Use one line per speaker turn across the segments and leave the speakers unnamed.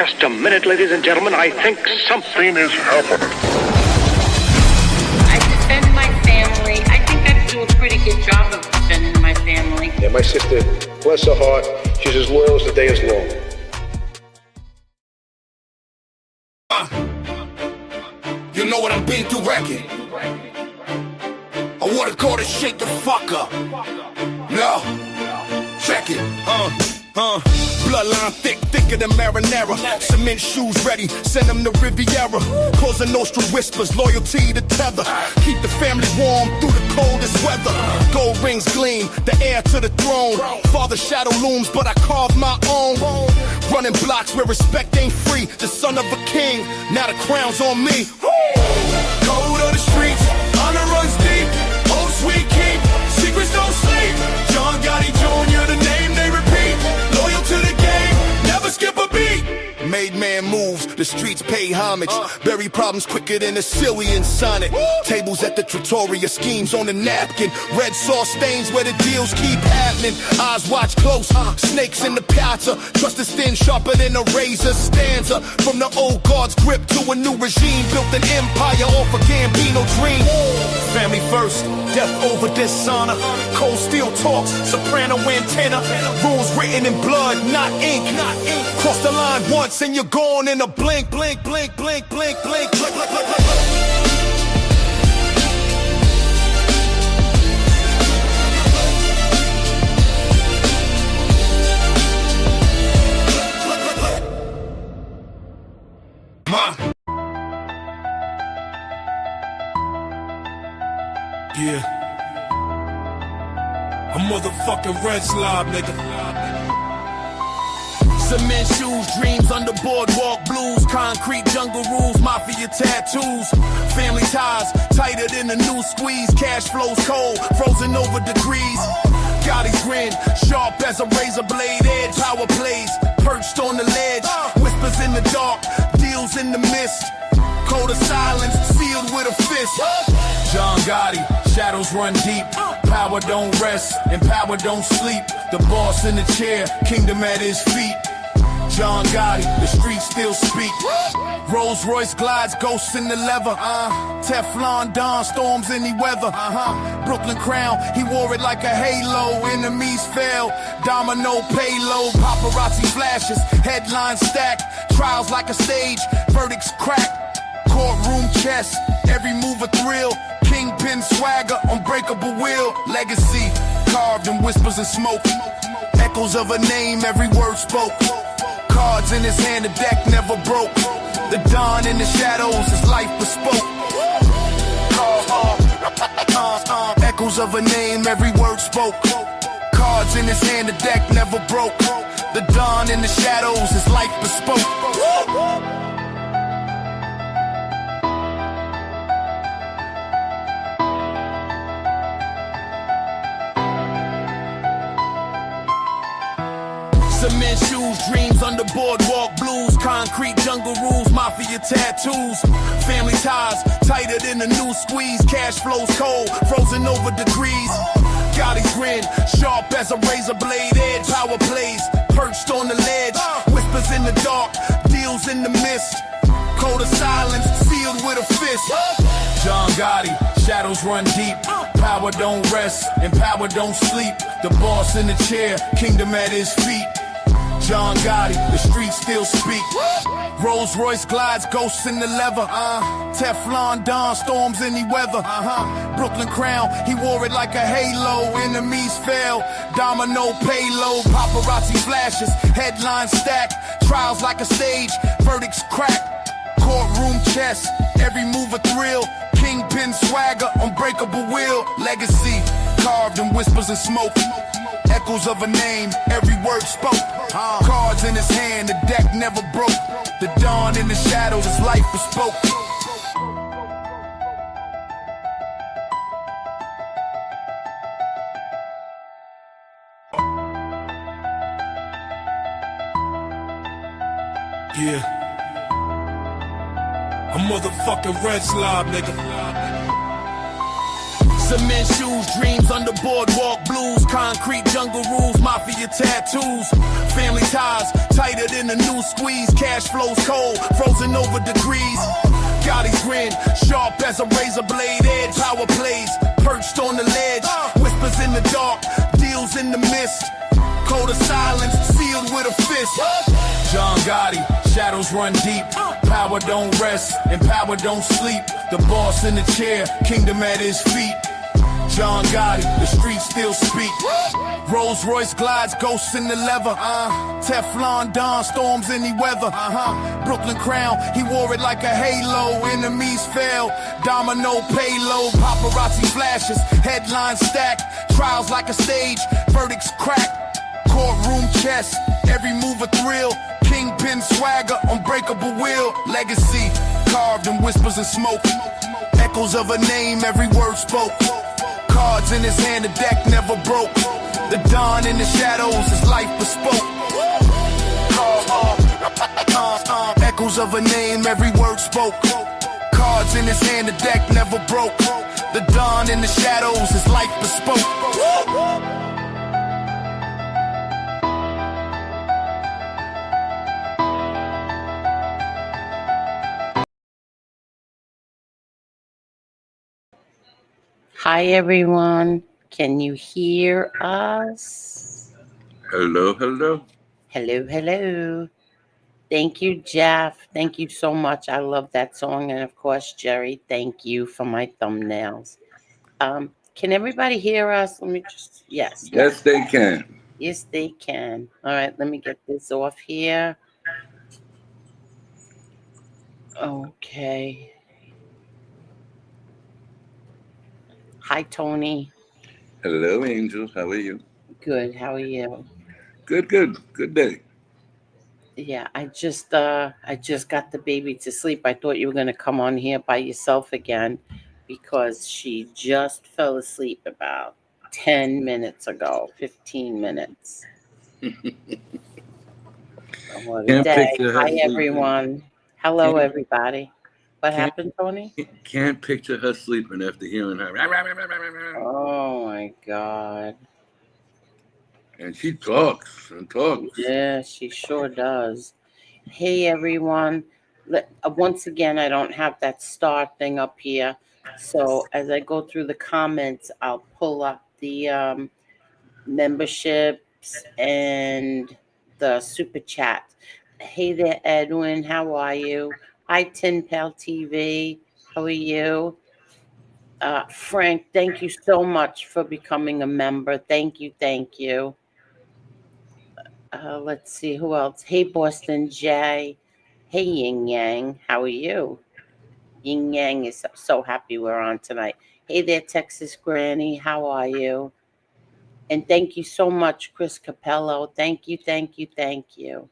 Just a minute, ladies and gentlemen. I think something is happening.
I defend my family. I think I do a pretty good job of defending my family.
Yeah, my sister, bless her heart, she's as loyal as the day is long.
You know what I've been through, record. I wanna call this shit the fuck up. No, check it. Bloodline thick, thicker than marinara. Cement shoes ready, send them to Riviera. Cosa Nostra whispers, loyalty to tether. Keep the family warm through the coldest weather. Gold rings gleam, the heir to the throne. Father's shadow looms, but I carve my own. Running blocks where respect ain't free. The son of a king, now the crown's on me. Cold on the streets, honor runs deep. Old sweet keep, secrets don't sleep. John Gotti Jr., the name they repeat. Loyal to the game, never skip a beat. Made man moves, the streets pay homage. Bury problems quicker than a Syrian sonnet. Tables at the trattoria, schemes on the napkin. Red sauce stains where the deals keep happening. Eyes watch close, snakes in the piazza. Trust is thin, sharper than a razor. Stanza from the old guard's grip to a new regime. Built an empire off a Gambino dream. Family first, death over dishonor. Cold steel talks, soprano antenna. Rules written in blood, not ink. Cross the line once and you're gone in a blink, blink, blink, blink, blink, blink, blink, blink, blink, blink. Yeah, a motherfucking red slob, nigga. Cement shoes, dreams under boardwalk blues. Concrete jungle rules, mafia tattoos. Family ties, tighter than a new squeeze. Cash flows cold, frozen over degrees. Gotti's grin, sharp as a razor blade edge. Power plays, perched on the ledge. Whispers in the dark, deals in the mist. Code of silence, sealed with a fist. John Gotti, shadows run deep. Power don't rest, and power don't sleep. The boss in the chair, kingdom at his feet. John Gotti, the streets still speak. Rolls Royce glides, ghosts in the leather. Teflon Don storms any weather. Brooklyn crown, he wore it like a halo. Enemies fell, domino payload. Paparazzi flashes, headlines stacked. Trials like a stage, verdicts cracked. Courtroom chess, every move a thrill. Kingpin swagger, unbreakable will. Legacy, carved in whispers and smoke. Echoes of a name, every word spoke. Cards in his hand, the deck never broke. The dawn in the shadows, his life bespoke. Echoes of a name, every word spoke. Cards in his hand, the deck never broke. The dawn in the shadows, his life bespoke. Cement shoes, dreams under boardwalk blues. Concrete jungle rules, mafia tattoos. Family ties, tighter than a new squeeze. Cash flows cold, frozen over degrees. Gotti's grin, sharp as a razor blade edge. Power plays, perched on the ledge. Whispers in the dark, deals in the mist. Code of silence, sealed with a fist. John Gotti, shadows run deep. Power don't rest, and power don't sleep. The boss in the chair, kingdom at his feet. John Gotti, the streets still speak. Rolls Royce glides, ghosts in the leather. Teflon Don storms any weather. Brooklyn crown, he wore it like a halo. Enemies fell, domino payload. Paparazzi flashes, headlines stacked. Trials like a stage, verdicts cracked. Courtroom chess, every move a thrill. Kingpin swagger, unbreakable will. Legacy, carved in whispers and smoke. Echoes of a name, every word spoke. Cards in his hand, the deck never broke. The dawn in the shadows, his life bespoke. Yeah, a motherfucking red slob, nigga. Cement shoes, dreams under boardwalk blues. Concrete jungle rules, mafia tattoos. Family ties, tighter than a new squeeze. Cash flows cold, frozen over degrees. Gotti's grin, sharp as a razor blade edge. Power plays, perched on the ledge. Whispers in the dark, deals in the mist. Code of silence, sealed with a fist. John Gotti, shadows run deep. Power don't rest, and power don't sleep. The boss in the chair, kingdom at his feet. John Gotti, the streets still speak. Rolls Royce glides, ghosts in the leather. Teflon Don storms any weather. Brooklyn crown, he wore it like a halo. Enemies fell, domino payload. Paparazzi flashes, headlines stacked. Trials like a stage, verdicts cracked. Courtroom chess, every move a thrill. Kingpin swagger, unbreakable will. Legacy, carved in whispers and smoke. Echoes of a name, every word spoke. Cards in his hand, the deck never broke. The dawn in the shadows, his life bespoke. Echoes of a name, every word spoke. Cards in his hand, the deck never broke. The dawn in the shadows, his life bespoke.
Hi, everyone. Can you hear us?
Hello, hello.
Hello, hello. Thank you, Jeff. Thank you so much. I love that song. And of course, Jerry, thank you for my thumbnails. Can everybody hear us? Let me just, yes.
Yes, they can.
Yes, they can. All right, let me get this off here. Okay. Hi, Tony.
Hello, Angel. How are you?
Good. How are you?
Good, good. Good day.
Yeah, I just got the baby to sleep. I thought you were gonna come on here by yourself again because she just fell asleep about 10 minutes ago, 15 minutes. What a
Can't
day.
picture her
Hi,
sleeping.
everyone. Hello,
Can't,
everybody. What
can't,
happened, Tony?
can't picture her sleeping after hearing her.
Oh my God.
And she talks and talks.
Yeah, she sure does. Hey, everyone. Once again, I don't have that star thing up here. So as I go through the comments, I'll pull up the memberships and the super chat. Hey there, Edwin. How are you? Hi, Tin Pal TV. How are you? Frank, thank you so much for becoming a member. Thank you. Thank you. Let's see who else. Hey, Boston Jay. Hey, Yin Yang. How are you? Yin Yang is so happy we're on tonight. Hey there, Texas Granny. How are you? And thank you so much, Chris Capello. Thank you, thank you, thank you.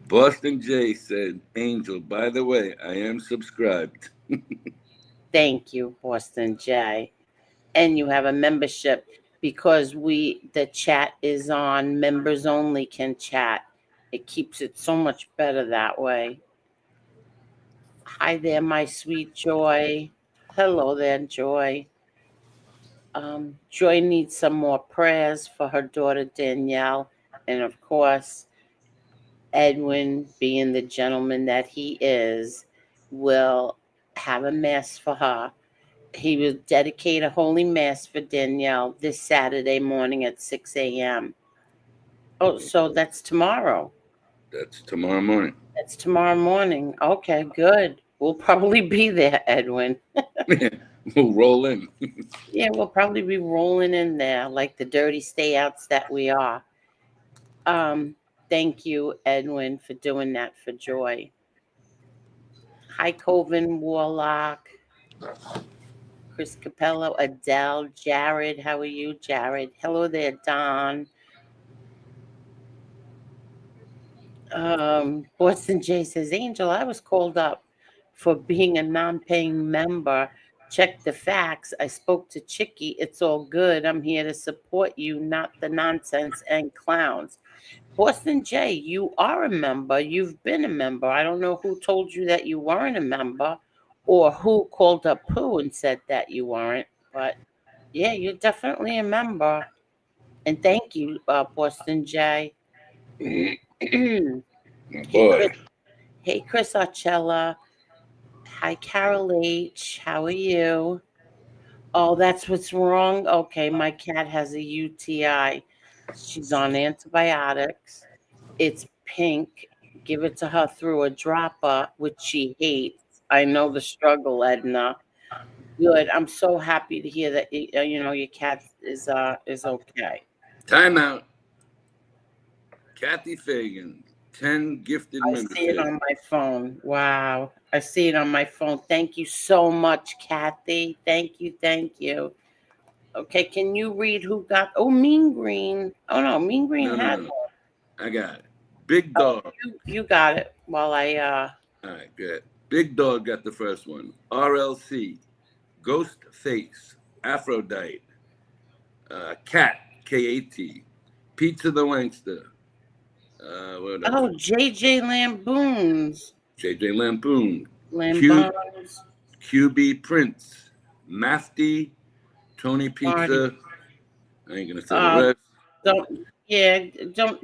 Boston J said, Angel, by the way, I am subscribed.
Thank you, Boston J. And you have a membership because the chat is on, members only can chat. It keeps it so much better that way. Hi there, my sweet Joy. Hello there, Joy. Joy needs some more prayers for her daughter Danielle, and of course, Edwin, being the gentleman that he is, will have a mass for her. He will dedicate a holy mass for Danielle this Saturday morning at 6 a.m. Oh, so that's tomorrow.
That's tomorrow morning.
That's tomorrow morning. Okay, good. We'll probably be there, Edwin.
We'll roll in.
Yeah, we'll probably be rolling in there like the dirty stayouts that we are. Thank you, Edwin, for doing that for Joy. Hi, Coven Warlock, Chris Capello, Adele, Jared. How are you, Jared? Hello there, Don. Boston J says, Angel, I was called up for being a non-paying member. Check the facts. I spoke to Chicky. It's all good. I'm here to support you, not the nonsense and clowns. Boston J, you are a member. You've been a member. I don't know who told you that you weren't a member or who called up Pooh and said that you weren't, but Yeah, you're definitely a member. And thank you, Boston J. Hey,
My
Chris.
boy.
Hey, Chris Archella. Hi, Carol H. How are you? Oh, that's what's wrong. Okay, my cat has a UTI. She's on antibiotics. It's pink. Give it to her through a dropper, which she hates. I know the struggle, Edna. Good. I'm so happy to hear that your cat is okay.
Timeout. Kathy Fagan, 10 gifted
I see it
membership.
on my phone. Wow. I see it on my phone. Thank you so much, Kathy. Thank you. Thank you. Okay, can you read who got? Oh, Mean Green. Oh no, Mean Green
No, no,
had
no.
one.
I got it. Big
Oh,
Dog.
you got it. While I
All right, good. Big Dog got the first one. RLC, Ghost Face, Aphrodite, Cat, KAT, Pizza the Wankster, what else?
JJ Lamboons.
JJ Lampoon, Q,
Lamboons.
QB Prince, Mafty, Tony
Marty.
Pizza. I ain't gonna say the
Um,
rest.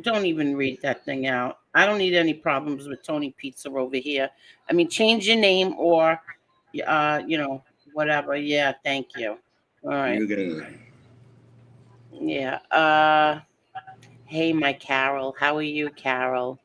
don't even read that thing out. I don't need any problems with Tony Pizza over here. I mean, change your name or whatever. Yeah, thank you. All right.
You gonna
Yeah. Hey, my Carol. How are you, Carol?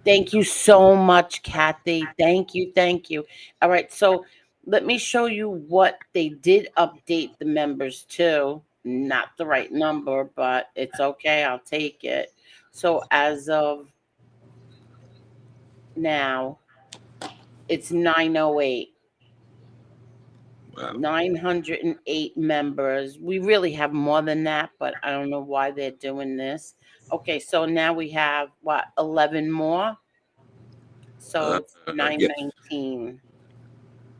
Thank you so much, Kathy. Thank you. Thank you. All right. So let me show you what they did update the members to. Not the right number, but it's okay. I'll take it. So as of now, it's 908.
wow.
908 members. We really have more than that, but I don't know why they're doing this. Okay, so now we have what, 11 more? So it's
Yes.
919.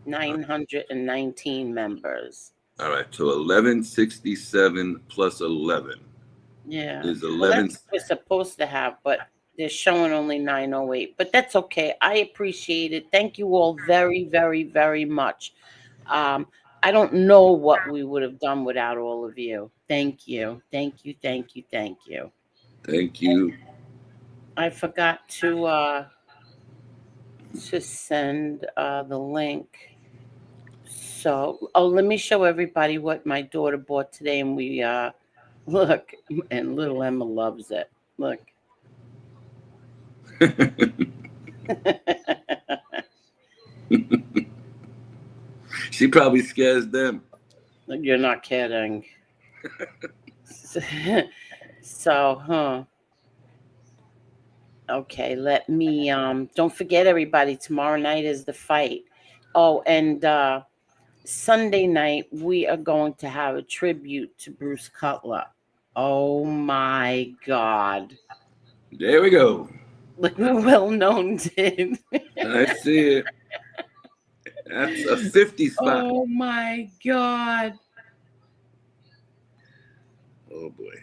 919 members.
All right. So 1167 plus 11
Yeah.
is
Well, that's
11.
what we're supposed to have, but they're showing only 908. But that's okay. I appreciate it. Thank you all very, very, very much. Um, I don't know what we would have done without all of you. Thank you. Thank you. Thank you. Thank you.
Thank you.
I forgot to send the link. So, let me show everybody what my daughter bought today, and we look, and little Emma loves it. Look.
She probably scares them.
You're not kidding. So, okay, let me don't forget everybody, tomorrow night is the fight. Oh, and Sunday night we are going to have a tribute to Bruce Cutler. Oh my God.
There we go.
Look what Well Known did.
I see it. That's a 50 spot.
Oh my God.
Oh boy.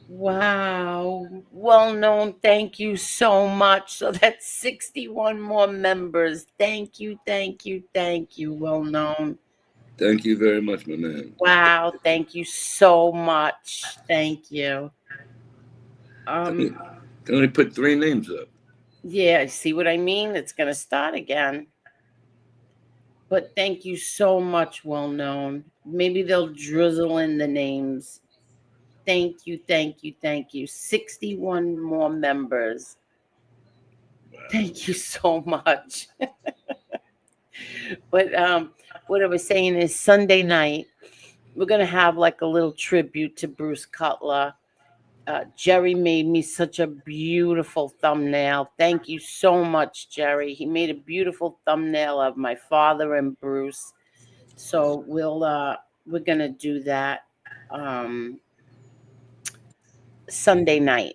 Wow. Well Known, thank you so much. So that's 61 more members. Thank you, thank you, thank you, Well Known.
Thank you very much, my man.
Wow, thank you so much. Thank you.
Can only put 3 names up.
Yeah, see what I mean? It's gonna start again. But thank you so much, Well Known. Maybe they'll drizzle in the names. Thank you, thank you, thank you. 61 more members. Thank you so much. But what I was saying is Sunday night, we're gonna have like a little tribute to Bruce Cutler. Jerry made me such a beautiful thumbnail. Thank you so much, Jerry. He made a beautiful thumbnail of my father and Bruce. So we're gonna do that Sunday night.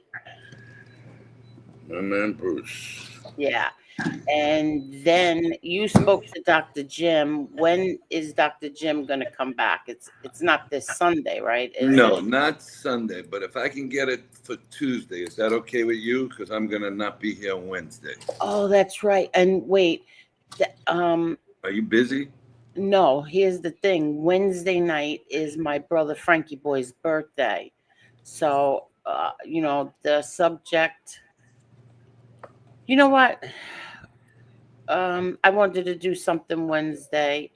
My man Bruce.
Yeah. And then you spoke to Dr. Jim. When is Dr. Jim going to come back? It's not this Sunday, right? Is
No,
it?
not Sunday, but if I can get it for Tuesday, is that okay with you? Because I'm gonna not be here Wednesday.
Oh, that's right. And wait,
Are you busy?
No, here's the thing. Wednesday night is my brother Frankie Boy's birthday. So, the subject, you know what? I wanted to do something Wednesday,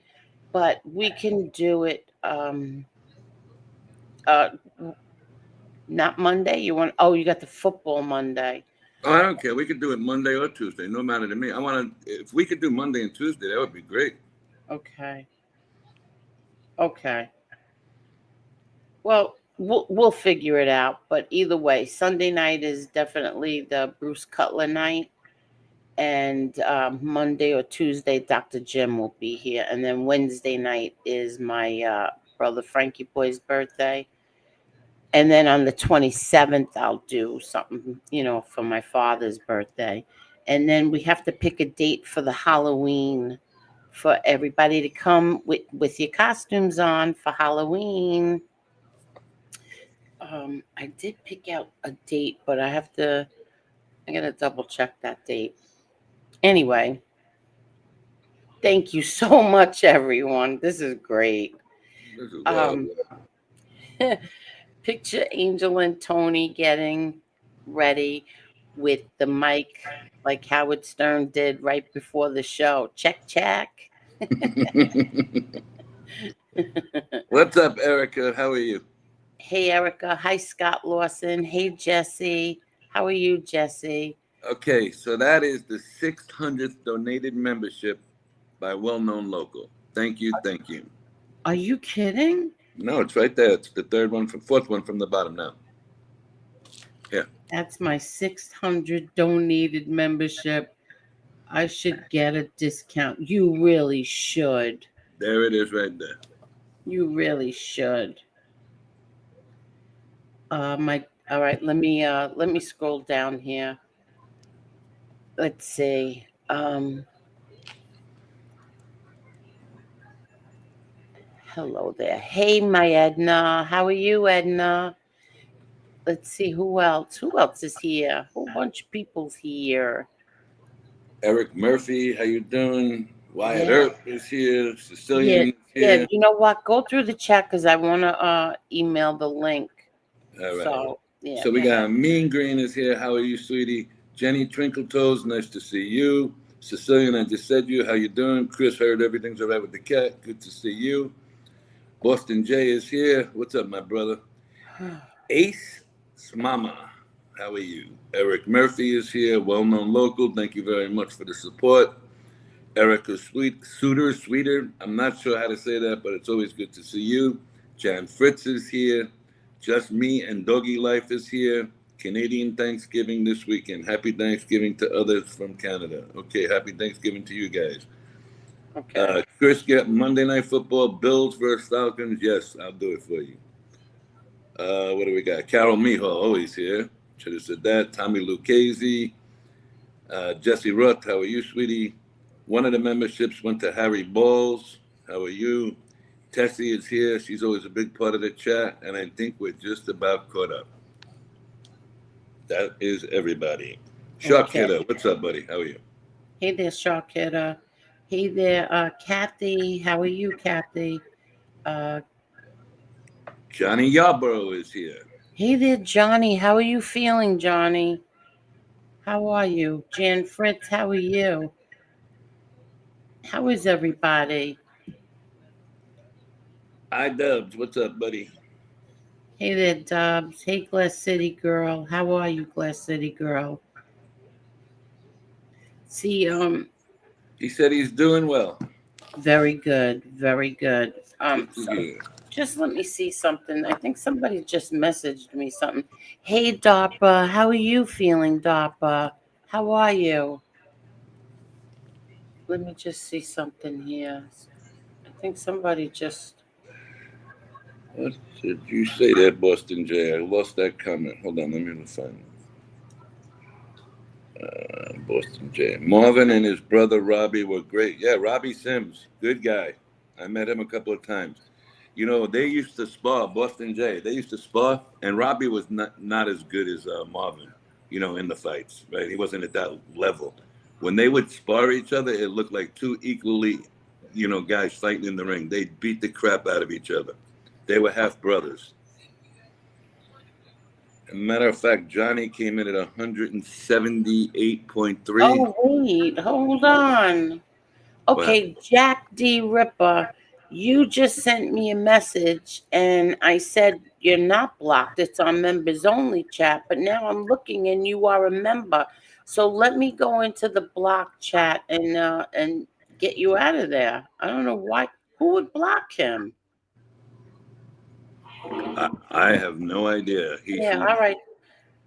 but we can do it uh not Monday. You got the football Monday.
Oh, I don't care. We could do it Monday or Tuesday. No matter to me. I want to. If we could do Monday and Tuesday, that would be great.
Okay. Okay. Well, we'll figure it out, but either way, Sunday night is definitely the Bruce Cutler night. And Monday or Tuesday, Dr. Jim will be here. And then Wednesday night is my brother Frankie Boy's birthday. And then on the 27th, I'll do something, for my father's birthday. And then we have to pick a date for the Halloween for everybody to come with your costumes on for Halloween. I did pick out a date, but I gotta double check that date. Anyway, thank you so much, everyone. This is great.
This is wild.
Picture Angel and Tony getting ready with the mic like Howard Stern did right before the show. Check, check.
What's up, Erica? How are you?
Hey, Erica. Hi, Scott Lawson. Hey, Jesse. How are you, Jesse?
Okay, so that is the 600th donated membership by well-known local. Thank you, thank you.
Are you kidding?
No, it's right there. It's the fourth one from the bottom now. Yeah.
That's my 600 donated membership. I should get a discount. You really should.
There it is right there.
You really should. All right, let me scroll down here. Let's see. Hello there. Hey, my Edna. How are you, Edna? Let's see who else. Who else is here? A whole bunch of people's here.
Eric Murphy, how you doing? Wyatt
Yeah.
Earp is here. Sicilian is here.
Yeah. You know what? Go through the chat because I want to email the link.
All right.
So yeah.
So we got Mean Green is here. How are you, sweetie? Jenny Twinkle Toes, nice to see you. Sicilian, I just said you. How you doing? Chris heard everything's all right with the cat. Good to see you. Boston J is here. What's up, my brother? Ace Smama, how are you? Eric Murphy is here, well-known local. Thank you very much for the support. Erica Sweeter. I'm not sure how to say that, but it's always good to see you. Jan Fritz is here. Just Me and Doggy Life is here. Canadian Thanksgiving this weekend. Happy Thanksgiving to others from Canada. Okay, happy Thanksgiving to you guys.
Okay.
Chris, get Monday Night Football, Bills versus Falcons. Yes, I'll do it for you. What do we got? Carol Miho, always here. Should have said that. Tommy Lucchese. Jesse Rutt, how are you, sweetie? One of the memberships went to Harry Balls. How are you? Tessie is here. She's always a big part of the chat, and I think we're just about caught up. That is everybody. Shark Hitter, what's up, buddy? How are you?
Hey there, Shark Hitter. Hey there, Kathy. How are you, Kathy?
Johnny Yarborough is here.
Hey there, Johnny. How are you feeling, Johnny? How are you? Jan Fritz, how are you? How is everybody?
Hi, Dubs. What's up, buddy?
Hey there, Dubs. Hey, Glass City Girl. How are you, Glass City Girl? See,
He said he's doing well.
very good, very good.
Yeah.
Just let me see something. I think somebody just messaged me something. Hey, Darpa, how are you feeling, Darpa? How are you? Let me just see something here. I think somebody just...
What did you say there, Boston J? I lost that comment. Hold on, let me find it. Boston J. Marvin and his brother Robbie were great. Yeah, Robbie Sims, good guy. I met him a couple of times. You know, they used to spar, Boston J. They used to spar, and Robbie was not as good as Marvin, you know, in the fights, right? He wasn't at that level. When they would spar each other, it looked like two equally guys fighting in the ring. They beat the crap out of each other. They were half brothers. As a matter of fact, Johnny came in at 178.3.
Oh, wait, hold on. Okay, Jack D. Ripper, you just sent me a message and I said you're not blocked. It's on members only chat, but now I'm looking and you are a member. So let me go into the block chat and get you out of there. I don't know why. Who would block him?
I have no idea.
All right.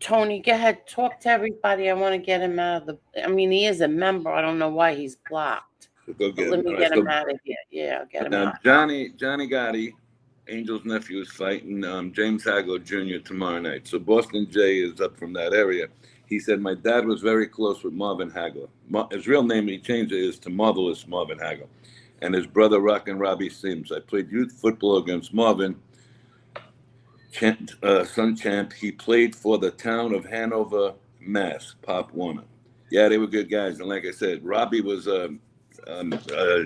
Tony, go ahead. Talk to everybody. I want to get him out of the. I mean, he is a member. I don't know why he's blocked.
Go get
Let
him.
me get him out of here. Yeah, get him
Now,
out.
Johnny Gotti, Angel's nephew, is fighting James Hagler Jr. tomorrow night. So Boston Jay is up from that area. He said, my dad was very close with Marvin Hagler. His real name, he changed it, is to Marvelous Marvin Hagler. And his brother, Rockin' Robbie Sims. I played youth football against Marvin, son champ. He played for the town of Hanover, Mass, Pop Warner. Yeah, they were good guys. And like I said, Robbie was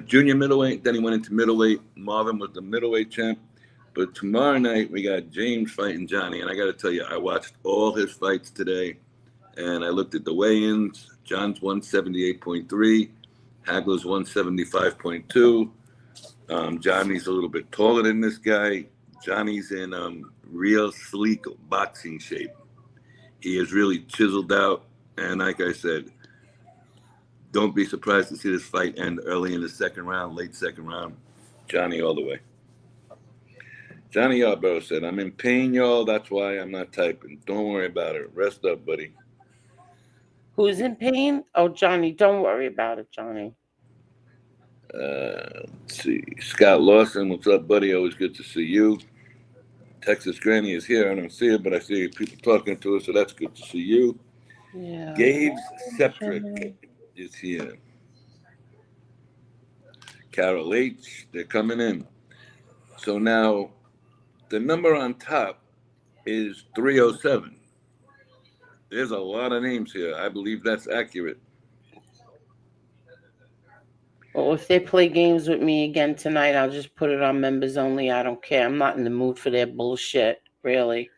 junior middleweight. Then he went into middleweight. Marvin was the middleweight champ. But tomorrow night, we got James fighting Johnny. And I got to tell you, I watched all his fights today. And I looked at the weigh-ins. John's 178.3. Hagler's 175.2. Johnny's a little bit taller than this guy. Johnny's in real sleek boxing shape. He is really chiseled out. And like I said, don't be surprised to see this fight end early in the second round, late second round. Johnny all the way. Johnny Yarborough said, I'm in pain, y'all. That's why I'm not typing. Don't worry about it. Rest up, buddy.
Who's in pain? Oh, Johnny. Don't worry about it, Johnny.
Let's see. Scott Lawson, what's up, buddy? Always good to see you. Texas Granny is here. I don't see her, but I see people talking to her, so that's good to see you.
Yeah.
Gabe Septrick is here. Carol H., they're coming in. So now the number on top is 307. There's a lot of names here. I believe that's accurate.
Well, if they play games with me again tonight, I'll just put it on members only. I don't care. I'm not in the mood for their bullshit, really.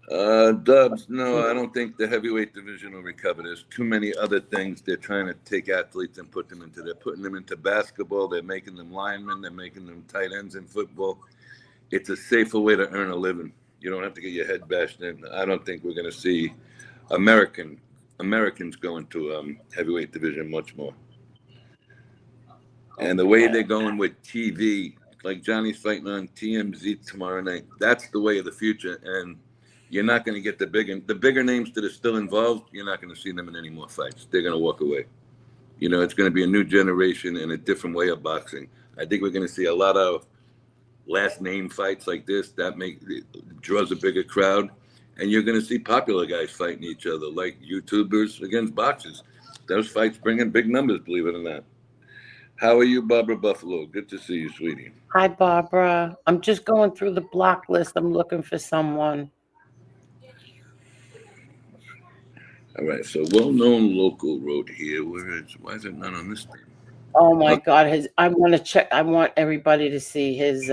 Dubs, no, I don't think the heavyweight division will recover. There's too many other things they're trying to take athletes and put them into. They're putting them into basketball. They're making them linemen. They're making them tight ends in football. It's a safer way to earn a living. You don't have to get your head bashed in. I don't think we're going to see Americans going to heavyweight division much more. And the way they're going with TV, like Johnny's fighting on TMZ tomorrow night, that's the way of the future. And you're not going to get the bigger names that are still involved. You're not going to see them in any more fights. They're going to walk away. It's going to be a new generation and a different way of boxing. I think we're going to see a lot of last name fights like this that draws a bigger crowd. And you're going to see popular guys fighting each other, like YouTubers against boxers. Those fights bring in big numbers, believe it or not. How are you, Barbara Buffalo? Good to see you, sweetie.
Hi, Barbara. I'm just going through the block list. I'm looking for someone.
All right, so well-known local road here. Why is it not on this thing?
Oh my God! I want to check. I want everybody to see his.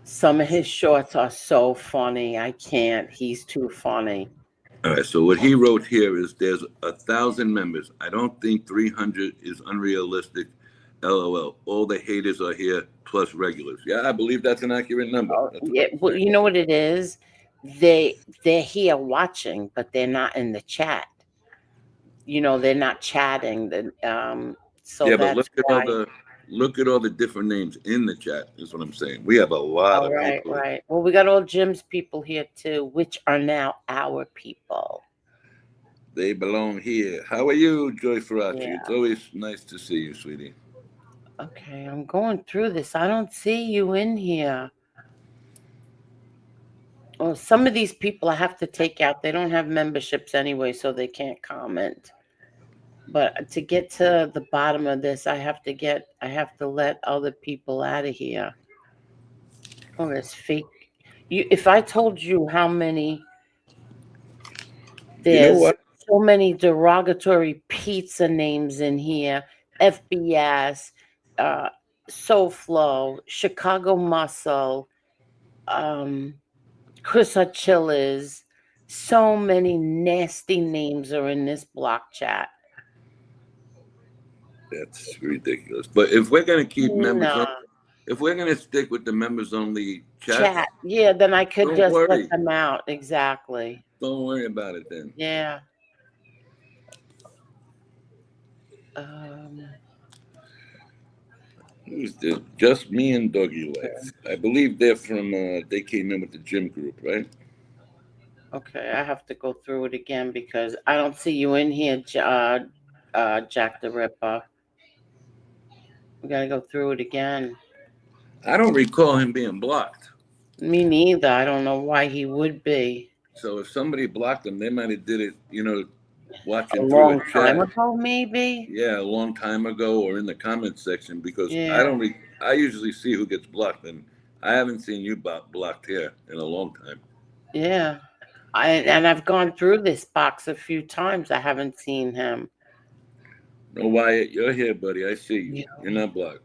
Some of his shorts are so funny. I can't. He's too funny.
All right, so what he wrote here is there's 1,000 members. I don't think 300 is unrealistic. LOL. All the haters are here, plus regulars. Yeah, I believe that's an accurate number.
Yeah, well, you know what it is? They're here watching, but they're not in the chat. They're not chatting. So
yeah,
but
look at all the different names in the chat. Is what I'm saying. We have a lot of people.
Right. Well, we got all Jim's people here too, which are now our people.
They belong here. How are you, Joy Faraci?
Yeah.
It's always nice to see you, sweetie.
Okay, I'm going through this. I don't see you in here. Well, some of these people I have to take out. They don't have memberships anyway, so they can't comment. But to get to the bottom of this, I have to let other people out of here. Oh, that's fake. If I told you how many, there's so many derogatory pizza names in here, FBS, uh, SoFlo, Chicago Muscle, um, Chris Achilles. So many nasty names are in this block chat.
That's ridiculous. But if we're gonna keep members,
Nah,
if we're gonna stick with the members only
chat. Yeah, then I could
don't
just let
worry.
them out. Exactly.
Don't worry about it then.
Yeah. Um,
Who's this? Just me and Doggy Legs. I believe they're from. They came in with the gym group, right?
okay, I have to go through it again because I don't see you in here, Jack the Ripper. We gotta go through it again.
I don't recall him being blocked.
Me neither. I don't know why he would be.
So if somebody blocked him, they might have did it.
A
Watching through a
long
chat.
time ago, maybe.
Yeah, a long time ago, or in the comments section, because
Yeah.
I don't. I usually see who gets blocked, and I haven't seen you blocked here in a long time.
Yeah. And I've gone through this box a few times. I haven't seen him.
No, Wyatt, you're here, buddy. I see you.
Yeah.
You're not blocked.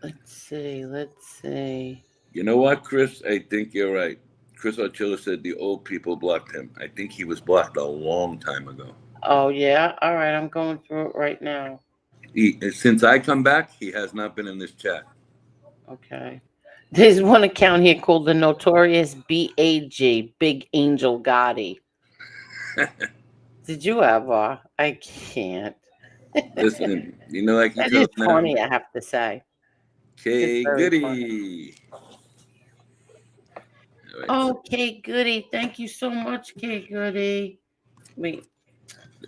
Let's see. Let's see.
You know what, Chris? I think you're right. Chris Archilla said the old people blocked him. I think he was blocked a long time ago.
Oh yeah. All right. I'm going through it right now.
Since I come back, he has not been in this chat.
Okay. There's one account here called the Notorious BAG, Big Angel Gotti. Did you ever? I can't.
Listen, like you
That
tell
is
now.
funny, I have to say.
K
It's very
Goody. All right, so
Okay, Goody. Thank you so much, K Goody. Wait,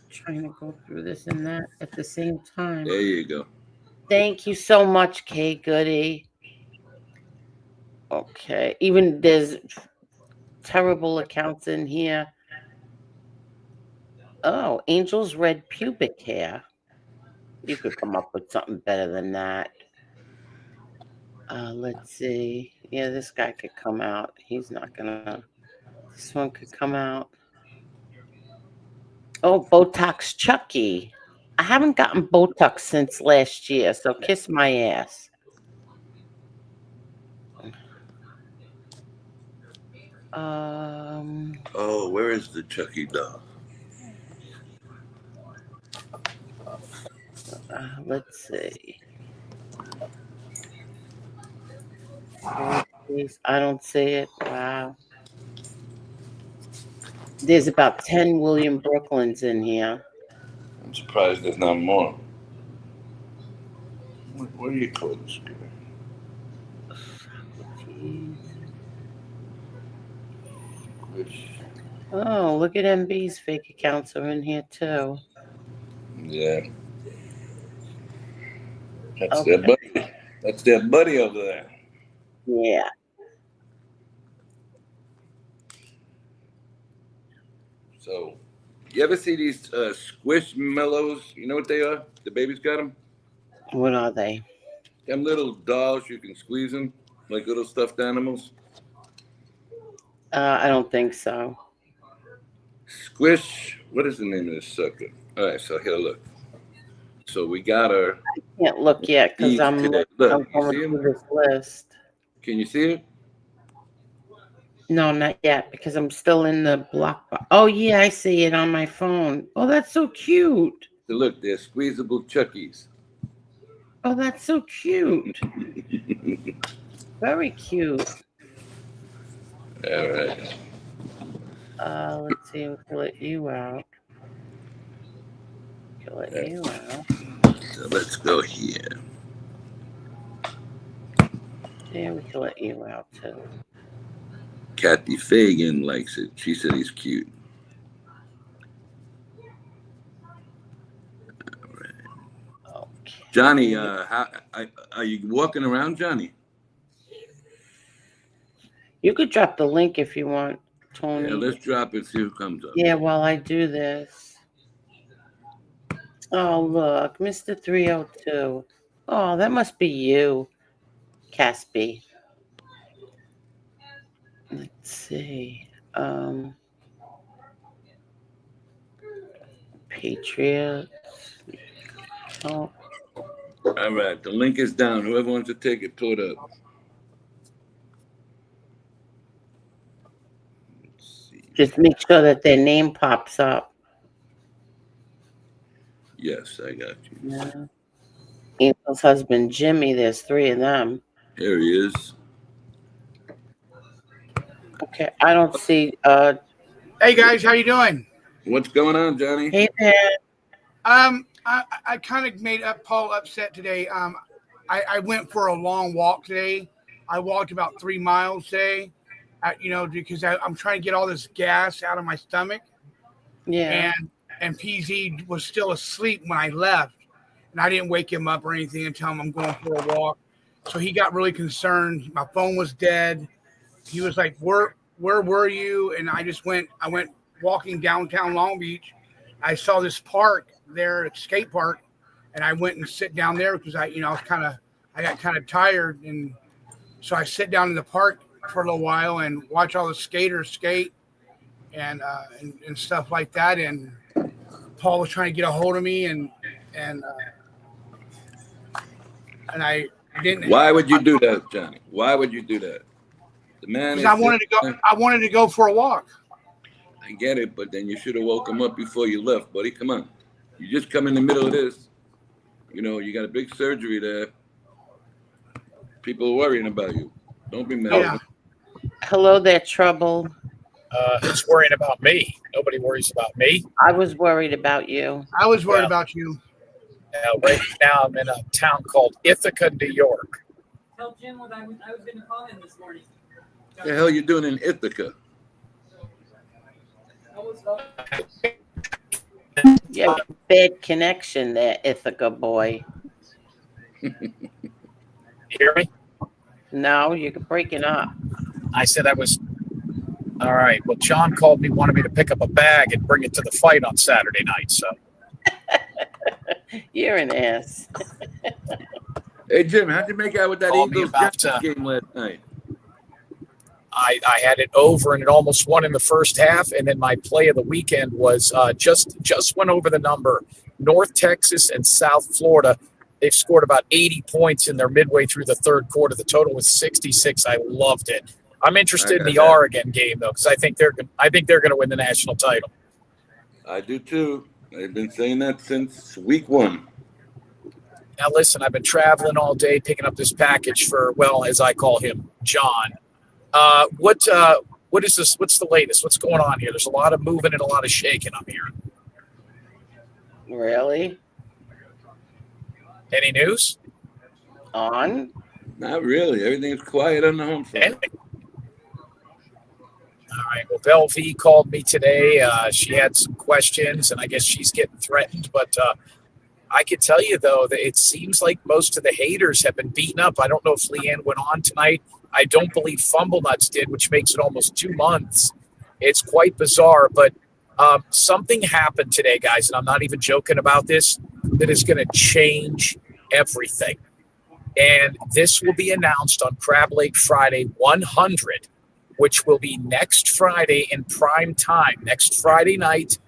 trying to go through this and that at the same time.
there you go.
Thank you so much, K Goody. Okay, even there's terrible accounts in here. Oh, Angel's red pubic hair. You could come up with something better than that. Let's see. Yeah, this guy could come out. He's not gonna. This one could come out. Oh, Botox Chucky. I haven't gotten Botox since last year, so kiss my ass.
Oh, where is the Chucky doll?
Let's see. I don't see it. Wow. There's about 10 William Brooklyns in here.
I'm surprised there's not more. What do you call this guy?
Oh, look at MB's fake accounts are in here too.
Yeah. That's their buddy. That's their buddy over there.
Yeah.
So, you ever see these squishmallows? You know what they are? The babies got them?
What are they?
Them little dolls, you can squeeze them like little stuffed animals.
I don't think so.
Squish. What is the name of this sucker? All right, so here, look. So we got her.
Can't look yet because I'm
Look,
going
you see
through
him?
this list.
Can you see it?
No, not yet because I'm still in the block. Oh yeah, I see it on my phone. Oh, that's so cute.
So look, they're squeezable Chuckies.
Oh, that's so cute. Very cute.
All right.
Let's see. We can let you out. We can let you out.
So let's go here.
Yeah, we can let you out too.
Kathy Fagan likes it. She said he's cute. All right.
Okay.
Johnny, are you walking around, Johnny?
You could drop the link if you want, Tony.
Yeah, let's drop it. See who comes up.
Yeah, while I do this. Oh, look, Mr. 302. Oh, that must be you, Caspi. Let's see. Patriots. Oh,
All right, the link is down. Whoever wants to take it, pull it up. Let's see.
just make sure that their name pops up.
Yes, I got you.
Yeah. Angel's husband Jimmy, there's 3 of them.
Here he is.
Okay, I don't see
Hey guys, how you doing?
What's going on, Johnny?
hey there.
I kind of made Paul upset today. I went for a long walk today. I walked about 3 miles today, because I'm trying to get all this gas out of my stomach.
Yeah.
And PZ was still asleep when I left, and I didn't wake him up or anything and tell him I'm going for a walk. So he got really concerned. My phone was dead. He was like, "Where were you?" And I went walking downtown Long Beach. I saw this park there, a skate park, and I went and sit down there because I got kind of tired, and so I sit down in the park for a little while and watch all the skaters skate and stuff like that. And Paul was trying to get a hold of me, and I didn't.
Why would you do that, Johnny? Why would you do that? The man is.
I wanted to go for a walk.
I get it, but then you should have woke him up before you left, buddy. Come on. You just come in the middle of this. You got a big surgery there. People are worrying about you. Don't be mad.
Yeah.
Hello there, Trouble.
Who's worrying about me? Nobody worries about me.
I was worried about you.
I was worried
Yeah.
about you.
Right now, I'm in a town called Ithaca, New York.
Tell Jim what I was going to call him this morning.
What the hell you doing in Ithaca?
You have a bad connection there, Ithaca boy.
You hear me?
No, you're breaking up.
I said I was. All right. Well, John called me, wanted me to pick up a bag and bring it to the fight on Saturday night. So
You're an ass.
Hey, Jim, how'd you make out with that
Call me
Eagles
about,
Jets game last night?
I had it over and it almost won in the first half. And then my play of the weekend was just went over the number. North Texas and South Florida, they've scored about 80 points in their midway through the third quarter. The total was 66. I loved it. I'm interested in the Oregon game though, because I think they're going to win the national title.
I do too. I've been saying that since week 1.
Now listen, I've been traveling all day picking up this package for, well, as I call him, John. What is this? What's the latest? What's going on here? There's a lot of moving and a lot of shaking I'm hearing.
Really?
Any news?
On?
Not really. Everything's quiet on the home front.
Anything? All right. Well, Belvie called me today. She had some questions, and I guess she's getting threatened. But I can tell you, though, that it seems like most of the haters have been beaten up. I don't know if Leanne went on tonight. I don't believe Fumble Nuts did, which makes it almost 2 months. It's quite bizarre. But something happened today, guys, and I'm not even joking about this, that is going to change everything. And this will be announced on Crab Lake Friday 100, which will be next Friday in prime time, next Friday night.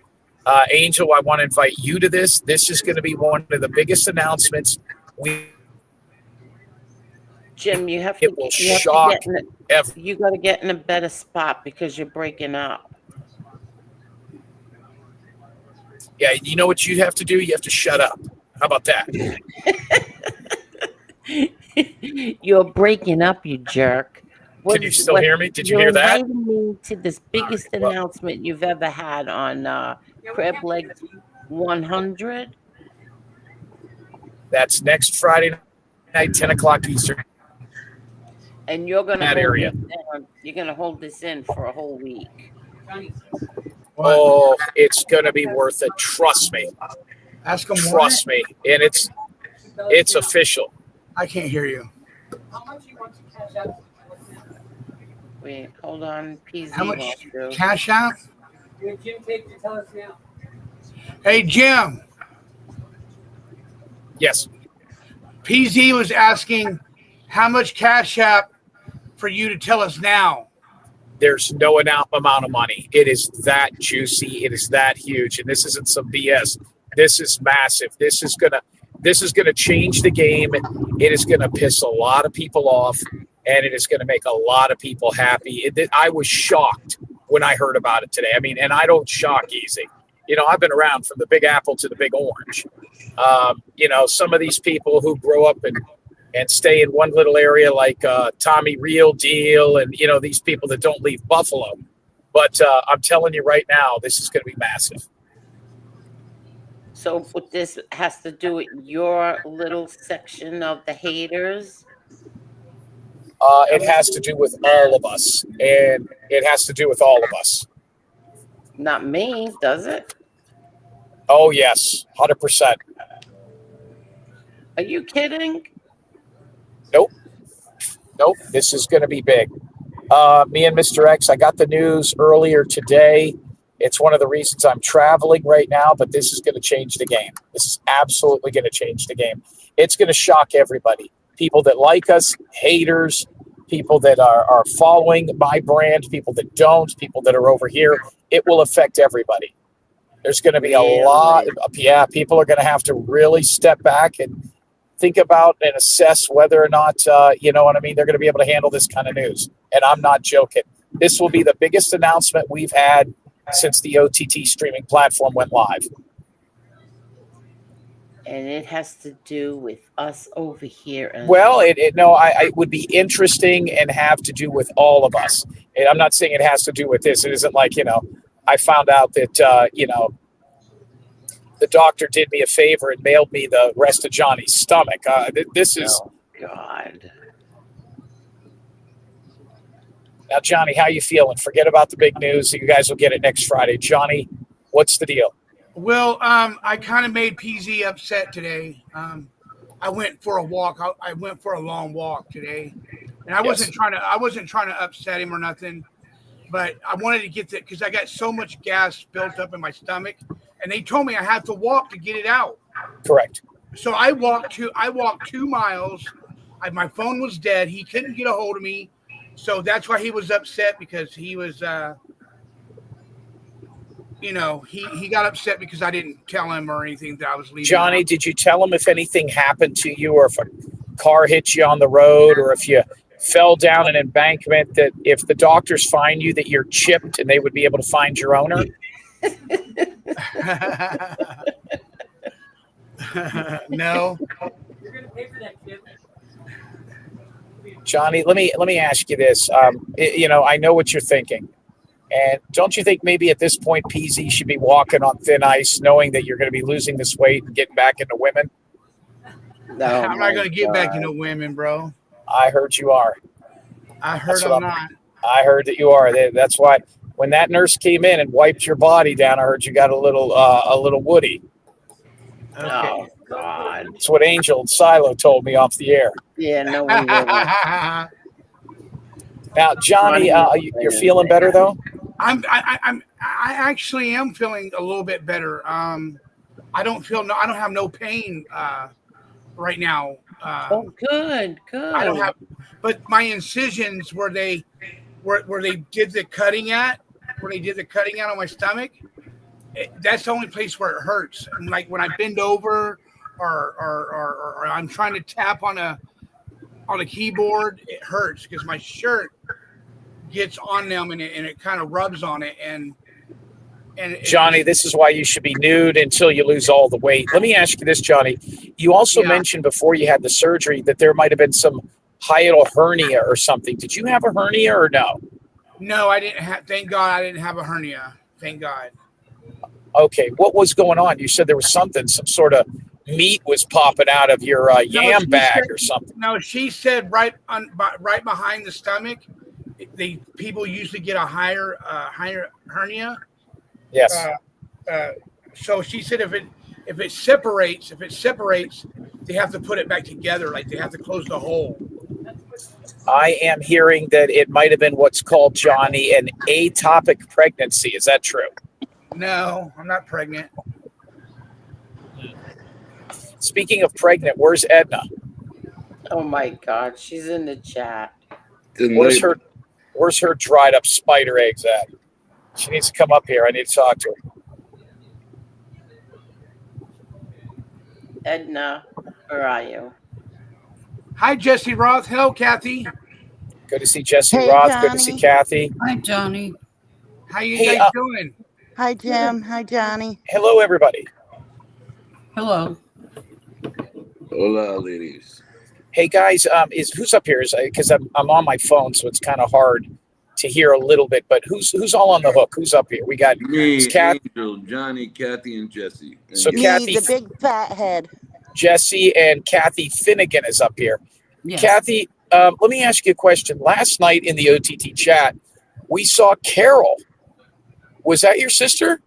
Angel, I want to invite you to this. This is going to be one of the biggest announcements.
Jim, you have
It will shock everyone.
You got to get in a better spot because you're breaking up.
Yeah, you know what you have to do? You have to shut up. How about that?
You're breaking up, you jerk.
Can you still hear me? Did you hear that?
You're inviting me to this biggest announcement you've ever had on Crab Lake 100.
That's next Friday night, 10 o'clock Eastern.
And you're going
That area.
to hold this in for a whole week.
Oh, it's going to be worth it. Trust me.
Ask him
Trust me. And it's official.
I can't hear you.
How much you want to cash out?
Wait, hold on. PZ
How much
wants to.
cash out?
Would Jim take to tell us now?
Hey, Jim.
Yes.
PZ was asking how much cash out for you to tell us now.
There's no amount of money. It is that juicy. It is that huge. And this isn't some BS. This is massive. This is going to, This is going to change the game. It is going to piss a lot of people off, and it is going to make a lot of people happy. I was shocked when I heard about it today. I mean, and I don't shock easy. You know, I've been around from the Big Apple to the Big Orange. You know, some of these people who grow up and stay in one little area like Tommy Real Deal and, you know, these people that don't leave Buffalo. But I'm telling you right now, this is going to be massive.
So what this has to do with your little section of the haters?
It has to do with all of us, and it has to do with all of us.
Not me, does it?
Oh, yes, 100%.
Are you kidding?
Nope. This is going to be big. Me and Mr. X, I got the news earlier today. It's one of the reasons I'm traveling right now, but this is going to change the game. This is absolutely going to change the game. It's going to shock everybody. People that like us, haters, people that are following my brand, people that don't, people that are over here. It will affect everybody. There's going to be a lot. Yeah, people are going to have to really step back and think about and assess whether or not, you know what I mean, they're going to be able to handle this kind of news. And I'm not joking. This will be the biggest announcement we've had since the OTT streaming platform went live.
And it has to do with us over here.
Well, it would be interesting and have to do with all of us. And I'm not saying it has to do with this. It isn't like, you know, I found out that, you know, the doctor did me a favor and mailed me the rest of Johnny's stomach. This is...
Oh, God.
Now, Johnny, how you feeling? Forget about the big news. You guys will get it next Friday. Johnny, what's the deal?
Well, I kind of made PZ upset today. I went for a walk. I went for a long walk today, and I wasn't trying to upset him or nothing, but I wanted to get that because I got so much gas built up in my stomach, and they told me I had to walk to get it out.
Correct.
So I walked 2 miles. My phone was dead. He couldn't get a hold of me. So that's why he was upset, because he was, you know, he got upset because I didn't tell him or anything that I was leaving.
Johnny, did you tell him if anything happened to you, or if a car hit you on the road, or if you fell down an embankment, that if the doctors find you that you're chipped and they would be able to find your owner?
No.
You're gonna pay for that, kid.
Johnny, let me ask you this. You know, I know what you're thinking. And don't you think maybe at this point PZ should be walking on thin ice, knowing that you're going to be losing this weight and getting back into women?
No,
I'm not going to get back into women, bro.
I heard you are.
I heard I'm not.
I heard that you are. That's why when that nurse came in and wiped your body down, I heard you got a little woody.
Okay.
Oh, God.
That's what Angel and Silo told me off the air.
Yeah, no one will.
Now, Johnny, you're feeling better though?
I actually am feeling a little bit better. I don't have no pain right now.
Oh, good.
I don't have, but my incisions where they did the cutting at on my stomach, that's the only place where it hurts. And like when I bend over or I'm trying to tap on a keyboard, it hurts because my shirt gets on them and it kind of rubs on it. And
Johnny, this is why you should be nude until you lose all the weight. Let me ask you this, Johnny. You also mentioned before you had the surgery that there might have been some hiatal hernia or something. Did you have a hernia or no?
No, I didn't have. Thank God I didn't have a hernia. Thank God.
Okay, what was going on? You said there was some sort of meat was popping out of your yam bag or something.
No, she said right behind the stomach. People usually get a higher hernia.
Yes.
So she said if it separates, they have to put it back together. Like they have to close the hole.
I am hearing that it might have been what's called, Johnny, an atopic pregnancy. Is that true?
No, I'm not pregnant.
Speaking of pregnant, where's Edna?
Oh, my God. She's in the chat.
Where's her dried up spider eggs at? She needs to come up here. I need to talk to her.
Edna, where are you?
Hi, Jesse Roth. Hello, Kathy.
Good to see Jesse
Hey,
Roth. Good to see
Johnny.
Kathy.
Hi, Johnny.
How you
Hey,
guys doing?
Hi, Jim. Hi, Johnny.
Hello, everybody.
Hello.
Hola, ladies.
Hey, guys, who's up here? Because I'm on my phone, so it's kind of hard to hear a little bit. But who's all on the hook? Who's up here? We got
Me,
Kat,
Angel, Johnny, Kathy, and Jesse. And
So
you.
Me,
Kathy-
the big fat head.
Jesse, and Kathy Finnegan is up here.
Yes.
Kathy, let me ask you a question. Last night in the OTT chat, we saw Carol. Was that your sister?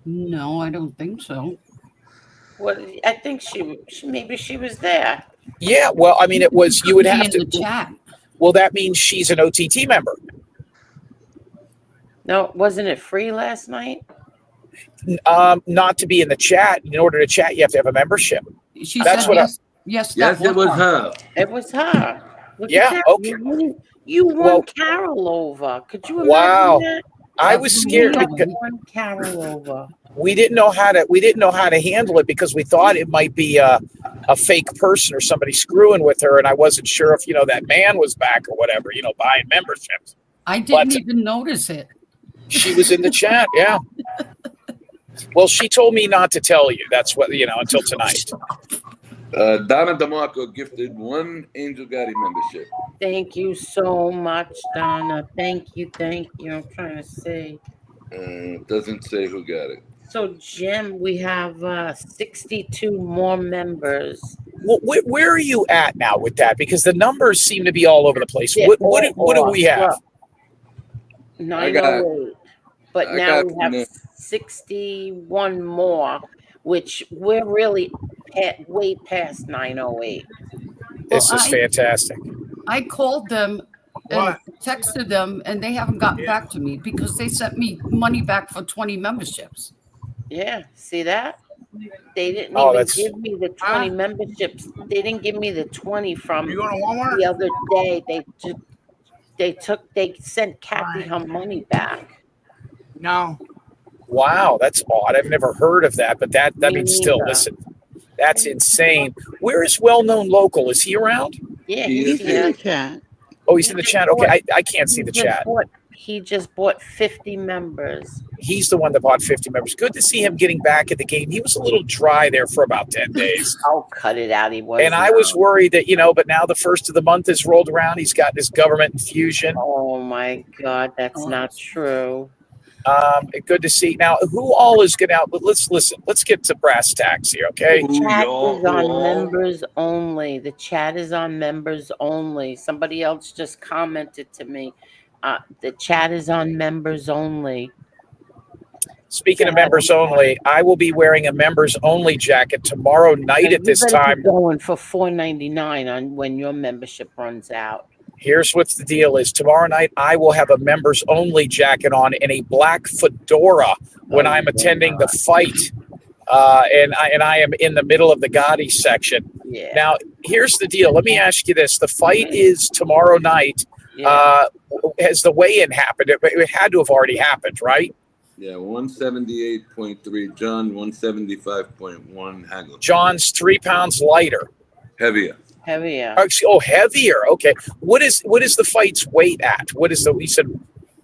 No, I don't think so.
What? I think maybe she was there.
Yeah. Well, I mean, it was. You would
Be
have
in
to.
the chat.
Well, that means she's an OTT member.
No, wasn't it free last night?
Not to be in the chat. In order to chat, you have to have a membership.
She
That's
said
what I-
yes. Yes,
Yes,
that
it was her.
It was her. Look
Yeah,
at that.
okay.
You won
Well-
Carol over. Could you imagine
Wow.
that?
I was scared
You
because
won Carol over.
we didn't know how to handle it because we thought it might be a fake person or somebody screwing with her, and I wasn't sure if that man was back or whatever, buying memberships.
I didn't
But-
even notice it.
She was in the chat, yeah. Well, she told me not to tell you. That's what until tonight.
Donna DeMarco gifted one Angel Gotti membership.
Thank you so much, Donna. Thank you. I'm trying to see.
Doesn't say who got it.
So, Jim, we have 62 more members.
Well, where are you at now with that? Because the numbers seem to be all over the place.
Yeah,
What do we have?
look, 908. But
I
now
got
we have
no-
61 more, which we're really way past 908.
This
Well,
is fantastic.
I called them and
What?
texted them, and they haven't gotten back to me because they sent me money back for 20 memberships.
Yeah, see that? They didn't
Oh,
even
that's-
give me the 20
Huh?
memberships. They didn't give me the 20 from
You going to Walmart?
the other day. They sent Kathy her money back.
No.
Wow, that's odd. I've never heard of that, but that
Me
means still,
neither.
listen, that's insane. Where is well-known local? Is he around?
Yeah,
He
he's
is
here.
In the chat.
Oh, he's in the chat. Okay, I can't see the
He just
chat.
He just bought 50 members.
He's the one that bought 50 members. Good to see him getting back in the game. He was a little dry there for about 10 days.
Oh, cut it out. He was.
And I was worried that, but now the first of the month is rolled around. He's got this government infusion.
Oh my God, that's not true.
Good to see. Now, who all is going to out? Let's listen. Let's get to brass tacks here, okay?
The chat is on
y'all.
members only. The chat is on members only. Somebody else just commented to me. The chat is on members only.
Speaking of members only, I will be wearing a members only jacket tomorrow night at this
You better
time.
keep going for $4.99 on when your membership runs out.
Here's what the deal is. Tomorrow night, I will have a members only jacket on and a black fedora when I'm attending the fight. And I am in the middle of the Gotti section.
Yeah.
Now, here's the deal. Let me ask you this. The fight is tomorrow night.
Yeah.
Has the weigh-in happened? It had to have already happened, right?
Yeah, 178.3. John, 175.1. Haggle.
John's 3 pounds lighter.
Heavier.
Heavier.
Oh, heavier. Okay. What is the fight's weight at? What is we said?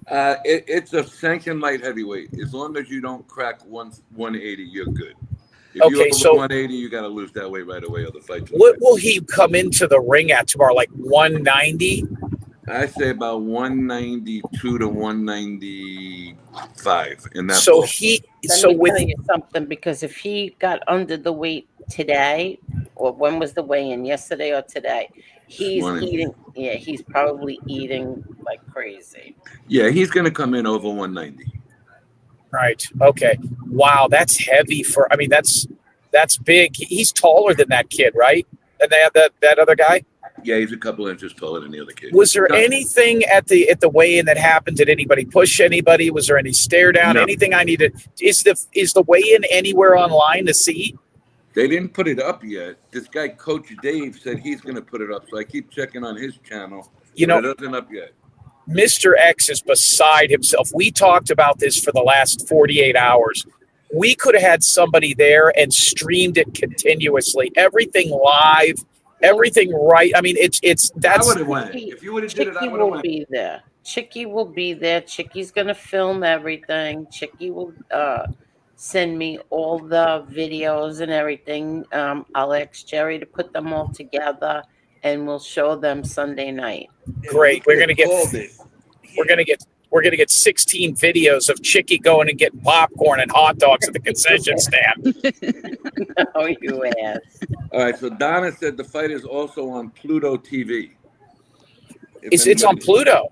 It's a sanctioned light heavyweight. As long as you don't crack 180, you're good. If
Okay,
you're over
so-
180, you got to lose that weight right away, or the fight.
What will he come into the ring at tomorrow? Like 190?
I say about 192 to 195 in that.
So
ballpark.
Let me tell you something, because if he got under the weight today, or when was the weigh-in, yesterday or today, he's
Morning.
eating. Yeah, he's probably eating like crazy.
Yeah, he's going to come in over 190.
Right. Okay. Wow, that's heavy for. I mean, that's big. He's taller than that kid, right? And they have that other guy.
Yeah, he's a couple inches taller than the other kid.
Was there
No.
anything at the weigh-in that happened? Did anybody push anybody? Was there any stare down?
No.
Anything I needed? Is the weigh-in anywhere online to see?
They didn't put it up yet. This guy, Coach Dave, said he's going to put it up. So I keep checking on his channel.
You
but
know,
it isn't up yet.
Mr. X is beside himself. We talked about this for the last 48 hours. we could have had somebody there and streamed it continuously, everything live, everything right. I mean, it's
I
that's
would have went. If you would have did it, I
Chicky
would have
will
went.
be there. Chicky will be there. Chicky's gonna film everything. Chicky will send me all the videos and everything. I'll ask Jerry to put them all together, and we'll show them Sunday night.
great. We're gonna get
Called it.
we're gonna get 16 videos of Chicky going and getting popcorn and hot dogs at the concession stand.
Oh, you asked.
All right, so Donna said the fight is also on Pluto TV. If
It's on
anybody-
Pluto.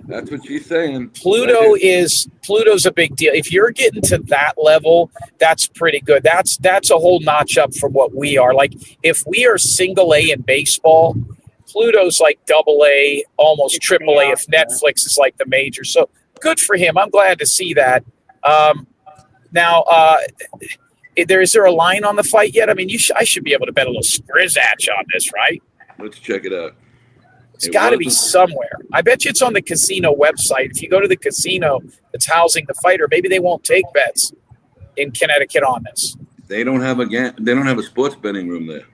That's what she's saying.
Pluto's a big deal. If you're getting to that level, that's pretty good. That's a whole notch up from what we are. Like if we are single A in baseball, Pluto's like double A, almost triple A if Netflix is like the major. So good for him. I'm glad to see that. Now, is there a line on the fight yet? I mean, I should be able to bet a little scrizzatch on this, right?
Let's check it out.
It's got to be somewhere. I bet you it's on the casino website. If you go to the casino that's housing the fighter, maybe they won't take bets in Connecticut on this.
They don't have a sports betting room there.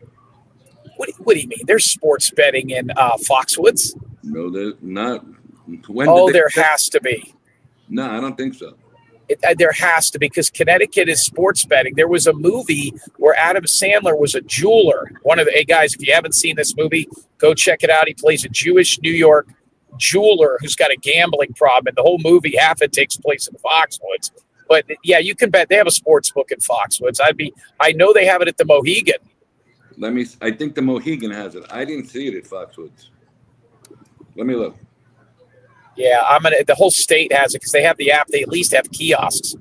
What do you mean? There's sports betting in Foxwoods?
No, there's not.
There has to be.
No, I don't think so.
There has to be because Connecticut is sports betting. There was a movie where Adam Sandler was a jeweler. Hey guys, if you haven't seen this movie, go check it out. He plays a Jewish New York jeweler who's got a gambling problem. And the whole movie, half it takes place in Foxwoods. But yeah, you can bet they have a sports book in Foxwoods. I know they have it at the Mohegan.
I think the Mohegan has it. I didn't see it at Foxwoods. Let me look.
Yeah, the whole state has it because they have the app. They at least have kiosks.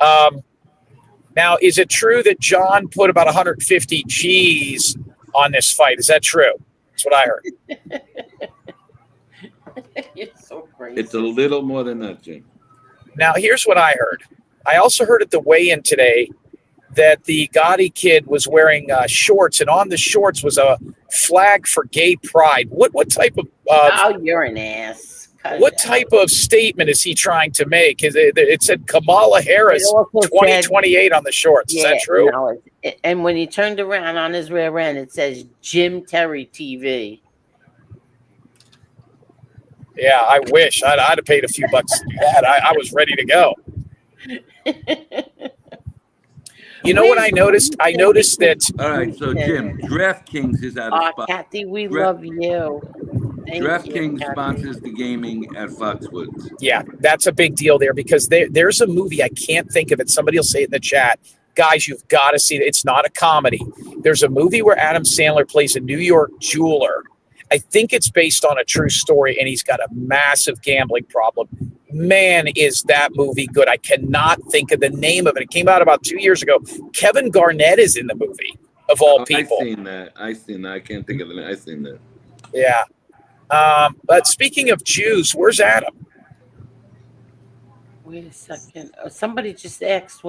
Now, is it true that John put about 150 G's on this fight? Is that true? That's what I heard.
You're so crazy.
It's a little more than that, Jim.
Now, here's what I heard. I also heard at the weigh-in today that the Gotti kid was wearing shorts, and on the shorts was a flag for gay pride. What type of
oh, you're an ass.
What type of statement is he trying to make? It said Kamala Harris 2028 on the shorts. Is that true?
No, and when he turned around on his rear end, it says Jim Terry TV.
Yeah, I wish. I'd have paid a few bucks to do that. I was ready to go. You know what I noticed? I noticed that.
All right, so Jim, DraftKings is out of spot.
Kathy, we love you.
DraftKings sponsors the gaming at Foxwoods.
Yeah, that's a big deal there because there's a movie. I can't think of it. Somebody will say it in the chat. Guys, you've got to see it. It's not a comedy. There's a movie where Adam Sandler plays a New York jeweler. I think it's based on a true story, and he's got a massive gambling problem. Man, is that movie good. I cannot think of the name of it. It came out about 2 years ago. Kevin Garnett is in the movie, of all people.
I've seen that. I can't think of the name. I've seen that.
Yeah. But speaking of Jews, where's Adam?
Wait a second. Somebody just asked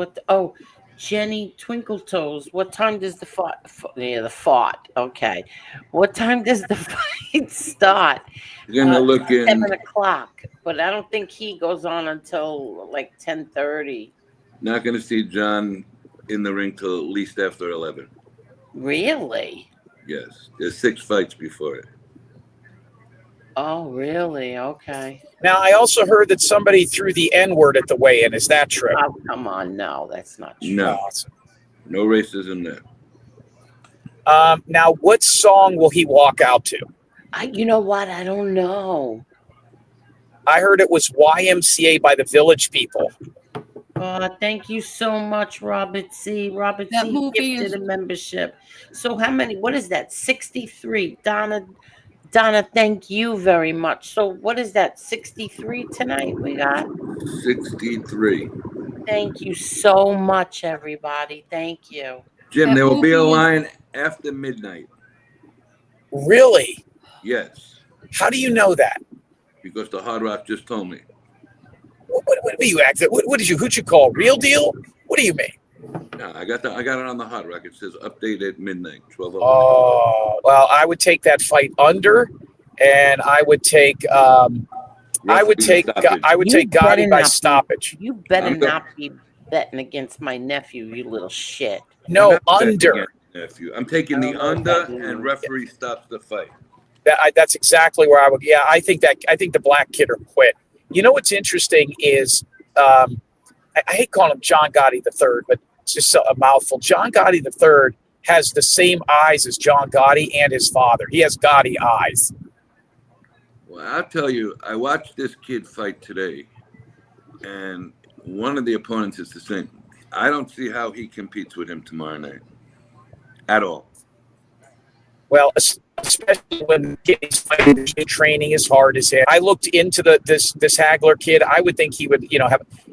Jenny Twinkletoes, what time does the fight? Okay. What time does the fight start?
You're going to look in.
7 o'clock. But I don't think he goes on until like 10:30.
Not going to see John in the ring till at least after 11.
Really?
Yes. There's 6 fights before it.
Oh, really? Okay.
Now, I also heard that somebody threw the N-word at the weigh-in. Is that true?
Oh, come on. No, that's not true.
No. No racism there.
Now, what song will he walk out to?
You know what? I don't know.
I heard it was YMCA by the Village People.
Thank you so much, Robert C. Robert
That
C.
movie
gifted
is-
a membership. So how many? What is that? 63. Donna, thank you very much. So what is that? 63 tonight we got?
63.
Thank you so much, everybody. Thank you.
Jim,
That
there will be a
movie is-
line after midnight.
Really?
Yes.
How do you know that?
Because the Hard Rock just told me.
What do you act? What did you? Who'd you call? Real deal? What do you mean?
No, I got it on the Hard Rock. It says update at midnight, 12:00.
Oh, well, I would take that fight under, and I would take
Stoppage.
Gotti by stoppage.
You better not be betting against my nephew, you little shit.
No,
I'm not betting
under.
against nephew. I'm taking
I
the
don't know what
under,
that
and
means.
referee stops the fight.
That's exactly where I would. Yeah, I think the black kid or quit. You know what's interesting is I hate calling him John Gotti III, but it's just a mouthful. John Gotti III has the same eyes as John Gotti and his father. He has Gotti eyes.
Well, I'll tell you, I watched this kid fight today, and one of the opponents is the same. I don't see how he competes with him tomorrow night at all.
Well, especially when kids fighting, training is hard as hell. I looked into this Hagler kid. I would think he would,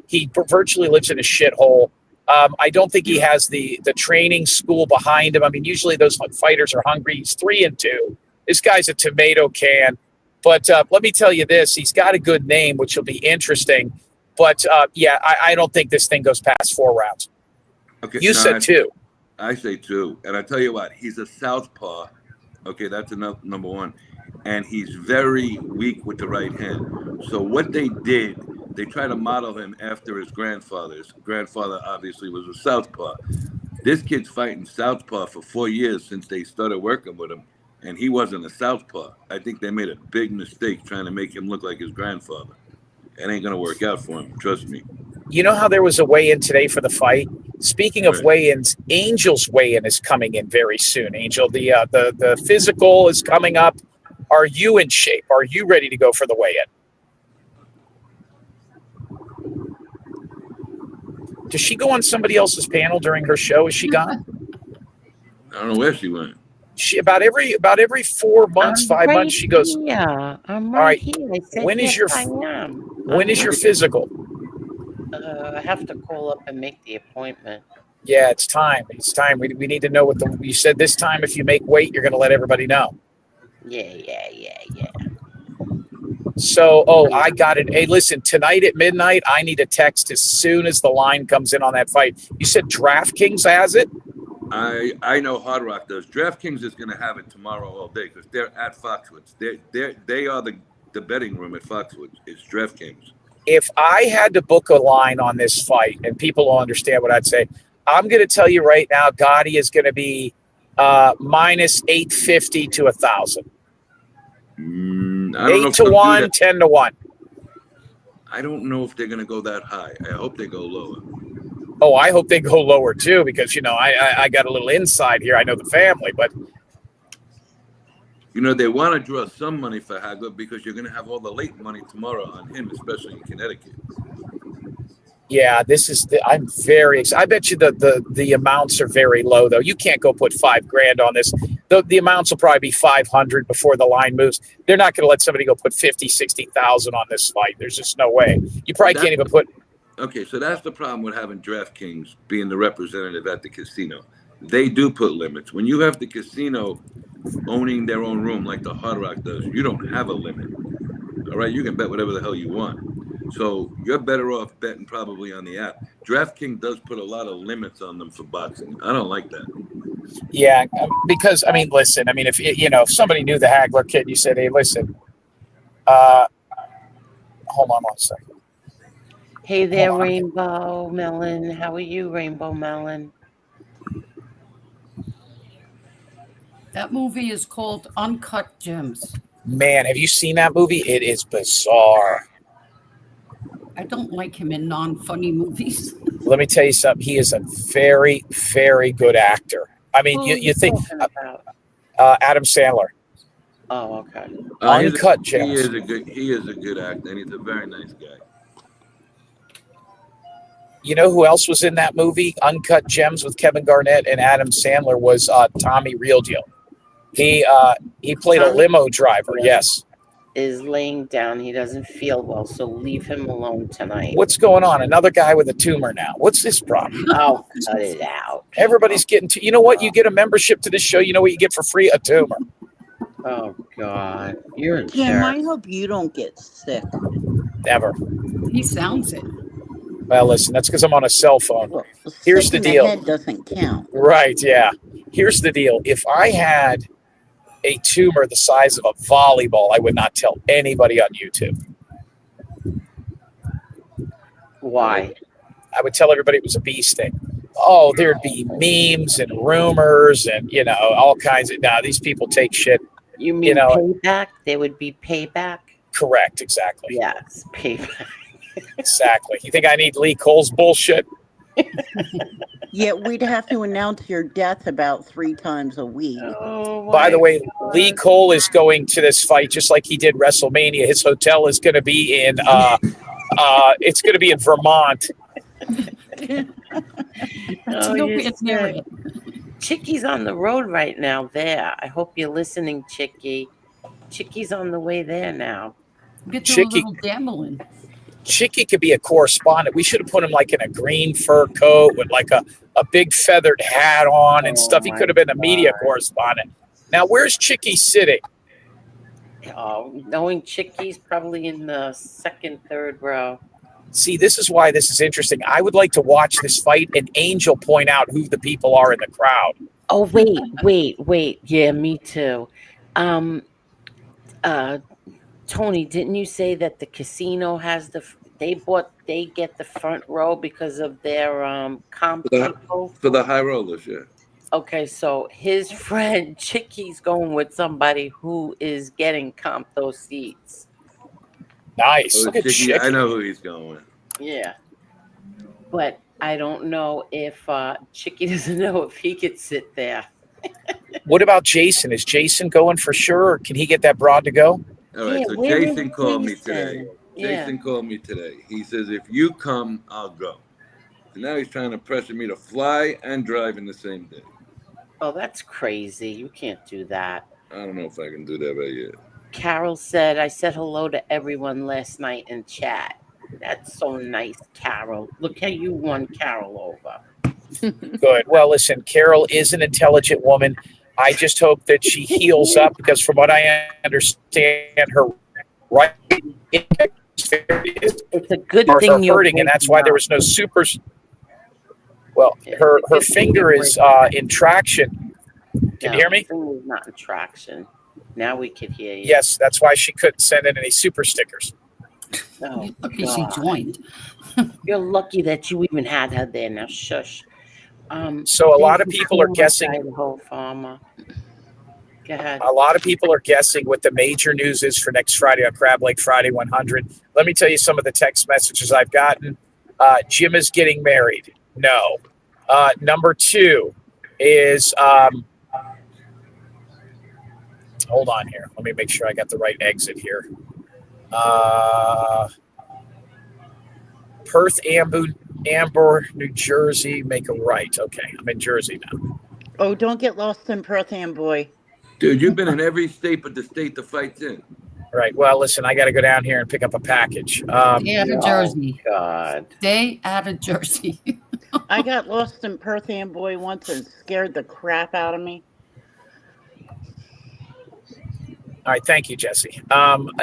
he virtually lives in a shithole. I don't think he has the training school behind him. I mean, usually those fighters are hungry. He's 3-2. This guy's a tomato can. But let me tell you this: he's got a good name, which will be interesting. But I don't think this thing goes past 4 rounds.
Okay,
you said 2.
I say 2, and I tell you what, he's a southpaw. Okay, that's number one. And he's very weak with the right hand. So what they did, they try to model him after his grandfather. His grandfather obviously was a southpaw. This kid's fighting southpaw for 4 years since they started working with him, and he wasn't a southpaw. I think they made a big mistake trying to make him look like his grandfather. It ain't going to work out for him, trust me.
You know how there was a weigh-in today for the fight? Speaking of weigh-ins, Angel's weigh-in is coming in very soon. Angel, the physical is coming up. Are you in shape? Are you ready to go for the weigh-in? Does she go on somebody else's panel during her show? Is she gone?
I don't know where she went.
She about every 4 months, 5 months, she goes.
Yeah, I'm
All right.
here. I said,
When is your
I am.
When is your physical?
I have to call up and make the appointment.
Yeah, it's time. It's time. We need to know what you said this time. If you make weight, you're going to let everybody know.
Yeah.
So, I got it. Hey, listen, tonight at midnight, I need a text as soon as the line comes in on that fight. You said DraftKings has it?
I know Hard Rock does. DraftKings is going to have it tomorrow all day because they're at Foxwoods. They are the betting room at Foxwoods. It's DraftKings. If I had to book a line on this fight, and people will understand what I'd say, I'm going to tell you right now, Gotti is going to be minus 850 to 1,000. 8 to 1, 10 to 1. I don't know if they're going to go that high. I hope they go lower.
Oh, I hope they go lower too, because I got a little inside here. I know the family, but
they want to draw some money for Hagler because you're going to have all the late money tomorrow on him, especially in Connecticut.
Yeah, I'm very excited. I bet you the amounts are very low though. You can't go put $5,000 on this. The amounts will probably be 500 before the line moves. They're not going to let somebody go put 50, 60,000 on this fight. There's just no way. You probably can't even put.
Okay, so that's the problem with having DraftKings being the representative at the casino. They do put limits. When you have the casino owning their own room like the Hard Rock does, you don't have a limit. All right, you can bet whatever the hell you want. So you're better off betting probably on the app. DraftKings does put a lot of limits on them for boxing. I don't like that.
Yeah, because listen. If somebody knew the Hagler kid, you said, "Hey, listen, hold on 1 second."
Hey there, Rainbow Melon. How are you, Rainbow Melon?
That movie is called Uncut Gems.
Man, have you seen that movie? It is bizarre.
I don't like him in non-funny movies.
Let me tell you something. He is a very, very good actor. You think Adam Sandler.
Oh, okay.
Uncut Gems.
He is a good actor, and he's a very nice guy.
You know who else was in that movie, Uncut Gems, with Kevin Garnett and Adam Sandler? Was Tommy Real Deal. He played a limo driver. Yes.
Is laying down. He doesn't feel well, so leave him alone tonight.
What's going on? Another guy with a tumor now. What's this problem?
Oh, cut it out.
Everybody's getting to. You know what? You get a membership to this show. You know what you get for free? A tumor.
Oh God, you're in
Jim, I
charge.
hope you don't get sick.
Never.
He sounds it.
Well, listen, that's because I'm on a cell phone.
Well,
Here's
sick
the
in
deal.
head doesn't count.
Right, yeah. Here's the deal. If I had a tumor the size of a volleyball, I would not tell anybody on YouTube.
Why?
I would tell everybody it was a bee sting. Oh, there'd be memes and rumors and, all kinds of, these people take shit.
You mean payback? There would be payback?
Correct, exactly.
Yes, payback.
Exactly. You think I need Lee Cole's bullshit?
Yeah, we'd have to announce your death about 3 times a week.
Oh,
By the way, Lee Cole is going to this fight just like he did WrestleMania. His hotel is going to be in it's going to be in Vermont.
Chicky's on the road right now there. I hope you're listening, Chicky. Chicky's on the way there now.
Get you a little gambling.
Chicky could be a correspondent. We should have put him like in a green fur coat with like a big feathered hat on and stuff. He could have been a media correspondent. Now, where's Chicky sitting?
Oh, knowing Chicky's probably in the second, third row.
See, this is why this is interesting. I would like to watch this fight and Angel point out who the people are in the crowd.
Oh, wait. Yeah, me too. Tony, didn't you say that the casino has they get the front row because of their comp people?
For the high rollers, yeah.
Okay, so his friend Chicky's going with somebody who is getting comp those seats.
Nice.
Oh, Chicky, I know who he's going with.
Yeah. But I don't know if Chicky doesn't know if he could sit there.
What about Jason? Is Jason going for sure? Or can he get that broad to go?
All right, so Jason called me today. Jason called me today. He says, if you come, I'll go. And now he's trying to pressure me to fly and drive in the same day.
Oh, that's crazy. You can't do that.
I don't know if I can do that right yet.
Carol said, I said hello to everyone last night in chat. That's so nice, Carol. Look how you won Carol over.
Good. Well, listen, Carol is an intelligent woman. I just hope that she heals up because from what I understand, her right
it's a good thing you're
hurting, and that's why there was no super. Well, her finger is in traction. Can you hear me?
Finger's not in traction. Now we can hear you.
Yes, that's why she couldn't send in any super stickers.
Oh,
You're lucky she joined.
You're lucky that you even had her there. Now, shush.
So a lot of people are guessing.
Idaho Farmer. Go ahead.
A lot of people are guessing what the major news is for next Friday on Crab Lake Friday 100. Let me tell you some of the text messages I've gotten. Jim is getting married. No. Number 2 is hold on here. Let me make sure I got the right exit here. Perth, Amber, New Jersey, make a right. Okay, I'm in Jersey now.
Oh, don't get lost in Perth, boy.
Dude, you've been in every state but the state the fight's in.
Right. Well, listen, I got to go down here and pick up a package.
Stay out of Jersey.
God.
Stay out of Jersey.
I got lost in Perth, boy, once and scared the crap out of me.
All right, thank you, Jesse.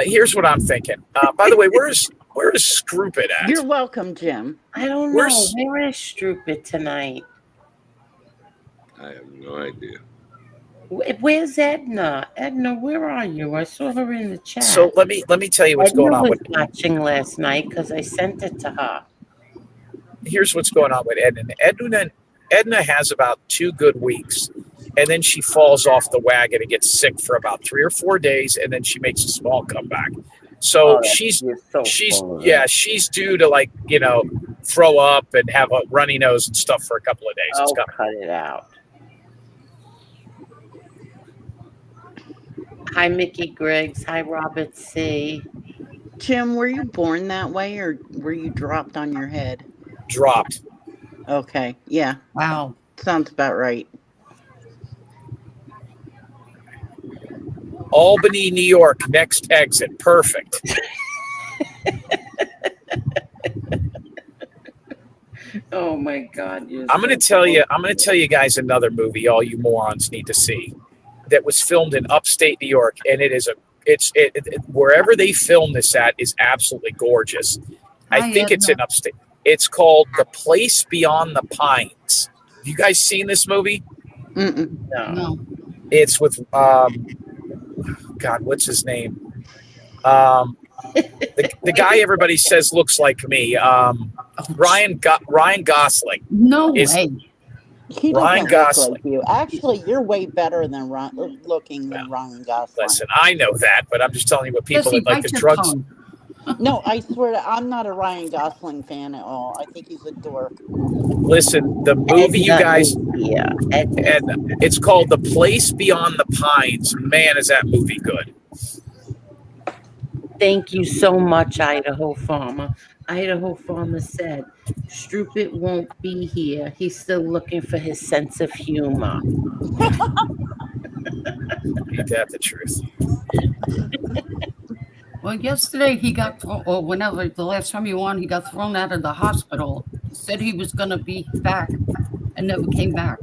Here's what I'm thinking. By the way, where's Scroopit at?
You're welcome, Jim.
I don't know. Where is Stroopit tonight?
I have no idea.
Where's Edna? Edna, where are you? I saw her in the chat.
So let me tell you what's going on with
watching last night because I sent it to her.
Here's what's going on with Edna. Edna has about 2 good weeks, and then she falls off the wagon and gets sick for about 3 or 4 days, and then she makes a small comeback. So she's due to throw up and have a runny nose and stuff for a couple of days.
Oh, cut it out. Hi, Mickey Griggs. Hi, Robert C.
Jim, were you born that way or were you dropped on your head?
Dropped.
Okay. Yeah.
Wow.
Sounds about right.
Albany, New York, next exit. Perfect.
Oh my God!
I'm going to tell you guys another movie all you morons need to see that was filmed in upstate New York, and it's wherever they filmed this at is absolutely gorgeous. I think it's in upstate. It's called The Place Beyond the Pines. Have you guys seen this movie?
No.
It's with God, what's his name? The guy everybody says looks like me. Ryan Gosling.
No
is
way.
He
Ryan
doesn't look
Gosling.
like you. Actually, you're way better than looking than Ryan Gosling.
Listen, I know that, but I'm just telling you what people
Jesse,
that like the
bite your
drugs.
tongue.
No, I swear I'm not a Ryan Gosling fan at all. I think he's a dork.
Listen, the movie you
Edna
guys,
is here. Edna.
and it's called The Place Beyond the Pines. Man, is that movie good?
Thank you so much, Idaho Farmer. Idaho Farmer said, Strupit won't be here. He's still looking for his sense of humor.
Ain't that the truth?
Well, yesterday he got thrown, or whenever the last time you were on, he got thrown out of the hospital. Said he was going to be back and never came back.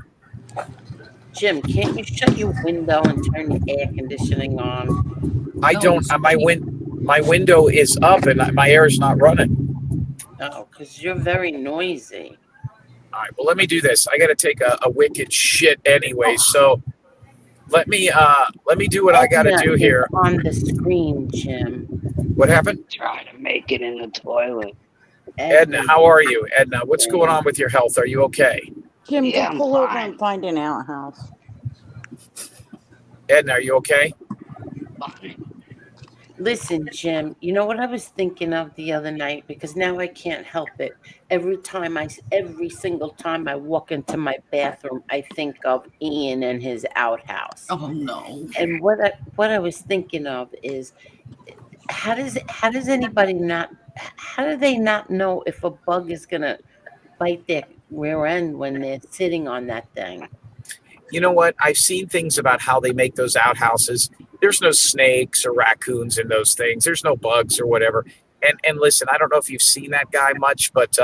Jim, can't you shut your window and turn the air conditioning on?
I
No,
don't. My window is up and my air is not running.
Oh, because you're very noisy.
All right. Well, let me do this. I got to take a wicked shit anyway. So let me do what I got to
Edna
do
is
here.
on the screen, Jim.
What happened?
Trying to make it in the toilet.
Edna, how are you? Edna, what's going on with your health? Are you okay?
Jim,
Yeah,
go
I'm
pull over
fine.
and find an outhouse.
Edna, are you okay?
Fine.
Listen, Jim, you know what I was thinking of the other night? Because now I can't help it. Every single time I walk into my bathroom, I think of Ian and his outhouse.
Oh no!
And what I was thinking of is, how does anybody not? How do they not know if a bug is gonna bite their rear end when they're sitting on that thing?
You know what? I've seen things about how they make those outhouses. There's no snakes or raccoons in those things. There's no bugs or whatever. And listen, I don't know if you've seen that guy much, but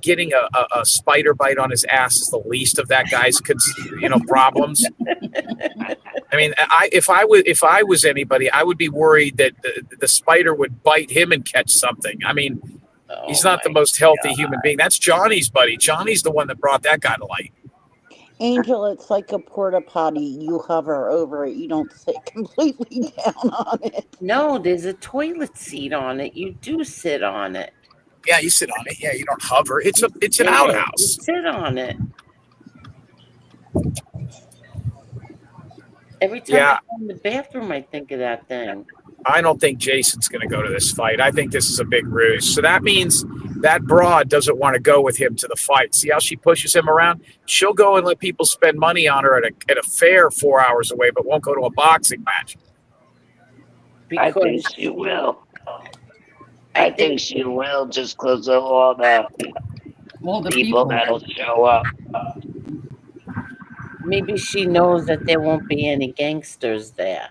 getting a spider bite on his ass is the least of that guy's problems. I mean, if I was anybody, I would be worried that the spider would bite him and catch something. I mean, he's not the most healthy human being. That's Johnny's buddy. Johnny's the one that brought that guy to light.
Angel, it's like a porta potty. You hover over it. You don't sit completely down on it.
No, there's a toilet seat on it. You do sit on it.
Yeah, you sit on it. Yeah, you don't hover. It's an
Yeah,
outhouse.
You sit on it. Every time I go in the bathroom, I think of that thing.
I don't think Jason's going to go to this fight. I think this is a big ruse. So that means that broad doesn't want to go with him to the fight. See how she pushes him around? She'll go and let people spend money on her at a fair 4 hours away, but won't go to a boxing match.
I think she will. I think she will just because of all the people that'll show up.
Maybe she knows that there won't be any gangsters there.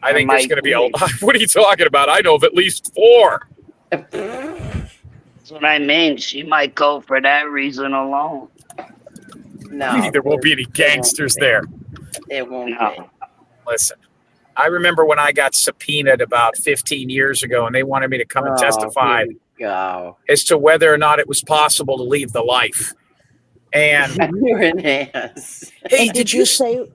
I think there's going to be a lot. What are you talking about? I know of at least 4.
That's what I mean. She might go for that reason alone.
No,
there won't be any gangsters there.
There won't be.
Listen, I remember when I got subpoenaed about 15 years ago, and they wanted me to come and testify as to whether or not it was possible to leave the life. And
you're an ass.
Hey,
did you say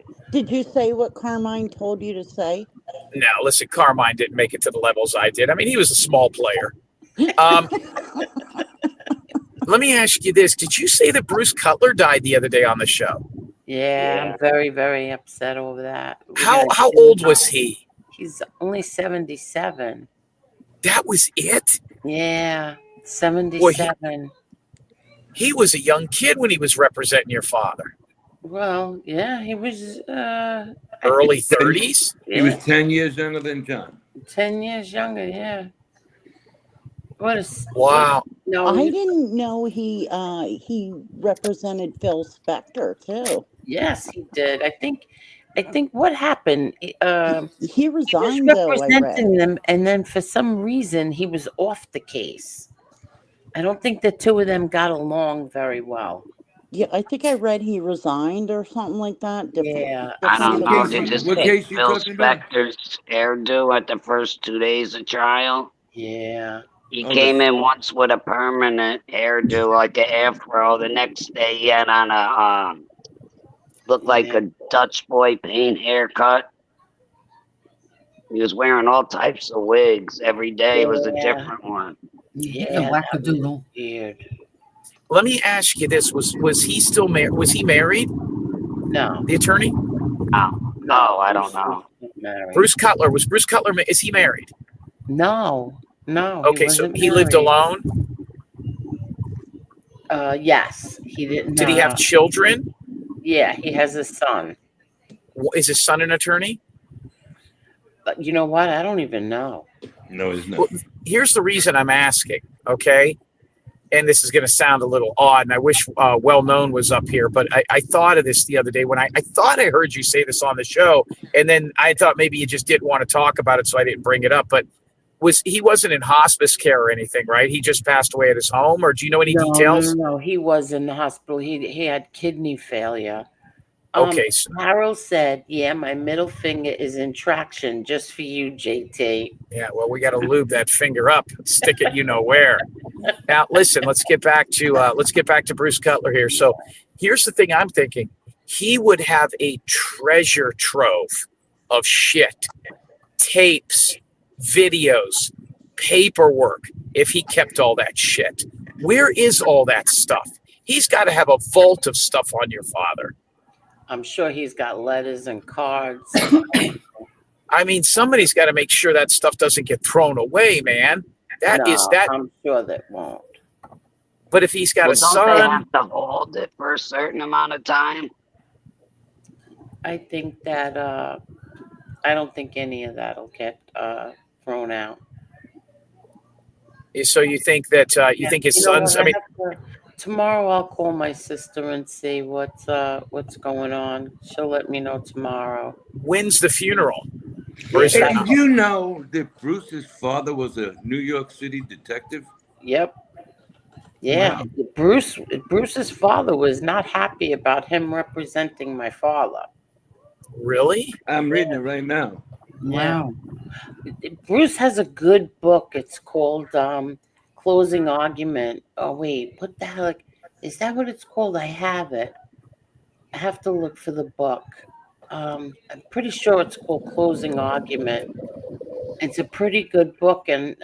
what Carmine told you to say?
No, listen, Carmine didn't make it to the levels I did. I mean, he was a small player. Let me ask you this. Did you say that Bruce Cutler died the other day on the show?
Yeah, I'm very, very upset over that.
How old was he?
He's only 77.
That was it?
Yeah, 77.
He was a young kid when he was representing your father.
Well, yeah, he was
early 30s.
He was 10 years younger than John.
10 years younger, yeah.
Wow.
No,
I didn't know he represented Phil Spector too.
Yes, he did. I think what happened.
He resigned.
He was representing them, and then for some reason he was off the case. I don't think the two of them got along very well.
Yeah, I think I read he resigned or something like that.
Yeah.
I don't know. They just hit Phil Spector's hairdo at the first 2 days of trial.
Yeah.
He came in once with a permanent hairdo, like an afro. The next day he had on a looked like a Dutch boy paint haircut. He was wearing all types of wigs. Every day was a
Yeah.
different one.
He's a
Yeah, that was
wackadoodle.
weird.
Let me ask you this: Was he still married? Was he married?
No,
The attorney,
Oh, I don't
Bruce was
know.
not married.
Bruce Cutler. Was Bruce Cutler? Is he married?
No, he
Okay, so
wasn't
he lived
married.
alone.
Yes, he didn't.
Did he have children?
Yeah, he has a son.
Is his son an attorney?
But you know what? I don't even know.
No, he's not.
Well, here's the reason I'm asking, okay? And this is going to sound a little odd, and I wish Well Known was up here, but I thought of this the other day when I thought I heard you say this on the show, and then I thought maybe you just didn't want to talk about it, so I didn't bring it up. But he wasn't in hospice care or anything, right? He just passed away at his home, or do you know any details?
No, he was in the hospital. He had kidney failure.
Okay. So,
Harold said, "Yeah, my middle finger is in traction just for you, JT."
yeah, well, we got to lube that finger up, stick it, you know where. Now, listen, let's get back to Bruce Cutler here. So, here's the thing I'm thinking: he would have a treasure trove of shit, tapes, videos, paperwork. If he kept all that shit, where is all that stuff? He's got to have a vault of stuff on your father.
I'm sure he's got letters and cards.
I mean, somebody's got to make sure that stuff doesn't get thrown away, man.
I'm sure that won't.
But if he's got a
Don't they
son,
have to hold it for a certain amount of time?
I think that I don't think any of that'll get thrown out.
so you think that you think his
You know
son's?
what,
I mean,
tomorrow I'll call my sister and see what's going on. She'll let me know tomorrow.
when's the funeral? Or is
Hey,
that-
did you know that Bruce's father was a New York City detective?
Yep. Yeah,
Wow.
Bruce's father was not happy about him representing my father.
Really?
I'm reading it right now.
Wow.
Bruce has a good book. It's called Closing Argument. Oh wait, what the heck? Is that what it's called? I have it. I have to look for the book. I'm pretty sure it's called Closing Argument. It's a pretty good book, and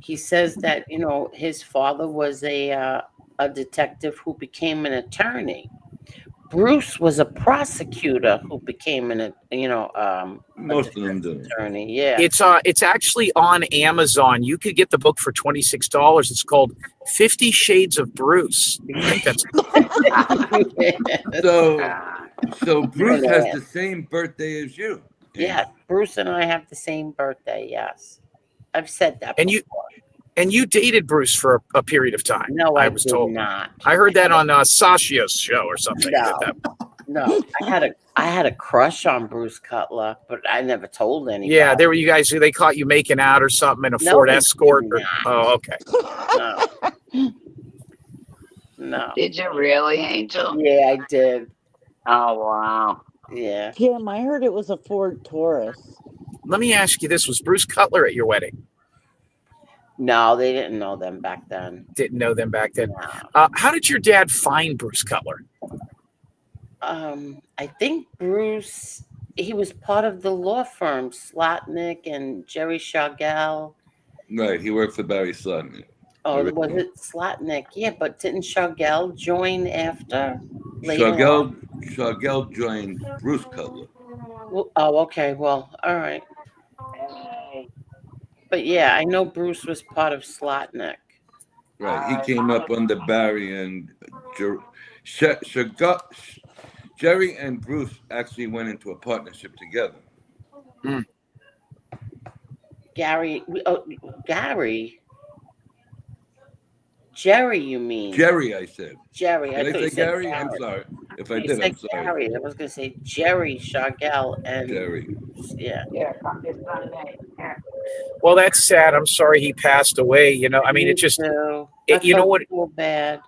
he says that his father was a detective who became an attorney. Bruce was a prosecutor who became
Most of them do.
attorney. Yeah,
It's actually on Amazon. You could get the book for $26. It's called 50 Shades of Bruce. I think that's
So Bruce has the same birthday as you.
yeah. Bruce and I have the same birthday. Yes, I've said that.
And
before.
you dated Bruce for a period of time.
No, I
was
did
told.
not.
I heard that on Sashia's show or something.
No.
That-
No, I had a crush on Bruce Cutler, but I never told anybody.
Yeah, there were you guys. They caught you making out or something in a
No,
Ford
they
Escort.
did
Or,
not.
oh, okay.
No.
Did you really, Angel?
Yeah, I did.
Oh, wow.
Yeah.
Jim, I heard it was a Ford Taurus.
Let me ask you this: was Bruce Cutler at your wedding?
No, they didn't know them back then.
Didn't know them back then.
No.
How did your dad find Bruce Cutler?
I think Bruce, he was part of the law firm, Slotnick and Jerry Chagall.
Right, he worked for Barry Slotnick.
Oh, was it Slotnick? Yeah, but didn't Chagall join after? Later
Chagall joined Bruce Cutler.
Well, oh, okay. Well, all right. But yeah, I know Bruce was part of Slotnick.
Right, he came up under Barry and Jerry and Bruce actually went into a partnership together.
Gary. Jerry, you mean?
Jerry, I said.
Jerry.
Did I
thought you
say
said
Gary? I'm sorry. If I
You
did,
said
I'm sorry.
Gary. I was going to say Jerry Chagall and
Jerry.
Yeah.
Well, that's sad. I'm sorry he passed away. You know, I mean,
Me
it just,
too.
you know what?
So bad.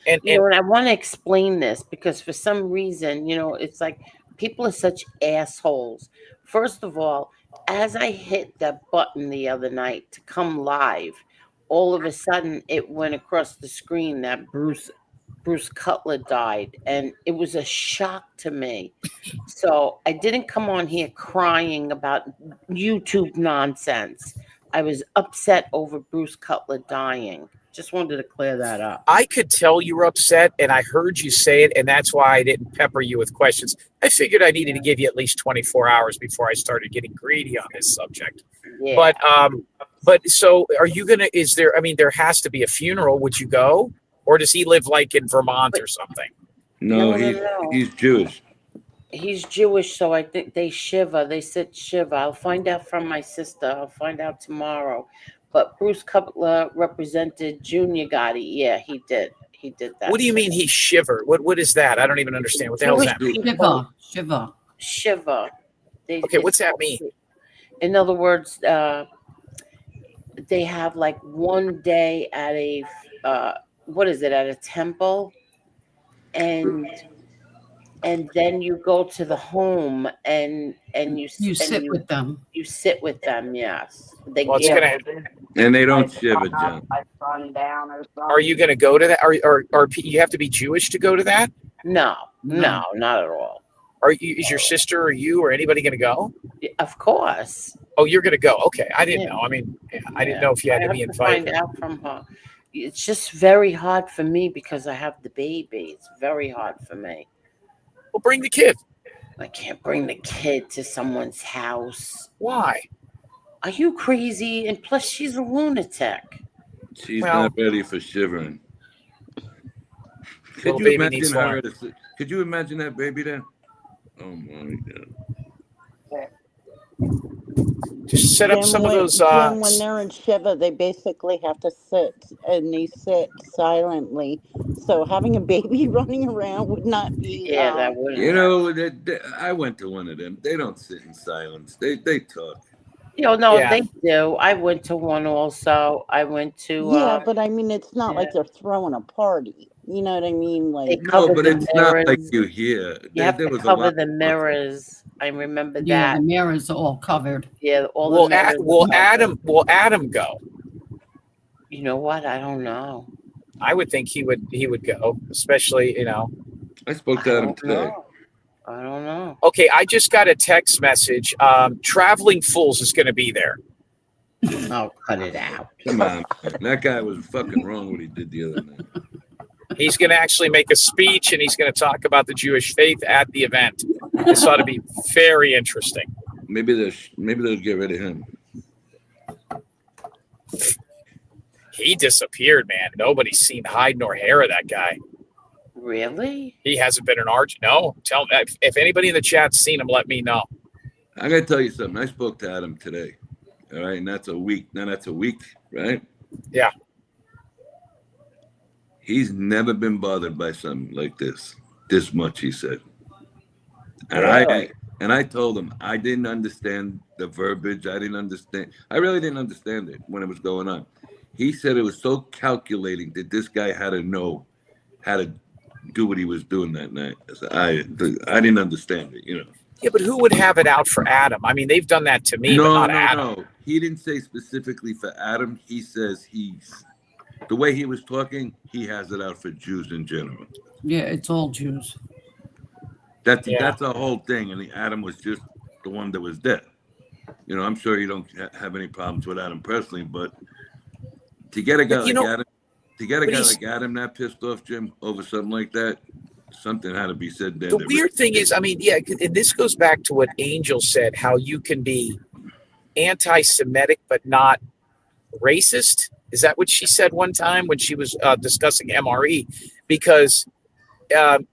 And
And I want to explain this because for some reason, it's like people are such assholes. First of all, as I hit that button the other night to come live, all of a sudden it went across the screen that Bruce Bruce Cutler died, and it was a shock to me. So I didn't come on here crying about YouTube nonsense. I was upset over Bruce Cutler dying. Just wanted to clear that up.
I could tell you were upset, and I heard you say it, and that's why I didn't pepper you with questions. I figured I needed to give you at least 24 hours before I started getting greedy on this subject.
Yeah.
But so are you gonna? Is there? I mean, there has to be a funeral. Would you go, or does he live like in Vermont or something?
No, he's Jewish.
He's Jewish, so I think they shiva. They sit shiva. I'll find out from my sister. I'll find out tomorrow. But Bruce Cutler represented Junior Gotti. Yeah, he did. He did that.
What do you mean he shivered? What is that? I don't even understand. What the hell is that mean?
Shiva.
Okay, what's that mean?
In other words, they have like one day at a what is it, at a temple, and then you go to the home and you
sit with them.
You sit with them, yes. They
and they don't shiver, John.
Are you going to go to that? Are you have to be Jewish to go to that?
No, not at all.
Is your sister or you or anybody going to go?
Of course.
Oh, you're going to go. Okay, I didn't know. I mean, I didn't know if you had to be invited.
Find out from her. It's just very hard for me because I have the baby. It's very hard for me.
Well, bring the kid.
I can't bring the kid to someone's house.
Why?
Are you crazy? And plus, she's a lunatic.
She's not ready for shivering. Could you imagine that baby there? Oh my God.
Just set up some of those.
Jim, when they're in Shiva, they basically have to sit, and they sit silently. So having a baby running around would not be.
Yeah, that would.
You know, I went to one of them. They don't sit in silence. They talk.
They do. I went to one also. I went to.
Yeah, but I mean, it's not like they're throwing a party. You know what I mean? Like
no, but it's not like you hear.
You have to cover the mirrors. I remember that.
Yeah, the mirrors are all covered.
Yeah, all the mirrors.
Will Adam go?
You know what? I don't know.
I would think he would go, especially,
I spoke to Adam today.
I don't know.
Okay, I just got a text message. Traveling Fools is going to be there.
Oh, cut it out.
Come on. That guy was fucking wrong what he did the other night.
He's going to actually make a speech, and he's going to talk about the Jewish faith at the event. This ought to be very interesting.
Maybe they'll get rid of him.
He disappeared, man. Nobody's seen hide nor hair of that guy.
Really?
He hasn't been an arch. No, tell me if anybody in the chat's seen him. Let me know.
I got to tell you something. I spoke to Adam today. All right, and that's a week. Now that's a week, right?
Yeah.
He's never been bothered by something like this much, he said. And I told him I didn't understand the verbiage. I really didn't understand it when it was going on. He said it was so calculating that this guy had to know how to do what he was doing that night. I didn't understand it,
Yeah, but who would have it out for Adam? I mean, they've done that to me, but not Adam.
No. He didn't say specifically for Adam. He says the way he was talking, he has it out for Jews in general.
Yeah, it's all Jews.
That's the whole thing. And Adam was just the one that was dead. I'm sure you don't have any problems with Adam personally, but to get a guy like Adam that pissed off, Jim, over something like that, something had to be said there.
The weird thing is, I mean, and this goes back to what Angel said, how you can be anti-Semitic but not racist. Is that what she said one time when she was discussing MRE? Because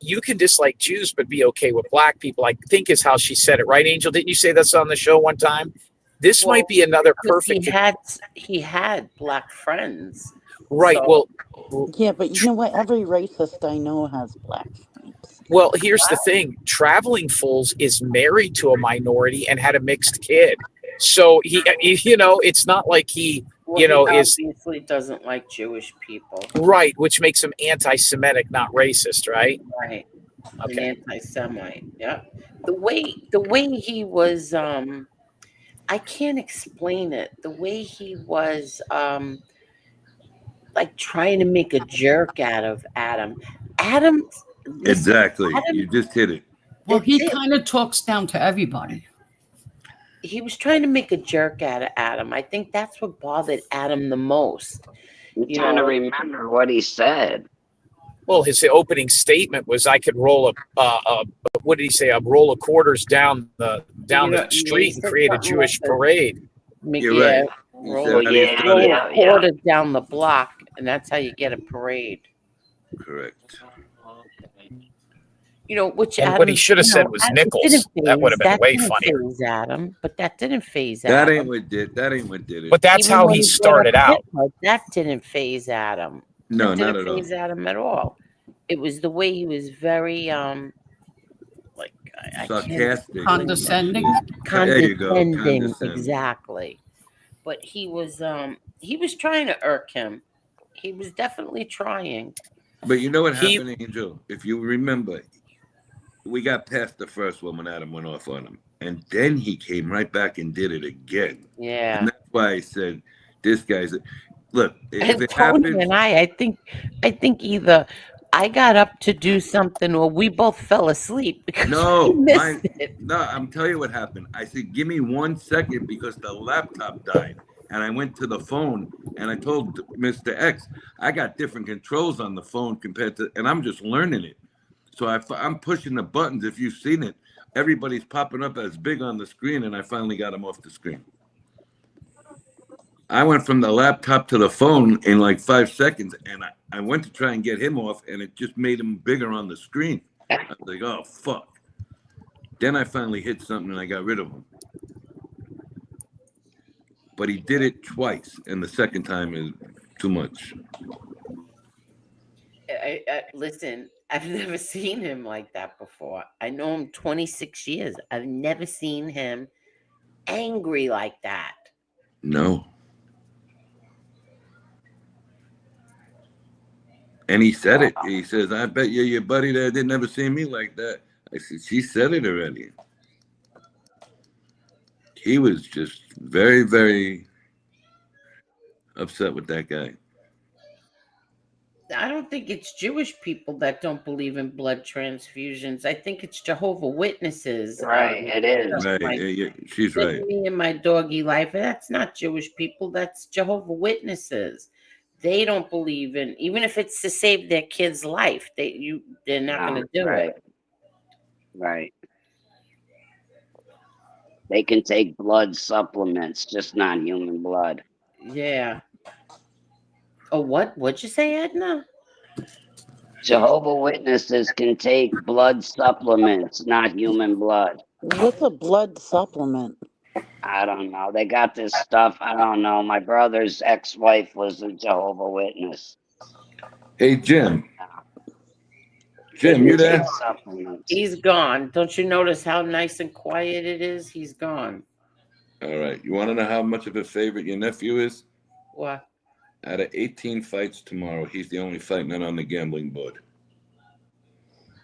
you can dislike Jews but be okay with black people, I think is how she said it. Right, Angel? Didn't you say this on the show one time? This might be another perfect...
He had black friends.
Right,
so.
Well...
Yeah, but you know what? Every racist I know has black friends.
Well, here's the thing. Traveling Fools is married to a minority and had a mixed kid. So, he it's not like he...
He obviously doesn't like Jewish people.
Right, which makes him anti-Semitic, not racist, right?
Right.
Okay.
An anti-Semite. Yeah. The way he was, I can't explain it. The way he was, like trying to make a jerk out of Adam. Adam, listen,
Exactly.
Adam,
You just hit it.
Well,
that's
he
it.
kind of talks down to everybody.
He was trying to make a jerk out of Adam. I think that's what bothered Adam the most.
I'm
You
trying to
know,
remember what he said.
Well, his opening statement was, "I could roll what did he say? A roll of quarters down the
he
street and
said
create a
something like
Jewish parade."
You're
yeah,
right. He
roll,
said,
Well,
how do you
yeah,
start it?
roll
yeah,
a
yeah.
quarter down the block, and that's how you get a parade.
Correct.
You know, which
And
Adam,
what he should have said was
it
nickels. That would have been way
didn't
funnier.
phase Adam, but that didn't phase
That
Adam.
ain't what did. That ain't what did it.
But that's
Even
how
when
he
brought up
started out.
Hitler, that didn't phase Adam.
No,
That
not
didn't
at all.
phase Adam at all. It was the way he was very like I can't
Sarcastic.
explain it.
Condescending.
There you go.
Condescending,
Condescending.
exactly. But he was trying to irk him. He was definitely trying.
But you know what
He-
happened, Angel? If you remember, we got past the first one when Adam went off on him. And then he came right back and did it again.
Yeah.
And that's why I said, this guy's... Look, if
And
it
Tony
happens...
and I think either I got up to do something or we both fell asleep because we missed it.
No, I'm telling you what happened. I said, give me 1 second because the laptop died. And I went to the phone and I told Mr. X, I got different controls on the phone compared to... And I'm just learning it. So I'm pushing the buttons. If you've seen it, everybody's popping up as big on the screen, and I finally got them off the screen. I went from the laptop to the phone in like 5 seconds, and I went to try and get him off, and it just made him bigger on the screen. I was like, oh, fuck. Then I finally hit something, and I got rid of him. But he did it twice, and the second time is too much.
Listen, I've never seen him like that before. I know him 26 years. I've never seen him angry like that.
No. And he said it. He says, I bet you your buddy there didn't ever see me like that. I said, she said it already. He was just very, very upset with that guy.
I don't think it's Jewish people that don't believe in blood transfusions. I think it's Jehovah Witnesses.
Right, it is.
Right, yeah, she's right.
Me and my doggy life. That's not Jewish people. That's Jehovah Witnesses. They don't believe in, even if it's to save their kid's life. They're not going to do it.
Right. They can take blood supplements, just not human blood.
Yeah. Oh, what'd you say, Edna?
Jehovah Witnesses can take blood supplements, not human blood.
What's a blood supplement?
I don't know. They got this stuff. I don't know. My brother's ex-wife was a Jehovah Witness.
Hey, Jim. Jim, you there?
He's gone. Don't you notice how nice and quiet it is? He's gone.
All right. You want to know how much of a favorite your nephew is?
What?
Out of 18 fights tomorrow, he's the only fight not on the gambling board.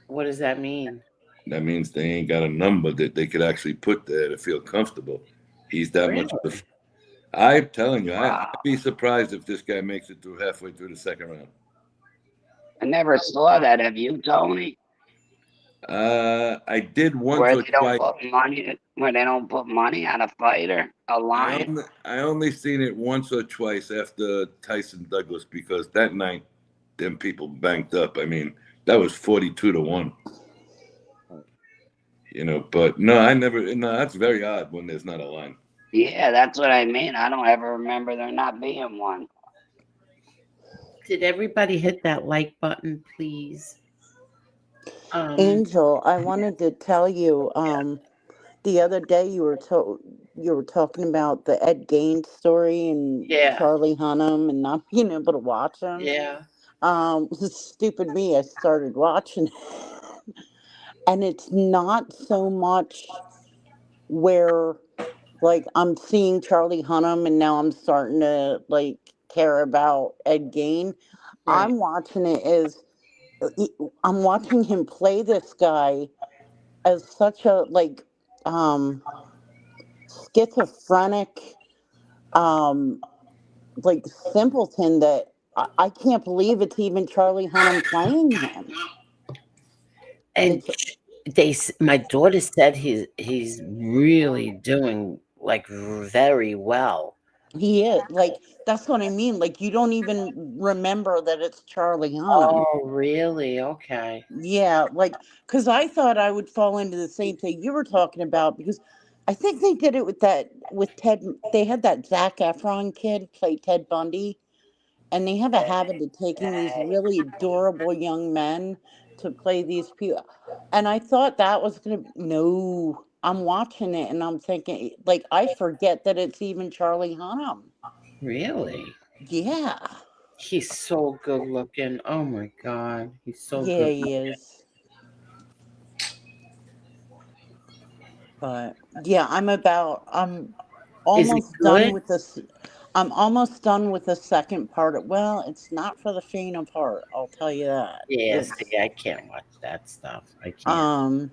What does that mean?
That means they ain't got a number that they could actually put there to feel comfortable. He's that much of a... I'm telling you, I'd be surprised if this guy makes it through halfway through the second round.
I never saw that. Have you, Tony?
I did once
where
or
they don't
twice.
put money, where they don't put money on a fighter, a lion.
I only seen it once or twice after Tyson Douglas because that night, them people banked up. I mean, that was 42-1. You know, but no, that's very odd when there's not a line.
Yeah, that's what I mean. I don't ever remember there not being one.
Did everybody hit that like button, please?
Angel, I wanted to tell you, the other day you were talking about the Ed Gaines story and Charlie Hunnam and not being able to watch him.
Yeah.
Stupid me, I started watching it. And it's not so much where, like, I'm seeing Charlie Hunnam and now I'm starting to, like, care about Ed Gain.
Right.
I'm watching it as, I'm watching him play this guy as such a, like, schizophrenic, like, simpleton that I can't believe it's even Charlie Hunnam playing him.
And my daughter said he's really doing like very well.
He is like that's what I mean. Like you don't even remember that it's Charlie Hunnam.
Oh, really? Okay.
Yeah, like because I thought I would fall into the same thing you were talking about because I think they did it with Ted. They had that Zac Efron kid play Ted Bundy, and they have a habit of taking these really adorable young men to play these people. And I thought that was gonna no. I'm watching it and I'm thinking like I forget that it's even Charlie Hunnam.
Really?
Yeah.
He's so good looking. Oh my God. He's so
Yeah,
good
he
looking.
is. But yeah, I'm
Is it
almost done
good?
with this. I'm almost done with the second part. Well, it's not for the faint of heart. I'll tell you that.
Yeah,
It's
see, I can't watch that stuff. I can't.
um,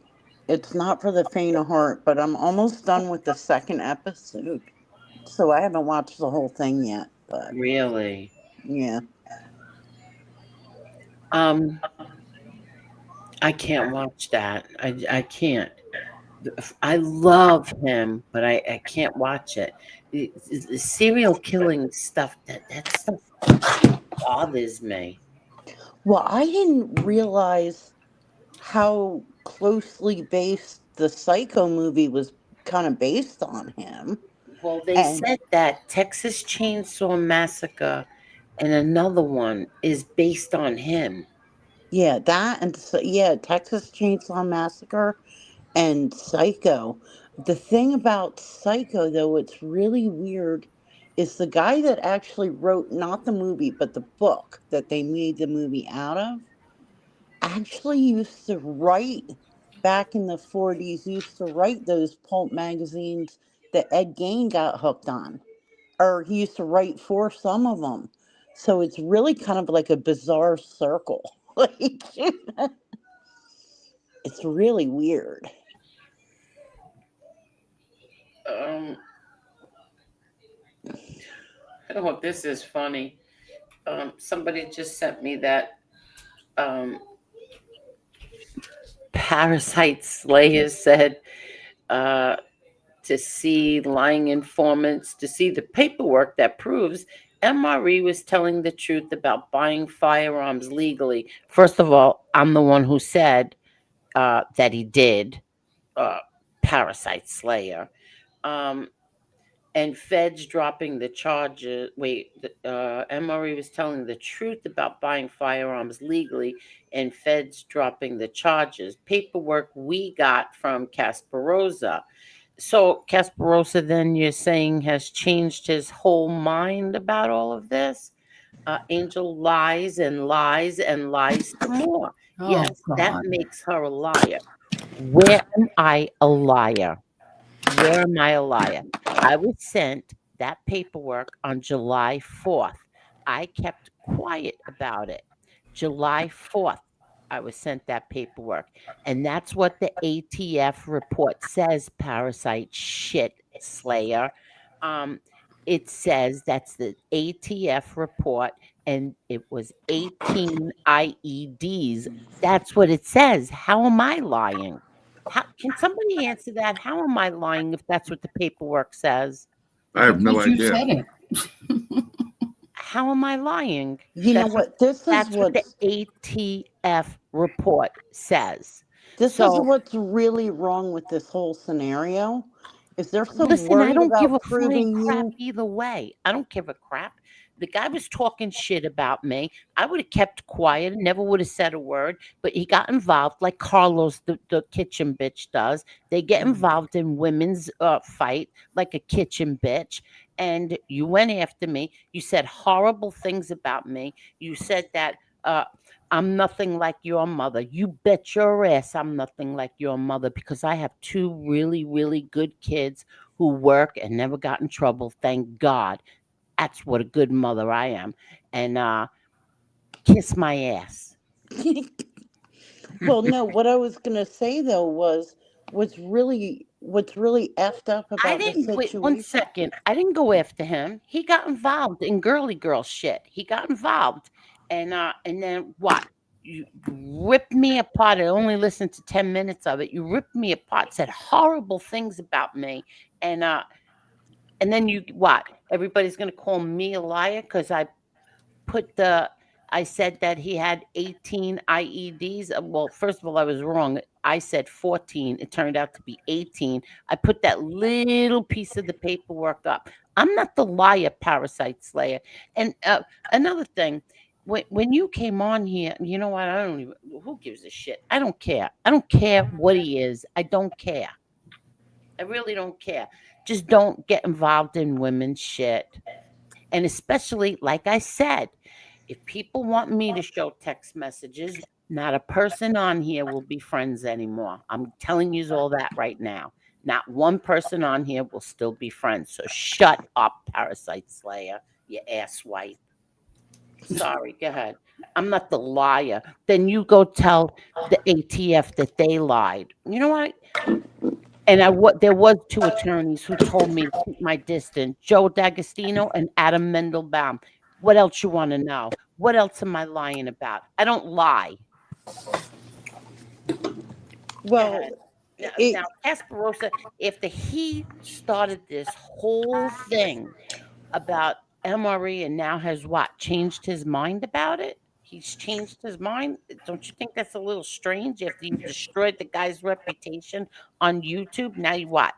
it's not for the faint of heart. But I'm almost done with the second episode, so I haven't watched the whole thing yet. But
Really?
yeah,
Um, I can't watch that. I can't. I love him, but I can't watch it. The serial killing stuff that stuff bothers me.
well, I didn't realize how closely based the Psycho movie was kind of based on him.
Well, they
And
said that Texas Chainsaw Massacre and another one is based on him.
yeah, that and yeah, Texas Chainsaw Massacre and Psycho. The thing about Psycho, though, it's really weird, is the guy that actually wrote not the movie, but the book that they made the movie out of, actually used to write back in the 40s, used to write those pulp magazines that Ed Gein got hooked on. Or he used to write for some of them. So it's really kind of like a bizarre circle. Like, it's really weird.
Um, oh, this is funny. Somebody just sent me that um, Parasite Slayer said uh, to see lying informants, to see the paperwork that proves MRE was telling the truth about buying firearms legally. First of all, I'm the one who said that he did uh, Parasite Slayer. Um, and feds dropping the charges. MRE was telling the truth about buying firearms legally, and feds dropping the charges. Paperwork we got from Casparosa. So Casparosa, then you're saying, has changed his whole mind about all of this? Angel lies and lies and lies some more.
Oh,
Yes, that
God.
makes her a liar. Where am I a liar? Where am I a liar? I was sent that paperwork on July 4th. I kept quiet about it. July 4th, I was sent that paperwork. And that's what the ATF report says, Parasite Shit Slayer. Um, it says that's the ATF report, and it was 18 IEDs. That's what it says. How am I lying? How can somebody answer that? How am I lying if that's what the paperwork says?
I have no
Because you
idea.
said it.
How am I lying?
You know what?
That's what the ATF report says.
This is
So
what's really wrong with this whole scenario. Is they're so
listen, I
worried
don't give a
about
flying
proving
crap
you.
either way. I don't give a crap. The guy was talking shit about me. I would have kept quiet and never would have said a word, but he got involved like Carlos, the kitchen bitch, does. They get involved in women's fight like a kitchen bitch. And you went after me. You said horrible things about me. You said that I'm nothing like your mother. You bet your ass I'm nothing like your mother because I have two really, really good kids who work and never got in trouble. Thank God. That's what a good mother I am. And kiss my ass.
Well, no, what I was going to say though was what's really what's really effed up
I
about the
didn't wait 1
situation?
second. I didn't go after him. He got involved in girly girl shit. He got involved. And then what? You ripped me apart. I only listened to 10 minutes of it. You ripped me apart, said horrible things about me. And then you what? Everybody's gonna call me a liar because I said that he had 18 IEDs. Well, first of all, I was wrong. I said 14. It turned out to be 18. I put that little piece of the paperwork up. I'm not the liar, Parasite Slayer. And another thing, when you came on here, you know what? I don't even, who gives a shit? I don't care. I don't care what he is. I don't care. I really don't care. Just don't get involved in women's shit. And especially, like I said, if people want me to show text messages, not a person on here will be friends anymore. I'm telling you all that right now. Not one person on here will still be friends. So shut up, Parasite Slayer, you asswipe. Sorry, go ahead. I'm not the liar. Then you go tell the ATF that they lied. You know what? And there was 2 attorneys who told me to keep my distance, Joe D'Agostino and Adam Mendelbaum. What else you wanna know? What else am I lying about? I don't lie. Go
Well,
ahead. Now
it,
now Casparosa, after he started this whole thing about MRE and now has what? Changed his mind about it? He's changed his mind? Don't you think that's a little strange after you destroyed the guy's reputation on YouTube? Now you what?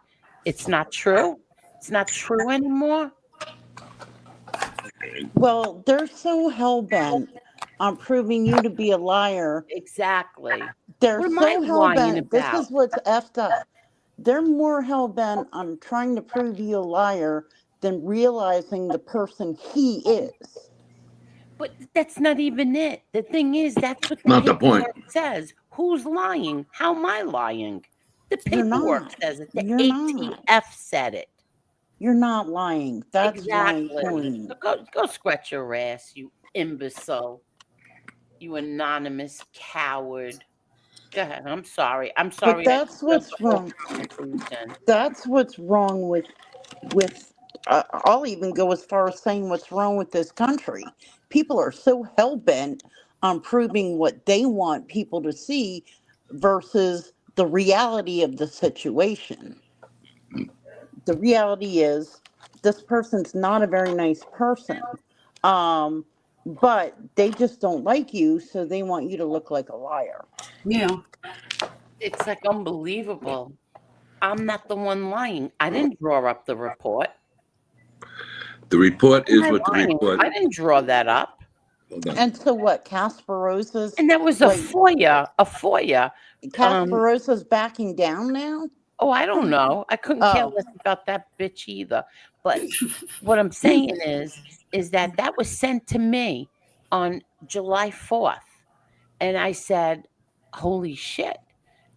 It's not true? It's not true anymore?
well, they're so hell bent on proving you to be a liar.
Exactly.
They're
What am I
so hell
lying
bent. This
about?
is what's effed up. They're more hell bent on trying to prove you a liar than realizing the person he is.
But that's not even it. The thing is, that's what the
Not the point.
paperwork says. Who's lying? How am I lying? The
You're
paperwork
not.
says it. The
You're not.
ATF said it.
You're not lying. That's my
Exactly.
point.
So go scratch your ass, you imbecile. You anonymous coward. Go ahead. I'm sorry. I'm
But
sorry I
that's
spoiled the
what's
whole
wrong.
conversation.
That's what's wrong with. I'll even go as far as saying what's wrong with this country. People are so hell bent on proving what they want people to see versus the reality of the situation. The reality is this person's not a very nice person. Um, but they just don't like you, so they want you to look like a liar.
Yeah.
It's like unbelievable. I'm not the one lying. I didn't draw up the report.
The report
Am
is
I
what the
lying?
report.
I didn't draw that up.
Hold on.
And so what? Casparosa's
And that was a
like
FOIA. A FOIA.
Casparosa's backing down now?
Oh, I don't know. I couldn't care
Oh,
less about that bitch either. But what I'm saying is that that was sent to me on July 4th. And I said, holy shit.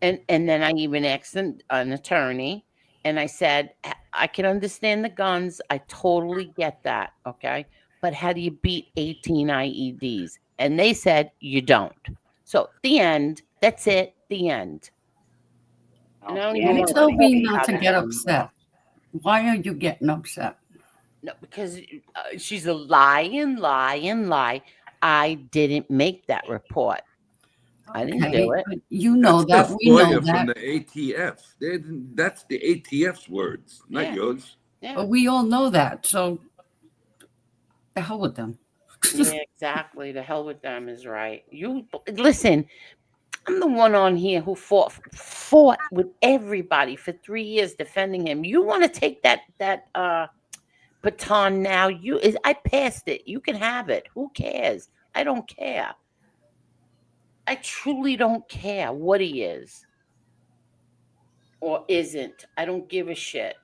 And then I even asked an attorney and I said, I can understand the guns. I totally get that. Okay. But how do you beat 18 IEDs? And they said, you don't. So the end. That's it. The end. And I don't even
You
want to
tell
talk
me not
about
to
it
get
anymore.
upset. Why are you getting upset?
No, because she's a lying. I didn't make that report. I didn't do it.
But you know
That's
that.
the
We know
FOIA from
that.
the ATF. That's the ATF's words, not
Yeah.
yours.
Yeah.
But we all know that. So the hell with them.
Yeah, exactly. The hell with them is right. You listen. I'm the one on here who fought with everybody for 3 years defending him. You want to take that baton now? I passed it. You can have it. Who cares? I don't care. I truly don't care what he is or isn't. I don't give a shit.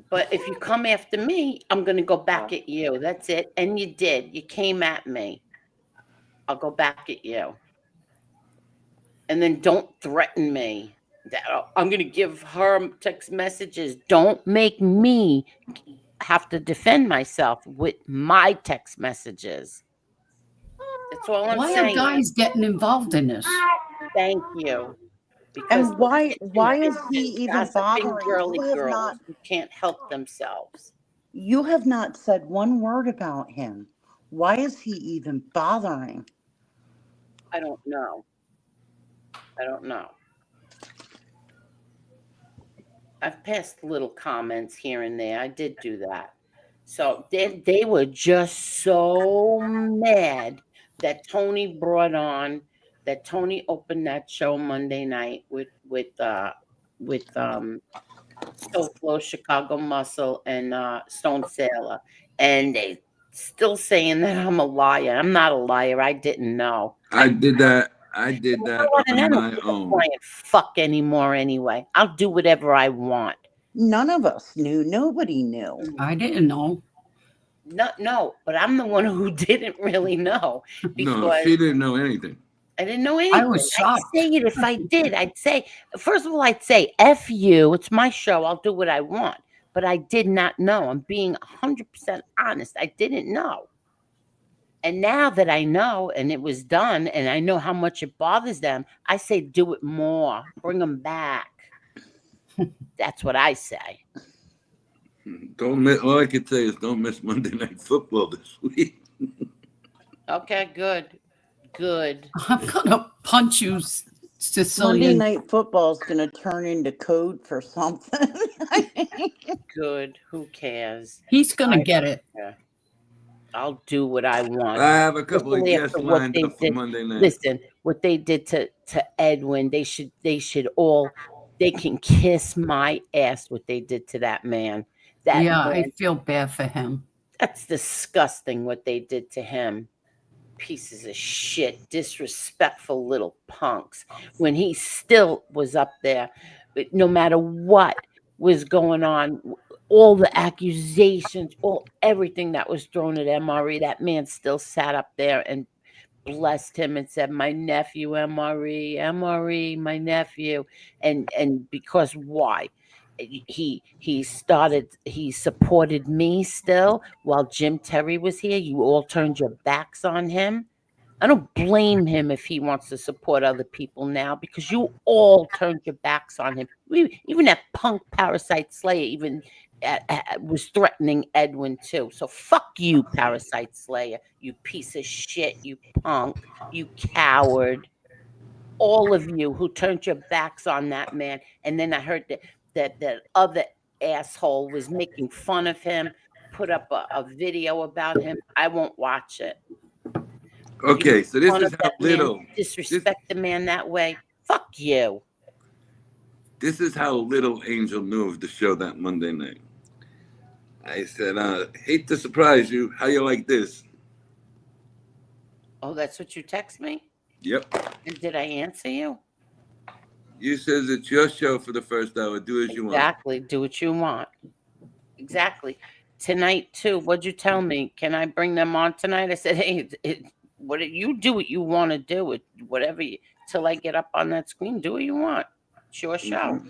But if you come after me, I'm going to go back at you. That's it. And you did. You came at me. I'll go back at you. And then don't threaten me. I'm going to give her text messages. Don't make me have to defend myself with my text messages. That's all I'm
Why are
saying.
guys getting involved in this?
Thank you. Because
And why is he even
gossiping
bothering?
girly
You have
girls
not
who can't help themselves.
you have not said one word about him. Why is he even bothering?
I don't know. I don't know. I've passed little comments here and there. I did do that. So they were just so mad that Tony opened that show Monday night with Soul Flow, Chicago Muscle, and Stone Sailor, and they still saying that I'm a liar. I'm not a liar. I didn't know.
I did that
You know what?
on
And I don't
my
give a
own.
flying fuck anymore anyway. I'll do whatever I want.
None of us knew. Nobody knew.
I didn't know.
No, but I'm the one who didn't really know
No,
because
she didn't know anything.
I didn't know
I
anything.
was
I'd
shocked.
say it if I did. I'd say, first of all, I'd say, F you. It's my show. I'll do what I want. But I did not know. I'm being 100% honest. I didn't know. And now that I know and it was done and I know how much it bothers them, I say do it more. Bring them back. That's what I say.
Don't miss. All I can say is don't miss Monday Night Football this week.
Okay, good. Good.
I'm gonna punch you,
Monday
Sicilian.
Night Football is going to turn into code for something.
Good. Who cares?
He's gonna get it.
Yeah. I'll do what I want.
I have a couple of
Especially
guests
after what
lined
they
up for
did.
Monday night.
Listen, what they did to Edwin, they should all they can kiss my ass what they did to that man. That
Yeah,
man,
I feel bad for him.
that's disgusting what they did to him. Pieces of shit, disrespectful little punks. When he still was up there, but no matter what was going on, all the accusations, everything that was thrown at MRE, that man still sat up there and blessed him and said, "My nephew, MRE, my nephew," and because why? He supported me still while Jim Terry was here. You all turned your backs on him. I don't blame him if he wants to support other people now because you all turned your backs on him. Even that punk Parasite Slayer even was threatening Edwin too. So fuck you, Parasite Slayer, you piece of shit, you punk, you coward. All of you who turned your backs on that man. And then I heard that other asshole was making fun of him, put up a video about him. I won't watch it.
Okay, so this is how little
disrespect the man that way. Fuck you.
This is how little Angel knew of the show that Monday night. I said, hate to surprise you. How you like this?
Oh, that's what you text me?
Yep.
And did I answer you?
You says it's your show for the first hour. Do as you want.
Exactly. Do what you want. Exactly. Tonight too. What'd you tell me? Can I bring them on tonight? I said, hey, you do what you want to do. Whatever till I get up on that screen. Do what you want. It's your show.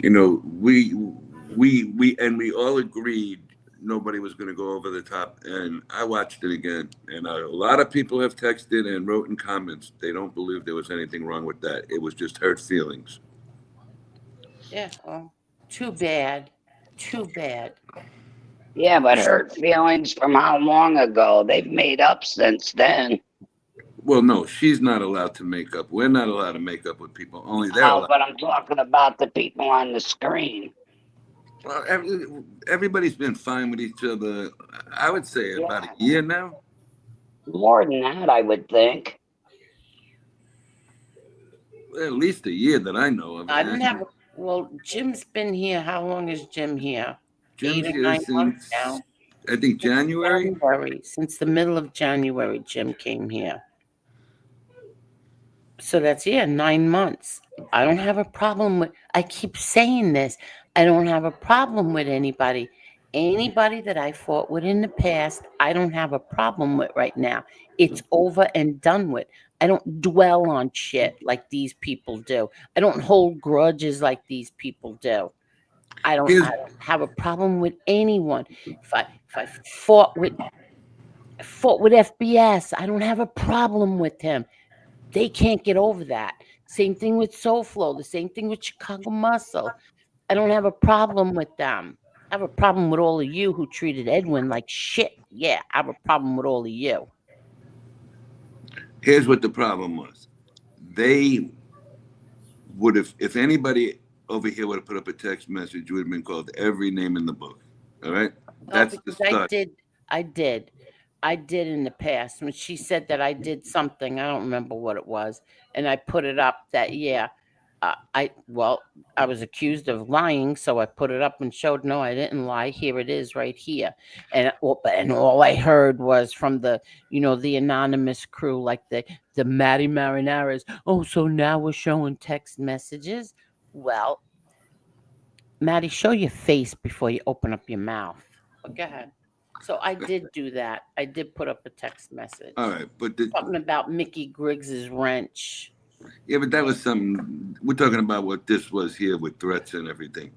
You know, we all agreed nobody was going to go over the top, and I watched it again, and a lot of people have texted and wrote in comments they don't believe there was anything wrong with that. It was just hurt feelings.
Yeah, well, too bad.
Yeah, but hurt feelings from how long ago? They've made up since then.
Well, no, she's not allowed to make up. We're not allowed to make up with people. Only they're allowed.
But I'm talking about the people on the screen.
Well, everybody's been fine with each other. I would say about a year now.
More than that, I would think.
At least a year that I know of.
I didn't have. Well, Jim's been here. How long is Jim here?
Jim's
8 or
here
9 months
since
now.
I think January.
Since the middle of January, Jim came here. So that's 9 months. I don't have a problem with. I keep saying this. I don't have a problem with anybody. Anybody that I fought with in the past, I don't have a problem with right now. It's over and done with. I don't dwell on shit like these people do. I don't hold grudges like these people do. I don't have a problem with anyone. If I fought with FBS, I don't have a problem with him. They can't get over that. Same thing with Soul Flow. The same thing with Chicago Muscle. I don't have a problem with them. I have a problem with all of you who treated Edwin like shit. Yeah, I have a problem with all of you.
Here's what the problem was. They would have, if anybody over here would have put up a text message, you would have been called every name in the book. All right? That's the start.
I did in the past. When she said that I did something, I don't remember what it was, and I put it up that, yeah, I was accused of lying, so I put it up and showed, no, I didn't lie. Here it is right here. And all I heard was from the, the anonymous crew, like the Maddie Marinaras. Oh, so now we're showing text messages? Well, Maddie, show your face before you open up your mouth. Go ahead. So I did do that. I did put up a text message.
All right, but
something about Mickey Griggs's wrench.
Yeah, but that was something. We're talking about what this was here with threats and everything,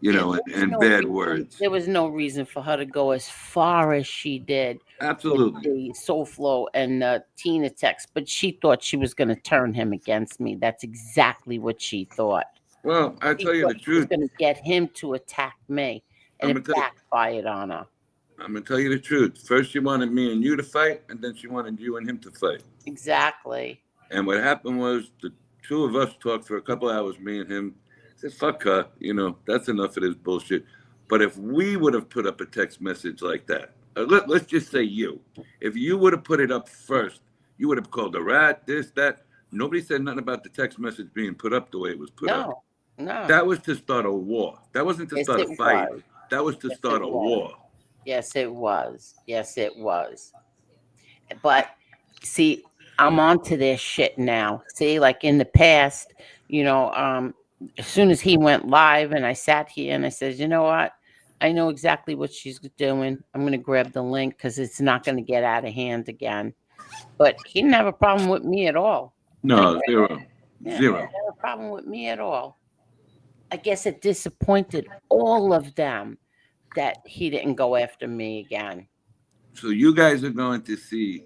and bad words.
There was no reason for her to go as far as she did.
Absolutely.
With the Soul Flow and Tina text, but she thought she was going to turn him against me. That's exactly what she thought.
Well, I tell you the truth. She was
going to get him to attack me, and it backfired on her.
I'm going to tell you the truth. First, she wanted me and you to fight, and then she wanted you and him to fight.
Exactly.
And what happened was the two of us talked for a couple hours, me and him. I said, fuck her, that's enough of this bullshit. But if we would have put up a text message like that, let's just say you. If you would have put it up first, you would have called a rat, this, that. Nobody said nothing about the text message being put up the way it was put up.
No.
That was to start a war. That wasn't to start a fight. That was to start a war.
Yes, it was. But see, I'm onto this shit now. See, like in the past, as soon as he went live and I sat here and I said, you know what? I know exactly what she's doing. I'm going to grab the link because it's not going to get out of hand again. But he didn't have a problem with me at all.
No, zero.
He didn't have a problem with me at all. I guess it disappointed all of them that he didn't go after me again.
So you guys are going to see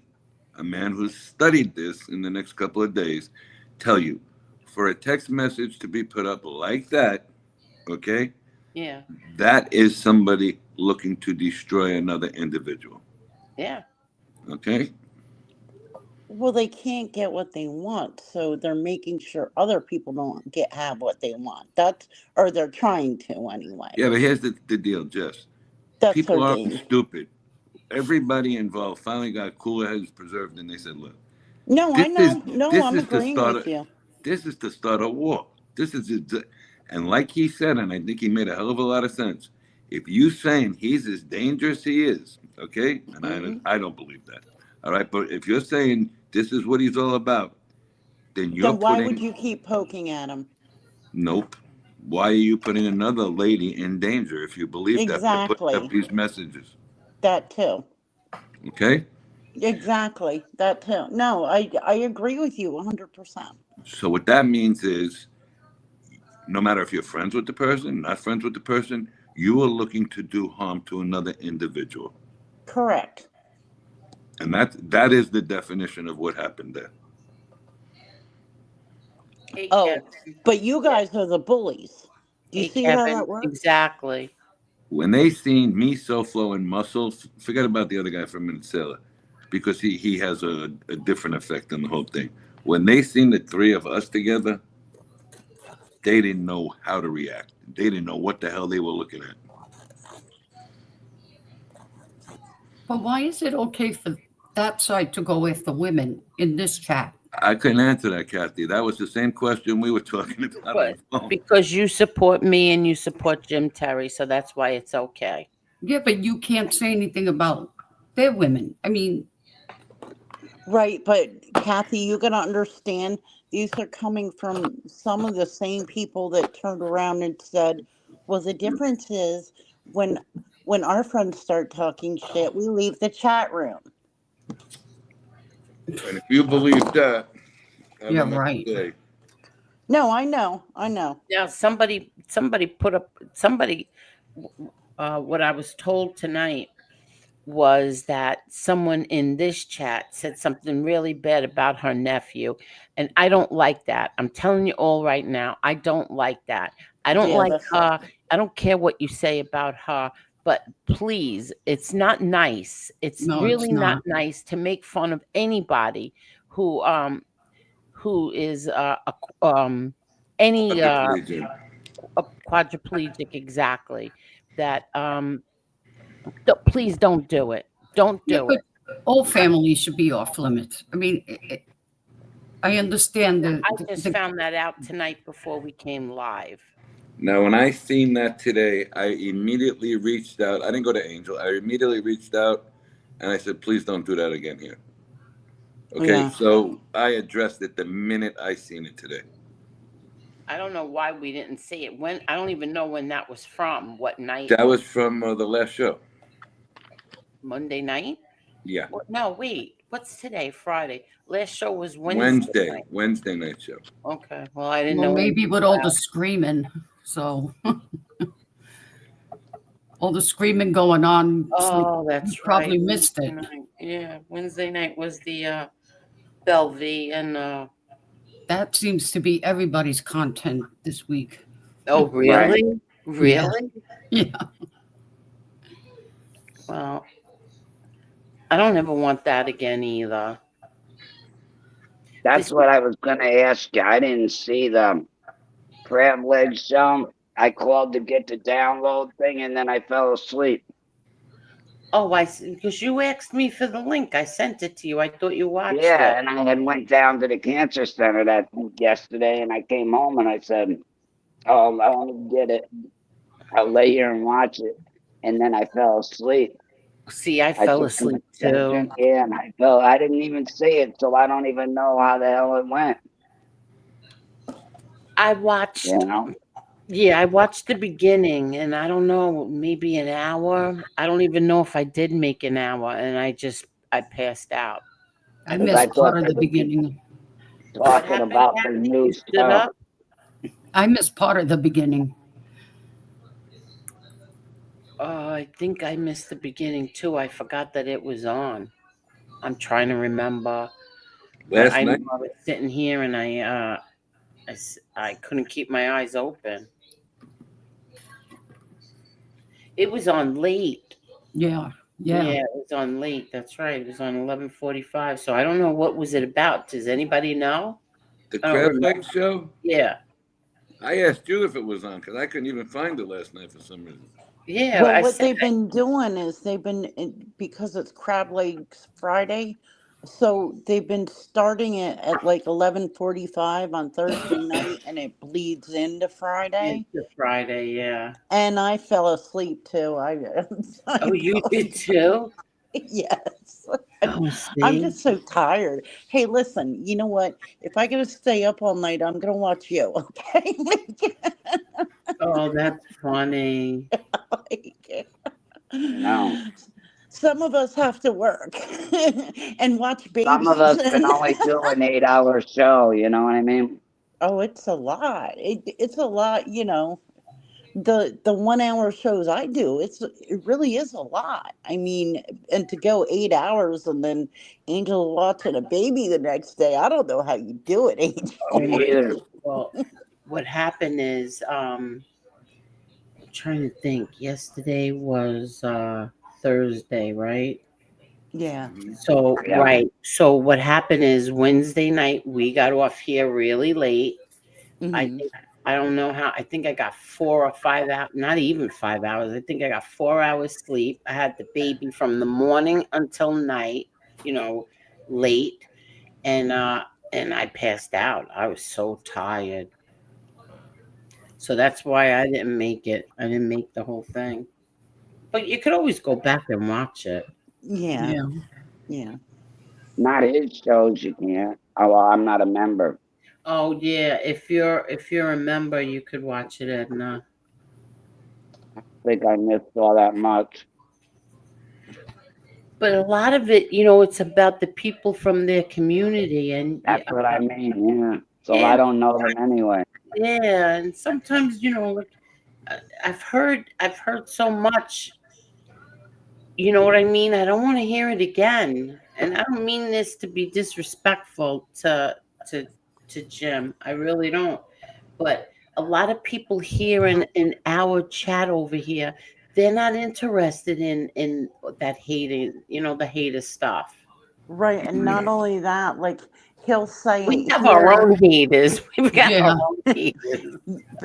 a man who's studied this in the next couple of days tell you, for a text message to be put up like that, okay?
Yeah.
That is somebody looking to destroy another individual.
Yeah.
Okay?
Well, they can't get what they want, so they're making sure other people don't have what they want. Or they're trying to anyway.
Yeah, but here's the deal, Jess.
That's
people aren't stupid. Everybody involved finally got cooler heads preserved, and they said, "Look,
no, I know, I'm agreeing with you.
This is to start a war. And like he said, and I think he made a hell of a lot of sense. If you saying he's as dangerous as he is, okay, and I don't believe that. All right, but if you're saying this is what he's all about, then
why would you keep poking at him?
Nope. Why are you putting another lady in danger if you believe that by putting up these messages?
That too.
Okay?
Exactly. That too. No, I agree with you 100%.
So what that means is, no matter if you're friends with the person, not friends with the person, you are looking to do harm to another individual.
Correct.
And that is the definition of what happened there.
But you guys are the bullies. Do you see how that works?
Exactly.
When they seen me, SoFlo, and Muscle, forget about the other guy from Minnesota, because he has a different effect on the whole thing. When they seen the three of us together, they didn't know how to react. They didn't know what the hell they were looking at.
But why is it okay for that side to go after women in this chat?
I couldn't answer that, Kathy. That was the same question we were talking about.
Because you support me and you support Jim Terry, so that's why it's okay.
Yeah, but you can't say anything about their women. I mean...
Right, but Kathy, you got to understand, these are coming from some of the same people that turned around and said, well, the difference is when our friends start talking shit, we leave the chat room.
And if you believe that,
yeah, right.
No, I know.
Now, somebody put up, what I was told tonight was that someone in this chat said something really bad about her nephew. And I don't like that. I'm telling you all right now, I don't like that. I don't
Yeah,
like
that's
her. I don't care what you say about her, but please, it's not nice. It's
No, it's
really not
not.
nice to make fun of anybody who is any
Quadriplegic.
a quadriplegic exactly. That please don't do it. Don't
Yeah,
do
but
it.
all families should be off limits. I mean, I understand
I just found that out tonight before we came live.
Now, when I seen that today, I immediately reached out. I didn't go to Angel. I immediately reached out and I said, please don't do that again here. Okay,
yeah.
so I addressed it the minute I seen it today.
I don't know why we didn't see it. When I don't even know when that was from. What night?
That was from the last show.
Monday night?
Yeah,
No, wait. What's today? Friday. Last show was Wednesday night.
Wednesday night show.
Okay. Well, I didn't
well,
know.
maybe with all the screaming. So all the screaming going on.
Oh,
you
that's
probably
right.
missed it.
Wednesday night. Yeah, Wednesday night was the Bellevue and
That seems to be everybody's content this week.
oh,
Right.
really? Really?
Yeah.
Well, I don't ever want that again either.
That's what I was gonna ask you. I didn't see the crab leg show. I called to get the download thing and then I fell asleep.
Oh, because you asked me for the link. I sent it to you. I thought you watched
Yeah,
it.
and I had went down to the cancer center that yesterday and I came home and I said, oh, I want to get it. I'll lay here and watch it. And then I fell asleep.
See, I
I
fell
took too much
asleep too.
attention. Yeah, and I didn't even see it, so I don't even know how the hell it went.
I watched.
You know?
Yeah, I watched the beginning, and I don't know, maybe an hour. I don't even know if I did make an hour, and I passed out.
I
Because I
missed
thought
part of
they
the
would be
beginning.
What
talking
happened,
about the
Kathy?
new
You stood
stuff.
up?
I missed part of the beginning.
I think I missed the beginning too. I forgot that it was on. I'm trying to remember, but
Last
I know
night,
I was sitting here and I couldn't keep my eyes open. It was on late.
Yeah.
Yeah,
Yeah.
it was on late. That's right. It was on 11:45. So I don't know what was it about. Does anybody know?
the
I don't
crab
remember.
leg show.
Yeah.
I asked you if it was on because I couldn't even find it last night for some reason.
Yeah,
Well,
I
what
said
they've been doing is because it's Crab Legs Friday, so they've been starting it at like 11:45 on Thursday night, and it bleeds into Friday.
it's Friday, yeah.
And I fell asleep too.
Oh, you did too?
Yes.
Oh,
I'm
see?
just so tired. Hey, listen, you know what? If I gotta stay up all night, I'm gonna watch you, okay?
Oh, that's funny.
Like,
No.
some of us have to work and watch
Some of
babies.
us can only do an 8-hour show, you know what I mean?
Oh, it's a lot. It's a lot, the 1 hour shows I do, it really is a lot. I mean, and to go 8 hours and then Angel watching a baby the next day, I don't know how you do it, Angel.
Me either.
Well, what happened is, I'm trying to think. Yesterday was Thursday, right?
Yeah.
So,
Yeah.
right. So what happened is Wednesday night we got off here really late. I
Hmm.
think I don't know how. I think I got 4 or 5 hours, not even 5 hours. I think I got 4 hours sleep. I had the baby from the morning until night, late, and I passed out. I was so tired. So that's why I didn't make it. I didn't make the whole thing. But you could always go back and watch it.
Yeah.
Yeah.
Yeah.
Not his shows, you can't. Oh, well, I'm not a member.
Oh yeah, if you're a member, you could watch it, Edna.
I think I missed all that much.
But a lot of it, it's about the people from their community, and
That's what I mean, yeah. So
yeah,
I don't know them anyway.
yeah, and sometimes like I've heard so much You know what I mean? I don't want to hear it again. And I don't mean this to be disrespectful to to Jim. I really don't. But a lot of people here in our chat over here, they're not interested in that hating, the hater stuff.
Right, and not only that, like he'll
We
say
have our
here,
own haters. We've got our
Yeah.
own haters.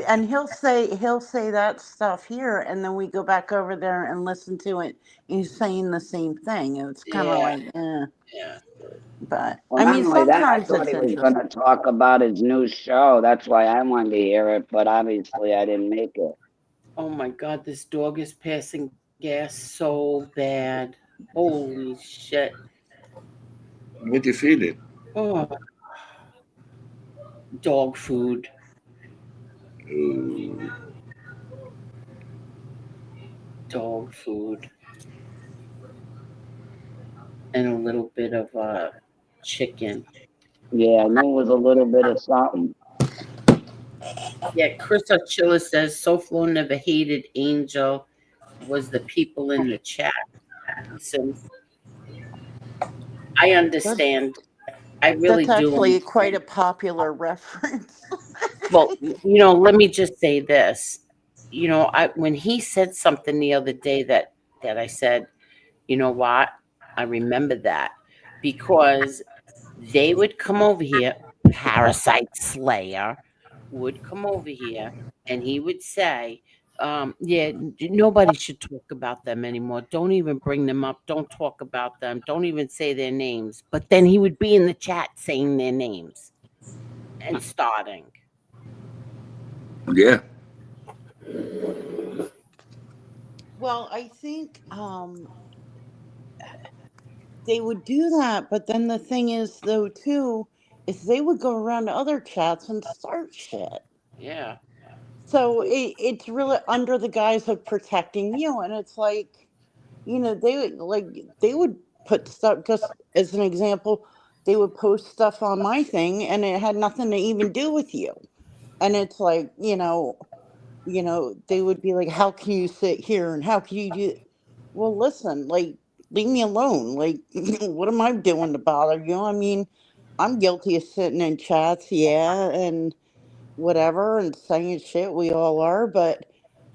and he'll say that stuff here, and then we go back over there and listen to it. He's saying the same thing, and it's kind of
Yeah,
like,
yeah.
but
Well,
I
not
mean,
only that, I
sometimes
thought
it's
he was going to
interesting.
talk about his new show. That's why I wanted to hear it, but obviously I didn't make it.
Oh my God, this dog is passing gas so bad. Holy shit.
What you feed it?
Oh, dog food.
Ooh.
Dog food. And a little bit of chicken.
Yeah, I knew it was a little bit of something.
Yeah, Chris Ochilla says SoFlo never hated Angel, was the people in the chat. Listen, I
That's
understand. I really
that's
do
actually quite
understand.
a popular reference.
Well, let me just say this. I when he said something the other day that I said, you know what? I remember that because they would come over here, Parasite Slayer would come over here and he would say, yeah, nobody should talk about them anymore. Don't even bring them up. Don't talk about them. Don't even say their names. But then he would be in the chat saying their names and starting.
Yeah.
Well, I think they would do that, but then the thing is, though, too, is they would go around to other chats and start shit.
Yeah.
So it's really under the guise of protecting you, and it's like, they would put stuff. Just as an example, they would post stuff on my thing, and it had nothing to even do with you. And it's like, they would be like, "How can you sit here and how can you do?" Well, listen, like, leave me alone. Like, what am I doing to bother you? I mean, I'm guilty of sitting in chats, yeah, and whatever, and saying shit. We all are, but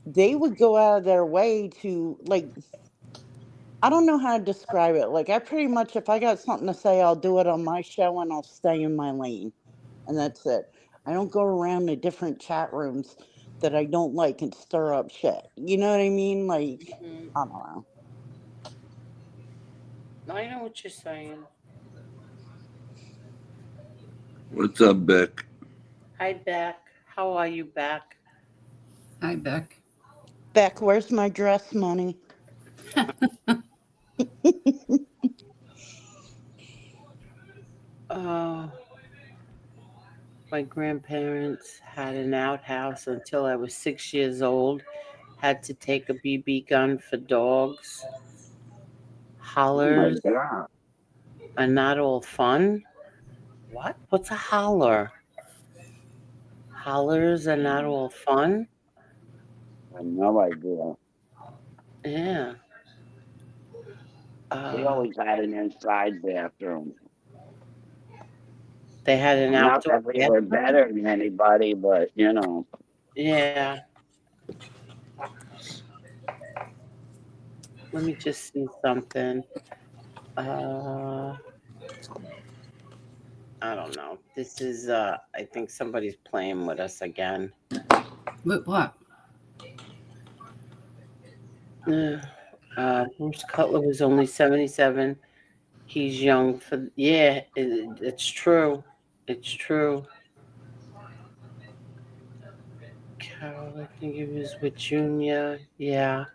they would go out of their way to, like, I don't know how to describe it. Like, I pretty much, if I got something to say, I'll do it on my show and I'll stay in my lane, and that's it. I don't go around to different chat rooms that I don't like and stir up shit. You know what I mean? Like,
Mhm.
I don't know.
I know what you're saying.
What's up, Beck?
Hi, Beck. How are you, Beck?
Hi, Beck.
Beck, where's my dress money?
Oh, my grandparents had an outhouse until I was 6 years old. Had to take a BB gun for dogs.
Oh my
Hollers
God.
are not all fun. What? What's a holler? Hollers are not all fun?
I have no idea.
Yeah.
We
Uh,
always had an inside bathroom.
they had an
Not
outdoor
that we were
bathroom?
better than anybody, but
Yeah. Let me just see something. Uh, I don't know. This is I think somebody's playing with us again.
What?
Bruce Cutler was only 77. He's young for yeah, it's true. It's true. Carol, I think he was with Junior. Yeah.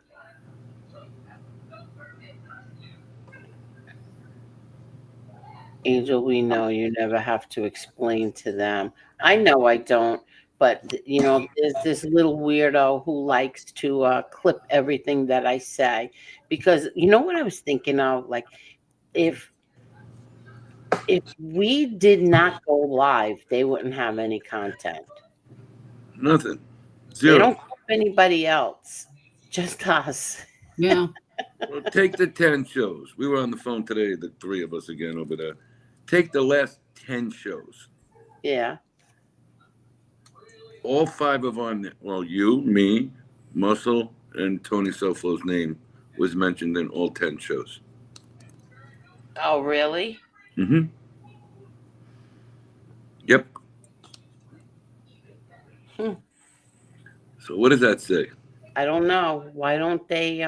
Angel, we know you never have to explain to them. I know I don't, but there's this little weirdo who likes to clip everything that I say because you know what I was thinking of? Like if if we did not go live, they wouldn't have any content.
Nothing.
They
Zero.
don't clip anybody else, just us.
Yeah.
Well, take the 10 shows. We were on the phone today, the three of us again over there. Take the last 10 shows.
Yeah.
All five of our, well, you, me, Muscle, and Tony Soflo's name was mentioned in all 10 shows.
Oh, really?
Mm-hmm. Yep.
Hmm.
So what does that say?
I don't know. Why don't they?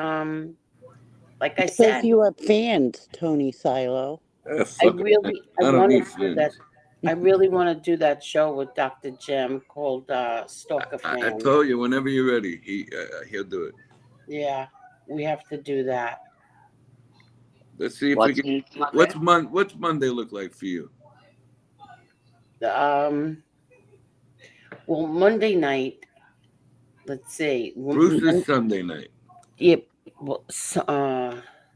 Like I
It says
said,
you have fans, Tony Silo.
Ah, fuck it.
I
I don't
want to
need
do that.
fans.
I really want to do that show with Dr. Jim called Stalker
I
Fan.
told you, whenever you're ready, he'll do it.
Yeah, we have to do that.
Let's see if we
What's
can.
he?
What's Monday look like for you?
Um, well, Monday night. Let's see.
Bruce is Sunday night.
Yep. Well,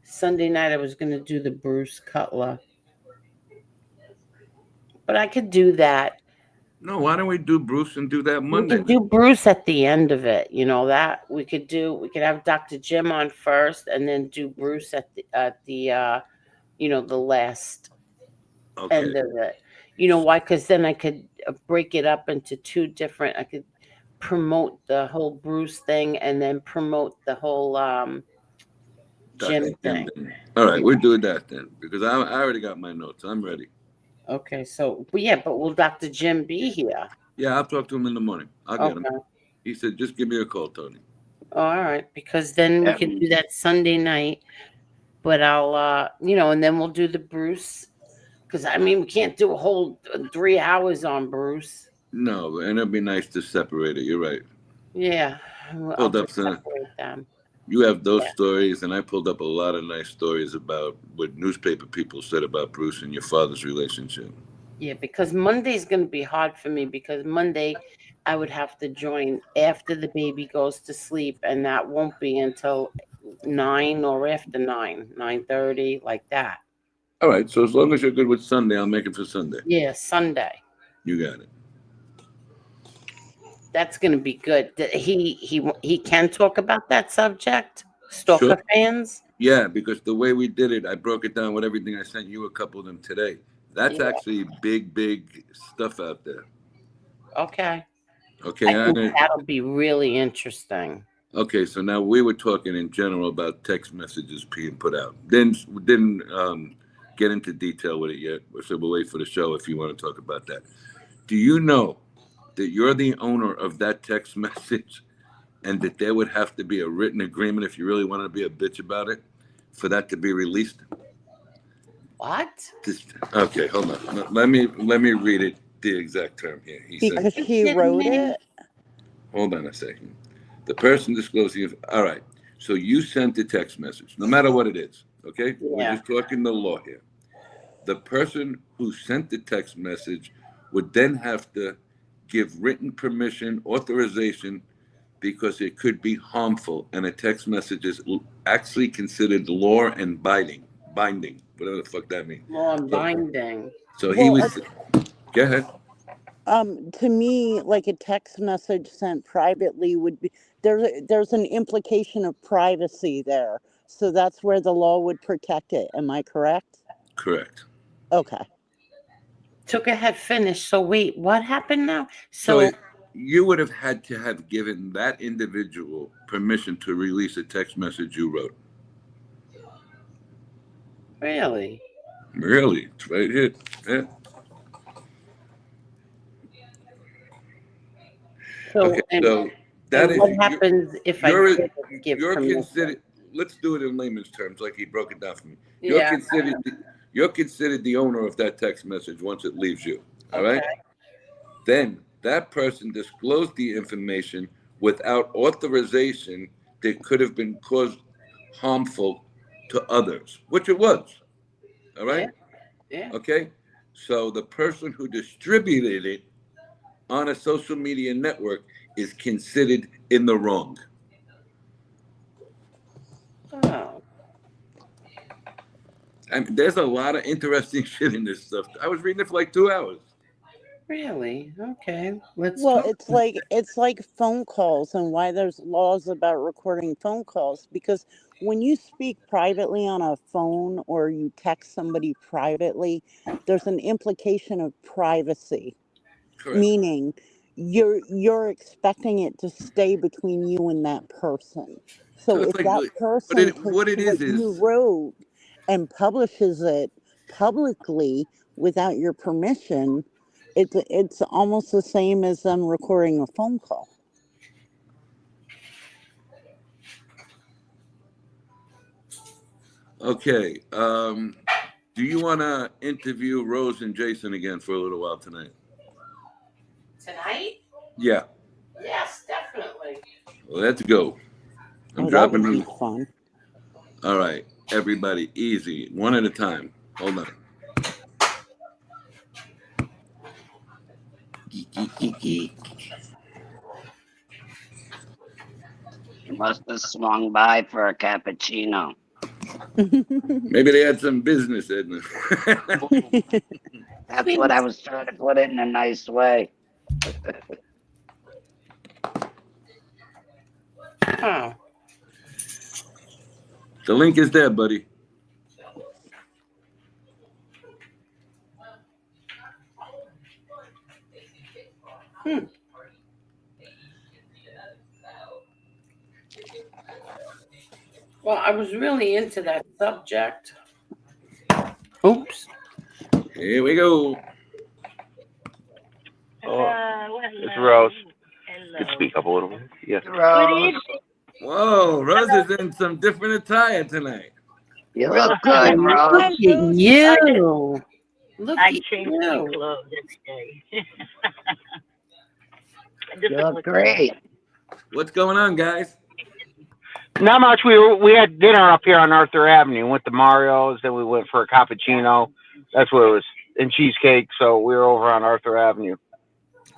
Sunday night I was going to do the Bruce Cutler, but I could do that.
No, why don't we do Bruce and do that
We
Monday?
could do Bruce at the end of it. You know that we could do. We could have Dr. Jim on first, and then do Bruce at the the last
Okay.
end of it. You know why? Because then I could break it up into two different. I could promote the whole Bruce thing, and then promote the whole Jim thing.
All right, we're doing that then because I already got my notes. I'm ready.
Okay, so but will Dr. Jim be here?
Yeah, I'll talk to him in the morning. I'll get him. He said, just give me a call, Tony.
All right, because then we can do that Sunday night. But I'll, and then we'll do the Bruce. Because, I mean, we can't do a whole 3 hours on Bruce.
No, and it'd be nice to separate it. You're right.
Yeah. I'll
Pulled up
just
some.
separate them.
You have those stories, and I pulled up a lot of nice stories about what newspaper people said about Bruce and your father's relationship.
Yeah, because Monday's going to be hard for me because Monday I would have to join after the baby goes to sleep, and that won't be until 9 or after 9:30, like that.
All right, so as long as you're good with Sunday, I'll make it for Sunday.
Yeah, Sunday.
You got it.
That's going to be good. He can talk about that subject, Stalker fans.
Yeah, because the way we did it, I broke it down with everything. I sent you a couple of them today. That's actually big stuff out there.
Okay.
Okay,
I think that'll be really interesting.
Okay, so now we were talking in general about text messages being put out. Didn't get into detail with it yet. So we'll wait for the show if you want to talk about that. Do you know that you're the owner of that text message and that there would have to be a written agreement if you really wanted to be a bitch about it for that to be released?
What?
Okay, hold on. Let me read it, the exact term here.
Because he wrote it?
Hold on a second. The person disclosing, all right, so you sent the text message, no matter what it is, okay?
Yeah.
We're just talking the law here. The person who sent the text message would then have to give written permission, authorization, because it could be harmful, and a text message is actually considered law and binding, whatever the fuck that means.
Law and binding.
So he was, go ahead.
To me, like a text message sent privately would be there's an implication of privacy there. So that's where the law would protect it. Am I correct?
Correct.
Okay.
Took ahead finished. So wait, what happened now? So
you would have had to have given that individual permission to release a text message you wrote.
Really?
Really? It's right here. Yeah.
So,
so that is
what happens if I give permission?
Let's do it in layman's terms, like he broke it down for me.
Yeah.
You're considered the owner of that text message once it leaves you. All right. Then that person disclosed the information without authorization that could have been caused harmful to others, which it was. All right.
Yeah.
Okay. So the person who distributed it on a social media network is considered in the wrong.
Oh.
I mean, there's a lot of interesting shit in this stuff. I was reading it for like 2 hours.
Really? Okay. Let's
Well,
talk.
it's like phone calls and why there's laws about recording phone calls, because when you speak privately on a phone or you text somebody privately, there's an implication of privacy,
Correct.
meaning you're expecting it to stay between you and that person.
So
So
it's
if
like
that
what
person
what
takes
it
what you
is.
wrote and publishes it publicly without your permission, it's almost the same as them recording a phone call.
Okay. Do you want to interview Rose and Jason again for a little while tonight?
Tonight?
Yeah.
Yes, definitely.
Let's go. I'm
Oh, that
dropping
would be
them.
fun.
All right, everybody, easy, one at a time. Hold on. Geek, geek, geek, geek.
You must have swung by for a cappuccino.
Maybe they had some business, Edna.
That's what I was trying to put it in a nice way.
Huh.
The link is there, buddy.
Well, I was really into that subject. Oops.
Here we go.
It's Rose. Could speak up a little bit. Yes.
Rose,
Whoa, Rose is in some different attire tonight.
you look good,
Look
Rose.
at you. Look
I
at
change my
you.
clothes every day.
You look great.
What's going on, guys?
Not much. We had dinner up here on Arthur Avenue. Went to Mario's, then we went for a cappuccino. That's what it was, and cheesecake. So we were over on Arthur Avenue.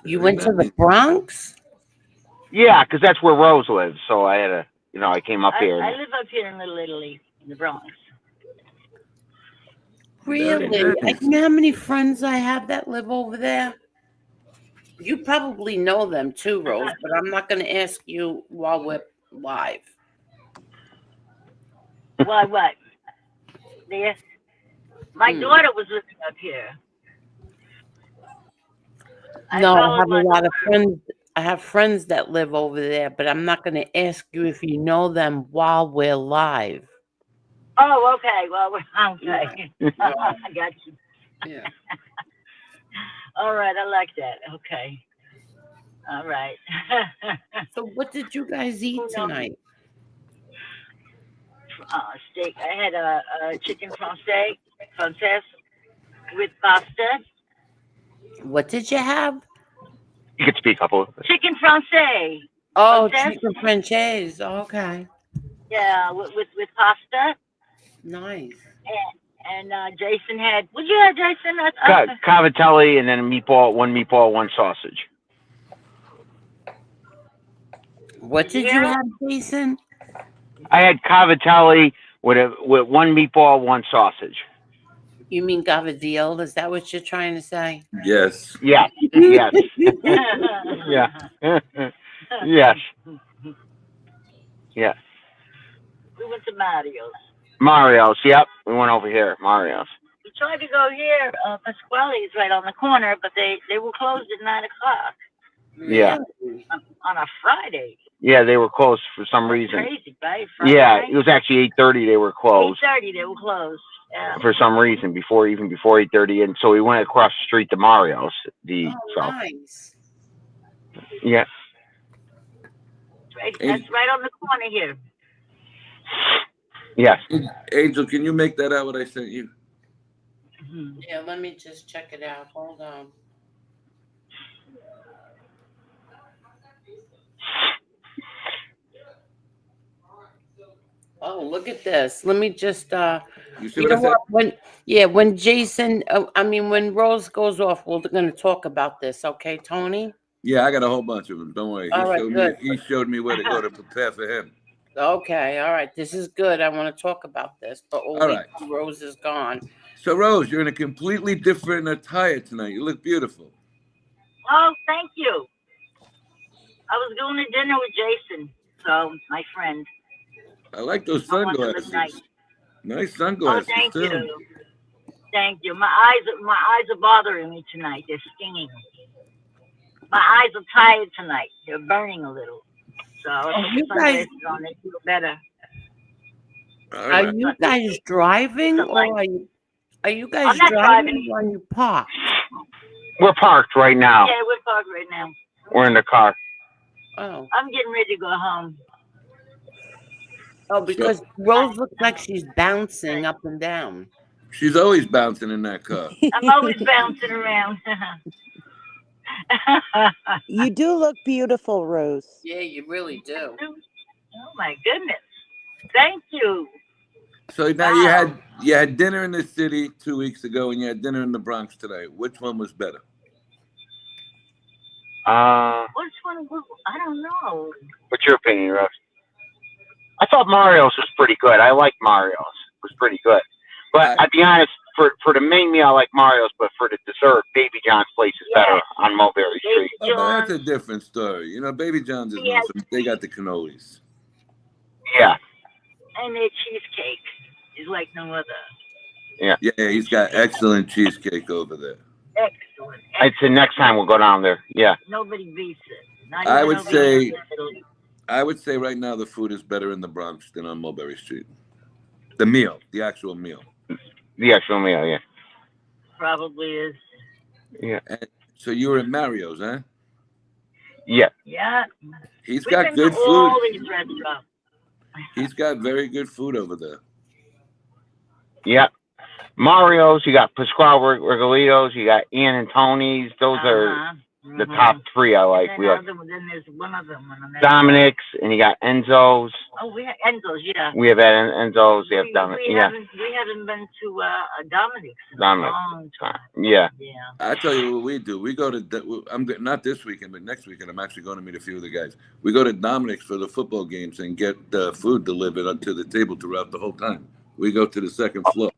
You went to the Bronx?
Yeah, because that's where Rose lives. So I had to, I came up here.
I live up here in Little Italy, in the Bronx.
Really?
nice.
You know how many friends I have that live over there? You probably know them too, Rose, but I'm not going to ask you while we're live.
Why, what? My daughter was living up here.
No, I have a lot of friends. I have friends that live over there, but I'm not going to ask you if you know them while we're live.
Oh, okay. Well, okay. I got you.
Yeah.
All right. I like that. Okay. All right.
So what did you guys eat tonight?
Steak. I had a chicken française with pasta.
What did you have?
You could speak up a little bit.
Chicken française.
Oh,
Française?
chicken franchise. Okay.
Yeah, with pasta.
Nice.
And Jason had. What'd you have, Jason?
Cavatelli and then one meatball, one sausage.
What did you have, Jason?
I had cavatelli with one meatball, one sausage.
You mean gavadil? Is that what you're trying to say?
Yes.
Yeah. Yes. Yeah. Yes. Yeah.
We went to Mario's.
Mario's. Yep. We went over here. Mario's.
We tried to go here. Pasquale's right on the corner, but they were closed at 9 o'clock.
Yeah.
On a Friday.
Yeah, they were closed for some reason.
Crazy, right? Friday
Yeah,
night?
it was actually 8:30. They were closed
8:30. They were closed. Yeah.
for some reason before 8:30, and so we went across the street to Mario's.
Nice.
Yeah.
That's right on the corner here.
Yes.
Angel, can you make that out what I sent you?
Yeah, let me just check it out. Hold on. Oh, look at this. Let me just
You see
you
what
know
I said?
what? When Jason when Rose goes off, we're going to talk about this, okay, Tony?
Yeah, I got a whole bunch of them. Don't worry.
All right, good.
He showed me where to go to prepare for him.
Okay, all right. This is good. I want to talk about this, but only Rose is gone.
So, Rose, you're in a completely different attire tonight. You look beautiful.
Oh, thank you. I was going to dinner with Jason, so my friend.
I like those
I want to look nice.
sunglasses. Nice
Oh,
sunglasses
thank
too.
you. Thank you. My eyes are bothering me tonight. They're stinging. My eyes are tired tonight. They're burning a little. So I put
You guys,
sunglasses on. They feel better.
All
are
right.
you guys driving,
Some light.
or are you guys
I'm not
driving
driving.
when you park?
We're parked right now.
Yeah, we're parked right now.
We're in the car.
Oh,
I'm getting ready to go home.
oh, because Rose looks like she's bouncing up and down.
She's always bouncing in that car.
I'm always bouncing around.
You do look beautiful, Rose.
Yeah, you really do.
Oh my goodness. Thank you.
So now
Wow.
you had dinner in the city 2 weeks ago, and you had dinner in the Bronx today. Which one was better?
Which one? I don't know.
What's your opinion, Russ? I thought Mario's was pretty good. I like Mario's. It was pretty good. But I'd be honest, for the main meal, I like Mario's, but for the dessert, Baby John's place is better on Mulberry Street.
Oh, but that's a different story. You know, Baby John's is
Yes.
awesome. They got the cannolis.
Yeah.
And their cheesecake is like no other.
Yeah.
Yeah, he's got excellent cheesecake over there.
Excellent.
I'd say next time we'll go down there. Yeah.
Nobody beats it. Not
I
even
would
nobody
say,
in Italy.
I would say right now the food is better in the Bronx than on Mulberry Street. The meal, the actual meal.
The actual meal, yeah.
Probably is.
Yeah.
And so you were at Mario's, huh?
Yeah.
Yeah.
He's
We've
got
been
good
to
food.
all these restaurants.
He's got very good food over there.
Yeah. Mario's, you got Pasquale Regalitos, you got Ian and Tony's. Those are the top three I like.
And
We like
then there's one other one.
Dominic's, and you got Enzo's.
Oh, we have Enzo's, yeah.
We have Enzo's. We have Dominic.
We
Yeah.
haven't been to Dominic's in
Dominic.
a long time.
Yeah.
Yeah.
I tell you what we do. We go to, not this weekend, but next weekend. I'm actually going to meet a few of the guys. We go to Dominic's for the football games and get food delivered up to the table throughout the whole time. We go to the second floor.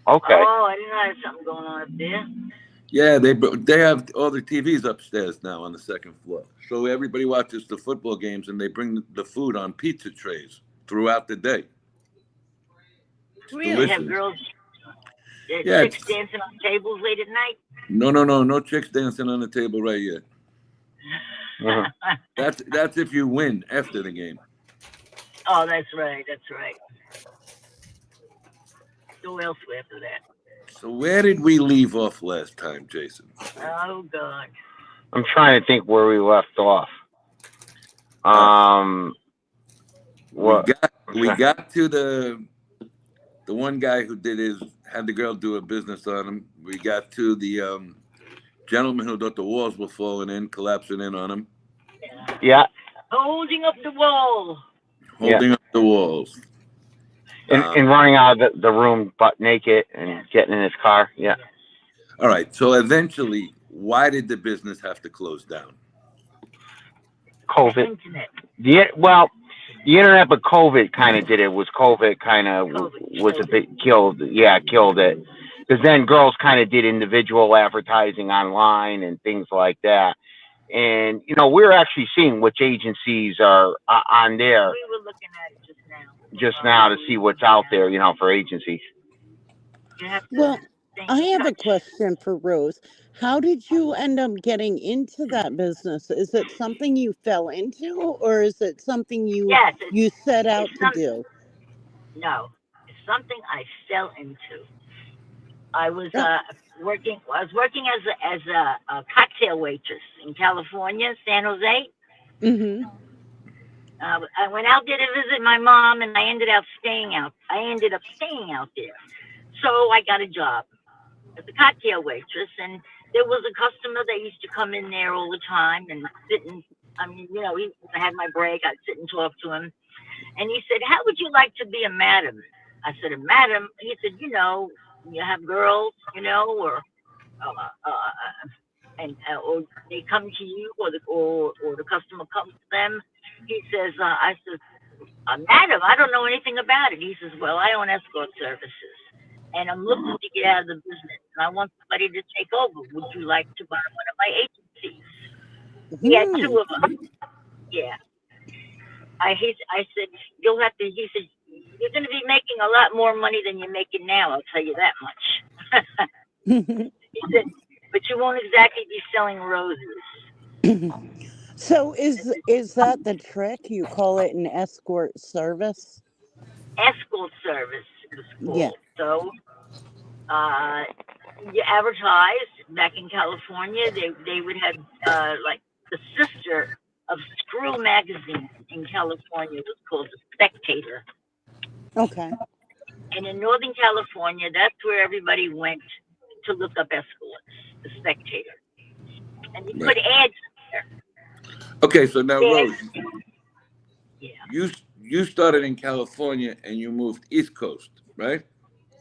Okay.
Oh, I didn't know there was something going on up there.
Yeah, they have all the TVs upstairs now on the second floor. So everybody watches the football games, and they bring the food on pizza trays throughout the day. It's
Really? Have
delicious.
girls,
Yeah,
chicks dancing on tables late at night?
No chicks dancing on the table right yet.
Uh-huh.
That's if you win after the game.
Oh, that's right. That's right. Go elsewhere after that.
So where did we leave off last time, Jason?
Oh God.
I'm trying to think where we left off.
We got to the one guy who had the girl do a business on him. We got to the gentleman who thought the walls were falling in, collapsing in on him.
Yeah.
Holding up the wall.
Holding up the walls.
And running out of the room butt naked and getting in his car. Yeah.
All right. So eventually, why did the business have to close down?
COVID.
Internet.
Well, the internet, but COVID kind of did it. Was COVID kind of was a bit killed? Yeah, killed it. Because then girls kind of did individual advertising online and things like that. And we're actually seeing which agencies are on there.
We were looking at it
just now to see what's out there, for agencies.
Well, I have a question for Rose. How did you end up getting into that business? Is it something you fell into, or is it something you set out to do?
No, it's something I fell into. I was working as a cocktail waitress in California, San Jose.
Mm-hmm.
I went out there to visit my mom, and I ended up staying out there. So I got a job as a cocktail waitress, and there was a customer that used to come in there all the time and sit and, I had my break, I'd sit and talk to him. And he said, "How would you like to be a madam?" I said, "A madam?" He said, "You have girls, or or they come to you, or the customer comes to them." He says, I said, "Madam, I don't know anything about it." He says, "Well, I own escort services, and I'm looking to get out of the business, and I want somebody to take over. Would you like to buy one of my agencies?" He had two of them. Yeah. I said, you'll have to, he said, you're going to be making a lot more money than you're making now, I'll tell you that much. He said, but you won't exactly be selling roses.
So is that the trick? You call it an escort service?
Escort service was
Yeah.
called. So you advertise back in California. They would have like the sister of Screw magazine in California was called the Spectator,
Okay.
and in Northern California, that's where everybody went to look up escorts, the Spectator, and you put
Right.
ads there.
Okay, so now
Ads,
Rose,
yeah.
you started in California and you moved East Coast, right?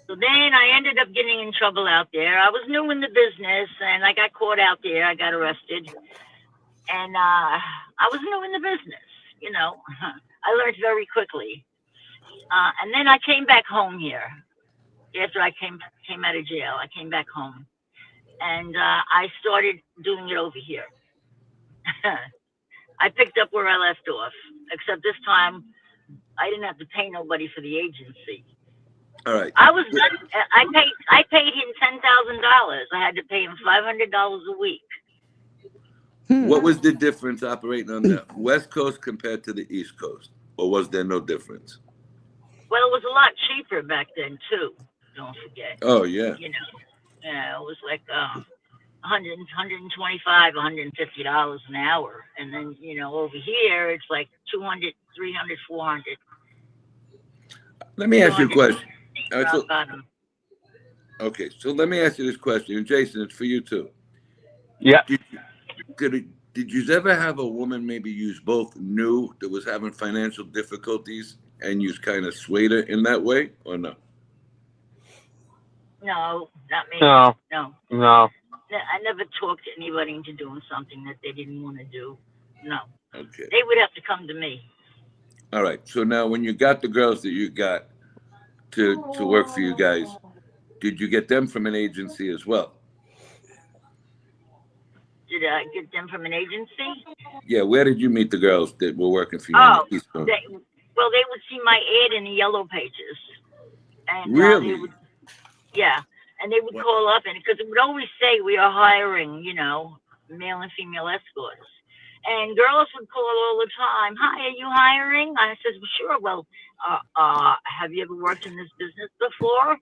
So then I ended up getting in trouble out there. I was new in the business, and I got caught out there. I got arrested, and I was new in the business. You know, I learned very quickly. And then I came back home here after I came out of jail. I came back home, and I started doing it over here. I picked up where I left off, except this time I didn't have to pay nobody for the agency.
All right.
I paid him $10,000. I had to pay him $500 a week.
What was the difference operating on the West Coast compared to the East Coast? Or was there no difference?
Well, it was a lot cheaper back then too. Don't forget.
Oh, yeah.
You know, yeah, it was like 125, $150 an hour, and then over here it's like 200, 300, 400.
Let me ask you a question. All right, so,
Bottom.
okay, so let me ask you this question. And Jason, it's for you too.
Yeah.
Did you ever have a woman maybe use both knew that was having financial difficulties and you kind of swayed her in that way, or no?
No, not me.
No.
No.
No.
I never talked anybody into doing something that they didn't want to do. No.
Okay.
They would have to come to me.
All right. So now when you got the girls that you got to work for you guys, did you get them from an agency as well?
Did I get them from an agency?
Yeah, where did you meet the girls that were working for you?
Oh,
East Coast?
they would see my ad in the yellow pages. And
Really?
yeah. And they would call up, and because it would always say we are hiring, male and female escorts. And girls would call all the time. Hi, are you hiring? I says, well, sure. Well, have you ever worked in this business before?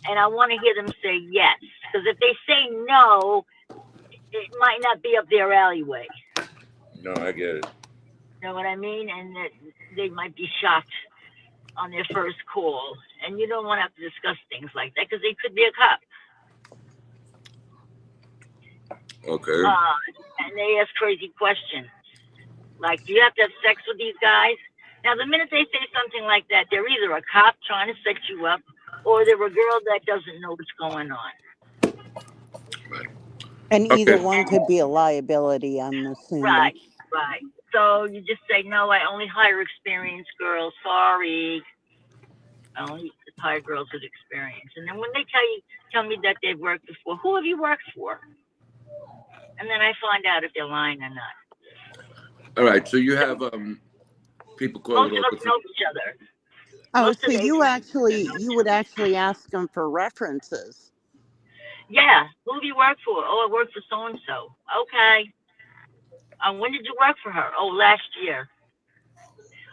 And I want to hear them say yes, because if they say no, it might not be up their alleyway.
No, I get it.
You know what I mean? And that they might be shocked on their first call, and you don't want to have to discuss things like that because they could be a cop.
Okay.
And they ask crazy questions, like, "Do you have to have sex with these guys?" Now, the minute they say something like that, they're either a cop trying to set you up, or they're a girl that doesn't know what's going on.
Right.
And either one could be a liability, I'm assuming.
Right. So you just say, no, I only hire experienced girls. Sorry. I only hire girls with experience. And then when they tell me that they've worked before, who have you worked for? And then I find out if they're lying or not.
All right. So you have people call
Most
it
of
all
us know each other.
Oh,
Most
so
of the
you would actually ask them for references.
Yeah. Who do you work for? Oh, I work for so-and-so. Okay. When did you work for her? Oh, last year.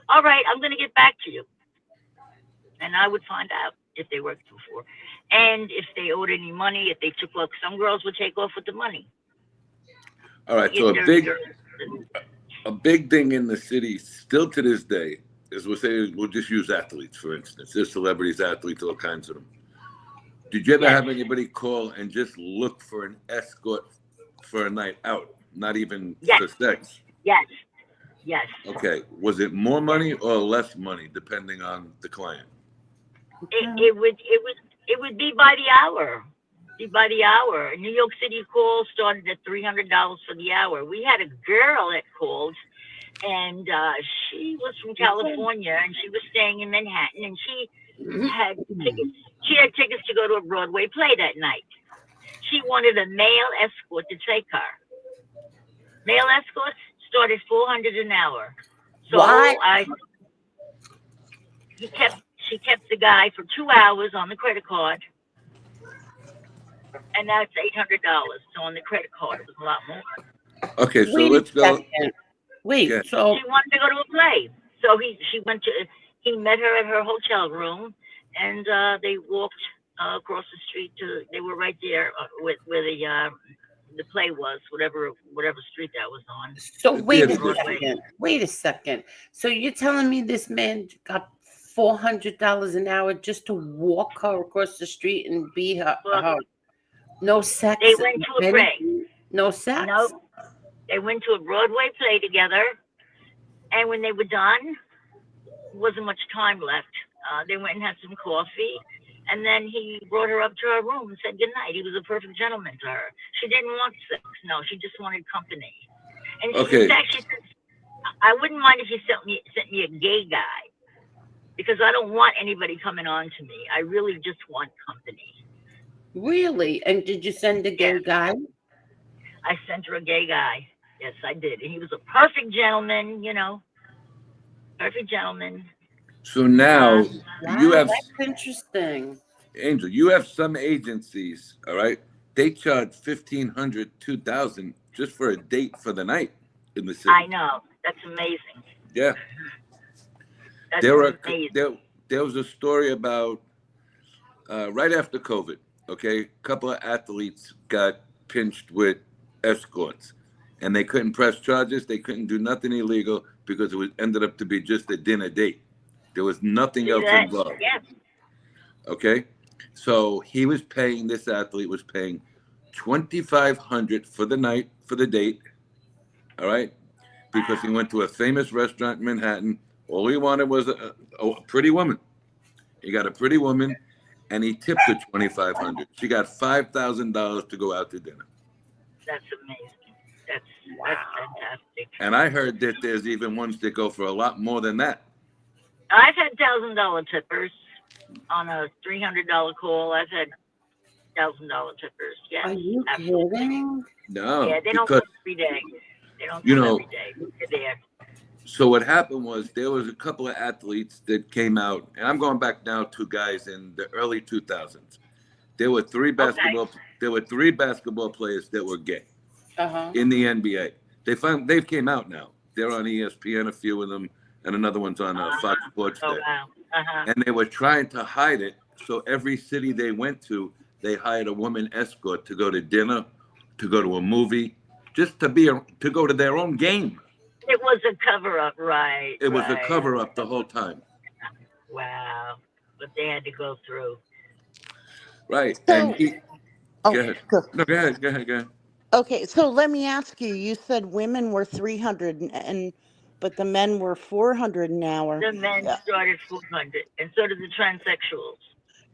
All right, I'm going to get back to you. And I would find out if they worked before. And if they owed any money, if they took off. Some girls would take off with the money.
All right, so a big thing in the city still to this day is we'll just use athletes, for instance. There's celebrities, athletes, all kinds of them. Did you ever have anybody call and just look for an escort for a night out? Not even for sex?
Yes.
Okay. Was it more money or less money, depending on the client?
It would be by the hour. New York City call started at $300 for the hour. We had a girl that called, and she was from California, and she was staying in Manhattan, and she had tickets. She had tickets to go to a Broadway play that night. She wanted a male escort to take her. Male escorts started $400 an hour. So
What?
she kept the guy for 2 hours on the credit card, and that's $800. So on the credit card, it was a lot more.
Okay, so
Wait
let's
a
go.
second. Wait,
Yeah.
so
She wanted to go to a play, so he met her at her hotel room, and they walked across the street to. They were right there where the play was, whatever street that was on.
so
The
wait a
theater district.
second. Wait a second. So you're telling me this man got $400 an hour just to walk her across the street and be her no sex?
They went to a play.
No sex?
Nope. They went to a Broadway play together, and when they were done, wasn't much time left. They went and had some coffee, and then he brought her up to her room and said goodnight. He was a perfect gentleman to her. She didn't want sex. No, she just wanted company. And
Okay.
in fact, she said, I wouldn't mind if you sent me a gay guy, because I don't want anybody coming on to me. I really just want company.
Really? And did you send a gay guy?
I sent her a gay guy. Yes, I did. And he was a perfect gentleman, perfect gentleman.
So now you have,
That's interesting.
Angel, you have some agencies, all right? They charge $1,500, $2,000 just for a date for the night in the city.
I know. That's amazing.
Yeah.
That's
There was a story about right after COVID, okay, a couple of athletes got pinched with escorts, and they couldn't press charges. They couldn't do nothing illegal because it ended up to be just a dinner date. There was nothing else involved.
Yes.
Okay, so this athlete was paying $2,500 for the night, for the date, all right, because he went to a famous restaurant in Manhattan. All he wanted was a pretty woman. He got a pretty woman, and he tipped her $2,500. She got $5,000 to go out to dinner.
That's amazing. That's fantastic.
And I heard that there's even ones that go for a lot more than that.
I've had $1,000 tippers on a $300 call. I've had $1,000 tippers. Yes.
Are you
absolutely.
kidding?
No,
Yeah, they don't
because,
come every day. They don't
you
come
know,
every day. They're there.
so what happened was there was a couple of athletes that came out, and I'm going back now to guys in the early 2000s. There were three basketball players that were gay in the NBA. They came out now. They're on ESPN, a few of them, and another one's on Fox Sports.
Oh, wow.
And they were trying to hide it. So every city they went to, they hired a woman escort to go to dinner, to go to a movie, just to go to their own game.
It was a cover-up, right?
It was a cover-up the whole time.
Wow. But they had to go through.
Right.
So-
And
Oh,
go ahead.
go.
No, go ahead.
Okay, so let me ask you. You said women were 300, but the men were 400 an hour.
The men started 400, and so did the transsexuals.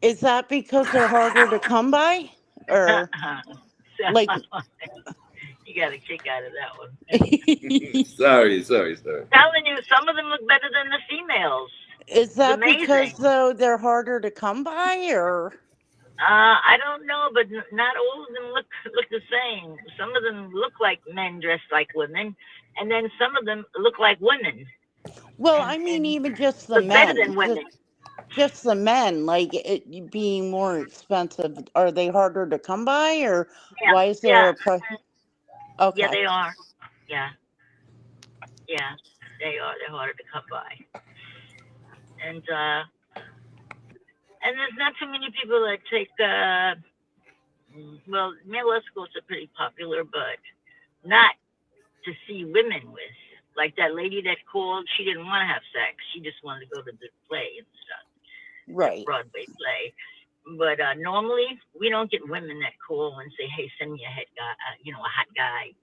Is that because they're harder to come by, or
So,
like?
you got a kick out of that one.
Sorry.
Telling you, some of them look better than the females.
Is that
amazing.
because though they're harder to come by, or?
I don't know, but not all of them look the same. Some of them look like men dressed like women, and then some of them look like women.
Well, I mean, even just the
Look better
men.
than women.
Just the men, like it being more expensive. Are they harder to come by, or why is there a price? Okay.
Yeah, they are. Yeah, they are. They're harder to come by, and there's not too many people that take. Well, male escorts are pretty popular, but not to see women with. Like that lady that called, she didn't want to have sex. She just wanted to go to the play and stuff.
Right.
Broadway play. But normally, we don't get women that call and say, "Hey, send me a hot guy." A hot guy.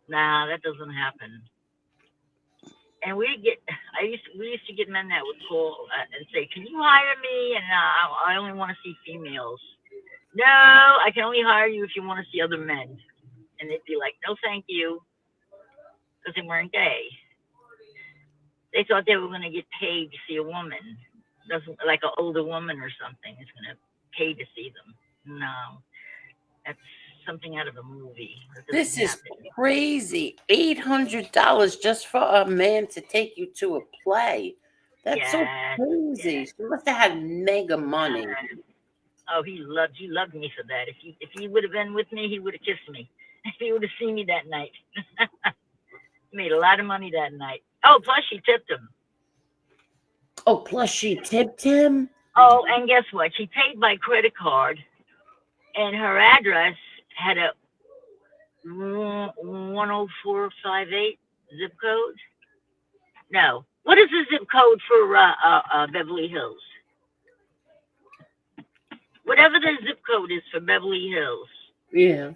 Nah, that doesn't happen. And we used to get men that would call and say, "Can you hire me?" And I only want to see females. No, I can only hire you if you want to see other men. And they'd be like, "No, thank you," because they weren't gay. They thought they were going to get paid to see a woman. Doesn't like an older woman or something is going to pay to see them. No, that's something out of a movie.
This is crazy. $800 just for a man to take you to a play. That's so crazy. She must have had mega money.
Oh, he loved me for that. If he would have been with me, he would have kissed me. He would have seen me that night. Made a lot of money that night. Oh, plus she tipped him.
Oh, plus she tipped him?
Oh, and guess what? She paid by credit card, and her address had a 10458 zip code. No. What is the zip code for Beverly Hills? Whatever the zip code is for Beverly Hills.
Yeah.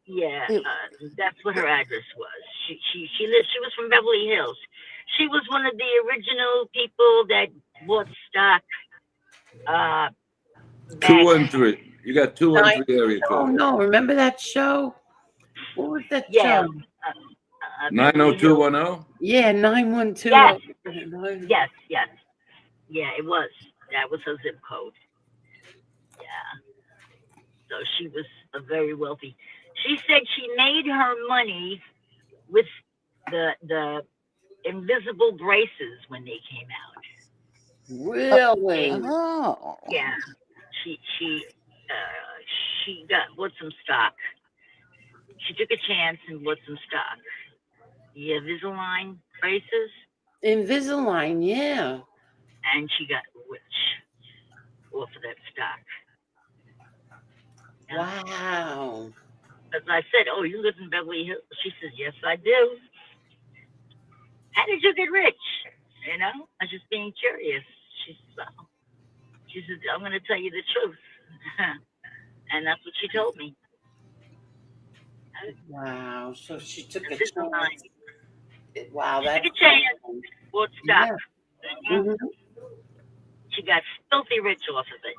Yeah, that's what her address was. She was from Beverly Hills. She was one of the original people that bought stock.
213. You got 213 area
Oh
code.
no! Remember that show? What was that
Yeah.
show?
90210.
Yeah, 912.
Yes. Yeah, it was. That was her zip code. Yeah. So she was a very wealthy. She said she made her money with the invisible braces when they came out.
Really?
Oh.
Yeah. She bought some stock. She took a chance and bought some stock. Yeah, Invisalign braces.
Invisalign, yeah.
And she got rich off of that stock.
Wow.
As I said, oh, you live in Beverly Hills? She says, yes, I do. How did you get rich? You know, I was just being curious. She says, well, I'm going to tell you the truth. And that's what she told me.
Wow. So she took a
Invisalign.
chance. Wow,
She
that's
took a chance, bought stock.
Yeah. Mm-hmm.
She got filthy rich off of it.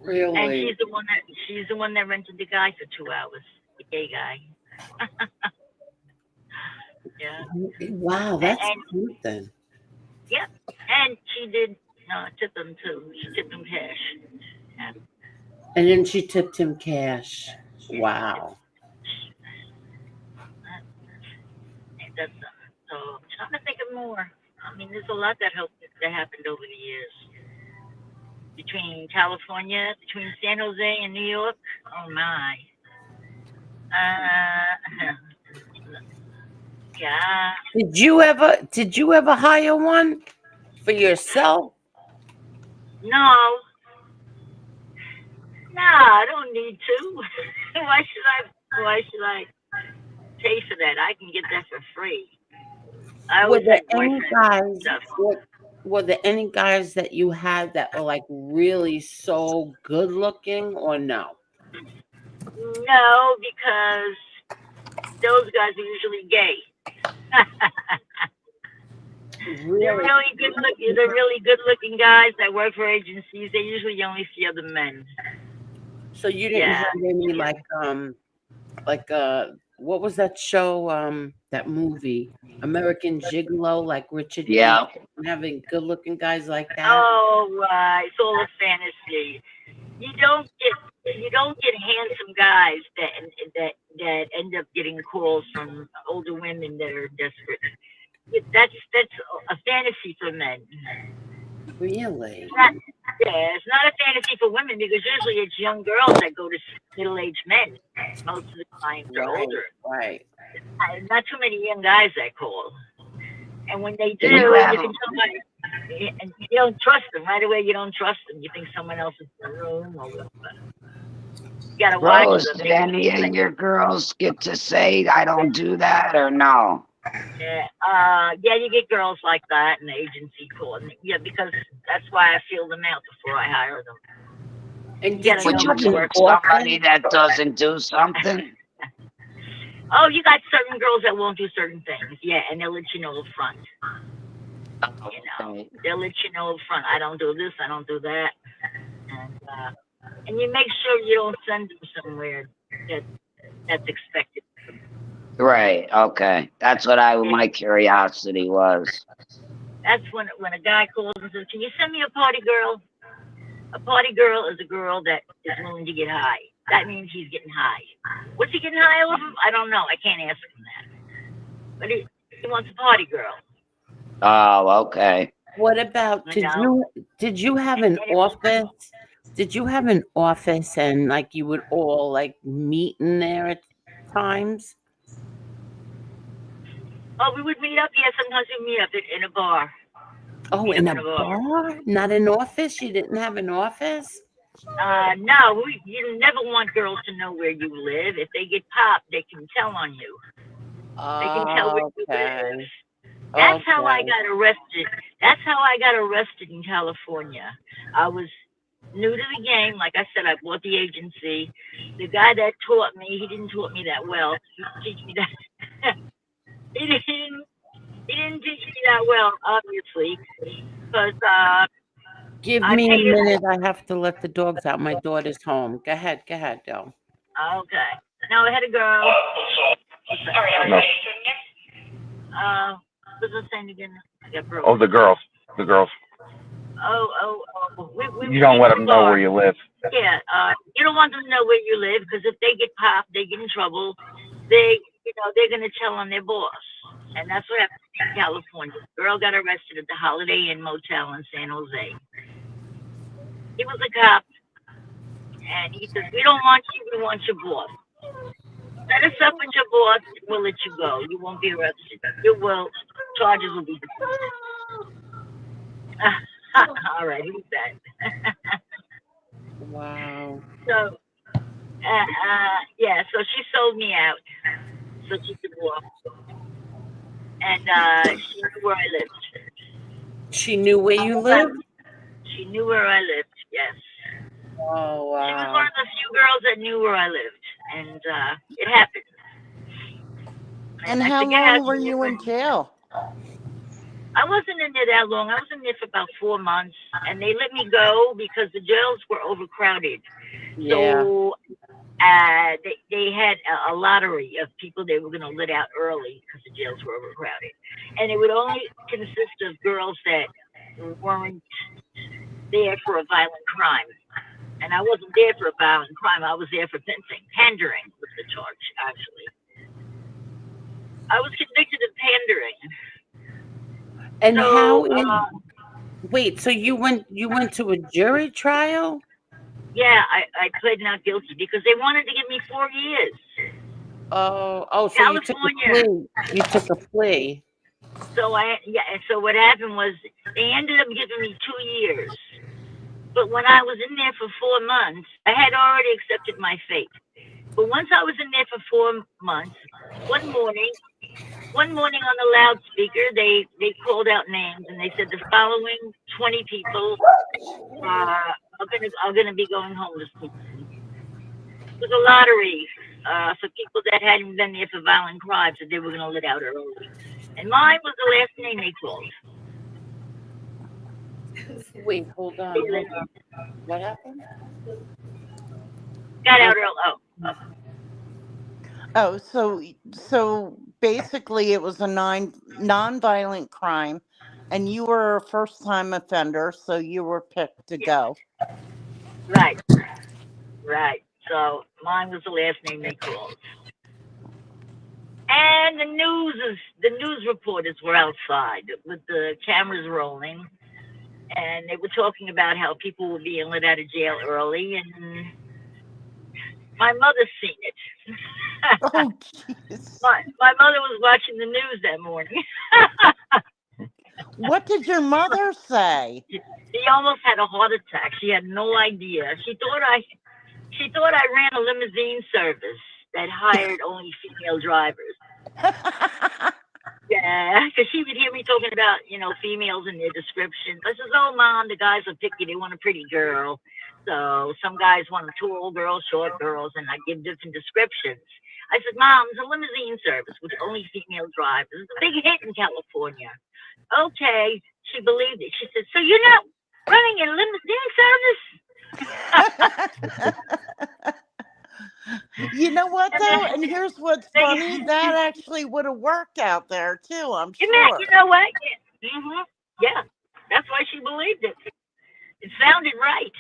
Really?
And she's the one that rented the guy for 2 hours, the gay guy. Yeah.
Wow, that's something.
Yeah, and she did tip him too. She tipped him cash. Yeah.
And then she tipped him cash. Wow.
That's so I'm trying to think of more. I mean, there's a lot that happened over the years. Between California, between San Jose and New York. Oh my. Yeah.
Did you ever hire one for yourself?
No, I don't need to. Why should I pay for that? I can get that for free. I
Were
always
there
had
any
boyfriends
guys?
and stuff.
Were there any guys that you had that were like really so good looking, or no?
No, because those guys are usually gay.
Really?
They're really good looking guys that work for agencies. They usually only see other men.
So you didn't have any like what was that show, that movie, American Gigolo, like Richard
Yeah.
Gere, having good looking guys like that?
Oh, it's all a fantasy. You don't get handsome guys that end up getting calls from older women that are desperate. That's a fantasy for men.
Really?
It's not a fantasy for women because usually it's young girls that go to middle-aged men. Most of the clients are older.
Right.
Not too many young guys that call. And when they do,
You have-
and you don't trust them right away. You don't trust them. You think someone else is in the room or whatever. You gotta watch
Rose,
them.
did any of your girls get to say I don't do that or no?
Yeah, you get girls like that in the agency call. Yeah, because that's why I feel them out before I hire them.
And
you
Would you work somebody that doesn't do something?
Oh, you got certain girls that won't do certain things. Yeah, and they'll let you know up front. You know, they'll let you know up front. I don't do this. I don't do that. And you make sure you don't send them somewhere that's expected.
Right. Okay. That's what my curiosity was.
That's when a guy calls and says, "Can you send me a party girl?" A party girl is a girl that is willing to get high. That means he's getting high. What's he getting high off of? I don't know. I can't ask him that. But he wants a party girl.
Oh, okay.
What about
You know?
did you have an
And it was,
office? Did you have an office and like you would all like meet in there at times?
oh, we would meet up. Yeah, sometimes we meet up in a bar.
Oh,
Meet
in
up
a
in a bar.
bar? Not an office? You didn't have an office?
No, you never want girls to know where you live. If they get popped, they can tell on you. They can tell where you live.
Okay.
That's how I
Okay.
got arrested. That's how I got arrested in California. I was new to the game. Like I said, I bought the agency. The guy that taught me, he didn't taught me that well. He didn't teach me that. he didn't teach me that well, obviously, because
Give
I
me a
paid him.
minute. I have to let the dogs out. My daughter's home. Go ahead, Del.
Okay. Now I had a girl.
No.
What's I saying again? I got broke.
Oh, the girls. The girls.
Oh.
You don't let them know where you live.
Yeah, you don't want them to know where you live because if they get popped, they get in trouble. They're gonna tell on their boss, and that's what happened in California. The girl got arrested at the Holiday Inn Motel in San Jose. He was a cop, and he says, "We don't want you. We want your boss. Set us up with your boss, and we'll let you go. You won't be arrested. Charges will be dismissed." All right, who's that?
Wow.
So, so she sold me out so she could walk. And she knew where I lived.
She knew where you lived?
She knew where I lived, yes.
Oh,
She was
wow.
one of the few girls that knew where I lived. And it happened.
And
I
how
forget how
long were
she
you in jail?
I wasn't in there that long. I was in there for about 4 months, and they let me go because the jails were overcrowded.
Yeah.
So they had a lottery of people they were going to let out early because the jails were overcrowded, and it would only consist of girls that weren't there for a violent crime. And I wasn't there for a violent crime. I was there for pandering was the charge. Actually, I was convicted of pandering.
And
So,
wait, so you went to a jury trial?
yeah, I pled not guilty because they wanted to give me 4 years.
Oh, so you took a
California.
plea. You took a plea.
So so what happened was they ended up giving me 2 years. But when I was in there for 4 months, I had already accepted my fate. But once I was in there for 4 months, one morning on the loudspeaker, they called out names and they said the following 20 people are gonna be going home this morning. It was a lottery for people that hadn't been there for violent crimes that they were gonna let out early. And mine was the last name they called.
Wait, hold on. What happened?
Got out early.
Oh, so basically it was a non-violent crime, and you were a first-time offender, so you were picked to go.
Right. So mine was the last name they called. And the news reporters were outside with the cameras rolling, and they were talking about how people were being let out of jail early, and my mother's seen it.
Oh, jeez.
My mother was watching the news that morning.
What did your mother say?
She almost had a heart attack. She had no idea. She thought I ran a limousine service that hired only female drivers. Yeah, because she would hear me talking about, females in their descriptions. I says, "Oh, Mom, the guys are picky. They want a pretty girl. So some guys want tall girls, short girls, and I give different descriptions." I said, "Mom, it's a limousine service with only female drivers. It's a big hit in California." Okay, she believed it. She said, "So you're not running a limousine service?"
You know what, though? And here's what's funny. That actually would have worked out there, too, I'm sure.
You know what? Yeah, that's why she believed it. It sounded right.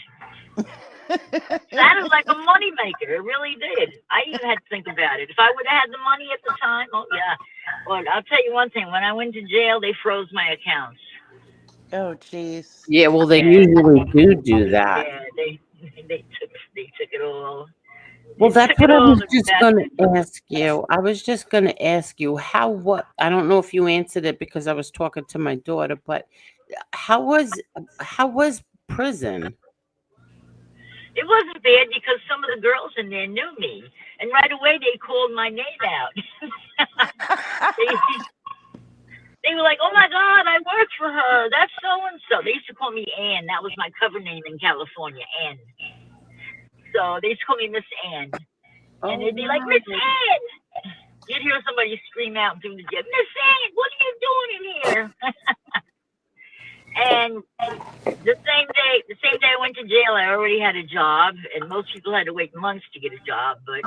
Sounded like a moneymaker. It really did. I even had to think about it. If I would have had the money at the time, oh yeah. But I'll tell you one thing: when I went to jail, they froze my accounts.
Oh, jeez.
Yeah, well, they
Yeah,
usually do that.
yeah. They took it all.
Well,
They
that's
took it
what I
all.
was
The
just going
bastard.
to ask you. I was just going to ask you how what I don't know if you answered it because I was talking to my daughter, but how was how was prison?
It wasn't bad because some of the girls in there knew me, and right away they called my name out. they they were like, "Oh my God, I worked for her. That's so and so." They used to call me Ann. That was my cover name in California, Ann. So they used to call me Miss Ann, and
Oh
they'd be like,
wow.
"Miss Ann." You'd hear somebody scream out through the jail, "Miss Ann, what are you doing in here?" And the same day I went to jail, I already had a job, and most people had to wait months to get a job. But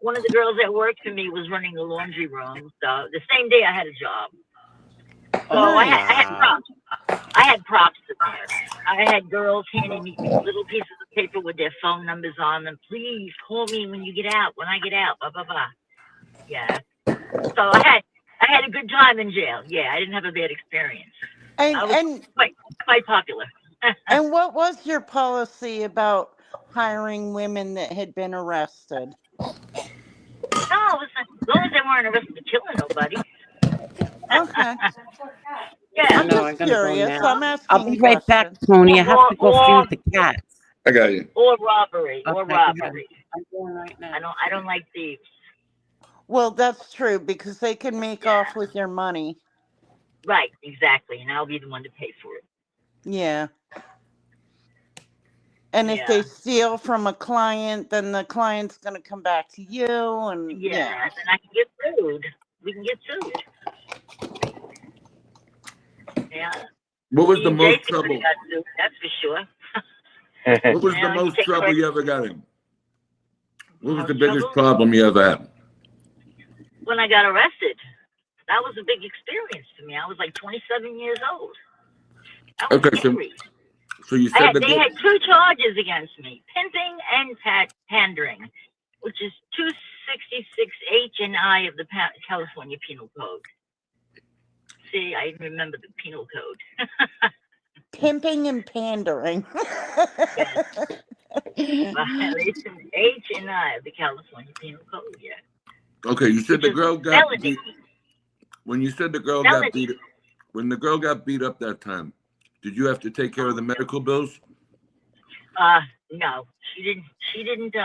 one of the girls that worked for me was running the laundry room, so the same day I had a job. So
Oh
I had
wow.
props. I had props in there. I had girls handing me little pieces of paper with their phone numbers on them. Please call me when you get out. When I get out, blah blah blah. Yeah. So I had a good time in jail. Yeah, I didn't have a bad experience.
And
I was
and
quite popular.
and what was your policy about hiring women that had been arrested?
No, as long as they weren't arrested for killing nobody.
Okay.
Yeah.
I'm
No, I'm
just
gonna go
curious.
now.
I'm
I'll
asking
be right back,
questions.
Tony. I have
Or
to go
or
feed the cats.
I got you.
or robbery. Or
Okay, go ahead.
robbery.
I'm going right
I
now.
don't like thieves.
Well, that's true because they can make
Yeah.
off with your money.
Right. Exactly. And I'll be the one to pay for it.
Yeah. And if they
Yeah.
steal from a client, then the client's going to come back to you. And
Yeah.
yeah.
And then I can get sued. We can get sued. Yeah.
What was
Me
the
and
most
Jason could have
trouble?
got sued. That's for sure.
What was the
You
most
take
trouble
credit.
you ever got in? What was the
Most
biggest
trouble
problem you ever had?
when I got arrested. That was a big experience for me. I was like 27 years old. That was
Okay,
scary.
so you said the
They had two charges against me: pimping and pandering, which is 266H and I of the California Penal Code. See, I remember the penal code.
Pimping and pandering.
Yes, violation H and I of the California Penal Code. Yeah,
okay, you said
which
the
is a
girl got
felony.
beat. When you said the girl got
Felony.
beat, when the girl got beat up that time, did you have to take care of the medical bills?
No, she didn't. She didn't.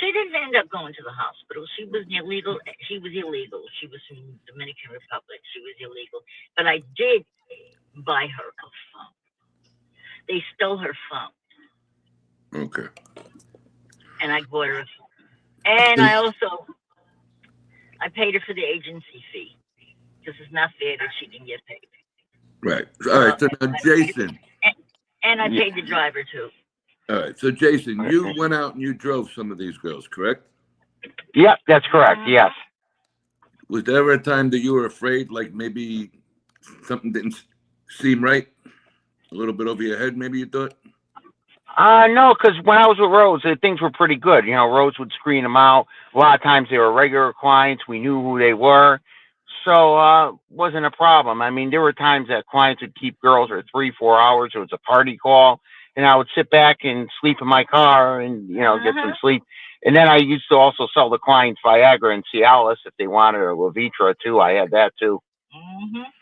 She didn't end up going to the hospital. She was illegal. She was illegal. She was from Dominican Republic. She was illegal. But I did buy her a phone. They stole her phone,
Okay.
and I bought her a phone. And I paid her for the agency fee because it's not fair that she didn't get paid.
Right. All right. So now, Jason.
And I paid the driver too.
All right. So, Jason, you went out and you drove some of these girls, correct?
Yep, that's correct. Yes.
Was there ever a time that you were afraid, like maybe something didn't seem right? A little bit over your head, maybe you thought?
No, because when I was with Rose, things were pretty good. You know, Rose would screen them out. A lot of times they were regular clients. We knew who they were. So, wasn't a problem. I mean, there were times that clients would keep girls for 3-4 hours. It was a party call. And I would sit back and sleep in my car and, you know, get some sleep. And then I used to also sell the clients Viagra and Cialis if they wanted, or Levitra too. I had that too.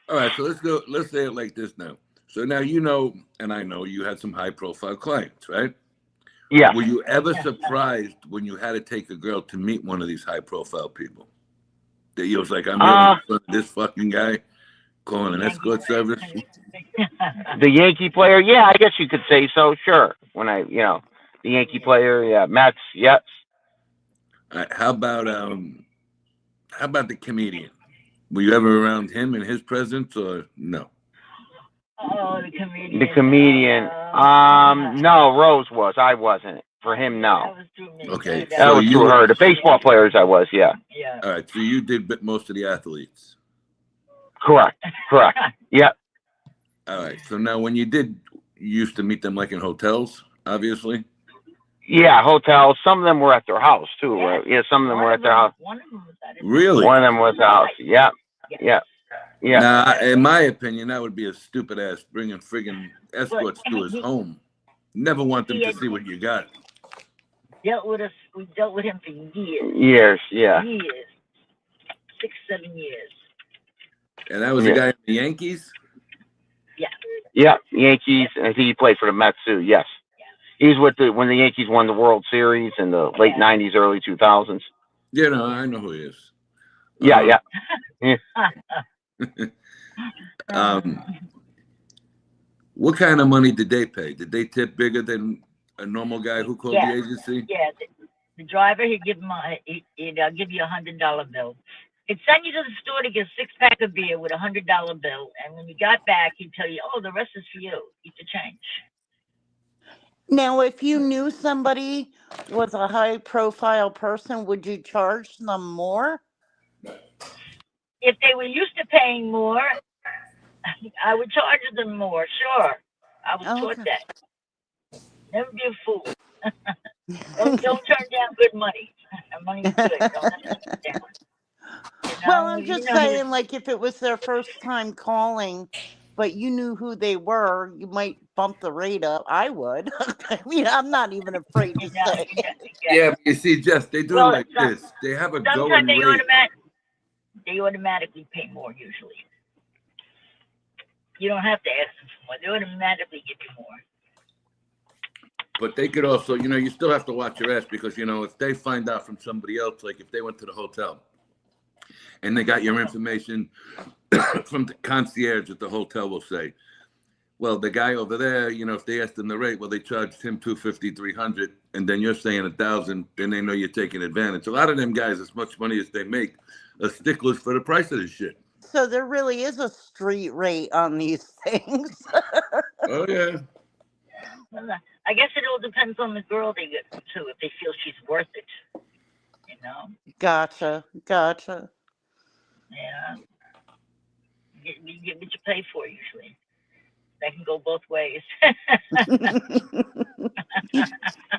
All right. So let's go. Let's say it like this now. So now you know, and I know you had some high-profile clients, right?
Yeah.
Were you ever surprised when you had to take a girl to meet one of these high-profile people? That you was like, I'm here in front of this fucking guy calling an escort service.
The Yankee player, yeah, I guess you could say so. Sure. When the Yankee player, yeah, Mets, yes.
All right, how about the comedian? Were you ever around him in his presence or no?
Oh, the comedian.
The comedian. No, Rose was. I wasn't. For him, no.
That was through me.
Okay,
That
so
was through her. The baseball players, I was, yeah.
Yeah.
All right, so you did most of the athletes.
Correct. Yeah.
All right, so now when you used to meet them like in hotels, obviously?
Yeah, hotels. Some of them were at their house too.
Yes.
Right? Yeah, some of them
One
were
of
at their
them,
house.
one of them was at his
Really?
One of them was house. Yeah,
Yes.
yeah, yeah.
Nah, in my opinion, that would be a stupid ass bringing friggin'
But
escorts to his
he
home. Never want them
he
to
had
see what you got.
dealt with us. We dealt with him for years.
Years, yeah.
Years. 6, 7 years.
And that was the
Yeah.
guy in the Yankees?
Yeah.
Yeah, Yankees. I think he played for the Mets too. Yes, he's with when the Yankees won the World Series in the late '90s, early 2000s.
Yeah, no, I know who he is.
Yeah, yeah.
What kind of money did they pay? Did they tip bigger than a normal guy who called the agency?
Yeah. The driver, he'd give him he'd give you $100 bill. He'd send you to the store to get a 6-pack of beer with $100 bill, and when you got back, he'd tell you, "Oh, the rest is for you. Keep the change."
Now, if you knew somebody was a high profile person, would you charge them more?
If they were used to paying more, I would charge them more. Sure, I was taught
Okay.
that. Never be a fool. Don't turn down good money. Money's good. Don't let it turn down. You know,
Well, I'm just saying, like, if it was their first time calling, but you knew who they were, you might bump the rate up. I would. I mean, I'm not even afraid to say it.
Yeah, but you see, Jess, they do it like this. They have a going
Sometimes
rate.
they automatically pay more usually. You don't have to ask them for more. They automatically give you more.
But they could also, you still have to watch your ass because, if they find out from somebody else, like if they went to the hotel and they got your information from the concierge at the hotel, will say, well, the guy over there, if they asked him the rate, well, they charged him $250, $300, and then you're saying $1,000, then they know you're taking advantage. A lot of them guys, as much money as they make, are sticklers for the price of this shit.
So there really is a street rate on these things.
Oh, yeah.
Well, I guess it all depends on the girl they get to, if they feel she's worth it.
Gotcha.
Yeah. You get what you pay for usually. That can go both ways.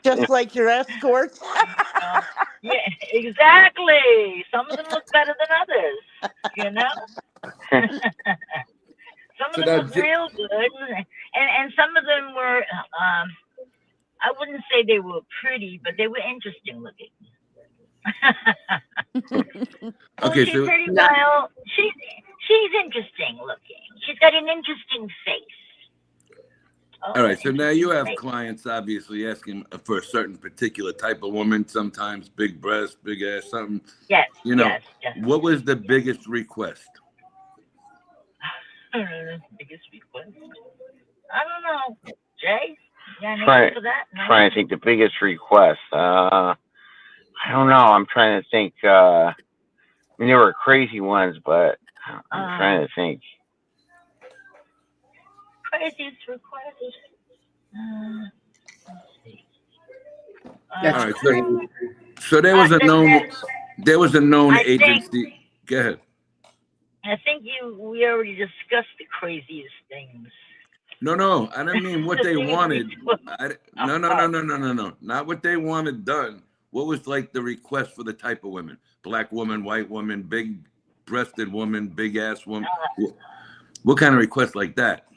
Just like your escorts.
Yeah, exactly. Some of them look better than others. Some of them look real good, and some of them were. I wouldn't say they were pretty, but they were interesting looking.
Okay,
she's
so
pretty well. She's interesting looking. She's got an interesting face.
All right, so now you have clients obviously asking for a certain particular type of woman, sometimes big breasts, big ass, something.
Yes.
Yes,
definitely.
what was the biggest request?
Biggest request? I don't know. Jay?
Trying to think the biggest request. I don't know. I'm trying to think. I mean, there were crazy ones, but I'm trying to think.
Craziest request? Let's see.
All right, so there was a known agency. Go ahead.
I think we already discussed the craziest things.
No, I don't mean what they wanted. No, not what they wanted done. What was like the request for the type of women? Black woman, white woman, big-breasted woman, big-ass woman. What kind of request like that?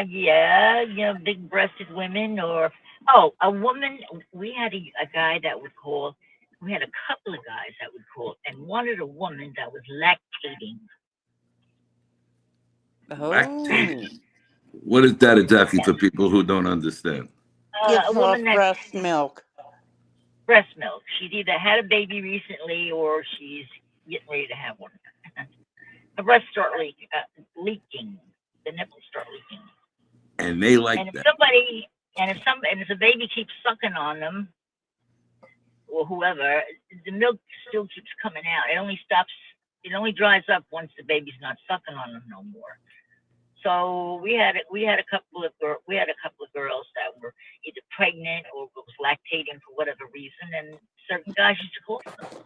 Yeah, big-breasted women or a woman. We had a guy that would call. We had a couple of guys that would call and wanted a woman that was lactating.
Lactating. What is that exactly for people who don't understand?
Gives off breast milk.
Breast milk. She's either had a baby recently or she's getting ready to have one. The breasts start leaking. The nipples start leaking.
And they like
and if
that.
If the baby keeps sucking on them, or whoever, the milk still keeps coming out. It only dries up once the baby's not sucking on them no more. So we had a couple of girls that were either pregnant or was lactating for whatever reason, and certain guys used to call for them.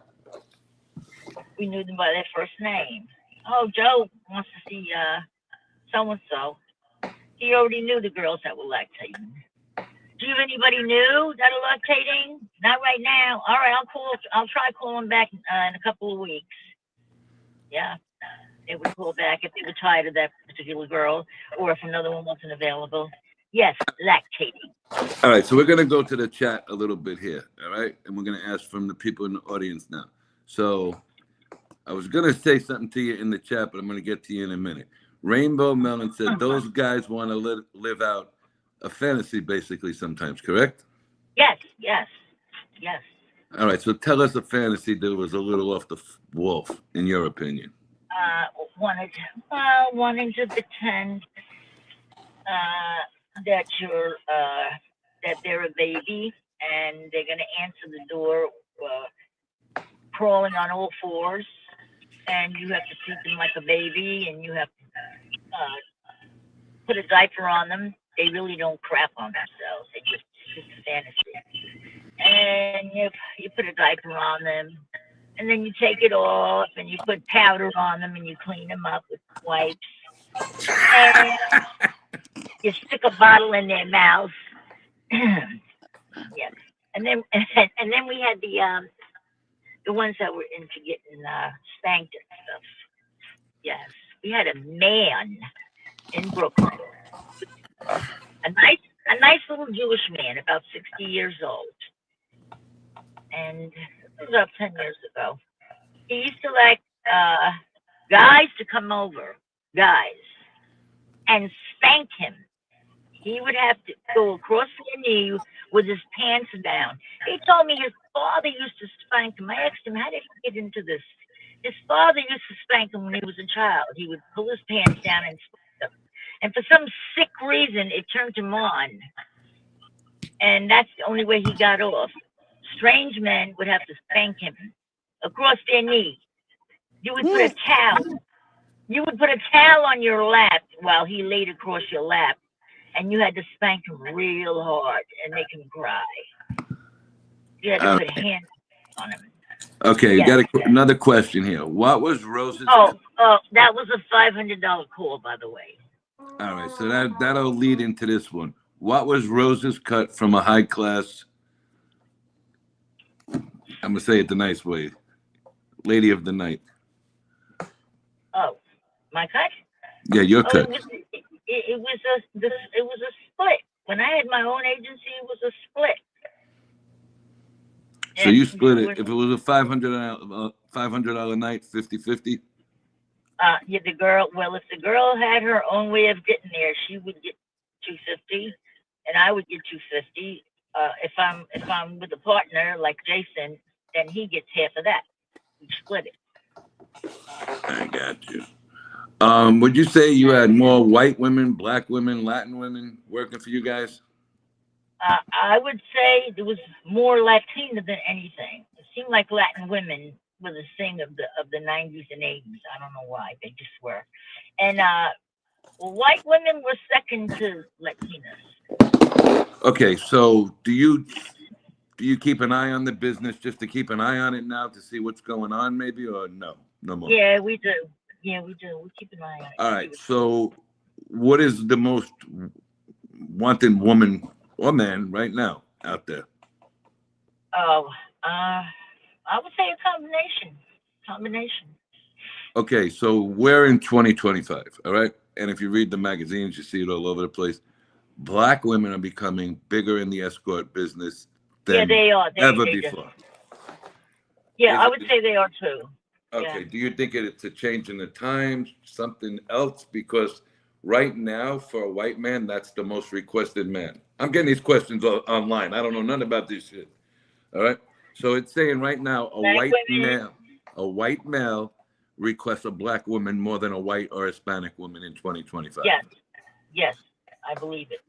We knew them by their first name. Oh, Joe wants to see so and so. He already knew the girls that were lactating. Do you have anybody new that are lactating? Not right now. All right, I'll try calling back in a couple of weeks. Yeah, they would call back if they were tired of that particular girl, or if another one wasn't available. Yes, lactating.
All right, so we're gonna go to the chat a little bit here. All right, and we're gonna ask from the people in the audience now. So I was gonna say something to you in the chat, but I'm gonna get to you in a minute. Rainbow Melon said those guys want to live out a fantasy, basically, sometimes. Correct?
Yes.
All right, so tell us a fantasy that was a little off the wall, in your opinion.
Wanting to pretend that that they're a baby and they're gonna answer the door crawling on all fours, and you have to feed them like a baby, and you have to put a diaper on them. They really don't crap on themselves. It's a fantasy. And you put a diaper on them, and then you take it off, and you put powder on them, and you clean them up with wipes. And you stick a bottle in their mouth. Yes. And then we had the ones that were into getting spanked and stuff. Yes. We had a man in Brooklyn, a nice little Jewish man, about 60 years old. And this was about 10 years ago. He used to like guys to come over, and spank him. He would have to go across the knee with his pants down. He told me his father used to spank him. I asked him, how did he get into this? His father used to spank him when he was a child. He would pull his pants down and spank him. And for some sick reason, it turned him on. And that's the only way he got off. Strange men would have to spank him across their knee. You would put a towel. You would put a towel on your lap while he laid across your lap. And you had to spank him real hard and make him cry. You had to put hands on him.
Okay, you got another question here. What was Rose's?
Oh, that was a $500 call, by the way.
All right, so that'll lead into this one. What was Rose's cut from a high class? I'm gonna say it the nice way. Lady of the night.
Oh, my cut?
Yeah, your cut.
It was a split. When I had my own agency, it was a split.
So you split it. If it was a $500 night, 50-50?
Yeah, the girl. Well, if the girl had her own way of getting there, she would get $250, and I would get $250. If I'm with a partner like Jason, then he gets half of that. We split it.
I got you. Would you say you had more white women, black women, Latin women working for you guys?
I would say there was more Latina than anything. It seemed like Latin women were the thing of the 90s and 80s. I don't know why, they just were. And white women were second to Latinas.
Okay, so do you keep an eye on the business just to keep an eye on it now to see what's going on, maybe, or no more?
Yeah, we do. Yeah, we do. We keep an eye on it.
All right. So, what is the most wanted woman or man right now out there?
Oh, I would say a combination.
Okay, so we're in 2025. All right, and if you read the magazines, you see it all over the place. Black women are becoming bigger in the escort business than
they are.
Ever before.
Yeah, I would say they are too.
Okay.
Yeah.
Do you think it's a change in the times, something else? Because right now, for a white man, that's the most requested man. I'm getting these questions online. I don't know nothing about this shit. All right. So it's saying right now, a white male requests a black woman more than a white or Hispanic woman in 2025.
Yes, I believe it.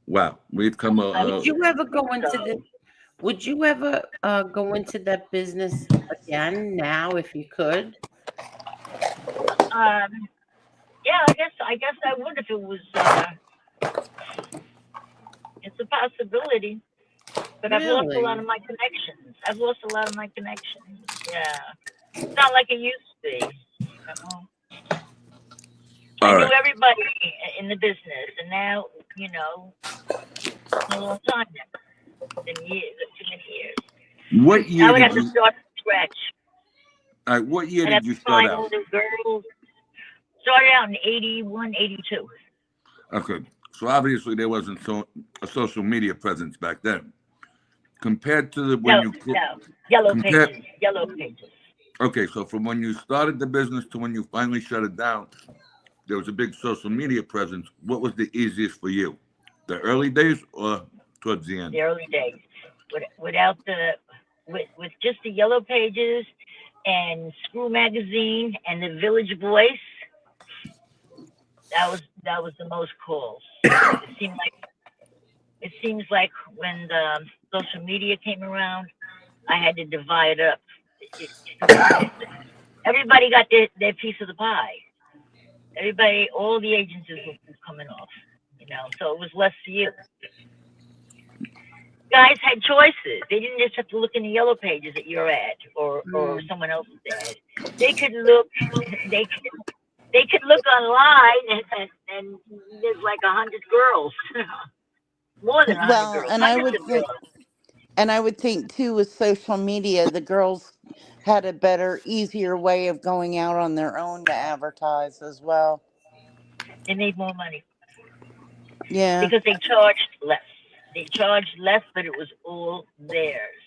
Wow, we've come
Would you ever go into the? Would you ever go into that business again now if you could?
Yeah, I guess I would if it was. It's a possibility, but I've lost a lot of my connections. Yeah, it's not like it used to be.
All
I knew
right.
everybody in the business, and now, a long time now. Too many years.
What
I
year
would
did
have to
you?
start from scratch.
All right. What year
I'd have
did
to
you start
find
out?
all the girls. Started out in 81, 82.
Okay. So obviously there wasn't a social media presence back then. Compared to when
No,
you
no. Yellow
compare.
pages. Yellow pages.
Okay, so from when you started the business to when you finally shut it down, there was a big social media presence. What was the easiest for you? The early days or towards the end?
The early days. Without with just the yellow pages and Screw Magazine and the Village Voice, that was the most calls. It seems like when the social media came around, I had to divide up. Everybody got their piece of the pie. Everybody, all the agencies were coming off, so it was less for you. Guys had choices. They didn't just have to look in the yellow pages at your ad or someone else's ad. They could look. They could look online and there's like 100 girls, more than 100
Well,
girls, hundreds of girls.
and I would think too with social media, the girls had a better, easier way of going out on their own to advertise as well.
They made more money
Yeah.
because they charged less. They charged less, but it was all theirs.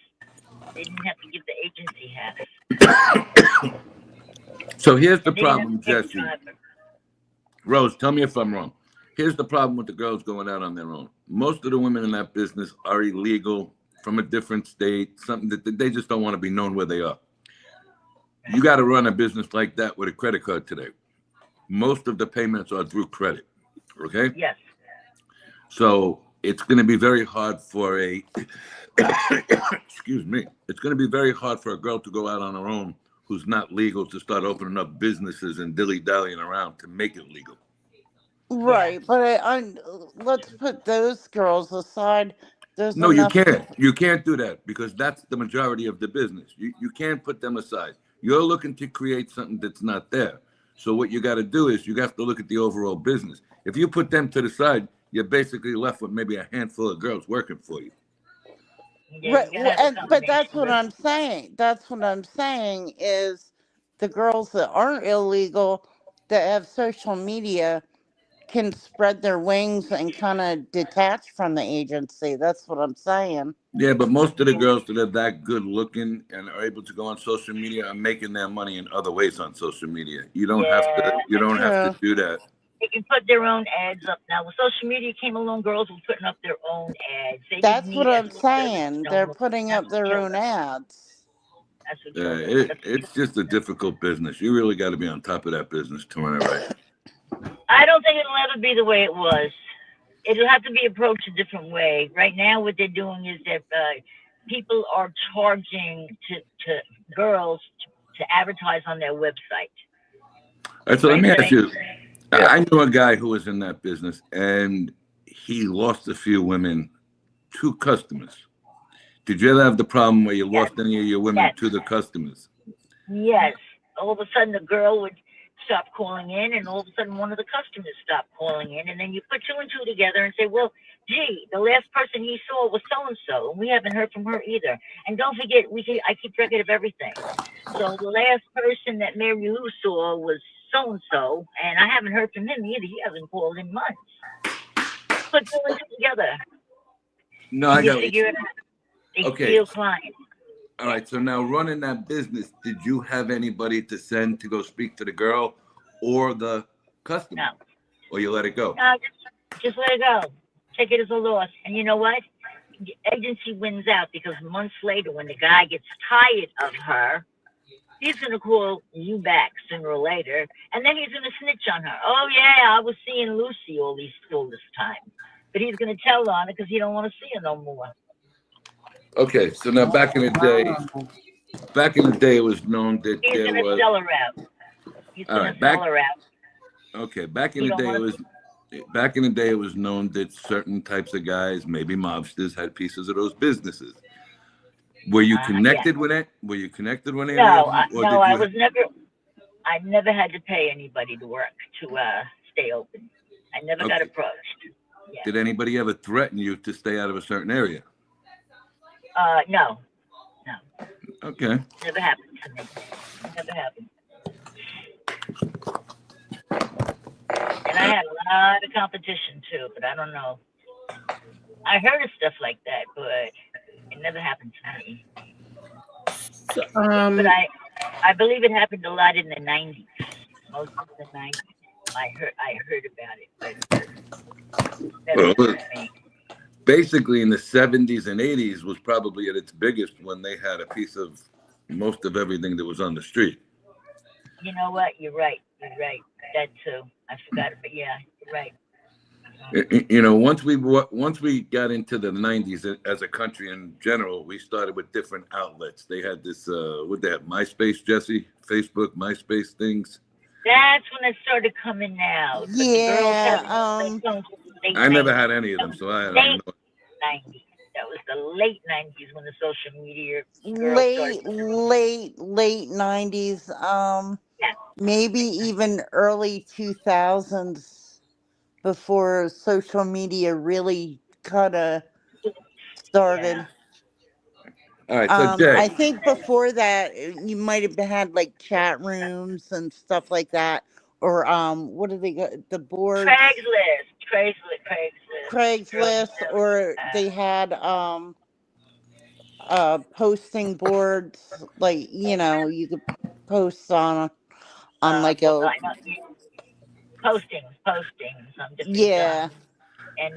They didn't have to give the agency half.
So here's the
And they didn't have
problem,
to pay the
Jesse.
driver.
Rose, tell me if I'm wrong. Here's the problem with the girls going out on their own. Most of the women in that business are illegal from a different state, something that they just don't want to be known where they are. You got to run a business like that with a credit card today. Most of the payments are through credit. Okay?
Yes.
So it's going to be very hard for a, excuse me, it's going to be very hard for a girl to go out on her own who's not legal to start opening up businesses and dilly-dallying around to make it legal.
Right, but let's put those girls aside. There's
No, you
enough
can't. You can't do that because that's the majority of the business. You can't put them aside. You're looking to create something that's not there. So what you got to do is you have to look at the overall business. If you put them to the side, you're basically left with maybe a handful of girls working for you.
Right, but that's what I'm saying. That's what I'm saying is the girls that aren't illegal that have social media can spread their wings and kind of detach from the agency. That's what I'm saying.
Yeah, but most of the girls that are that good looking and are able to go on social media are making their money in other ways on social media. You don't have to. You don't have to do that.
They can put their own ads up now. When social media came along, girls were putting up their own ads. They didn't
That's
need
what I'm
SEO service
saying.
no
They're
more.
putting
That's
up
what
their
killed
own
it.
ads.
That's what
Yeah,
killed it.
it's just a difficult business. You really got to be on top of that business to run it right.
I don't think it'll ever be the way it was. It'll have to be approached a different way. Right now, what they're doing is that people are charging to girls to advertise on their website.
All right, so let me ask you. I knew a guy who was in that business, and he lost a few women to customers. Did you ever have the problem where you lost any of your women to the customers?
Yes. All of a sudden, the girl would stop calling in, and all of a sudden, one of the customers stopped calling in, and then you put two and two together and say, well, gee, the last person he saw was so-and-so, and we haven't heard from her either. And don't forget, I keep record of everything. So the last person that Mary Lou saw was so-and-so, and I haven't heard from him either. He hasn't called in months. Put two and two together.
No, I
You
got
figure it out. They
Okay.
steal clients.
All right, so now running that business, did you have anybody to send to go speak to the girl or the customer?
No.
Or you let it go?
No, just let it go. Take it as a loss. And you know what? The agency wins out because months later, when the guy gets tired of her, he's going to call you back sooner or later, and then he's going to snitch on her. Oh, yeah, I was seeing Lucy all this time. But he's going to tell on her because he don't want to see her no more.
Okay, so now back in the day, it was known that
He's
there
going to
was.
sell her out. He's going to sell her out.
Okay, back in the day, it was known that certain types of guys, maybe mobsters, had pieces of those businesses. Were you connected with it? Were you connected with any of them?
No, I was never. I never had to pay anybody to work to stay open. I never got
Okay.
approached. Yeah.
Did anybody ever threaten you to stay out of a certain area?
No,
Okay.
never happened to me. Never happened. And I had a lot of competition too, but I don't know. I heard of stuff like that, but it never happened to me. But I believe it happened a lot in the '90s. Most of the '90s. I heard about it, but never
Well,
happened to me.
basically in the 70s and 80s was probably at its biggest when they had a piece of most of everything that was on the street.
You know what? You're right. You're right. That too. I forgot it, but yeah, you're right.
You know, once we got into the 90s as a country in general, we started with different outlets. They had this what they had, MySpace, Jesse, Facebook, MySpace things.
That's when it started coming out. But the girls
Yeah,
haven't phones in the late
I never
90s.
had any of them, so I don't
Late
know.
90s. That was the late 90s when the social media girls started.
late 90s,
Yeah.
maybe even early 2000s before social media really kind of started.
Yeah.
All right, so Jay,
I think before that you might have had like chat rooms and stuff like that, or what do they go, the boards,
Craigslist. Girls
Craigslist,
never
or
that.
they had posting boards, like, you could post on like
Well,
a,
I know postings on different
yeah.
and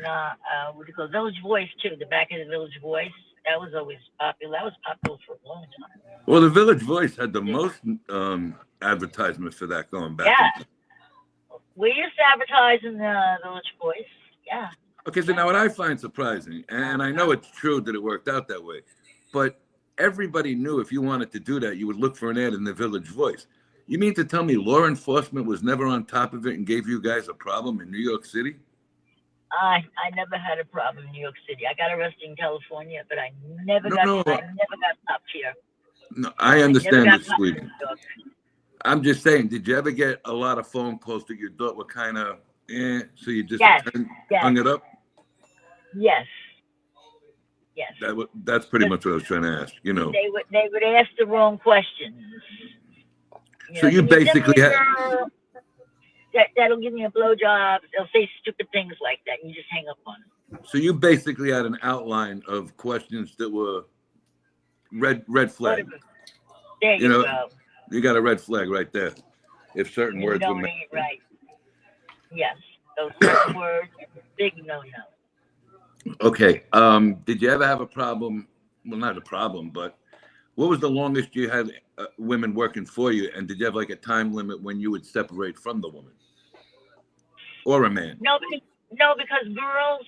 what do you call it? Village Voice too. The back of the Village Voice. That was always popular. That was popular for a long time.
well, the Village Voice had the most advertisement for that going back.
Yeah. We used to advertise in the Village Voice. Yeah.
Okay, so now what I find surprising, and I know it's true that it worked out that way, but everybody knew if you wanted to do that, you would look for an ad in the Village Voice. You mean to tell me law enforcement was never on top of it and gave you guys a problem in New York City?
I never had a problem in New York City. I got arrested in California, but I never
No,
got
no.
I never got stopped here.
No, I understand
Never
this,
got
sweetie. I'm just saying, did you ever get a lot of phone calls that you thought were kind of, so you just
Yes.
hung it up?
Yes.
That's pretty much what I was trying to ask,
They would ask the wrong questions.
So you basically had.
That'll give me a blowjob. They'll say stupid things like that, and you just hang up on them.
So you basically had an outline of questions that were red flag.
There you go.
You got a red flag right there. If certain words were
made. Right. Yes. Those certain words, big no-no.
Okay. Did you ever have a problem? Well, not a problem, but what was the longest you had women working for you? And did you have like a time limit when you would separate from the woman? Or a man?
No, because girls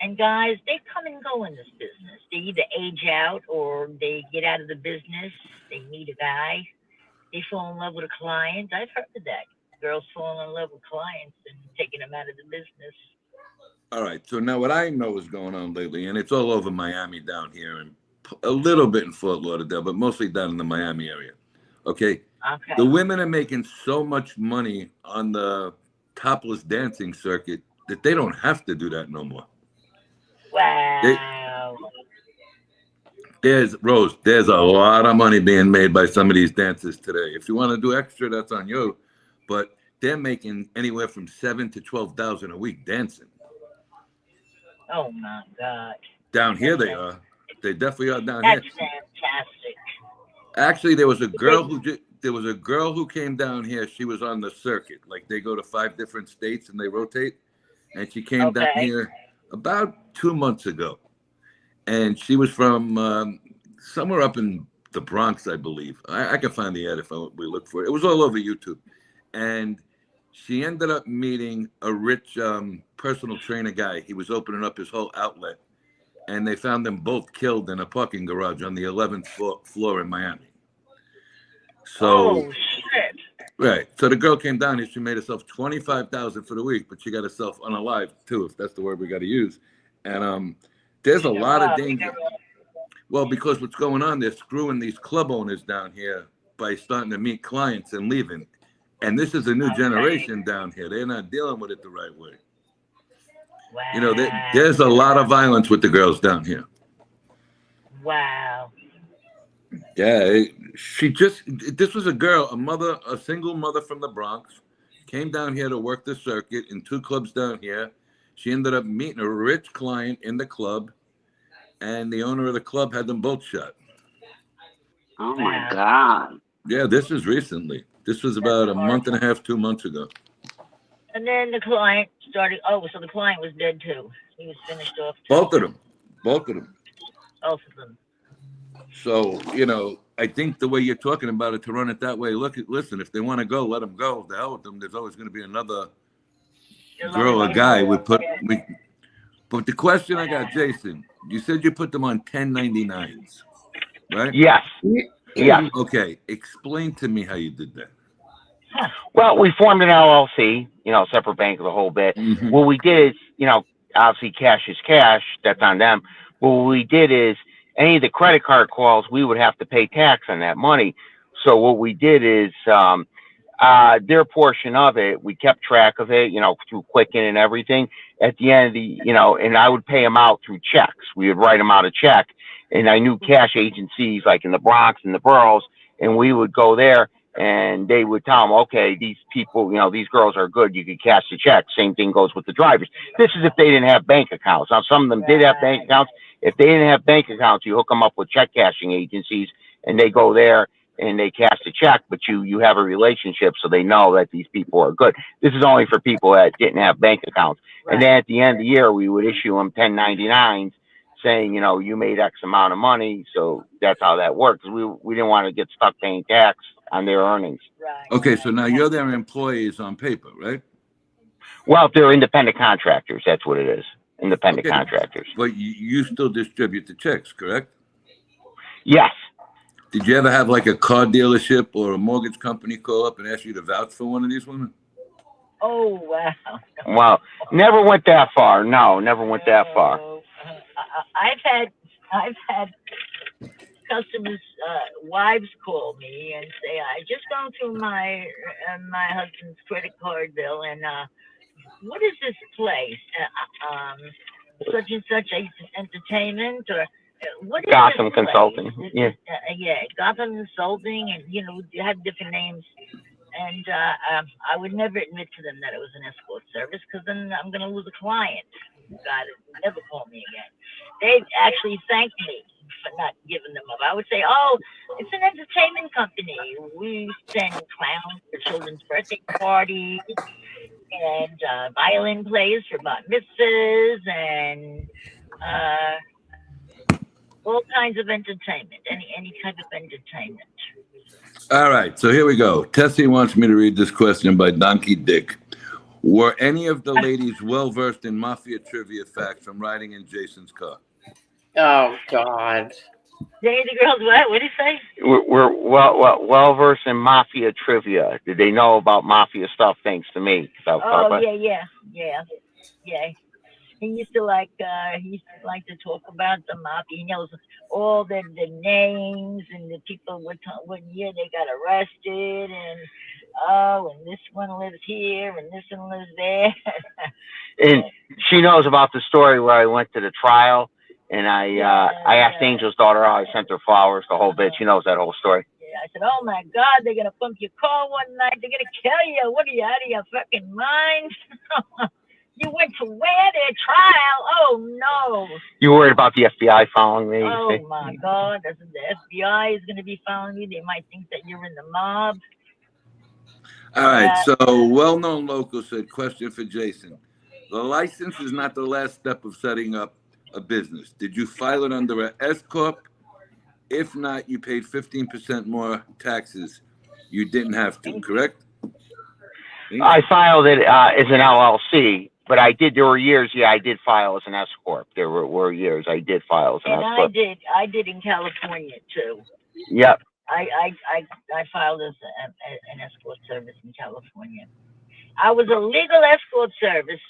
and guys, they come and go in this business. They either age out or they get out of the business. They meet a guy. They fall in love with a client. I've heard of that. Girls falling in love with clients and taking them out of the business.
All right. So now what I know is going on lately, and it's all over Miami down here and a little bit in Fort Lauderdale, but mostly down in the Miami area. Okay. The women are making so much money on the topless dancing circuit that they don't have to do that no more.
Wow.
There's a lot of money being made by some of these dancers today. If you want to do extra, that's on you. But they're making anywhere from $7,000 to $12,000 a week dancing.
Oh my God.
Down here they are. They definitely are down
That's
here.
fantastic.
Actually, there was a girl who came down here. She was on the circuit. Like they go to 5 different states and they rotate. And she came down here about 2 months ago. And she was from somewhere up in the Bronx, I believe. I can find the ad if we look for it. It was all over YouTube. And she ended up meeting a rich personal trainer guy. He was opening up his whole outlet. And they found them both killed in a parking garage on the 11th floor in Miami. So,
oh, shit.
Right. So the girl came down here. She made herself $25,000 for the week, but she got herself unalived too, if that's the word we got to use. And there's a lot of danger. Well, because what's going on, they're screwing these club owners down here by starting to meet clients and leaving. And this is a new generation down here. They're not dealing with it the right way.
Wow.
You know, there's a lot of violence with the girls down here.
Wow.
Yeah, this was a girl, a single mother from the Bronx, came down here to work the circuit in 2 clubs down here. She ended up meeting a rich client in the club, and the owner of the club had them both shot.
Oh my
Wow.
God.
Yeah, this is recently. This was about a month and a half, 2 months ago.
And then the client started. Oh, so the client was dead too. He was finished off.
Both of them. Both of them.
Both of them.
So, you know, I think the way you're talking about it, to run it that way, listen, if they want to go, let them go. The hell with them. There's always going to be another girl or guy. But the question I got, Jason, you said you put them on 1099s, right?
Yes. Yeah.
Okay. Explain to me how you did that.
Well, we formed an LLC, you know, separate bank, the whole bit.
Mhm.
What we did is, you know, obviously cash is cash. That's on them. But what we did is any of the credit card calls, we would have to pay tax on that money. So what we did is their portion of it, we kept track of it, you know, through Quicken and everything. At the end of the, you know, and I would pay them out through checks. We would write them out a check. And I knew cash agencies like in the Bronx and the boroughs, and we would go there and they would tell them, okay, these people, you know, these girls are good. You could cash the check. Same thing goes with the drivers. This is if they didn't have bank accounts. Now, some of them did have bank accounts. If they didn't have bank accounts, you hook them up with check cashing agencies and they go there and they cash the check, but you have a relationship so they know that these people are good. This is only for people that didn't have bank accounts. Right. And then at the end of the year, we would issue them 1099s saying, you know, you made X amount of money. So that's how that works. We didn't want to get stuck paying tax on their earnings.
Right.
Okay, so now you're their employees on paper, right?
Well, they're independent contractors. That's what it is. Independent contractors.
But you still distribute the checks, correct?
Yes.
Did you ever have like a car dealership or a mortgage company call up and ask you to vouch for one of these women?
Oh, wow.
Well, never went that far. No, never went that far.
I've had customers' wives call me and say, I just gone through my husband's credit card bill, and what is this place? Such and such entertainment, or what is
Gotham
this place?
Consulting. Yeah.
Yeah, Gotham Consulting, and you know, you have different names. And I would never admit to them that it was an escort service, because then I'm going to lose a client. God, never call me again. They actually thanked me for not giving them up. I would say, oh, it's an entertainment company. We send clowns for children's birthday parties and violin players for bat mitzvahs and all kinds of entertainment, any type of entertainment.
All right, so here we go. Tessie wants me to read this question by Donkey Dick. Were any of the ladies well-versed in mafia trivia facts from riding in Jason's car?
Oh, God.
Any of the girls, what did he say?
We're well-versed in mafia trivia. Did they know about mafia stuff thanks to me?
Yeah. He used to like to talk about the mafia. He knows all the names and the people, what year they got arrested, and and this one lives here and this one lives there.
And she knows about the story where I went to the trial and I asked Angel's daughter out. I sent her flowers, the whole bit. She knows that whole story.
Yeah, I said, oh my God, they're gonna bump your car one night. They're gonna kill you. What are you, out of your fucking mind? You went to where? Their trial? Oh, no.
You worried about the FBI following me?
Oh, my God. The FBI is going to be following you. They might think that you're in the mob.
All right, so well-known local said, question for Jason. The license is not the last step of setting up a business. Did you file it under an S Corp? If not, you paid 15% more taxes. You didn't have to, correct?
I filed it as an LLC, but there were years, I did file as an S Corp. There were years I did file as an S Corp.
I did in California, too.
Yep.
I filed as an escort service in California. I was a legal escort service,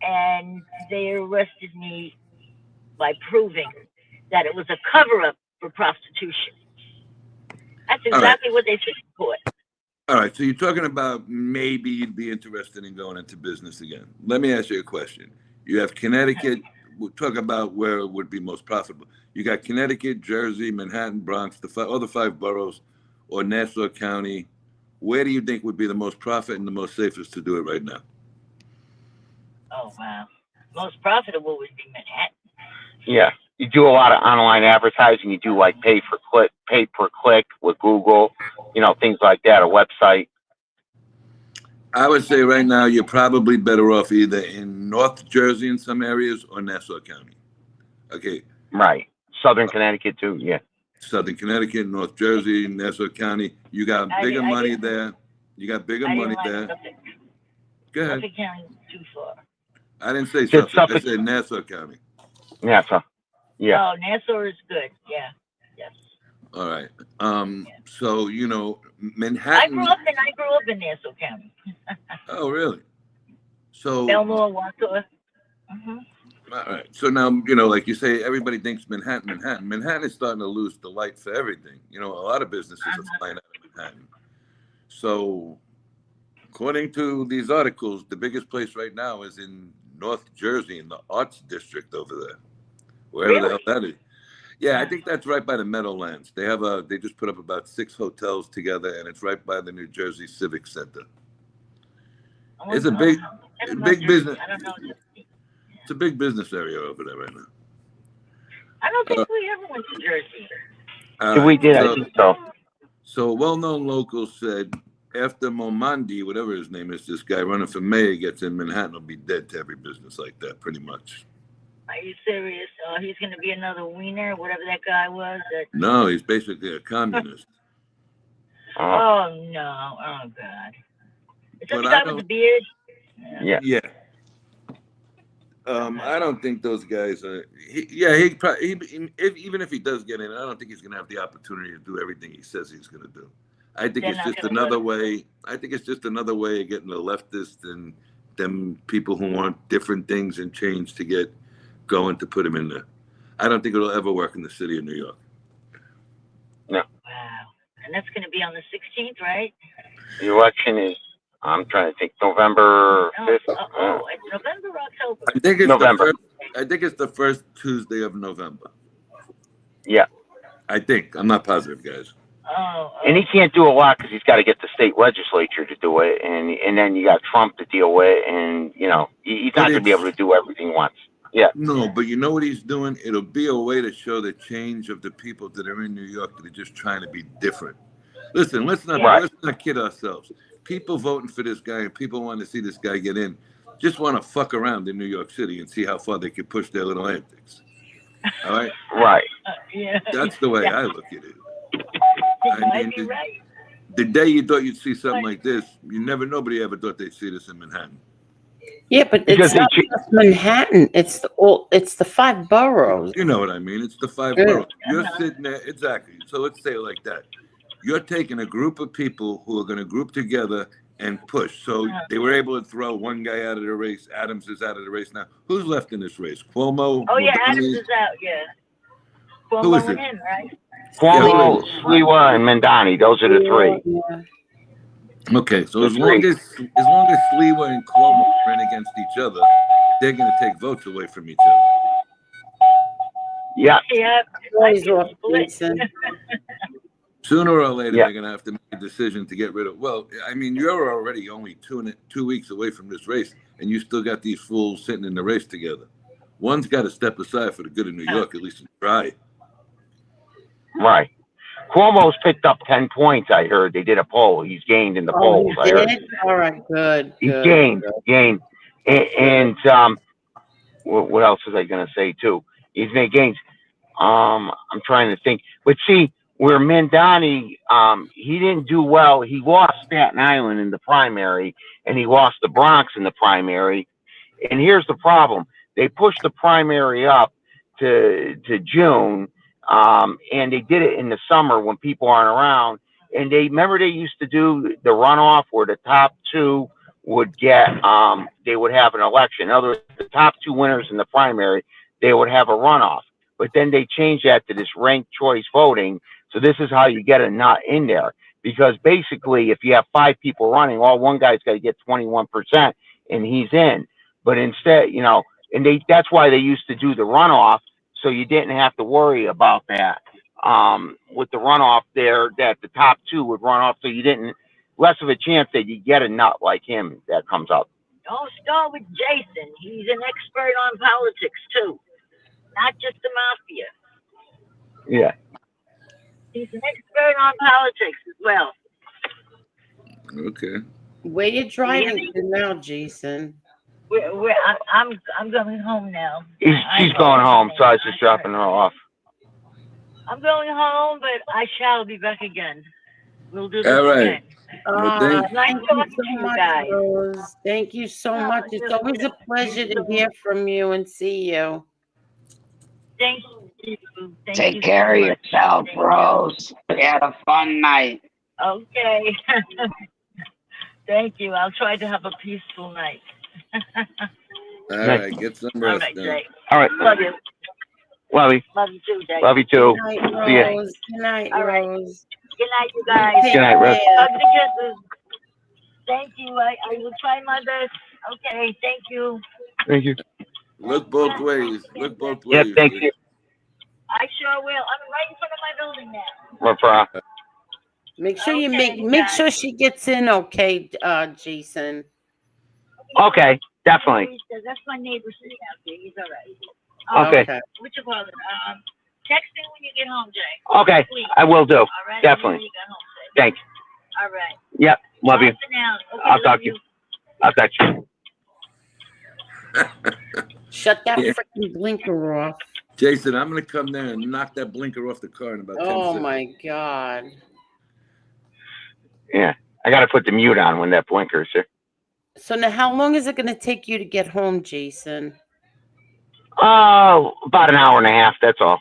and they arrested me by proving that it was a cover-up for prostitution. That's exactly what they said in court.
All right, so you're talking about maybe you'd be interested in going into business again. Let me ask you a question. You have Connecticut. We'll talk about where it would be most profitable. You got Connecticut, Jersey, Manhattan, Bronx, other five boroughs, or Nassau County. Where do you think would be the most profit and the most safest to do it right now?
Oh wow, most profitable would be Manhattan.
Yeah. You do a lot of online advertising. You do like pay per click with Google, things like that, a website.
I would say right now you're probably better off either in North Jersey in some areas or Nassau County. Okay.
Right. Southern Connecticut too. Yeah.
Southern Connecticut, North Jersey, Nassau County. You got bigger money there. You got bigger money there. Go ahead.
Suffolk County too far.
I didn't say Suffolk. I said Nassau County.
Nassau. Yeah.
Oh, Nassau is good. Yeah. Yes.
All right. So Manhattan.
I grew up in Nassau County.
Oh, really? So
Belmore, Wausau. Mm-hmm.
All right. So now, like you say, everybody thinks Manhattan. Manhattan is starting to lose the light for everything. A lot of businesses are flying out of Manhattan. So, according to these articles, the biggest place right now is in North Jersey, in the Arts District over there, wherever the hell that is. Yeah, I think that's right by the Meadowlands. They just put up about 6 hotels together, and it's right by the New Jersey Civic Center. It's a big business.
I don't know.
It's a big business area over there right now.
I don't think we ever went to Jersey.
We did, I think so.
So a well-known local said after Momandi, whatever his name is, this guy running for mayor gets in Manhattan, will be dead to every business like that, pretty much.
Are you serious? He's going to be another wiener, whatever that guy was.
No, he's basically a communist.
Oh, no. Oh, God. Is that the guy with the beard?
Yeah. I don't think those guys are. Even if he does get in, I don't think he's going to have the opportunity to do everything he says he's going to do. I think it's just another way. I think it's just another way of getting the leftists and them people who want different things and change to get going to put him in there. I don't think it'll ever work in the city of New York.
No.
Wow. And that's going to be on the 16th, right?
The election is. I'm trying to think. November 5th.
It's November or October?
I think it's
November.
I think it's the first Tuesday of November.
Yeah.
I think. I'm not positive, guys.
And he can't do a lot because he's got to get the state legislature to do it, and then you got Trump to deal with, and he's not going to be able to do everything once. Yeah.
No, but you know what he's doing? It'll be a way to show the change of the people that are in New York that are just trying to be different. Listen, let's not kid ourselves. People voting for this guy and people want to see this guy get in just want to fuck around in New York City and see how far they can push their little antics. All right?
Right.
That's the way I look at it. I mean, the day you thought you'd see something like this, nobody ever thought they'd see this in Manhattan.
Yeah, but it's not just Manhattan. It's the 5 boroughs.
You know what I mean? It's the 5 boroughs. You're sitting there, exactly. So let's say it like that. You're taking a group of people who are going to group together and push. So they were able to throw one guy out of the race. Adams is out of the race now. Who's left in this race? Cuomo?
Oh, yeah, Adams is out, yeah. Cuomo
Who is it?
him, right?
Cuomo, Sliwa, and Mandani. Those are the 3.
Okay, so as long as Sliwa and Cuomo run against each other, they're going to take votes away from each other.
Yeah.
Sooner or later, they're going to have to make a decision to get rid of. Well, I mean, you're already only 2 weeks away from this race, and you still got these fools sitting in the race together. One's got to step aside for the good of New York, at least try.
Right. Cuomo's picked up 10 points. I heard they did a poll. He's gained in the polls. I heard.
All right, good.
He's gained. And what else was I going to say too? He's made gains. I'm trying to think, but see. Where Mandani, he didn't do well. He lost Staten Island in the primary, and he lost the Bronx in the primary. And here's the problem: they pushed the primary up to June, and they did it in the summer when people aren't around. And they used to do the runoff where the top 2 would get, they would have an election. In other words, the top 2 winners in the primary, they would have a runoff. But then they changed that to this ranked choice voting. So this is how you get a nut in there. because basically, if you have 5 people running, all one guy's got to get 21%, and he's in. But instead, and that's why they used to do the runoff, so you didn't have to worry about that. With the runoff there, that the top 2 would run off, so you didn't less of a chance that you get a nut like him that comes up.
Don't start with Jason. He's an expert on politics too, not just the mafia.
Yeah.
He's an expert on politics as well.
Okay.
Where you driving to now, Jason?
I'm going home now.
She's going home, so I was just dropping her off.
I'm going home, but I shall be back again. We'll do this
All right.
again.
Thank you so much, Rose. Thank you so much. It's always a pleasure to hear from you and see you.
Thank you.
Take care of yourself, Rose. We had a fun night.
Okay. Thank you. I'll try to have a peaceful night.
All right, get some rest.
All right, Jay.
All right.
Love you.
Love you.
Love you too, Jay.
Love you too.
Good night,
See ya.
Rose. Good night,
All right.
Rose.
Good night, you guys.
Good night, Rose.
Hugs and kisses. Thank you. I will try my best. Okay. Thank you.
Thank you.
Look both ways. Look both ways.
Yep, thank you.
I sure will. I'm right in front of my building now.
No problem.
Make sure you make sure she gets in okay, Jason.
Okay, definitely.
That's my neighbor sitting out there. He's all right.
Okay.
What you call it? Text me when you get home, Jay.
Okay,
Please.
I will do.
All right.
Definitely. Thanks.
All right.
Yep, love you.
Bye for now. Okay,
I'll talk to you. I'll talk to you.
Shut that freaking blinker off.
Jason, I'm going to come there and knock that blinker off the car in about 10 seconds.
Oh, my God.
Yeah, I got to put the mute on when that blinker's here.
So now how long is it going to take you to get home, Jason?
Oh, about an hour and a half, that's all.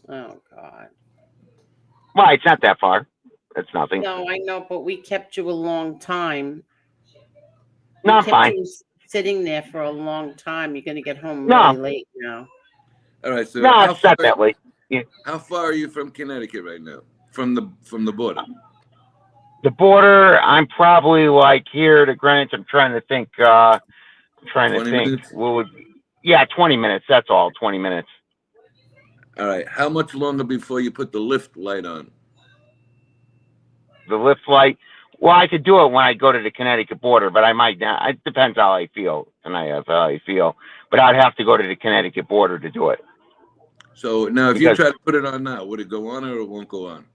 Oh, God.
Well, it's not that far. It's nothing.
No, I know, but we kept you a long time.
No, I'm fine.
You sitting there for a long time. You're going to get home
No.
really late now.
All right, so
No, it's not that late. Yeah.
How far are you from Connecticut right now? From the border?
The border, I'm probably like here to Greenwich. I'm trying to think.
20 minutes?
What would? Yeah, 20 minutes. That's all. 20 minutes.
All right. How much longer before you put the lift light on?
The lift light. Well, I could do it when I go to the Connecticut border, but I might not. It depends how I feel tonight. How I feel, but I'd have to go to the Connecticut border to do it.
So now, if you try to put it on now, would it go on or it won't go on?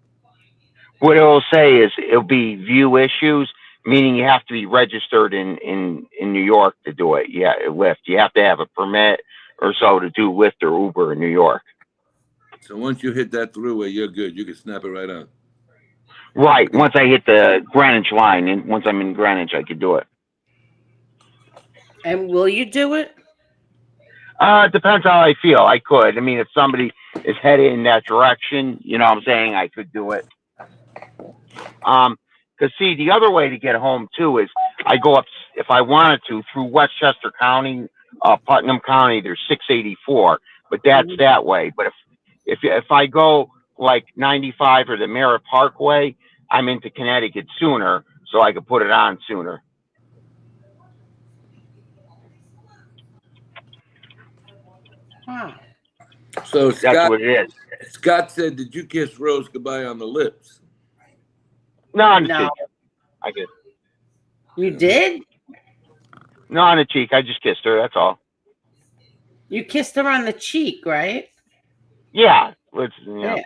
What it will say is it'll be view issues, meaning you have to be registered in New York to do it. Yeah, Lyft. You have to have a permit or so to do Lyft or Uber in New York.
So once you hit that throughway, you're good. You can snap it right on.
Right. Once I hit the Greenwich line, and once I'm in Greenwich, I could do it.
And will you do it?
It depends how I feel. I could. I mean, if somebody is headed in that direction, you know what I'm saying, I could do it. Because see, the other way to get home too is I go up, if I wanted to, through Westchester County, Putnam County. There's 684, but that's that way. But if I go like 95 or the Merritt Parkway, I'm into Connecticut sooner, so I could put it on sooner.
Huh.
So
That's
Scott,
what it is.
Scott said, "Did you kiss Rose goodbye on the lips?"
No, on the
No.
cheek. I did.
You did?
No, on the cheek. I just kissed her. That's all.
You kissed her on the cheek, right?
Yeah. Let's. You know.
Yeah.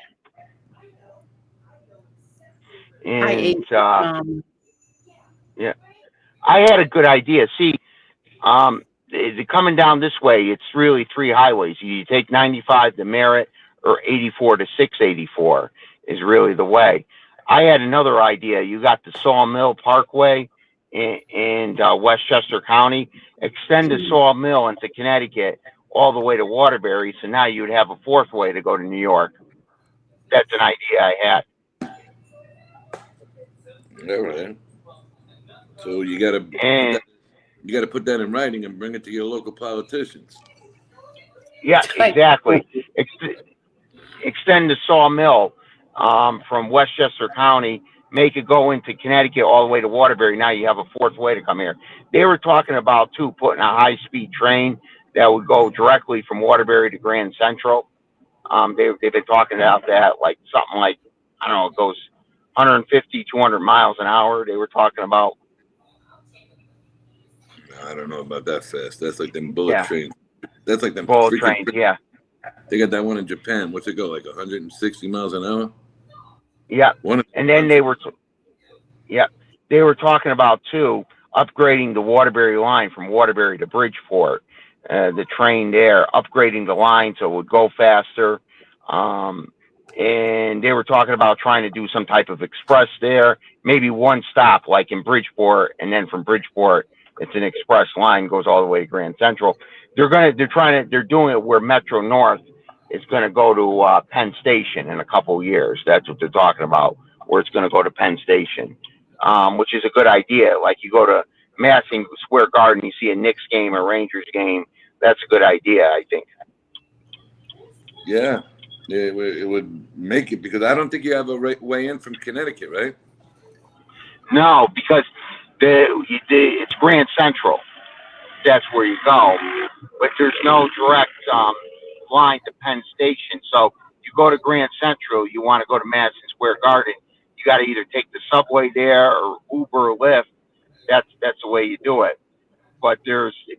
And yeah, I had a good idea. See, coming down this way, it's really 3 highways. You take 95 to Merritt or 84 to 684 is really the way. I had another idea. You got the Sawmill Parkway in Westchester County. Extend the Sawmill into Connecticut all the way to Waterbury. So now you would have a 4th way to go to New York. That's an idea I had.
All right. So you got to put that in writing and bring it to your local politicians.
Yeah, exactly. Extend the Sawmill from Westchester County, make it go into Connecticut all the way to Waterbury. Now you have a fourth way to come here. They were talking about too putting a high speed train that would go directly from Waterbury to Grand Central. They've been talking about that, like something like, I don't know, it goes 150, 200 miles an hour. They were talking about.
I don't know about that fast. That's like them bullet
Yeah,
trains. That's like them
bullet
freaking.
trains. Yeah,
They got that one in Japan. What's it go? Like 160 miles an hour?
yeah.
One.
And then yeah, they were talking about too upgrading the Waterbury line from Waterbury to Bridgeport. The train there, upgrading the line so it would go faster. Um, and they were talking about trying to do some type of express there, maybe one stop like in Bridgeport, and then from Bridgeport it's an express line goes all the way to Grand Central. They're doing it where Metro North is going to go to Penn Station in a couple of years. That's what they're talking about, where it's going to go to Penn Station, which is a good idea. Like you go to Madison Square Garden, you see a Knicks game or Rangers game. That's a good idea, I think.
Yeah, it would make it because I don't think you have a way in from Connecticut, right?
No, because it's Grand Central. That's where you go, but there's no direct line to Penn Station. So you go to Grand Central, you want to go to Madison Square Garden, you got to either take the subway there or Uber or Lyft. That's the way you do it. But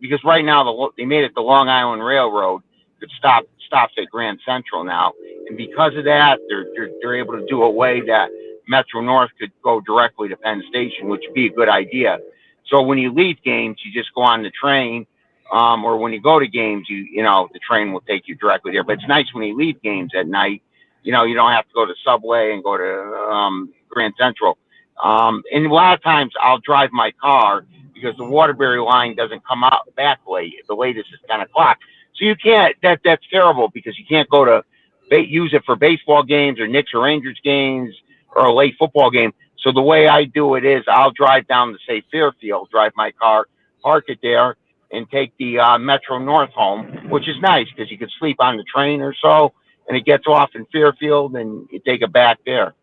because right now they made it the Long Island Railroad that stops at Grand Central now, and because of that, they're able to do a way that Metro North could go directly to Penn Station, which would be a good idea. So when you leave games, you just go on the train, or when you go to games, the train will take you directly there. But it's nice when you leave games at night. You don't have to go to subway and go to Grand Central. And a lot of times I'll drive my car because the Waterbury line doesn't come out back late. The latest is 10 o'clock. So you can't, that's terrible because you can't go to use it for baseball games or Knicks or Rangers games or a late football game. So the way I do it is I'll drive down to, say, Fairfield, drive my car, park it there, and take the Metro North home, which is nice because you can sleep on the train or so, and it gets off in Fairfield, and you take it back there.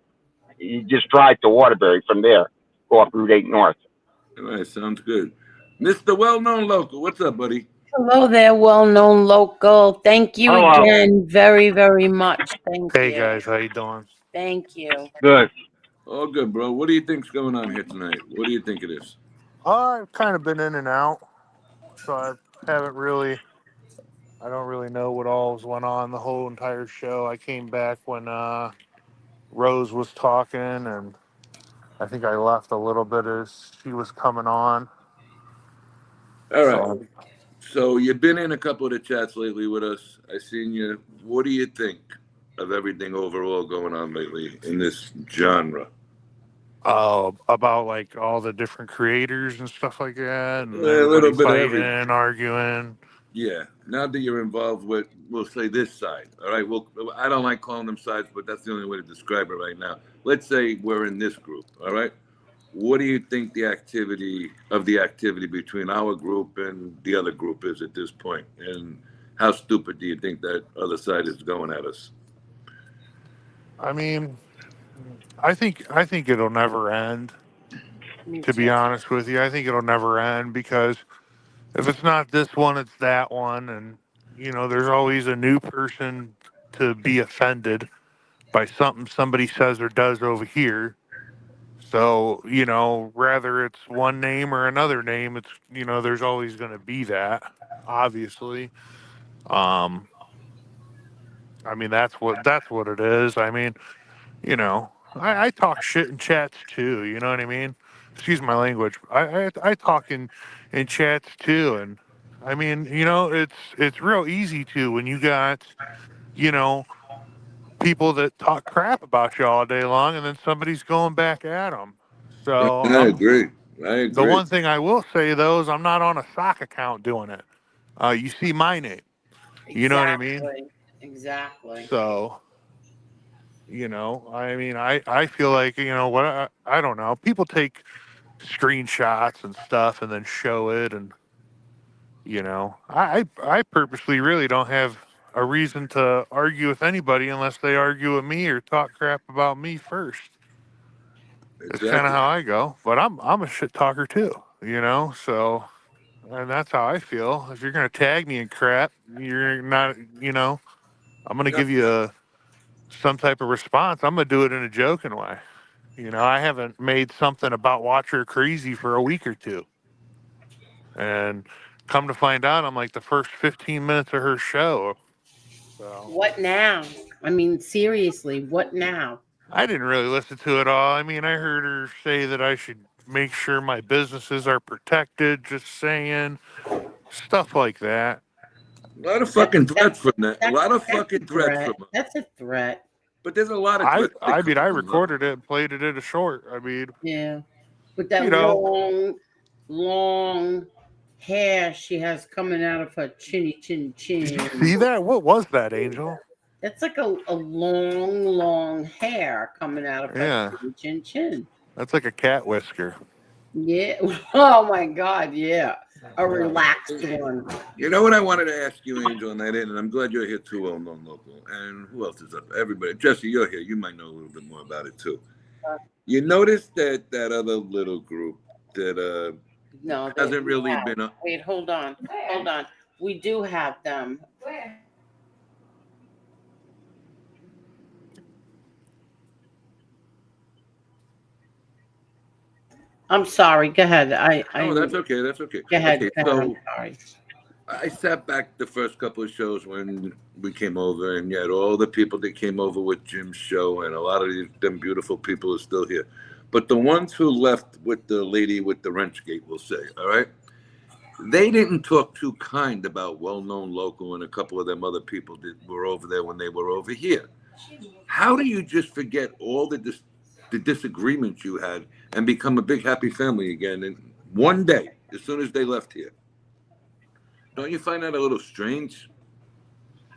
You just drive to Waterbury from there, go up Route 8 North.
All right, sounds good. Mr. Well-Known Local, what's up, buddy?
Hello there, well-known local. Thank you
Hello.
again very, very much. Thank you.
Hey guys, how you doing?
Thank you.
Good.
All good, bro. What do you think's going on here tonight? What do you think it is?
I've kind of been in and out, so I don't really know what all went on the whole entire show. I came back when Rose was talking, and I think I left a little bit as she was coming on.
All right. So you've been in a couple of the chats lately with us. I seen you. What do you think of everything overall going on lately in this genre?
About like all the different creators and stuff like that, and
A little
everybody
bit of
fighting,
everything.
arguing.
Yeah. Now that you're involved with, we'll say this side. All right. Well, I don't like calling them sides, but that's the only way to describe it right now. Let's say we're in this group. All right. What do you think the activity between our group and the other group is at this point? And how stupid do you think that other side is going at us?
I mean, I think it'll never end. To be honest with you, I think it'll never end because if it's not this one, it's that one, and there's always a new person to be offended by something somebody says or does over here. So, rather it's one name or another name, it's there's always going to be that, obviously. Um, I mean that's what it is. I mean, I talk shit in chats too. You know what I mean? Excuse my language. I talk in chats too, and I mean, it's real easy to when you got you know people that talk crap about you all day long, and then somebody's going back at them. So
I agree.
the one thing I will say though is I'm not on a sock account doing it. You see my name. You know what I mean?
Exactly.
So. I mean, I feel like, what, I don't know. People take screenshots and stuff and then show it. And, I purposely really don't have a reason to argue with anybody unless they argue with me or talk crap about me first. It's kind of how I go. But I'm a shit talker too, you know. So, and that's how I feel. If you're gonna tag me in crap, you're not, you know. I'm gonna give you some type of response. I'm gonna do it in a joking way. You know, I haven't made something about Watcher Crazy for a week or two. And come to find out, I'm like the first 15 minutes of her show. So
What now? I mean, seriously, what now?
I didn't really listen to it all. I mean, I heard her say that I should make sure my businesses are protected, just saying stuff like that.
A lot of fucking threats from that. A lot of
That's a
fucking threats from
threat.
her.
That's a threat.
But there's a lot of
I
threats.
I mean, I recorded it and played it in a short. I mean,
Yeah. With that
you know,
long hair she has coming out of her chinny chin
did you
chin.
see that? What was that, Angel?
It's like a long hair coming out of her
Yeah,
chinny chin chin.
that's like a cat whisker.
Yeah. Oh my God. Yeah. A relaxed one.
You know what I wanted to ask you, Angel, and I didn't, and I'm glad you're here too, well-known local. And who else is up? Everybody. Jesse, you're here. You might know a little bit more about it too. You noticed that other little group that
No,
hasn't really been up.
Wait, hold on. Hold on. We do have them.
Where?
I'm sorry. Go ahead.
Oh, that's okay. That's okay.
Go ahead.
Okay,
Go ahead.
so
I'm sorry.
I sat back the first couple of shows when we came over, and yet all the people that came over with Jim's show, and a lot of them beautiful people are still here. But the ones who left with the lady with the wrench gate, we'll say, all right, they didn't talk too kind about well-known local and a couple of them other people that were over there when they were over here. How do you just forget all the disagreements you had and become a big happy family again in one day as soon as they left here? Don't you find that a little strange?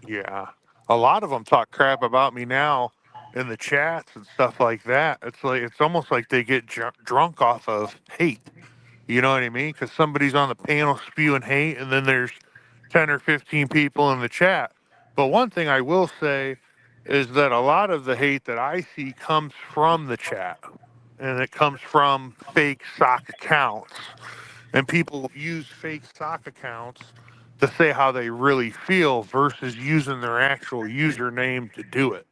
Yeah, a lot of them talk crap about me now in the chats and stuff like that. It's like it's almost like they get drunk off of hate. You know what I mean? Because somebody's on the panel spewing hate, and then there's 10 or 15 people in the chat. But one thing I will say is that a lot of the hate that I see comes from the chat, and it comes from fake sock accounts. And people use fake sock accounts to say how they really feel versus using their actual username to do it.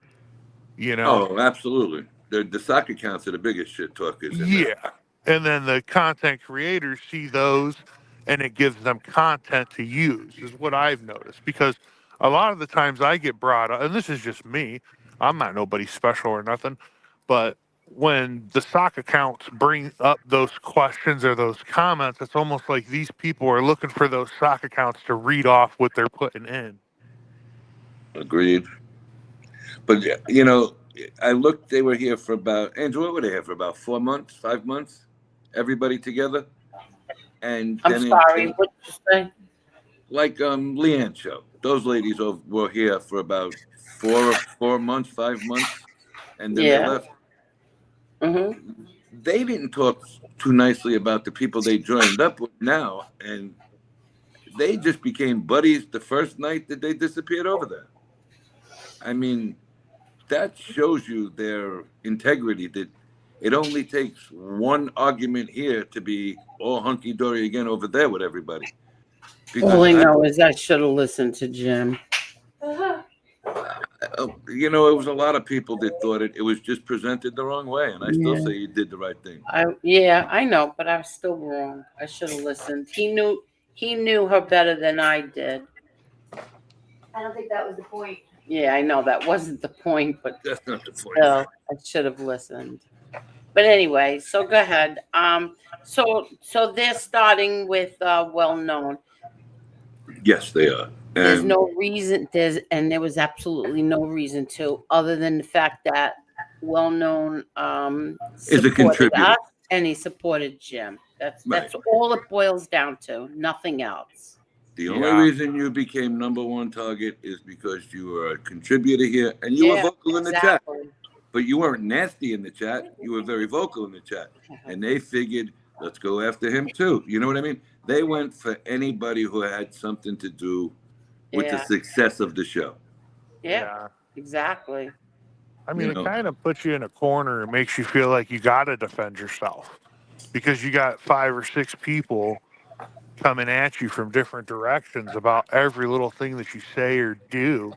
You know?
Oh, absolutely. The sock accounts are the biggest shit talkers in there.
Yeah. And then the content creators see those and it gives them content to use, is what I've noticed. Because a lot of the times I get brought up, and this is just me, I'm not nobody special or nothing, but when the sock accounts bring up those questions or those comments, it's almost like these people are looking for those sock accounts to read off what they're putting in.
Agreed. But, you know, I looked, they were here for about, Andrew, what were they here for? About 4 months, 5 months? Everybody together? And
I'm
then
sorry. What did you say?
like Leanne's show. Those ladies were here for about 4 months, 5 months, and then they left.
Mm-hmm.
They didn't talk too nicely about the people they joined up with now, and they just became buddies the first night that they disappeared over there. I mean, that shows you their integrity, that it only takes one argument here to be all hunky-dory again over there with everybody.
All I know is I should have listened to Jim.
You know, it was a lot of people that thought it was just presented the wrong way, and I still say he did the right thing.
I know, but I was still wrong. I should have listened. He knew her better than I did.
I don't think that was the point.
Yeah, I know that wasn't the point, but
that's not the point.
Still, I should have listened. But anyway, so go ahead. So they're starting with well known.
Yes, they are.
There's no reason. There was absolutely no reason to, other than the fact that well known
is a contributor,
us and he supported Jim. That's all it boils down to. Nothing else.
The only reason you became number one target is because you were a contributor here and you were vocal in the chat. But you weren't nasty in the chat. You were very vocal in the chat. And they figured, let's go after him too. You know what I mean? They went for anybody who had something to do with the success of the show.
Yeah, exactly.
I mean,
You
it
know,
kind of puts you in a corner and makes you feel like you got to defend yourself because you got 5 or 6 people coming at you from different directions about every little thing that you say or do.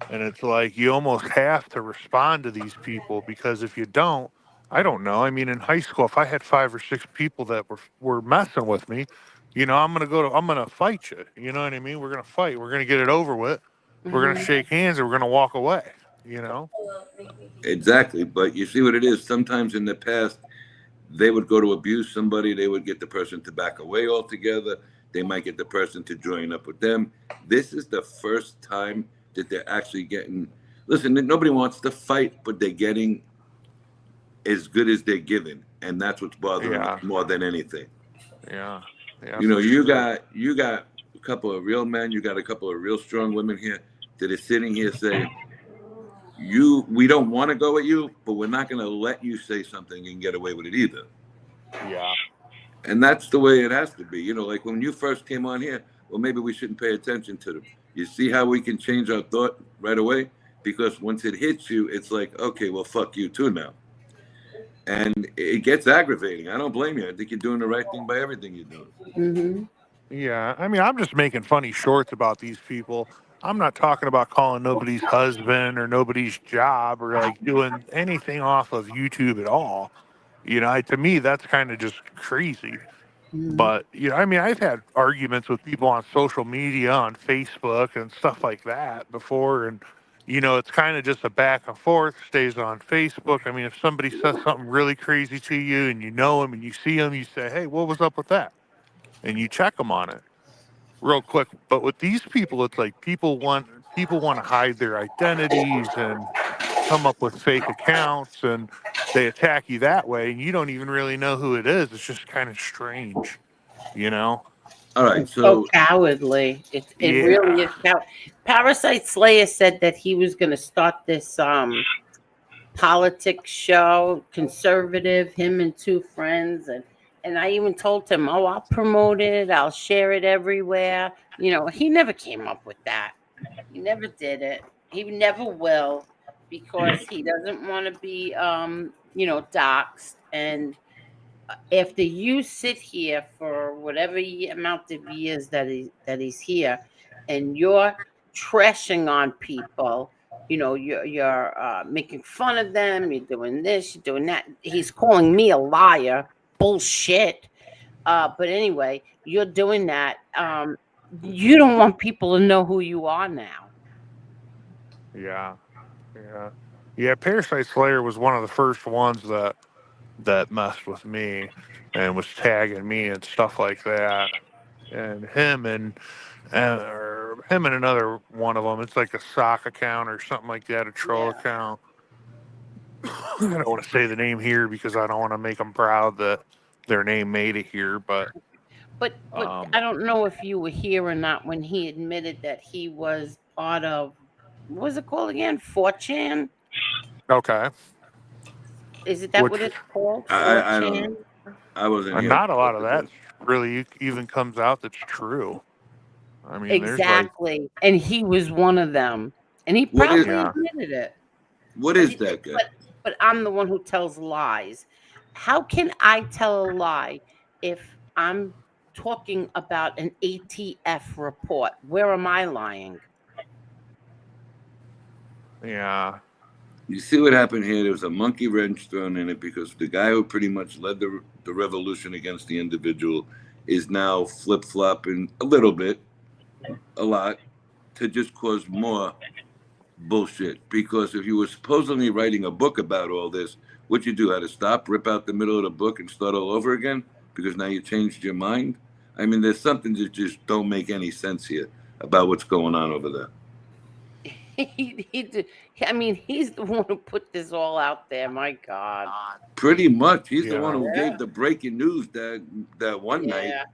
And it's like you almost have to respond to these people because if you don't, I don't know. I mean, in high school, if I had 5 or 6 people that were messing with me, I'm gonna fight you. You know what I mean? We're gonna fight. We're gonna get it over with. We're gonna
Hmm.
shake hands and we're gonna walk away. You know?
exactly. But you see what it is. Sometimes in the past, they would go to abuse somebody. They would get the person to back away altogether. They might get the person to join up with them. This is the first time that they're actually getting. Listen, nobody wants to fight, but they're getting as good as they're given, and that's what's bothering us
Yeah,
more than anything.
yeah, yeah,
You know,
for sure.
you got a couple of real men, you got a couple of real strong women here that are sitting here saying, we don't want to go at you, but we're not going to let you say something and get away with it either.
Yeah,
And that's the way it has to be. You know, like when you first came on here, well, maybe we shouldn't pay attention to them. You see how we can change our thought right away? Because once it hits you, it's like, okay, well, fuck you too now. And it gets aggravating. I don't blame you. I think you're doing the right thing by everything you're doing.
Hmm.
yeah. I mean, I'm just making funny shorts about these people. I'm not talking about calling nobody's husband or nobody's job or like doing anything off of YouTube at all. You know, to me, that's kind of just crazy.
Hmm.
But, you know, I mean, I've had arguments with people on social media, on Facebook and stuff like that before. And, you know, it's kind of just a back and forth, stays on Facebook. I mean, if somebody says something really crazy to you and you know them and you see them, you say, hey, what was up with that? And you check them on it real quick. But with these people, it's like people want to hide their identities and come up with fake accounts and they attack you that way and you don't even really know who it is. It's just kind of strange, you know?
All right.
It's so
So,
cowardly. It really
Yeah.
is Parasite Slayer said that he was going to start this politics show, conservative, him and 2 friends, and I even told him, "Oh, I'll promote it. I'll share it everywhere." You know, he never came up with that. He never did it. He never will because he doesn't want to be doxxed. And after you sit here for whatever amount of years that he's here, and you're trashing on people, you're making fun of them, you're doing this, you're doing that. He's calling me a liar. Bullshit. But anyway, you're doing that. You don't want people to know who you are now.
Yeah. Yeah. Yeah. Parasite Slayer was one of the first ones that messed with me and was tagging me and stuff like that. And him and another one of them. It's like a sock account or something like that, a troll
Yeah.
account. I don't want to say the name here because I don't want to make them proud that their name made it here. But
But
um,
I don't know if you were here or not when he admitted that he was part of, what was it called again? 4chan?
okay,
Is it that
which
what it's called?
I don't know.
4chan?
I wasn't here.
not a lot of that really even comes out that's true. I mean, there's like,
Exactly. And he was one of them. And he
What is
probably
yeah,
admitted it.
what
But
is
he,
that guy?
but I'm the one who tells lies. How can I tell a lie if I'm talking about an ATF report? Where am I lying?
yeah,
You see what happened here? There was a monkey wrench thrown in it because the guy who pretty much led the revolution against the individual is now flip flopping a little bit, a lot, to just cause more bullshit. Because if you were supposedly writing a book about all this, what you do? Had to stop, rip out the middle of the book, and start all over again because now you changed your mind. I mean, there's something that just don't make any sense here about what's going on over there.
I mean, he's the one who put this all out there. My God.
Pretty much, he's the one
yeah,
who
Yeah.
gave the breaking news that one night,
Yeah.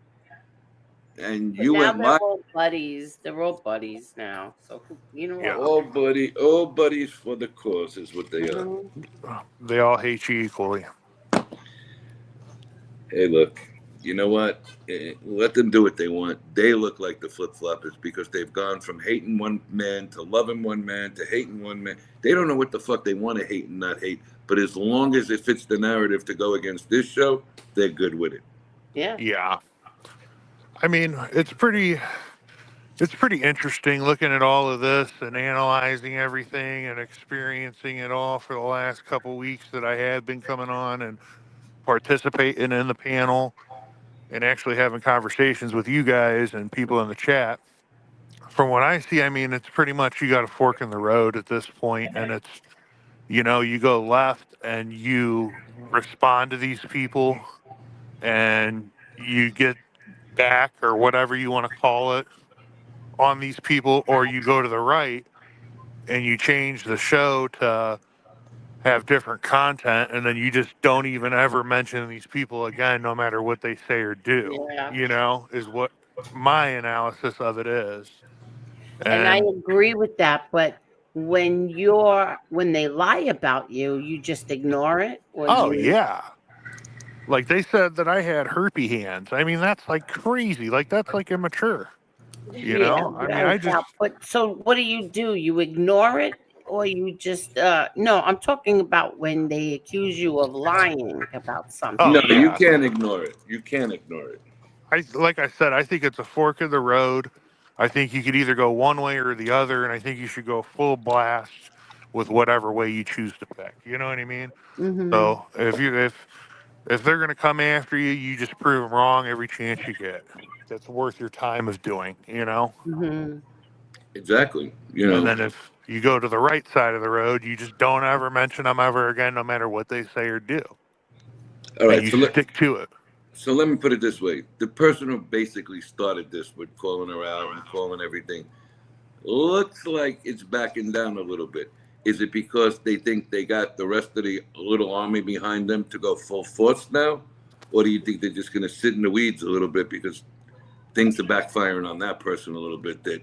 and
But
you
now
went
they're
live.
all buddies. They're all buddies now. So, you know
yeah.
what?
All buddies for the cause is what they are.
Mhm.
They all hate you equally.
Hey, look, you know what? Let them do what they want. They look like the flip floppers because they've gone from hating one man to loving one man to hating one man. They don't know what the fuck they want to hate and not hate. But as long as it fits the narrative to go against this show, they're good with it.
Yeah.
Yeah. I mean, it's pretty interesting looking at all of this and analyzing everything and experiencing it all for the last couple weeks that I had been coming on and participating in the panel and actually having conversations with you guys and people in the chat. From what I see, I mean, it's pretty much you got a fork in the road at this point, and it's, you go left and you respond to these people and you get back or whatever you want to call it on these people, or you go to the right and you change the show to have different content, and then you just don't even ever mention these people again, no matter what they say or do,
Yeah.
is what my analysis of it is.
And I
And
agree with that, but when they lie about you, you just ignore it, or
oh
you
yeah, like they said that I had herpy hands. I mean, that's like crazy. Like that's like immature.
yeah,
I mean, I
without
just
doubt. But so what do? You ignore it, or you just no, I'm talking about when they accuse you of lying about
oh
No,
something.
you
yeah.
can't ignore it. You can't ignore it.
Like I said, I think it's a fork in the road. I think you could either go one way or the other, and I think you should go full blast with whatever way you choose to pick. You know what I mean?
Mm-hmm.
So if they're gonna come after you, you just prove them wrong every chance you get. That's worth your time of doing.
Mm-hmm.
Exactly.
And then if you go to the right side of the road, you just don't ever mention them ever again, no matter what they say or do,
All
and
right.
you stick to it.
So let me put it this way: the person who basically started this with calling her out and calling everything looks like it's backing down a little bit. Is it because they think they got the rest of the little army behind them to go full force now? Or do you think they're just going to sit in the weeds a little bit because things are backfiring on that person a little bit, that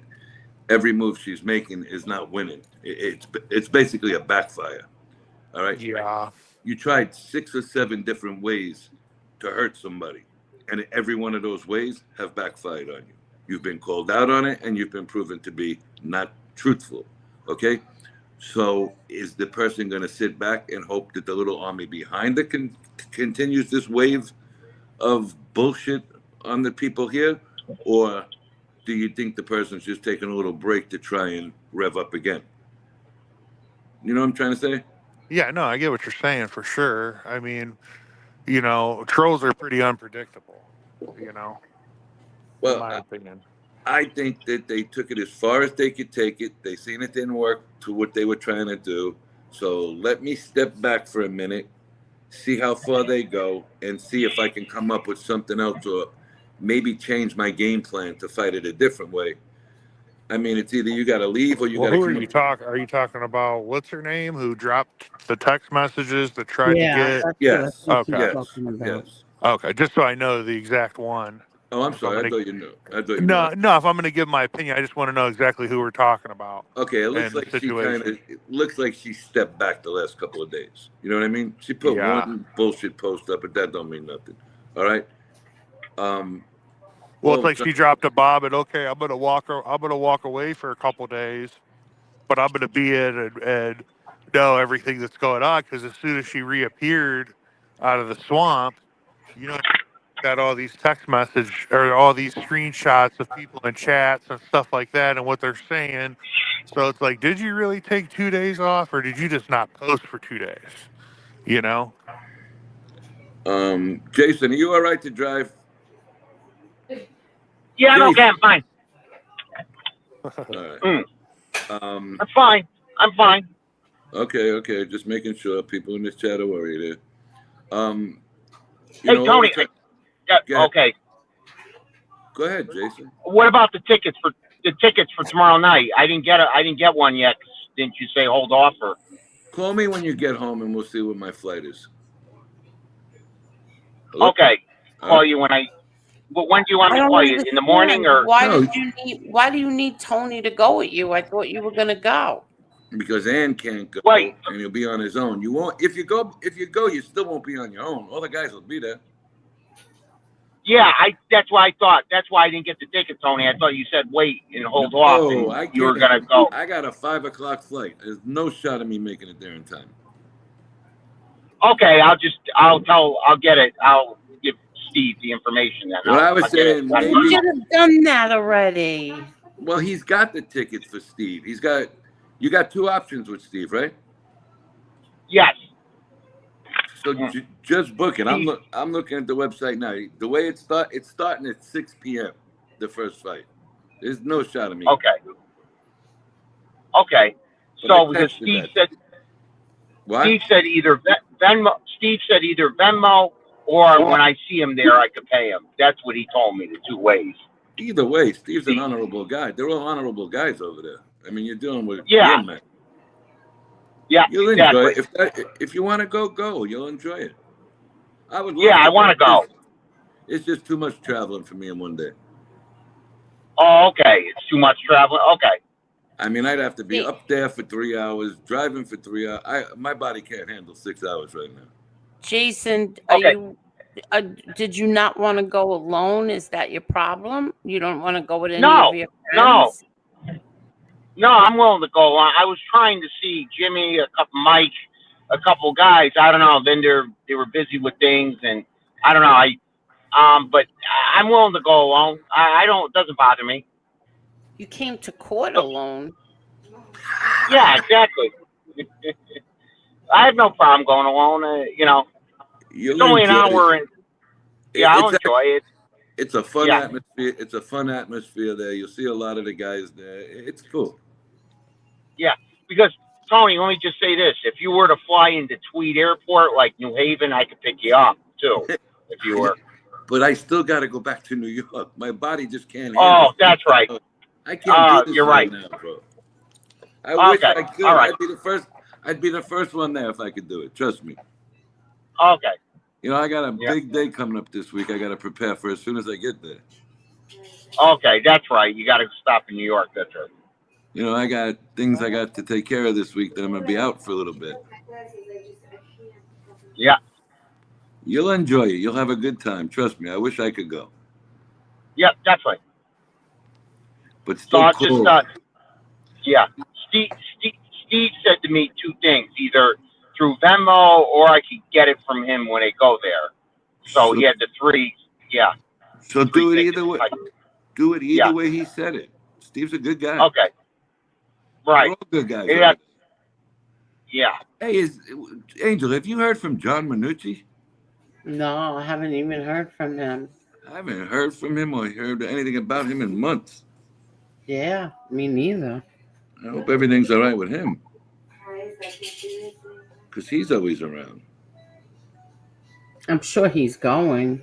every move she's making is not winning? It's basically a backfire. All right?
Yeah.
You tried 6 or 7 different ways to hurt somebody, and every one of those ways have backfired on you. You've been called out on it, and you've been proven to be not truthful. Okay? So is the person going to sit back and hope that the little army behind it continues this wave of bullshit on the people here? Or do you think the person's just taking a little break to try and rev up again? You know what I'm trying to say?
Yeah, no, I get what you're saying for sure. I mean, trolls are pretty unpredictable, in
Well,
my opinion.
I think that they took it as far as they could take it. They seen it didn't work to what they were trying to do. So let me step back for a minute, see how far they go, and see if I can come up with something else, or maybe change my game plan to fight it a different way. I mean, it's either you got to leave or you
Well,
got to
who are
come
you
up.
talking? Are you talking about what's her name who dropped the text messages that tried to
Yeah,
get?
that's what I
Yes,
think he's
Okay,
yes,
talking about.
yes.
okay, just so I know the exact one.
Oh, I'm
If I'm
sorry. I
gonna
thought you knew. I thought you knew.
no, no, if I'm gonna give my opinion, I just want to know exactly who we're talking about
Okay, it looks
and the
like she kind of.
situation.
It looks like she stepped back the last couple of days. You know what I mean? She put
Yeah.
one bullshit post up, but that don't mean nothing. All right.
Well,
All
it's
of a
like she
sudden,
dropped a bomb, and okay, I'm gonna walk away for a couple days, but I'm gonna be in and know everything that's going on because as soon as she reappeared out of the swamp, you know, got all these text message or all these screenshots of people in chats and stuff like that and what they're saying. So it's like, did you really take 2 days off, or did you just not post for 2 days? You know?
Jason, are you all right to drive?
Yeah, I'm okay.
Jason.
I'm fine.
All right.
I'm fine. I'm fine.
Okay. Just making sure people in this chat are worried.
Hey, Tony. Okay.
Go ahead, Jason.
What about the tickets for tomorrow night? I didn't get one yet. Didn't you say hold off or?
Call me when you get home, and we'll see what my flight is. Hello?
Okay. Call you when I. Well, when do you want me to call you? In the morning or?
Why do you need Tony to go with you? I thought you were gonna go.
Because Ann can't go,
Wait.
and he'll be on his own. You won't. If you go, you still won't be on your own. All the guys will be there.
Yeah, that's why I thought. That's why I didn't get the ticket, Tony. I thought you said wait and hold off,
Oh,
and
I
you were
can't.
gonna go.
I got a 5 o'clock flight. There's no shot of me making it there in time.
Okay, I'll get it. I'll give Steve the information then.
What I was
I'll get it.
saying,
You
maybe.
should have done that already.
Well, he's got the tickets for Steve. You got two options with Steve, right?
Yes.
So just book it.
Steve,
I'm looking at the website now. The way it's starting at 6 p.m. The first fight. There's no shot of me.
Okay.
But
So
I
because
texted
Steve
that.
said
What?
Steve said either Venmo. Steve said either Venmo or when I see him there, I could pay him. That's what he told me. The two ways.
Either way, Steve's an honorable guy. They're all honorable guys over there. I mean, you're dealing with
Yeah.
real men.
Yeah.
You'll
Exactly.
enjoy it. If you want to go. You'll enjoy it. I would love
Yeah,
to
I want to go.
It's just too much traveling for me in one day.
Oh, okay. It's too much traveling. Okay.
I mean, I'd have to be up there for 3 hours, driving for 3 hours. My body can't handle 6 hours right now.
Jason,
Okay.
did you not want to go alone? Is that your problem? You don't want to go with any
No,
of your friends?
No, I'm willing to go. I was trying to see Jimmy, Mike, a couple guys. I don't know. Then they were busy with things, and I don't know. But I'm willing to go alone. I don't. It doesn't bother me.
You came to court alone.
Yeah, exactly. I have no problem going alone.
You'll
it's only an
enjoy
hour,
it.
and I'll enjoy it.
It's a fun
Yeah.
atmosphere. It's a fun atmosphere there. You'll see a lot of the guys there. It's cool.
Yeah, because Tony, let me just say this: if you were to fly into Tweed Airport, like New Haven, I could pick you up too. If you were.
But I still got to go back to New York. My body just can't handle
Oh,
it.
that's right.
I can't do this
You're right.
now, bro. I wish I could.
All right.
I'd be the first one there if I could do it. Trust me.
Okay.
You know, I got a big day coming up this week. I got to prepare for as soon as I get there.
Okay, that's right. You got to stop in New York. That's right.
You know, I got things I got to take care of this week that I'm going to be out for a little bit.
Yeah.
You'll enjoy it. You'll have a good time. Trust me. I wish I could go.
Yep, definitely.
But still cool.
Yeah. Steve said to me two things: either through Venmo or I could get it from him when I go there. So he had the three. Yeah.
So do it either way. Do it either way he said it. Steve's a good guy.
Okay. Right.
We're all good guys.
Yeah.
Hey, Angel, have you heard from John Minucci?
No, I haven't even heard from him.
I haven't heard from him or heard anything about him in months.
Yeah, me neither.
I hope everything's all right with him. Because he's always around.
I'm sure he's going.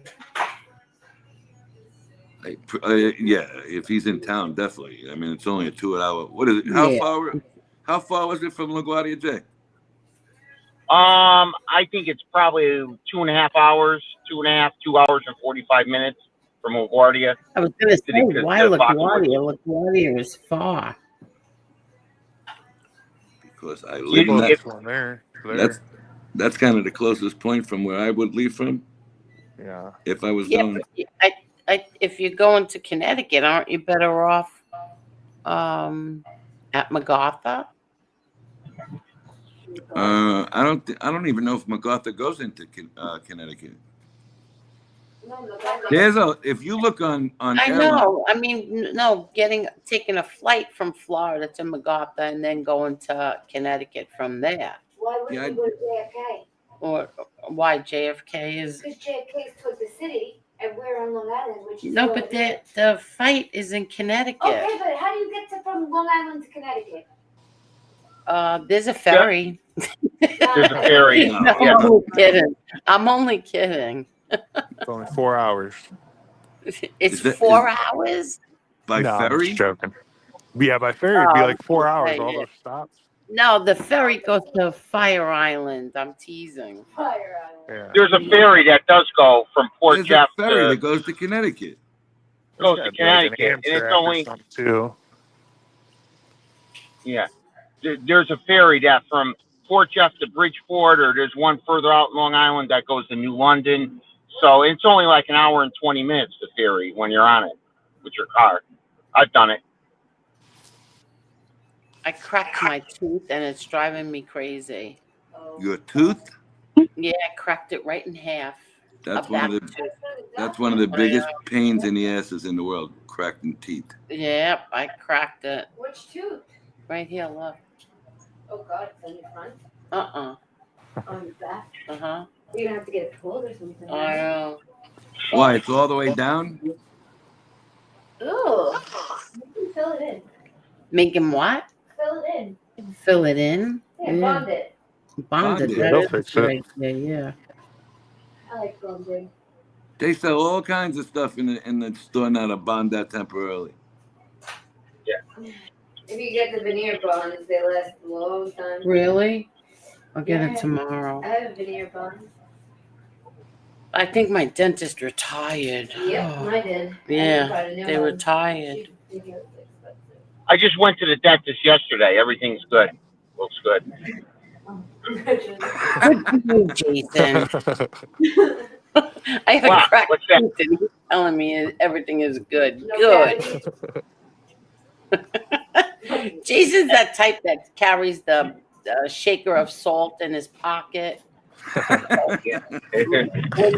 Yeah, if he's in town, definitely. I mean, it's only a 2 hour. What is it? How far was it from LaGuardia, Jay?
I think it's probably 2.5 hours, 2 hours and 45 minutes from LaGuardia.
I was going to say, why LaGuardia? LaGuardia is far.
Because I live in that. That's kind of the closest point from where I would leave from.
Yeah.
If I was going.
If you're going to Connecticut, aren't you better off at MacArthur?
I don't even know if MacArthur goes into Connecticut. If you look on
I know. I mean, no, taking a flight from Florida to MacArthur and then going to Connecticut from there.
Why would you go to JFK?
Or why JFK is?
Because JFK is towards the city, and we're on Long Island, which is.
No, but the fight is in Connecticut.
Okay, but how do you get from Long Island to Connecticut?
There's a ferry.
There's a ferry.
No, I'm only kidding. I'm only kidding.
It's only 4 hours.
It's 4 hours?
By ferry?
I'm just joking. Yeah, by ferry, it'd be like 4 hours, all those stops.
No, the ferry goes to Fire Island. I'm teasing.
Fire Island.
Yeah.
There's a ferry that does go from Port Jeff
to... ferry that goes to Connecticut.
Goes to Connecticut. And it's only... Yeah. There's a ferry that from Port Jeff to Bridgeport, or there's one further out Long Island that goes to New London. So it's only like an hour and 20 minutes, the ferry, when you're on it with your car. I've done it.
I cracked my tooth and it's driving me crazy.
Your tooth?
Yeah, I cracked it right in half.
That's
A
one of
back
the
tooth.
that's one of the biggest pains in the asses in the world, cracking teeth.
Yep, I cracked it.
Which tooth?
Right here, look.
Oh God, it's on your front.
Uh-uh.
On your back.
Uh-huh.
You're gonna have to get it pulled or something.
I know.
Why? It's all the way down?
Ooh. You can fill it in.
Make him what?
Fill it in.
Fill it in?
Yeah, bond it.
Bonded.
Bonded.
That
They'll
is
fix
a good
it.
idea, yeah.
I like bonding.
They sell all kinds of stuff in the store now to bond that temporarily.
If you get the veneer bonds, they last a long time.
Really? I'll get
Yeah.
it tomorrow.
I have a veneer bond.
I think my dentist retired.
Yep,
Oh,
I did.
yeah, they retired.
I just went to the dentist yesterday. Everything's good. Looks good.
Good for you, Jason. I have
Wow,
a cracked
what's that?
tooth and he's telling me everything is good.
No
Good. Jason's that type that carries the shaker of salt in his pocket. When you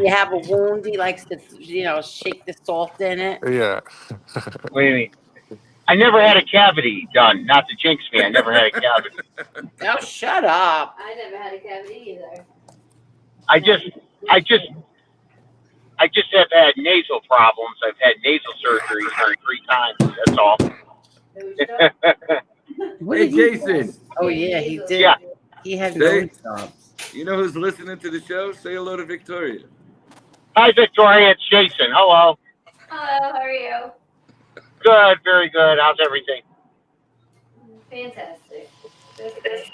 have a wound, he likes to, shake the salt in it.
Yeah.
What do you mean? I never had a cavity done. Not to jinx me, I never had a cavity.
Oh, shut up.
I never had a cavity either.
I just have had nasal problems. I've had nasal surgery 3 times. That's all.
What
Hey,
did he
Jason.
do? Oh, yeah, he did.
Yeah.
He had
Say-
nose jobs.
You know who's listening to the show? Say hello to Victoria.
Hi, Victoria. It's Jason. Hello.
Hello, how are you?
Good. Very good. How's everything?
Fantastic.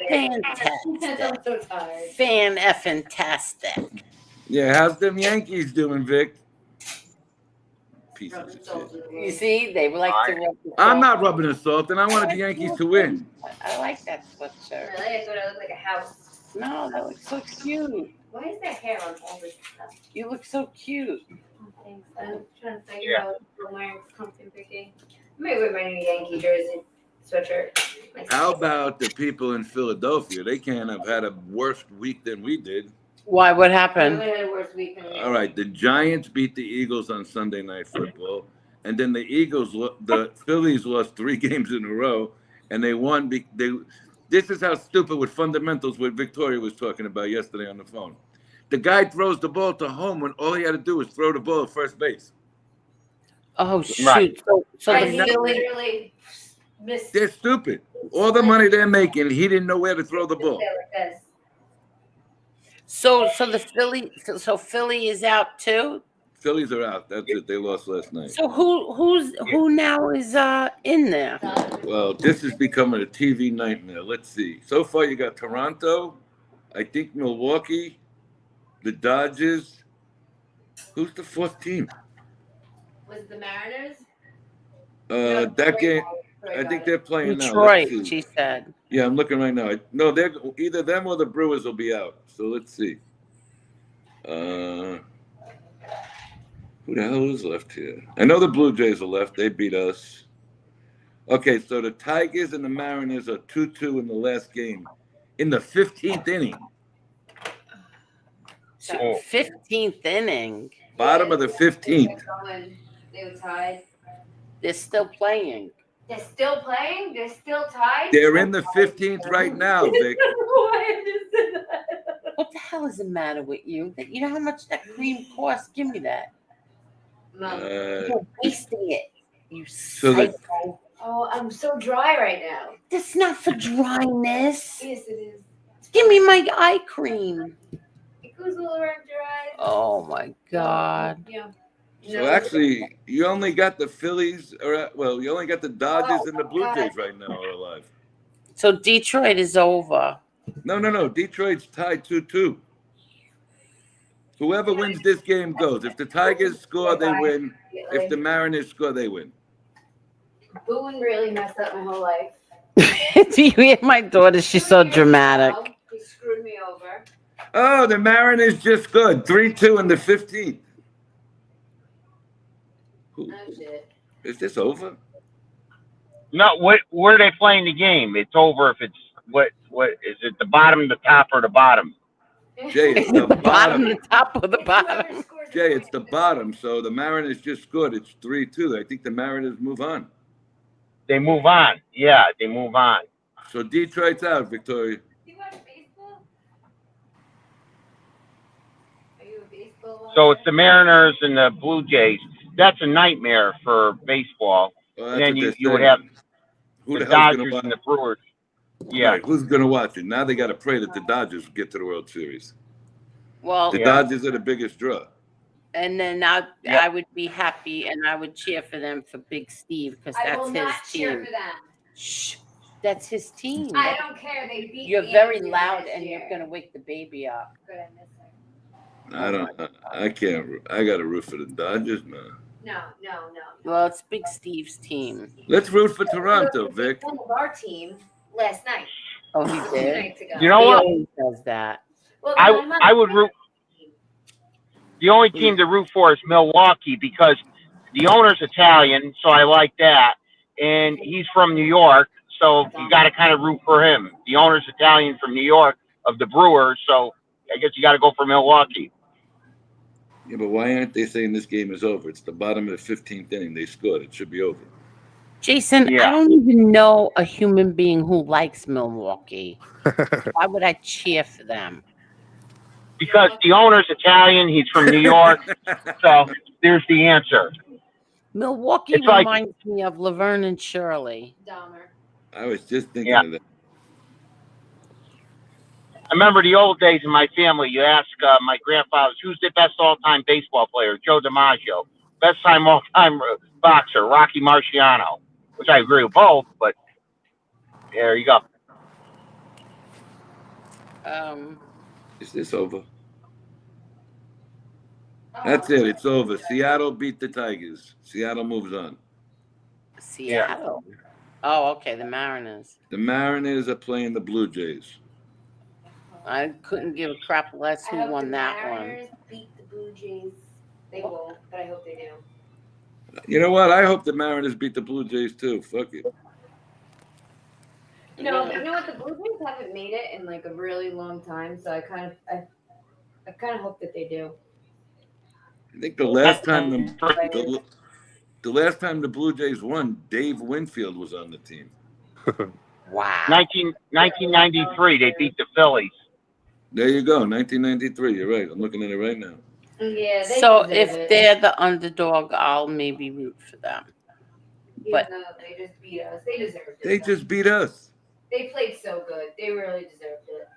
Fantastic.
I'm so tired.
Fan-effing-tastic.
Yeah, how's them Yankees doing, Vic? Pieces of shit.
You see, they like to rub the
I'm
salt.
not rubbing the salt, and I wanted the Yankees to win.
I like that sweatshirt.
Really? I thought I looked like a house.
No, that looks so cute.
Why is there hair on all this stuff?
You look so cute.
Oh, thanks. I'm trying to figure out what I'm wearing. It's comfy and picky. I might wear my new Yankee jersey sweatshirt.
How about the people in Philadelphia? They can't have had a worse week than we did.
Why? What
I
happened?
had a worse week than me.
All right, the Giants beat the Eagles on Sunday Night Football, and then the Phillies lost 3 games in a row, and they won. This is how stupid with fundamentals what Victoria was talking about yesterday on the phone. The guy throws the ball to home when all he had to do was throw the ball at first base.
Oh, shoot.
Right.
So
I
the Philly.
literally missed.
They're stupid. All the money they're making, he didn't know where to throw the ball.
Like this.
So the Philly. So Philly is out too.
Phillies are out. That's it. They lost last night.
So who now is in there?
Well, this is becoming a TV nightmare. Let's see. So far, you got Toronto, I think Milwaukee, the Dodgers. Who's the 4th team?
Was the Mariners?
That game, I think they're playing now.
Detroit,
Let's see.
she said.
Yeah, I'm looking right now. No, they're either them or the Brewers will be out. So let's see. Who the hell is left here? I know the Blue Jays are left. They beat us. Okay, so the Tigers and the Mariners are 2-2 in the last game, in the 15th inning.
15th inning.
Bottom of the 15th.
They were tied.
They're still playing.
They're still playing? They're still tied?
They're in the 15th right now, Vic.
What the hell is the matter with you? You know how much that cream costs? Give me that. You're wasting it. You
So the-
psycho.
Oh, I'm so dry right now.
That's not for dryness.
Yes, it is.
Give me my eye cream.
It goes all around your eyes.
Oh my God.
Yeah.
So actually, you only got the Phillies, you only got the Dodgers and the Blue Jays right now are alive.
So Detroit is over.
No. Detroit's tied 2-2. Whoever wins this game goes. If the Tigers score, they win. If the Mariners score, they win.
Booing really messed up my whole life.
Do you hear my daughter? She's so dramatic.
He screwed me over.
Oh, the Mariners just scored 3-2 in the 15th. Who,
Oh shit.
is this over?
No, where are they playing the game? It's over if it's what is it the bottom, the top, or the bottom?
Jay, it's the
Bottom,
bottom.
the top, or the
It's
bottom.
whoever scores the
Jay, it's
point.
the bottom. So the Mariners just scored. It's 3-2. I think the Mariners move on.
They move on. Yeah, they move on.
So Detroit's out, Victoria.
Do you watch baseball? Are you a baseball watcher?
So it's the Mariners and the Blue Jays. That's a nightmare for baseball.
Well,
And
that's
then
what they're
you would
saying.
have
Who
the
the hell's going to
Dodgers
watch?
and the Brewers. Yeah.
Right. Who's going to watch it? Now they got to pray that the Dodgers get to the World Series.
Well,
The
Yeah.
Dodgers are the biggest draw.
and then
Yeah.
I would be happy and I would cheer for them for Big Steve because
I
that's
will
his
not cheer
team.
for them.
Shh, that's his team.
I don't care. They beat
You're
the
very
Yankees
loud
last
and
year.
you're gonna wake the baby up.
Good, I miss her.
I don't. I can't. I got to root for the Dodgers, man.
No.
Well, it's Big Steve's team.
Let's root for Toronto, Vic.
One of our team last night.
Oh, he
2
did.
nights ago.
You know
He
what?
always does that.
Well,
I would root. The only team to root for is Milwaukee because the owner's Italian, so I like that, and he's from New York, so you got to kind of root for him. The owner's Italian from New York of the Brewers, so I guess you got to go for Milwaukee.
Yeah, but why aren't they saying this game is over? It's the bottom of the 15th inning. They scored. It should be over.
Jason, I
Yeah.
don't even know a human being who likes Milwaukee. Why would I cheer for them?
Because the owner's Italian, he's from New York, so there's the answer.
Milwaukee
It's like-
reminds me of Laverne and Shirley.
Dahmer.
I was just thinking
Yeah.
of that.
I remember the old days in my family. You ask my grandfather, who's the best all-time baseball player? Joe DiMaggio. Best time all-time boxer, Rocky Marciano. Which I agree with both, but there you go.
Is this over? That's it. It's over. Seattle beat the Tigers. Seattle moves on.
Seattle. Oh, okay. The Mariners.
The Mariners are playing the Blue Jays.
I couldn't give a crap less
I
who
hope
won
the
that
Mariners beat the Blue Jays. They won't, but I hope they do.
You know what? I hope the Mariners beat the Blue Jays too. Fuck it.
No, you know what? The Blue Jays haven't made it in like a really long time, so I kind of hope that they do.
I think the last time the last time the Blue Jays won, Dave Winfield was on the team.
Wow.
1993, they beat the Phillies.
There you go, 1993. You're right. I'm looking at it right now.
Yeah. They
So
deserve
if
it.
they're the underdog, I'll maybe root for them.
Even
but-
though they just beat us, they deserved it.
They just beat us.
They played so good. They really deserved it.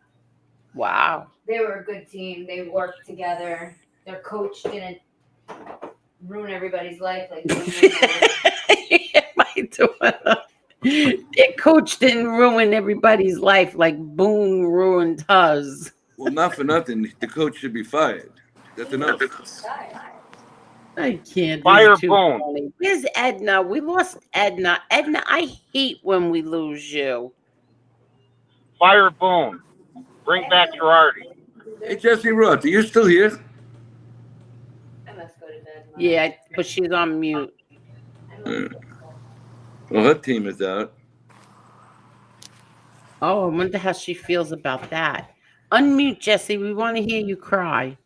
Wow.
They were a good team. They worked together. Their coach didn't ruin everybody's life like
My daughter. Their coach didn't ruin everybody's life like Boone ruined hers.
Well, not for nothing. The coach should be fired. That's enough.
I can't.
Fire
These two
Boone.
funny. Where's Edna? We lost Edna. Edna, I hate when we lose you.
Fire Boone. Bring back Girardi.
Hey, Jesse Roth, are you still here?
I must go to bed.
Yeah, but she's on mute.
Well, her team is out.
Oh, I wonder how she feels about that. Unmute, Jesse. We want to hear you cry.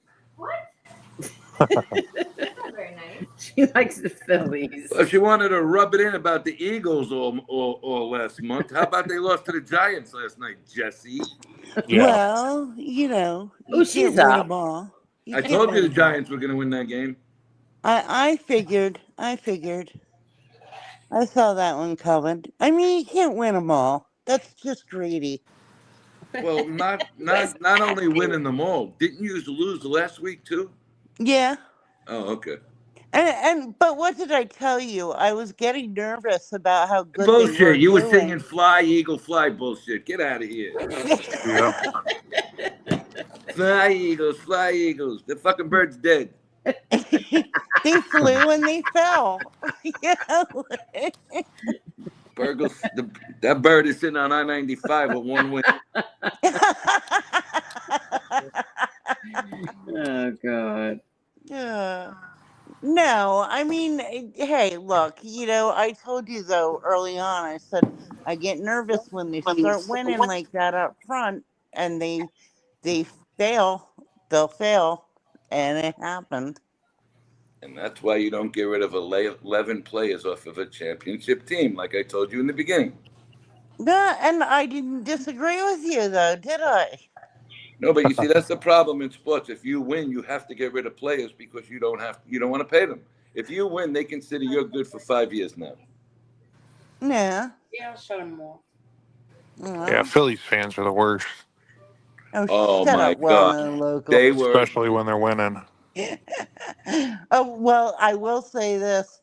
That's not very nice.
She likes the Phillies.
Well, she wanted to rub it in about the Eagles all last month. How about they lost to the Giants last night, Jesse?
Well, you know,
Oh,
you
she's
can't win
up.
them all.
I told you the Giants were going to win that game.
I figured. I saw that one coming. I mean, you can't win them all. That's just greedy.
Well, not only winning them all. Didn't you lose the last week too?
Yeah.
Oh, okay.
But what did I tell you? I was getting nervous about how good they
Bullshit.
were
You were
doing.
singing "Fly Eagle Fly" bullshit. Get out of here. Fly Eagles, fly Eagles. The fucking bird's dead.
They flew and they fell. Yeah.
Burgles, that bird is sitting on I-95 with one wing.
Oh, God.
No, I mean, hey, look, I told you though early on. I said I get nervous when they start winning like that up front, and they fail. They'll fail, and it happened.
And that's why you don't get rid of 11 players off of a championship team, like I told you in the beginning.
Yeah, and I didn't disagree with you though, did I?
No, but you see, that's the problem in sports. If you win, you have to get rid of players because you don't want to pay them. If you win, they consider you're good for 5 years now.
Yeah.
Yeah, I'll show them more.
Yeah, Phillies fans are the worst.
Oh, shut
my
up,
God.
well-known local.
They were.
Especially when they're winning.
Oh, well, I will say this.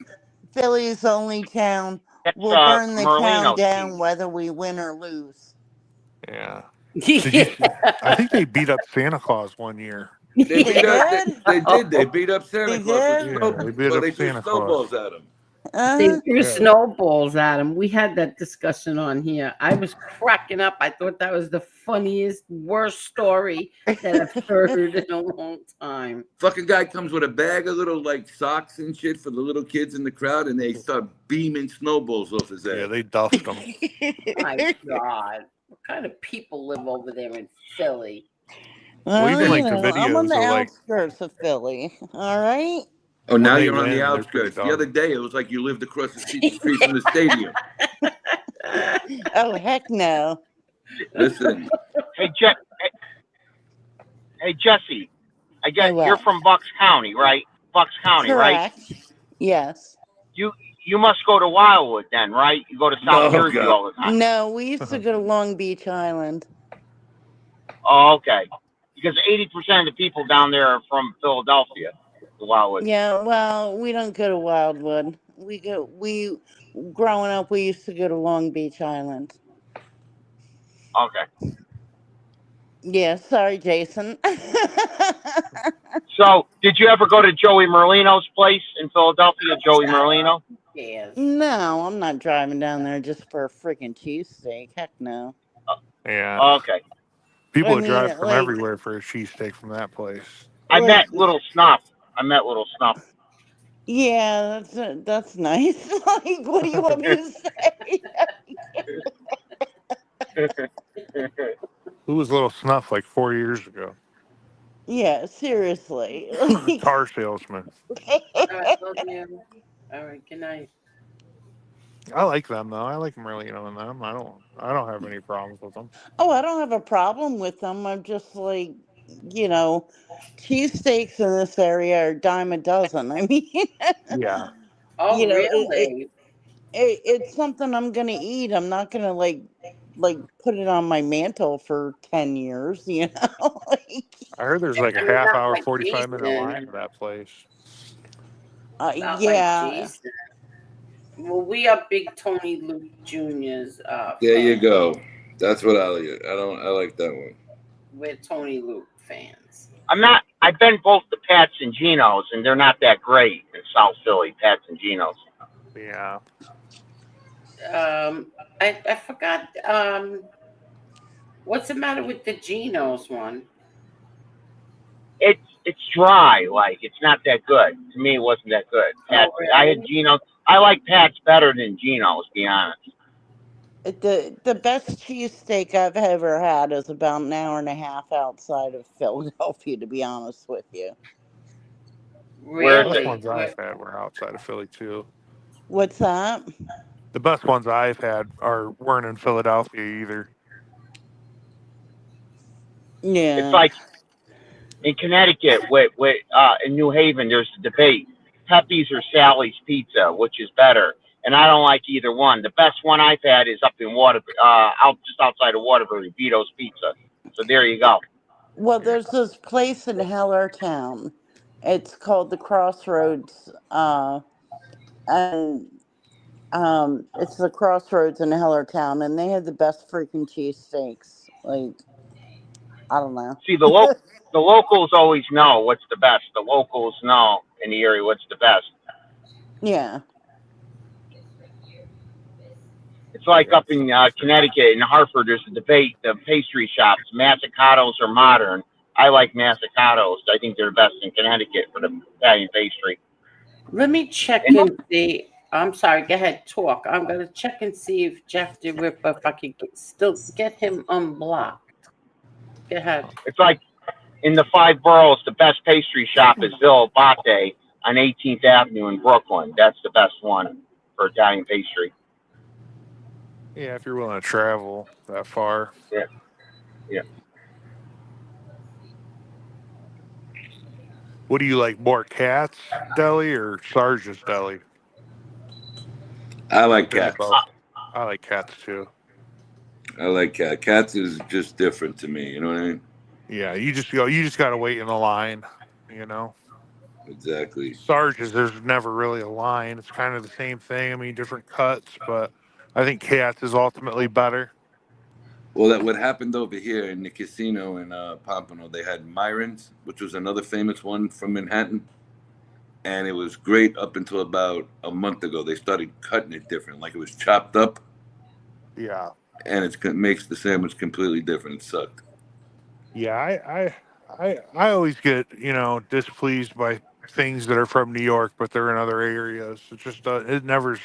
Philly's the only town.
That's
We'll burn the town
Merlino's
down
team.
whether we win or lose.
Yeah. Did you? I think they beat up Santa Claus one year.
They beat up.
did?
They did. They beat up Santa
They
Claus with
did?
Yeah, they beat up
they threw
Santa Claus.
snowballs at him.
They
Uh-huh.
threw
Yeah.
snowballs at him. We had that discussion on here. I was cracking up. I thought that was the funniest, worst story that I've heard in a long time.
Fucking guy comes with a bag of little like socks and shit for the little kids in the crowd, and they start beaming snowballs off his head.
Yeah, they duffed him.
My God. What kind of people live over there in Philly?
Well, even like the
I'm on
videos
the
of like
outskirts of Philly. All right.
Oh, now
they
you're on the
win, they're pretty
outskirts. The other
dumb.
day, it was like you lived across the street from the stadium.
Oh, heck no.
Listen,
Hey, hey Jesse, I guess
Hey, what?
you're from Bucks County, right? Bucks County, right?
Correct. Yes.
You must go to Wildwood then, right? You go to South
No,
Jersey
God.
all the time.
No, we used to go to Long Beach Island.
Oh, okay. Because 80% of the people down there are from Philadelphia, the Wildwood.
Yeah, well, we don't go to Wildwood. Growing up, we used to go to Long Beach Island.
Okay.
Yeah, sorry, Jason.
So, did you ever go to Joey Merlino's place in Philadelphia, Joey Merlino?
Yes.
No, I'm not driving down there just for a freaking cheesesteak. Heck no.
Yeah.
Okay.
People
I
would drive
mean,
from
like-
everywhere for a cheesesteak from that place.
I
Like-
met Little Snuff.
Yeah, that's nice. Like, what do you want me to say?
Who was Little Snuff like 4 years ago?
Yeah, seriously.
Car salesman.
All right, love you. All right, good night.
I like them though. I like Merlino and them. I don't have any problems with them.
Oh, I don't have a problem with them. I'm just like, cheesesteaks in this area are a dime a dozen. I mean,
Yeah.
Oh,
really?
really?
It's something I'm gonna eat. I'm not gonna like put it on my mantle for 10 years. Like,
I heard there's like a
You're
half
not
hour,
like
45-minute
Jason.
line to that place.
Not
yeah.
like Jason. Well, we are big Tony Luke Jr.'s.
there you
fans.
go. That's what I like. I like that one.
We're Tony Luke fans.
I've been both to Pat's and Geno's, and they're not that great in South Philly, Pat's and Geno's.
Yeah.
I forgot. What's the matter with the Geno's one?
It's dry, like it's not that good. To me, it wasn't that good. Pat's,
really?
I had Geno's. I like Pat's better than Geno's, to be honest.
The best cheesesteak I've ever had is about an hour and a half outside of Philadelphia, to be honest with you.
Where's
The best
it?
ones I've had were outside of Philly too.
What's that?
The best ones I've had weren't in Philadelphia either.
Yeah.
It's like in Connecticut, in New Haven, there's a debate: Pepe's or Sally's Pizza, which is better? And I don't like either one. The best one I've had is up in just outside of Waterbury, Vito's Pizza. So there you go.
Well, there's this place in Hellertown. It's called the Crossroads, and it's the Crossroads in Hellertown, and they have the best freaking cheesesteaks. Like, I don't know.
See, the locals always know what's the best. The locals know in the area what's the best.
Yeah.
It's like up in Connecticut, in Hartford, there's a debate, the pastry shops, Mazzicatos or Modern. I like Mazzicatos. I think they're the best in Connecticut for the Italian pastry.
Let me check and see. I'm sorry. Go ahead, talk. I'm gonna check and see if Jeff the Ripper, if I can still get him unblocked. Go ahead.
It's like in the five boroughs, the best pastry shop is Villa Abate on 18th Avenue in Brooklyn. That's the best one for Italian pastry.
Yeah, if you're willing to travel that far.
Yeah, yeah.
What do you like more, Kat's Deli or Sarge's Deli?
I like
Been to
cats.
both. I like Kat's too.
I like cat. Cats is just different to me. You know what I mean?
Yeah, you just go. You just gotta wait in the line. You know,
Exactly.
Sarge's, there's never really a line. It's kind of the same thing. I mean, different cuts, but I think Kat's is ultimately better.
Well, that what happened over here in the casino in Pompano, they had Myron's, which was another famous one from Manhattan, and it was great up until about a month ago. They started cutting it different, like it was chopped up,
Yeah,
and it makes the sandwich completely different. It sucked.
yeah. I always get displeased by things that are from New York, but they're in other areas. It's just it's never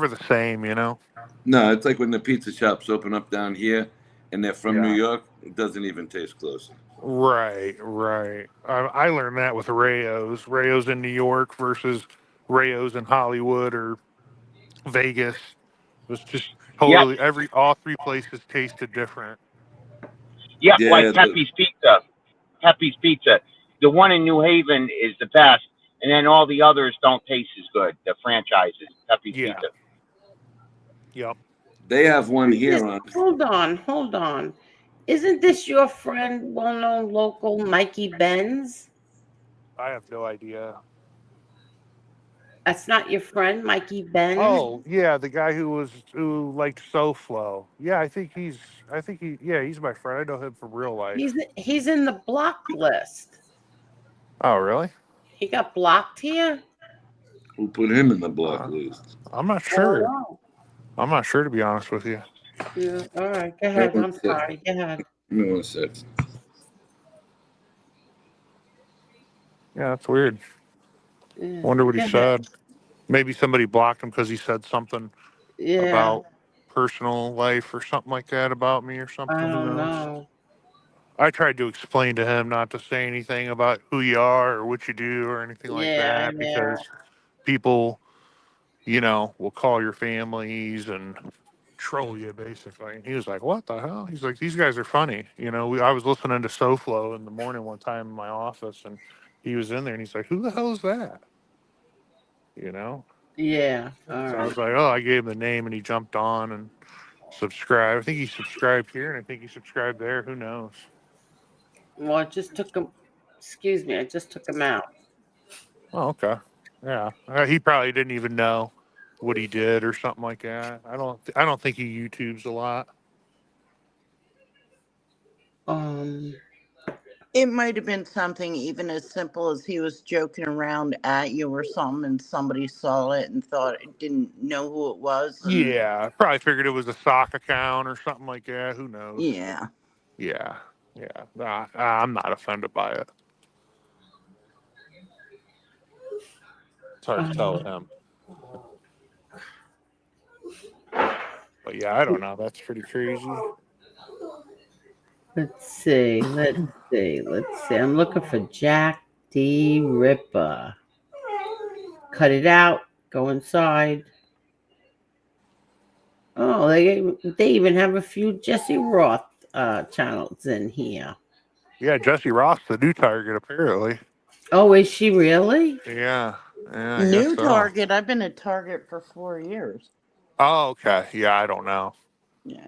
the same. You know.
No, it's like when the pizza shops open up down here, and they're from New
Yeah.
York. It doesn't even taste close.
Right, right. I learned that with Rayo's. Rayo's in New York versus Rayo's in Hollywood or Vegas. It was just
Yep,
totally all three places tasted different.
yep. Like
Yeah,
Pepe's Pizza. Pepe's Pizza. The one in New Haven is the best, and then all the others don't taste as good. The franchises, Pepe's
Yeah.
Pizza.
Yep.
they have one
Is this,
here on.
hold on. Isn't this your friend, well-known local Mikey Benz?
I have no idea.
That's not your friend, Mikey Benz.
Oh, yeah, the guy who liked SoFlo. Yeah, he's my friend. I know him from real life.
He's in the blocked list.
Oh, really?
He got blocked here.
Who put him in the block
Uh,
list?
I'm not
I don't
sure.
know.
I'm not sure, to be honest with you.
Yeah. All right. Go
Hold
ahead.
on
I'm
a sec.
sorry. Go ahead.
Give me one sec.
Yeah, that's weird.
Yeah.
Wonder what he
Go ahead.
said. Maybe somebody blocked him because he said something
Yeah.
about personal life or something like that about me or
I
something. Who
don't
knows?
know.
I tried to explain to him not to say anything about who you are or what you do or anything like
Yeah.
that
Yeah.
because people, will call your families and troll you basically. And he was like, "What the hell?" He's like, "These guys are funny." I was listening to SoFlo in the morning one time in my office, and he was in there, and he's like, "Who the hell is that?" You know.
Yeah. All
So I
right.
was like, "Oh," I gave him the name, and he jumped on and subscribed. I think he subscribed here, and I think he subscribed there. Who knows?
Well, I just took him. Excuse me. I just took him out.
Oh, okay. Yeah, he probably didn't even know what he did or something like that. I don't think he YouTubes a lot.
Um.
It might have been something even as simple as he was joking around at you or something, and somebody saw it and thought it didn't know who it was, and
Yeah, probably figured it was a sock account or something like that. Who knows?
yeah.
Yeah, yeah. Nah, I'm not offended by it. It's hard to tell with him, but yeah, I don't know. That's pretty crazy.
Let's see. Let's see. Let's see. I'm looking for Jack the Ripper. Cut it out. Go inside. Oh, they even have a few Jesse Roth channels in here.
Yeah, Jesse Ross, the new target, apparently.
Oh, is she really?
Yeah, yeah, I guess
New
so.
Target. I've been at Target for 4 years.
Oh, okay. Yeah, I don't know.
Yeah.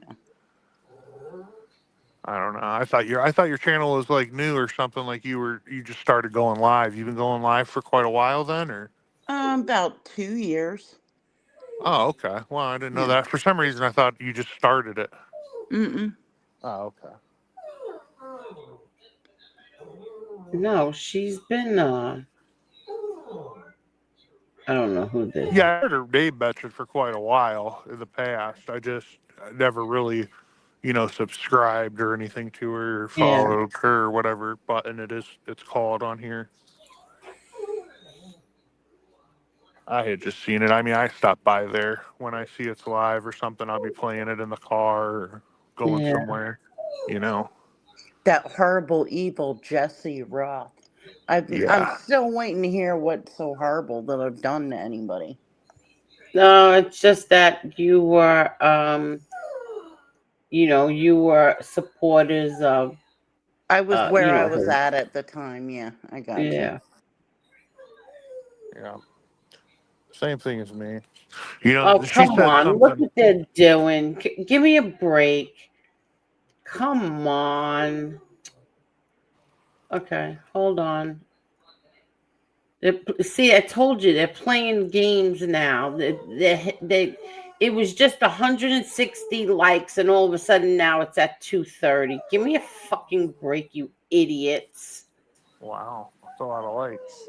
I don't know. I thought your channel was like new or something. Like you just started going live. You've been going live for quite a while then, or?
About 2 years.
Oh, okay. Well, I didn't know
Yeah.
that. For some reason, I thought you just started it.
Mm-mm.
Oh, okay.
No, she's been. I don't know who this.
Yeah, I heard her name mentioned for quite a while in the past. I never really, subscribed or anything to her or
Yeah.
followed her or whatever button it's called on here. I had just seen it. I mean, I stop by there when I see it's live or something. I'll be playing it in the car or going
Yeah.
somewhere, you know.
That horrible, evil Jesse Roth. I'm
Yeah.
still waiting to hear what's so horrible that I've done to anybody.
No, it's just that you were, you were supporters of,
I was where I was
her.
at the time. Yeah, I got you.
Yeah.
Yeah. Same thing as me. You
Oh,
know, she
come
said
on. Look
something.
what they're doing. Give me a break. Come on. Okay, hold on. See, I told you they're playing games now. It was just 160 likes, and all of a sudden now it's at 230. Give me a fucking break, you idiots.
Wow. That's a lot of likes.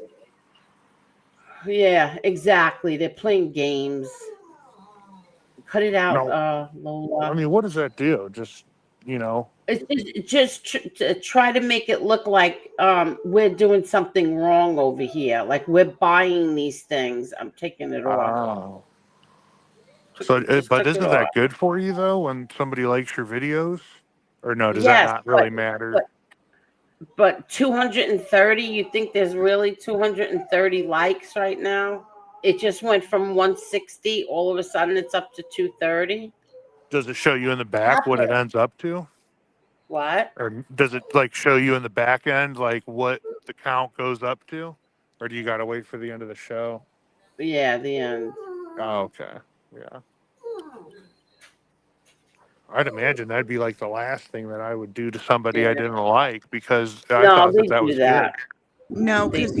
Yeah, exactly. They're playing games. Cut it out,
No, I
Lola.
mean, what does that do? Just, you know,
It's just to try to make it look like we're doing something wrong over here. Like we're buying these things. I'm taking it off.
oh. So,
Just
but
took it
isn't
off.
that good for you though when somebody likes your videos? Or no, does that
Yes,
not really matter?
but 230. You think there's really 230 likes right now? It just went from 160. All of a sudden, it's up to 230.
Does it show you in the back what it
Happened.
ends up to?
What?
Or does it like show you in the back end like what the count goes up to? Or do you got to wait for the end of the show?
Yeah, the end.
Oh, okay. Yeah. I'd imagine that'd be like the last thing that I would do to somebody I
Yeah.
didn't like because I
No,
thought that
they
that
do
was good.
that.
No,
They
because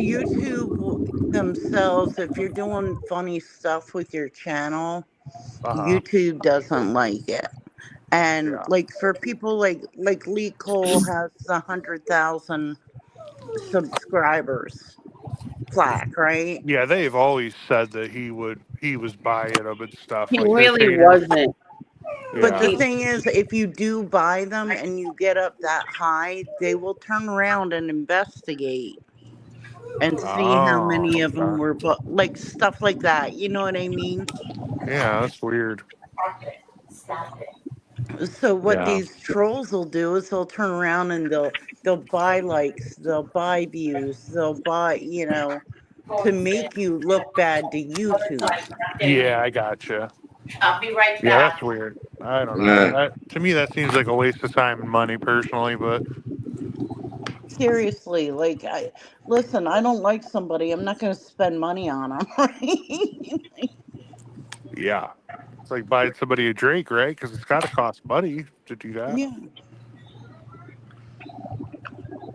themselves, if you're doing funny stuff with your channel,
Uh huh.
YouTube doesn't like it. And
Yeah.
like for people like Lee Cole has 100,000 subscribers plaque, right?
Yeah, they've always said that he was buying them and stuff.
He
Like his
really
haters.
wasn't.
But the
Yeah.
He,
thing is, if you do buy them and you get up that high, they will turn around and investigate and see how many
Oh,
of them
okay.
were like stuff like that. You know what I mean?
Yeah, that's weird.
So what
Yeah.
these trolls will do is they'll turn around and they'll buy likes, they'll buy views, they'll buy, to make you look bad to YouTube.
Yeah, I gotcha.
I'll be right
Yeah,
back.
that's weird. I don't know.
Nah.
To me, that seems like a waste of time and money, personally. But
Seriously, like listen, I don't like somebody, I'm not going to spend money on them, right?
yeah, it's like buying somebody a drink, right? Because it's got to cost money to do that.
Yeah.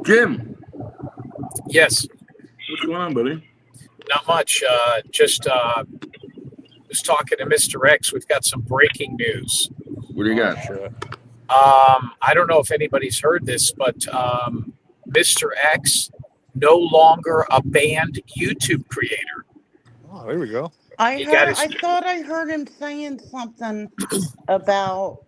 Jim,
Yes,
what's going on, buddy?
not much. Just was talking to Mr. X. We've got some breaking news.
What do you got?
Shit.
I don't know if anybody's heard this, but Mr. X no longer a banned YouTube creator.
Oh, there we go.
He got his
I thought I heard him saying something about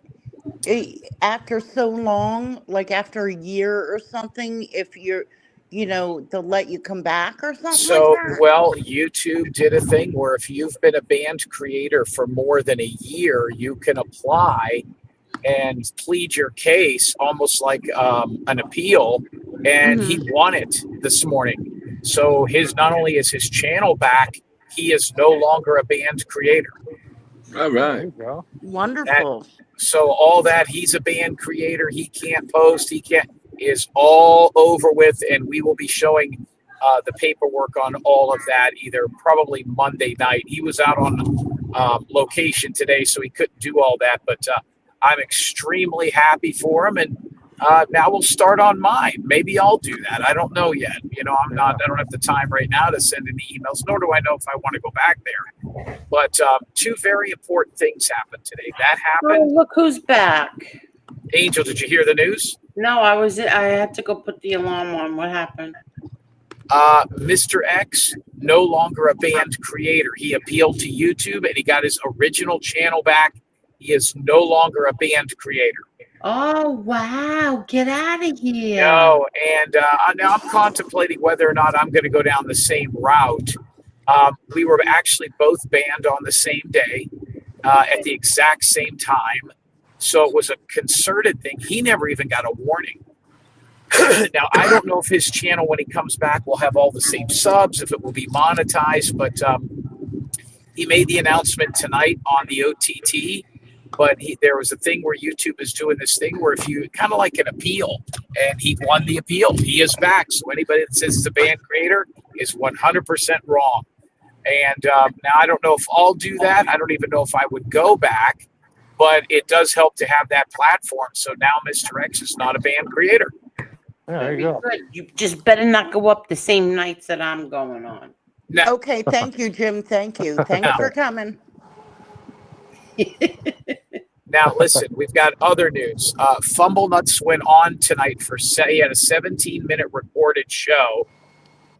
after so long, like after a year or something, if you're, they'll let you come back or something like that.
well, YouTube did a thing where if you've been a banned creator for more than a year, you can apply and plead your case almost like an appeal, and he won it this morning. So his not only is his channel back, he is no longer a banned creator.
All
There
right.
you go.
Wonderful.
So all that, he's a band creator, he can't post, he can't, is all over with, and we will be showing the paperwork on all of that either probably Monday night. He was out on location today, so he couldn't do all that, but I'm extremely happy for him, and now we'll start on mine. Maybe I'll do that. I don't know yet. I don't have the time right now to send any emails, nor do I know if I want to go back there. But two very important things happened today. That
Oh,
happened.
look who's back.
Angel, did you hear the news?
No, I had to go put the alarm on. What happened?
Mr. X, no longer a banned creator. He appealed to YouTube and he got his original channel back. He is no longer a banned creator.
Oh, wow. Get out of here.
No, and now I'm contemplating whether or not I'm going to go down the same route We were actually both banned on the same day at the exact same time. So it was a concerted thing. He never even got a warning. Now, I don't know if his channel, when he comes back, will have all the same subs, if it will be monetized, but he made the announcement tonight on the OTT. But there was a thing where YouTube is doing this thing where if you kind of like an appeal, and he won the appeal, he is back. So anybody that says it's a banned creator is 100% wrong. And now I don't know if I'll do that. I don't even know if I would go back, but it does help to have that platform. So now Mr. X is not a banned creator.
Yeah, there you go.
Good. You just better not go up the same nights that I'm going on.
Now,
Okay, thank you, Jim. Thank you. Thanks for coming.
now listen, we've got other news. Fumble Nuts went on tonight he had a 17-minute recorded show.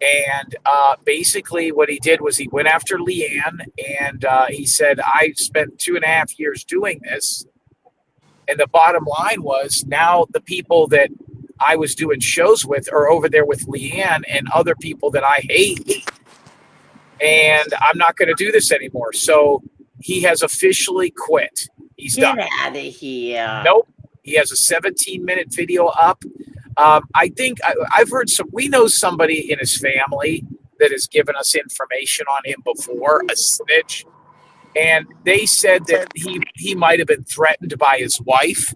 And basically what he did was he went after Leanne, and he said, I spent 2.5 years doing this. And the bottom line was, now the people that I was doing shows with are over there with Leanne and other people that I hate. And I'm not going to do this anymore. So he has officially quit. He's
Get
done.
out of here.
Nope. He has a 17-minute video up. I think I've heard we know somebody in his family that has given us information on him before, a snitch. And they said that he might have been threatened by his wife.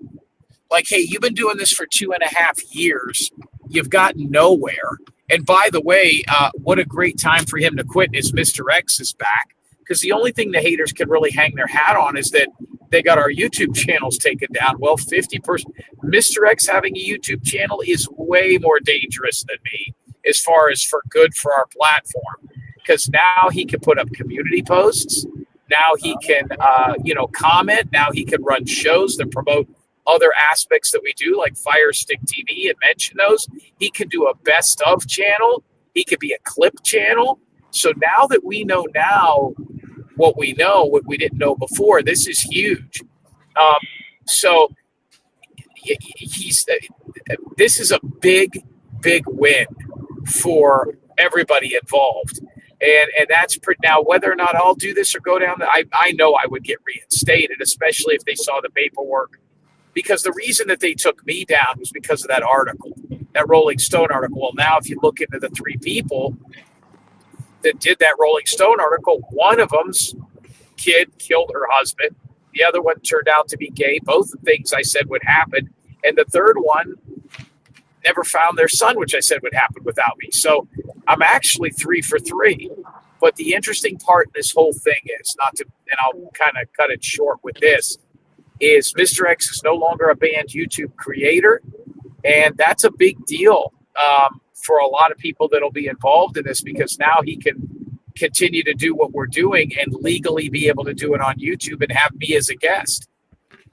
Like, hey, you've been doing this for 2.5 years. You've gotten nowhere. And by the way, what a great time for him to quit is Mr. X is back. Because the only thing the haters can really hang their hat on is that they got our YouTube channels taken down. Well, 50%. Mr. X having a YouTube channel is way more dangerous than me as far as for good for our platform. Because now he can put up community posts. Now he can, comment. Now he can run shows that promote other aspects that we do, like Fire Stick TV, and mention those. He can do a best of channel. He could be a clip channel. So now that we know what we know, what we didn't know before, this is huge. So this is a big, big win for everybody involved. And that's now whether or not I'll do this or go down, I know I would get reinstated, especially if they saw the paperwork. Because the reason that they took me down was because of that article, that Rolling Stone article. Well, now if you look into the 3 people that did that Rolling Stone article, one of them's kid killed her husband. The other one turned out to be gay. Both the things I said would happen. And the third one never found their son, which I said would happen without me. So I'm actually 3 for 3. But the interesting part in this whole thing is and I'll kind of cut it short with this, is Mr. X is no longer a banned YouTube creator. And that's a big deal for a lot of people that'll be involved in this, because now he can continue to do what we're doing and legally be able to do it on YouTube and have me as a guest.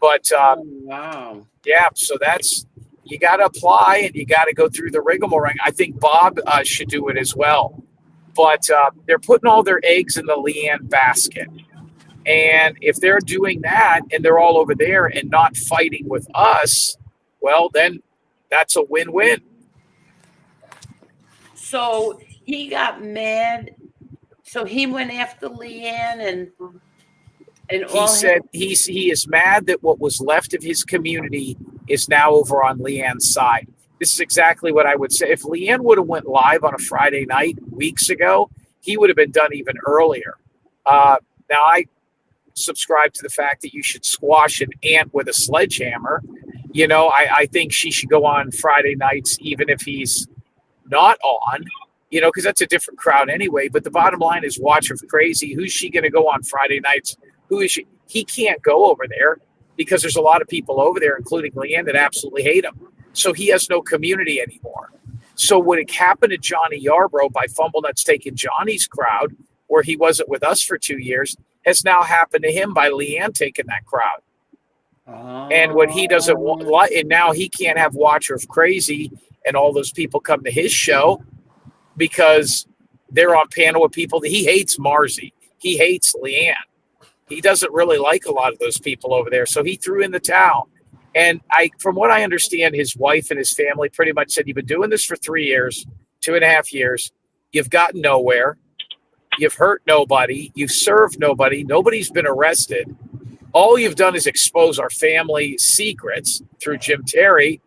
But
Wow.
yeah, so you got to apply and you got to go through the rigmarole. I think Bob should do it as well. But they're putting all their eggs in the Leanne basket. And if they're doing that and they're all over there and not fighting with us, well, then that's a win-win.
So he got mad. So he went after Leanne and
He said he is mad that what was left of his community is now over on Leanne's side. This is exactly what I would say. If Leanne would have went live on a Friday night weeks ago, he would have been done even earlier. Now, I subscribe to the fact that you should squash an ant with a sledgehammer. I think she should go on Friday nights, even if he's not on, because that's a different crowd anyway. But the bottom line is, watch her crazy. Who's she going to go on Friday nights? Who is she? He can't go over there because there's a lot of people over there, including Leanne, that absolutely hate him. So he has no community anymore. So what had happened to Johnny Yarbrough by Fumble Nuts taking Johnny's crowd, where he wasn't with us for 2 years, has now happened to him by Leanne taking that crowd. And what he doesn't want, and now he can't have Watcher of Crazy and all those people come to his show because they're on panel with people that he hates. Marzi, he hates Leanne. He doesn't really like a lot of those people over there, so he threw in the towel. And from what I understand, his wife and his family pretty much said, "You've been doing this for 3 years, 2.5 years. You've gotten nowhere. You've hurt nobody. You've served nobody. Nobody's been arrested. All you've done is expose our family secrets through Jim Terry,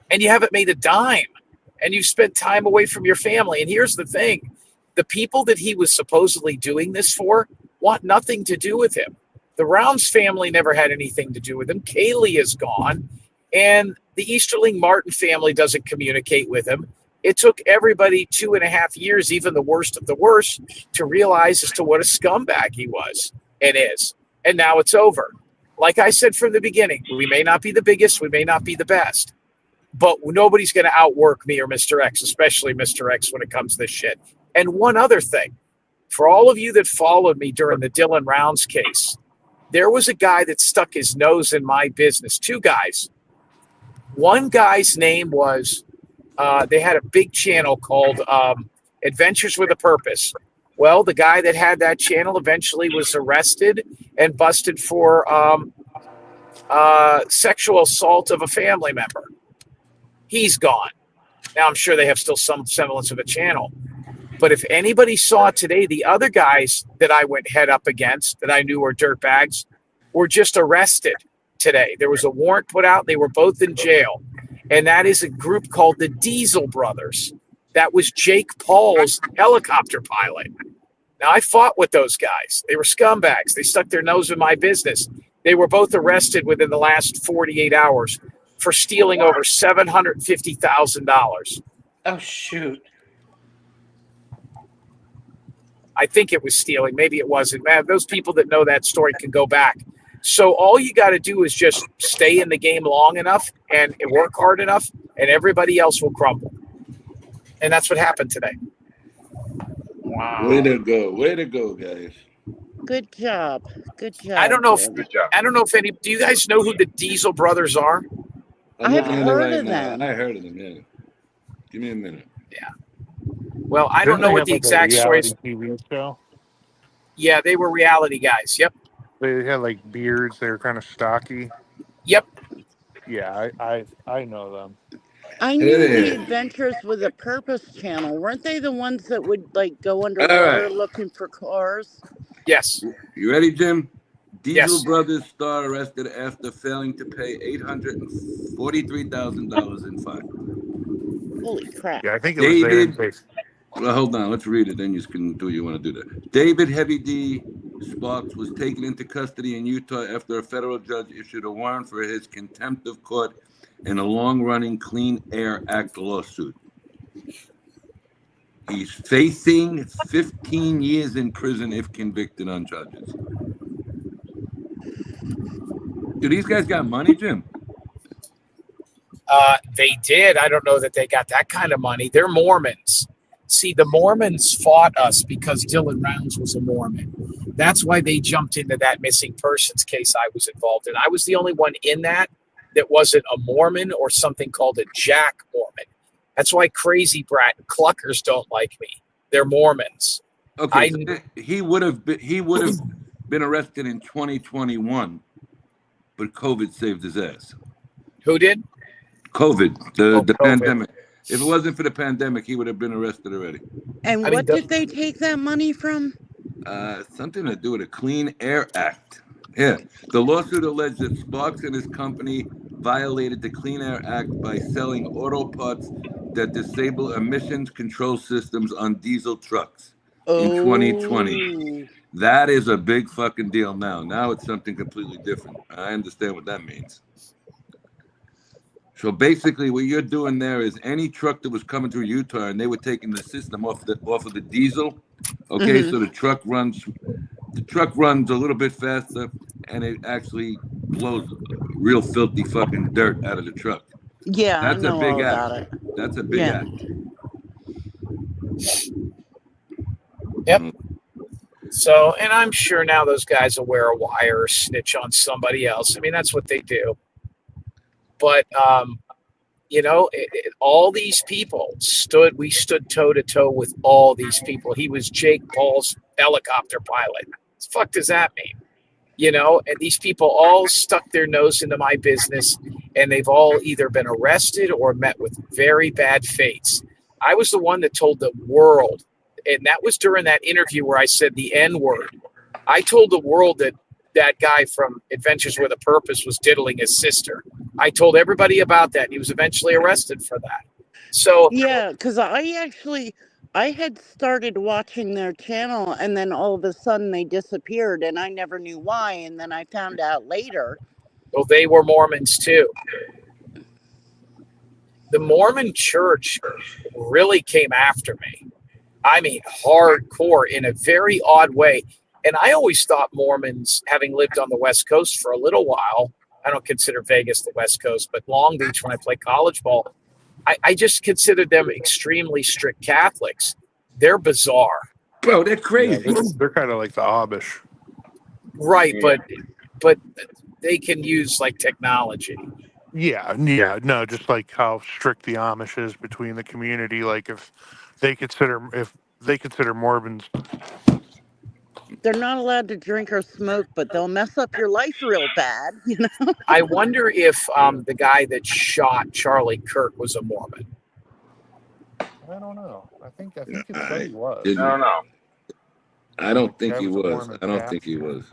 and you haven't made a dime. And you've spent time away from your family. And here's the thing. The people that he was supposedly doing this for want nothing to do with him. The Rounds family never had anything to do with him. Kaylee is gone. And the Easterling Martin family doesn't communicate with him. It took everybody 2.5 years, even the worst of the worst, to realize as to what a scumbag he was and is. And now it's over. Like I said from the beginning, we may not be the biggest, we may not be the best, but nobody's going to outwork me or Mr. X, especially Mr. X when it comes to this shit. And one other thing, for all of you that followed me during the Dylan Rounds case, there was a guy that stuck his nose in my business. 2 guys. One guy's name was, they had a big channel called Adventures with a Purpose. Well, the guy that had that channel eventually was arrested and busted for sexual assault of a family member. He's gone. Now, I'm sure they have still some semblance of a channel. But if anybody saw today, the other guys that I went head up against that I knew were dirtbags were just arrested today. There was a warrant put out. They were both in jail. And that is a group called the Diesel Brothers. That was Jake Paul's helicopter pilot. Now, I fought with those guys. They were scumbags. They stuck their nose in my business. They were both arrested within the last 48 hours for stealing over $750,000.
Oh, shoot.
I think it was stealing. Maybe it wasn't. Man, those people that know that story can go back. So all you got to do is just stay in the game long enough and work hard enough, and everybody else will crumble. And that's what happened today.
Wow.
Way to go. Way to go, guys.
Good job. Good job.
I don't know if
Jim.
any. Do you guys know who the Diesel Brothers are?
I've heard of them.
I heard of them, yeah. Give me a minute.
Yeah. Well, I don't know what the exact story is.
TV show?
Yeah, they were reality guys. Yep.
They had like beards. They were kind of stocky.
Yep.
Yeah, I know them.
I knew the Adventures with a Purpose channel. Weren't they the ones that would like go underwater looking for cars?
Yes.
You ready, Jim? Diesel
Yes.
Brothers star arrested after failing to pay $843,000 in fine.
Holy crap.
Yeah, I think it was
David. Well, hold on. Let's read it. Then you can do what you want to do there. David Heavy D. Sparks was taken into custody in Utah after a federal judge issued a warrant for his contempt of court in a long-running Clean Air Act lawsuit. He's facing 15 years in prison if convicted on charges. Do these guys got money, Jim?
They did. I don't know that they got that kind of money. They're Mormons. See, the Mormons fought us because Dylan Rounds was a Mormon. That's why they jumped into that missing persons case I was involved in. I was the only one in that wasn't a Mormon or something called a Jack Mormon. That's why Crazy Brat and Cluckers don't like me. They're Mormons.
Okay, he would have been arrested in 2021, but COVID saved his ass.
Who did?
COVID, the
COVID.
pandemic. If it wasn't for the pandemic, he would have been arrested already.
And what did they take that money from?
Something to do with a Clean Air Act. Yeah, the lawsuit alleged that Sparks and his company violated the Clean Air Act by selling auto parts that disable emissions control systems on diesel trucks in 2020. That is a big fucking deal now. Now it's something completely different. I understand what that means. So basically, what you're doing there is any truck that was coming through Utah and they were taking the system off of the diesel. Okay, so the truck runs a little bit faster, and it actually blows real filthy fucking dirt out of the truck.
Yeah,
that's
I know
a big
all
act.
about it.
That's a big act.
Yep. So, and I'm sure now those guys will wear a wire or snitch on somebody else. I mean, that's what they do. But, all these people we stood toe to toe with all these people. He was Jake Paul's helicopter pilot. What the fuck does that mean? And these people all stuck their nose into my business, and they've all either been arrested or met with very bad fates. I was the one that told the world and that was during that interview where I said the N word. I told the world that that guy from Adventures with a Purpose was diddling his sister. I told everybody about that. And he was eventually arrested for that. So
Yeah, because I had started watching their channel, and then all of a sudden they disappeared, and I never knew why. And then I found out later.
well, they were Mormons too. The Mormon church really came after me. I mean, hardcore in a very odd way. And I always thought Mormons, having lived on the West Coast for a little while, I don't consider Vegas the West Coast, but Long Beach when I played college ball, I just considered them extremely strict Catholics. They're bizarre.
Bro, they're crazy.
Yeah, they're kind of like the Amish.
Right, but they can use like technology.
Yeah, no, just like how strict the Amish is between the community. Like if they consider Mormons,
They're not allowed to drink or smoke, but they'll mess up your life real bad, you know?
I wonder if the guy that shot Charlie Kirk was a Mormon.
I don't know. I think it said he was.
I don't know. I don't think
That
he
was a
was.
Mormon
I don't
pastor.
think he was.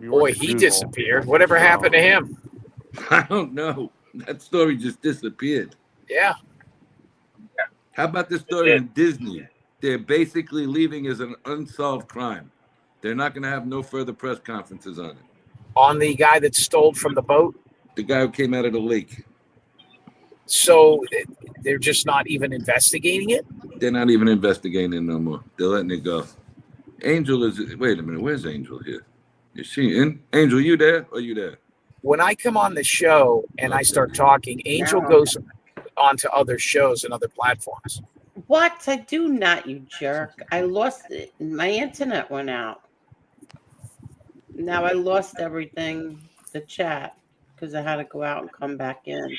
Boy, he disappeared. Whatever happened to him?
I don't know. That story just disappeared.
Yeah.
How about the story in Disney? They're basically leaving as an unsolved crime. They're not going to have no further press conferences on it.
On the guy that stole from the boat?
The guy who came out of the lake.
So they're just not even investigating it?
They're not even investigating it no more. They're letting it go. Angel is... Wait a minute. Where's Angel here? Is she in? Angel, you there? Or you there?
When I come on the show and I start talking, Angel goes onto other shows and other platforms.
What? I do not, you jerk. I lost it. My internet went out. Now I lost everything, the chat, because I had to go out and come back in.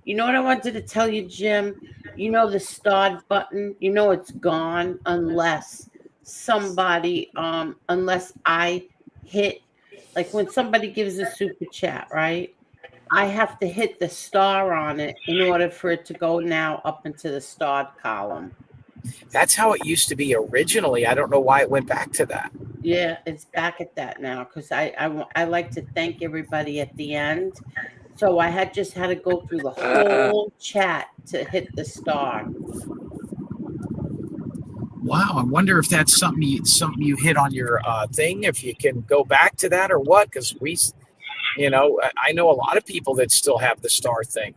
You know what I wanted to tell you, Jim? You know the start button? You know it's gone unless somebody, unless I hit, like when somebody gives a super chat, right? I have to hit the star on it in order for it to go now up into the starred column.
That's how it used to be originally. I don't know why it went back to that.
Yeah, it's back at that now because I like to thank everybody at the end. So I had to go through the whole chat to hit the star.
Wow, I wonder if that's something you hit on your thing. If you can go back to that or what? Because I know a lot of people that still have the star thing.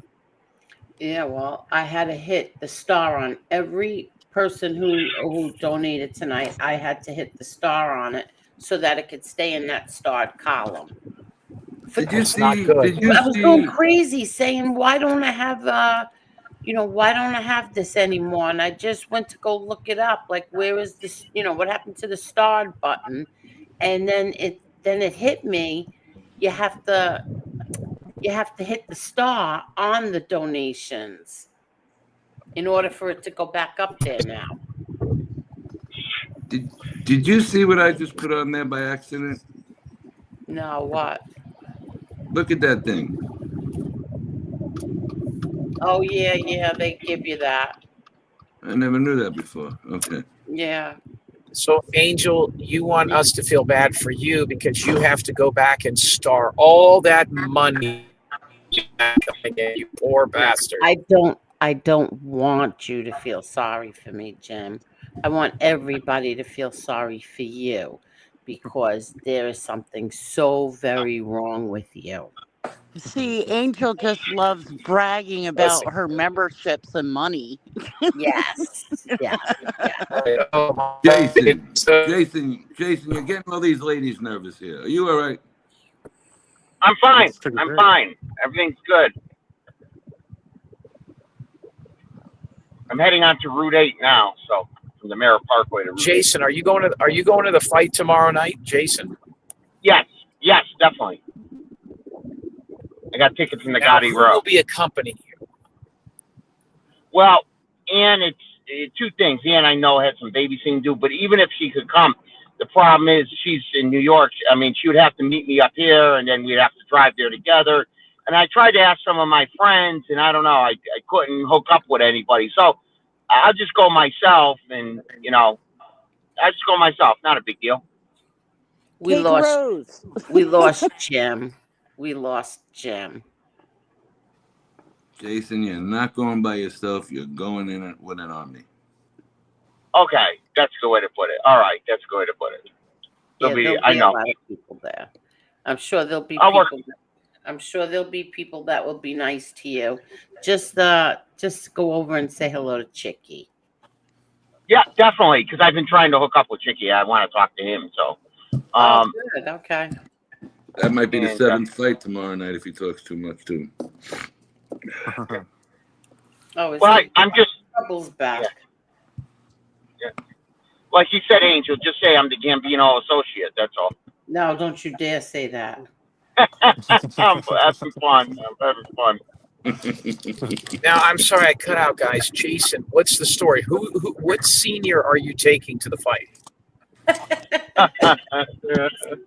Yeah, well, I had to hit the star on every person who donated tonight. I had to hit the star on it so that it could stay in that starred column.
Did you see?
I was going crazy saying, why don't I have why don't I have this anymore? And I just went to go look it up. Like, where is this? What happened to the starred button? And then it hit me. You have to hit the star on the donations in order for it to go back up there now.
Did you see what I just put on there by accident?
No, what?
Look at that thing.
Oh, yeah, they give you that.
I never knew that before. Okay.
Yeah.
So, Angel, you want us to feel bad for you because you have to go back and star all that money. You poor bastard.
I don't want you to feel sorry for me, Jim. I want everybody to feel sorry for you because there is something so very wrong with you.
See, Angel just loves bragging about her memberships and money.
Yes.
Jason, you're getting all these ladies nervous here. Are you all right?
I'm fine. I'm fine. Everything's good. I'm heading on to Route 8 now, so from the Merritt Parkway to Route 8.
Jason, are you going to the fight tomorrow night, Jason?
Yes, definitely. I got tickets in the Gotti
Who
row.
will be accompanying you?
Well, Ann, it's two things. Ann, I know, had some babysitting to do, but even if she could come, the problem is she's in New York. I mean, she would have to meet me up here, and then we'd have to drive there together. And I tried to ask some of my friends, and I don't know, I couldn't hook up with anybody. So I'll just go myself, and I'll just go myself. Not a big deal.
We
Take
lost.
Rose.
We lost Jim. We lost Jim.
Jason, you're not going by yourself. You're going in it with an army.
Okay, that's a good way to put it. All right, that's a good way to put it.
There'll be
I know.
a lot of people there. I'm sure there'll be
I'll work.
people. I'm sure there'll be people that will be nice to you. Just go over and say hello to Chicky.
Yeah, definitely, because I've been trying to hook up with Chicky. I want to talk to him. So,
Oh, good. Okay.
That might be the
And,
7th fight tomorrow night if he talks too much too.
Oh, is
well,
he?
I'm just
Trouble's back.
yeah. Like you said, Angel. Just say I'm the Gambino associate. That's all.
No, don't you dare say that.
I'm having fun. I'm having fun.
Now, I'm sorry I cut out, guys. Jason, what's the story? What senior are you taking to the fight?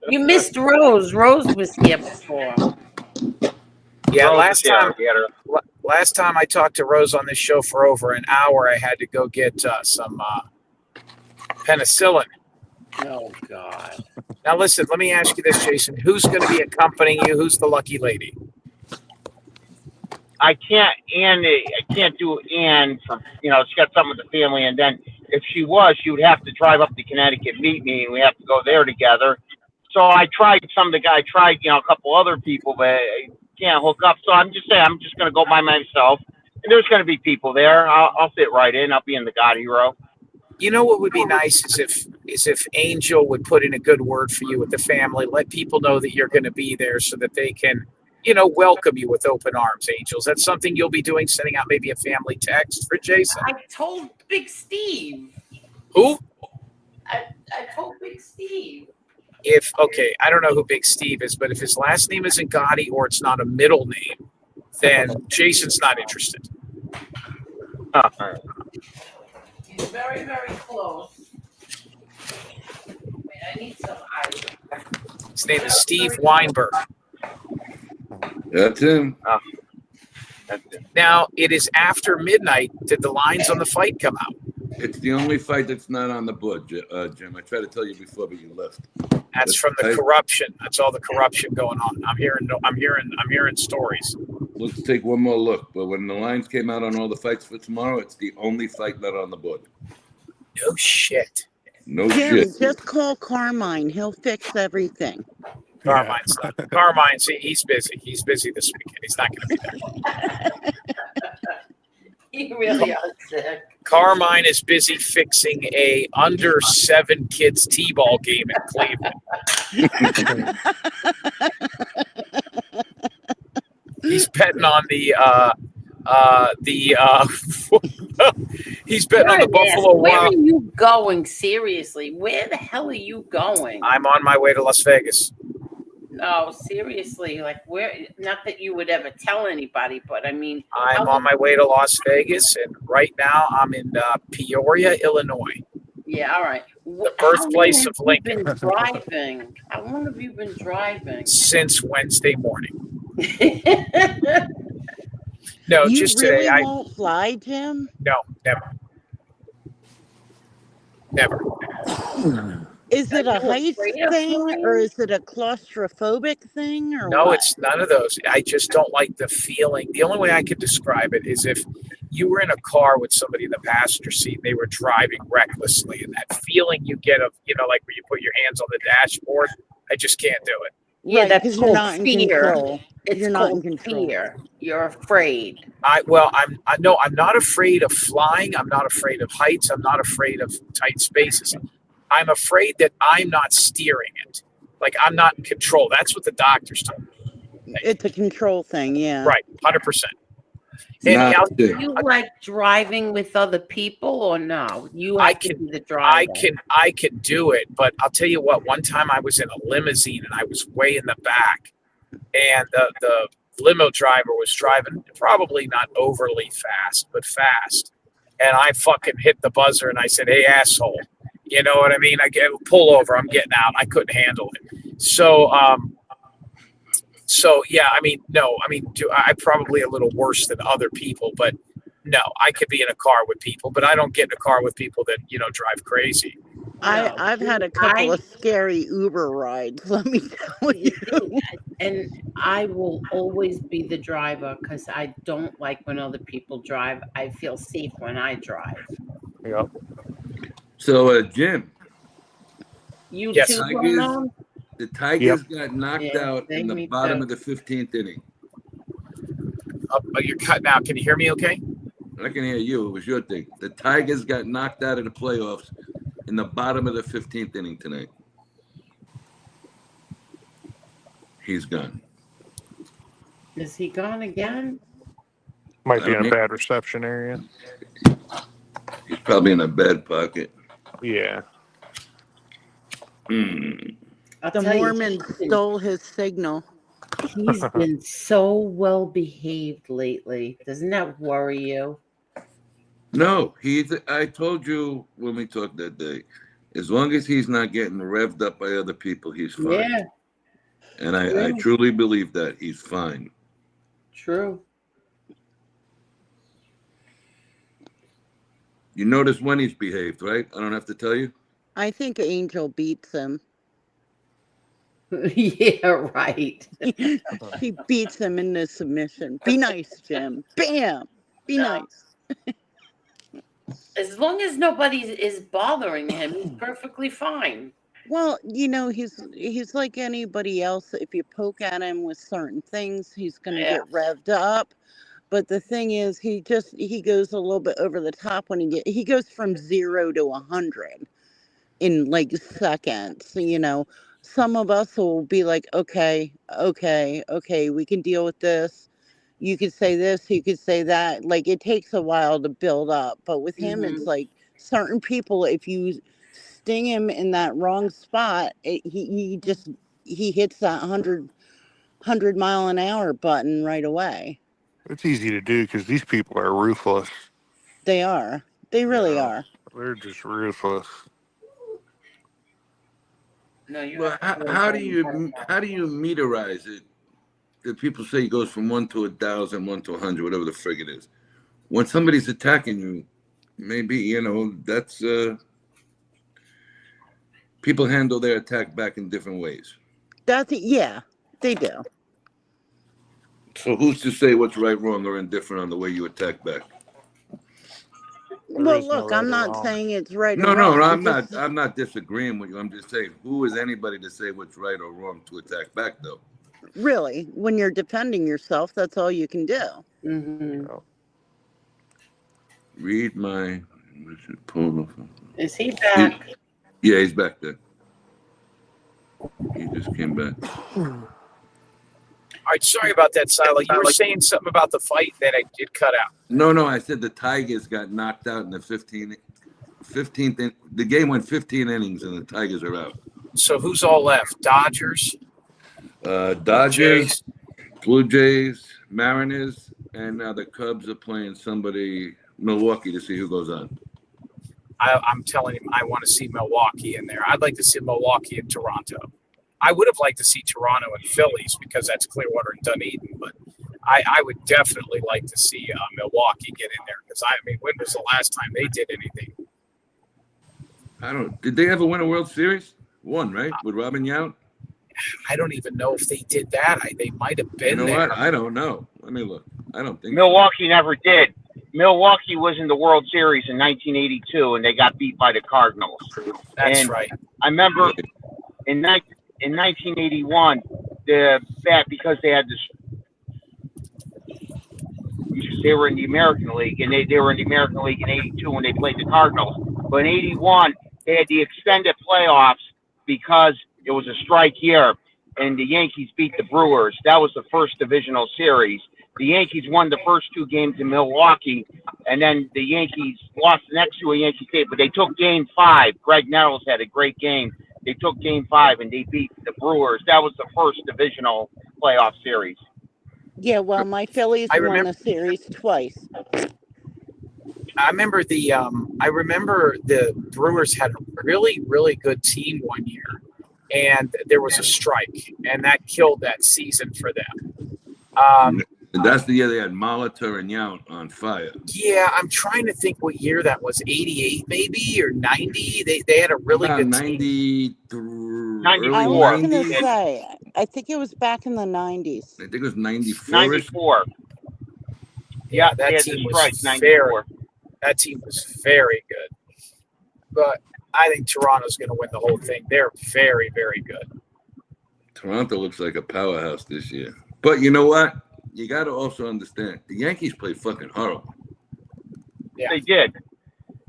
You missed Rose. Rose was here before.
Yeah,
Rose
last time I talked to Rose on this show for over an hour, I had to go get some penicillin.
Oh God.
Now listen, let me ask you this, Jason. Who's going to be accompanying you? Who's the lucky lady?
I can't do Ann for she got something with the family, and then if she was, she would have to drive up to Connecticut, meet me, and we have to go there together. So I tried a couple other people, but I can't hook up. So I'm just going to go by myself, and there's going to be people there. I'll fit right in. I'll be in the Gotti row.
You know what would be nice is if Angel would put in a good word for you with the family, let people know that you're going to be there so that they can, welcome you with open arms, Angels. That's something you'll be doing, sending out maybe a family text for Jason.
I told Big Steve.
Who?
I told Big Steve.
I don't know who Big Steve is, but if his last name isn't Gotti or it's not a middle name, then Jason's not interested.
He's very, very close. Wait, I need some ice.
His name is Steve Weinberg.
That's him.
Now, it is after midnight. Did the lines on the fight come out?
It's the only fight that's not on the board, Jim. I tried to tell you before, but you left.
That's from the corruption. That's all the corruption going on. I'm hearing stories.
Let's take one more look. But when the lines came out on all the fights for tomorrow, it's the only fight not on the board.
No shit.
No
Jim,
shit.
just call Carmine. He'll fix everything.
Carmine's he's busy. He's busy this weekend. He's not going to be there.
He really is sick.
Carmine is busy fixing a under 7 kids t-ball game in Cleveland. He's betting on he's betting on the Buffalo Wild.
Where are you going? Seriously, where the hell are you going?
I'm on my way to Las Vegas.
No, seriously, like where? Not that you would ever tell anybody, but I mean,
I'm on my way to Las Vegas, and right now I'm in Peoria, Illinois.
Yeah, all right.
The birthplace of Lincoln.
Been driving? How long have you been driving?
Since Wednesday morning. No,
You
just
really
today.
won't fly, Jim?
No, never. Never.
Is it a height thing or is it a claustrophobic thing or
No,
what?
it's none of those. I just don't like the feeling. The only way I could describe it is if you were in a car with somebody in the passenger seat and they were driving recklessly, and that feeling you get of, like when you put your hands on the dashboard, I just can't do it.
Yeah,
Right,
that's
'cause you're
called
not in
fear.
control.
It's
You're not in
called
control.
fear. You're afraid.
I'm not afraid of flying. I'm not afraid of heights. I'm not afraid of tight spaces. I'm afraid that I'm not steering it. Like I'm not in control. That's what the doctors told me.
It's a control thing, yeah.
Right, 100%.
Do you like driving with other people or no? You have to be the driver.
I can do it, but I'll tell you what. One time I was in a limousine and I was way in the back, and the limo driver was driving probably not overly fast, but fast, and I fucking hit the buzzer and I said, "Hey, asshole." You know what I mean? I get pull over. I'm getting out. I couldn't handle it. So yeah. I mean, no. I mean, I'm probably a little worse than other people, but No, I could be in a car with people, but I don't get in a car with people that, drive crazy.
I've had a couple of scary Uber rides, let me tell
You
you.
see, and I will always be the driver because I don't like when other people drive. I feel safe when I drive.
Yep.
So, Jim.
You
Yes.
too,
Tigers,
Bruno?
the Tigers got knocked
Yeah,
out in the
me
bottom
too.
of the 15th inning.
Oh, you're cutting out. Can you hear me okay?
I can hear you. It was your thing. The Tigers got knocked out of the playoffs in the bottom of the 15th inning tonight. He's gone.
Is he gone again?
Might be in a bad reception area.
He's probably in a bad pocket.
Yeah.
The Mormons stole his signal.
He's been so well behaved lately. Doesn't that worry you?
No, I told you when we talked that day, as long as he's not getting revved up by other people, he's fine.
Yeah.
And I truly believe that he's fine.
True.
You notice when he's behaved, right? I don't have to tell you.
I think Angel beats him.
Yeah, right.
She beats him into submission. Be nice, Jim. Bam. Be nice.
As long as nobody is bothering him, he's perfectly fine.
Well, he's like anybody else. If you poke at him with certain things, he's going to get revved up. But the thing is, he goes a little bit over the top when he goes from 0 to 100 in like seconds. Some of us will be like, okay, we can deal with this. You could say this, you could say that. Like, it takes a while to build up. But with him, it's like certain people, if you sting him in that wrong spot, he hits that 100 mile an hour button right away.
It's easy to do because these people are ruthless.
They are. They really are.
They're just ruthless.
No, you're
Well, how do you meterize it? The people say it goes from 1 to 1,000, 1 to 100, whatever the frig it is. When somebody's attacking you, maybe that's people handle their attack back in different ways.
Yeah, they do.
So who's to say what's right, wrong, or indifferent on the way you attack back?
Well, look, I'm not saying it's right
No,
or wrong.
I'm not disagreeing with you. I'm just saying, who is anybody to say what's right or wrong to attack back, though?
Really, when you're defending yourself, that's all you can do.
Read my.
Is he back?
Yeah, he's back there. He just came back.
All right, sorry about that, Silo. You were saying something about the fight that I did cut out.
No, I said the Tigers got knocked out in the 15th. The game went 15 innings, and the Tigers are out.
So who's all left? Dodgers?
Dodgers, Blue Jays, Mariners, and now the Cubs are playing Milwaukee, to see who goes on.
I'm telling him I want to see Milwaukee in there. I'd like to see Milwaukee and Toronto. I would have liked to see Toronto and Phillies because that's Clearwater and Dunedin, but I would definitely like to see Milwaukee get in there because when was the last time they did anything?
Did they ever win a World Series? One, right? With Robin Yount?
I don't even know if they did that. They might have been there.
What? I don't know. Let me look. I don't think
Milwaukee never did. Milwaukee was in the World Series in 1982, and they got beat by the Cardinals.
That's right.
I remember in 1981, because they had this, they were in the American League, and they were in the American League in 82 when they played the Cardinals. But in 81, they had the extended playoffs because it was a strike year, and the Yankees beat the Brewers. That was the first divisional series. The Yankees won the first 2 games in Milwaukee, and then the Yankees lost the next 2 at Yankee Stadium, but they took Game 5. Greg Nettles had a great game. They took Game 5, and they beat the Brewers. That was the first divisional playoff series.
Yeah, well, my Phillies won the series twice.
I remember the Brewers had a really, really good team one year, and there was a strike, and that killed that season for them.
And that's the year they had Molitor and Yount on fire.
Yeah, I'm trying to think what year that was. 88 maybe or 90. They had a really good team.
93,
I
early
was gonna
90s.
say, I think it was back in the 90s.
I think it was 94.
94.
Yeah,
They
that
had
team
the
was
strike,
very
94.
that team was very good. But I think Toronto's going to win the whole thing. They're very, very good.
Toronto looks like a powerhouse this year. But you know what? You got to also understand the Yankees played fucking horrible.
Yeah.
They did.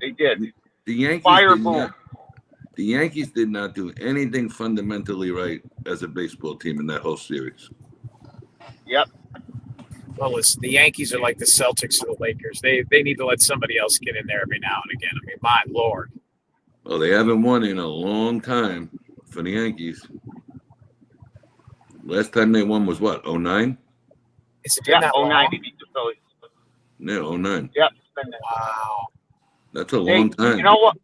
They did.
The Yankees
Fire
did
Boone.
not. The Yankees did not do anything fundamentally right as a baseball team in that whole series.
Yep.
Well, listen, the Yankees are like the Celtics or the Lakers. They need to let somebody else get in there every now and again. I mean, my Lord.
Well, they haven't won in a long time for the Yankees. Last time they won was what, 09?
Is it been
Yeah,
that
09
long?
they beat the Phillies.
Yeah, 09.
Yep. It's been that.
Wow.
That's a
Hey,
long time.
you know what?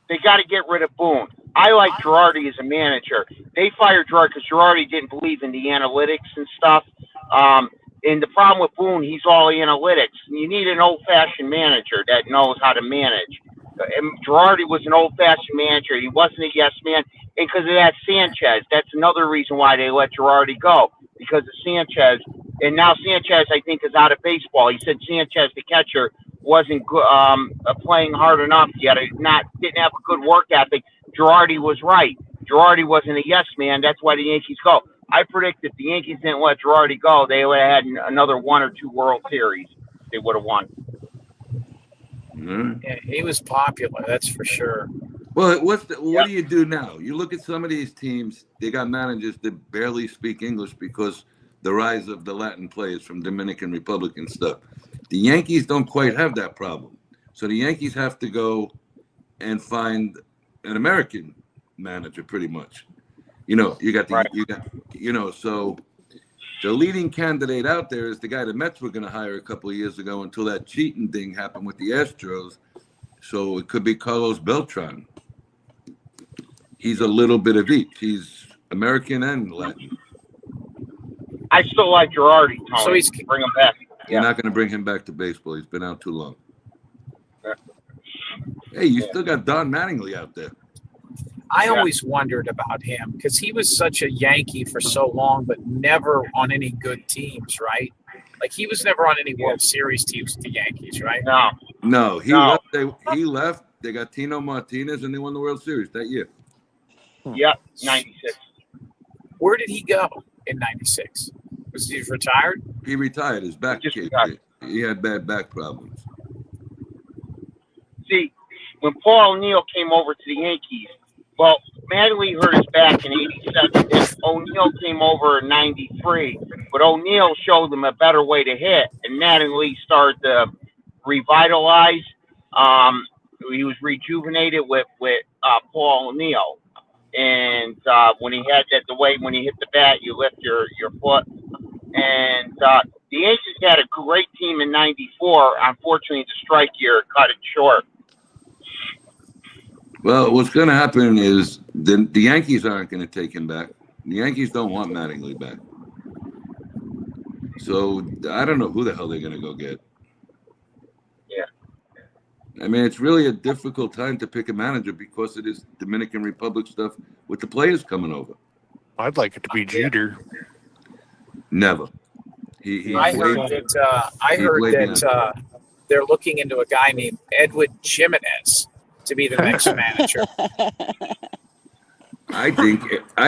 They got to get rid of Boone. I like Girardi as a manager. They fired Girardi because Girardi didn't believe in the analytics and stuff. And the problem with Boone, he's all analytics. You need an old-fashioned manager that knows how to manage. And Girardi was an old-fashioned manager. He wasn't a yes man. And because of that, Sanchez, that's another reason why they let Girardi go, because of Sanchez. And now Sanchez, I think, is out of baseball. He said Sanchez, the catcher, wasn't playing hard enough. He didn't have a good work ethic. Girardi was right. Girardi wasn't a yes man. That's why the Yankees go. I predict if the Yankees didn't let Girardi go, they would have had another 1 or 2 World Series. They would have won.
Mm-hmm.
Yeah, he was popular, that's for sure.
Well, what do you do now? You look at some of these teams, they got managers that barely speak English because the rise of the Latin players from Dominican Republic and stuff. The Yankees don't quite have that problem. So the Yankees have to go and find an American manager pretty much. You got so the leading candidate out there is the guy the Mets were going to hire a couple of years ago until that cheating thing happened with the Astros. So it could be Carlos Beltran. He's a little bit of each. He's American and Latin.
I still like Girardi, Tony.
So he's
bring him back.
You're not going to bring him back to baseball. He's been out too long. Hey, you still got Don Mattingly out there.
I always wondered about him because he was such a Yankee for so long, but never on any good teams, right? Like he was never on any World Series teams with the Yankees, right?
No, he left. He left. They got Tino Martinez, and they won the World Series that year.
Yep, 96.
Where did he go in 96? Was he retired?
He retired. His back kicked. He had bad back problems.
See, when Paul O'Neill came over to the Yankees, well, Mattingly hurt his back in 87, and O'Neill came over in 93. But O'Neill showed them a better way to hit, and Mattingly started to revitalize. He was rejuvenated with Paul O'Neill. And when he had that, the way when he hit the bat, you lift your foot. And the Yankees had a great team in 94. Unfortunately, the strike year cut it short.
Well, what's going to happen is the Yankees aren't going to take him back. The Yankees don't want Mattingly back. So I don't know who the hell they're going to go get.
Yeah.
I mean, it's really a difficult time to pick a manager because of this Dominican Republic stuff with the players coming over.
I'd like it to be Jeter.
Never.
I heard that they're looking into a guy named Edwin Jimenez to be the next manager.
I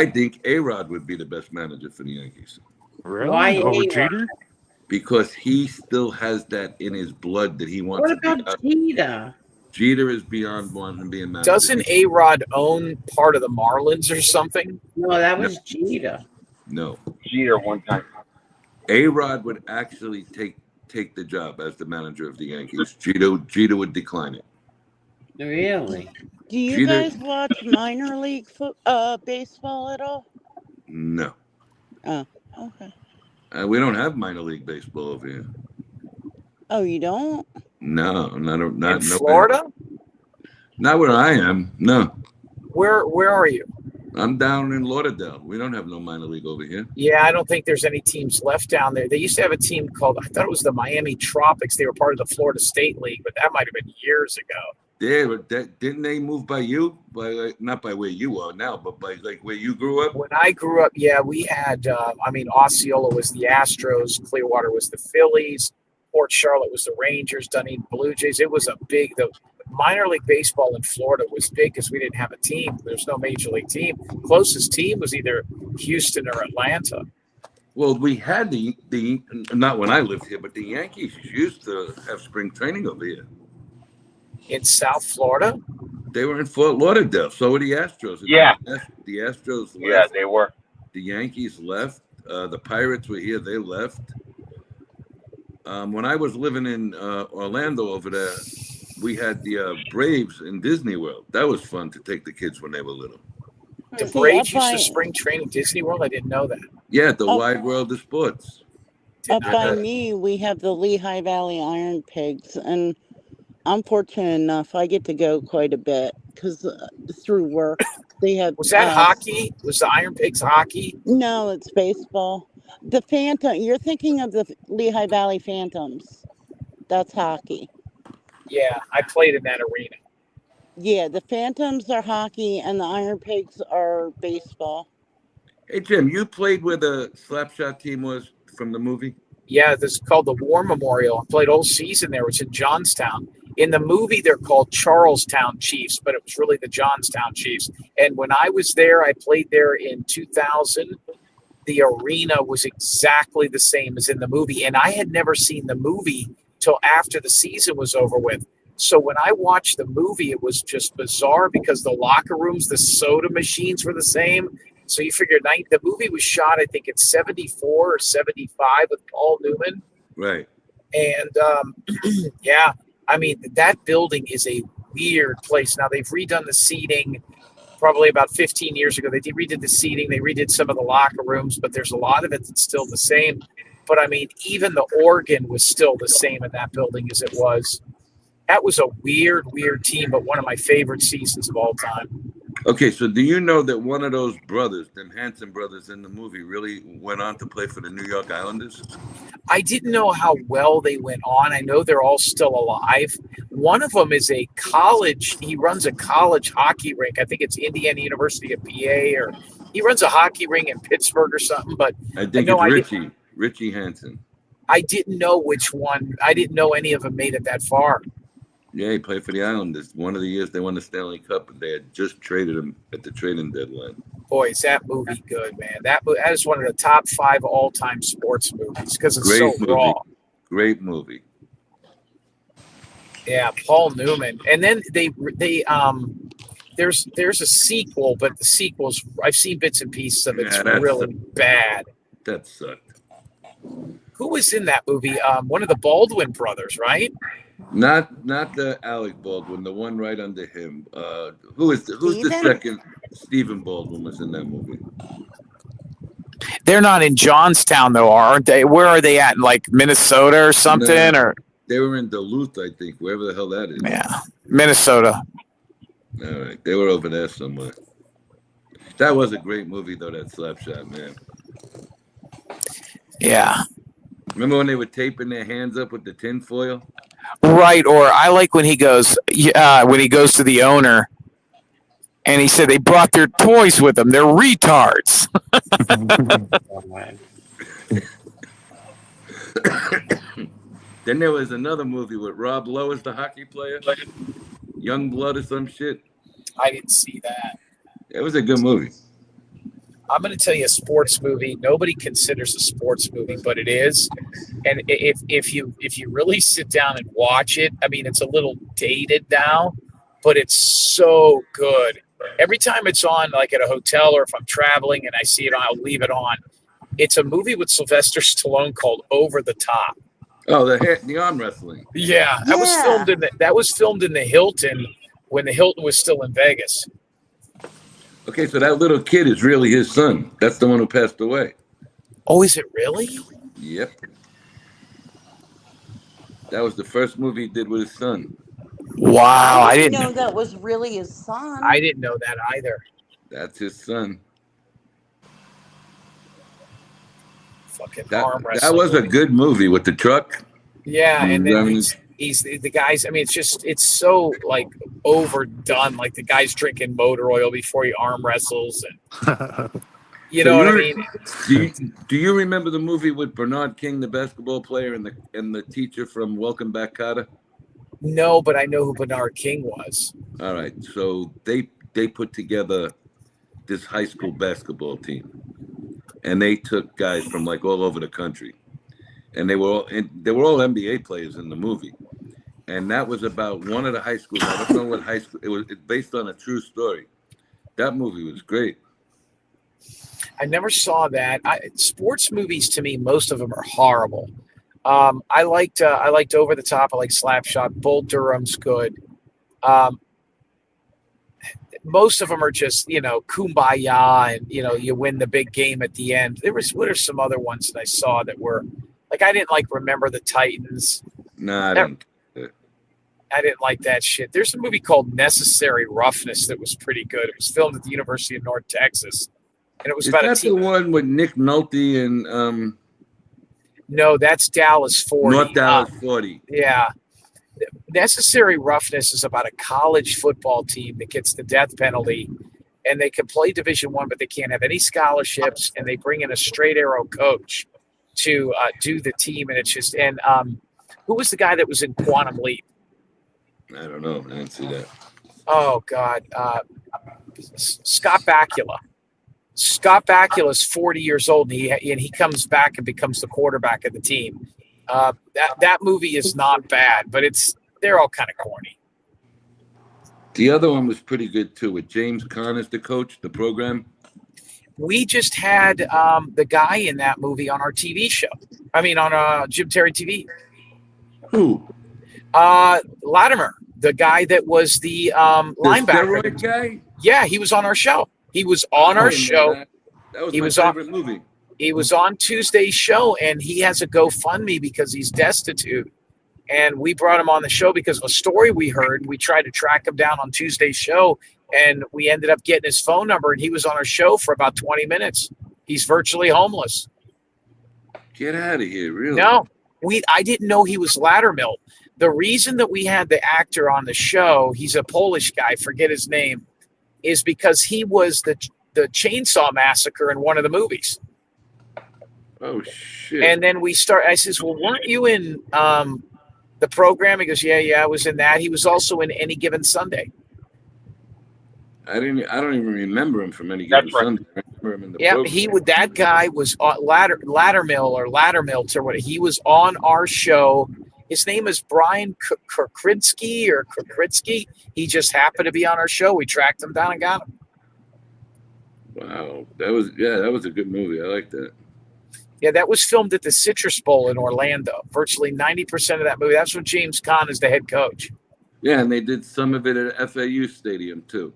think A-Rod would be the best manager for the Yankees.
Really?
Why
Over
A-Rod?
Jeter?
Because he still has that in his blood that he wants.
What about Jeter?
Jeter is beyond wanting being manager.
Doesn't A-Rod own part of the Marlins or something?
No, that was Jeter.
No.
Jeter one time.
A-Rod would actually take the job as the manager of the Yankees. Jeter would decline it.
Really?
Do you guys watch minor league baseball at all?
No.
Oh, okay.
We don't have minor league baseball over here.
Oh, you don't?
No, not
in Florida?
Not where I am. No.
Where are you?
I'm down in Lauderdale. We don't have no minor league over here.
Yeah, I don't think there's any teams left down there. They used to have a team called, I thought it was the Miami Tropics. They were part of the Florida State League, but that might have been years ago.
Didn't they move by you? Not by where you are now, but by like where you grew up?
When I grew up, yeah, we had, Osceola was the Astros, Clearwater was the Phillies, Port Charlotte was the Rangers, Dunedin Blue Jays. It was the minor league baseball in Florida was big because we didn't have a team. There's no major league team. Closest team was either Houston or Atlanta.
Well, we had the not when I lived here, but the Yankees used to have spring training over here.
In South Florida?
They were in Fort Lauderdale. So were the Astros.
Yeah.
The Astros left.
Yeah, they were.
The Yankees left. The Pirates were here. They left. When I was living in Orlando over there, we had the Braves in Disney World. That was fun to take the kids when they were little.
The Braves used to spring train at Disney World? I didn't know that.
Yeah, the wide world of sports.
Up by me, we have the Lehigh Valley Iron Pigs, and I'm fortunate enough I get to go quite a bit because through work they have.
Was that hockey? Was the Iron Pigs hockey?
No, it's baseball. The Phantom. You're thinking of the Lehigh Valley Phantoms. That's hockey.
Yeah, I played in that arena.
Yeah, the Phantoms are hockey, and the Iron Pigs are baseball.
Hey Jim, you played where the Slapshot team was from the movie?
Yeah, this is called the War Memorial. I played all season there. It was in Johnstown. In the movie, they're called Charlestown Chiefs, but it was really the Johnstown Chiefs. And when I was there, I played there in 2000. The arena was exactly the same as in the movie. And I had never seen the movie till after the season was over with. So when I watched the movie, it was just bizarre because the locker rooms, the soda machines were the same. So you figure the movie was shot, I think, in 74 or 75 with Paul Newman.
Right.
And, yeah, I mean, that building is a weird place. Now, they've redone the seating probably about 15 years ago. They redid the seating. They redid some of the locker rooms, but there's a lot of it that's still the same. But, I mean, even the organ was still the same in that building as it was. That was a weird, weird team, but one of my favorite seasons of all time.
Okay, so do you know that one of those brothers, them Hanson brothers in the movie, really went on to play for the New York Islanders?
I didn't know how well they went on. I know they're all still alive. One of them is he runs a college hockey rink. I think it's Indiana University of PA, or he runs a hockey rink in Pittsburgh or something. But
I think it's Richie Hanson.
I didn't know which one. I didn't know any of them made it that far.
Yeah, he played for the Islanders. One of the years they won the Stanley Cup, and they had just traded him at the trading deadline.
Boy, is that movie good, man. That is one of the top 5 all-time sports movies because it's
Great
so
movie.
raw.
Great movie.
Yeah, Paul Newman. And then there's a sequel, but the sequel's, I've seen bits and pieces of it. It's really bad.
That sucked.
Who was in that movie? One of the Baldwin brothers, right?
Not the Alec Baldwin, the one right under him. Who's the second? Stephen Baldwin was in that movie.
They're not in Johnstown though, aren't they? Where are they at? Like Minnesota or something?
No,
or
they were in Duluth, I think, wherever the hell that is.
Yeah, Minnesota.
All right, they were over there somewhere. That was a great movie, though. That Slapshot, man.
Yeah.
Remember when they were taping their hands up with the tin foil?
Right, or I like when he goes to the owner and he said they brought their toys with them. They're retards.
Then there was another movie with Rob Lowe as the hockey player, like Young Blood or some shit.
I didn't see that.
It was a good movie.
I'm going to tell you a sports movie. Nobody considers a sports movie, but it is. And if you really sit down and watch it, I mean, it's a little dated now, but it's so good. Every time it's on, like at a hotel or if I'm traveling and I see it, I'll leave it on. It's a movie with Sylvester Stallone called Over the Top.
Oh, the arm wrestling.
Yeah, that was filmed in the Hilton when the Hilton was still in Vegas.
Okay, so that little kid is really his son. That's the one who passed away.
Oh, is it really?
Yep. That was the first movie he did with his son.
Wow, I didn't
know that was really his son.
I didn't know that either.
That's his son.
Fucking
That
arm
that
wrestling.
was a good movie with the truck.
Yeah, and then
Remember?
he's the guys. I mean, it's so like overdone. Like the guy's drinking motor oil before he arm wrestles, and you
So
know what I mean.
do you remember the movie with Bernard King, the basketball player, and the teacher from Welcome Back, Kotter?
No, but I know who Bernard King was.
All right, so they put together this high school basketball team, and they took guys from like all over the country, and they were all NBA players in the movie, and that was about one of the high schools. I don't know what high school it was. It's based on a true story. That movie was great.
I never saw that. Sports movies to me, most of them are horrible. I liked Over the Top. I like Slapshot. Bull Durham's good. Most of them are just kumbaya, and you win the big game at the end. What are some other ones that I saw that were like I didn't like Remember the Titans.
Nah, I didn't.
I didn't like that shit. There's a movie called Necessary Roughness that was pretty good. It was filmed at the University of North Texas, and it was about a team.
The one with Nick Nolte and
No, that's Dallas 40.
North Dallas 40.
Yeah. Necessary Roughness is about a college football team that gets the death penalty, and they can play Division I, but they can't have any scholarships, and they bring in a straight arrow coach to do the team, and it's just who was the guy that was in Quantum Leap?
I don't know. I didn't see that.
Oh God, Scott Bakula. Scott Bakula is 40 years old, and he comes back and becomes the quarterback of the team. That movie is not bad, but they're all kind of corny.
The other one was pretty good too, with James Caan as the coach, the program.
We just had the guy in that movie on our TV show. I mean, on Jim Terry TV.
Who?
Latimer, the guy that was the linebacker.
Steroid guy?
Yeah, he was on our show. He was on our show.
That was my favorite movie.
He was on Tuesday's show, and he has a GoFundMe because he's destitute. And we brought him on the show because of a story we heard. We tried to track him down on Tuesday's show, and we ended up getting his phone number, and he was on our show for about 20 minutes. He's virtually homeless.
Get out of here, really?
No, I didn't know he was Laddermill. The reason that we had the actor on the show, he's a Polish guy, forget his name, is because he was the Chainsaw Massacre in one of the movies.
Oh, shit.
And then I says, well, weren't you in the program? He goes, yeah, I was in that. He was also in Any Given Sunday.
I don't even remember him from Any Given Sunday. I remember him in the program.
That guy was on Laddermill or whatever. He was on our show. His name is Brian Kritsky. He just happened to be on our show. We tracked him down and got him.
Wow. That was a good movie. I like that.
Yeah, that was filmed at the Citrus Bowl in Orlando. Virtually 90% of that movie. That's when James Caan is the head coach.
Yeah, and they did some of it at FAU Stadium, too.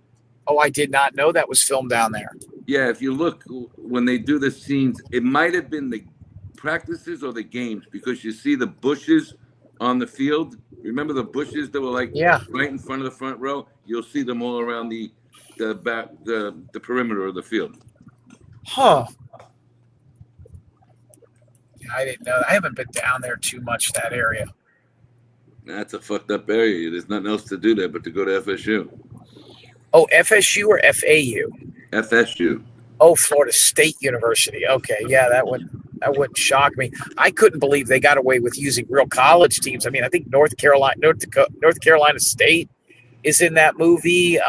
Oh, I did not know that was filmed down there.
Yeah, if you look, when they do the scenes, it might have been the practices or the games, because you see the bushes on the field. Remember the bushes that were right in front of the front row? You'll see them all around the back, the perimeter of the field.
Huh. I didn't know. I haven't been down there too much, that area.
That's a fucked up area. There's nothing else to do there but to go to FSU.
Oh, FSU or FAU?
FSU.
Oh, Florida State University. Okay, yeah, that wouldn't shock me. I couldn't believe they got away with using real college teams. I mean, I think North Carolina State is in that movie.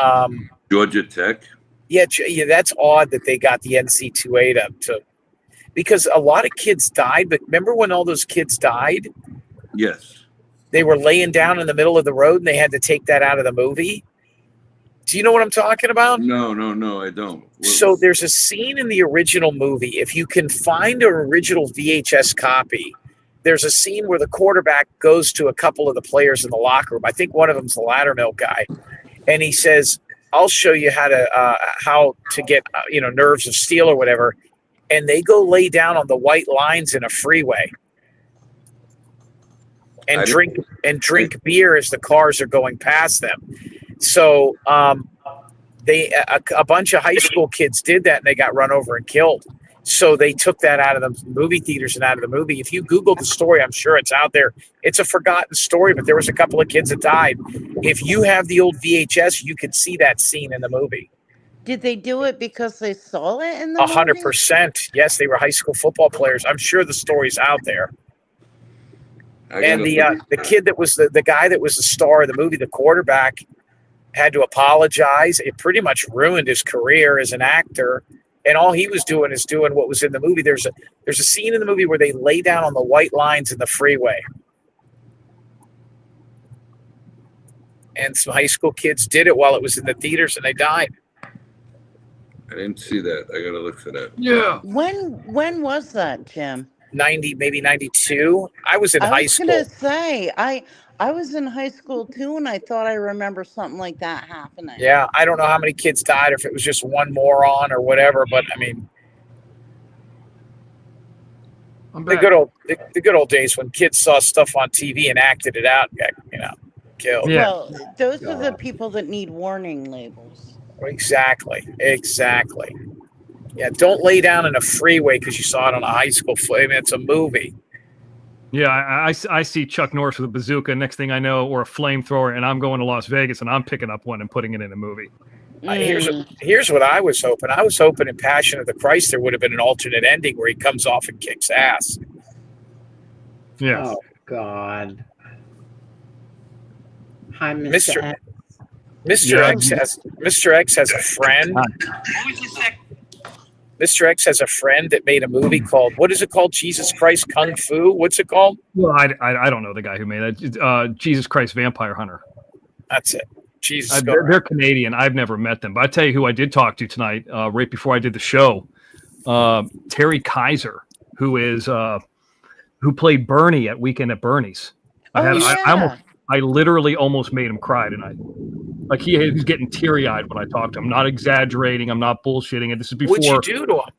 Georgia Tech.
Yeah, that's odd that they got the NC2A to because a lot of kids died. But remember when all those kids died?
Yes.
They were laying down in the middle of the road, and they had to take that out of the movie. Do you know what I'm talking about?
No, I don't.
So there's a scene in the original movie. If you can find an original VHS copy, there's a scene where the quarterback goes to a couple of the players in the locker room. I think one of them's the Laddermill guy. And he says, I'll show you how to get nerves of steel or whatever. And they go lay down on the white lines in a freeway and drink beer as the cars are going past them. So a bunch of high school kids did that and they got run over and killed. So they took that out of the movie theaters and out of the movie. If you Google the story, I'm sure it's out there. It's a forgotten story, but there was a couple of kids that died. If you have the old VHS, you could see that scene in the movie.
Did they do it because they saw it in the movie?
100%. Yes, they were high school football players. I'm sure the story's out there. And the kid that was the guy that was the star of the movie, the quarterback, had to apologize. It pretty much ruined his career as an actor. And all he was doing is doing what was in the movie. There's a scene in the movie where they lay down on the white lines in the freeway. And some high school kids did it while it was in the theaters and they died.
I didn't see that. I gotta look for that.
Yeah.
When was that, Jim?
90, maybe 92. I was in high school.
I was gonna say I was in high school too, and I thought I remember something like that happening.
Yeah, I don't know how many kids died, or if it was just one moron or whatever. But I mean, the good old days when kids saw stuff on TV and acted it out, and got, killed.
Yeah. Well, those are the people that need warning labels.
Exactly. Yeah, don't lay down in a freeway because you saw it on a high school. I mean, it's a movie.
Yeah, I see Chuck Norris with a bazooka. Next thing I know, or a flamethrower, and I'm going to Las Vegas, and I'm picking up one and putting it in a movie.
Here's what I was hoping. I was hoping in Passion of the Christ there would have been an alternate ending where he comes off and kicks ass.
Yeah.
Oh God. Hi, Mr. X.
Mr. X has a friend. Mr. X has a friend that made a movie called, what is it called? Jesus Christ Kung Fu? What's it called?
Well, I don't know the guy who made that. Jesus Christ Vampire Hunter.
That's it. Jesus.
They're Canadian. I've never met them. But I tell you who I did talk to tonight, right before I did the show. Terry Kaiser, who played Bernie at Weekend at Bernie's. I literally almost made him cry tonight. Like he was getting teary-eyed when I talked to him. I'm not exaggerating. I'm not bullshitting it. This is before.
What'd you do to him?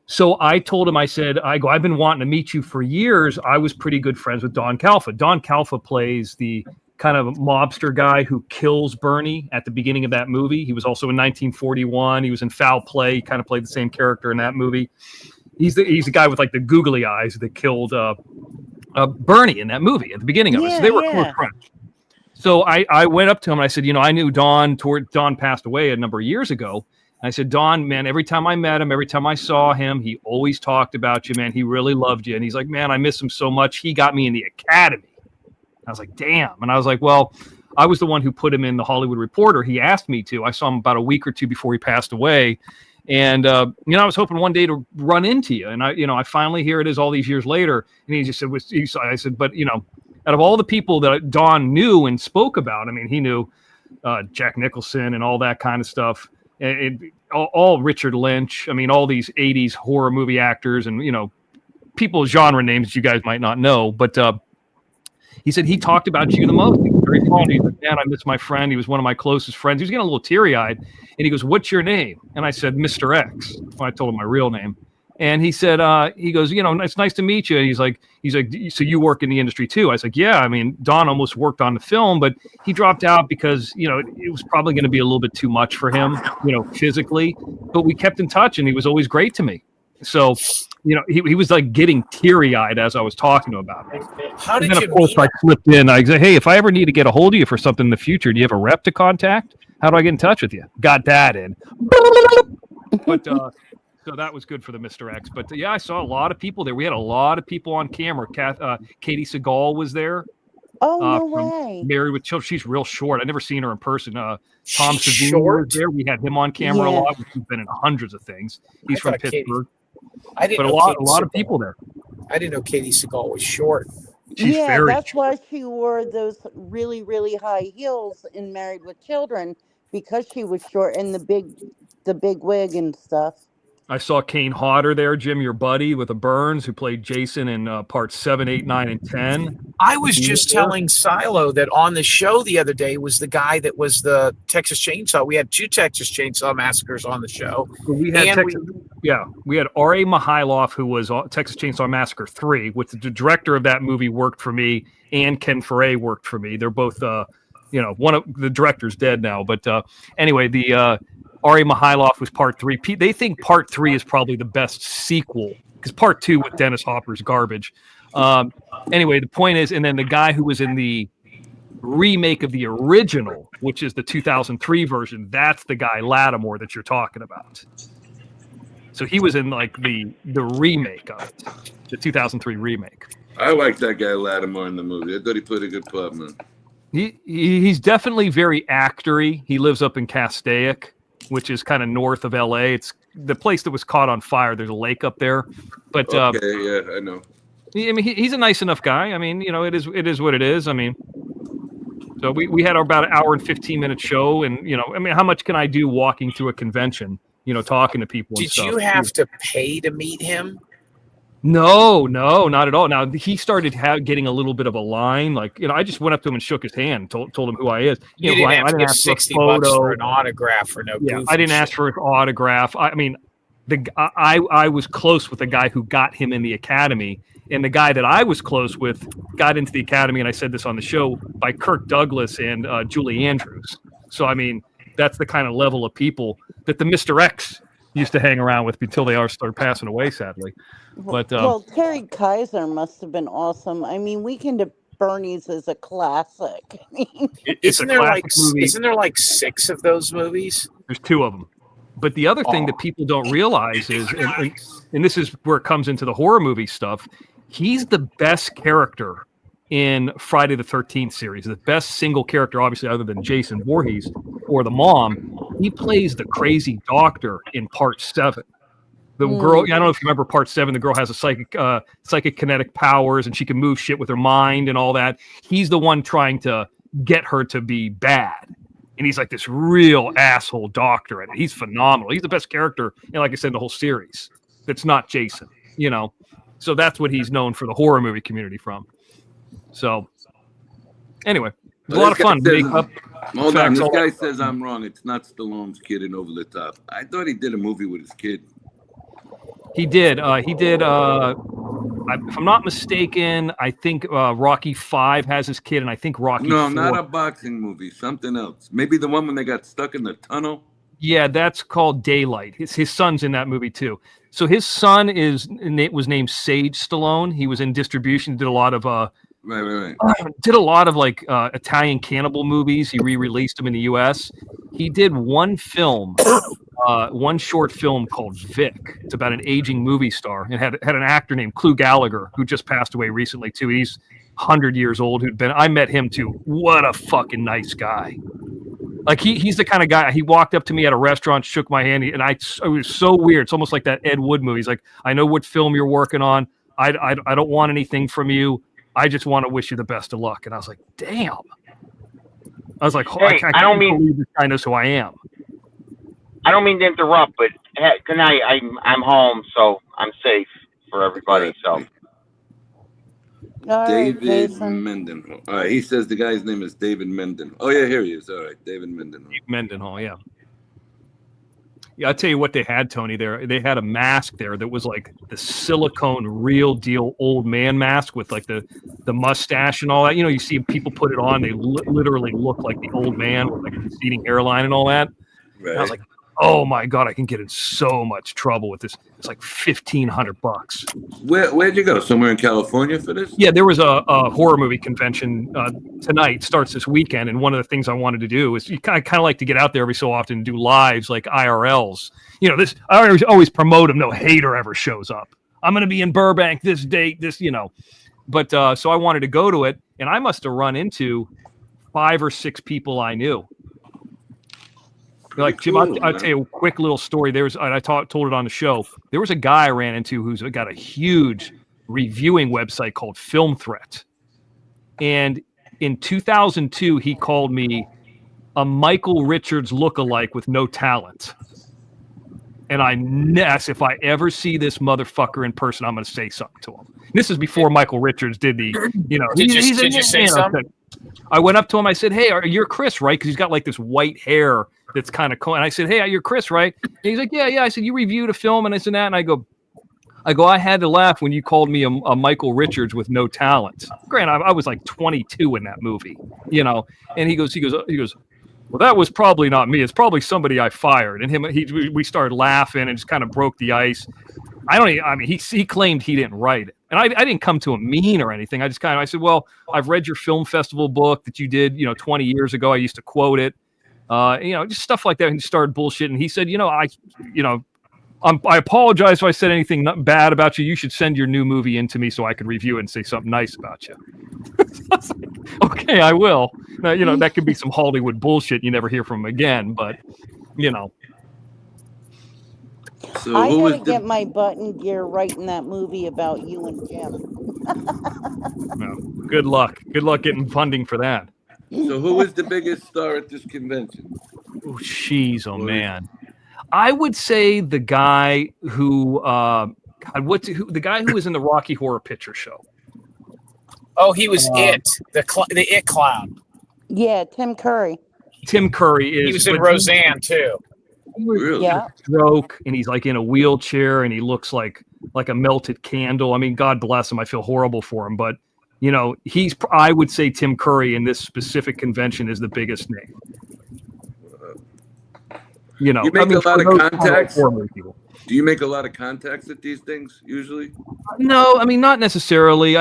So I told him, I've been wanting to meet you for years. I was pretty good friends with Don Calfa. Don Calfa plays the kind of mobster guy who kills Bernie at the beginning of that movie. He was also in 1941. He was in Foul Play. He kind of played the same character in that movie. He's the guy with like the googly eyes that killed Bernie in that movie at the beginning of it. So they were close friends. So I went up to him and I said, I knew Don passed away a number of years ago. And I said, Don, man, every time I met him, every time I saw him, he always talked about you, man. He really loved you. And he's like, man, I miss him so much. He got me in the academy. I was like, damn. And I was like, well, I was the one who put him in the Hollywood Reporter. He asked me to. I saw him about a week or two before he passed away. And, I was hoping one day to run into you. And I finally, here it is all these years later. And he just said, I said, but, out of all the people that Don knew and spoke about, I mean, he knew Jack Nicholson and all that kind of stuff. All Richard Lynch. I mean, all these 80s horror movie actors and, people, genre names that you guys might not know. But he said he talked about you the most. He was very fond. He's like, man, I miss my friend. He was one of my closest friends. He was getting a little teary-eyed. And he goes, what's your name? And I said, Mr. X. Well, I told him my real name. And he said, he goes, it's nice to meet you. And he's like, so you work in the industry too? I was like, yeah. I mean, Don almost worked on the film, but he dropped out because, it was probably going to be a little bit too much for him, physically. But we kept in touch, and he was always great to me. So, he was like getting teary-eyed as I was talking to him about it.
How did
and then,
you
of course, I slipped in. I said, hey, if I ever need to get a hold of you for something in the future, do you have a rep to contact? How do I get in touch with you? Got that in. But, so that was good for the Mr. X. But yeah, I saw a lot of people there. We had a lot of people on camera. Katie Seagal was there.
Oh, no way.
Married with Children. She's real short. I've never seen her in person. Tom Savini was there. We had him on camera a lot. He's been in hundreds of things. He's from Pittsburgh.
I didn't
know a lot of people there.
I didn't know Katie Seagal was short.
That's why she wore those really, really high heels in Married with Children, because she was short and the big wig and stuff.
I saw Kane Hodder there, Jim, your buddy with the Burns, who played Jason in parts 7, 8, 9, and 10.
I was just telling Silo that on the show the other day was the guy that was the Texas Chainsaw. We had 2 Texas Chainsaw Massacres on the show.
We had R.A. Mihailoff, who was Texas Chainsaw Massacre 3, which the director of that movie worked for me, and Ken Foray worked for me. They're both, one of the director's dead now. But anyway, Ari Mihailov was part 3. They think part 3 is probably the best sequel because part 2 with Dennis Hopper's garbage. Anyway, the point is, and then the guy who was in the remake of the original, which is the 2003 version, that's the guy Lattimore that you're talking about. So he was in like the remake of it, the 2003 remake.
I like that guy Lattimore in the movie. I thought he played a good part, man.
He's definitely very actory. He lives up in Castaic, which is kind of north of LA. It's the place that was caught on fire. There's a lake up there. But
okay, yeah, I know.
I mean, he's a nice enough guy. I mean, it is what it is. I mean, so we had about an hour and 15-minute show, and I mean, how much can I do walking through a convention? Talking to people.
Did you have to pay to meet him?
No, not at all. Now he started getting a little bit of a line. Like, I just went up to him and shook his hand, told him who I is.
You didn't have to give $60 for an autograph or no.
Yeah, I didn't ask for an autograph. I mean, I was close with the guy who got him in the academy, and the guy that I was close with got into the academy, and I said this on the show, by Kirk Douglas and Julie Andrews. So I mean, that's the kind of level of people that the Mr. X used to hang around with until they started passing away, sadly. But
well, Terry Kaiser must have been awesome. I mean, Weekend at Bernie's is a classic.
Isn't there like 6 of those movies?
There's 2 of them. But the other thing that people don't realize is, and this is where it comes into the horror movie stuff, he's the best character in Friday the 13th series, the best single character, obviously, other than Jason Voorhees or the mom. He plays the crazy doctor in part 7. The girl, I don't know if you remember part 7, the girl has a psychic kinetic powers, and she can move shit with her mind and all that. He's the one trying to get her to be bad. And he's like this real asshole doctor, and he's phenomenal. He's the best character, and like I said, the whole series. That's not Jason, So that's what he's known for the horror movie community from. So, anyway, it was a lot of fun.
Hold on, this guy says I'm wrong. It's not Stallone's kid in Over the Top. I thought he did a movie with his kid.
He did. If I'm not mistaken, I think Rocky V has his kid, and I think Rocky
No,
IV.
not a boxing movie. Something else. Maybe the one when they got stuck in the tunnel.
Yeah, that's called Daylight. His son's in that movie too. So his son was named Sage Stallone. He was in distribution. Did a lot of
Right.
Did a lot of like Italian cannibal movies. He re-released them in the U.S. He did one film, one short film called Vic. It's about an aging movie star, and had an actor named Clu Gallagher who just passed away recently too. He's 100 years old. I met him too. What a fucking nice guy. Like he's the kind of guy. He walked up to me at a restaurant, shook my hand, and it was so weird. It's almost like that Ed Wood movie. He's like, I know what film you're working on. I don't want anything from you. I just want to wish you the best of luck. And I was like, damn. I was like,
hey,
I can't believe this guy knows who I am.
I don't mean to interrupt, but good night. I'm home, so I'm safe for everybody. So.
David Mendenhall. All right, he says the guy's name is David Mendenhall. Oh yeah, here he is. All right, David Mendenhall.
Mendenhall, yeah. Yeah, I'll tell you what they had, Tony. They had a mask there that was like the silicone real deal old man mask with like the mustache and all that. You see people put it on, they literally look like the old man with like a receding hairline and all that.
Right.
And I was like, oh my God, I can get in so much trouble with this. It's like $1,500.
Where'd you go? Somewhere in California for this?
Yeah, there was a horror movie convention tonight. Starts this weekend, and one of the things I wanted to do is you kind of like to get out there every so often and do lives like IRLs. This I always promote them. No hater ever shows up. I'm going to be in Burbank this date. But so I wanted to go to it, and I must have run into 5 or 6 people I knew. Like Jim, I'll tell you a quick little story. I told it on the show. There was a guy I ran into who's got a huge reviewing website called Film Threat, and in 2002 he called me a Michael Richards lookalike with no talent. And if I ever see this motherfucker in person, I'm going to say something to him. This is before Michael Richards did the,
Did you say something?
I went up to him. I said, "Hey, you're Chris, right?" Because he's got like this white hair that's kind of cool. And I said, "Hey, you're Chris, right?" And he's like, "Yeah." I said, "You reviewed a film," and I said that, and I go, I had to laugh when you called me a Michael Richards with no talent. Granted, I was like 22 in that movie, And he goes, Well, that was probably not me. It's probably somebody I fired. And we started laughing and just kind of broke the ice. He claimed he didn't write it. And I didn't come to him mean or anything. I said, well, I've read your film festival book that you did, 20 years ago. I used to quote it, just stuff like that. And he started bullshit. And he said, I apologize if I said anything bad about you. You should send your new movie in to me so I can review it and say something nice about you. I was like, okay, I will. Now, that could be some Hollywood bullshit. You never hear from him again, but,
So
I gotta get my butt in gear writing that movie about you and Jim.
No, good luck. Good luck getting funding for that.
So who is the biggest star at this convention?
Oh, jeez, man. I would say the guy who, the guy who was in the Rocky Horror Picture Show.
Oh, he was the It Clown.
Yeah, Tim Curry.
Tim Curry is.
He was in Roseanne too.
Really?
Yeah.
Stroke, and he's like in a wheelchair, and he looks like a melted candle. I mean, God bless him. I feel horrible for him, but I would say Tim Curry in this specific convention is the biggest name.
You make a lot of contacts. Do you make a lot of contacts at these things usually?
No, not necessarily.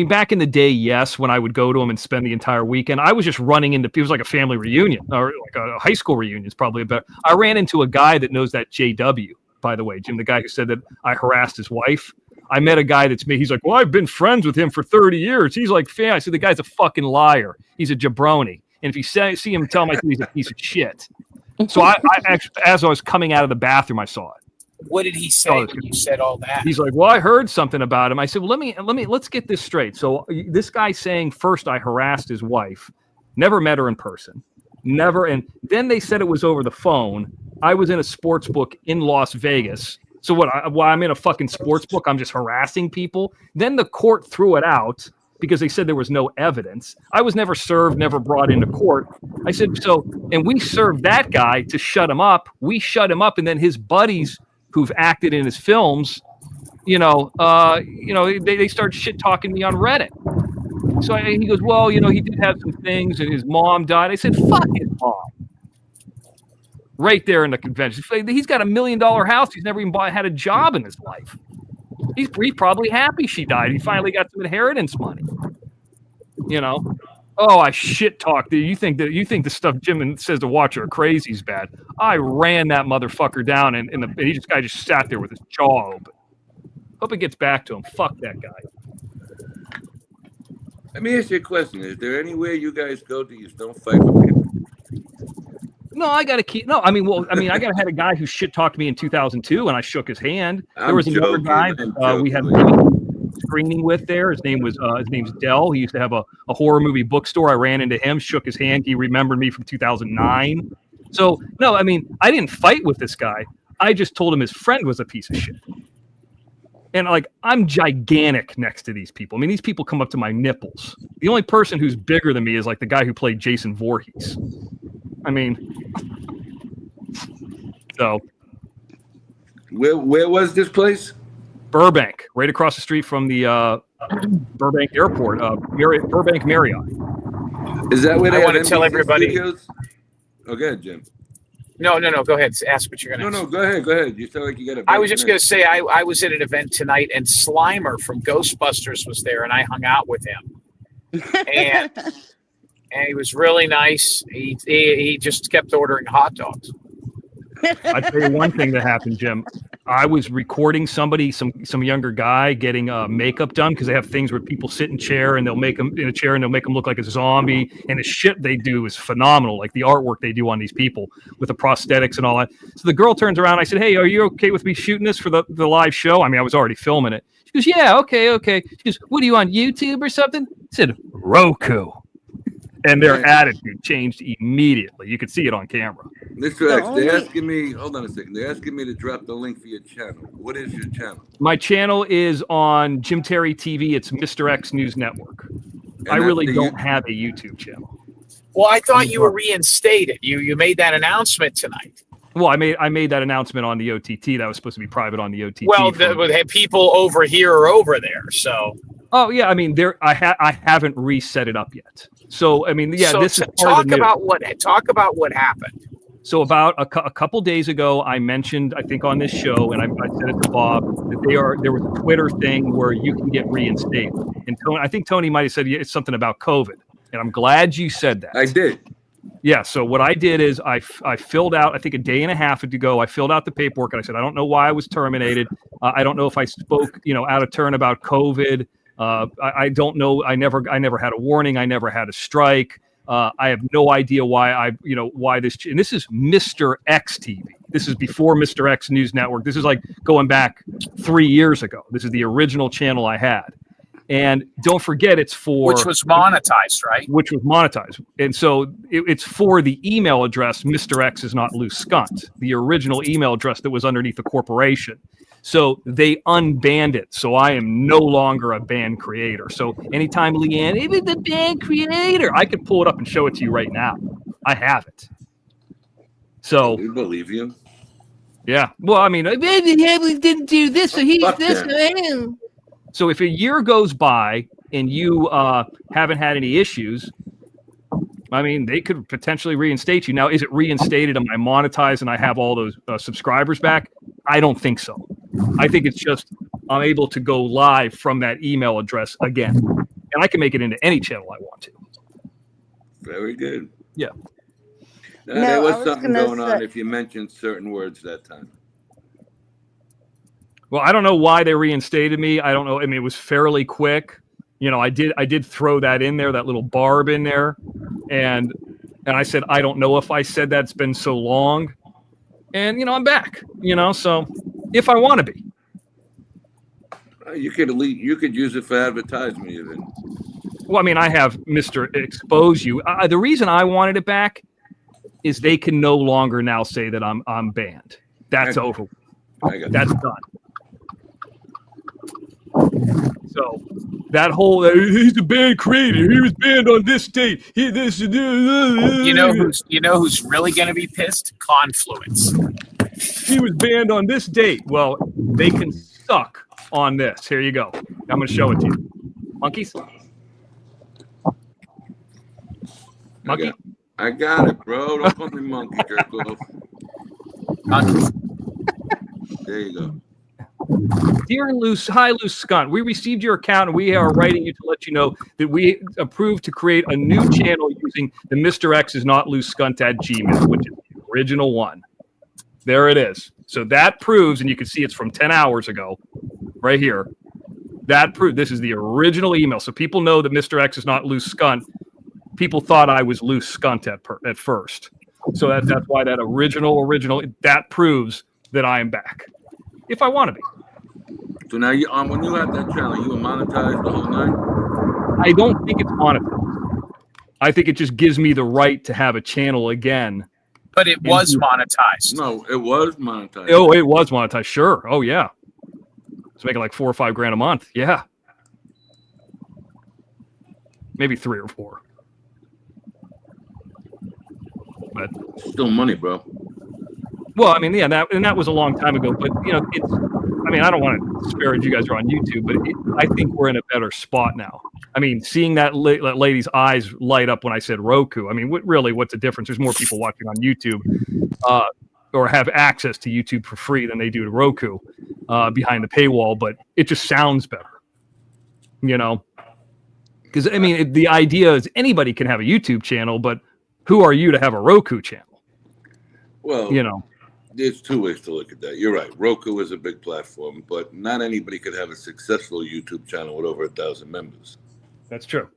Back in the day, yes, when I would go to them and spend the entire weekend, I was just running into, it was like a family reunion or like a high school reunion is probably better. I ran into a guy that knows that JW, by the way, Jim, the guy who said that I harassed his wife. I met a guy that's me. He's like, well, I've been friends with him for 30 years. He's like, I said, the guy's a fucking liar. He's a jabroni. And if you see him, tell him I think he's a piece of shit. So I actually, as I was coming out of the bathroom, I saw it.
What did he say when you said all that?
He's like, well, I heard something about him. I said, well, let's get this straight. So this guy saying first I harassed his wife, never met her in person, never. And then they said it was over the phone. I was in a sports book in Las Vegas. So while I'm in a fucking sports book, I'm just harassing people. Then the court threw it out because they said there was no evidence. I was never served, never brought into court. I said, and we served that guy to shut him up. We shut him up. And then his buddies who've acted in his films, they start shit talking me on Reddit. So he goes, well, he did have some things and his mom died. I said, fuck his mom. Right there in the convention. He's got $1 million house. He's never even had a job in his life. He's probably happy she died. He finally got some inheritance money. Oh, I shit talked. You think the stuff Jim says to watch are crazy is bad. I ran that motherfucker down, and the guy just sat there with his jaw open. Hope it gets back to him. Fuck that guy.
Let me ask you a question. Is there anywhere you guys go that you don't fight with people?
No, I got to keep. No, I had a guy who shit talked me in 2002, and I shook his hand. There was another guy we had screening with there. His name's Dell. He used to have a horror movie bookstore. I ran into him, shook his hand. He remembered me from 2009. So no, I didn't fight with this guy. I just told him his friend was a piece of shit. And I'm gigantic next to these people. These people come up to my nipples. The only person who's bigger than me is the guy who played Jason Voorhees. So.
Where was this place?
Burbank, right across the street from the Burbank Airport, Burbank Marriott.
Is that where they
want to tell everybody?
Studios? Oh, go ahead, Jim.
No. Go ahead. Ask what you're going to ask.
No, go ahead. You sound like you got a.
I was just going to say I was at an event tonight, and Slimer from Ghostbusters was there, and I hung out with him. And he was really nice. He just kept ordering hot dogs.
I tell you one thing that happened, Jim. I was recording somebody, some younger guy getting makeup done because they have things where people sit in a chair and they'll make them look like a zombie. And the shit they do is phenomenal, like the artwork they do on these people with the prosthetics and all that. So the girl turns around. I said, "Hey, are you okay with me shooting this for the live show?" I was already filming it. She goes, "Yeah, okay." She goes, "What are you on YouTube or something?" I said, "Roku." And their attitude changed immediately. You could see it on camera.
Mr. X, they're asking me, hold on a second. They're asking me to drop the link for your channel. What is your channel?
My channel is on Jim Terry TV. It's Mr. X News Network. I really don't have a YouTube channel.
Well, I thought you were reinstated. You made that announcement tonight.
Well, I made that announcement on the OTT. That was supposed to be private on the OTT.
Well, have people over here or over there. So.
Oh yeah, I haven't reset it up yet. So I mean, yeah,
So
this is part
talk
of the news.
Talk about what happened.
So about a couple days ago, I mentioned, I think on this show, and I said it to Bob, that there was a Twitter thing where you can get reinstated. And Tony, I think Tony might have said it's something about COVID. And I'm glad you said that.
I did.
Yeah. So what I did is I filled out, I think a day and a half ago, I filled out the paperwork and I said, I don't know why I was terminated. I don't know if I spoke, out of turn about COVID. I don't know. I never had a warning. I never had a strike. I have no idea why why this, and this is Mr. X TV. This is before Mr. X News Network. This is like going back 3 years ago. This is the original channel I had. And don't forget, it's for...
Which was monetized, right?
Which was monetized. And so it's for the email address, Mr. X is not loose scunt, the original email address that was underneath the corporation. So they unbanned it. So I am no longer a banned creator. So anytime Leanne, even the banned creator, I could pull it up and show it to you right now. I have it. So
we believe you.
Yeah. Well, I mean, maybe he didn't do this, so he's this. So if a year goes by and you haven't had any issues, I mean, they could potentially reinstate you. Now, is it reinstated? Am I monetized and I have all those subscribers back? I don't think so. I think it's just I'm able to go live from that email address again. And I can make it into any channel I want to.
Very good.
Yeah.
There was something going on if you mentioned certain words that time.
Well, I don't know why they reinstated me. I don't know. I mean, it was fairly quick. I did throw that in there, that little barb in there. And I said, I don't know if I said that. It's been so long. And, I'm back, so if I want to be.
You could use it for advertisement even.
Well, I mean, I have Mr. Expose You. The reason I wanted it back is they can no longer now say that I'm banned. That's over. That's done. So that whole he's a banned creator. He was banned on this date. You
know who's really going to be pissed? Confluence.
He was banned on this date. Well, they can suck on this. Here you go. I'm going to show it to you. Monkeys. Monkey.
I got it, bro. Don't call me monkey, jerk off.
Monkeys.
There you go.
Dear Loose Scunt, we received your account and we are writing you to let you know that we approve to create a new channel using the Mr. X is not loose scunt at Gmail, which is the original one. There it is. So that proves, and you can see it's from 10 hours ago, right here. That proves this is the original email. So people know that Mr. X is not loose scunt. People thought I was loose scunt at first. So that's why that original, that proves that I am back. If I want to be.
So now when you had that channel, you were monetized the whole night?
I don't think it's monetized. I think it just gives me the right to have a channel again.
But it was monetized.
No, it was monetized.
Oh, it was monetized. Sure. Oh, yeah. It's making like $4 or $5 grand a month. Yeah. Maybe 3 or 4. But
still money, bro.
Well, I mean, yeah, that was a long time ago, but it's. I mean, I don't want to disparage you guys who are on YouTube, but I think we're in a better spot now. I mean, seeing that lady's eyes light up when I said Roku. I mean, what's the difference? There's more people watching on YouTube, or have access to YouTube for free than they do to Roku behind the paywall. But it just sounds better, Because I mean, the idea is anybody can have a YouTube channel, but who are you to have a Roku channel?
Well, there's two ways to look at that. You're right. Roku is a big platform, but not anybody could have a successful YouTube channel with over 1,000 members.
That's true.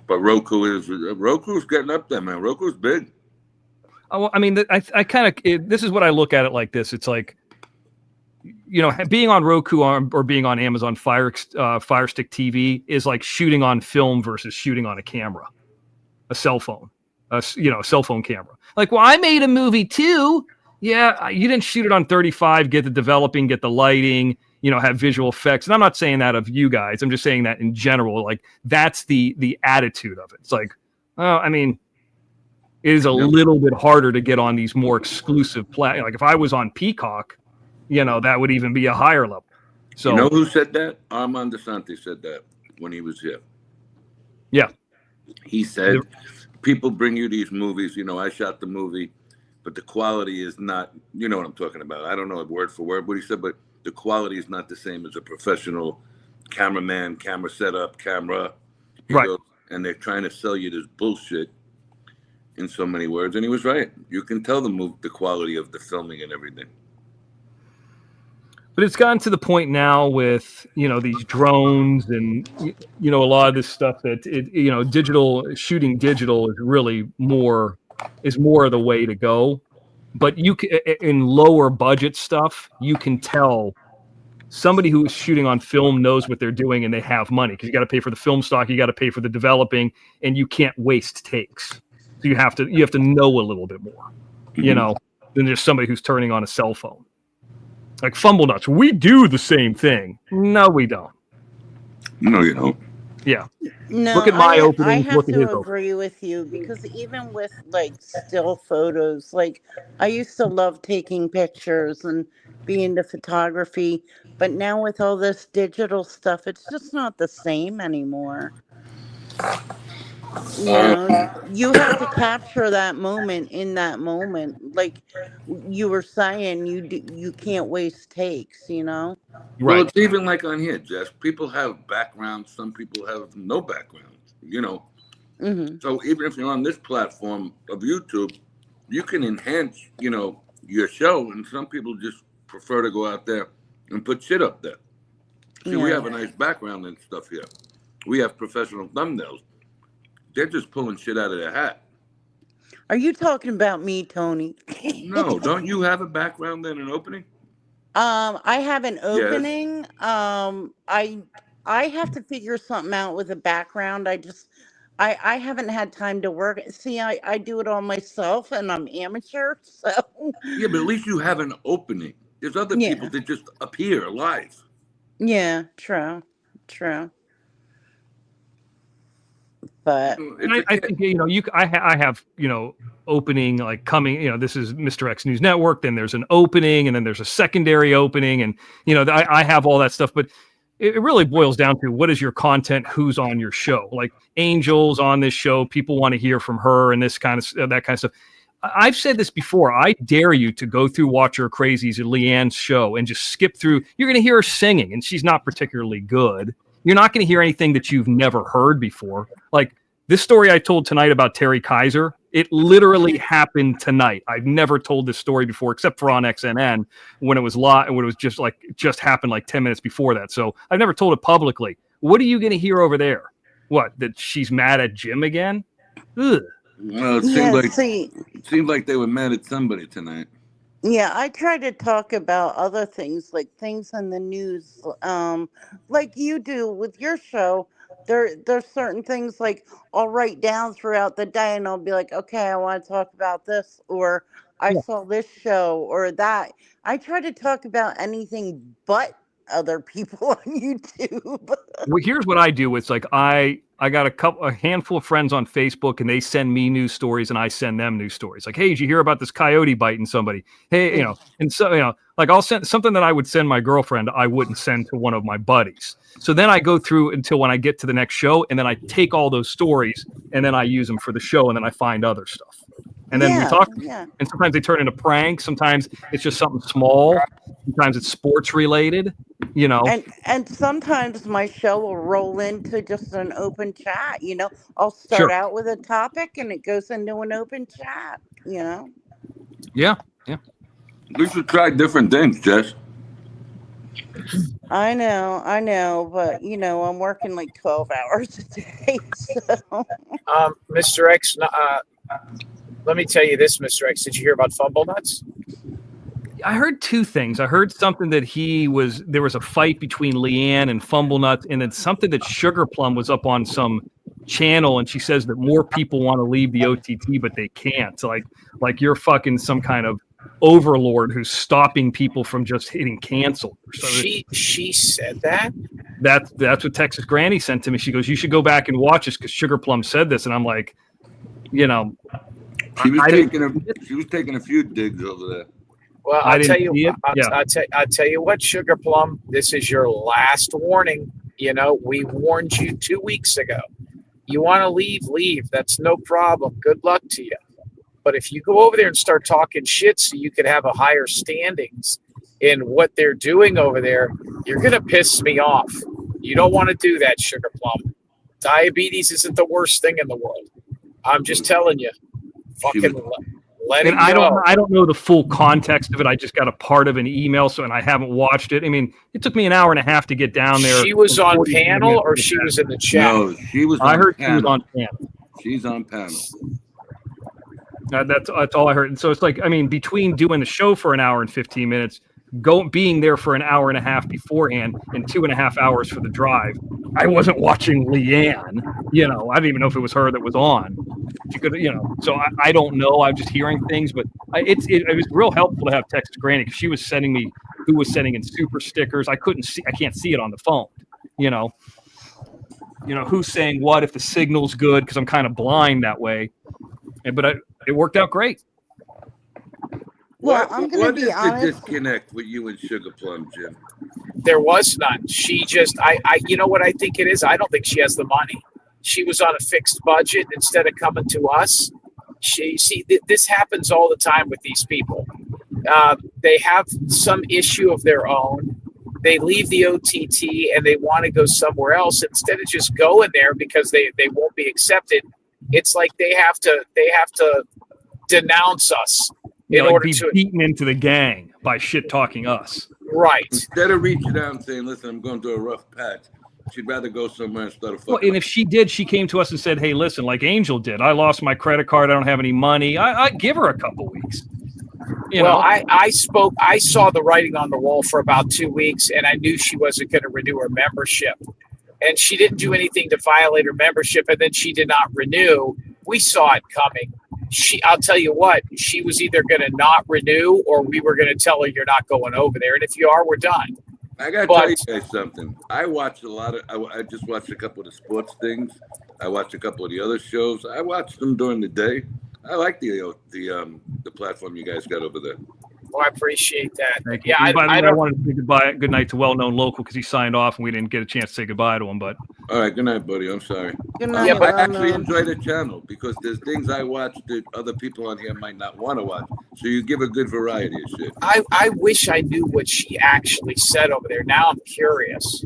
But Roku's getting up there, man. Roku's big.
Oh, I mean, I kind of this is what I look at it like this. It's like, being on Roku or being on Amazon Fire Stick TV is like shooting on film versus shooting on a camera, a cell phone. A cell phone camera. Like, well, I made a movie too. Yeah, you didn't shoot it on 35, get the developing, get the lighting, have visual effects. And I'm not saying that of you guys. I'm just saying that in general. Like, that's the attitude of it. It's like, I mean, it is a little bit harder to get on these more exclusive like if I was on Peacock, that would even be a higher level. So
you know who said that? Armand DeSantis said that when he was here.
Yeah.
He said, people bring you these movies. I shot the movie, but the quality is not. You know what I'm talking about. I don't know it word for word what he said, but the quality is not the same as a professional cameraman, camera setup, camera. He
Right.
goes, and they're trying to sell you this bullshit in so many words. And he was right. You can tell the quality of the filming and everything.
But it's gotten to the point now with, these drones and, a lot of this stuff that shooting digital is really more of the way to go. But in lower budget stuff, you can tell somebody who is shooting on film knows what they're doing and they have money, because you got to pay for the film stock, you got to pay for the developing, and you can't waste takes. So you have to know a little bit more, than just somebody who's turning on a cell phone. Like Fumble Nuts, we do the same thing. No, we don't.
No, you don't.
Yeah.
No,
Look at my
I
openings.
have
Look at
to
his opening.
agree with you, because even with like still photos, like I used to love taking pictures and be into photography, but now with all this digital stuff, it's just not the same anymore. You have to capture that moment in that moment. Like you were saying, you can't waste takes,
Well,
Right.
it's even like on here, Jess. People have backgrounds. Some people have no background.
Mm-hmm.
So even if you're on this platform of YouTube, you can enhance, your show. And some people just prefer to go out there and put shit up there. See, we
Yeah.
have a nice background and stuff here. We have professional thumbnails. They're just pulling shit out of their hat.
Are you talking about me, Tony?
No, don't you have a background and an opening?
I have an
Yes.
opening. I have to figure something out with a background. I haven't had time to work. See, I do it all myself, and I'm amateur, so
Yeah, but at least you have an opening. There's other people that just appear live.
yeah, true. But
I think I have opening like coming. This is Mr. X News Network. Then there's an opening, and then there's a secondary opening, and I have all that stuff. But it really boils down to what is your content, who's on your show. Like Angel's on this show, people want to hear from her, and this kind of that kind of stuff. I've said this before. I dare you to go through Watch Her Crazies or Leanne's show and just skip through. You're going to hear her singing, and she's not particularly good. You're not going to hear anything that you've never heard before. Like this story I told tonight about Terry Kaiser, it literally happened tonight. I've never told this story before, except for on XNN when it was live, when it was just happened like 10 minutes before that. So I've never told it publicly. What are you going to hear over there? What, that she's mad at Jim again? Ugh.
Well, it seemed like they were mad at somebody tonight.
yeah, I try to talk about other things, like things in the news, like you do with your show. There's certain things like I'll write down throughout the day, and I'll be like, okay, I want to talk about this, or I saw this show, or that. I try to talk about anything but other people on YouTube.
Well, here's what I do. It's like I got a handful of friends on Facebook, and they send me news stories, and I send them news stories. Like, hey, did you hear about this coyote biting somebody? Hey, and so like I'll send something that I would send my girlfriend, I wouldn't send to one of my buddies. So then I go through until when I get to the next show, and then I take all those stories, and then I use them for the show, and then I find other stuff. And then we talk, and sometimes they turn into pranks. Sometimes it's just something small. Sometimes it's sports related,
And sometimes my show will roll into just an open chat. I'll start out with a topic, and it goes into an open chat.
Yeah.
We should try different things, Jess.
I know, but I'm working like 12 hours a day. So
Mr. X, let me tell you this, Mr. X. Did you hear about Fumble Nuts?
I heard two things. I heard something that there was a fight between Leanne and Fumble Nuts, and then something that Sugar Plum was up on some channel, and she says that more people want to leave the OTT, but they can't. So like you're fucking some kind of overlord who's stopping people from just hitting cancel. So
she said that?
That's what Texas Granny sent to me. She goes, you should go back and watch this because Sugar Plum said this, and I'm like,
she was taking a few digs over there.
Well, I'll tell you what, Sugar Plum, this is your last warning. We warned you 2 weeks ago. You want to leave. That's no problem. Good luck to you. But if you go over there and start talking shit so you can have a higher standings in what they're doing over there, you're going to piss me off. You don't want to do that, Sugar Plum. Diabetes isn't the worst thing in the world. I'm just telling you. Fucking let it
And
go.
I don't know the full context of it. I just got a part of an email, and I haven't watched it. I mean, it took me an hour and a half to get down there.
She was on panel or she was in the chat?
No, she was.
I heard
panel.
she was on panel.
She's on panel.
That's all I heard. And so it's like, I mean, between doing the show for an hour and 15 minutes, being there for an hour and a half beforehand, and 2.5 hours for the drive, I wasn't watching Leanne. You know, I didn't even know if it was her that was on. She could, you know. So I don't know. I'm just hearing things, but it was real helpful to have Texas Granny, because she was sending me who was sending in super stickers. I can't see it on the phone. You know, who's saying what, if the signal's good, because I'm kind of blind that way. But it worked out great.
Well, I'm going to be honest.
What is the disconnect with you and Sugar Plum, Jim?
There was none. She just, you know what I think it is? I don't think she has the money. She was on a fixed budget instead of coming to us. This happens all the time with these people. They have some issue of their own. They leave the OTT and they want to go somewhere else. Instead of just going there because they won't be accepted, it's like they have to denounce us in order to
be beaten into the gang by shit talking us.
Right.
Instead of reaching out and saying, "Listen, I'm going through a rough patch," she'd rather go somewhere and start a fucking.
Well, and if she did, she came to us and said, "Hey, listen, like Angel did. I lost my credit card. I don't have any money. I give her a couple weeks."
I saw the writing on the wall for about 2 weeks, and I knew she wasn't going to renew her membership. And she didn't do anything to violate her membership, and then she did not renew. We saw it coming. I'll tell you what, she was either going to not renew, or we were going to tell her you're not going over there. And if you are, we're done.
I got to tell you guys something. I watched a lot of. I just watched a couple of the sports things. I watched a couple of the other shows. I watched them during the day. I like the platform you guys got over there.
Well, I appreciate that.
Thank you.
Yeah,
By the way, I wanted to say good night to well-known local, because he signed off and we didn't get a chance to say goodbye to him. But
all right, good night, buddy. I'm sorry.
Good night.
Yeah, but I actually enjoy the channel because there's things I watch that other people on here might not want to watch. So you give a good variety of shit.
I wish I knew what she actually said over there. Now I'm curious.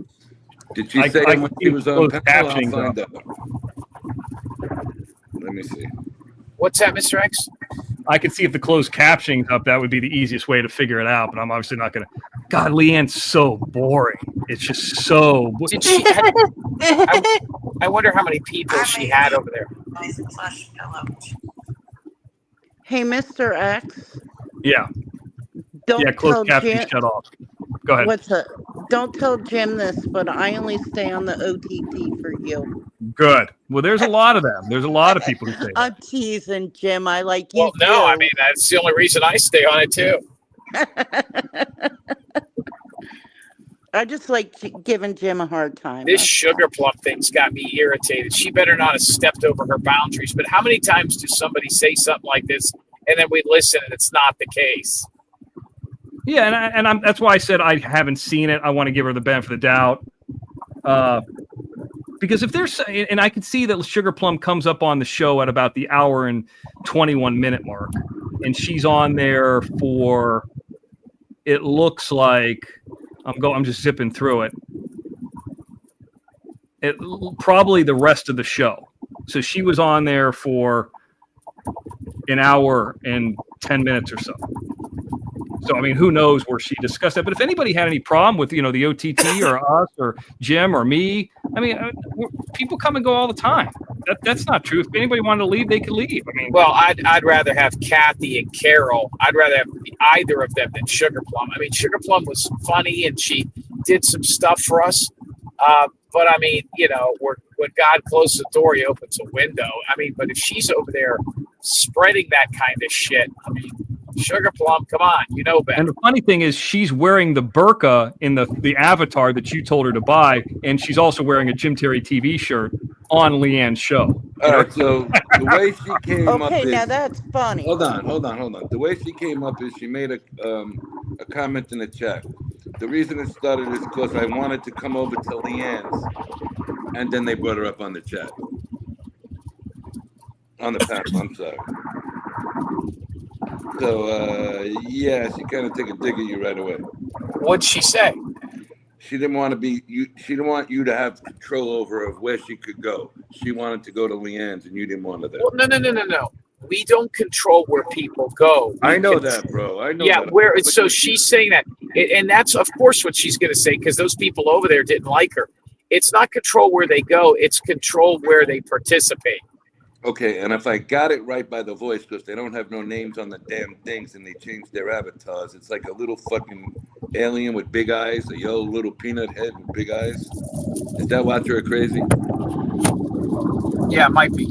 Did she say when she was on panel? I'll find out. Let me see.
What's that, Mr. X?
I could see if the closed captioning's up, that would be the easiest way to figure it out. But I'm obviously not going to. God, Leanne's so boring. It's just so.
Did she? I wonder how many people she had over there.
Hey, Mr. X.
Yeah.
Don't
closed
tell
captioning
Jim.
shut off. Go ahead.
What's up? Don't tell Jim this, but I only stay on the OTT for you.
Good. Well, there's a lot of them. There's a lot of people who say that.
I'm teasing, Jim. I like you.
Well, no, I mean, that's the only reason I stay on it, too.
I just like giving Jim a hard time.
This Sugar Plum thing's got me irritated. She better not have stepped over her boundaries. But how many times does somebody say something like this, and then we listen, and it's not the case?
Yeah, and that's why I said I haven't seen it. I want to give her the benefit of the doubt. Because if there's, and I can see that Sugar Plum comes up on the show at about the hour and 21 minute mark, and she's on there for, it looks like, I'm just zipping through it. Probably the rest of the show. So she was on there for an hour and 10 minutes or so. So, I mean, who knows where she discussed that. But if anybody had any problem with, the OTT or us or Jim or me, I mean, people come and go all the time. That's not true. If anybody wanted to leave, they could leave. I mean,
well, I'd rather have Kathy and Carol. I'd rather have either of them than Sugar Plum. I mean, Sugar Plum was funny and she did some stuff for us. But I mean, when God closes the door, he opens a window. I mean, but if she's over there spreading that kind of shit, I mean, Sugar Plum, come on, you know better.
And the funny thing is, she's wearing the burqa in the avatar that you told her to buy, and she's also wearing a Jim Terry TV shirt on Leanne's show.
All right, so the way she came up
Okay,
is,
now that's funny.
Hold on. The way she came up is she made a comment in the chat. The reason it started is because I wanted to come over to Leanne's, and then they brought her up on the chat. On the panel, I'm sorry. So, yeah, she kind of took a dig at you right away.
What'd she say?
She didn't want to be you. She didn't want you to have control over of where she could go. She wanted to go to Leanne's, and you didn't want her there.
Well, no. We don't control where people go.
I know that, bro. I know.
Yeah,
that.
So she's saying that, and that's of course what she's going to say because those people over there didn't like her. It's not control where they go; it's control where they participate.
Okay, and if I got it right by the voice, because they don't have no names on the damn things, and they changed their avatars, it's like a little fucking alien with big eyes, a yellow little peanut head with big eyes. Is that Watcher or Crazy?
Yeah, it might be.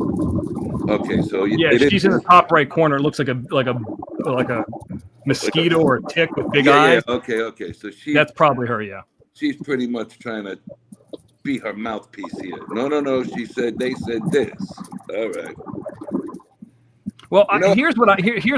Okay, so
yeah, she's in the top right corner. It looks like a mosquito or a tick with big eyes.
Yeah, okay. So
that's probably her. Yeah,
she's pretty much trying to be her mouthpiece here. No. She said they said this. All right.
Well, here's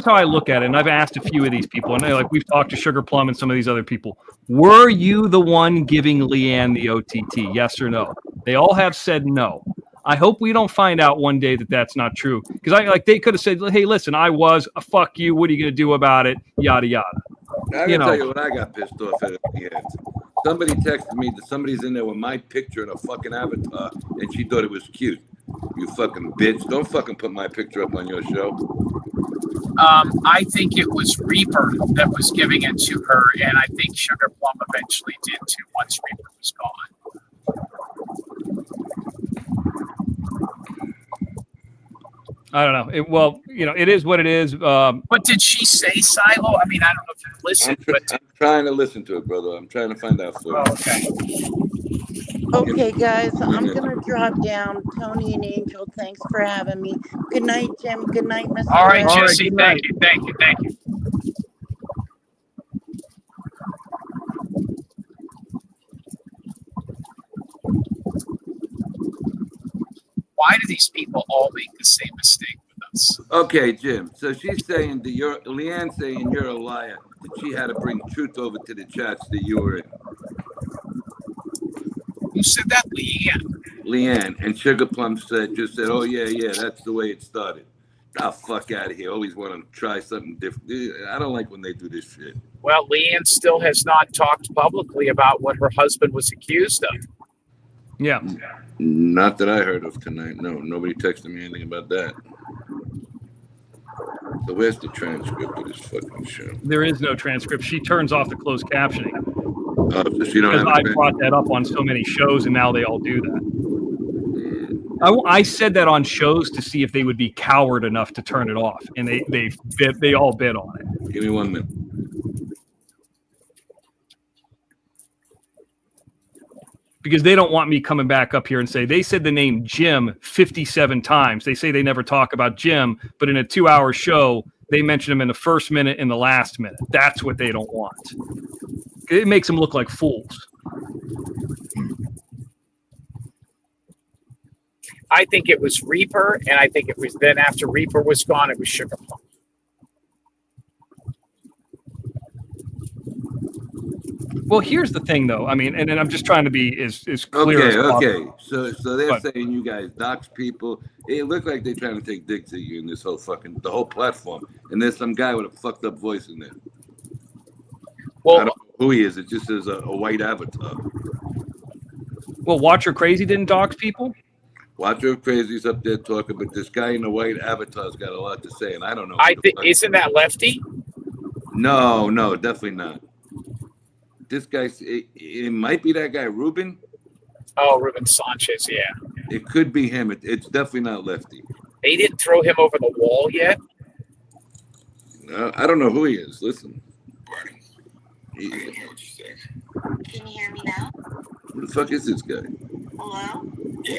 how I look at it, and I've asked a few of these people, and like we've talked to Sugar Plum and some of these other people. Were you the one giving Leanne the OTT? Yes or no? They all have said no. I hope we don't find out one day that that's not true, because they could have said, "Hey, listen, I was fuck you. What are you going to do about it?" Yada yada.
I can tell you what I got pissed off at the end. Somebody texted me that somebody's in there with my picture and a fucking avatar, and she thought it was cute. You fucking bitch! Don't fucking put my picture up on your show.
I think it was Reaper that was giving it to her, and I think Sugar Plum eventually did too once Reaper was gone.
I don't know. It is what it is.
But did she say Silo? I mean, I don't know if you listened, but
I'm trying to listen to it, brother. I'm trying to find out for you.
Okay.
Okay, guys, I'm going to drop down. Tony and Angel, thanks for having me. Good night, Jim. Good night, Mr.
All right,
Red.
Jesse. Thank you. Why do these people all make the same mistake with us?
Okay, Jim. So she's saying that Leanne's saying you're a liar. That she had to bring truth over to the chats that you were in.
Who said that?
Leanne. And Sugar Plum just said, oh, yeah, that's the way it started. Oh, fuck out of here. Always want to try something different. I don't like when they do this shit.
Well, Leanne still has not talked publicly about what her husband was accused of.
Yeah.
Not that I heard of tonight. No, nobody texted me anything about that. So where's the transcript of this fucking show?
There is no transcript. She turns off the closed captioning.
So she don't
because
have
I brought that up on so many shows, and now they all do that. I said that on shows to see if they would be coward enough to turn it off, and they all bid on it.
Give me 1 minute.
Because they don't want me coming back up here and say they said the name Jim 57 times. They say they never talk about Jim, but in a 2-hour show, they mention him in the first minute and the last minute. That's what they don't want. It makes them look like fools.
I think it was Reaper, and I think it was then after Reaper was gone, it was Sugar Plum.
Well, here's the thing, though. I mean, and I'm just trying to be as clear as possible.
Okay. So they're saying you guys dox people. It looked like they're trying to take dicks at you in this whole the whole platform. And there's some guy with a fucked up voice in there. Well, I don't know who he is. It just is a white avatar.
Well, Watcher Crazy didn't dox people?
Watcher Crazy's up there talking, but this guy in the white avatar's got a lot to say, and I don't know.
Isn't that Lefty?
No, definitely not. This guy, it might be that guy, Ruben.
Oh, Ruben Sanchez, yeah.
It could be him. It's definitely not Lefty.
They didn't throw him over the wall yet?
I don't know who he is. Listen.
Can you hear me now?
Who the fuck is this guy?
Hello?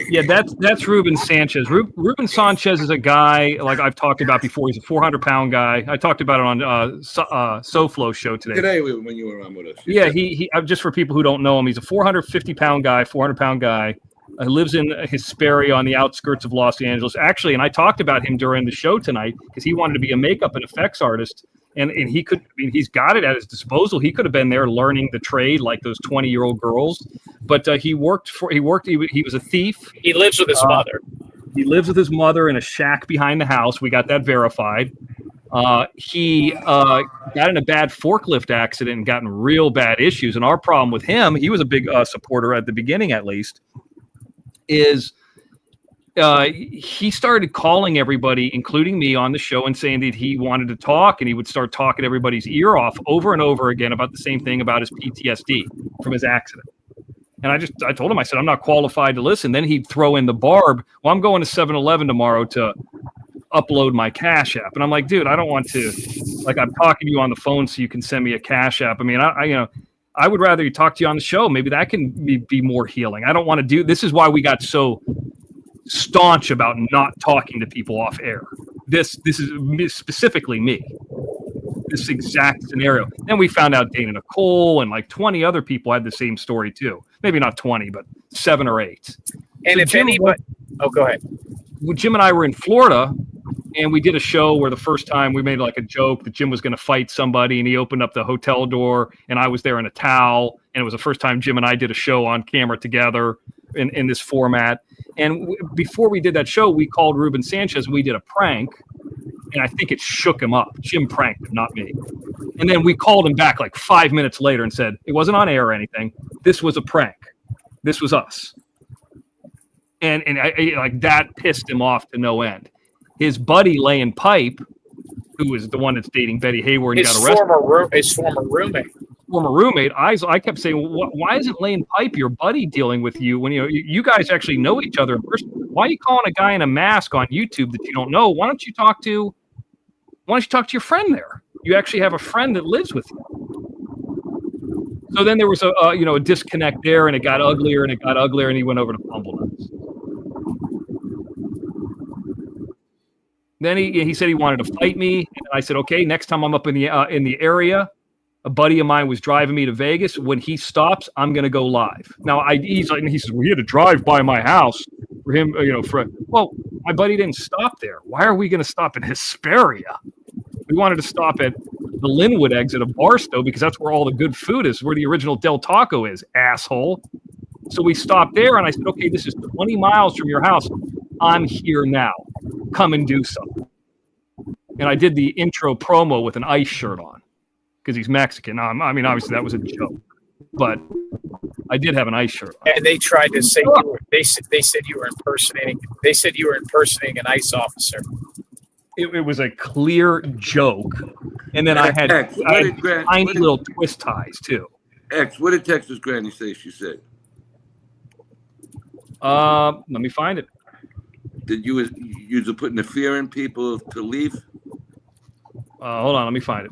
Yeah, that's Ruben Sanchez. Ruben Sanchez is a guy like I've talked about before. He's a 400-pound guy. I talked about it on SoFlo show today.
Today when you were on with us.
Yeah, he just for people who don't know him, he's a 450-pound guy, 400-pound guy. Lives in Hesperia on the outskirts of Los Angeles. Actually, and I talked about him during the show tonight because he wanted to be a makeup and effects artist. And he could, I mean, he's got it at his disposal. He could have been there learning the trade like those 20-year-old girls. But he was a thief.
He lives with his mother.
He lives with his mother in a shack behind the house. We got that verified. He got in a bad forklift accident and got in real bad issues. And our problem with him, he was a big supporter at the beginning, at least, is he started calling everybody, including me, on the show and saying that he wanted to talk, and he would start talking everybody's ear off over and over again about the same thing about his PTSD from his accident. And I told him, I said, I'm not qualified to listen. Then he'd throw in the barb. Well, I'm going to 7-Eleven tomorrow to upload my Cash App. And I'm like, dude, I don't want to, like, I'm talking to you on the phone so you can send me a Cash App. I mean, I would rather you talk to you on the show. Maybe that can be more healing. I don't want to do, this is why we got so staunch about not talking to people off air. This is specifically me. This exact scenario. Then we found out Dana Nicole and like 20 other people had the same story too. Maybe not 20, but 7 or 8.
And
so
if anybody, go ahead.
Jim and I were in Florida, and we did a show where the first time we made like a joke that Jim was going to fight somebody, and he opened up the hotel door, and I was there in a towel, and it was the first time Jim and I did a show on camera together in this format. And before we did that show, we called Ruben Sanchez, and we did a prank, and I think it shook him up. Jim pranked him, not me. And then we called him back like 5 minutes later and said, it wasn't on air or anything. This was a prank. This was us. And I like that pissed him off to no end. His buddy laying pipe, who was the one that's dating Betty Hayward, and
His
got arrested.
his former roommate.
Former roommate. I kept saying, why isn't laying pipe your buddy dealing with you when you guys actually know each other in person? Why are you calling a guy in a mask on YouTube that you don't know? Why don't you talk to your friend there? You actually have a friend that lives with you. So then there was a disconnect there, and it got uglier, and he went over to Fumble Nuts. Then he said he wanted to fight me, and I said, okay, next time I'm up in the area, a buddy of mine was driving me to Vegas. When he stops, I'm going to go live. Now he says, we had to drive by my house for him, well, my buddy didn't stop there. Why are we going to stop in Hesperia? We wanted to stop at the Linwood exit of Barstow because that's where all the good food is, where the original Del Taco is, asshole. So we stopped there, and I said, okay, this is 20 miles from your house. I'm here now. Come and do something. And I did the intro promo with an ice shirt on because he's Mexican. I mean, obviously that was a joke, but I did have an ice shirt on.
And they tried to say they said you were impersonating. They said you were impersonating an ICE officer.
It was a clear joke, and then I had tiny little twist ties too.
What did Texas Granny say? She said,
"Let me find it."
Did you were putting the fear in people to leave?
Hold on, let me find it.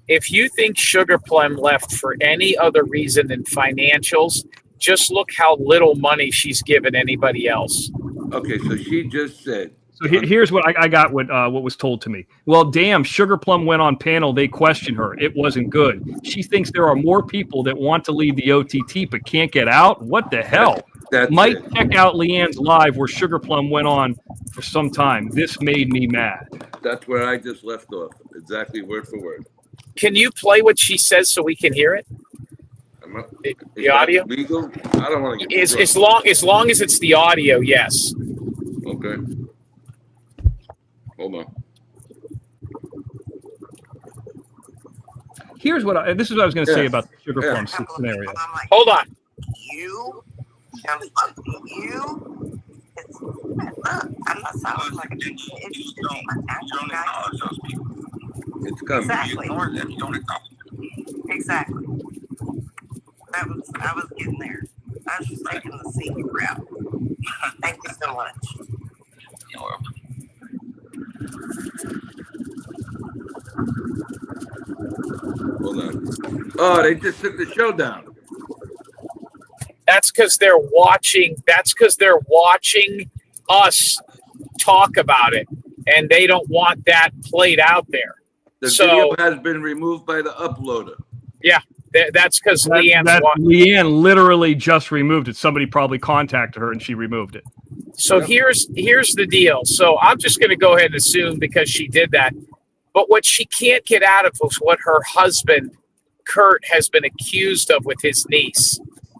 If you think Sugar Plum left for any other reason than financials, just look how little money she's given anybody else.
Okay, so she just said.
So here's what I got. What was told to me. Well, damn, Sugar Plum went on panel. They questioned her. It wasn't good. She thinks there are more people that want to leave the OTT but can't get out. What the hell? Might check out Leanne's live where Sugar Plum went on for some time. This made me mad.
That's where I just left off. Exactly word for word.
Can you play what she says so we can hear it? The audio?
Legal? I don't want to get
as long as it's the audio, yes.
Okay. Hold on.
Here's what this is what I was going to say about the Sugar Plum scenario.
Hold on.
You? I'm not sounding like a
It's coming.
Exactly. I was getting there. I was just taking the secret route. Thank you so much. You're welcome.
Hold on. Oh, they just took the show down.
That's because they're watching. That's because they're watching us talk about it, and they don't want that played out there.
The video has been removed by the uploader.
Yeah, that's because
Leanne literally just removed it. Somebody probably contacted her, and she removed it.
So here's the deal. So I'm just going to go ahead and assume because she did that. But what she can't get out of is what her husband, Kurt, has been accused of with his niece.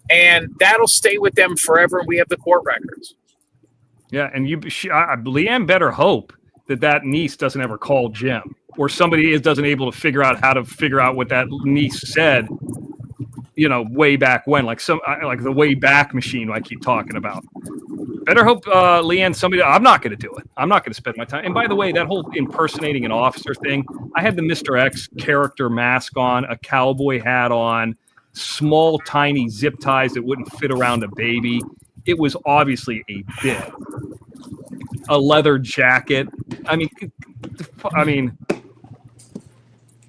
and that'll stay with them forever. And we have the court records.
Yeah, and Leanne better hope that niece doesn't ever call Jim, or somebody doesn't able to figure out what that niece said. Way back when, like the way back machine I keep talking about. Better hope, Leanne, I'm not going to do it. I'm not going to spend my time. And by the way, that whole impersonating an officer thing, I had the Mr. X character mask on, a cowboy hat on, small, tiny zip ties that wouldn't fit around a baby. It was obviously a bit. A leather jacket. I mean,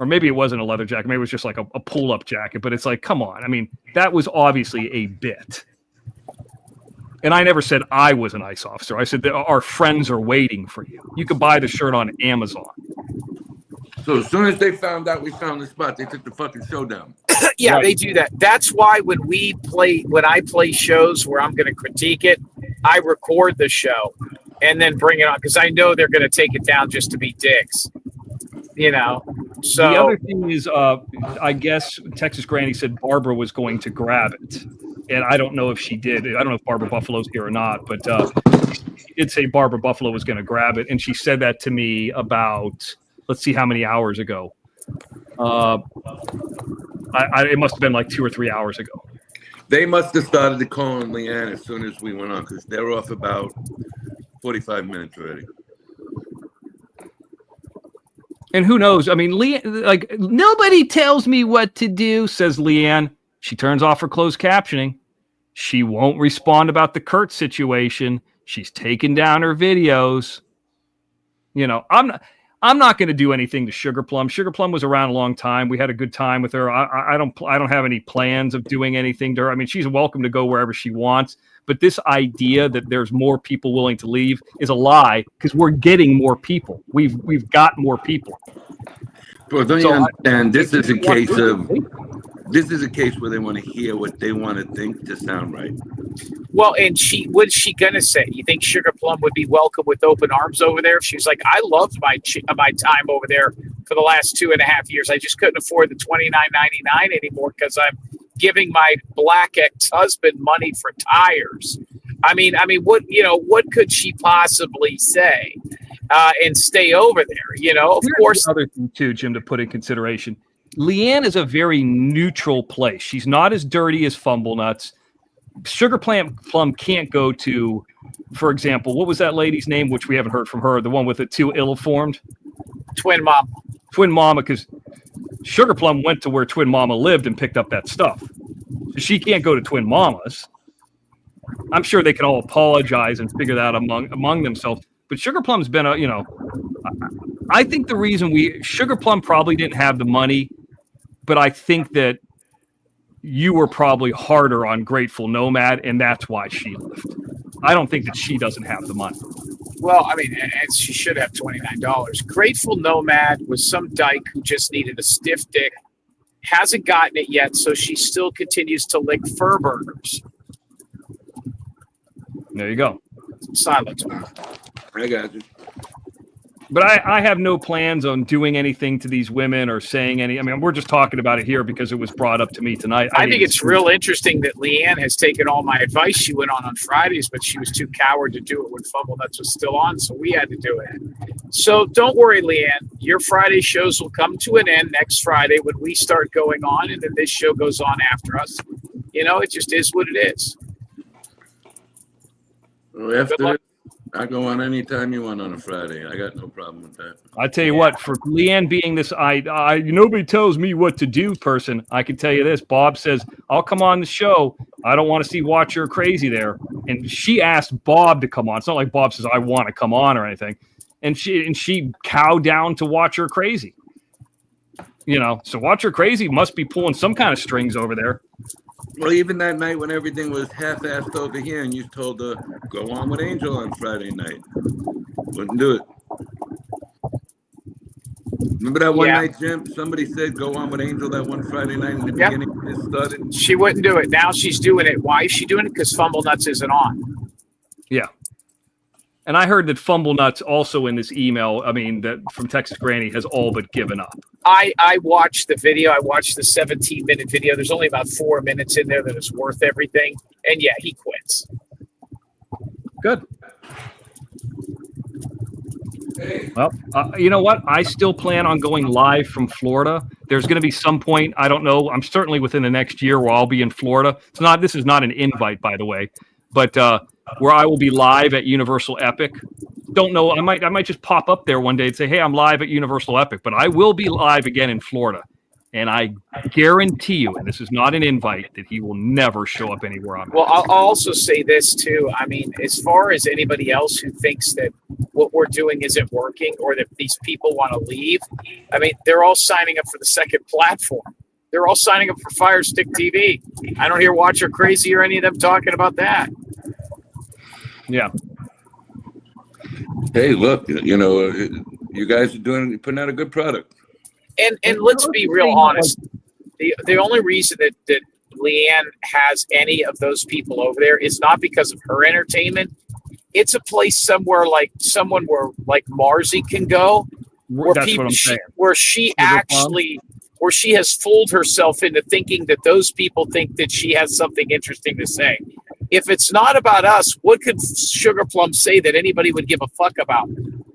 or maybe it wasn't a leather jacket. Maybe it was just like a pull-up jacket. But it's like, come on. I mean, that was obviously a bit. And I never said I was an ICE officer. I said that our friends are waiting for you. You could buy the shirt on Amazon.
So as soon as they found out we found the spot, they took the fucking show down.
Yeah,
Right.
they do that. That's why when I play shows where I'm going to critique it, I record the show and then bring it on because I know they're going to take it down just to be dicks. So
the other thing is, I guess Texas Granny said Barbara was going to grab it. And I don't know if she did. I don't know if Barbara Buffalo's here or not, but she did say Barbara Buffalo was going to grab it. And she said that to me about, let's see how many hours ago. It must have been like 2 or 3 hours ago.
They must have started to call Leanne as soon as we went on because they're off about 45 minutes already.
And who knows? I mean, Leanne, nobody tells me what to do, says Leanne. She turns off her closed captioning. She won't respond about the Kurt situation. She's taken down her videos. I'm not going to do anything to Sugar Plum. Sugar Plum was around a long time. We had a good time with her. I don't have any plans of doing anything to her. I mean, she's welcome to go wherever she wants. But this idea that there's more people willing to leave is a lie because we're getting more people. We've got more people.
Well, don't you understand? This is a case where they want to hear what they want to think to sound right.
Well, and what's she gonna say? You think Sugar Plum would be welcome with open arms over there if she was like, I loved my time over there for the last 2.5 years. I just couldn't afford the $29.99 anymore because I'm giving my black ex-husband money for tires. I mean, what could she possibly say and stay over there? Of course.
Another thing too, Jim, to put in consideration. Leanne is a very neutral place. She's not as dirty as Fumble Nuts. Sugar Plum can't go to, for example, what was that lady's name, which we haven't heard from her, the one with the two ill-formed?
Twin Mama.
Twin Mama, because Sugar Plum went to where Twin Mama lived and picked up that stuff. So she can't go to Twin Mama's. I'm sure they can all apologize and figure that out among themselves. But Sugar Plum's been I think the reason Sugar Plum probably didn't have the money, but I think that you were probably harder on Grateful Nomad, and that's why she left. I don't think that she doesn't have the money.
Well, I mean, and she should have $29. Grateful Nomad was some dyke who just needed a stiff dick, hasn't gotten it yet, so she still continues to lick fur burgers.
There you go.
Silence.
I got you.
But I have no plans on doing anything to these women or saying any. I mean, we're just talking about it here because it was brought up to me tonight.
I think it's real interesting that Leanne has taken all my advice. She went on Fridays, but she was too coward to do it when Fumble Nuts was still on, so we had to do it. So don't worry, Leanne. Your Friday shows will come to an end next Friday when we start going on, and then this show goes on after us. It just is what it is.
Well, after I go on anytime you want on a Friday. I got no problem with that.
I tell you what, for Leanne being this, nobody tells me what to do person, I can tell you this. Bob says, I'll come on the show. I don't want to see Watch Her Crazy there. And she asked Bob to come on. It's not like Bob says, I want to come on or anything. And she cowed down to Watch Her Crazy. So Watch Her Crazy must be pulling some kind of strings over there.
Well, even that night when everything was half-assed over here and you told her, go on with Angel on Friday night. Wouldn't do it. Remember that one night, Jim? Somebody said, go on with Angel that one Friday night in the beginning when it started?
She wouldn't do it. Now she's doing it. Why is she doing it? Because Fumble Nuts isn't on.
Yeah. And I heard that Fumble Nuts also in this email, I mean, that from Texas Granny has all but given up.
I watched the video. I watched the 17-minute video. There's only about 4 minutes in there that is worth everything. And yeah, he quits.
Good. Well, you know what? I still plan on going live from Florida. There's going to be some point, I don't know. I'm certainly within the next year where I'll be in Florida. This is not an invite, by the way, but where I will be live at Universal Epic. Don't know. I might just pop up there one day and say, hey, I'm live at Universal Epic, but I will be live again in Florida. And I guarantee you, and this is not an invite, that he will never show up anywhere on.
Well, I'll also say this too. I mean, as far as anybody else who thinks that what we're doing isn't working or that these people want to leave, I mean, they're all signing up for the second platform. They're all signing up for Fire Stick TV. I don't hear Watcher Crazy or any of them talking about that.
Yeah.
Hey, look, you know, you guys are putting out a good product.
And let's be real honest. The only reason that Leanne has any of those people over there is not because of her entertainment. It's a place somewhere like someone where like Marzi can go, where
That's what I'm saying.
where she has fooled herself into thinking that those people think that she has something interesting to say. If it's not about us, what could Sugar Plum say that anybody would give a fuck about?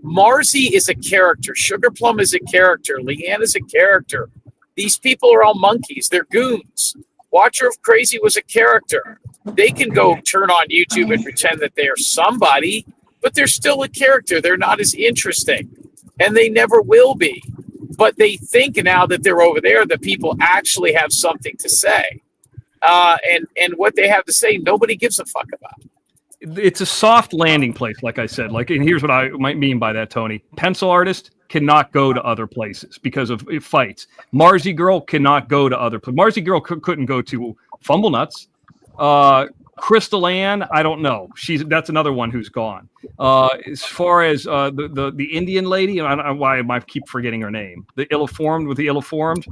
Marzi is a character. Sugar Plum is a character. Leanne is a character. These people are all monkeys. They're goons. Watcher of Crazy was a character. They can go turn on YouTube and pretend that they're somebody, but they're still a character. They're not as interesting, and they never will be. But they think now that they're over there that people actually have something to say. And what they have to say, nobody gives a fuck about.
It's a soft landing place, like I said. And here's what I might mean by that, Tony. Pencil artist cannot go to other places because of fights. Marzi Girl cannot go to other places. Marzi Girl couldn't go to Fumble Nuts. Crystal Ann, I don't know. That's another one who's gone. As far as the Indian lady, I don't know why I keep forgetting her name. The ill-informed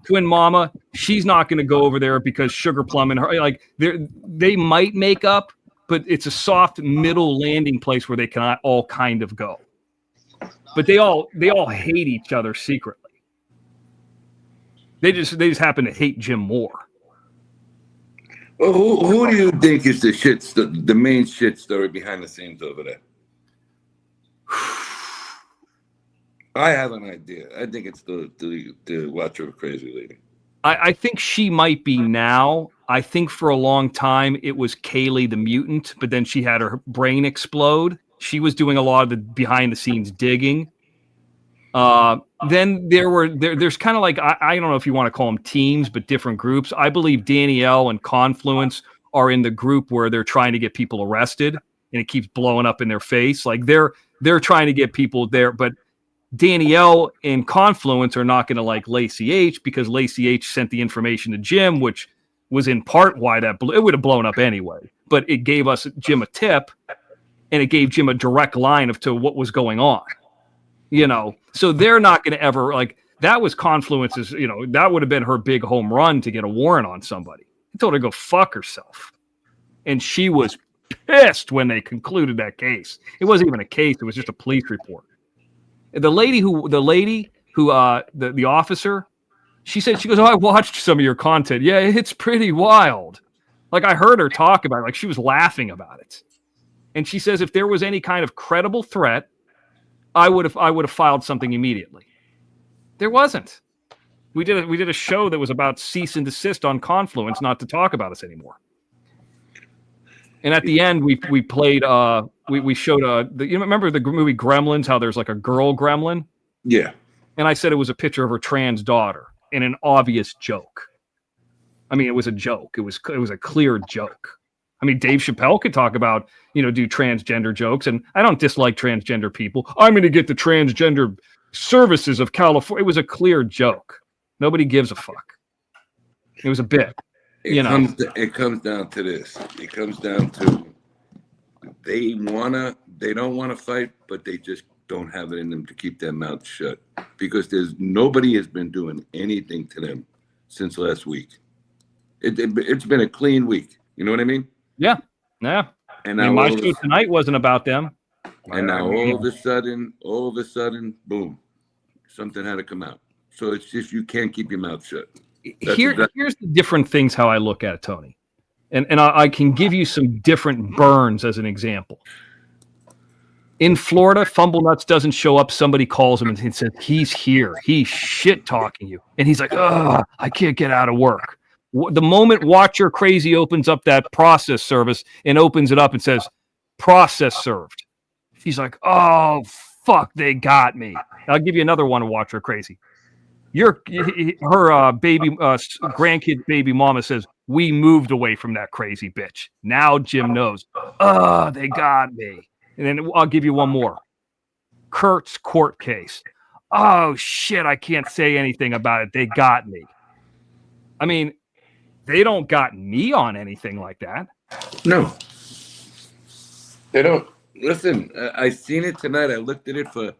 Twin Mama, she's not going to go over there because Sugar Plum and her, like, they might make up, but it's a soft middle landing place where they can all kind of go. But they all hate each other secretly. They just happen to hate Jim more.
Well, who do you think is the main shit story behind the scenes over there? I have an idea. I think it's the Watcher of Crazy lady.
I think she might be now. I think for a long time it was Kaylee the mutant, but then she had her brain explode. She was doing a lot of the behind the scenes digging. Then there's kind of like, I don't know if you want to call them teams, but different groups. I believe Danielle and Confluence are in the group where they're trying to get people arrested, and it keeps blowing up in their face. Like they're trying to get people there, but Danielle and Confluence are not going to like Lacey H because Lacey H sent the information to Jim, which was in part why it would have blown up anyway. But it gave Jim a tip, and it gave Jim a direct line to what was going on. You know, so they're not going to ever like that was Confluence's, you know, that would have been her big home run to get a warrant on somebody. He told her to go fuck herself. And she was pissed when they concluded that case. It wasn't even a case. It was just a police report. The officer, she goes, oh, I watched some of your content. Yeah, it's pretty wild. Like I heard her talk about it, like she was laughing about it. And she says, if there was any kind of credible threat, I would have filed something immediately. There wasn't. We did a show that was about cease and desist on Confluence not to talk about us anymore. And at the end, we played. We showed you remember the movie Gremlins? How there's like a girl gremlin.
Yeah.
And I said it was a picture of her trans daughter in an obvious joke. I mean, it was a joke. It was a clear joke. I mean, Dave Chappelle could talk about, you know, do transgender jokes, and I don't dislike transgender people. I'm going to get the transgender services of California. It was a clear joke. Nobody gives a fuck. It was a bit.
It comes down to this. It comes down to they don't want to fight, but they just don't have it in them to keep their mouths shut because nobody has been doing anything to them since last week. It's been a clean week. You know what I mean?
Yeah. Yeah.
And
I
now
mean, my
all
show
of,
tonight wasn't about them.
and now all of a sudden, boom, something had to come out. So it's just you can't keep your mouth shut.
Here's the different things how I look at it, Tony. And I can give you some different burns as an example. In Florida, Fumble Nuts doesn't show up. Somebody calls him and he says, he's here. He's shit talking you. And he's like, oh, I can't get out of work. The moment Watcher Crazy opens up that process service and opens it up and says, process served. She's like, oh, fuck, they got me. I'll give you another one to Watcher Crazy. Her grandkid baby mama says, we moved away from that crazy bitch. Now Jim knows. Oh, they got me. And then I'll give you one more. Kurt's court case. Oh, shit, I can't say anything about it. They got me. I mean, they don't got me on anything like that.
No. They don't. Listen, I seen it tonight. I looked at it for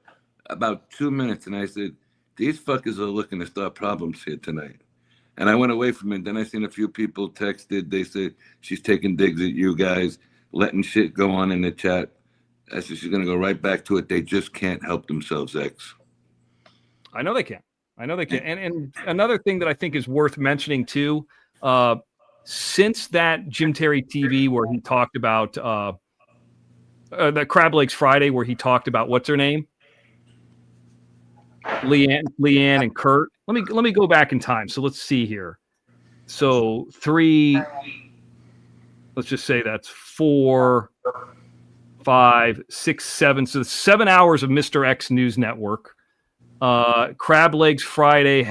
about 2 minutes, and I said, these fuckers are looking to start problems here tonight. And I went away from it. Then I seen a few people texted. They said, she's taking digs at you guys, letting shit go on in the chat. I said, she's going to go right back to it. They just can't help themselves, X.
I know they can. And another thing that I think is worth mentioning, too, since that Jim Terry TV where he talked about the Crab Lakes Friday where he talked about, what's her name? Leanne and Kurt. Let me go back in time. So let's see here. So 3, let's just say that's 4, 5, 6, 7. So 7 hours of Mr. X News Network. Crab Legs Friday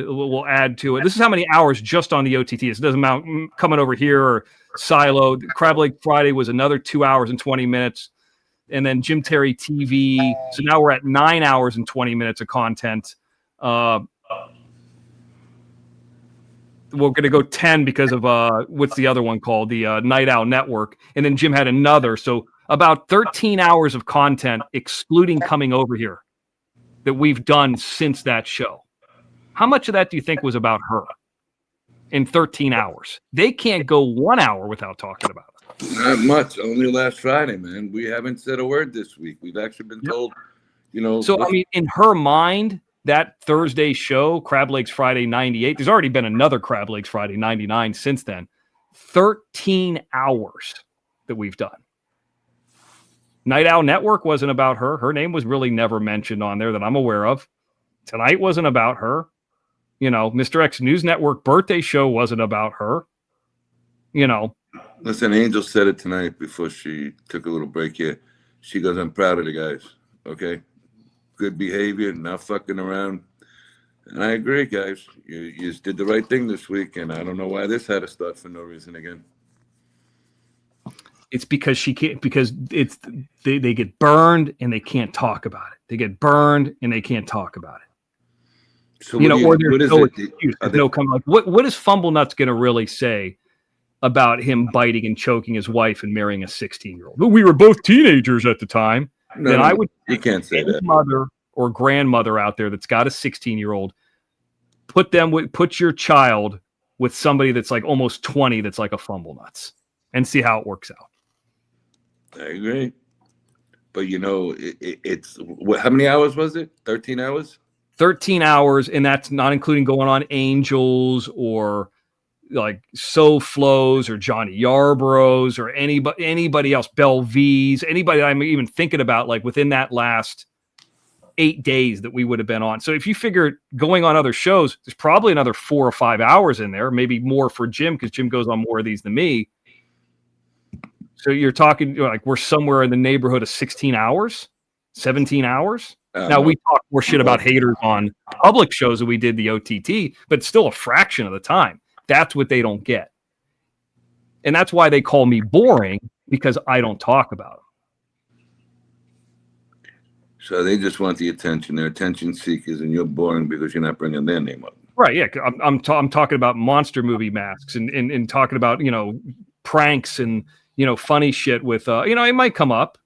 we'll add to it. This is how many hours just on the OTT. This doesn't mount coming over here or Silo. Crab Leg Friday was another 2 hours and 20 minutes. And then Jim Terry TV. So now we're at 9 hours and 20 minutes of content. We're going to go 10 because of what's the other one called? The Night Owl Network. And then Jim had another. So about 13 hours of content, excluding coming over here, that we've done since that show. How much of that do you think was about her in 13 hours? They can't go 1 hour without talking about it.
Not much. Only last Friday, man. We haven't said a word this week. We've actually been told,
So, I mean, in her mind, that Thursday show, Crab Legs Friday 98, there's already been another Crab Legs Friday 99 since then. 13 hours that we've done. Night Owl Network wasn't about her. Her name was really never mentioned on there that I'm aware of. Tonight wasn't about her. Mr. X News Network birthday show wasn't about her.
Listen, Angel said it tonight before she took a little break here. She goes, I'm proud of the guys. Okay? Good behavior, not fucking around. And I agree, guys. You just did the right thing this week, and I don't know why this had to start for no reason again.
It's because she can't, because they get burned and they can't talk about it. They get burned and they can't talk about it.
So what is
it? What is Fumble Nuts going to really say about him biting and choking his wife and marrying a 16-year-old? We were both teenagers at the time.
No,
I would.
You can't say that.
Mother or grandmother out there that's got a 16-year-old, put your child with somebody that's like almost 20 that's like a Fumble Nuts and see how it works out.
I agree. But it's how many hours was it? 13 hours?
13 hours, and that's not including going on Angels or like So Flows or Johnny Yarborough's or anybody else, Bell V's, anybody I'm even thinking about like within that last 8 days that we would have been on. So if you figure going on other shows, there's probably another 4 or 5 hours in there, maybe more for Jim because Jim goes on more of these than me. So you're talking like we're somewhere in the neighborhood of 16 hours, 17 hours. Now we talk more shit about haters on public shows that we did the OTT, but still a fraction of the time. That's what they don't get. And that's why they call me boring, because I don't talk about them.
So they just want the attention. They're attention seekers, and you're boring because you're not bringing their name up.
Right, yeah. I'm talking about monster movie masks and talking about, pranks and, funny shit with, it might come up.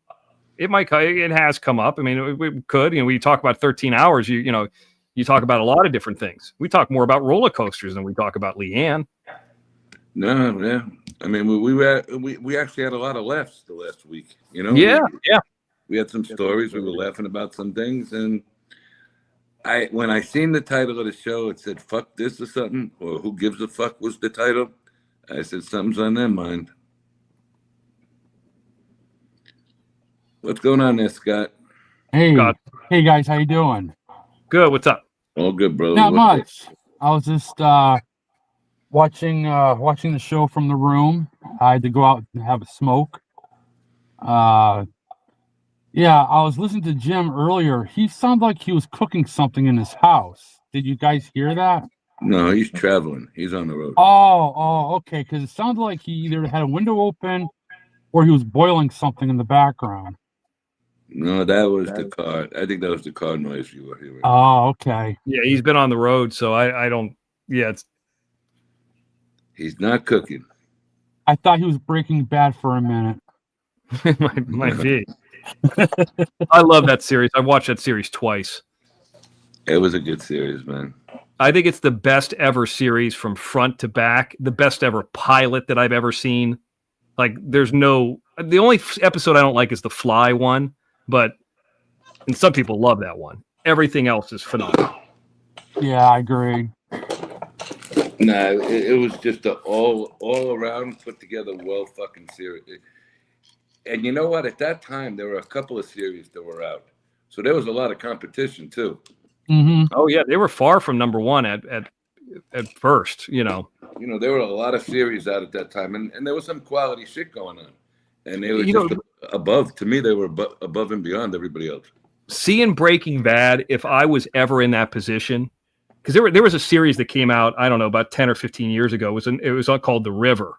It has come up. I mean, it could, we talk about 13 hours, you talk about a lot of different things. We talk more about roller coasters than we talk about Leanne.
No, yeah. I mean, we actually had a lot of laughs the last week. You know,
Yeah, yeah.
we had some stories. We were laughing about some things, and when I seen the title of the show, it said "fuck this" or something, or "who gives a fuck" was the title. I said something's on their mind. What's going on there, Scott?
Hey,
God,
hey guys, how you doing?
good. What's up?
All good, brother.
Not
What's up?
much. I was just watching the show from the room. I had to go out and have a smoke. Uh yeah, I was listening to Jim earlier. He sounded like he was cooking something in his house. Did you guys hear that?
No, he's traveling. He's on the road.
Oh, okay. Because it sounded like he either had a window open or he was boiling something in the background.
No, that was the car. I think that was the car noise you were hearing.
Oh, okay.
Yeah, he's been on the road, so I don't. Yeah, it's
He's not cooking.
I thought he was Breaking Bad for a minute.
might be. I love that series. I watched that series twice.
It was a good series, man.
I think it's the best ever series from front to back. The best ever pilot that I've ever seen. Like, there's no. The only episode I don't like is the Fly one, and some people love that one. Everything else is phenomenal.
Yeah, I agree.
Nah, it was just a all around put together well fucking series. And you know what? At that time, there were a couple of series that were out, so there was a lot of competition too.
Mm-hmm.
Oh yeah, they were far from number one at first.
There were a lot of series out at that time, and there was some quality shit going on, and they were
You
just
know-
above. To me, they were above and beyond everybody else.
Seeing Breaking Bad, if I was ever in that position, because there was a series that came out, I don't know, about 10 or 15 years ago. It was called The River,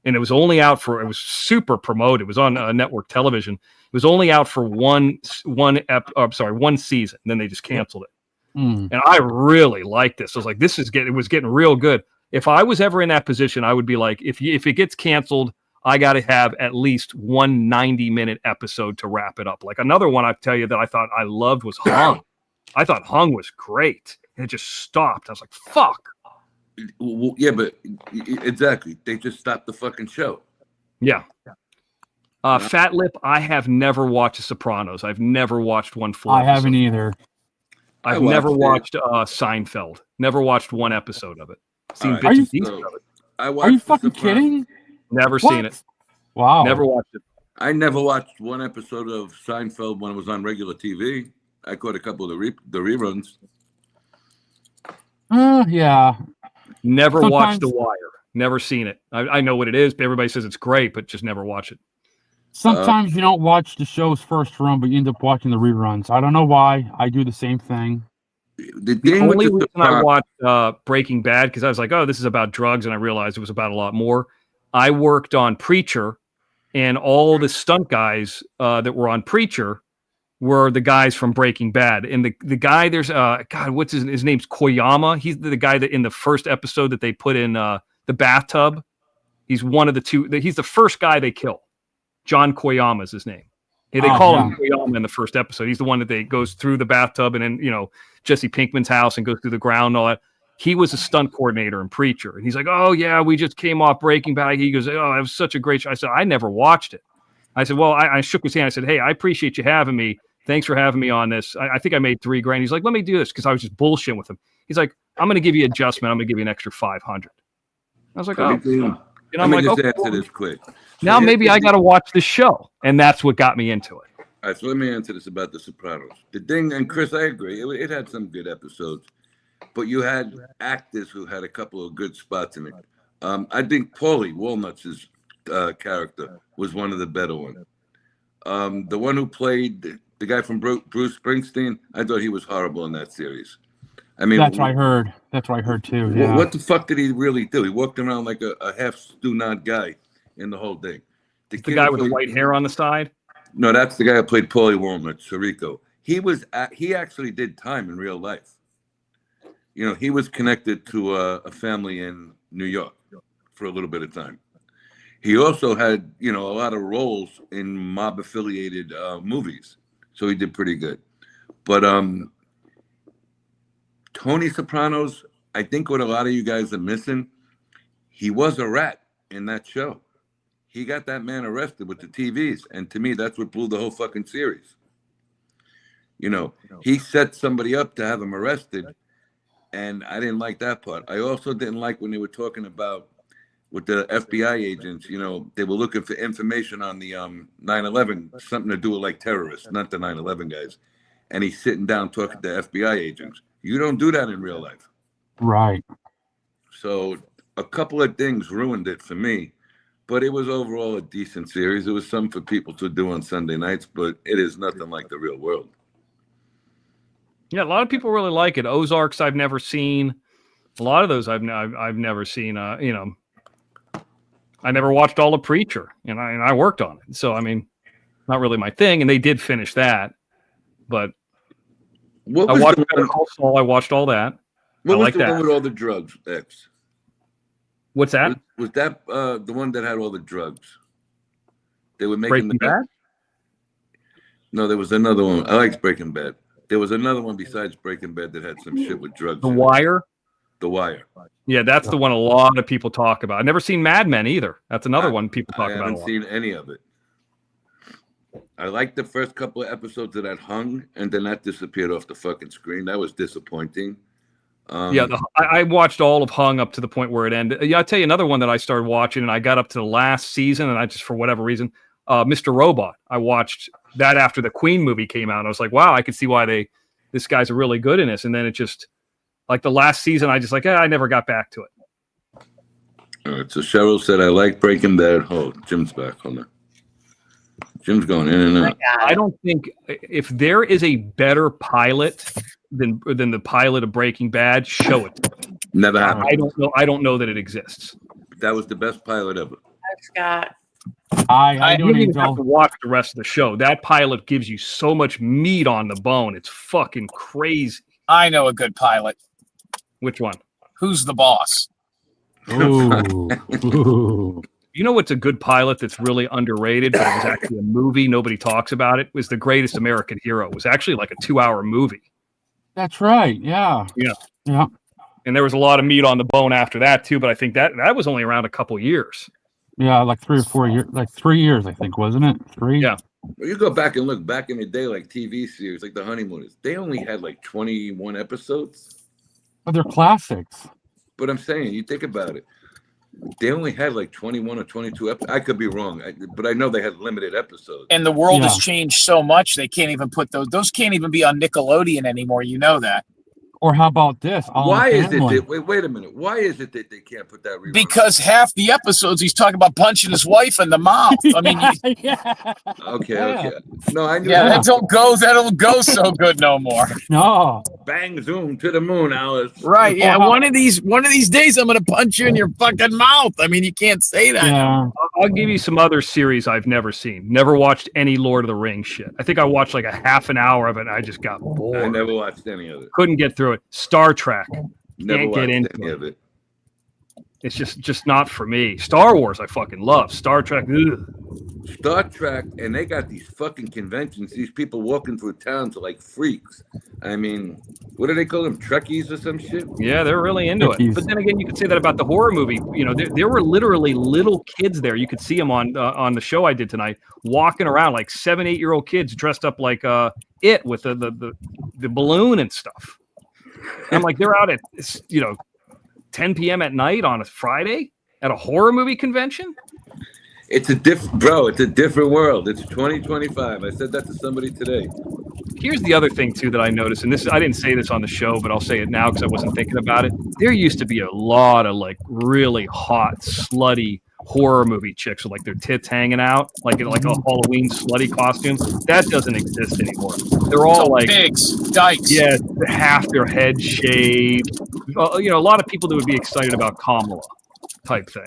and it was only out for, it was super promoted. It was on network television. It was only out for one season. And then they just canceled it.
Mm.
And I really liked this. I was like, it was getting real good. If I was ever in that position, I would be like, if it gets canceled, I got to have at least one 90-minute episode to wrap it up. Like another one I tell you that I thought I loved was Hung. I thought Hung was great. And it just stopped. I was like, fuck.
Yeah, but exactly. They just stopped the fucking show.
Yeah. Fat Lip, I have never watched The Sopranos. I've never watched one full
I
episode.
haven't either.
I've never watched Seinfeld. Never watched one episode of it. Seen bits and pieces of it.
Are you fucking kidding?
Never
What?
seen it.
Wow.
Never watched it.
I never watched one episode of Seinfeld when it was on regular TV. I caught a couple of the reruns.
Yeah.
Never watched The
Sometimes-
Wire. Never seen it. I know what it is. Everybody says it's great, but just never watch it.
Sometimes you don't watch the show's first run, but you end up watching the reruns. I don't know why. I do the same thing.
The only reason I watched Breaking Bad, because I was like, oh, this is about drugs, and I realized it was about a lot more. I worked on Preacher, and all the stunt guys that were on Preacher were the guys from Breaking Bad. And the guy, there's God, what's his name's Koyama. He's the guy that in the first episode that they put in the bathtub. He's one of the two. He's the first guy they kill. John Koyama is his name. They call him Koyama in the first episode. He's the one that they goes through the bathtub and then Jesse Pinkman's house and goes through the ground and all that. He was a stunt coordinator in Preacher, and he's like, "Oh yeah, we just came off Breaking Bad." He goes, "Oh, it was such a great show." I said, "I never watched it." I said, "Well," I shook his hand. I said, "Hey, I appreciate you having me. Thanks for having me on this. I think I made $3,000." He's like, "Let me do this," because I was just bullshitting with him. He's like, "I'm going to give you adjustment. I'm going to give you an extra $500." I was like, "Oh." And I'm like,
just
"Okay,
answer this quick.
now maybe I got to watch the show," and that's what got me into it.
All right, so let me answer this about The Sopranos. The thing, and Chris, I agree, it had some good episodes, but you had actors who had a couple of good spots in it. I think Paulie Walnuts' character was one of the better ones. The one who played the guy from Bruce Springsteen, I thought he was horrible in that series. I mean,
That's what I heard. That's what I heard too. Yeah.
What the fuck did he really do? He walked around like a half stu-nod guy in the whole thing.
The guy with the white hair on the side?
No, that's the guy who played Paulie Walnut, Chirico. He actually did time in real life. He was connected to a family in New York for a little bit of time. He also had, a lot of roles in mob-affiliated movies, so he did pretty good. But Tony Soprano's, I think what a lot of you guys are missing, he was a rat in that show. He got that man arrested with the TVs, and to me, that's what blew the whole fucking series. You know, he set somebody up to have him arrested, and I didn't like that part. I also didn't like when they were talking about with the FBI agents, you know, they were looking for information on the 9/11, something to do with like terrorists, not the 9/11 guys. And he's sitting down talking to FBI agents. You don't do that in real life.
Right.
So a couple of things ruined it for me, but it was overall a decent series. It was something for people to do on Sunday nights, but it is nothing like the real world.
Yeah, a lot of people really like it. Ozarks, I've never seen. A lot of those I've never seen. You know, I never watched all of Preacher, and I worked on it. So I mean, not really my thing. And they did finish that, but
What
I
was
watched
the
Better
one-
Call Saul. I watched all that.
What
I
was
like
the
that.
one with all the drugs, X?
What's that?
Was that the one that had all the drugs? They were making
Breaking Bad?
No, there was another one. I liked Breaking Bad. There was another one besides Breaking Bad that had some shit with drugs.
The
in it.
Wire.
The Wire.
Yeah, that's the one a lot of people talk about. I've never seen Mad Men either. That's another one people talk
I
about a
haven't
lot.
seen any of it. I liked the first couple of episodes of that Hung, and then that disappeared off the fucking screen. That was disappointing.
Yeah, I watched all of Hung up to the point where it ended. Yeah, I'll tell you another one that I started watching, and I got up to the last season, and I just, for whatever reason, Mr. Robot. I watched that after the Queen movie came out. I was like, wow, I could see why this guy's really good in this. And then it just, like the last season, I just like, I never got back to it.
All right, so Cheryl said, I like Breaking Bad. Oh, Jim's back. Hold on. Jim's going in and out.
I don't think if there is a better pilot than the pilot of Breaking Bad, show it.
Never happened.
I don't know that it exists.
That was the best pilot ever.
Scott.
I don't even have to watch the rest of the show. That pilot gives you so much meat on the bone. It's fucking crazy.
I know a good pilot.
Which one?
Who's the boss?
Ooh.
You know what's a good pilot that's really underrated, but it was actually a movie. Nobody talks about it. Was The Greatest American Hero. It was actually like a 2-hour movie.
That's right. Yeah.
Yeah.
Yeah.
And there was a lot of meat on the bone after that too. But I think that was only around a couple years.
Yeah, like 3 or 4 years, like 3 years, I think, wasn't it? 3?
Yeah.
Well, you go back and look back in the day, like TV series, like The Honeymooners. They only had like 21 episodes.
But they're classics.
But I'm saying, you think about it. They only had like 21 or 22 episodes. I could be wrong, but I know they had limited episodes.
And the world has changed so much, they can't even put those. Those can't even be on Nickelodeon anymore. You know that.
Or how about this?
Why is it that, wait a minute. Why is it that they can't put that rerun?
Because half the episodes he's talking about punching his wife in the mouth. I mean,
Okay. No, I knew
that don't go so good no more.
No.
Bang zoom to the moon, Alice.
Right. Yeah. One of these days I'm gonna punch you in your fucking mouth. I mean, you can't say that.
Yeah.
I'll give you some other series I've never seen. Never watched any Lord of the Rings shit. I think I watched like a half an hour of it and I just got bored.
I never watched any of it.
Couldn't get through it. Star Trek.
Never
Can't
watched
get into
any of it.
It's just not for me. Star Wars I fucking love. Star Trek. Ugh.
Star Trek, and they got these fucking conventions. These people walking through towns are like freaks. I mean, what do they call them? Trekkies or some shit?
Yeah, they're really into it. But then again, you could say that about the horror movie. You know, there were literally little kids there. You could see them on the show I did tonight, walking around like 7, 8-year-old kids dressed up like it with the balloon and stuff. I'm like, they're out at 10 p.m. at night on a Friday at a horror movie convention.
It's a different world. It's 2025. I said that to somebody today.
Here's the other thing too that I noticed, and I didn't say this on the show, but I'll say it now because I wasn't thinking about it. There used to be a lot of like really hot, slutty horror movie chicks with like their tits hanging out, like in like a Halloween slutty costume. That doesn't exist anymore. They're all like
pigs, dykes.
Yeah, half their head shaved. A lot of people that would be excited about Kamala type thing.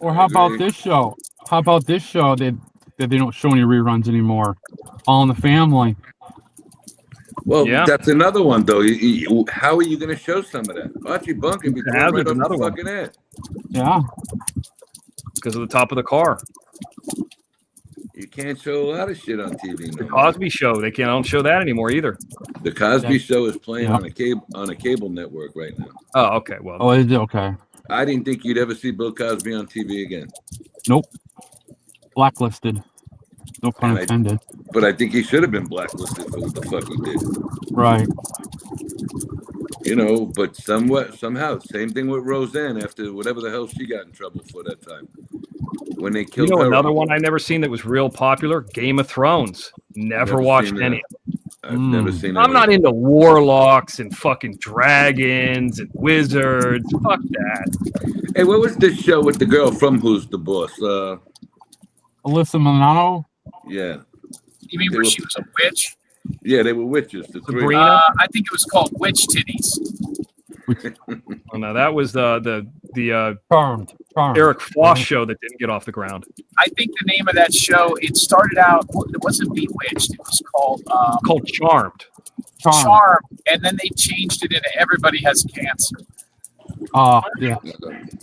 Or how about this show? How about this show that they don't show any reruns anymore? All in the Family.
Well, that's another one though. How are you going to show some of that? Archie Bunker be right off the fucking head.
Yeah.
Because of the top of the car.
You can't show a lot of shit on TV.
The Cosby Show. They don't show that anymore either.
The Cosby Show is playing on a cable network right now.
Oh, okay. Well.
Oh, is it okay?
I didn't think you'd ever see Bill Cosby on TV again.
Nope. Blacklisted. No pun intended.
But I think he should have been blacklisted for what the fuck he did.
Right.
You know, but somehow, same thing with Roseanne after whatever the hell she got in trouble for that time. When they killed her.
Another one I never seen that was real popular, Game of Thrones. Never watched any of it.
I've never seen it.
I'm not into warlocks and fucking dragons and wizards. Fuck that.
Hey, what was this show with the girl from Who's the Boss?
Alyssa Milano?
Yeah.
You mean where she was a witch?
Yeah, they were witches. The three.
I think it was called Witch Titties.
Oh, no, that was the
Charmed.
Eric Foss show that didn't get off the ground.
I think the name of that show, it started out, it wasn't Bewitched, it was called
Charmed.
Charmed, and then they changed it into Everybody Has Cancer.
Yeah.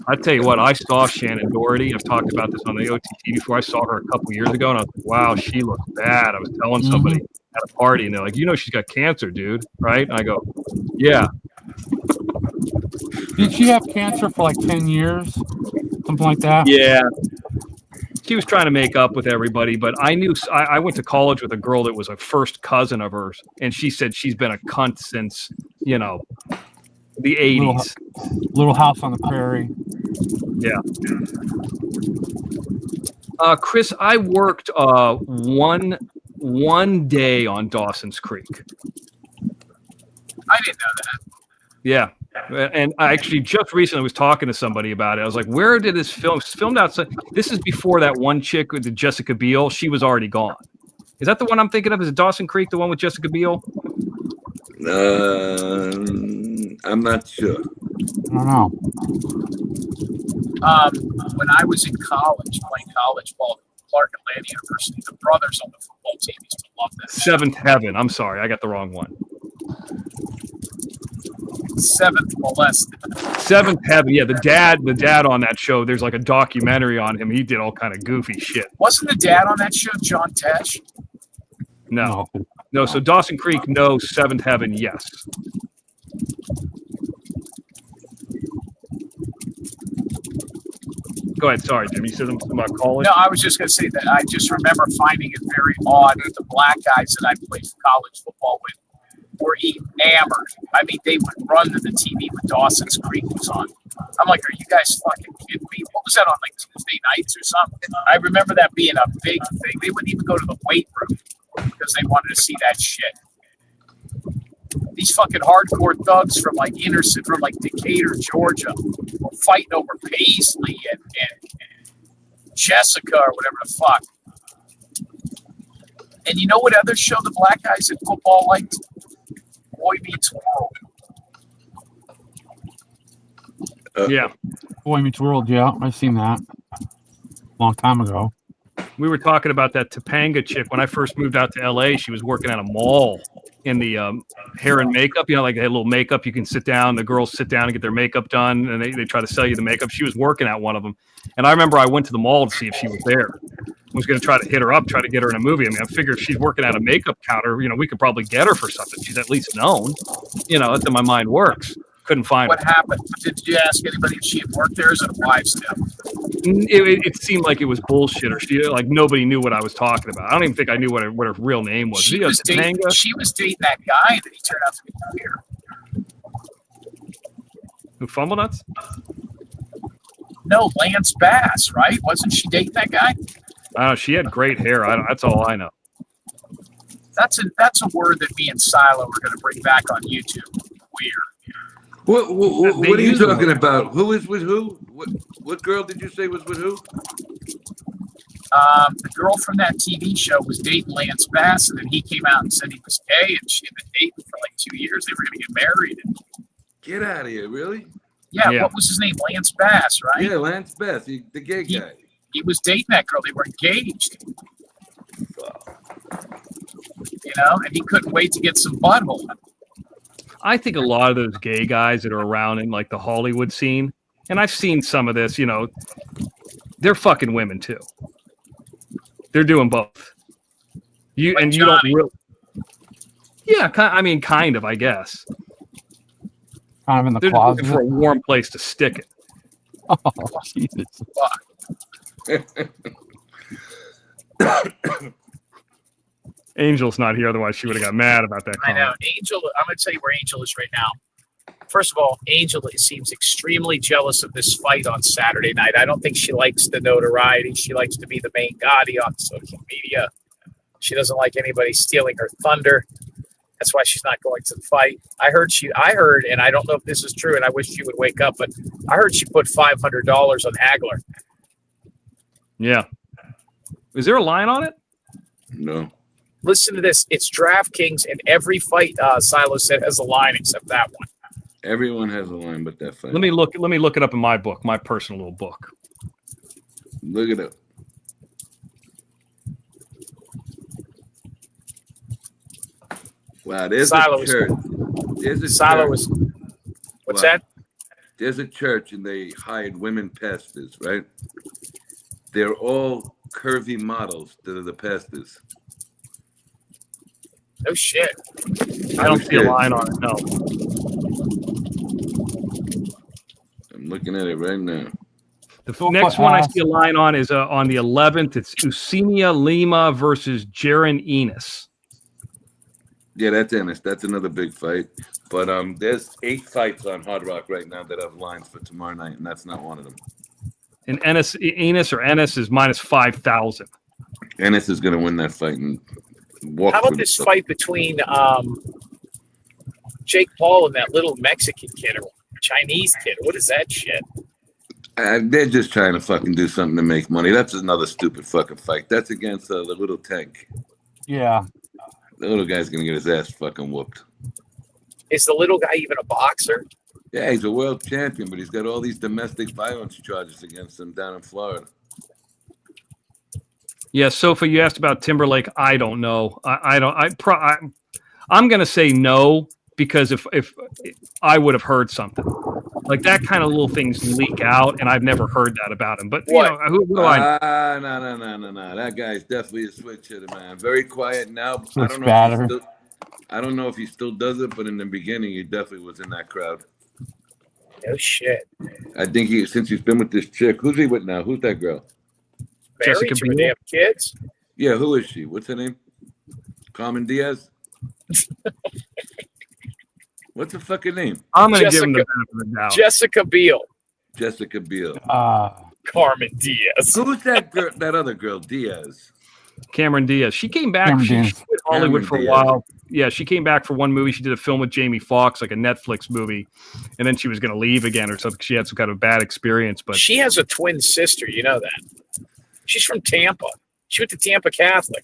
I tell you what, I saw Shannon Doherty. I've talked about this on the OTT before. I saw her a couple years ago, and I was like, wow, she looks bad. I was telling somebody at a party, and they're like, she's got cancer, dude, right? And I go, yeah.
Did she have cancer for like 10 years? Something like that?
Yeah. She was trying to make up with everybody, but I went to college with a girl that was a first cousin of hers, and she said she's been a cunt since, the 80s.
Little House on the Prairie.
Yeah. Chris, I worked one day on Dawson's Creek.
I didn't know that.
Yeah. And I actually just recently was talking to somebody about it. I was like, where did this film? It's filmed outside. This is before that one chick with the Jessica Biel. She was already gone. Is that the one I'm thinking of? Is it Dawson Creek, the one with Jessica Biel?
I'm not sure.
I don't know.
When I was in college, playing college ball at Clark Atlanta University, the brothers on the football team used to love this.
Seventh Heaven. I'm sorry. I got the wrong one.
Seventh Molested.
Seventh Heaven. Yeah, the dad on that show, there's like a documentary on him. He did all kind of goofy shit.
Wasn't the dad on that show John Tesh?
No. So Dawson Creek, no. Seventh Heaven, yes. Go ahead. Sorry, Jim. You said something about college?
No, I was just going to say that I just remember finding it very odd that the black guys that I played college football with were enamored. I mean, they would run to the TV when Dawson's Creek was on. I'm like, are you guys fucking kidding me? What was that on, like Tuesday nights or something? I remember that being a big thing. They wouldn't even go to the weight room because they wanted to see that shit. These fucking hardcore thugs from like from like Decatur, Georgia, were fighting over Paisley and Jessica or whatever the fuck. And you know what other show the black guys in football liked? Boy Meets World.
Yeah.
Boy Meets World, yeah. I've seen that. Long time ago.
We were talking about that Topanga chick. When I first moved out to LA, she was working at a mall in the hair and makeup. Like they had a little makeup. You can sit down. The girls sit down and get their makeup done, and they try to sell you the makeup. She was working at one of them. And I remember I went to the mall to see if she was there. I was going to try to hit her up, try to get her in a movie. I mean, I figured if she's working at a makeup counter, we could probably get her for something. She's at least known. That's how my mind works. Couldn't find
what
her.
Happened? Did you ask anybody if she had worked there as a wives' tale?
It seemed like it was bullshit, or nobody knew what I was talking about. I don't even think I knew what her real name was.
She was dating that guy that he turned out to be queer.
Who, Fumblenuts?
No, Lance Bass, right? Wasn't she dating that guy?
I don't know. She had great hair. That's all I know.
That's a word that me and Silo are going to bring back on YouTube. Queer.
What are you talking about? Who is with who? What girl did you say was with who?
The girl from that TV show was dating Lance Bass, and then he came out and said he was gay, and she had been dating for like 2 years. They were going to get married.
Get out of here, really?
Yeah, what was his name? Lance Bass, right?
Yeah, Lance Bass, the gay guy.
He was dating that girl. They were engaged. And he couldn't wait to get some butthole.
I think a lot of those gay guys that are around in like the Hollywood scene, and I've seen some of this, they're fucking women too. They're doing both. You don't really. Yeah, kind of, I guess.
Kind of in the
They're
closet.
looking for a warm place to stick it.
Oh, Jesus.
Angel's not here, otherwise she would have got mad about that
I
comment.
know. Angel, I'm going to tell you where Angel is right now. First of all, Angel seems extremely jealous of this fight on Saturday night. I don't think she likes the notoriety. She likes to be the main Gotti on social media. She doesn't like anybody stealing her thunder. That's why she's not going to the fight. I heard, and I don't know if this is true, and I wish she would wake up, but I heard she put $500 on Hagler.
Yeah. Is there a line on it?
No.
Listen to this. It's DraftKings, and every fight, Silo said, has a line except that one.
Everyone has a line but that fight.
Let me look it up in my book, my personal little book.
Look it up. Wow, there's
Silo
a church. There's a
Silo
church.
What's
Wow.
that?
There's a church and they hired women pastors, right? They're all curvy models that are the pastors.
No shit.
I don't see a line on it, no.
I'm looking at it right now.
The next one I see a line on is on the 11th. It's Eusenia Lima versus Jaron Enos.
Yeah, that's Ennis. That's another big fight. But there's 8 fights on Hard Rock right now that have lines for tomorrow night, and that's not one of them.
And Enos is minus 5,000.
Ennis is going to win that fight and walk.
How about
through
this
the-
fight between Jake Paul and that little Mexican kid or Chinese kid? What is that shit?
They're just trying to fucking do something to make money. That's another stupid fucking fight. That's against the little tank.
Yeah.
The little guy's going to get his ass fucking whooped.
Is the little guy even a boxer?
Yeah, he's a world champion, but he's got all these domestic violence charges against him down in Florida.
Yeah, Sophie, you asked about Timberlake. I don't know. I'm going to say no, because if I would have heard something like that, kind of little things leak out, and I've never heard that about him. But you know, who do I?
No. That guy's definitely a switch hitter, man. Very quiet now. I don't know if he still does it, but in the beginning, he definitely was in that crowd.
No shit.
I think since he's been with this chick, who's he with now? Who's that girl?
Married to her, they have kids?
Yeah, who is she? What's her name? Carmen Diaz? What's her fucking name?
I'm going to give him the benefit of the doubt.
Jessica Biel.
Jessica Biel.
Carmen Diaz.
Who's that girl? That other girl, Diaz.
Cameron Diaz. She came back. She was in Hollywood for a while. Yeah, she came back for one movie. She did a film with Jamie Foxx, like a Netflix movie, and then she was going to leave again or something. She had some kind of bad experience. But
she has a twin sister. You know that. She's from Tampa. She went to Tampa Catholic.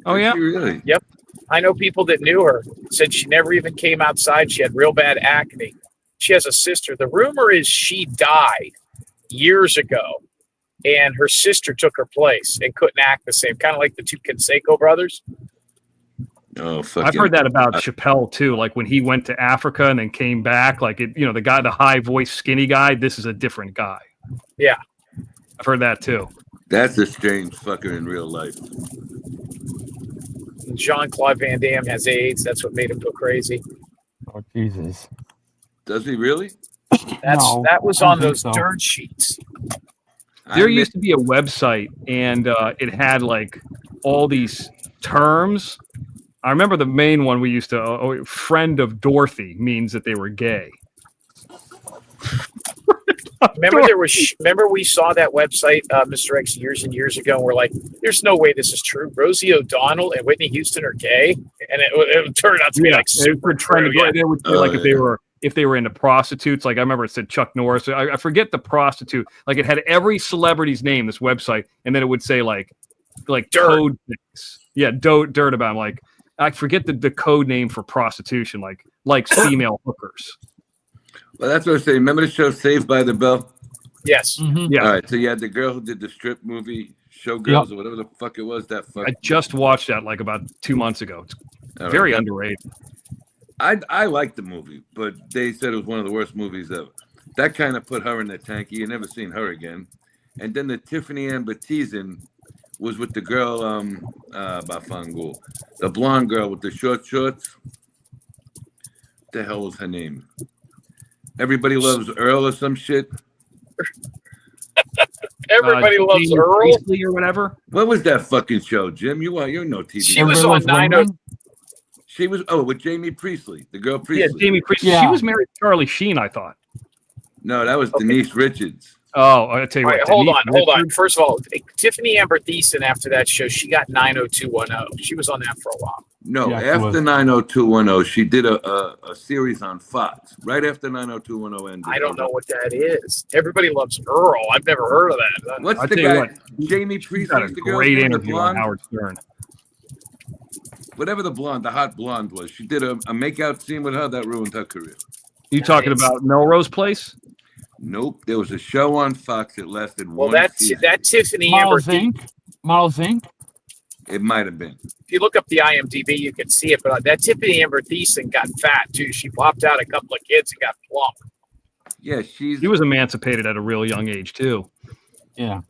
Oh, yeah?
Really?
Yep. I know people that knew her, said she never even came outside. She had real bad acne. She has a sister. The rumor is she died years ago, and her sister took her place and couldn't act the same, kind of like the two Canseco brothers.
Oh,
I've heard that about Chappelle too. Like when he went to Africa and then came back, like the guy, the high voice, skinny guy. This is a different guy.
Yeah,
I've heard that too.
That's a strange fucker in real life.
Jean-Claude Van Damme has AIDS. That's what made him go crazy.
Oh, Jesus.
Does he really?
That was on those dirt sheets.
There used to be a website, and it had like all these terms. I remember the main one we used to. Friend of Dorothy means that they were gay.
Remember we saw that website, Mr. X, years and years ago, and we're like, there's no way this is true. Rosie O'Donnell and Whitney Houston are gay, and it turned out to be like super true.
They would say like if they were into prostitutes. Like I remember it said Chuck Norris. I forget the prostitute. Like it had every celebrity's name, this website, and then it would say like code things. Yeah, dirt about them. Like I forget the code name for prostitution. Like female hookers.
Well, that's what I was saying. Remember the show Saved by the Bell?
Yes.
Mm-hmm. Yeah.
All right. So you had the girl who did the strip movie, Showgirls, or whatever the fuck it was.
I just watched that like about 2 months ago. It's very underrated.
I liked the movie, but they said it was one of the worst movies ever. That kind of put her in the tank. You never seen her again. And then the Tiffany Amber Thiessen was with the girl, Bafangul, the blonde girl with the short shorts. What the hell was her name? Everybody Loves Earl or some shit.
Everybody loves
Jamie
Earl.
Priestley or whatever.
What was that fucking show, Jim? You're no TV.
She was on 90.
She was with Jamie Priestley, the girl
Yeah,
Priestley.
Jamie Priestley.
Yeah.
She was married to Charlie Sheen, I thought.
No, that was Denise Richards.
Oh, I'll tell you
All right,
what.
hold
Denise
on. First of all, Tiffany Amber Thiessen, after that show, she got 90210. She was on that for a while.
No,
Yeah, she
after
was.
90210, she did a series on Fox. Right after 90210 ended.
I don't know what that is. Everybody loves Earl. I've never heard of that.
What's
I'll
the
tell you
guy?
what,
Jamie
She's got a
Priestley's the girl.
great
The
interview on
blonde?
Howard Stern.
Whatever the hot blonde was. She did a makeout scene with her that ruined her career.
You talking about Melrose Place?
Nope. There was a show on Fox that lasted
Well,
one season.
that Tiffany Amber
Models
Thiessen.
Inc. Models Inc.
It might have been.
If you look up the IMDb, you can see it. But that Tiffany Amber Thiessen got fat too. She popped out a couple of kids and got plump.
Yeah,
She was emancipated at a real young age too.
Yeah.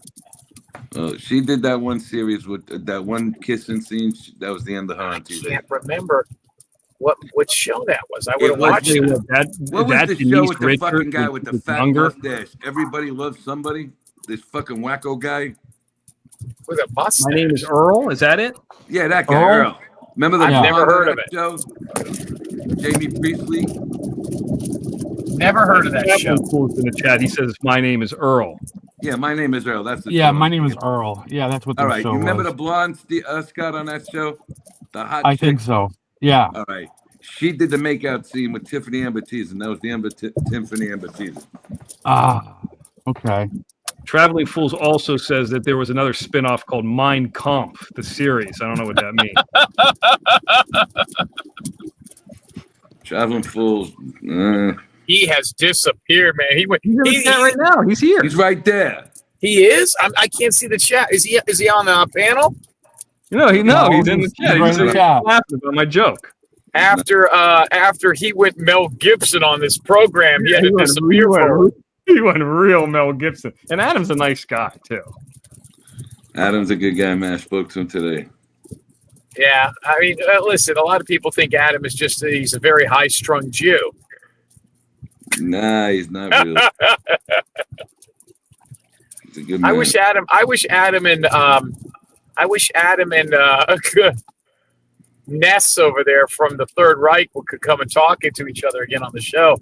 She did that one series with that one kissing scene. That was the end of her on TV.
I can't remember what show that was. I would have watched it.
What was the show
Denise
with the
Richards
fucking guy
was-
with the
was
fat
younger?
mustache? Everybody loves somebody. This fucking wacko guy.
With a mustache.
My name is Earl. Is that it?
Yeah, that guy,
Earl?
Earl. Remember the
I've never
blonde
heard
on
of
that show? Jamie Priestley.
Never heard of that show.
Chaplain Fool's in the chat. He says my name is Earl.
Yeah, my name is Earl. That's the
Yeah,
show.
my name is Earl. Yeah, that's what the
All right,
show
you remember
was.
the blonde Scott on that show? The hot
I
chick?
think so. Yeah.
All right. She did the makeout scene with Tiffany Amber Thiessen. That was the Tiffany Amber Thiessen.
Ah, okay.
Traveling Fools also says that there was another spin-off called Mein Kampf, the series. I don't know what that means.
Traveling Fools.
He has disappeared, man.
He's in the chat right now. He's here.
He's right there.
He is. I can't see the chat. Is he on the panel?
No, he's in the chat.
He's right in the chat.
Laughing about my joke.
After he went Mel Gibson on this program, he had to disappear for
He went real Mel Gibson. And Adam's a nice guy, too.
Adam's a good guy, man. I spoke to him today.
Yeah, I mean, listen, a lot of people think Adam is he's a very high-strung Jew.
Nah, he's not really. He's a good man.
I wish Adam and Ness over there from the Third Reich could come and talk to each other again on the show.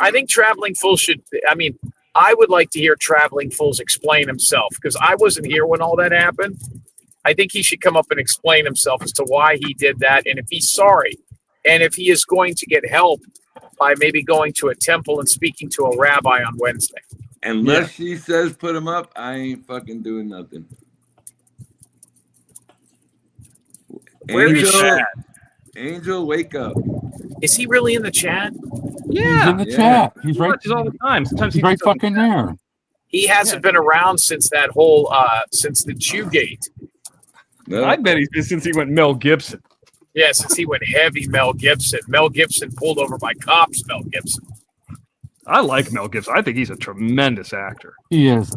I think Traveling Fools should. I mean, I would like to hear Traveling Fools explain himself because I wasn't here when all that happened. I think he should come up and explain himself as to why he did that and if he's sorry and if he is going to get help by maybe going to a temple and speaking to a rabbi on Wednesday.
Unless she says put him up, I ain't fucking doing nothing.
Where is Chad?
Angel, wake up.
Is he really in the chat?
Yeah.
He's in the chat. He's right.
Watches all the time. Sometimes
He's right fucking there.
He hasn't been around since that whole since the Jewgate.
No.
I bet he's been since he went Mel Gibson.
Yeah, since he went heavy Mel Gibson. Mel Gibson pulled over by cops, Mel Gibson.
I like Mel Gibson. I think he's a tremendous actor.
He is,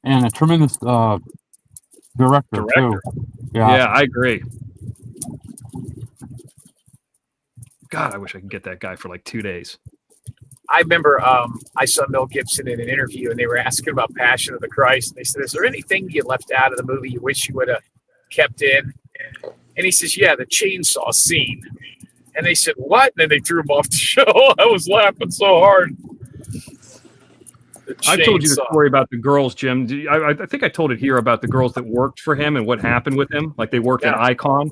and a tremendous director too.
Yeah, I agree. God, I wish I could get that guy for like 2 days.
I remember I saw Mel Gibson in an interview, and they were asking about Passion of the Christ. And they said, "Is there anything you left out of the movie you wish you would have kept in?" And he says, "Yeah, the chainsaw scene." And they said, "What?" And then they threw him off the show. I was laughing so hard.
I told you the story about the girls, Jim. I think I told it here about the girls that worked for him and what happened with him. Like they worked at Icon.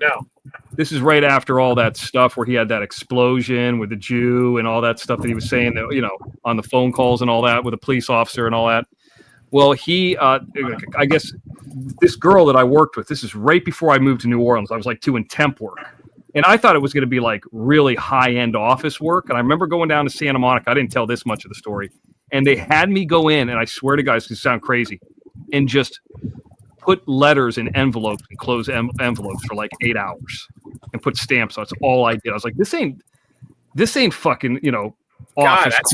No.
This is right after all that stuff where he had that explosion with the Jew and all that stuff that he was saying, that, you know, on the phone calls and all that with a police officer and all that. Well, he, I guess this girl that I worked with, this is right before I moved to New Orleans. I was like doing temp work. And I thought it was going to be like really high-end office work. And I remember going down to Santa Monica. I didn't tell this much of the story. And they had me go in, and I swear to God, this sound crazy, and just put letters in envelopes and close envelopes for like 8 hours and put stamps on. That's all I did. I was like, this ain't fucking, you know,
God,
office.
that's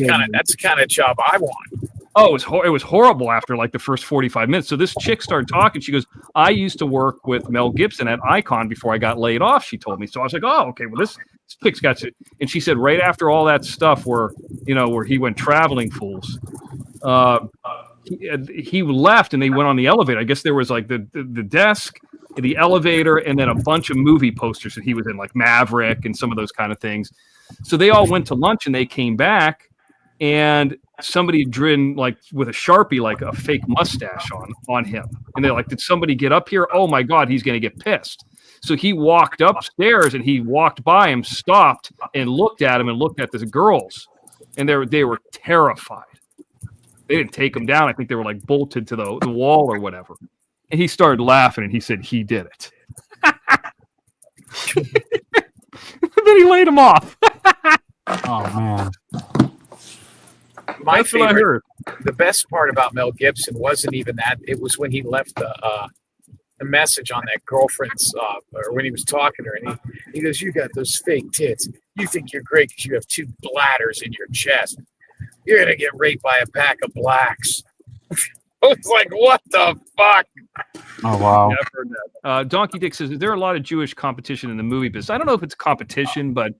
the kind of job I want.
Oh, it was horrible after like the first 45 minutes. So this chick started talking. She goes, "I used to work with Mel Gibson at Icon before I got laid off," she told me. So I was like, "Oh, okay. Well, this chick's got to." And she said, right after all that stuff where he went Traveling Fools, he left and they went on the elevator. I guess there was like the desk, the elevator, and then a bunch of movie posters that he was in, like Maverick and some of those kind of things. So they all went to lunch and they came back, and somebody had driven like with a Sharpie like a fake mustache on him, and they're like, "Did somebody get up here? Oh my God, he's going to get pissed." So he walked upstairs and he walked by him, stopped and looked at him and looked at the girls, and they were terrified. They didn't take him down. I think they were like bolted to the wall or whatever. And he started laughing and he said he did it. Then he laid him off.
Oh man.
My
That's what I
favorite,
heard.
the best part about Mel Gibson wasn't even that. It was when he left the message on that girlfriend's, or when he was talking to her, and he goes, "You got those fake tits. You think you're great because you have 2 bladders in your chest. You're gonna get raped by a pack of blacks." I was like, "What the fuck?"
Oh wow.
Yeah, I've heard that. Donkey Dick says, "Is there a lot of Jewish competition in the movie business?" I don't know if it's competition, but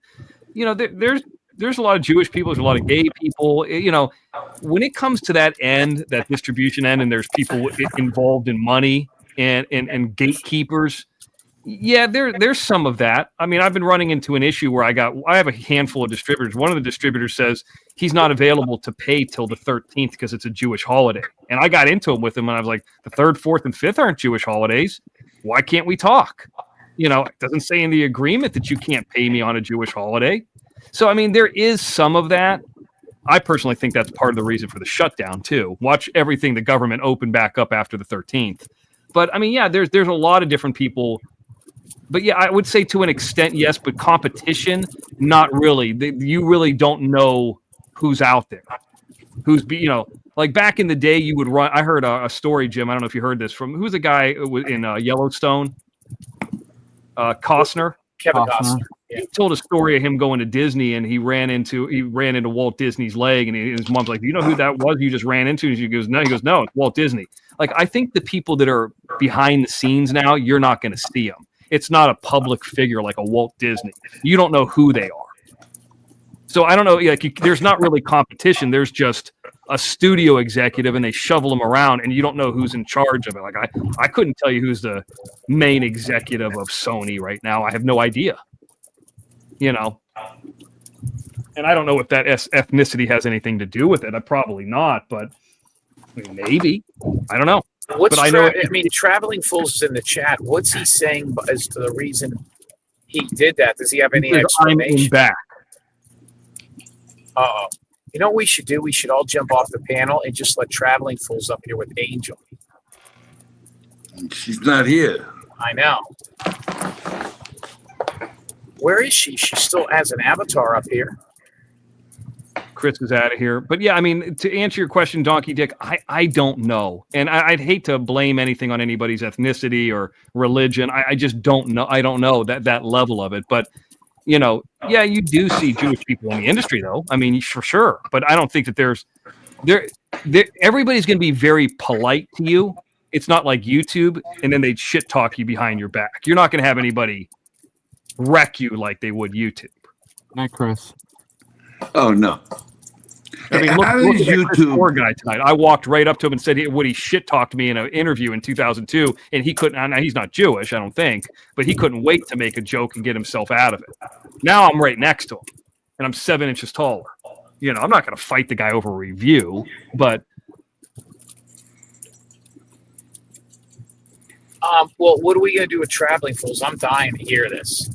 you know, there's a lot of Jewish people. There's a lot of gay people. You know, when it comes to that end, that distribution end, and there's people involved in money and gatekeepers. Yeah, there's some of that. I mean, I've been running into an issue where I have a handful of distributors. One of the distributors says he's not available to pay till the 13th because it's a Jewish holiday. And I got into him with him, and I was like, the 3rd, 4th, and 5th aren't Jewish holidays. Why can't we talk? You know, it doesn't say in the agreement that you can't pay me on a Jewish holiday. So, I mean, there is some of that. I personally think that's part of the reason for the shutdown, too. Watch everything the government open back up after the 13th. But, I mean, yeah, there's a lot of different people. But, yeah, I would say to an extent, yes, but competition, not really. You really don't know who's out there. You know, like back in the day, you would run. I heard a story, Jim. I don't know if you heard this from who's the guy in Yellowstone? Costner.
Kevin Costner.
He told a story of him going to Disney, and he ran into Walt Disney's leg, and his mom's like, "Do you know who that was you just ran into?" And she goes, "No." He goes, "No, it's Walt Disney." Like, I think the people that are behind the scenes now, you're not going to see them. It's not a public figure like a Walt Disney. You don't know who they are. So I don't know. Like, there's not really competition. There's just a studio executive, and they shovel them around, and you don't know who's in charge of it. Like, I couldn't tell you who's the main executive of Sony right now. I have no idea. You know, and I don't know if that ethnicity has anything to do with it. Probably not, but I mean, maybe. I don't know.
But
I know.
I mean, Traveling Fools is in the chat. What's he saying as to the reason he did that? Does he have any explanation?
I'm back.
Uh-oh. You know what we should do? We should all jump off the panel and just let Traveling Fools up here with Angel.
She's not here.
I know. Where is she? She still has an avatar up here.
Chris is out of here. But yeah, I mean, to answer your question, Donkey Dick, I don't know. And I'd hate to blame anything on anybody's ethnicity or religion. I just don't know. I don't know that level of it. But, you know, yeah, you do see Jewish people in the industry, though. I mean, for sure. But I don't think that everybody's going to be very polite to you. It's not like YouTube, and then they'd shit talk you behind your back. You're not going to have anybody wreck you like they would YouTube.
Night, Chris.
Oh, no.
I mean, look at that poor guy tonight. I walked right up to him and said, "Would he shit talked me in an interview in 2002?" And he couldn't. He's not Jewish, I don't think, but he couldn't wait to make a joke and get himself out of it. Now I'm right next to him, and I'm 7 inches taller. You know, I'm not going to fight the guy over a review, but.
Well, what are we going to do with Traveling Fools? I'm dying to hear this.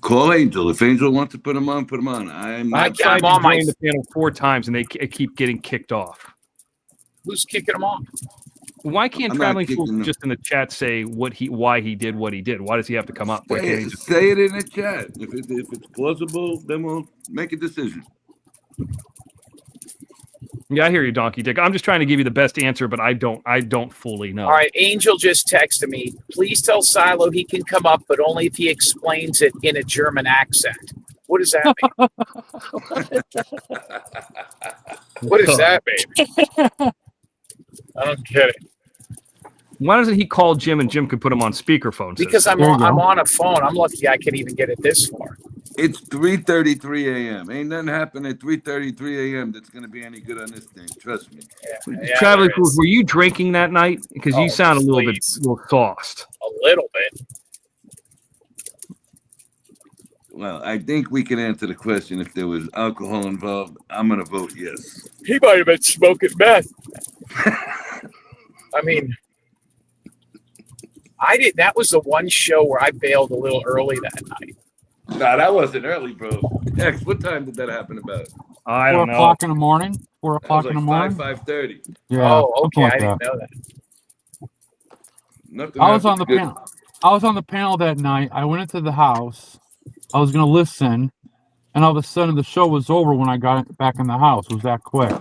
Call Angel. If Angel wants to put him on, put him on.
I've tried to join the panel 4 times, and they keep getting kicked off.
Who's kicking them off?
Why can't Traveling Fools just in the chat say why he did what he did? Why does he have to come up? Why can't he just
say it in the chat? If it's plausible, then we'll make a decision.
Yeah, I hear you, Donkey Dick. I'm just trying to give you the best answer, but I don't fully know.
All right, Angel just texted me. Please tell Silo he can come up, but only if he explains it in a German accent. What does that mean? What does that mean? I don't get it.
Why doesn't he call Jim and Jim could put him on speakerphone?
Because I'm on a phone. I'm lucky I can even get it this far.
It's 3:33 a.m. Ain't nothing happening at 3:33 a.m. that's gonna be any good on this thing. Trust me.
Traveling Fools, were you drinking that night? Because you sound a little sauced.
A little bit.
Well, I think we can answer the question if there was alcohol involved. I'm gonna vote yes.
He might have been smoking meth. I mean, I did. That was the one show where I bailed a little early that night.
Nah, that wasn't early, bro. X, what time did that happen about?
I
don't know. 4 o'clock in the morning. 4 o'clock in the morning.
5:30.
Yeah.
Oh, okay.
Like
I didn't
that.
know that.
Nothing
I was on the
good.
panel. I was on the panel that night. I went into the house. I was gonna listen, and all of a sudden the show was over when I got back in the house. It was that quick.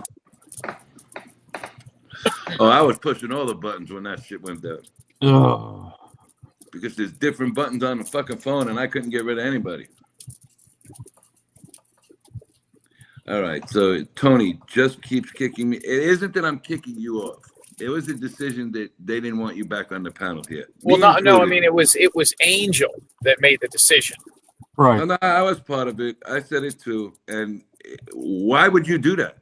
Oh, I was pushing all the buttons when that shit went down.
Ugh.
Because there's different buttons on the fucking phone, and I couldn't get rid of anybody. All right, so Tony just keeps kicking me. It isn't that I'm kicking you off. It was a decision that they didn't want you back on the panel here.
Well,
Me
no. I
included.
mean, it was Angel that made the decision.
Right.
No, I was part of it. I said it too. And why would you do that?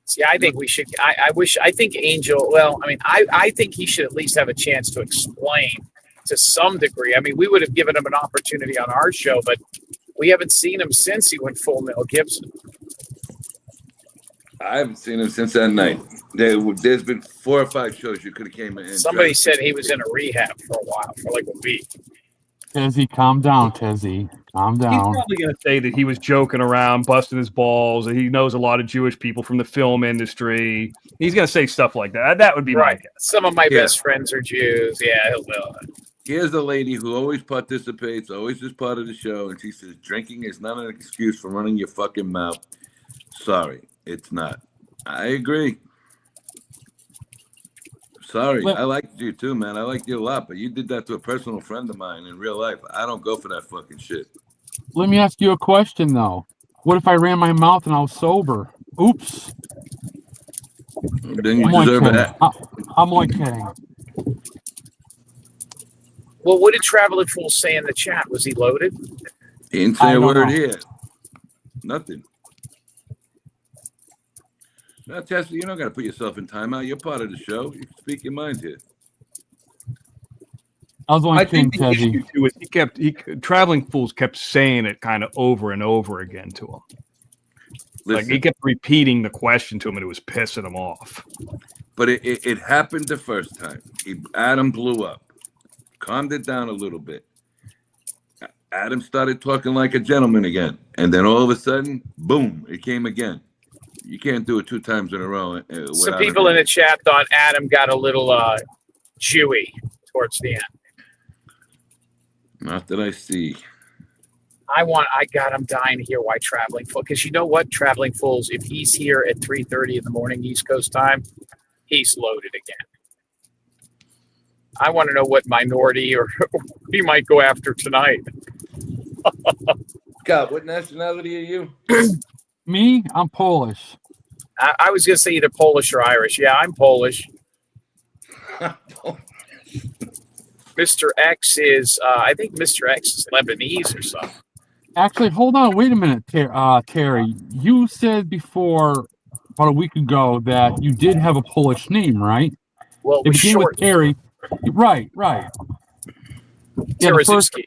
See, I think we should. I think Angel. Well, I mean, I think he should at least have a chance to explain to some degree. I mean, we would have given him an opportunity on our show, but we haven't seen him since he went full Mel Gibson.
I haven't seen him since that night. There's been 4 or 5 shows you could have came in.
Somebody said he was in a rehab for a while, for like a week.
Tezzy, calm down, Tezzy. Calm
He's
down.
probably going to say that he was joking around, busting his balls, and he knows a lot of Jewish people from the film industry. He's going to say stuff like that. That would be my guess.
Some of my best friends are Jews. Yeah, he'll know that.
Here's a lady who always participates, always is part of the show, and she says drinking is not an excuse for running your fucking mouth. Sorry, it's not. I agree. Sorry, I liked you too, man. I liked you a lot, but you did that to a personal friend of mine in real life. I don't go for that fucking shit.
Let me ask you a question, though. What if I ran my mouth and I was sober? Oops.
Then you deserve that.
I'm like kidding.
Well, what did Traveling Fool say in the chat? Was he loaded?
He didn't say a word here. Nothing. Now, Tessa, you don't got to put yourself in timeout. You're part of the show. You can speak your mind here.
I was only
I think
kidding,
the
Tezzy.
issue too is Traveling Fools kept saying it kind of over and over again to him. Like he kept repeating the question to him, and it was pissing him off.
But it happened the first time. Adam blew up, calmed it down a little bit. Adam started talking like a gentleman again, and then all of a sudden, boom, it came again. You can't do it 2 times in a row.
Some people in the chat thought Adam got a little Jewy towards the end.
Not that I see.
I got him dying to hear why Traveling Fool. Because you know what, Traveling Fools, if he's here at 3:30 in the morning East Coast time, he's loaded again. I want to know what minority or he might go after tonight.
God, what nationality are you?
Me? I'm Polish.
I was going to say either Polish or Irish. Yeah, I'm Polish. Mr. X is, I think Mr. X is Lebanese or something.
Actually, hold on. Wait a minute, Terry. You said before, about a week ago, that you did have a Polish name, right?
Well,
it began with Terry. Right. Yeah,
Tarazuski.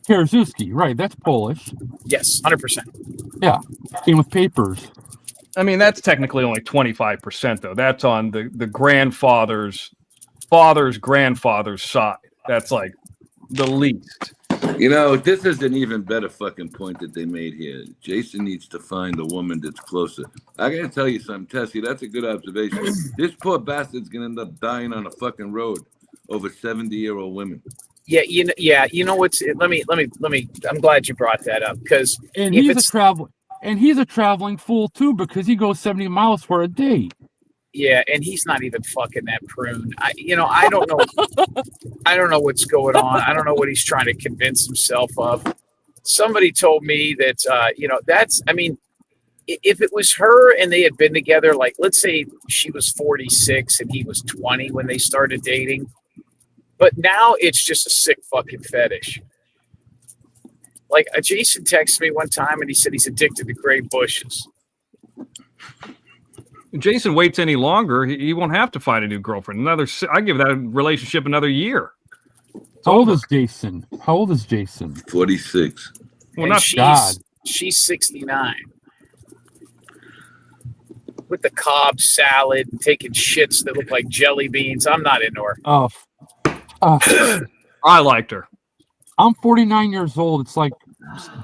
Tarazuski, right. That's Polish.
Yes, 100%.
Yeah, came with papers.
I mean, that's technically only 25%, though. That's on the grandfather's grandfather's side. That's like the least.
You know, this is an even better fucking point that they made here. Jason needs to find a woman that's closer. I gotta tell you something, Tessie. That's a good observation. This poor bastard's gonna end up dying on a fucking road over 70-year-old women.
Yeah, you know what's? Let me. I'm glad you brought that up because
he's a traveling fool too because he goes 70 miles for a date.
Yeah, and he's not even fucking that prune. I don't know. I don't know what's going on. I don't know what he's trying to convince himself of. Somebody told me that, that's, I mean, if it was her and they had been together, like, let's say she was 46 and he was 20 when they started dating, But now it's just a sick fucking fetish. Like Jason texted me one time and he said he's addicted to gray bushes.
If Jason waits any longer, he won't have to find a new girlfriend. I give that relationship another year.
How old is Jason?
46.
Well,
And
not
she's 69. With the Cobb salad and taking shits that look like jelly beans. I'm not into her.
I liked her.
I'm 49 years old. It's like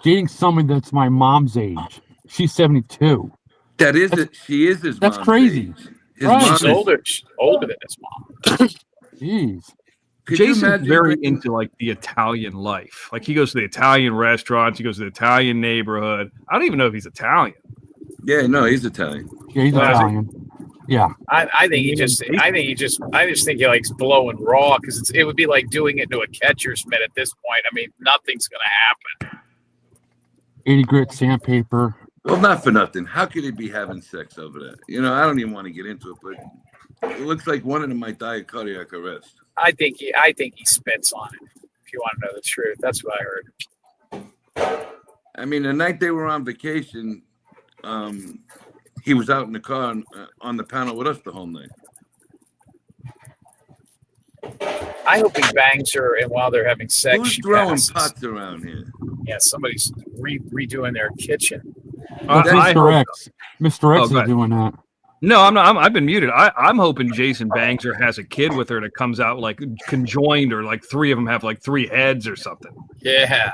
dating someone that's my mom's age. She's 72.
That is it. She is his
That's
mom's
crazy.
age. His
Right.
mom
She's older. She's older than his mom.
Jeez.
Jason's very into like the Italian life. Like he goes to the Italian restaurants. He goes to the Italian neighborhood. I don't even know if he's Italian.
Yeah, no, he's Italian.
Yeah, he's Italian. Yeah.
I just think he likes blowing raw because it would be like doing it to a catcher's mitt at this point. I mean, nothing's gonna happen.
80 grit sandpaper.
Well, not for nothing. How could he be having sex over there? You know, I don't even want to get into it, but it looks like one of them might die of cardiac arrest.
I think he spits on it. If you want to know the truth, that's what I heard.
I mean, the night they were on vacation, he was out in the car on the panel with us the whole night.
I hope he bangs her, and while they're having sex,
Who's
she
throwing
passes.
pots around here?
Yeah, somebody's redoing their kitchen.
Mr. X. Mr. X
Okay.
is doing that.
No, I'm not. I've been muted. I'm hoping Jason bangs her, has a kid with her that comes out like conjoined, or like three of them have like three heads or something.
Yeah,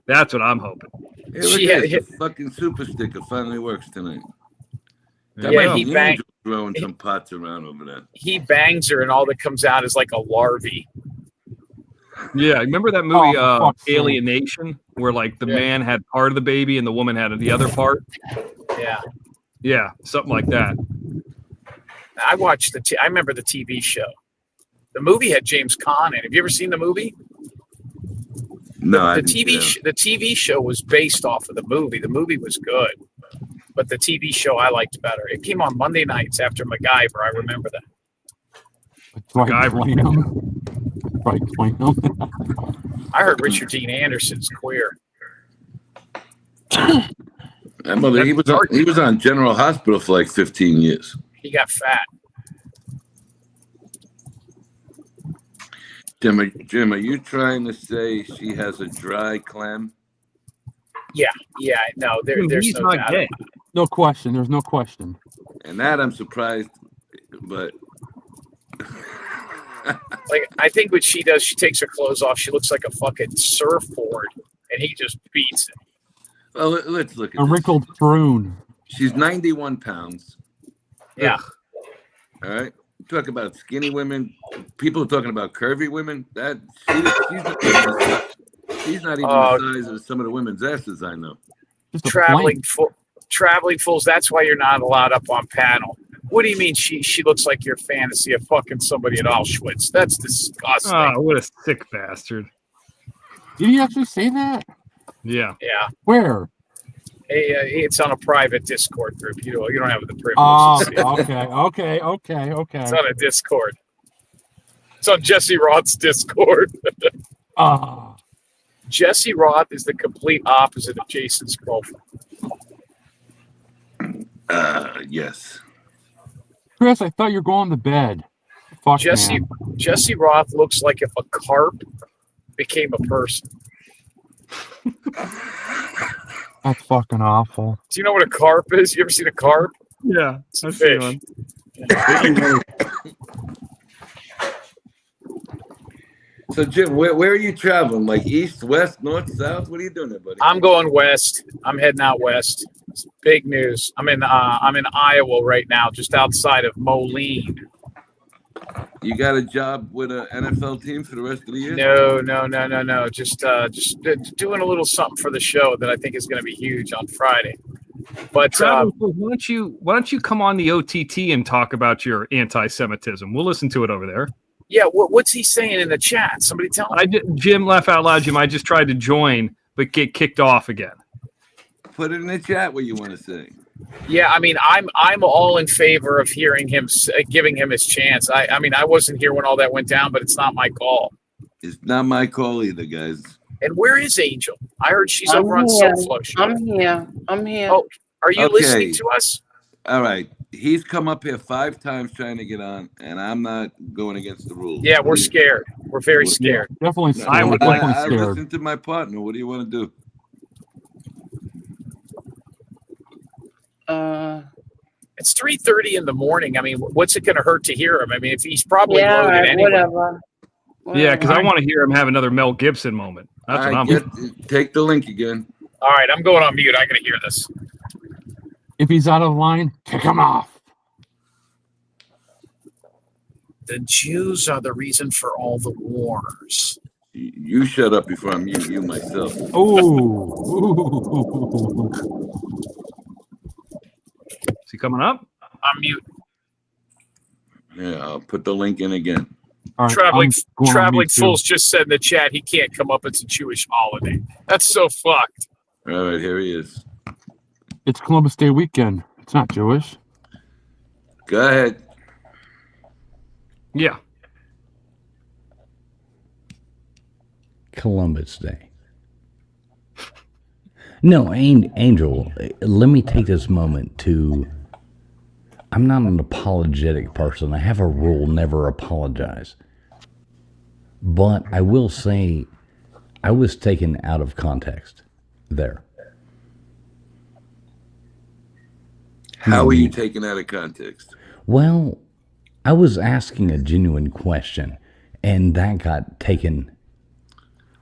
that's what I'm hoping.
Hey, look at this. The fucking super sticker finally works tonight. That
Yeah,
might
he
be
bang-
Angel throwing some pots around over there.
he bangs her, and all that comes out is like a larvae.
Yeah, remember that movie
Oh, for fuck's sake.
Alienation, where like the man had part of the baby and the woman had the other part?
Yeah,
Yeah, something like that.
I watched I remember the TV show. The movie had James Caan in it. Have you ever seen the movie?
No, I
The
didn't
TV
see
the TV show was based off of the movie. The movie was good, but the TV show I liked better. It came on Monday nights after MacGyver. I remember that.
Right, explain them. Right, explain them.
I heard Richard Dean Anderson's queer.
that mother, he was on General Hospital for like 15 years.
He got fat.
Jim, are you trying to say she has a dry clam?
Yeah, no, there's
He's
no
not
doubt.
gay.
No question. There's no question.
And that I'm surprised, but
Like, I think what she does, she takes her clothes off. She looks like a fucking surfboard, and he just beats it.
well, let's look at
A
this.
wrinkled prune.
She's 91 pounds.
Yeah.
All right. Talk about skinny women. People are talking about curvy women. She's not even the size of some of the women's asses I know.
Traveling fools. That's why you're not allowed up on panel. What do you mean she looks like your fantasy of fucking somebody at Auschwitz? That's disgusting.
Oh, what a sick bastard.
Did he actually say that?
Yeah.
Yeah.
Where?
Hey, it's on a private Discord group. You don't have the privilege.
Oh,
to see it.
okay.
It's on a Discord. It's on Jesse Roth's Discord. Jesse Roth is the complete opposite of Jason's girlfriend.
Yes.
Chris, I thought you were going to bed. Fuck, man.
Jesse Roth looks like if a carp became a person.
That's fucking awful.
Do you know what a carp is? You ever seen a carp?
Yeah,
It's a fish.
So, Jim, where are you traveling? Like east, west, north, south? What are you doing there, buddy?
I'm going west. I'm heading out west. It's big news. I'm in Iowa right now, just outside of Moline.
You got a job with an NFL team for the rest of the year?
No. Just doing a little something for the show that I think is going to be huge on Friday. But
Travis, why don't you come on the OTT and talk about your anti-Semitism? We'll listen to it over there.
yeah, what's he saying in the chat? Somebody tell me.
Jim, laugh out loud, Jim. I just tried to join, but get kicked off again.
put it in the chat what you want to say.
Yeah, I mean, I'm all in favor of hearing him, giving him his chance. I mean, I wasn't here when all that went down, but it's not my call.
It's not my call either, guys.
And where is Angel? I heard she's
I'm
over on
here.
Soulflow.
I'm here.
Oh, are you listening to us?
All right. He's come up here 5 times trying to get on, and I'm not going against the rules.
Yeah, we're scared. We're very scared.
Definitely scared.
I
Definitely scared.
listen to my partner. What do you want to do?
It's 3:30 in the morning. I mean, what's it going to hurt to hear him? I mean, if he's probably loaded anyway.
Whatever.
Yeah, because I want to hear him have another Mel Gibson moment. That's what I'm.
Take the link again.
All right, I'm going on mute. I got to hear this.
If he's out of line, kick him off.
The Jews are the reason for all the wars.
You shut up before I mute you myself.
Ooh.
Is he coming up?
I'm mute.
Yeah, I'll put the link in again.
Right,
Traveling Fools just said in the chat he can't come up. It's a Jewish holiday. That's so fucked.
All right, here he is.
It's Columbus Day weekend. It's not Jewish.
Go ahead.
Yeah.
Columbus Day. No, Angel, let me take this moment to... I'm not an apologetic person. I have a rule, never apologize. But I will say, I was taken out of context there.
How were you taken out of context?
Well, I was asking a genuine question, and that got taken...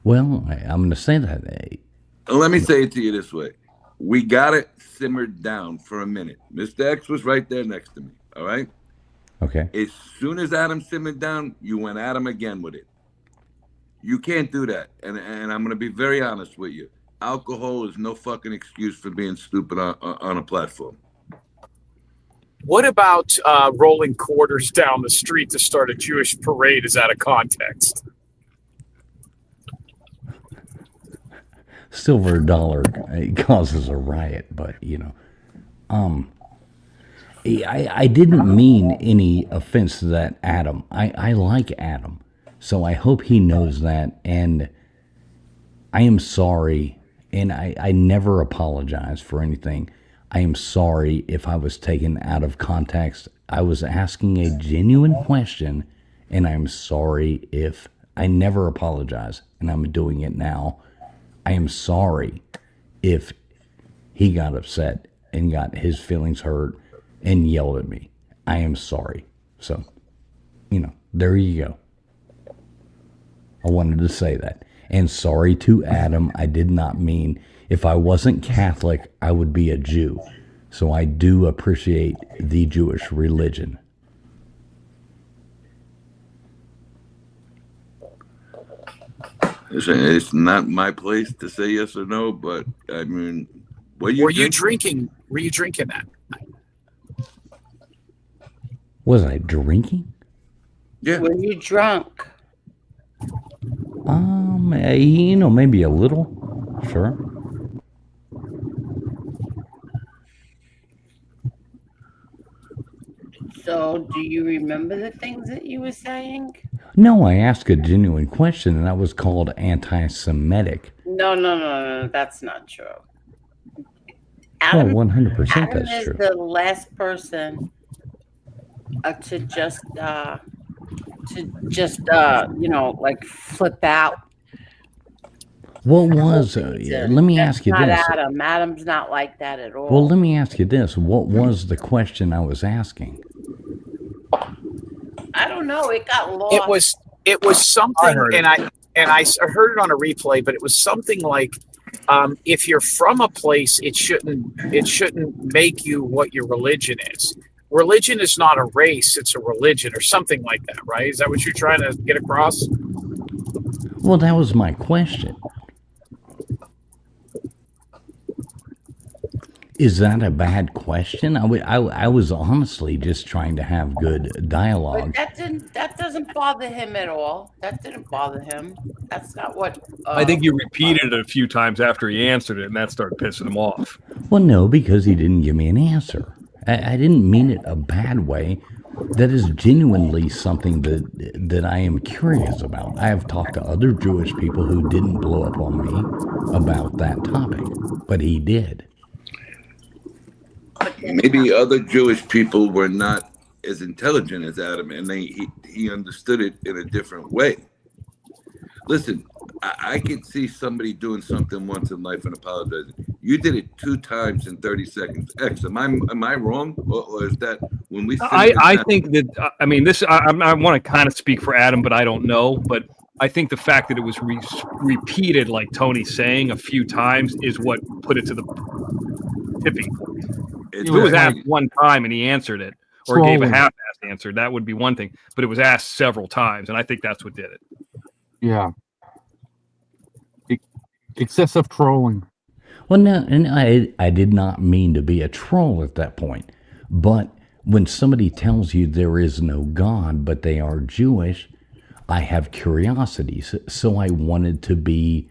Well, I'm going to say that.
Let me say it to you this way. We got it simmered down for a minute. Mr. X was right there next to me, all right?
Okay.
As soon as Adam simmered down, you went at him again with it. You can't do that. And I'm going to be very honest with you. Alcohol is no fucking excuse for being stupid on a platform.
What about rolling quarters down the street to start a Jewish parade is out of context?
Silver dollar causes a riot, but I didn't mean any offense to that Adam. I like Adam, so I hope he knows that, and I am sorry, and I never apologize for anything. I am sorry if I was taken out of context. I was asking a genuine question, and I'm sorry if I never apologize, and I'm doing it now. I am sorry if he got upset and got his feelings hurt and yelled at me. I am sorry. So, there you go. I wanted to say that. And sorry to Adam. I did not mean, if I wasn't Catholic, I would be a Jew. So I do appreciate the Jewish religion.
It's not my place to say yes or no, but I mean, were you
drinking? Were you drinking that night?
Was I drinking?
Yeah.
Were you drunk?
Maybe a little. Sure.
So, do you remember the things that you were saying?
No, I asked a genuine question, and that was called anti-Semitic.
No, that's not true.
Adam, 100%
Adam
that's
is
true.
the last person to flip out.
What was, let me ask you
Not
this.
Adam. Adam's not like that at all.
Well, let me ask you this. What was the question I was asking?
I don't know. It got lost.
It was something, and I heard it on a replay, but it was something like, if you're from a place, it shouldn't make you what your religion is. Religion is not a race; it's a religion, or something like that, right? Is that what you're trying to get across?
Well, that was my question. Is that a bad question? I was honestly just trying to have good dialogue.
But that doesn't bother him at all. That didn't bother him. That's not what.
I think you repeated it a few times after he answered it, and that started pissing him off.
Well, no, because he didn't give me an answer. I didn't mean it a bad way. That is genuinely something that I am curious about. I have talked to other Jewish people who didn't blow up on me about that topic, but he did.
Maybe other Jewish people were not as intelligent as Adam, and he understood it in a different way. Listen, I could see somebody doing something once in life and apologizing. You did it 2 times in 30 seconds. X, am I wrong, or is that when we?
I think that I mean this. I want to kind of speak for Adam, but I don't know. But I think the fact that it was repeated, like Tony's saying, a few times, is what put it to the tipping point. If it was asked one time and he answered it, or gave a half-assed answer, that would be one thing. But it was asked several times, and I think that's what did it.
Yeah. Excessive trolling.
Well, no, and I did not mean to be a troll at that point. But when somebody tells you there is no God, but they are Jewish, I have curiosity. So I wanted to be,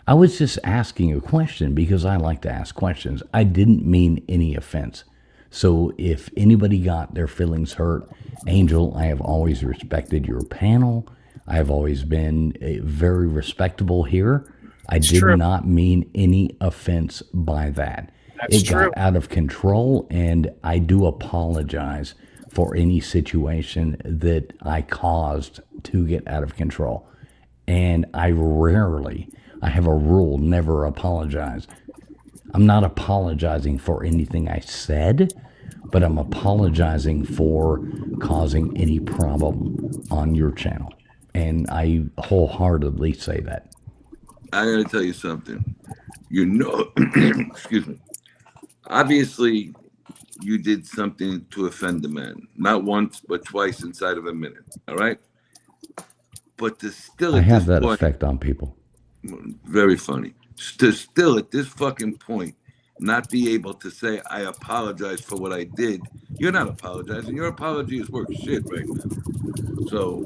I was just asking a question because I like to ask questions. I didn't mean any offense. So if anybody got their feelings hurt, Angel, I have always respected your panel. I have always been very respectable here. I did not mean any offense by that. It got out of control, and I do apologize for any situation that I caused to get out of control. And I have a rule, never apologize. I'm not apologizing for anything I said, but I'm apologizing for causing any problem on your channel. And I wholeheartedly say that.
I got to tell you something. Excuse me. Obviously, you did something to offend the man. Not once, but twice inside of a minute. All right? But to still
I
at
have
this
that
point,
effect on people.
very funny. To still at this fucking point, not be able to say, I apologize for what I did. You're not apologizing. Your apology is worth shit right now. So,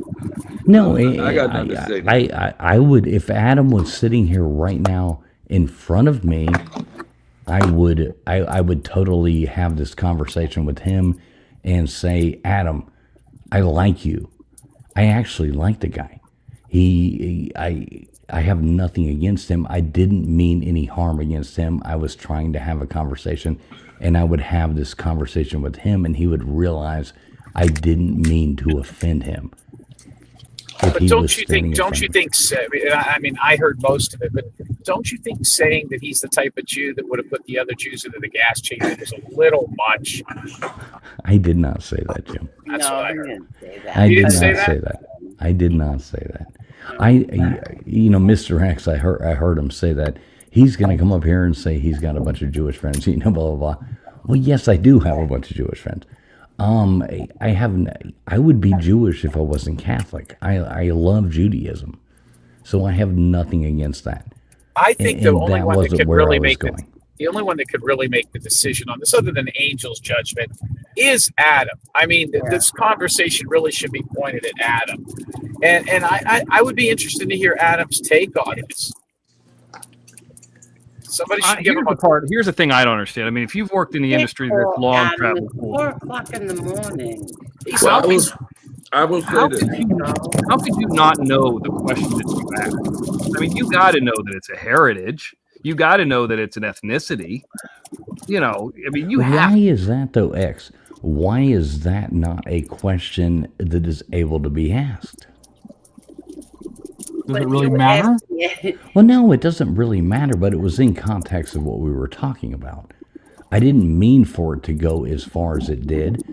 no,
I got nothing to say.
I would, if Adam was sitting here right now in front of me, I would totally have this conversation with him and say, Adam, I like you. I actually like the guy. I have nothing against him. I didn't mean any harm against him. I was trying to have a conversation, and I would have this conversation with him, and he would realize I didn't mean to offend him.
But don't you think, I mean, I heard most of it, but don't you think saying that he's the type of Jew that would have put the other Jews into the gas chamber was a little much?
I did not say that, Jim.
That's what I heard.
I did not say that. I did not say that. Mr. X, I heard him say that. He's going to come up here and say he's got a bunch of Jewish friends, blah, blah, blah. Well, yes, I do have a bunch of Jewish friends. I would be Jewish if I wasn't Catholic. I love Judaism, so I have nothing against that.
I think the only one that could really make the only one that could really make the decision on this, other than Angel's judgment, is Adam. I mean, this conversation really should be pointed at Adam, and I would be interested to hear Adam's take on this. Somebody should give him a part.
Here's the thing I don't understand. I mean, if you've worked in the industry this long,
Adam,
travel,
it's 4 o'clock in the morning.
I will say this.
How could you not know the question that you asked? I mean, you got to know that it's a heritage. You got to know that it's an ethnicity. I mean, you have.
Why is that though, X? Why is that not a question that is able to be asked?
Does it really matter?
Well, no, it doesn't really matter, but it was in context of what we were talking about. I didn't mean for it to go as far as it did,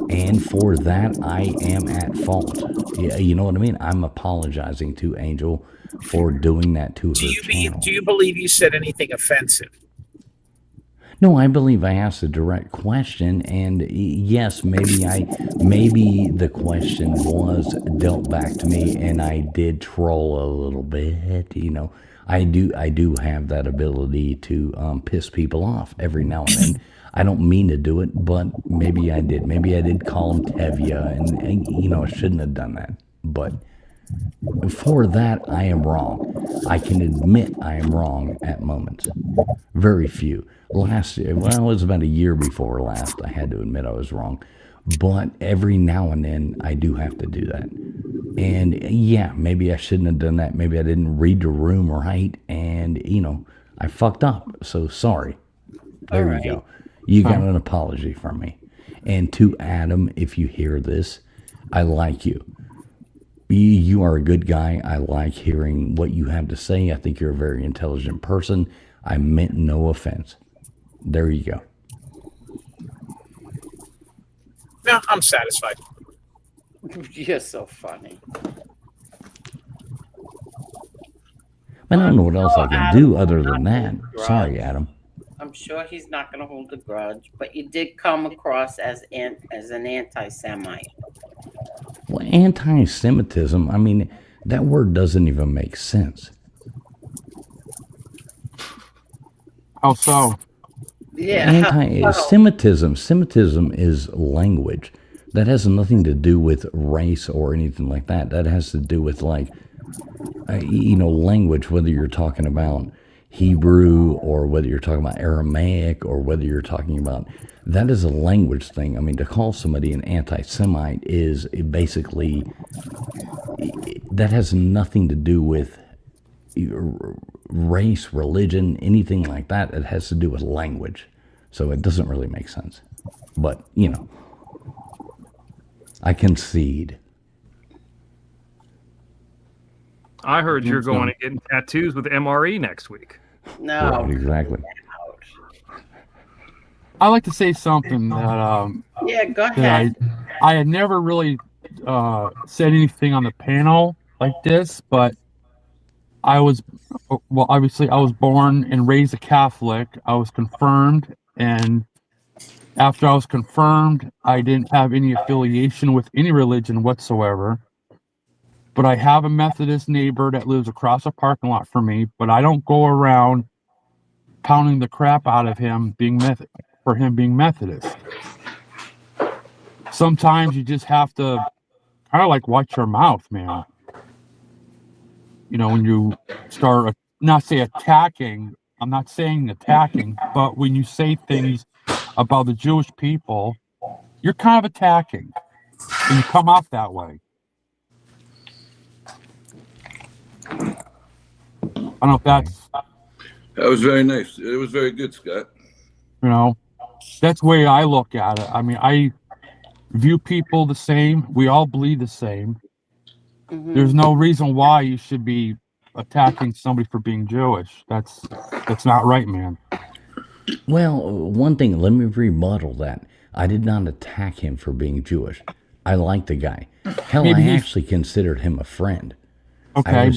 and for that, I am at fault. Yeah, you know what I mean? I'm apologizing to Angel for doing that to her channel.
Do you believe you said anything offensive?
No, I believe I asked a direct question, and yes, maybe the question was dealt back to me, and I did troll a little bit. I do have that ability to piss people off every now and then. I don't mean to do it, but maybe I did. Maybe I did call him Tevya, and I shouldn't have done that. But for that, I am wrong. I can admit I am wrong at moments. Very few. Last year, well, it was about a year before last, I had to admit I was wrong. But every now and then, I do have to do that. And yeah, maybe I shouldn't have done that. Maybe I didn't read the room right. And, I fucked up. So sorry. There you go. You got an apology from me. And to Adam, if you hear this, I like you. You are a good guy. I like hearing what you have to say. I think you're a very intelligent person. I meant no offense. There you go.
No, I'm satisfied.
You're so funny.
I don't know what else I can do other than that. Sorry, Adam.
I'm sure he's not going to hold a grudge, but you did come across as an anti-Semite.
Well, anti-Semitism, I mean, that word doesn't even make sense.
How so?
Yeah.
Anti-Semitism. Semitism is language. That has nothing to do with race or anything like that. That has to do with language, whether you're talking about Hebrew or whether you're talking about Aramaic or whether you're talking about, that is a language thing. I mean, to call somebody an anti-Semite is basically, that has nothing to do with race, religion, anything like that. It has to do with language. So it doesn't really make sense. But, I concede.
I heard you're going to get tattoos with MRE next week.
No.
Right, exactly.
I like to say something that
yeah, go ahead.
I had never really said anything on the panel like this, but obviously I was born and raised a Catholic. I was confirmed, and after I was confirmed, I didn't have any affiliation with any religion whatsoever. But I have a Methodist neighbor that lives across a parking lot from me, but I don't go around pounding the crap out of him for him being Methodist. Sometimes you just have to kind of watch your mouth, man. When you start, not say attacking, I'm not saying attacking, but when you say things about the Jewish people, you're kind of attacking, and you come off that way. I don't know if
that was very nice. It was very good, Scott.
That's the way I look at it. I mean, I view people the same. We all bleed the same. Mm-hmm. There's no reason why you should be attacking somebody for being Jewish. That's not right, man.
Well, one thing, let me rebuttal that. I did not attack him for being Jewish. I like the guy. Hell, I actually considered him a friend.
Okay,
I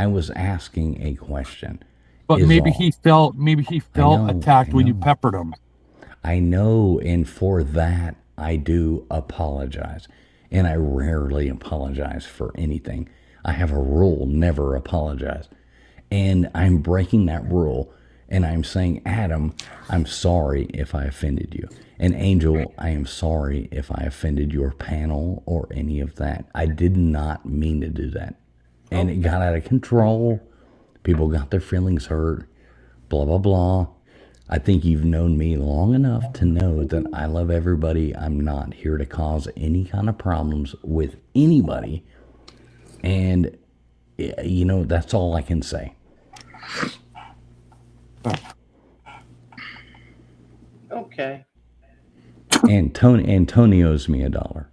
was asking a question.
But maybe he felt attacked when you peppered him.
I know, and for that I do apologize. And I rarely apologize for anything. I have a rule, never apologize. And I'm breaking that rule, and I'm saying, Adam, I'm sorry if I offended you. And Angel, I am sorry if I offended your panel or any of that. I did not mean to do that. And it got out of control. People got their feelings hurt. Blah, blah, blah. I think you've known me long enough to know that I love everybody. I'm not here to cause any kind of problems with anybody. And, that's all I can say.
Okay.
Antonio owes me $1.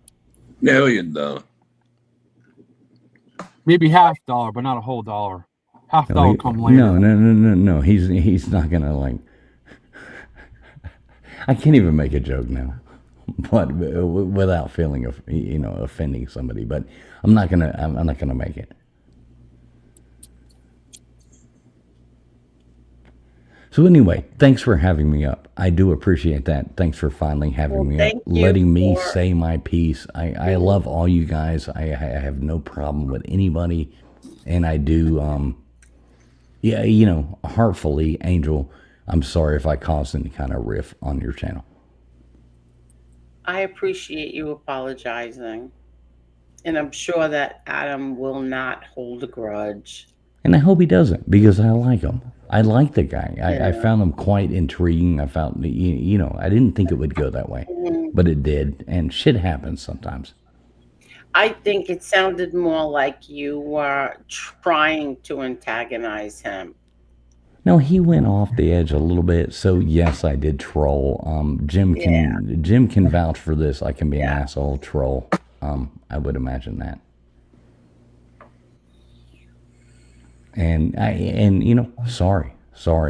$1
Maybe $50, but not a whole dollar. $50 come later.
No. He's not gonna I can't even make a joke now, but without feeling of offending somebody. But I'm not gonna make it. So anyway, thanks for having me up. I do appreciate that. Thanks for finally having me up, letting me say my piece. I love all you guys. I have no problem with anybody, and I do. Heartfully, Angel, I'm sorry if I caused any kind of riff on your channel.
I appreciate you apologizing. And I'm sure that Adam will not hold a grudge.
And I hope he doesn't, because I like him. I like the guy. I
Yeah.
found him quite intriguing. I found, I didn't think it would go that way, but it did. And shit happens sometimes.
I think it sounded more like you were trying to antagonize him.
No, he went off the edge a little bit. So yes, I did troll. Jim can vouch for this. I can be an asshole troll. I would imagine that. And sorry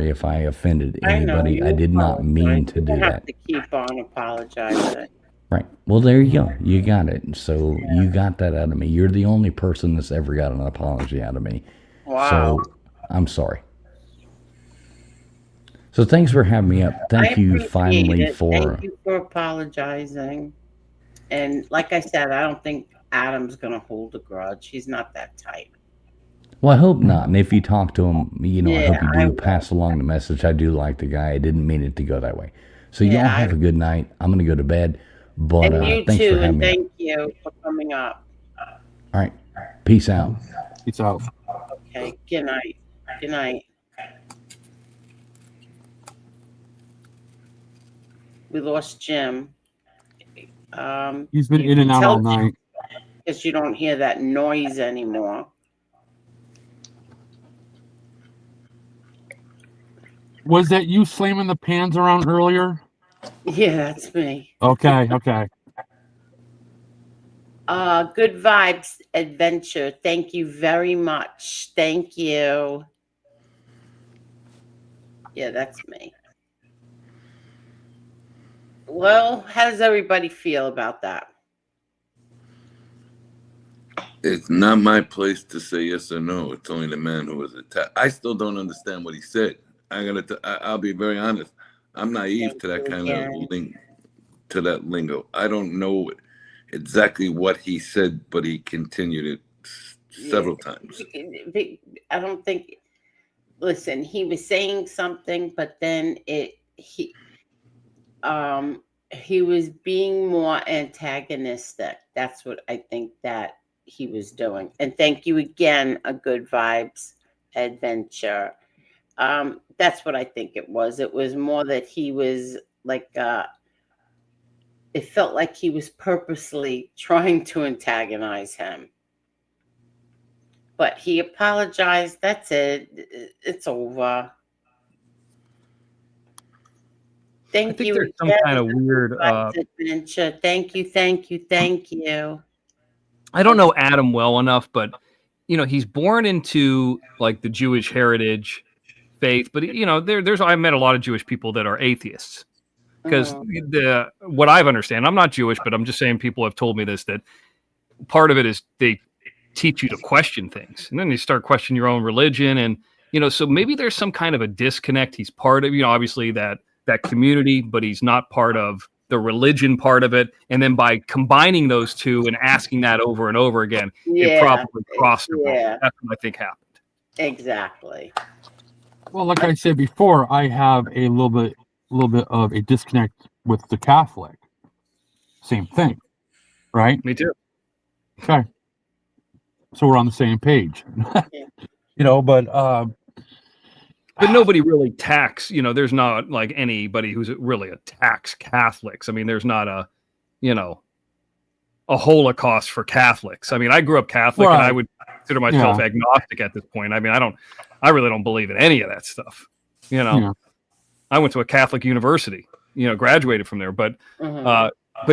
if I offended anybody. I did not mean to do
You have
that.
to keep on apologizing.
Right. Well, there you go. You got it. So you got that out of me. You're the only person that's ever got an apology out of me.
Wow.
So I'm sorry. So thanks for having me up. Thank you finally for.
Thank you for apologizing. And like I said, I don't think Adam's gonna hold a grudge. He's not that type.
Well, I hope not. And if you talk to him, I hope you do
I
pass along the message. I do like the guy. I didn't mean it to go that way. So y'all have a good night. I'm gonna go to bed. But
and you
thanks
too,
for having
and
me.
thank you for coming up.
All right. Peace out.
Peace out.
Okay. Good night. Good night. We lost Jim.
He's been in and out all night.
Because you don't hear that noise anymore.
Was that you slamming the pans around earlier?
Yeah, that's me.
Okay.
Good vibes adventure. Thank you very much. Thank you. Yeah, that's me. Well, how does everybody feel about that?
It's not my place to say yes or no. It's only the man who was attacked. I still don't understand what he said. I'll be very honest. I'm naive to that kind of lingo. I don't know exactly what he said, but he continued it several times.
I don't think. Listen, he was saying something, but then he was being more antagonistic. That's what I think that he was doing. And thank you again, a good vibes adventure. That's what I think it was. It was more that he was like it felt like he was purposely trying to antagonize him. But he apologized. That's it. It's over. Thank you.
There's some kind of weird
adventure. Thank you.
I don't know Adam well enough, but he's born into like the Jewish heritage faith, but I met a lot of Jewish people that are atheists. Because what I've understand, I'm not Jewish, but I'm just saying people have told me this, that part of it is they teach you to question things, and then you start questioning your own religion, and so maybe there's some kind of a disconnect. He's part of obviously that community, but he's not part of the religion part of it. And then by combining those two and asking that over and over again, it probably crossed the boat. That's what I think happened.
Exactly.
Well, like I said before, I have a little bit of a disconnect with the Catholic. Same thing, right?
Me too.
Okay. So we're on the same page.
But nobody really attacks, there's not like anybody who's really attacks Catholics. I mean, there's not a Holocaust for Catholics. I mean, I grew up Catholic and I would consider myself agnostic at this point. I mean, I really don't believe in any of that stuff. I went to a Catholic university, graduated from there, but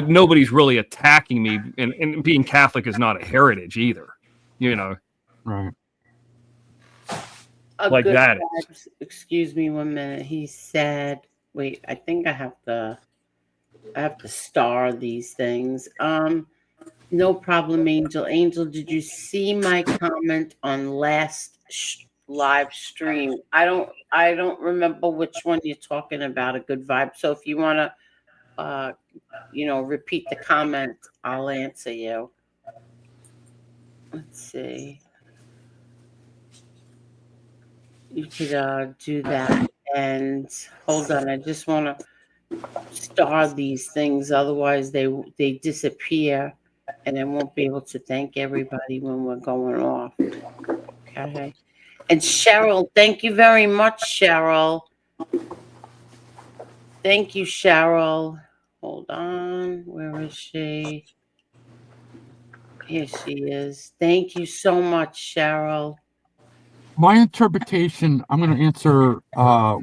nobody's really attacking me, and being Catholic is not a heritage either,
Right.
Like that.
Excuse me 1 minute. He said, wait, I think I have to star these things. No problem, Angel. Angel, did you see my comment on last live stream? I don't remember which one you're talking about, a good vibe. So if you want to repeat the comment, I'll answer you. Let's see. You could do that. And hold on, I just want to star these things. Otherwise, they disappear, and I won't be able to thank everybody when we're going off. Okay. And Cheryl, thank you very much, Cheryl. Thank you, Cheryl. Hold on. Where is she? Here she is. Thank you so much, Cheryl.
My interpretation, I'm going to answer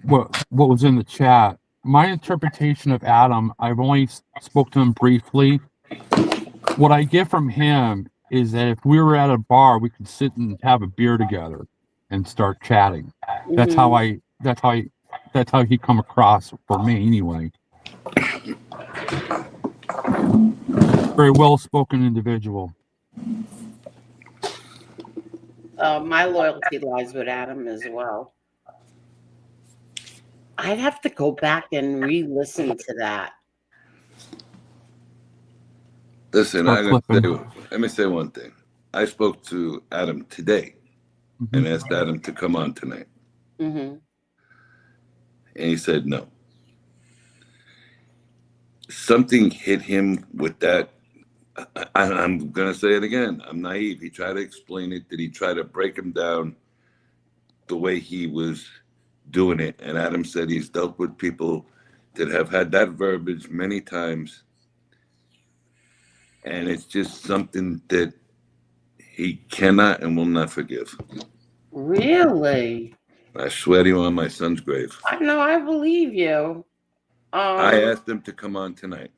what was in the chat. My interpretation of Adam, I've only spoke to him briefly. What I get from him is that if we were at a bar, we could sit and have a beer together and start chatting. That's how he come across for me anyway. Very well-spoken individual.
My loyalty lies with Adam as well. I'd have to go back and re-listen to that.
Listen, let me say one thing. I spoke to Adam today and asked Adam to come on tonight.
Mm-hmm.
And he said no. Something hit him with that. I'm going to say it again. I'm naive. He tried to explain it. Did he try to break him down the way he was doing it? And Adam said he's dealt with people that have had that verbiage many times. And it's just something that he cannot and will not forgive.
Really?
I swear to you on my son's grave.
I know, I believe you.
I asked him to come on tonight.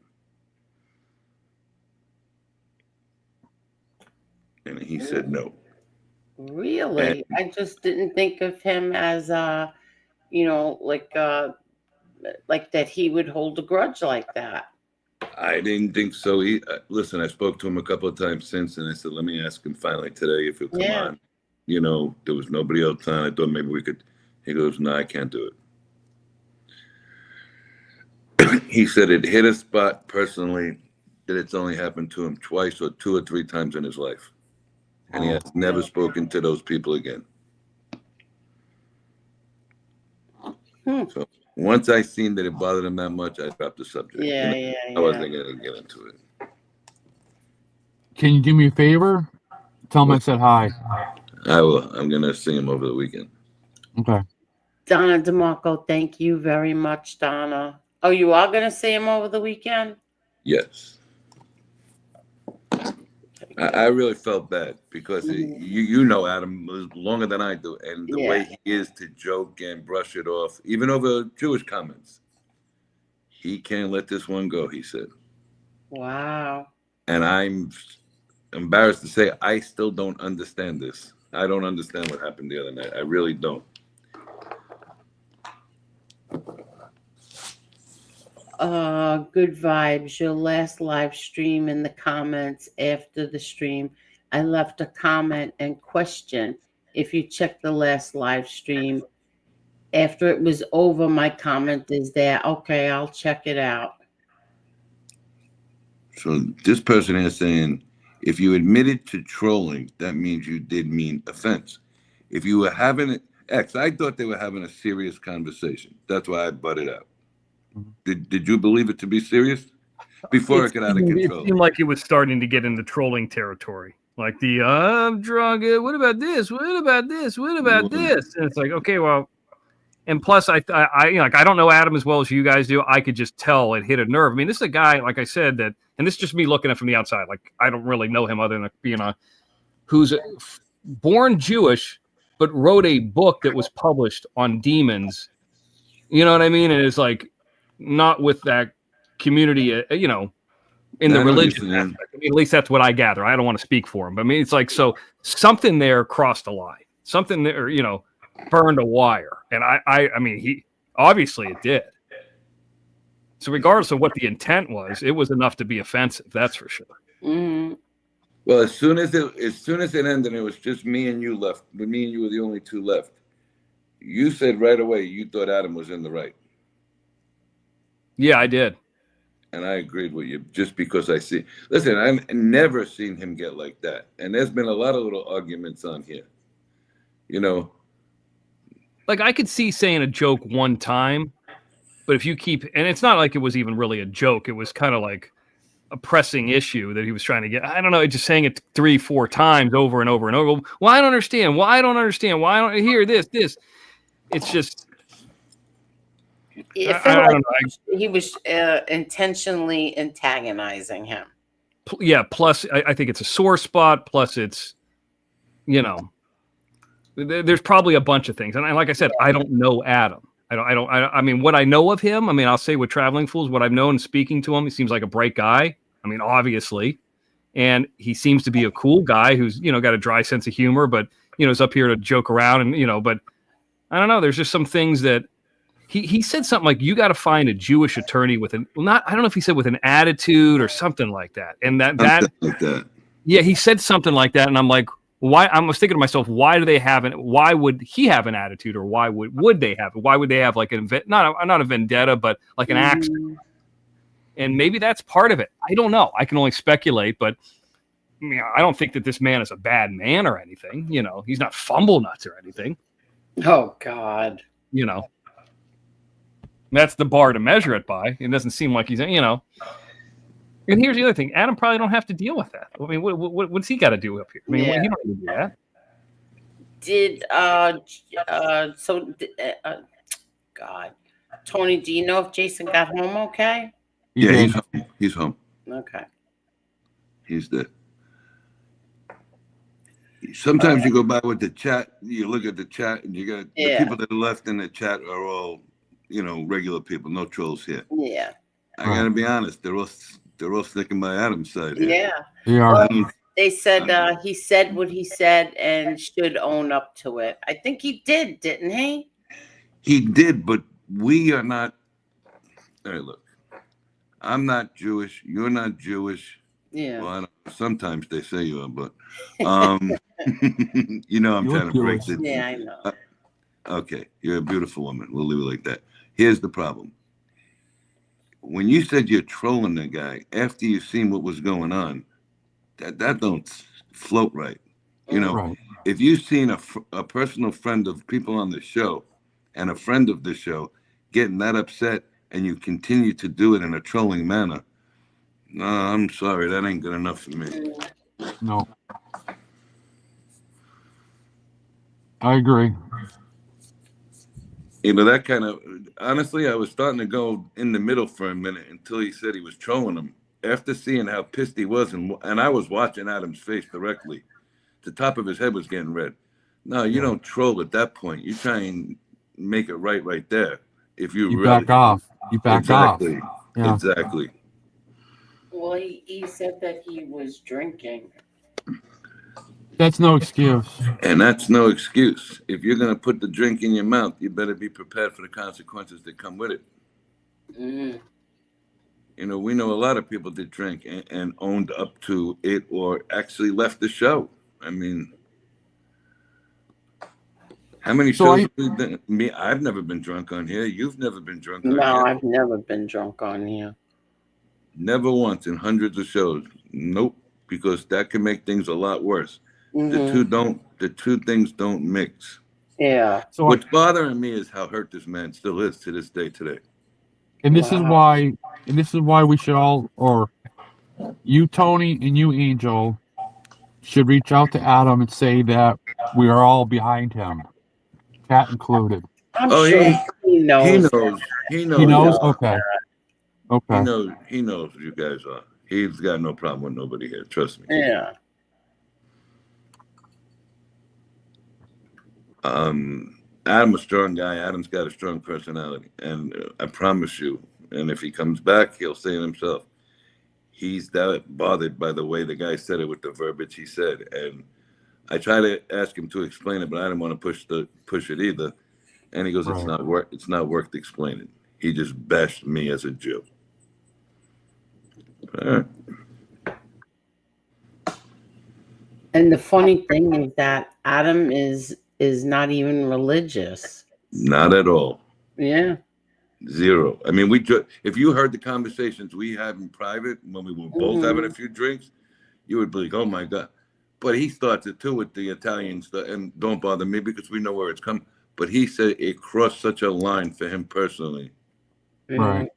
And he said no.
Really? I just didn't think of him as like that he would hold a grudge like that.
I didn't think so. Listen, I spoke to him a couple of times since, and I said, let me ask him finally today if he'll come on. You know, there was nobody else on. I thought maybe we could. He goes, no, I can't do it. He said it hit a spot personally that it's only happened to him twice or 2 or 3 times in his life. And he has never spoken to those people again. So once I seen that it bothered him that much, I dropped the subject. I wasn't going to get into it.
Can you do me a favor? Tell him I said hi.
I will. I'm going to sing him over the weekend.
Okay.
Donna DeMarco, thank you very much, Donna. Oh, you are going to see him over the weekend?
Yes. I really felt bad because you know Adam longer than I do, and the way he is to joke and brush it off, even over Jewish comments. He can't let this one go, he said.
Wow.
And I'm embarrassed to say I still don't understand this. I don't understand what happened the other night. I really don't.
Good vibes. Your last live stream in the comments after the stream, I left a comment and question. If you check the last live stream, after it was over, my comment is there. Okay, I'll check it out.
So this person is saying, if you admitted to trolling, that means you did mean offense. If you were having it, I thought they were having a serious conversation. That's why I butted out. Did you believe it to be serious? Before it got out of control.
It seemed like it was starting to get into trolling territory. Like I'm drunk. What about this? What about this? What about this? And it's like, okay, well, and plus I don't know Adam as well as you guys do. I could just tell it hit a nerve. I mean, this is a guy, like I said, that, and this is just me looking at it from the outside. Like, I don't really know him other than being who's born Jewish, but wrote a book that was published on demons. You know what I mean? And it's like, not with that community, in the religion aspect. I mean, at least that's what I gather. I don't want to speak for him, but I mean, it's like, so something there crossed a line, something there, burned a wire. And I mean, he obviously it did. So regardless of what the intent was, it was enough to be offensive. That's for sure.
Mm-hmm.
Well, as soon as it ended, it was just me and you left. Me and you were the only 2 left. You said right away you thought Adam was in the right.
Yeah, I did.
And I agreed with you just because listen, I've never seen him get like that. And there's been a lot of little arguments on here.
Like, I could see saying a joke one time, but if you keep, and it's not like it was even really a joke. It was kind of like, a pressing issue that he was trying to get. I don't know, just saying it 3-4 times over and over and over. Well, I don't understand. Why I don't understand. Why I don't hear this. It's just.
It
I
felt
don't
like
know.
he was intentionally antagonizing him.
Yeah. Plus, I think it's a sore spot. Plus, it's, there's probably a bunch of things. And like I said, I don't know Adam. I mean, what I know of him, I mean, I'll say with Traveling Fools, what I've known speaking to him, he seems like a bright guy. I mean, obviously. And he seems to be a cool guy who's, got a dry sense of humor, but, is up here to joke around and, but I don't know. There's just some things that he said something like, you got to find a Jewish attorney with I don't know if he said with an attitude or something like that. And that,
like that.
Yeah, he said something like that. And I'm like, why? I was thinking to myself, why would he have an attitude, or why would they have it? Why would they have like not a vendetta, but like an accident? And maybe that's part of it. I don't know. I can only speculate, but I don't think that this man is a bad man or anything. He's not fumble nuts or anything.
Oh God.
That's the bar to measure it by. It doesn't seem like he's, And here's the other thing: Adam probably don't have to deal with that. I mean, what's he got to do up here? I mean, he don't need to do that.
God, Tony, do you know if Jason got home okay?
Yeah, he's home.
Okay.
He's there. Sometimes you go by with the chat, you look at the chat, and you got the people that are left in the chat are all, regular people, no trolls here.
Yeah.
I gotta be honest, they're all sticking by Adam's side here.
Yeah. Well, they said he said what he said and should own up to it. I think he did, didn't he?
He did, but we are not. Hey, look, I'm not Jewish. You're not Jewish.
Yeah.
Well, sometimes they say you are, but I'm trying to break it.
Yeah, I know.
Okay, you're a beautiful woman. We'll leave it like that. Here's the problem. When you said you're trolling the guy after you've seen what was going on, that don't float right.
Right.
If you've seen a personal friend of people on the show and a friend of the show getting that upset and you continue to do it in a trolling manner, no, I'm sorry, that ain't good enough for me.
No. I agree.
That kind of, honestly, I was starting to go in the middle for a minute until he said he was trolling him. After seeing how pissed he was, and I was watching Adam's face directly, the top of his head was getting red. No, you don't troll at that point. You try and make it right there. If you really
back off. You back off. Yeah.
Exactly.
Well, he said that he was drinking.
That's no excuse.
And that's no excuse. If you're going to put the drink in your mouth, you better be prepared for the consequences that come with it.
Mm.
We know a lot of people that drink and owned up to it or actually left the show. I mean, how many shows have we done? Me, I've never been drunk on here. You've never been drunk on here.
No, I've never been drunk on here.
Never once in hundreds of shows. Nope, because that can make things a lot worse.
Mm-hmm.
The two things don't mix.
Yeah.
So
what's bothering me is how hurt this man still is to this day today.
And this is why we should all, or you, Tony, and you, Angel, should reach out to Adam and say that we are all behind him, Cat included.
I'm sure he knows.
He knows.
He knows. Okay.
He knows who you guys are. He's got no problem with nobody here. Trust me.
Yeah.
Adam's a strong guy. Adam's got a strong personality, and I promise you. And if he comes back, he'll say it himself. He's that bothered by the way the guy said it with the verbiage he said, and I try to ask him to explain it, but I didn't want to push it either. And he goes, "It's not worth. It's not worth explaining." He just bashed me as a Jew. All right.
And the funny thing is that Adam is not even religious.
Not at all.
Yeah.
Zero. I mean, if you heard the conversations we had in private when we were both having a few drinks, you would be like, "Oh my God." But he starts it too with the Italian stuff, and don't bother me because we know where it's come. But he said it crossed such a line for him personally.
Right.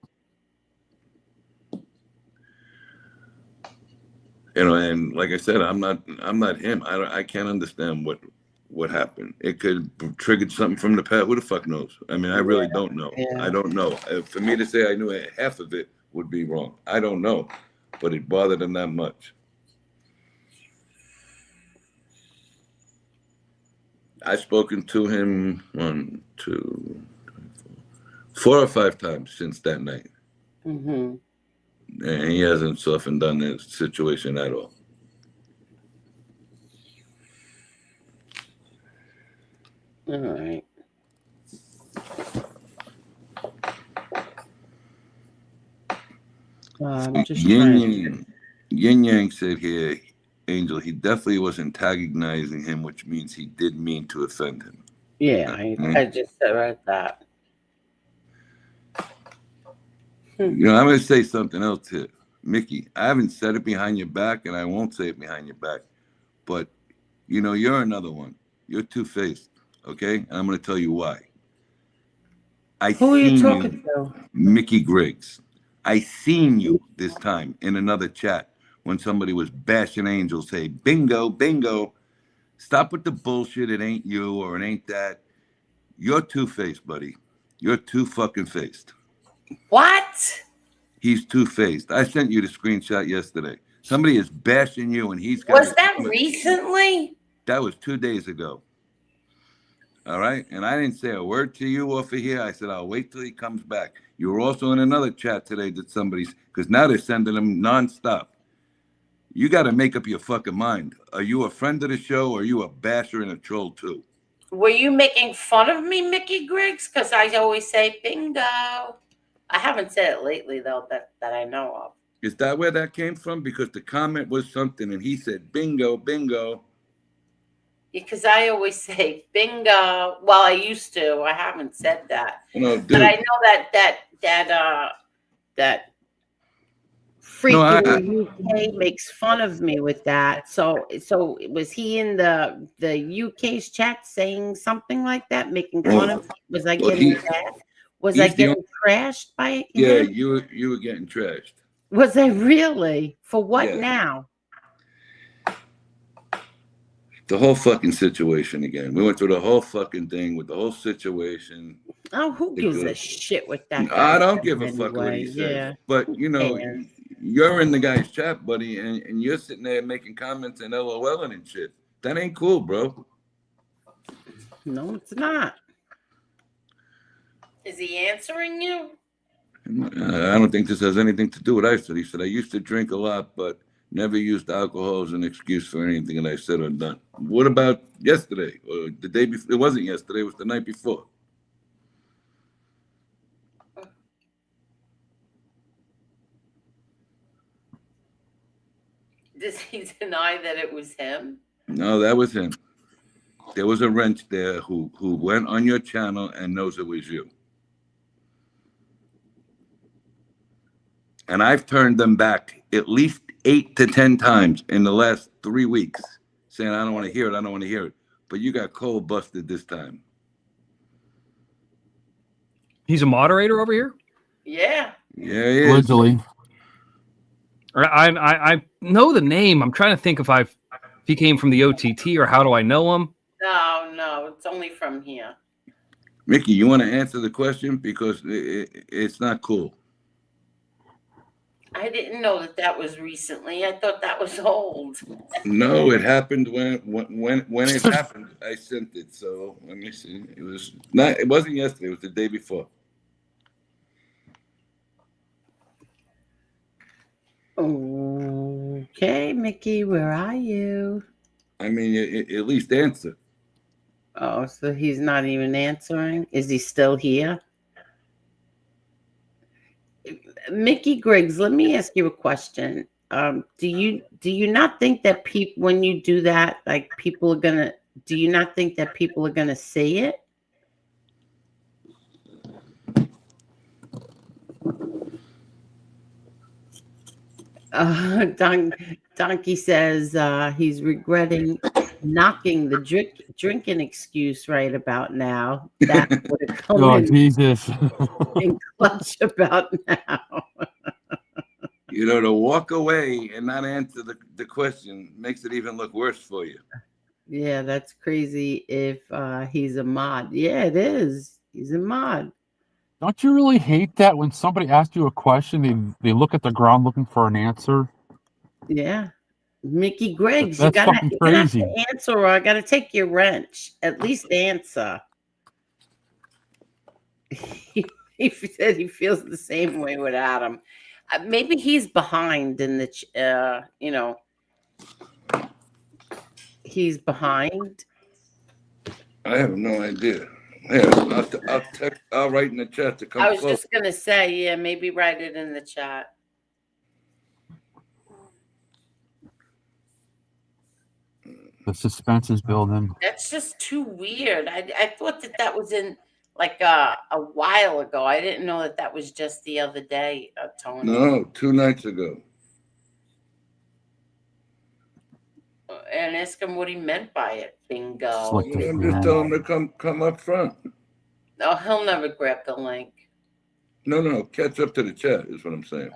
You know, and like I said, I'm not him. I can't understand what happened. It could have triggered something from the past. Who the fuck knows? I mean, I really don't know. I don't know. For me to say I knew half of it would be wrong. I don't know, but it bothered him that much. I've spoken to him 4 or 5 times since that night.
Mm-hmm.
And he hasn't softened on the situation at all.
All right. I'm just
Yin Yang said here, Angel, he definitely was antagonizing him, which means he did mean to offend him.
Yeah, I just read that.
You know, I'm going to say something else here. Mickey, I haven't said it behind your back, and I won't say it behind your back. But, you know, you're another one. You're two-faced, okay? And I'm going to tell you why.
Who are you talking to?
Mickey Griggs. I seen you this time in another chat when somebody was bashing Angel, say, bingo, bingo. Stop with the bullshit. It ain't you or it ain't that. You're two-faced, buddy. You're two-fucking-faced.
What?
He's two-faced. I sent you the screenshot yesterday. Somebody is bashing you, and he's got.
Was that recently?
That was 2 days ago. All right, and I didn't say a word to you off of here. I said I'll wait till he comes back. You were also in another chat today that somebody's, because now they're sending them nonstop. You got to make up your fucking mind. Are you a friend of the show, or are you a basher and a troll too?
Were you making fun of me, Mickey Griggs? Because I always say bingo. I haven't said it lately, though, that I know of.
Is that where that came from? Because the comment was something, and he said bingo, bingo.
Because I always say bingo. Well, I used to. I haven't said that.
No, dude.
But I know that freaking UK makes fun of me with that. So was he in the UK's chat saying something like that, making fun of me? Was I getting trashed? Was I getting trashed by him?
Yeah, you were getting trashed.
Was I really? For what now?
The whole fucking situation again. We went through the whole fucking thing with the whole situation.
Oh, who gives a shit what that guy
I don't give a
anyway.
fuck what he says.
Yeah.
But, you know, you're in the guy's chat, buddy, and you're sitting there making comments and LOLing and shit. That ain't cool, bro.
No, it's not. Is he answering you?
I don't think this has anything to do with what I said. He said, I used to drink a lot, but never used alcohol as an excuse for anything that I said or done. What about yesterday or the day before? It wasn't yesterday. It was the night before.
Does he deny that it was him?
No, that was him. There was a wrench there who went on your channel and knows it was you. And I've turned them back at least 8 to 10 times in the last 3 weeks, saying, I don't want to hear it. I don't want to hear it. But you got cold busted this time.
He's a moderator over here?
Yeah.
Yeah, he is.
Allegedly.
I know the name. I'm trying to think if he came from the OTT or how do I know him?
No, it's only from here.
Mickey, you want to answer the question? Because it's not cool.
I didn't know that was recently. I thought that was old.
No, it happened when it happened. I sent it. So let me see. It wasn't yesterday. It was the day before.
Okay, Mickey, where are you?
I mean, at least answer.
Oh, so he's not even answering? Is he still here? Mickey Griggs, let me ask you a question. Do you not think that people, when you do that, like people are gonna? Do you not think that people are gonna see it? Donkey says he's regretting knocking the drinking excuse right about now. That would have come
Oh,
in,
Jesus.
in clutch about now.
You know, to walk away and not answer the question makes it even look worse for you.
Yeah, that's crazy if he's a mod. Yeah, it is. He's a mod.
Don't you really hate that when somebody asks you a question, they look at the ground looking for an answer?
Yeah. Mickey Griggs,
That's fucking
you're gonna have
crazy.
to answer or I gotta take your wrench. At least answer. He said he feels the same way with Adam. Maybe he's behind in the, he's behind.
I have no idea. Yeah, I'll write in the chat to come
I was
close.
just gonna say, yeah, maybe write it in the chat.
The suspense is building.
That's just too weird. I thought that was in like a while ago. I didn't know that was just the other day, Tony.
No, 2 nights ago.
And ask him what he meant by it. Bingo.
I'm just telling him to come up front.
No, he'll never grab the link.
No, catch up to the chat is what I'm saying.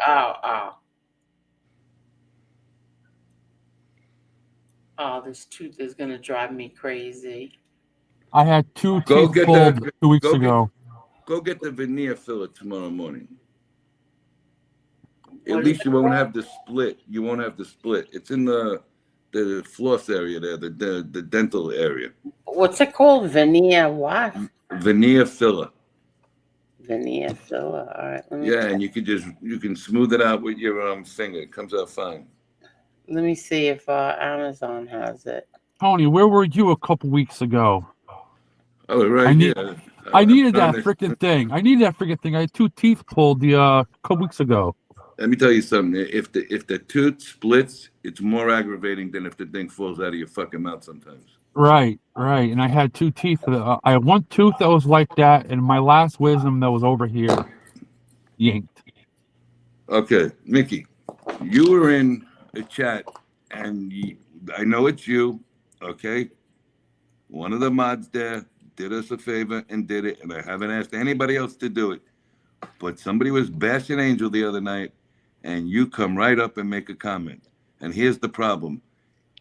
Oh, this tooth is gonna drive me crazy.
I had 2
Go
teeth
get
pulled
the
2 weeks ago.
Go get the veneer filler tomorrow morning. At least you won't have the split. You won't have the split. It's in the floss area there, the dental area.
What's it called? Veneer what?
Veneer filler.
Veneer filler. All right.
Yeah, and you can smooth it out with your finger. It comes out fine.
Let me see if Amazon has it.
Tony, where were you a couple weeks ago?
Oh, right here.
I needed that freaking thing. I had 2 teeth pulled couple weeks ago.
Let me tell you something. If the tooth splits, it's more aggravating than if the thing falls out of your fucking mouth sometimes.
Right. And I had 2 teeth. I had 1 tooth that was like that, and my last wisdom that was over here, yanked.
Okay, Mickey, you were in a chat, and I know it's you. Okay, one of the mods there did us a favor and did it, and I haven't asked anybody else to do it. But somebody was bashing Angel the other night, and you come right up and make a comment. And here's the problem.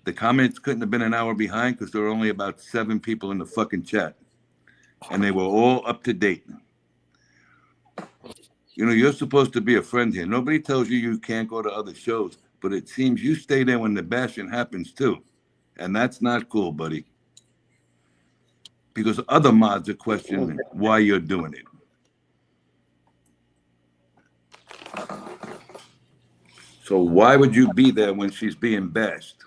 The comments couldn't have been an hour behind because there were only about 7 people in the fucking chat. And they were all up to date. You know, you're supposed to be a friend here. Nobody tells you can't go to other shows, but it seems you stay there when the bashing happens too. And that's not cool, buddy. Because other mods are questioning why you're doing it. So why would you be there when she's being bashed?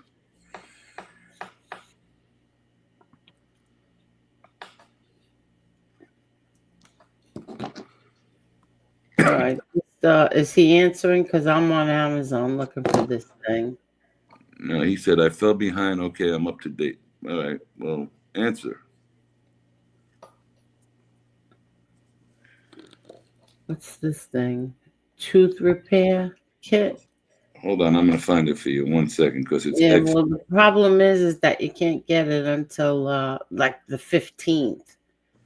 All right. Is he answering? Because I'm on Amazon looking for this thing.
No, he said, I fell behind. Okay, I'm up to date. All right, well, answer.
What's this thing? Tooth repair kit?
Hold on, I'm going to find it for you. 1 second, because it's
Well, the problem is that you can't get it until like the 15th.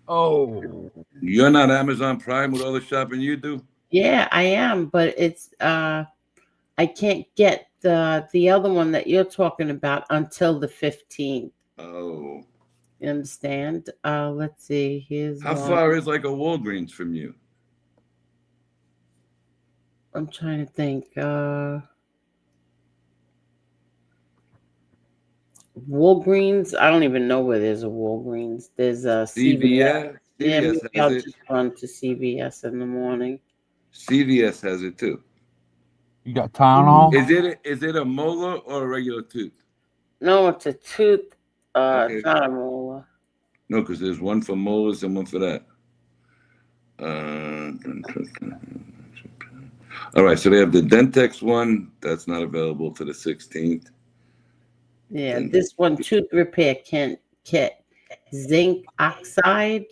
Oh.
You're not Amazon Prime with all the shopping you do?
Yeah, I am, but it's I can't get the other one that you're talking about until the 15th.
Oh.
You understand? Let's see. Here's
How
one.
far is like a Walgreens from you?
I'm trying to think. Walgreens. I don't even know where there's a Walgreens. There's a CVS. Yeah, maybe I'll just run to CVS in the morning.
CVS has it too.
You got Tylenol?
Is it a molar or a regular tooth?
No, it's a tooth.
Okay.
It's not a molar.
No, because there's one for molars and one for that. All right, so they have the Dentex one. That's not available to the 16th.
Yeah, this one, tooth repair kit. Zinc oxide.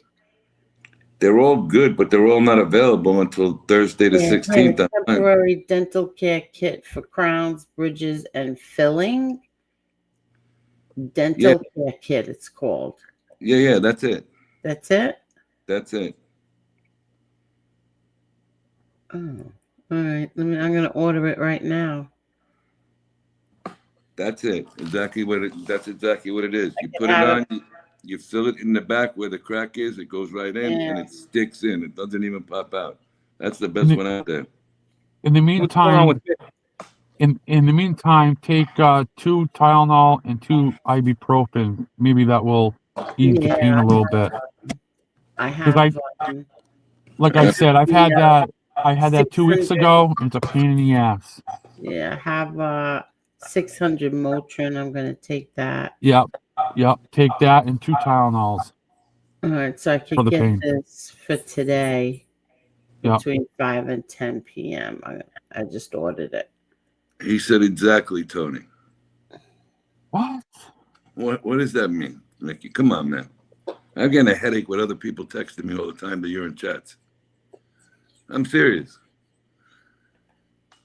They're all good, but they're all not available until Thursday the 16th.
Temporary dental care kit for crowns, bridges, and filling. Dental care kit, it's called.
Yeah, that's it.
That's it?
That's it.
Oh, All right, I'm gonna order it right now.
That's it. That's exactly what it is. You
can
put it
have
on, you fill it in the back where the crack is, it goes right in
Yeah.
and it sticks in. It doesn't even pop out. That's the
In
best
the,
one out there.
in the
What's going on with
meantime, in the meantime, take 2 Tylenol and 2 ibuprofen. Maybe that will ease the pain
Yeah,
a little bit.
I
Because
have
like I said, I've had that. I had that 2 weeks
600.
ago, and it's a pain in the ass.
Yeah, I have 600 Motrin. I'm gonna take that.
Yep. Take that and 2 Tylenols
All right, so I
for
could
the
get
pain.
this for today
Yep.
between 5 and 10 p.m. I just ordered it.
He said exactly, Tony.
What?
What does that mean, Mickey? Come on, man. I'm getting a headache with other people texting me all the time that you're in chats. I'm serious.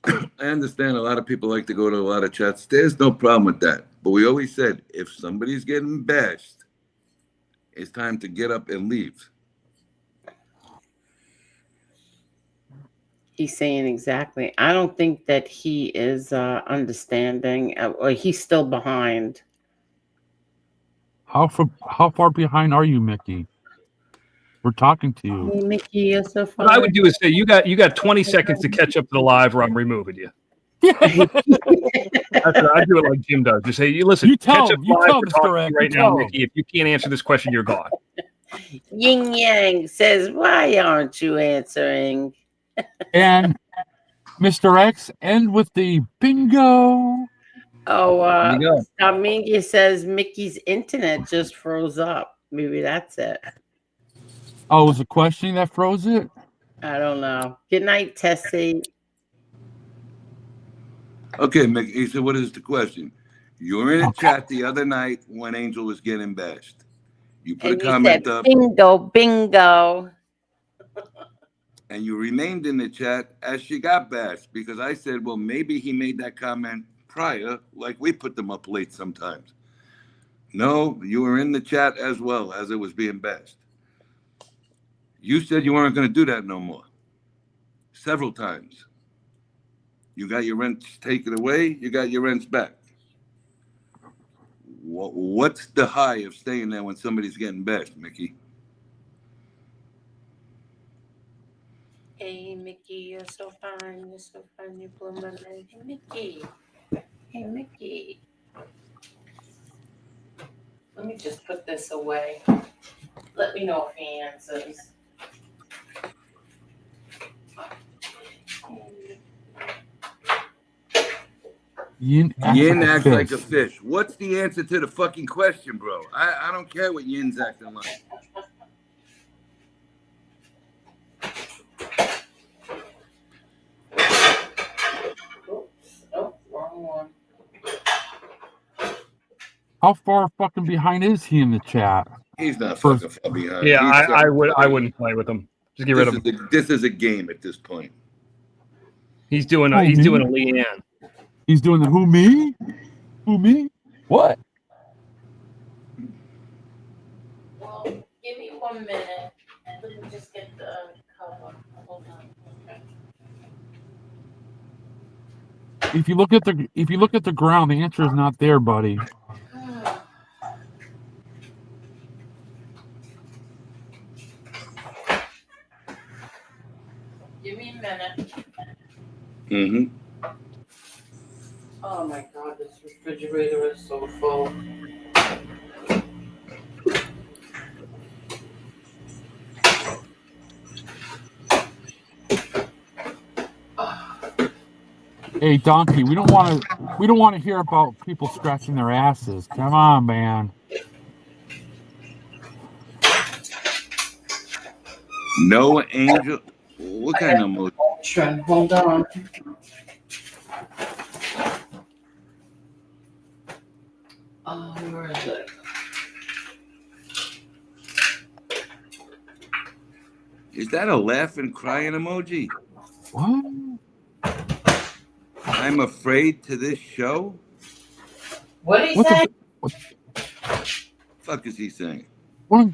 I understand a lot of people like to go to a lot of chats. There's no problem with that. But we always said if somebody's getting bashed, it's time to get up and leave.
He's saying exactly. I don't think that he is understanding, or he's still behind.
How far behind are you, Mickey? We're talking to you.
Hey, Mickey, you're so far.
What I would do is say you got 20 seconds to catch up to the live, or I'm removing you. That's what I do it like Jim does. Just say, you listen, catch up live. We're talking right now, Mickey. If you can't answer this question, you're gone.
Yin Yang says, "Why aren't you answering?"
And Mr. X, end with the bingo.
Oh, Domingue says Mickey's internet just froze up. Maybe that's it.
Oh, was it questioning that froze it?
I don't know. Good night, Tessie.
Okay, Mickey. He said, what is the question? You were in a chat the other night when Angel was getting bashed. You put
And
a
you
comment
said,
up.
bingo.
And you remained in the chat as she got bashed because I said, well, maybe he made that comment prior, like we put them up late sometimes. No, you were in the chat as well as it was being bashed. You said you weren't going to do that no more. Several times. You got your rents taken away, you got your rents back. What's the high of staying there when somebody's getting bashed, Mickey?
Hey, Mickey, you're so fine. You're so fine. You blew my mind. Hey, Mickey. Hey, Mickey. Let me just put this away. Let me know if he answers.
Yin
Yin
acts
acts
like
like
a
a
fish.
fish. What's the answer to the fucking question, bro? I don't care what Yin's acting like.
Oops. Oh, wrong one.
How far fucking behind is he in the chat?
He's not fucking far behind.
Yeah,
He's
I wouldn't play with him. Just get rid of him.
This is a game at this point.
He's doing a
Who, me?
doing a Leanne.
He's doing the who me? Who me? What?
Well, give me 1 minute. Let me just get the cover. Hold on. Okay.
If you look at the ground, the answer is not there, buddy.
Give me a minute.
Mm-hmm.
Oh my God, this refrigerator is so full.
Hey, Donkey, we don't want to hear about people scratching their asses. Come on, man.
No Angel. What kind of emoji?
Ultra. Hold on. Oh, where is it?
Is that a laughing, crying emoji?
What?
I'm afraid to this show?
What did he say?
Fuck is he saying?
What in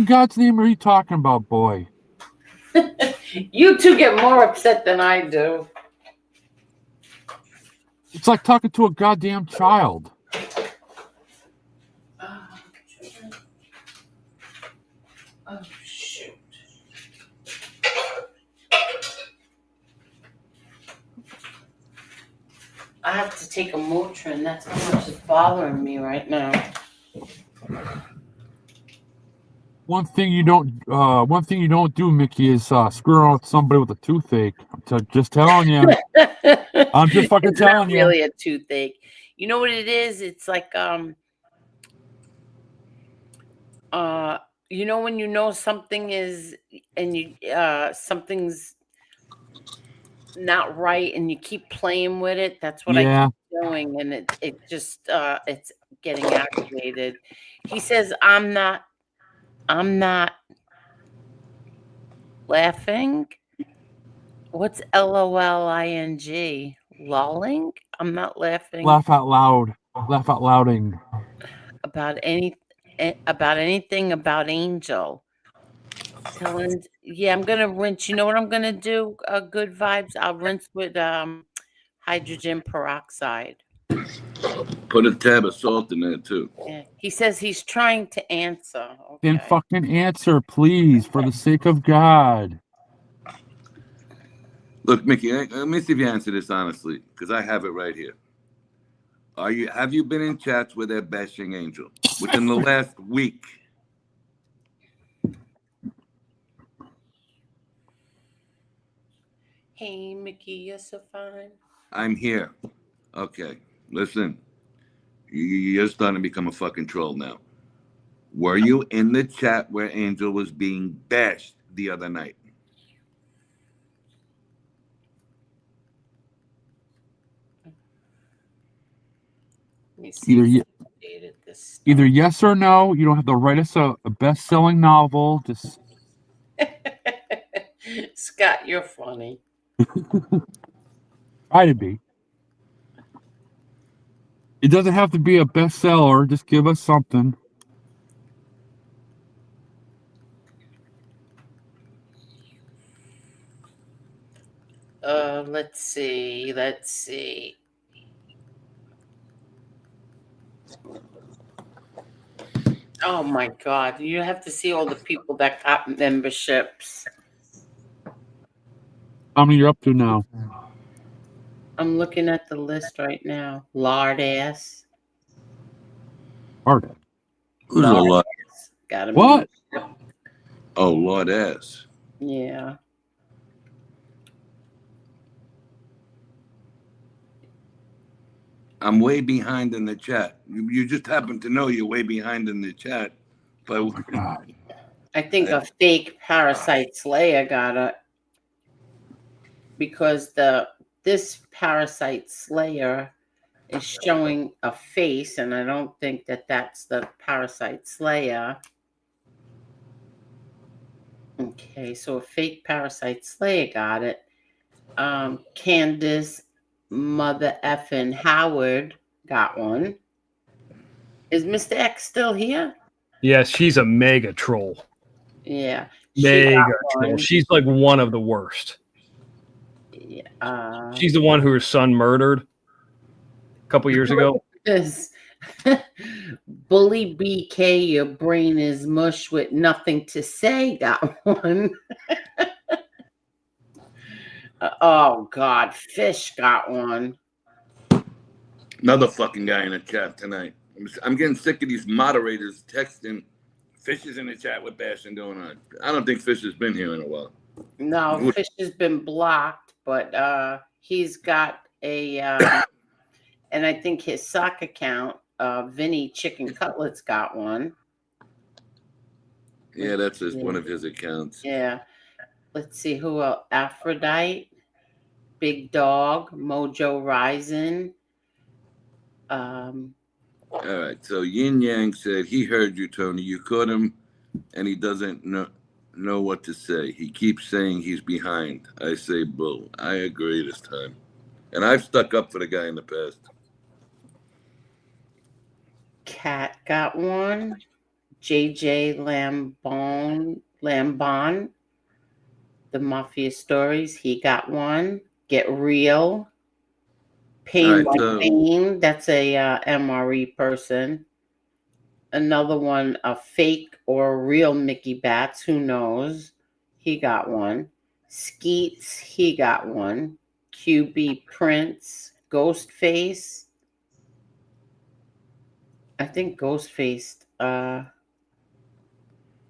God's name are you talking about, boy?
You two get more upset than I do.
It's like talking to a goddamn child.
Oh, shoot. I have to take a Motrin. That's how much is bothering me right now.
One thing you don't do, Mickey, is screw around with somebody with a toothache. Just telling you. I'm just fucking
It's not
telling you.
really a toothache. You know what it is? It's like you know when you know something is and you something's not right and you keep playing with it. That's what I
Yeah.
keep doing, and it just it's getting activated. He says I'm not laughing. What's LOLING? Lolling? I'm not laughing
Laugh out loud. Laugh out louding.
about anything about Angel. Yeah, I'm gonna rinse. You know what I'm gonna do? Good vibes. I'll rinse with hydrogen peroxide.
Put a tab of salt in there too.
Yeah. He says he's trying to answer.
Then
Okay.
fucking answer, please, for the sake of God.
Look, Mickey, let me see if you answer this honestly, because I have it right here. Have you been in chats with that bashing Angel within the last week?
Hey, Mickey, you're so fine.
I'm here. Okay, listen. You're starting to become a fucking troll now. Were you in the chat where Angel was being bashed the other night?
Either yes or no. You don't have to write us a best-selling novel. Just
Scott, you're funny.
try to be. It doesn't have to be a bestseller. Just give us something.
Let's see. Oh my God. You have to see all the people that got memberships.
How many you're up to now?
I'm looking at the list right now. Lard ass.
Hard.
Who's a lot?
Got a
What?
membership.
Oh, Lord S.
Yeah.
I'm way behind in the chat. You just happen to know you're way behind in the chat. But
oh my God.
I think a fake Parasite Slayer got it because this Parasite Slayer is showing a face, and I don't think that that's the Parasite Slayer. Okay, so a fake Parasite Slayer got it. Candace Mother Effin Howard got one. Is Mr. X still here?
Yes, she's a mega troll.
Yeah.
Mega troll.
one.
She's like one of the worst.
Yeah.
She's the one who her son murdered a couple years ago.
This Bully BK, your brain is mush with nothing to say. Got one. Oh God, Fish got one.
another fucking guy in the chat tonight. I'm getting sick of these moderators texting. Fish is in the chat with bashing going on. I don't think Fish has been here in a while.
No, Fish has been blocked, but he's got a and I think his sock account, Vinny Chicken Cutlets got one.
Yeah, that's one of his accounts.
Yeah. Let's see who else. Aphrodite, Big Dog, Mojo Rising.
All right. So Yin Yang said he heard you, Tony. You caught him, and he doesn't know what to say. He keeps saying he's behind. I say bull. I agree this time, and I've stuck up for the guy in the past.
Cat got one. JJ Lambon. The Mafia Stories, he got one. Get Real.
All
Pain
right,
Like
so
Pain, that's a MRE person. Another one, a fake or real Mickey Bats, who knows? He got one. Skeets, he got one. QB Prince, Ghostface. I think Ghostface, I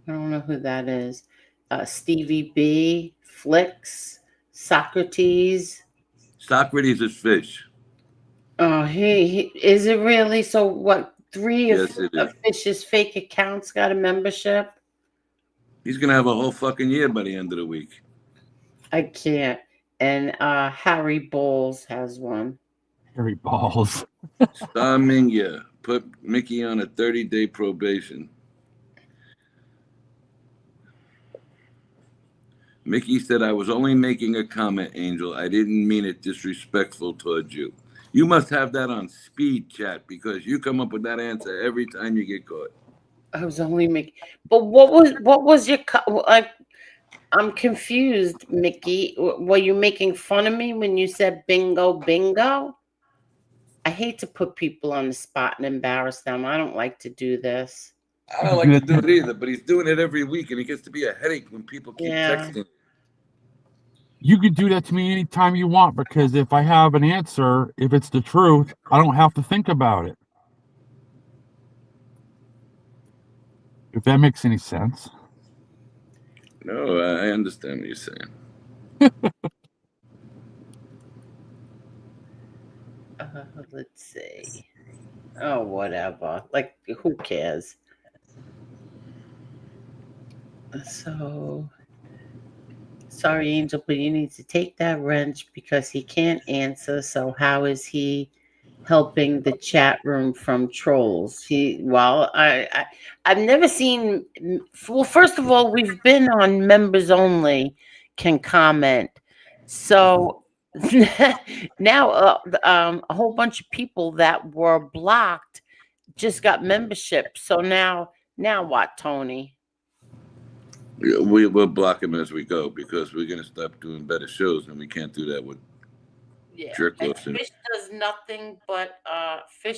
don't know who that is. Stevie B, Flicks, Socrates.
Socrates is fish.
Oh, he is it really? So what? Three of
Yes, it is.
Fish's fake accounts got a membership?
He's gonna have a whole fucking year by the end of the week.
I can't. And Harry Bowles has one.
Harry Balls.
Star Mingya put Mickey on a 30-day probation. Mickey said, I was only making a comment, Angel. I didn't mean it disrespectful towards you. You must have that on speed chat because you come up with that answer every time you get caught.
I was only making. But what was your like? I'm confused, Mickey. Were you making fun of me when you said bingo, bingo? I hate to put people on the spot and embarrass them. I don't like to do this.
I don't like to do it either, but he's doing it every week, and it gets to be a headache when people keep texting.
You could do that to me anytime you want because if I have an answer, if it's the truth, I don't have to think about it. If that makes any sense.
No, I understand what you're saying.
Let's see. Oh, whatever. Like, who cares? So, sorry, Angel, but you need to take that wrench because he can't answer. So, how is he helping the chat room from trolls? I've never seen. Well, first of all, we've been on members only can comment. So now a whole bunch of people that were blocked just got membership. So now what, Tony?
We'll block him as we go because we're going to stop doing better shows, and we can't do that with jerk
And
offs.
Fish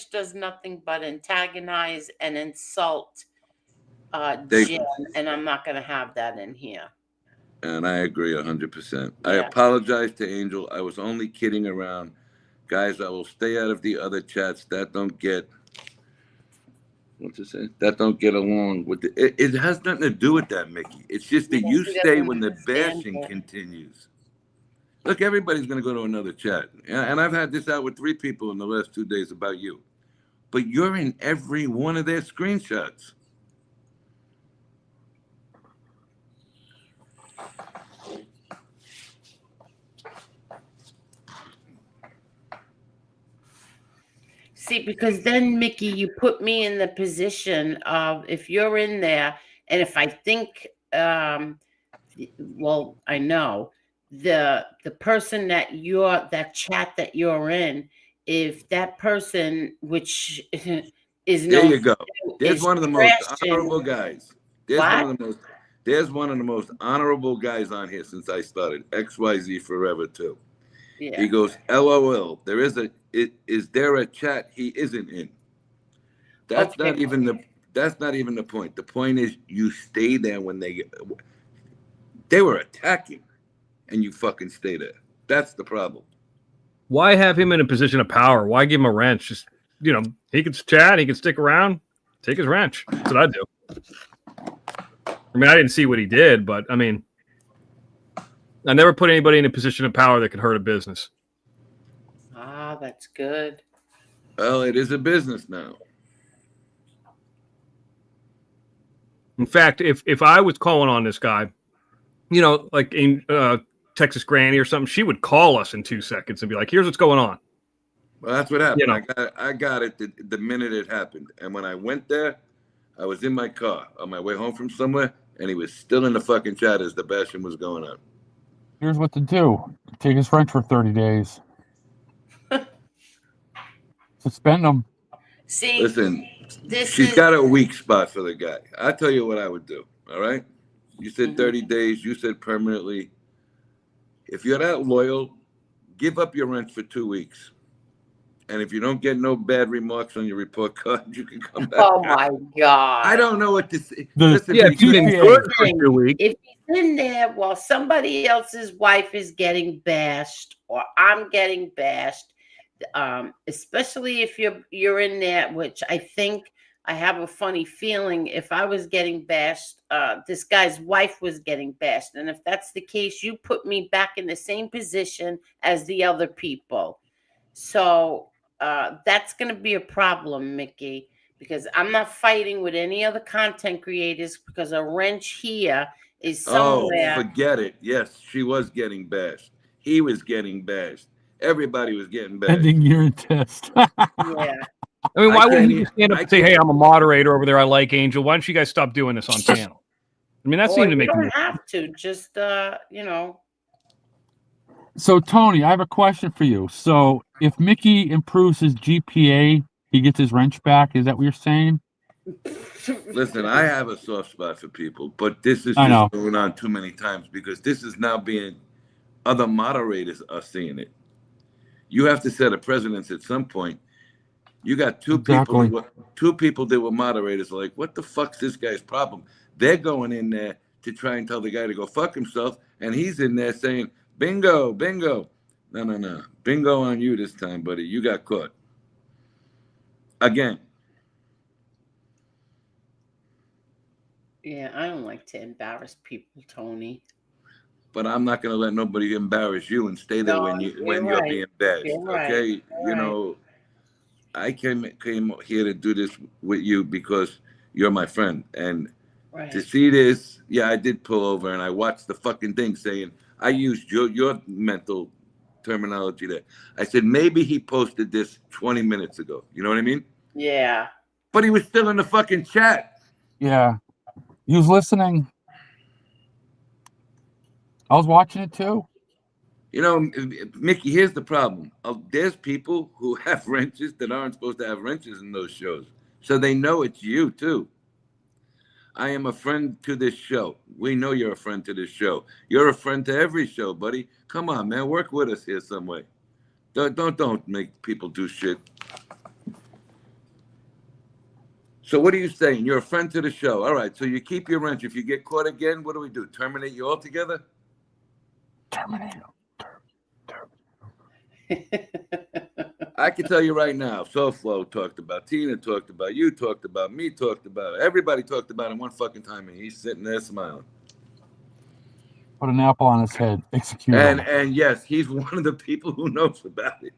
does nothing but antagonize and insult Jim, and I'm not going to have that in here.
And I agree 100%. I apologize to Angel. I was only kidding around. Guys, I will stay out of the other chats that don't get, that don't get along with it. It has nothing to do with that, Mickey. It's just that you stay when the bashing continues. Look, everybody's going to go to another chat. And I've had this out with 3 people in the last 2 days about you. But you're in every one of their screenshots.
See, because then, Mickey, you put me in the position of if you're in there, and if I think, well, I know the person that chat that you're in, if that person, which is
There
known
you go. There's one of the most
trashing-
honorable guys. There's
What?
one of the most honorable guys on here since I started. XYZ Forever too.
Yeah.
He goes, LOL. Is there a chat he isn't in? That's not even the point. The point is you stay there when they were attacking, and you fucking stay there. That's the problem.
Why have him in a position of power? Why give him a wrench? Just, he can chat, he can stick around, take his wrench. That's what I'd do. I mean, I didn't see what he did, but I mean, I never put anybody in a position of power that could hurt a business.
Ah, that's good.
Well, it is a business now.
In fact, if I was calling on this guy, like in Texas Granny or something, she would call us in 2 seconds and be like, here's what's going on.
Well, that's what happened. I got it the minute it happened. And when I went there, I was in my car on my way home from somewhere, and he was still in the fucking chat as the bashing was going on.
Here's what to do. Take his rent for 30 days. Suspend him.
See,
listen, she's got a weak spot for the guy. I'll tell you what I would do, all right? You said 30 days. You said permanently. if you're that loyal, give up your rent for 2 weeks. And if you don't get no bad remarks on your report card, you can come back.
Oh my God.
I don't know what to say.
Listen,
yeah, if you didn't do it for 2 weeks.
If he's in there while somebody else's wife is getting bashed or I'm getting bashed, especially if you're in there, which I think I have a funny feeling if I was getting bashed, this guy's wife was getting bashed. And if that's the case, you put me back in the same position as the other people. So that's going to be a problem, Mickey, because I'm not fighting with any other content creators because a wrench here is somewhere.
Oh, forget it. Yes, she was getting bashed. He was getting bashed. Everybody was getting bashed.
Ending urine test.
Yeah.
I mean, why wouldn't he just stand up and say, "Hey, I'm a moderator over there. I like Angel. Why don't you guys stop doing this on panel?" I mean, that
Or
seemed to
you
make
don't
me.
have to. Just
So, Tony, I have a question for you. So, if Mickey improves his GPA, he gets his wrench back. Is that what you're saying?
Listen, I have a soft spot for people, but this is
I know.
just going on too many times because this is now being, other moderators are seeing it. You have to set a precedence at some point. You got two
Exactly.
people that were moderators like, what the fuck's this guy's problem? They're going in there to try and tell the guy to go fuck himself, and he's in there saying, bingo, bingo. No. Bingo on you this time, buddy. You got caught. Again.
Yeah, I don't like to embarrass people, Tony.
But I'm not going to let nobody embarrass you and stay there when you're being bashed. Okay, you know, I came here to do this with you because you're my friend, and to see this, I did pull over and I watched the fucking thing saying I used your mental terminology there. I said maybe he posted this 20 minutes ago. You know what I mean?
Yeah.
But he was still in the fucking chat.
Yeah. He was listening. I was watching it too.
You know, Mickey, here's the problem. There's people who have wrenches that aren't supposed to have wrenches in those shows. So they know it's you too. I am a friend to this show. We know you're a friend to this show. You're a friend to every show, buddy. Come on, man. Work with us here some way. Don't make people do shit. So what are you saying? You're a friend to the show. All right, so you keep your wrench. If you get caught again, what do we do? Terminate you altogether?
Terminate.
I can tell you right now, SoFlo talked about, Tina talked about, you talked about, me talked about, everybody talked about him one fucking time, and he's sitting there smiling.
Put an apple on his head. Execute him.
And yes, he's one of the people who knows about it.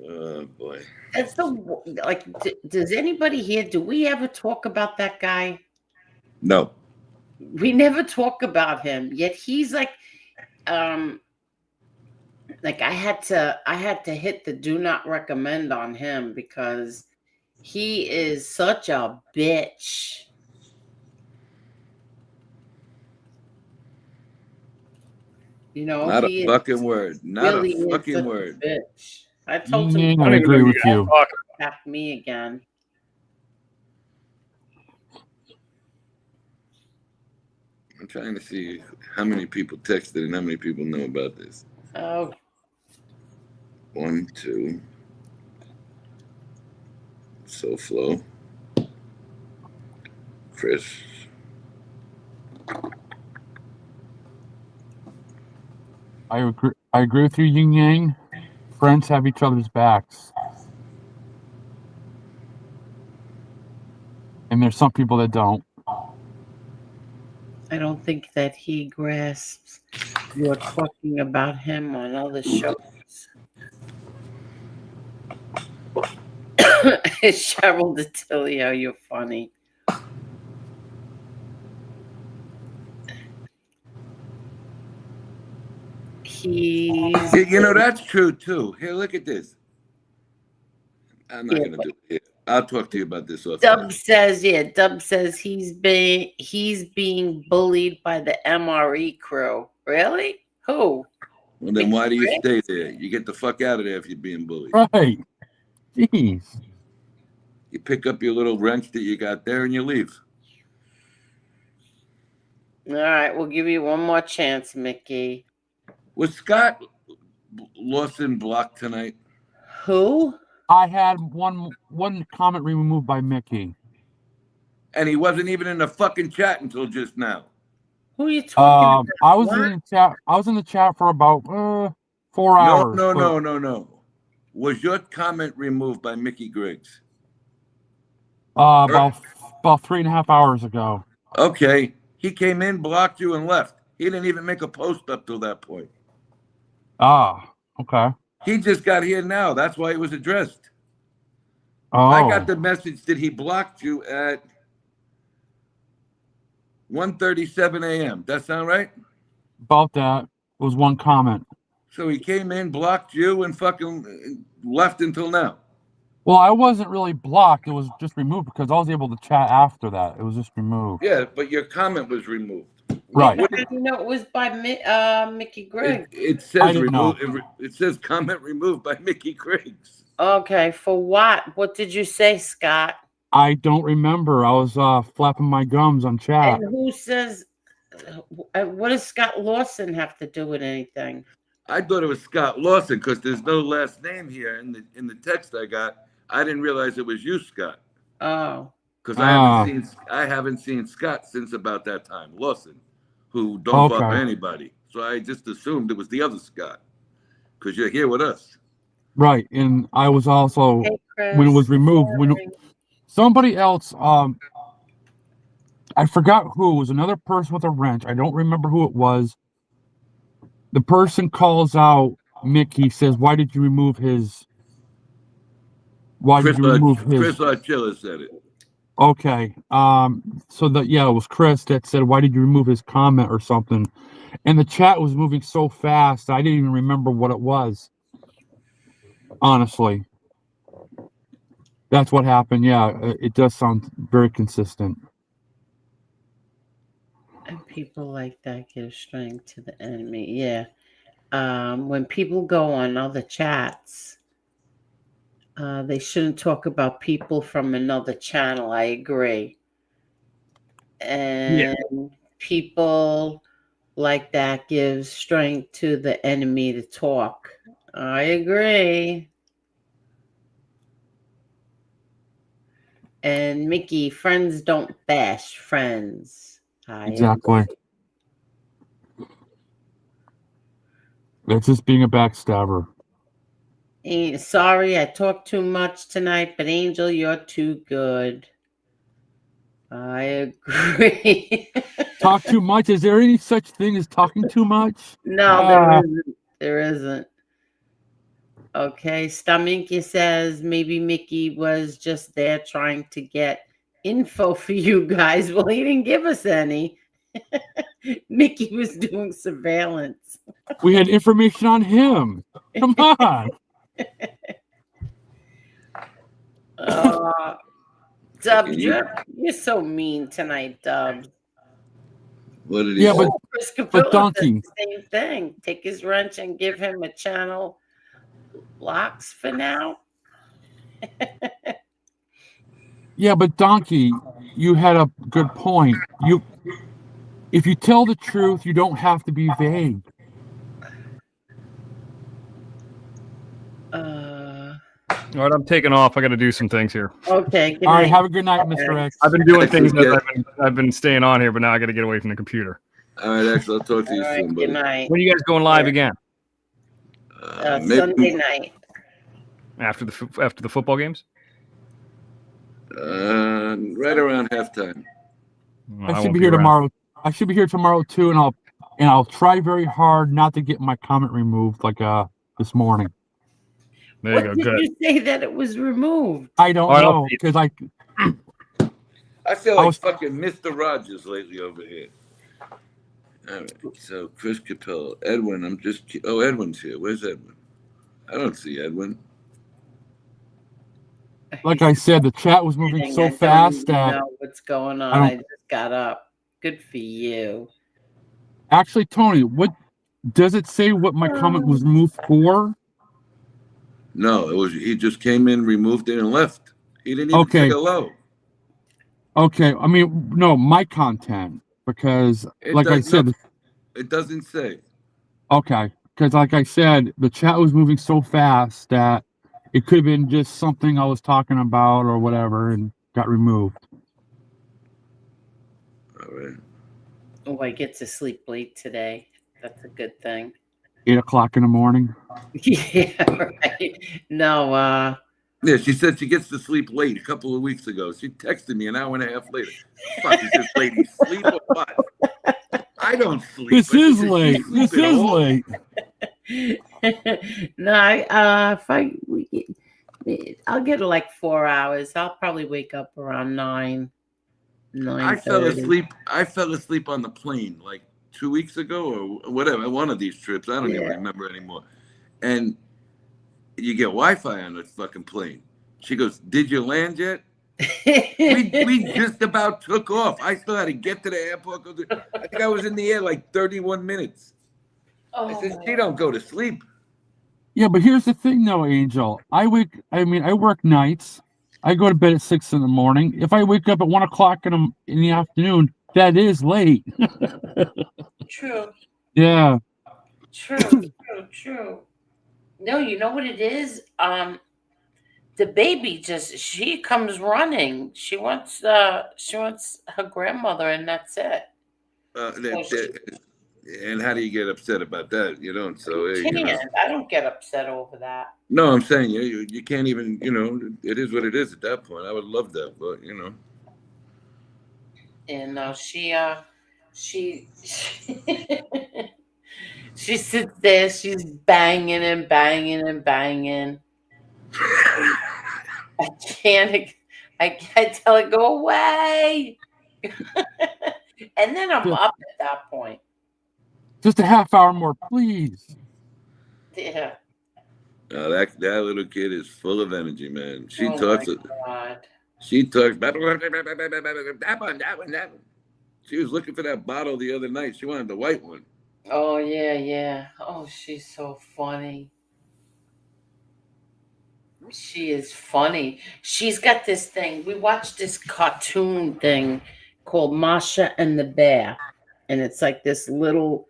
Oh boy.
That's does anybody here, do we ever talk about that guy?
No.
We never talk about him, yet he's like I had to hit the do not recommend on him because he is such a bitch. You know,
not a fucking word. Not really a fucking word.
Bitch. I told him
I agree with you.
Back me again.
I'm trying to see how many people texted and how many people know about this.
Oh.
1, 2. SoFlo. Chris.
I agree with you, Yin Yang. Friends have each other's backs. And there's some people that don't.
I don't think that he grasps you're talking about him on other shows. Cheryl DeTilio, you're funny.
You know, that's true too. Here, look at this. I'm not gonna do it here. I'll talk to you about this off.
Dub says he's being bullied by the MRE crew. Really? Who?
Well, then why do you stay there? You get the fuck out of there if you're being bullied.
Right. Jeez.
You pick up your little wrench that you got there and you leave.
All right, we'll give you one more chance, Mickey.
Was Scott Lawson blocked tonight?
Who?
I had one comment removed by Mickey.
And he wasn't even in the fucking chat until just now.
Who are you talking about?
I was in the chat. I was in the chat for about 4 hours.
No. Was your comment removed by Mickey Griggs?
About 3.5 hours ago.
Okay. He came in, blocked you, and left. He didn't even make a post up till that point.
Ah, okay.
He just got here now. That's why it was addressed.
Oh.
I got the message that he blocked you at 1:37 a.m. That sound right?
About that was one comment.
So he came in, blocked you, and fucking left until now.
Well, I wasn't really blocked. It was just removed because I was able to chat after that. It was just removed.
Yeah, but your comment was removed.
Right.
How do you know it was by Mickey Griggs?
It says removed. It says comment removed by Mickey Griggs.
Okay, for what? What did you say, Scott?
I don't remember. I was flapping my gums on chat.
And who says? What does Scott Lawson have to do with anything?
I thought it was Scott Lawson because there's no last name here in the text I got. I didn't realize it was you, Scott.
Oh.
Because I haven't seen Scott since about that time. Lawson, who don't bother anybody. So I just assumed it was the other Scott because you're here with us.
Right, and I was also when it was removed. When somebody else, I forgot who, it was another person with a wrench. I don't remember who it was. The person calls out Mickey, says, "Why did you remove his? Why did you remove his?"
Chris Archilla said it.
Okay. So that it was Chris that said, "Why did you remove his comment or something?" And the chat was moving so fast, I didn't even remember what it was. Honestly, that's what happened. Yeah, it does sound very consistent.
And people like that give strength to the enemy. Yeah. When people go on other chats, they shouldn't talk about people from another channel. I agree. And people like that give strength to the enemy to talk. I agree. And Mickey, friends don't bash friends.
Exactly. It's just being a backstabber.
Sorry, I talked too much tonight, but Angel, you're too good. I agree.
Talk too much? Is there any such thing as talking too much?
No, there isn't. There isn't. Okay, Staminki says maybe Mickey was just there trying to get info for you guys. Well, he didn't give us any. Mickey was doing surveillance.
We had information on him. Come on.
Dubs, you're so mean tonight, Dubs.
What did he say?
Chris Capilla
but Donkey.
said the same thing. Take his wrench and give him a channel locks for now.
Yeah, but Donkey, you had a good point. If you tell the truth, you don't have to be vague.
All right, I'm taking off. I got to do some things here.
Okay. Good
All right,
night.
have a good night, Mr. X.
I've been doing things that I've been staying on here, but now I got to get away from the computer.
All right, X, I'll talk to you soon, buddy.
Good night.
When are you guys going live again?
Sunday night.
After the football games?
Right around halftime.
I should be here tomorrow. I should be here tomorrow too, and I'll try very hard not to get my comment removed like this morning.
There you go.
What did
Good.
you say that it was removed?
I don't know because
I feel like fucking Mr. Rogers lately over here. All right, so Chris Capella, Edwin. Edwin's here. Where's Edwin? I don't see Edwin.
Like I said, the chat was moving so
I
fast
don't
that
know what's going on. I just got up. Good for you.
actually, Tony, what does it say? What my comment was moved for?
No, it was he just came in, removed it, and left. You didn't even say hello.
Okay, I mean, no, my content, because like I said,
it doesn't say.
Okay, because like I said, the chat was moving so fast that it could have been just something I was talking about or whatever and got removed.
All right.
Oh, I get to sleep late today. That's a good thing.
8 o'clock in the morning.
Yeah, right. No,
Yeah, she said she gets to sleep late a couple of weeks ago. She texted me an hour and a half later. Fuck, is this lady sleep or what? I don't sleep.
This is late. This is late.
No, I'll get like 4 hours. I'll probably wake up around 9.
I fell asleep on the plane like 2 weeks ago or whatever, one of these trips. I don't even remember anymore. And you get Wi-Fi on the fucking plane. She goes, "Did you land yet?" we just about took off. I still had to get to the airport. I think I was in the air like 31 minutes. I said, "She don't go to sleep."
Yeah, but here's the thing, though, Angel. I work nights. I go to bed at 6 in the morning. If I wake up at 1 o'clock in the afternoon, that is late.
True.
Yeah.
True. No, you know what it is? The baby she comes running. She wants her grandmother, and that's it.
And how do you get upset about that? You don't. So hey,
I don't get upset over that.
No, I'm saying you can't even. It is what it is at that point. I would love that, but
And she sits there. She's banging and banging and banging. I can't tell her, go away. And then I'm up at that point.
Just a half hour more, please.
Yeah.
That little kid is full of energy, man. She
Oh
talks.
my God.
She talks. That one. She was looking for that bottle the other night. She wanted the white one.
Oh yeah. Oh, she's so funny. She is funny. She's got this thing. We watched this cartoon thing called Masha and the Bear, and it's like this little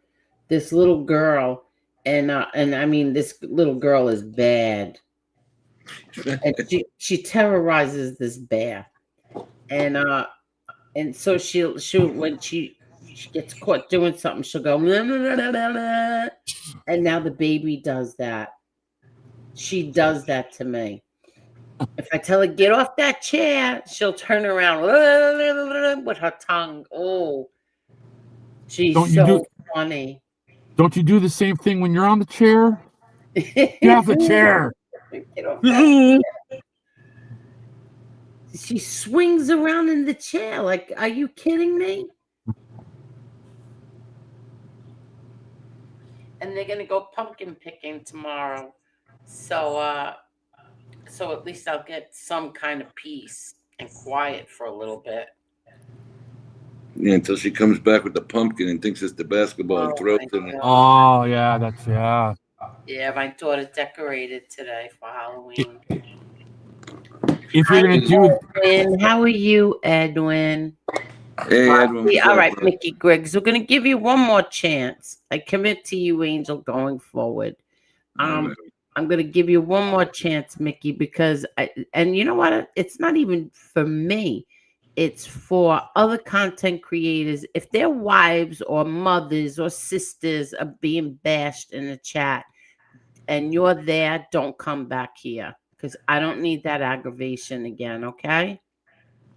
girl, and I mean this little girl is bad, and she terrorizes this bear, and so she'll when she gets caught doing something, she'll go, "Blah, blah, blah, blah, blah." And now the baby does that. She does that to me. If I tell her, get off that chair, she'll turn around with her tongue. Oh, she's funny.
Don't you do the same thing when you're on the chair? Get off the chair.
Get off that chair. She swings around in the chair. Like, are you kidding me? And they're going to go pumpkin picking tomorrow. So at least I'll get some kind of peace and quiet for a little bit.
Yeah, until she comes back with the pumpkin and thinks it's the basketball and throws it.
Oh, yeah,
Yeah, my daughter decorated today for Halloween.
If you're going to do...
Edwin, how are you, Edwin?
Hey, Edwin.
All right, Mickey Griggs, we're going to give you one more chance. I commit to you, Angel, going forward. I'm going to give you one more chance, Mickey, because and you know what? It's not even for me. It's for other content creators. If their wives or mothers or sisters are being bashed in the chat and you're there, don't come back here because I don't need that aggravation again, okay?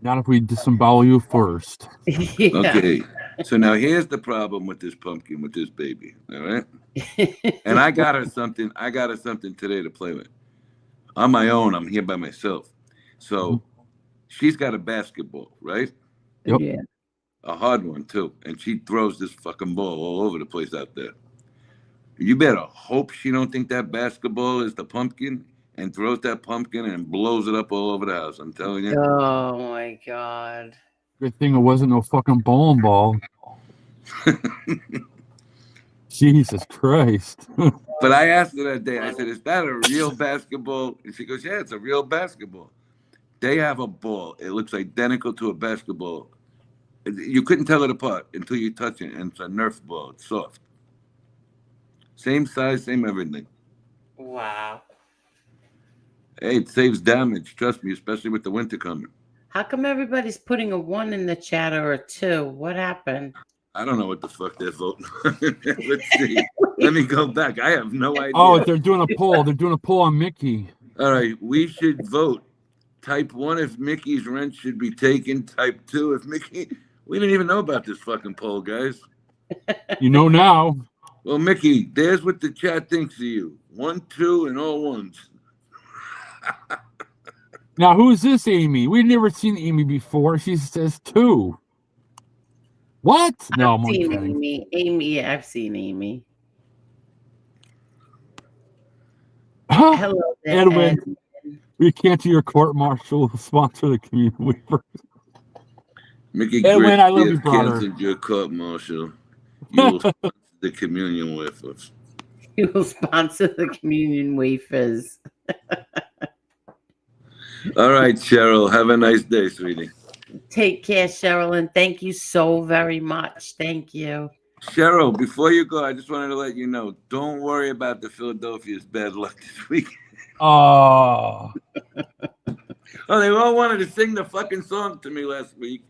Not if we disembowel you first.
Yeah.
Okay, so now here's the problem with this pumpkin, with this baby, all right? And I got her something today to play with. On my own, I'm here by myself. So she's got a basketball, right?
Yep.
Yeah.
A hard one, too. And she throws this fucking ball all over the place out there. You better hope she don't think that basketball is the pumpkin and throws that pumpkin and blows it up all over the house. I'm telling you.
Oh, my God.
Good thing it wasn't no fucking bowling ball. Jesus Christ.
But I asked her that day, I said, is that a real basketball? And she goes, yeah, it's a real basketball. They have a ball. It looks identical to a basketball. You couldn't tell it apart until you touch it, and it's a Nerf ball. It's soft. Same size, same everything.
Wow.
Hey, it saves damage. Trust me, especially with the winter coming.
How come everybody's putting a 1 in the chat or a 2? What happened?
I don't know what the fuck they're voting on. Let's see. Let me go back. I have no idea.
Oh, they're doing a poll. They're doing a poll on Mickey.
All right, we should vote. Type 1 if Mickey's rent should be taken. Type 2 if Mickey. We didn't even know about this fucking poll, guys.
You know now.
Well, Mickey, there's what the chat thinks of you. 1, 2, and all ones.
Now, who is this Amy? We've never seen Amy before. She says 2. What? No, I'm
I've seen
kidding.
Amy. Amy, I've seen Amy. Hello there,
Edwin.
Edwin.
We can't do your court martial. Sponsor the community waiver.
Mickey
Edwin,
Grit,
I love
you
you, brother.
canceled your court martial. You will sponsor the communion with us.
You will sponsor the communion wafers.
All right, Cheryl. Have a nice day, sweetie.
Take care, Cheryl, and thank you so very much. Thank you.
Cheryl, before you go, I just wanted to let you know, don't worry about the Philadelphia's bad luck this week.
Oh.
Oh, they all wanted to sing the fucking song to me last week.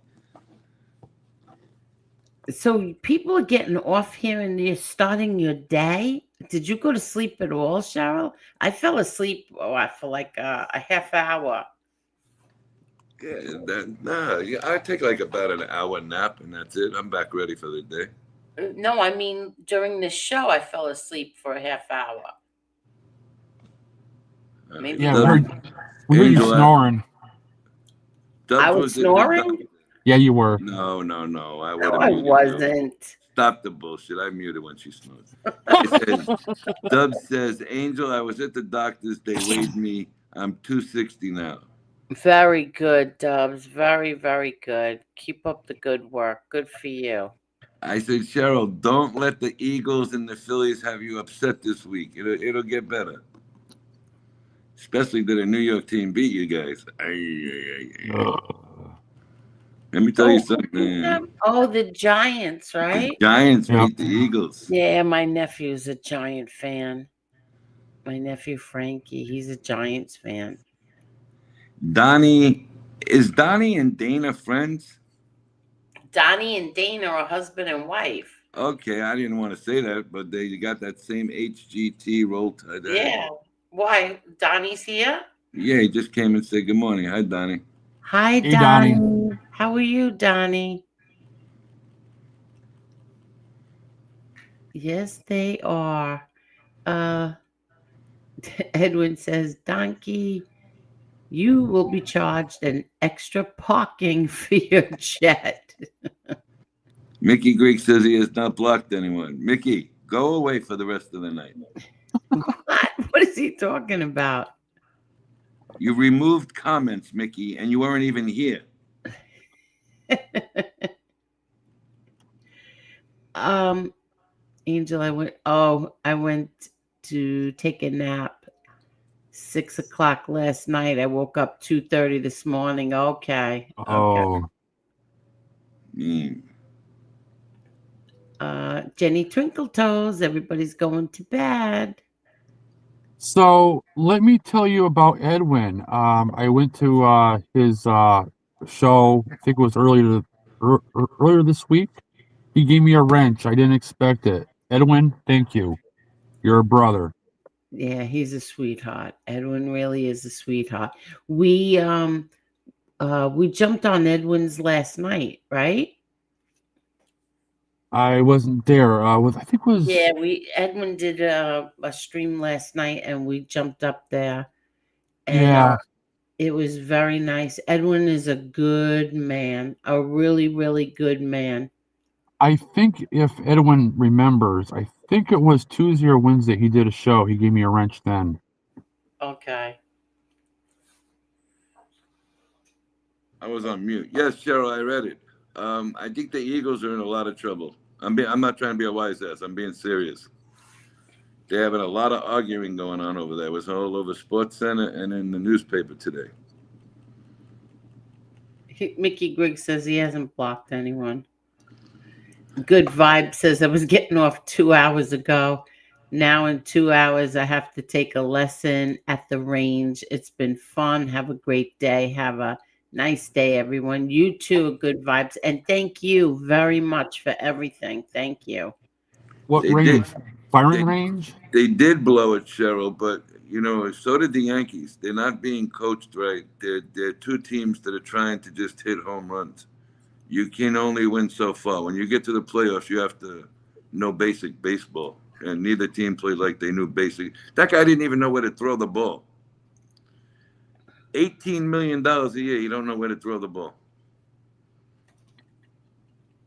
So people are getting off here and you're starting your day. Did you go to sleep at all, Cheryl? I fell asleep for like a half hour.
Yeah, I take like about an hour nap and that's it. I'm back ready for the day.
No, I mean during the show, I fell asleep for a half hour. Maybe
Yeah, we heard you snoring.
I was snoring?
Yeah, you were.
No. I
No,
wouldn't.
I wasn't.
Stop the bullshit. I muted when she snores. It says, Dub says, Angel, I was at the doctor's. They weighed me. I'm 260 now.
Very good, Dubs. Very, very good. Keep up the good work. Good for you.
I said, Cheryl, don't let the Eagles and the Phillies have you upset this week. It'll get better. Especially that a New York team beat you guys. Let me tell you something.
Oh, the Giants, right?
The Giants beat the Eagles.
Yeah, my nephew's a Giant fan. My nephew Frankie, he's a Giants fan.
Is Donnie and Dana friends?
Donnie and Dana are husband and wife.
Okay, I didn't want to say that, but they got that same HGT roll tide.
Yeah. Why? Donnie's here?
Yeah, he just came and said good morning. Hi, Donnie.
Hi,
Hey,
Donnie.
Donnie.
How are you, Donnie? Yes, they are. Edwin says, Donkey, you will be charged an extra parking for your jet.
Mickey Greek says he has not blocked anyone. Mickey, go away for the rest of the night.
What is he talking about?
You removed comments, Mickey, and you weren't even here.
Angel, I went to take a nap 6 o'clock last night. I woke up 2:30 this morning. Okay.
Oh.
Jenny Twinkletoes, everybody's going to bed.
So let me tell you about Edwin. I went to his show. I think it was earlier this week. He gave me a wrench. I didn't expect it. Edwin, thank you. You're a brother.
Yeah, he's a sweetheart. Edwin really is a sweetheart. We jumped on Edwin's last night, right?
I wasn't there. I think it was.
Yeah, Edwin did a stream last night, and we jumped up there. And,
Yeah.
It was very nice. Edwin is a good man, a really, really good man.
I think if Edwin remembers, I think it was Tuesday or Wednesday he did a show. He gave me a wrench then.
Okay.
I was on mute. Yes, Cheryl, I read it. I think the Eagles are in a lot of trouble. I'm not trying to be a wise ass. I'm being serious. They're having a lot of arguing going on over there. It was all over Sports Center and in the newspaper today.
Mickey Griggs says he hasn't blocked anyone. Good Vibe says I was getting off 2 hours ago. Now in 2 hours, I have to take a lesson at the range. It's been fun. Have a great day. Have a nice day, everyone. You too, Good Vibes. And thank you very much for everything. Thank you.
What
They
range?
did.
Firing range?
They did blow it, Cheryl, but so did the Yankees. They're not being coached right. They're two teams that are trying to just hit home runs. You can only win so far. When you get to the playoffs, you have to know basic baseball. And neither team played like they knew basic. That guy didn't even know where to throw the ball. $18 million a year, you don't know where to throw the ball.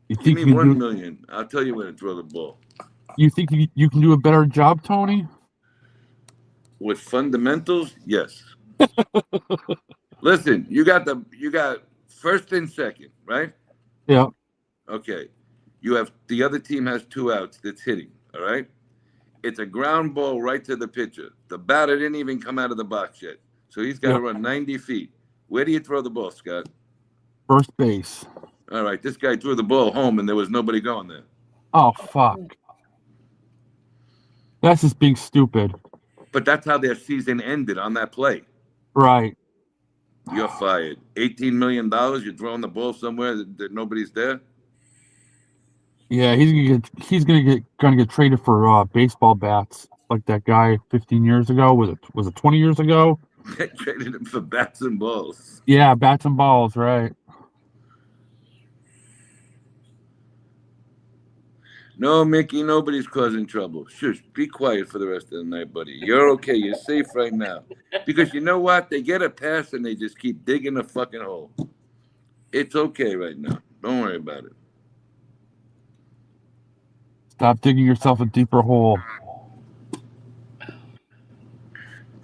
You
Give
think
me
you
$1
can do?
million. I'll tell you where to throw the ball.
You think you can do a better job, Tony?
With fundamentals, yes. Listen, you got first and second, right?
Yeah.
Okay. You have the other team has 2 outs that's hitting, all right? It's a ground ball right to the pitcher. The batter didn't even come out of the box yet. So he's got to run 90 feet. Where do you throw the ball, Scott?
First base.
All right, this guy threw the ball home and there was nobody going there.
Oh, fuck. That's just being stupid.
But that's how their season ended, on that play.
Right.
You're fired. $18 million, you're throwing the ball somewhere that nobody's there?
Yeah, he's gonna get traded for baseball bats like that guy 15 years ago. Was it 20 years ago?
They traded him for bats and balls.
Yeah, bats and balls, right.
No, Mickey, nobody's causing trouble. Shush, be quiet for the rest of the night, buddy. You're okay. You're safe right now. Because you know what? They get a pass and they just keep digging a fucking hole. It's okay right now. Don't worry about it.
Stop digging yourself a deeper hole.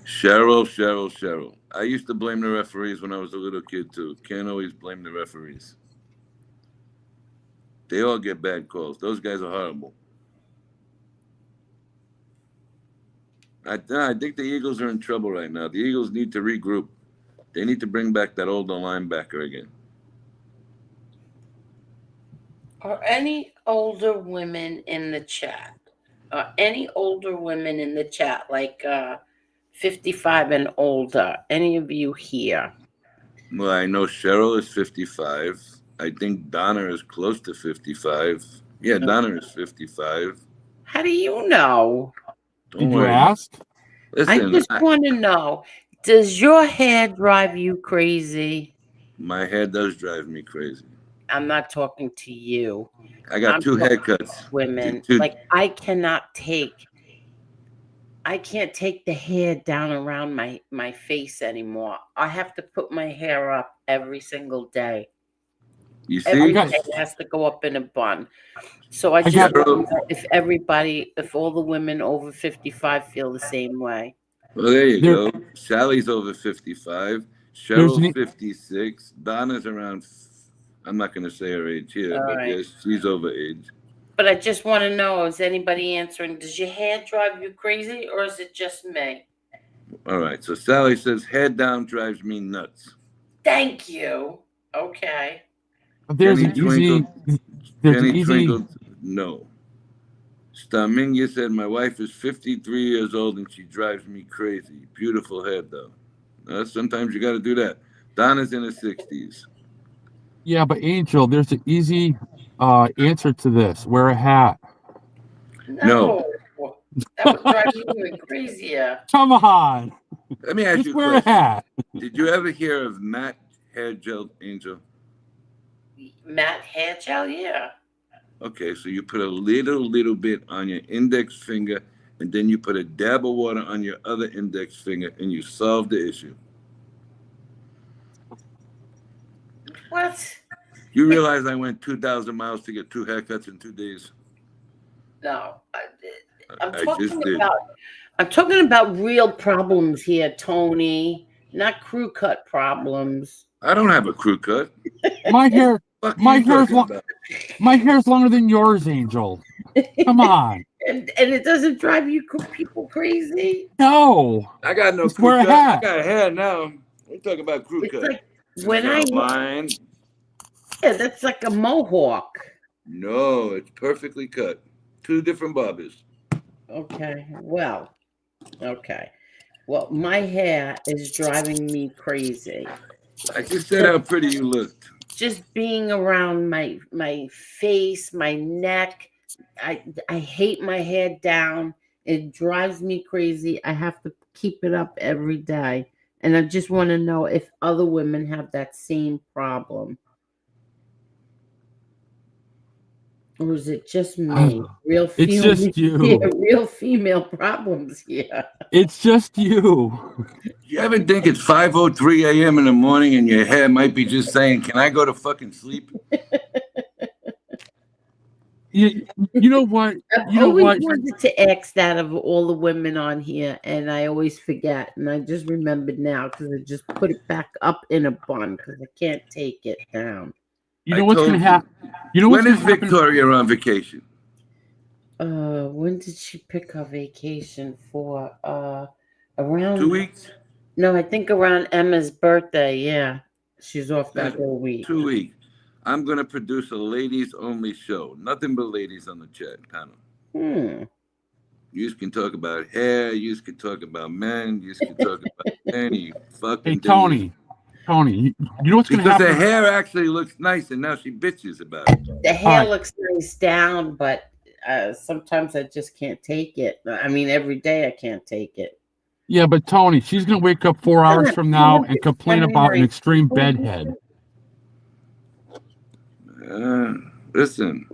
Cheryl. I used to blame the referees when I was a little kid, too. Can't always blame the referees. They all get bad calls. Those guys are horrible. I think the Eagles are in trouble right now. The Eagles need to regroup. They need to bring back that older linebacker again.
Are any older women in the chat? Any older women in the chat, like 55 and older? Any of you here?
Well, I know Cheryl is 55. I think Donna is close to 55. Yeah, Donna is 55.
How do you know?
Don't worry. Ask? Listen,
I just want to know, does your hair drive you crazy?
My hair does drive me crazy.
I'm not talking to you.
I got 2 haircuts.
Women, like I can't take the hair down around my face anymore. I have to put my hair up every single day.
You see?
Every day it has to go up in a bun. So I just want to know if all the women over 55 feel the same way.
Well, there you go. Sally's over 55. Cheryl's 56. Donna's around, I'm not going to say her age here, but yes, she's over age.
But I just want to know, is anybody answering, does your hair drive you crazy or is it just me?
All right. So Sally says, head down drives me nuts.
Thank you. Okay.
There's
Jenny
an easy.
Jenny twinkled, no. Staminga said, my wife is 53 years old and she drives me crazy. Beautiful head, though. Sometimes you got to do that. Donna's in her 60s.
Yeah, but Angel, there's an easy answer to this. Wear a hat.
No.
That would drive you even crazier.
Come on.
Let me ask
Just
you a
wear
question.
a hat.
Did you ever hear of Matt Hair Gel, Angel?
Matt hair gel, yeah.
Okay, so you put a little bit on your index finger, and then you put a dab of water on your other index finger, and you solve the issue.
What?
You realize I went 2,000 miles to get 2 haircuts in 2 days?
No, I'm
I just did.
talking about real problems here, Tony, not crew cut problems.
I don't have a crew cut.
My hair's longer than yours, Angel. Come on.
And it doesn't drive you people crazy?
No.
I got no
Just
crew
wear a
cut.
hat.
I got hair now. We're talking about crew cut.
Like when
Mine.
Yeah, that's like a mohawk.
No, it's perfectly cut. Two different barbers.
Okay. Well, okay. Well, my hair is driving me crazy.
I just said how pretty you looked.
Just being around my face, my neck. I hate my hair down. It drives me crazy. I have to keep it up every day. And I just want to know if other women have that same problem. Or is it just me? Real
It's
female,
just
yeah,
you.
real female problems here.
It's just you.
You ever think it's 5:03 a.m. in the morning and your hair might be just saying, "Can I go to fucking sleep?"
You know what?
I've
You know
always
what?
wanted to ask that of all the women on here, and I always forget. And I just remembered now because I just put it back up in a bun because I can't take it down.
You
I
know what's gonna
told you.
happen? You know what's
When
gonna
is
happen?
Victoria on vacation?
When did she pick her vacation for? Around
2 weeks?
No, I think around Emma's birthday. Yeah, she's off that
That's
whole week.
2 weeks. I'm gonna produce a ladies only show. Nothing but ladies on the chat panel. You can talk about hair. You can talk about men. You can talk about any fucking
Hey,
thing.
Tony, you know what's gonna
Because
happen?
her hair actually looks nice, and now she bitches about it.
The hair
Alright.
looks nice down, but sometimes I just can't take it. I mean, every day I can't take it.
Yeah, but Tony, she's gonna wake up 4 hours from now and complain about an extreme bedhead.
Listen,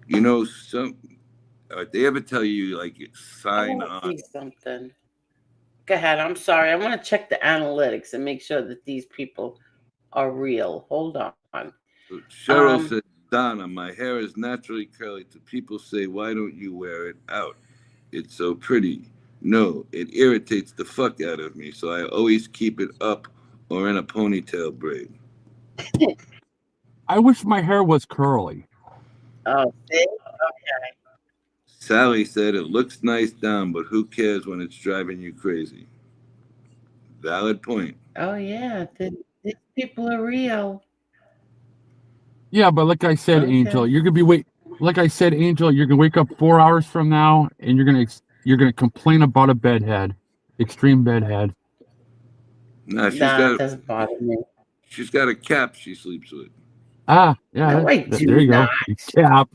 you know, they ever tell you like sign
I
on?
see something. Go ahead. I'm sorry. I want to check the analytics and make sure that these people are real. Hold on.
Cheryl said, Donna, my hair is naturally curly. People say, why don't you wear it out? It's so pretty. No, it irritates the fuck out of me, so I always keep it up or in a ponytail braid.
I wish my hair was curly.
Oh, see? Okay.
Sally said, it looks nice down, but who cares when it's driving you crazy? Valid point.
Oh, yeah. These people are real.
Yeah, but like I said,
Okay.
Angel, you're gonna like I said, Angel, you're gonna wake up 4 hours from now and you're gonna complain about a bedhead, extreme bedhead.
Nah,
It doesn't bother me.
She's got a cap she sleeps with.
Yeah.
No, I do
there you
not.
go. Cap.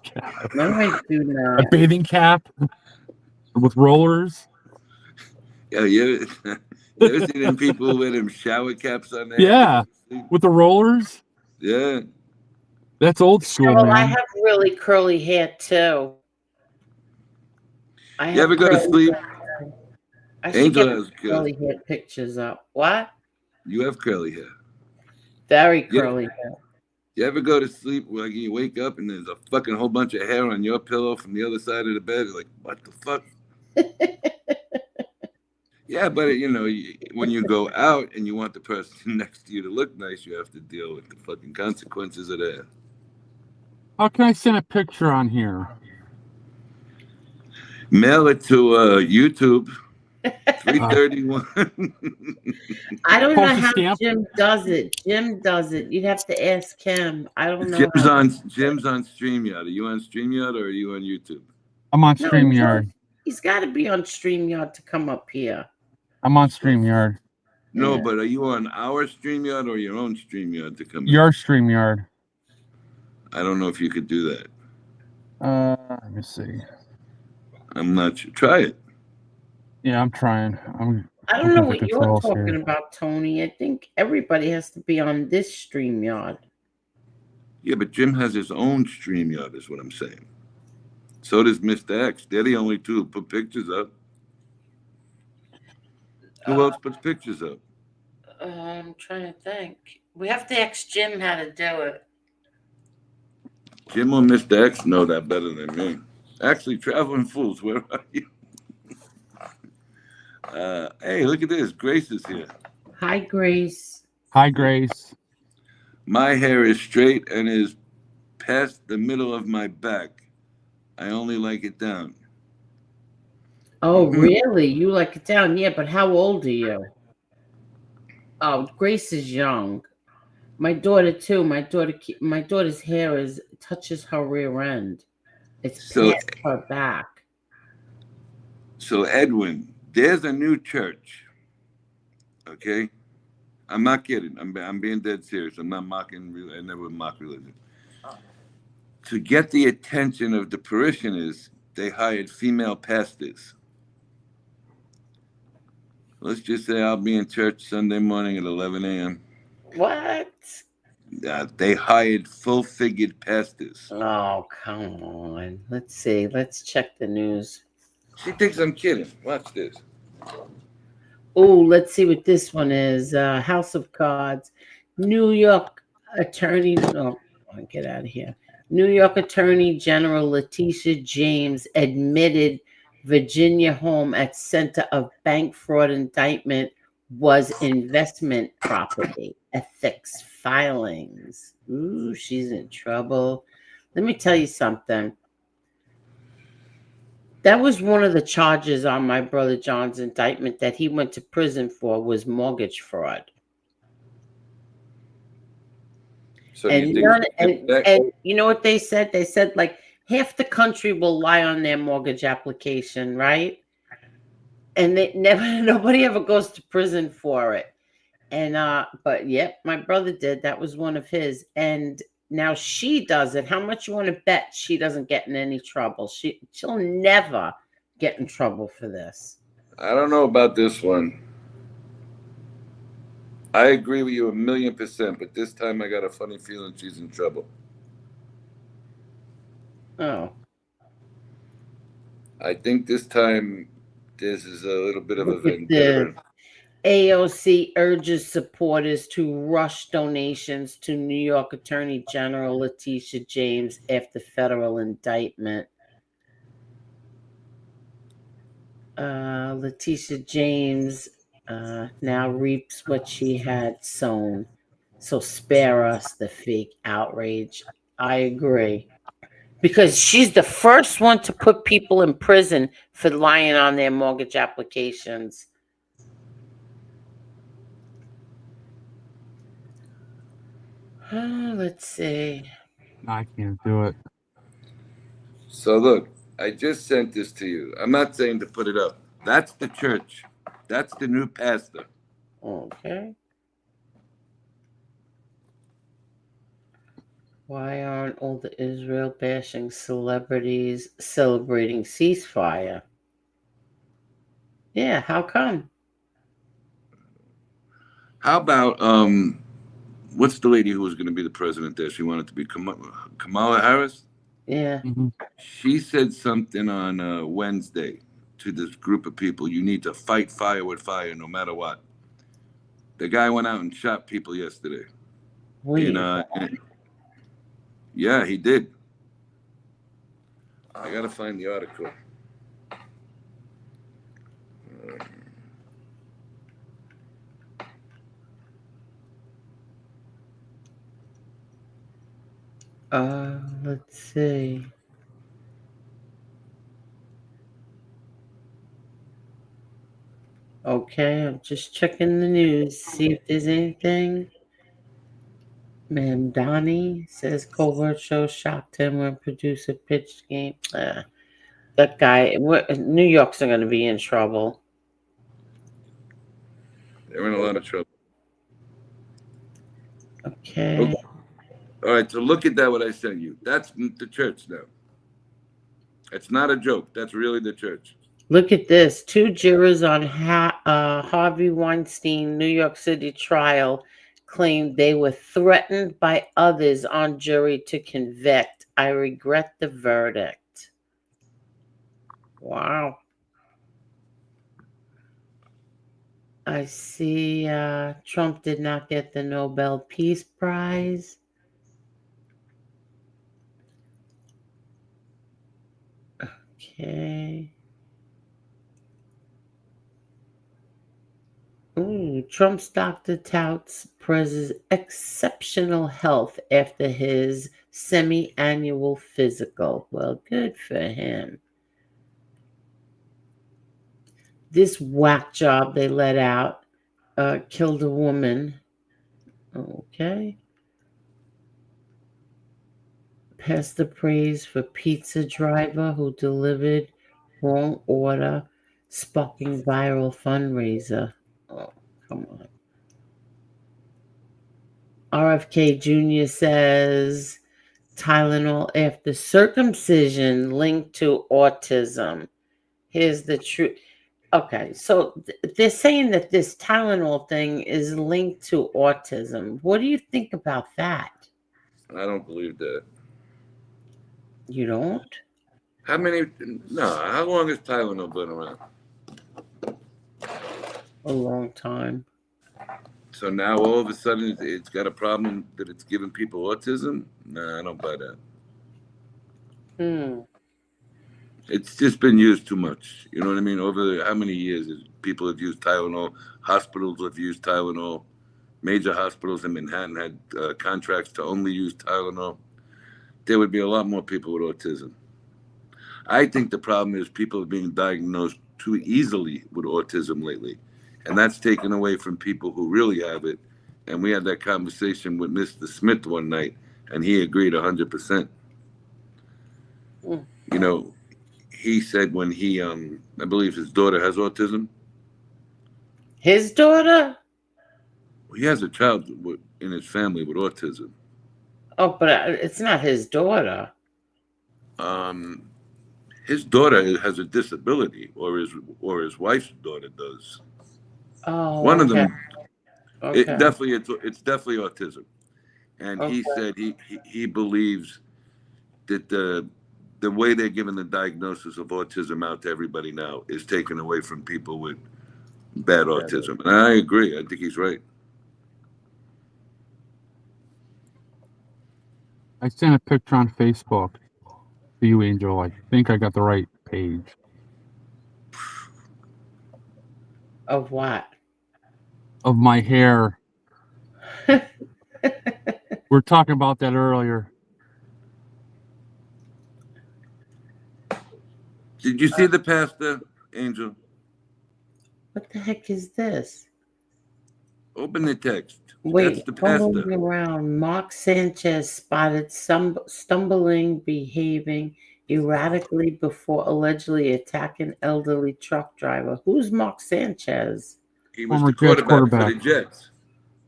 Cap.
No, I do not.
A bathing cap with rollers.
Yeah, you ever see them people with them shower caps on their
Yeah, with the rollers.
Yeah.
That's old school,
Well,
man.
I have really curly hair too.
You ever go to sleep?
I should
Angel
get
has
curly hair pictures up. What?
You have curly hair.
Very curly hair.
You ever go to sleep like you wake up and there's a fucking whole bunch of hair on your pillow from the other side of the bed? You're like, what the fuck? Yeah, but when you go out and you want the person next to you to look nice, you have to deal with the fucking consequences of that.
How can I send a picture on here?
Mail it to YouTube. 331.
I don't know
Post a
how
stamp?
Jim does it. Jim does it. You'd have to ask him. I don't know.
Jim's on StreamYard. Are you on StreamYard or are you on YouTube?
I'm on
No,
StreamYard.
He's got to be on StreamYard to come up here.
I'm on StreamYard.
No,
Yeah.
but are you on our StreamYard or your own StreamYard to come in?
Your StreamYard.
I don't know if you could do that.
Let me see.
I'm not sure. Try it.
Yeah, I'm trying.
I don't know what you're talking about, Tony. I think everybody has to be on this StreamYard.
Yeah, but Jim has his own StreamYard, is what I'm saying. So does Mr. X. They're the only two who put pictures up. Who else puts pictures up?
I'm trying to think. We have to ask Jim how to do it.
Jim or Mr. X know that better than me. Actually, Traveling Fools, where are you? Hey, look at this. Grace is here.
Hi, Grace.
Hi, Grace.
My hair is straight and is past the middle of my back. I only like it down.
Oh, really? You like it down? Yeah, but how old are you? Oh, Grace is young. My daughter too. My daughter's hair touches her rear end. It's
So,
past her back.
so Edwin, there's a new church. Okay, I'm not kidding. I'm being dead serious. I'm not mocking. I never mock religion. To get the attention of the parishioners, they hired female pastors. Let's just say I'll be in church Sunday morning at 11 a.m.
What?
They hired full-figured pastors.
Oh, come on. Let's see. Let's check the news.
She thinks I'm kidding. Watch this.
Oh, let's see what this one is. House of Cards. New York Attorney. Oh, get out of here. New York Attorney General Letitia James admitted Virginia home at center of bank fraud indictment was investment property. Ethics filings. Ooh, she's in trouble. Let me tell you something. That was one of the charges on my brother John's indictment that he went to prison for was mortgage fraud.
So
And
you think
and you know what they said? They said like half the country will lie on their mortgage application, right? And they never nobody ever goes to prison for it. And but yep, my brother did. That was one of his. And now she does it. How much you want to bet she doesn't get in any trouble? She'll never get in trouble for this.
I don't know about this one. I agree with you 1,000,000%, but this time I got a funny feeling she's in trouble.
Oh.
I think this time this is a little bit of a
Look at
vendetta.
this. AOC urges supporters to rush donations to New York Attorney General Letitia James after federal indictment. Letitia James now reaps what she had sown. So spare us the fake outrage. I agree. Because she's the first one to put people in prison for lying on their mortgage applications. Let's see.
I can't do it.
So look, I just sent this to you. I'm not saying to put it up. That's the church. That's the new pastor.
Okay. Why aren't all the Israel bashing celebrities celebrating ceasefire? Yeah, how come?
How about what's the lady who was going to be the president there? She wanted to be Kamala Harris.
Yeah.
She said something on Wednesday to this group of people. You need to fight fire with fire, no matter what. The guy went out and shot people yesterday.
Wait.
Yeah, he did. I gotta find the article.
Let's see. Okay, I'm just checking the news, see if there's anything. Mandani says covert show shocked him when producer pitched game. That guy, New York's going to be in trouble.
They're in a lot of trouble.
Okay.
All right, so look at that, what I sent you. That's the church now. It's not a joke. That's really the church.
Look at this. 2 jurors on Harvey Weinstein New York City trial claimed they were threatened by others on jury to convict. I regret the verdict. Wow. I see Trump did not get the Nobel Peace Prize. Okay. Ooh, Trump's doctor touts Prez's exceptional health after his semi-annual physical. Well, good for him. This whack job they let out killed a woman. Okay. Pass the praise for pizza driver who delivered wrong order, sparking viral fundraiser. Oh, come on. RFK Jr. says Tylenol after circumcision linked to autism. Here's the truth. Okay, so they're saying that this Tylenol thing is linked to autism. What do you think about that?
I don't believe that.
You don't?
How many? No. How long has Tylenol been around?
A long time.
So now all of a sudden it's got a problem that it's giving people autism? No, I don't buy that. It's just been used too much. You know what I mean? Over how many years people have used Tylenol? Hospitals have used Tylenol. Major hospitals in Manhattan had contracts to only use Tylenol. There would be a lot more people with autism. I think the problem is people are being diagnosed too easily with autism lately. And that's taken away from people who really have it. And we had that conversation with Mr. Smith one night, and he agreed 100%. You know, he said when he, I believe his daughter has autism.
His daughter?
He has a child in his family with autism.
Oh, but it's not his daughter.
His daughter has a disability, or his wife's daughter does.
Oh,
One of
okay.
them.
Okay.
It's definitely autism, and he said he believes that the way they're giving the diagnosis of autism out to everybody now is taken away from people with bad autism, and I agree. I think he's right.
I sent a picture on Facebook to you, Angel. I think I got the right page.
Of what?
Of my hair. We're talking about that earlier.
Did you see the pastor, Angel?
What the heck is this?
Open the text.
Wait,
That's the
following
pastor.
around. Mark Sanchez spotted stumbling, behaving erratically before allegedly attacking elderly truck driver. Who's Mark Sanchez?
He was
Former
the
Jets
quarterback for the
quarterback.
Jets.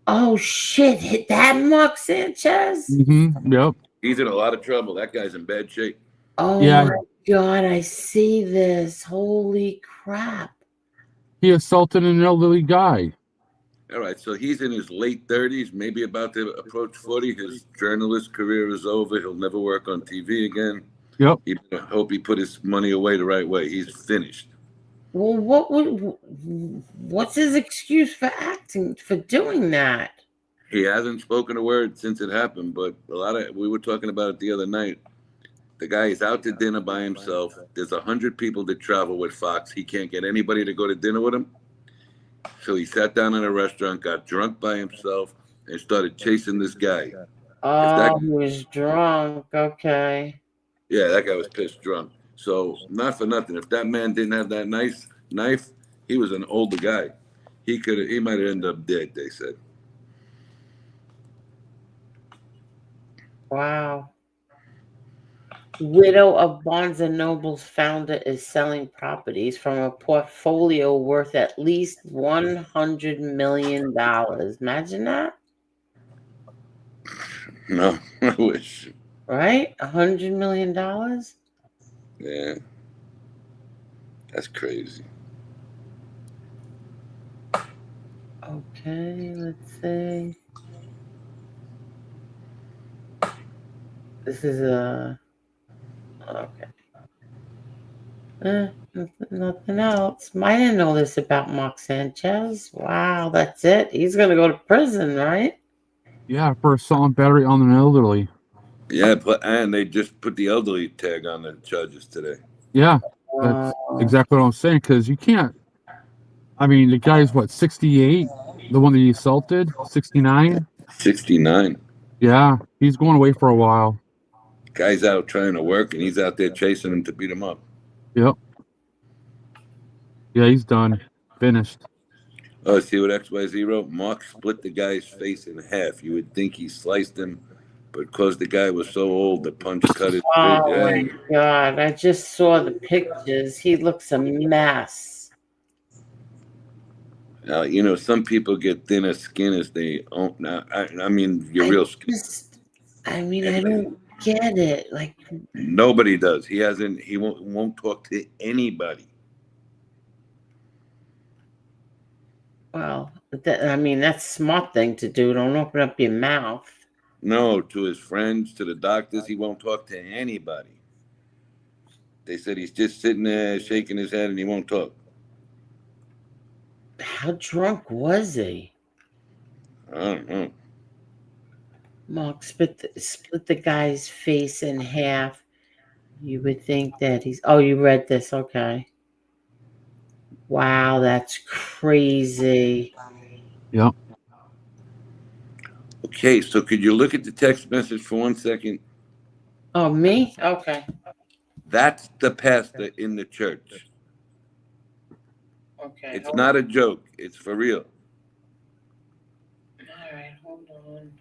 Oh shit! Hit that Mark Sanchez?
Yep.
He's in a lot of trouble. That guy's in bad shape.
Oh
Yeah.
my god! I see this. Holy crap!
He assaulted an elderly guy.
All right, so he's in his late 30s, maybe about to approach 40. His journalist career is over. He'll never work on TV again.
Yep.
I hope he put his money away the right way. He's finished.
Well, what's his excuse for doing that?
He hasn't spoken a word since it happened, but we were talking about it the other night. The guy is out to dinner by himself. There's 100 people that travel with Fox. He can't get anybody to go to dinner with him. So he sat down in a restaurant, got drunk by himself, and started chasing this guy.
Oh, he was drunk. Okay.
Yeah, that guy was pissed drunk. So not for nothing. If that man didn't have that nice knife, he was an older guy. He might have ended up dead, they said.
Wow. Widow of Barnes and Noble's founder is selling properties from a portfolio worth at least $100 million. Imagine that.
No, I wish.
Right? $100 million?
Yeah. That's crazy.
Okay, let's see. This is a... Okay. Nothing else. I didn't know this about Mark Sanchez. Wow, that's it. He's going to go to prison, right?
Yeah, for assault and battery on an elderly.
Yeah, and they just put the elderly tag on the charges today.
Yeah, that's exactly what I'm saying. Because you can't. I mean, the guy's what, 68? The one that he assaulted, 69.
69.
Yeah, he's going away for a while.
Guy's out trying to work, and he's out there chasing him to beat him up.
Yep. Yeah, he's done. Finished.
Oh, see what XYZ wrote? Mark split the guy's face in half. You would think he sliced him but because the guy was so old, the punch cut his
Oh
eye.
my God. I just saw the pictures. He looks a mess.
You know, some people get thinner skin as they own. Now, I mean, your real skin.
I don't get it. Like,
Nobody does. He hasn't. He won't talk to anybody.
well, that's a smart thing to do. Don't open up your mouth.
No, to his friends, to the doctors, he won't talk to anybody. They said he's just sitting there shaking his head and he won't talk.
How drunk was he?
I don't know.
Mark, split the guy's face in half. You would think that he's. Oh, you read this. Okay. Wow, that's crazy.
Yep.
Okay, so could you look at the text message for 1 second?
Oh, me? Okay.
That's the pastor in the church.
Okay.
It's not a joke. It's for real.
All right, hold on.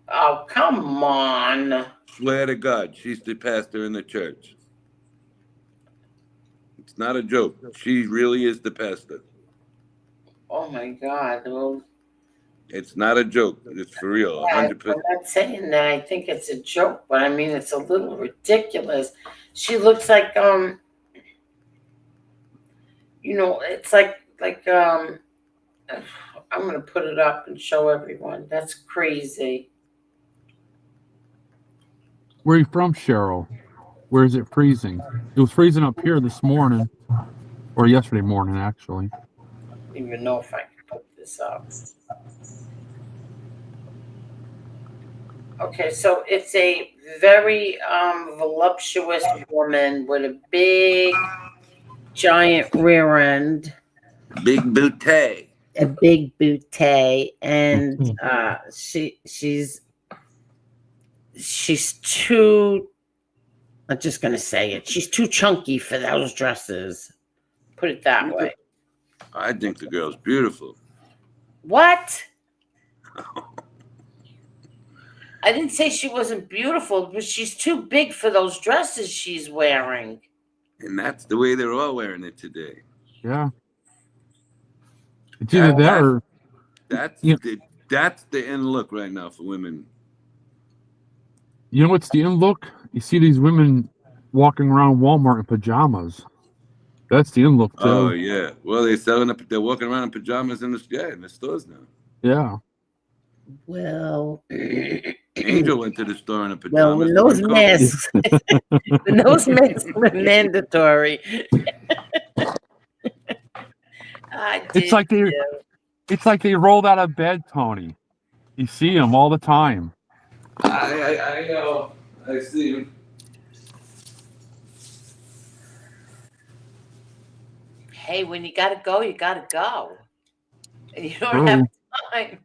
Oh, come on.
Swear to God, she's the pastor in the church. It's not a joke. She really is the pastor.
Oh my God. Well,
It's not a joke. It's for real.
I'm
100%.
not saying that I think it's a joke, but I mean it's a little ridiculous. She looks like it's like I'm gonna put it up and show everyone. That's crazy.
Where are you from, Cheryl? Where is it freezing? It was freezing up here this morning, or yesterday morning, actually.
I don't even know if I can put this up. Okay, so it's a very voluptuous woman with a big, giant rear end.
Big bootay.
A big bootay, and she's too. I'm just gonna say it. She's too chunky for those dresses. Put it that way.
I think the girl's beautiful.
What? I didn't say she wasn't beautiful, but she's too big for those dresses she's wearing.
And that's the way they're all wearing it today.
Yeah. It's either that or
that's the end look right now for women.
You know what's the end look? You see these women walking around Walmart in pajamas. That's the end look too.
Oh yeah. Well, they're walking around in pajamas in the stores now.
Yeah.
Well,
Angel went to the store in a pajamas.
well, when those masks, were mandatory.
It's like they rolled out of bed, Tony. You see them all the time.
I know. I see him.
Hey, when you gotta go, you gotta go. And you don't have time.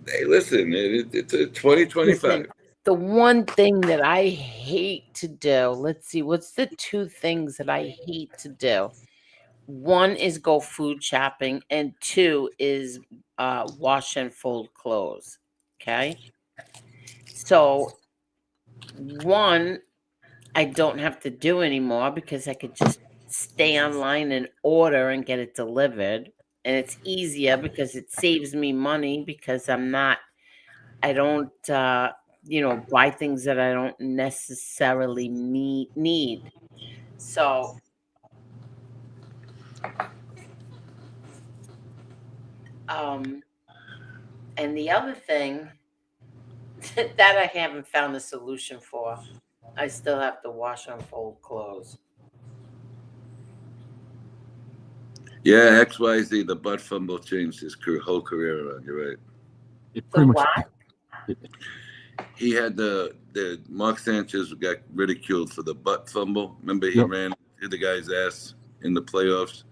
Hey, listen, it's a 2025.
Listen, the one thing that I hate to do, let's see, what's the two things that I hate to do? One is go food shopping, and two is wash and fold clothes. Okay. So one, I don't have to do anymore because I could just stay online and order and get it delivered. And it's easier because it saves me money because I don't buy things that I don't necessarily need. So and the other thing that I haven't found a solution for, I still have to wash and fold clothes.
Yeah, XYZ, the butt fumble changed his whole career around. You're right.
What?
He had the Mark Sanchez got ridiculed for the butt fumble. Remember, he ran to the guy's ass in the playoffs.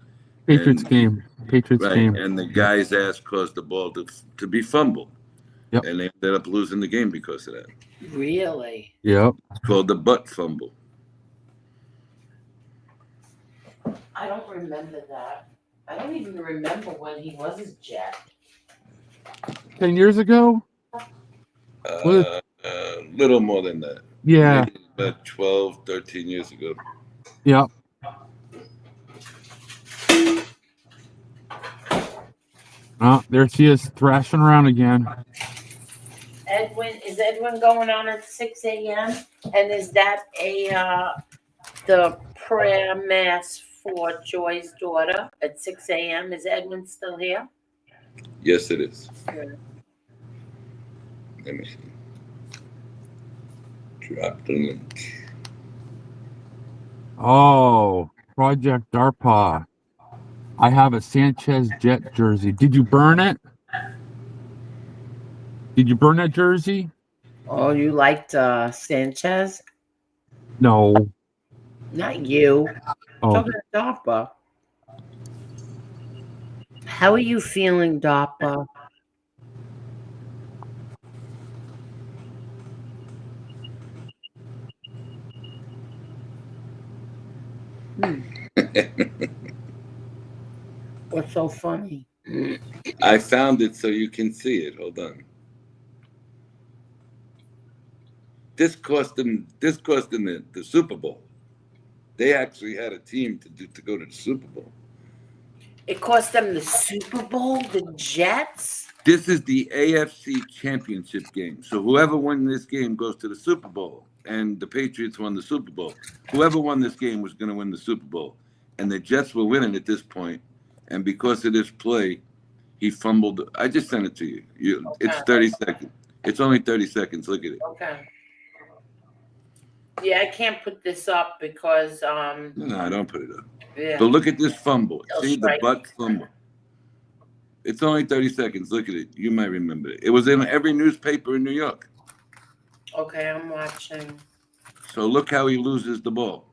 Patriots game.
And the guy's ass caused the ball to be fumbled.
Yep.
And they ended up losing the game because of that.
Really?
Yep.
It's called the butt fumble.
I don't remember that. I don't even remember when he was a Jet.
10 years ago? What?
Little more than that.
Yeah.
Maybe about 12, 13 years ago.
Yep. Oh, there she is thrashing around again.
Is Edwin going on at 6 a.m.? And is that the prayer mass for Joy's daughter at 6 a.m.? Is Edwin still here?
Yes, it is.
Good.
Let me see. Drop the link.
Oh, Project DARPA. I have a Sanchez Jet jersey. Did you burn it? Did you burn that jersey?
Oh, you liked Sanchez?
No.
Not you.
Oh.
Talking about DARPA. How are you feeling, DARPA? What's so funny?
I found it so you can see it. Hold on. This cost them the Super Bowl. They actually had a team to go to the Super Bowl.
It cost them the Super Bowl, the Jets?
This is the AFC Championship game. So whoever won this game goes to the Super Bowl. And the Patriots won the Super Bowl. Whoever won this game was going to win the Super Bowl. And the Jets were winning at this point. And because of this play, he fumbled. I just sent it to you.
Okay.
It's 30 seconds. It's only 30 seconds. Look at it.
Okay. Yeah, I can't put this up because
No, don't put it up.
yeah.
But look at this fumble.
They'll
See
strike.
the butt fumble. It's only 30 seconds. Look at it. You might remember it. It was in every newspaper in New York.
Okay, I'm watching.
So look how he loses the ball.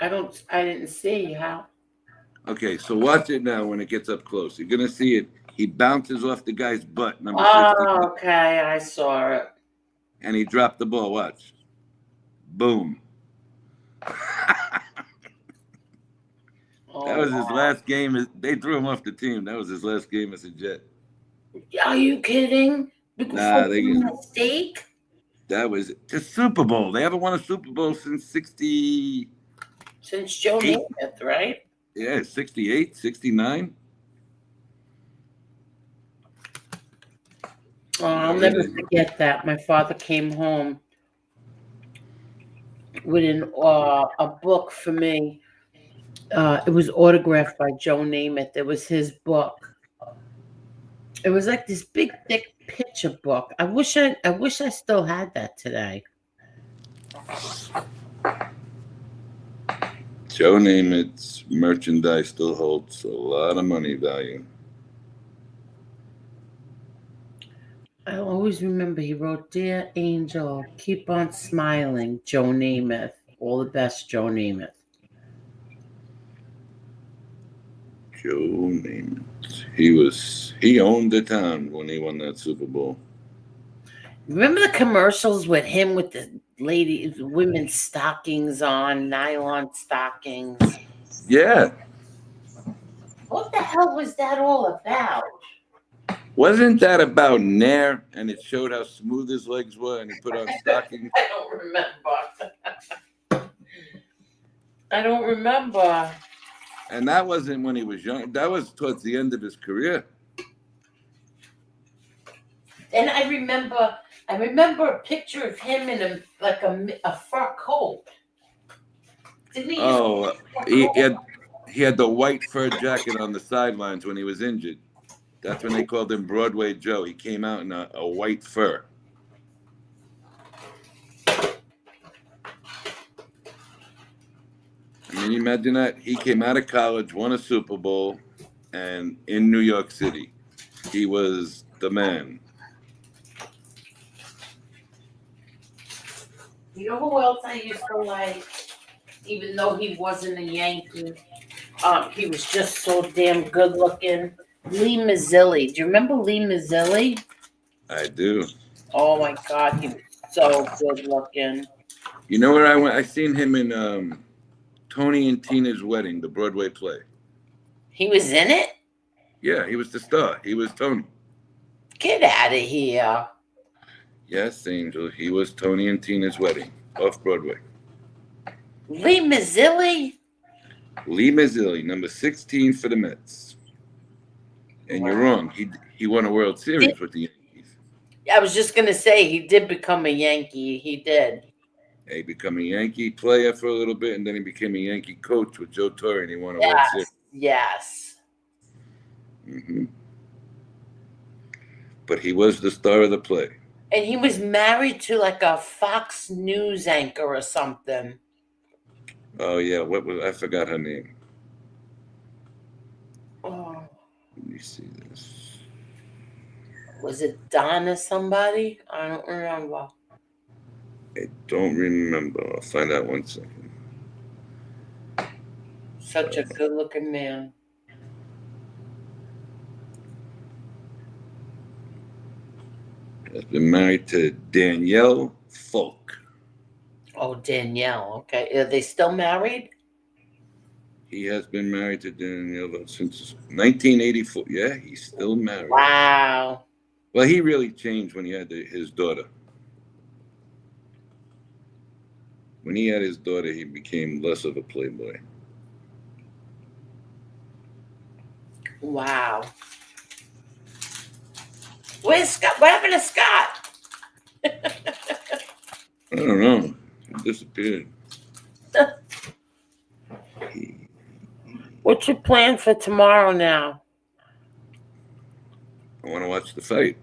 I didn't see how.
Okay, so watch it now when it gets up close. You're gonna see it. He bounces off the guy's butt, number 60,
Oh, okay, I saw it.
and he dropped the ball. Watch. Boom. That was his last game. They threw him off the team. That was his last game as a Jet.
Are you kidding?
Nah,
Mistake?
that was the Super Bowl. They haven't won a Super Bowl since 60.
Since Joe Namath, right?
Yeah, 68, 69.
Oh, I'll never forget that. My father came home with a book for me. It was autographed by Joe Namath. It was his book. It was like this big, thick picture book. I wish I still had that today.
Joe Namath's merchandise still holds a lot of money value.
I always remember he wrote, "Dear Angel, keep on smiling, Joe Namath. All the best, Joe Namath."
Joe Namath. He owned the town when he won that Super Bowl.
Remember the commercials with him with the women's stockings on, nylon stockings?
Yeah.
What the hell was that all about?
Wasn't that about Nair? And it showed how smooth his legs were, and he put on stockings.
I don't remember. I don't remember.
And that wasn't when he was young. That was towards the end of his career.
And I remember a picture of him in a fur coat. Didn't he?
Oh, he had the white fur jacket on the sidelines when he was injured. That's when they called him Broadway Joe. He came out in a white fur. I mean, imagine that. He came out of college, won a Super Bowl, and in New York City, he was the man.
You know who else I used to like? Even though he wasn't a Yankee, he was just so damn good looking. Lee Mazzilli. Do you remember Lee Mazzilli?
I do.
Oh my God, he was so good looking.
You know where I went? I seen him in Tony and Tina's Wedding, the Broadway play.
He was in it?
Yeah, he was the star. He was Tony.
Get out of here.
Yes, Angel. He was Tony and Tina's Wedding off Broadway.
Lee Mazzilli?
Lee Mazzilli, number 16 for the Mets. And you're wrong. He won a World Series with the Yankees.
I was just going to say, he did become a Yankee. He did.
He became a Yankee player for a little bit, and then he became a Yankee coach with Joe Torre, and he won a World Series.
Yes.
Mm-hmm. But he was the star of the play.
And he was married to like a Fox News anchor or something.
Oh yeah, what was I forgot her name?
Oh.
Let me see this.
Was it Donna somebody? I don't remember.
I don't remember. I'll find out 1 second.
Such a good-looking man.
Has been married to Danielle Folk.
Oh, Danielle. Okay. Are they still married?
He has been married to Danielle since 1984. Yeah, he's still married.
Wow.
Well, he really changed when he had his daughter. When he had his daughter, he became less of a playboy.
Wow. Where's Scott? What happened to Scott?
I don't know. He disappeared.
What's your plan for tomorrow now?
I want to watch the fight.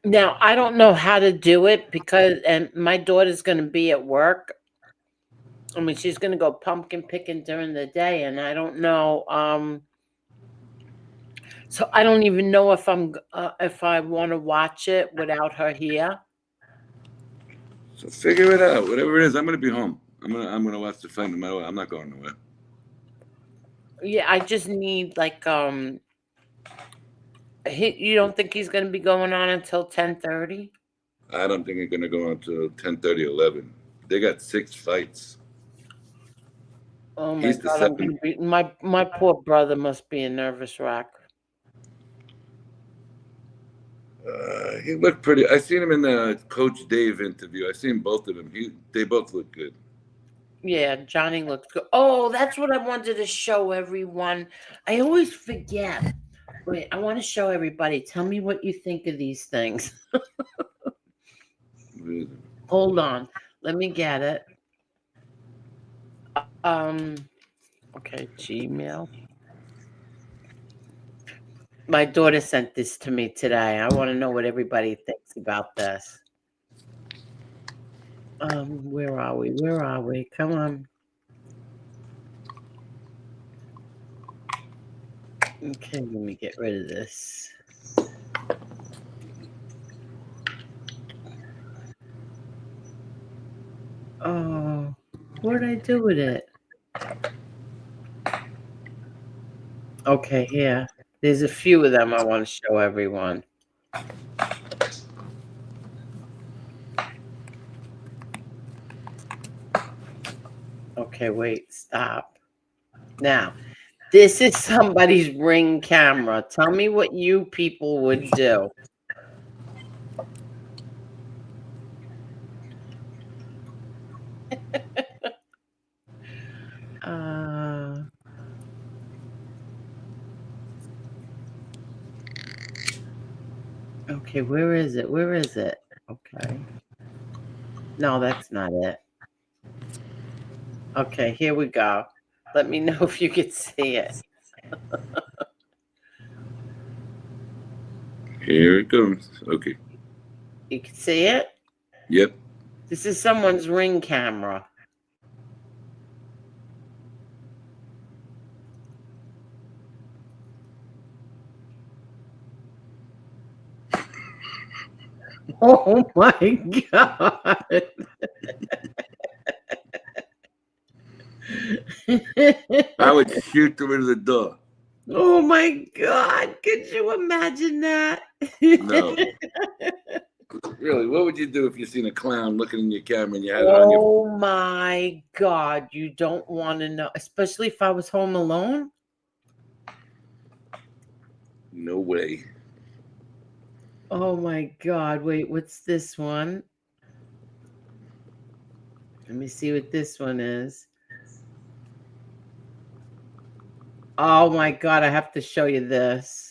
Now, I don't know how to do it because my daughter's going to be at work. I mean, she's going to go pumpkin picking during the day, and I don't know. So I don't even know if I want to watch it without her here.
So figure it out. Whatever it is, I'm gonna be home. I'm gonna watch the fight no matter what. I'm not going nowhere.
Yeah, I just need like you don't think he's going to be going on until 10:30?
I don't think it's gonna go until 10:30, 11. They got 6 fights.
Oh my
He's the
God! I'm gonna be, my poor brother must be a nervous wreck.
He looked pretty. I seen him in the Coach Dave interview. I seen both of them. They both look good.
Yeah, Johnny looked good. Oh, that's what I wanted to show everyone. I always forget. Wait, I want to show everybody. Tell me what you think of these things. Hold on. Let me get it. Okay, Gmail. My daughter sent this to me today. I want to know what everybody thinks about this. Where are we? Where are we? Come on. Okay, let me get rid of this. Oh, what did I do with it? Okay, here. There's a few of them I want to show everyone. Okay, wait, stop. Now, this is somebody's Ring camera. Tell me what you people would do. Okay, where is it? Where is it? Okay. No, that's not it. Okay, here we go. Let me know if you can see it.
Here it comes. Okay.
You can see it?
Yep.
This is someone's Ring camera. Oh my God.
I would shoot through the door.
Oh my God. Could you imagine that?
No. Really, what would you do if you seen a clown looking in your camera and you had it on your?
Oh my God, you don't want to know, especially if I was home alone.
No way.
Oh my God, wait, what's this one? Let me see what this one is. Oh my God, I have to show you this.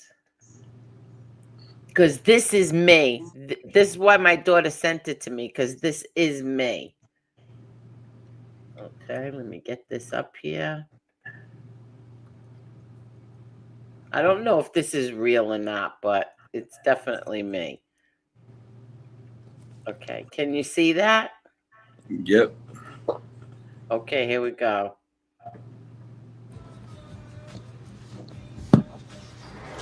Because this is me. This is why my daughter sent it to me, because this is me. Okay, let me get this up here. I don't know if this is real or not, but it's definitely me. Okay, can you see that?
Yep.
Okay, here we go.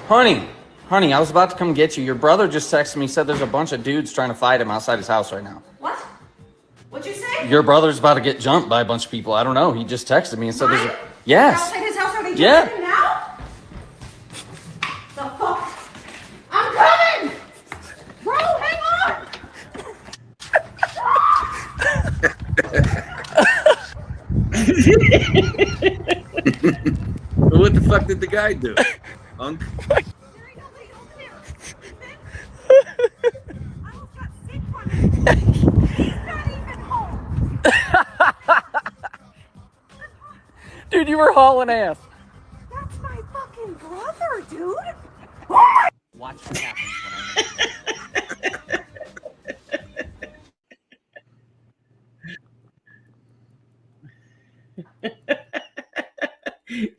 Honey, I was about to come get you. Your brother just texted me, said there's a bunch of dudes trying to fight him outside his house right now.
What? What'd you say?
Your brother's about to get jumped by a bunch of people. I don't know. He just texted me and said there's a... Yes.
Outside his house, are they jumping
Yeah.
him now? The fuck? I'm coming! Bro, hang on!
What the fuck did the guy do? Unk?
Dude, you were hauling ass.
That's my fucking brother, dude!
Watch what happens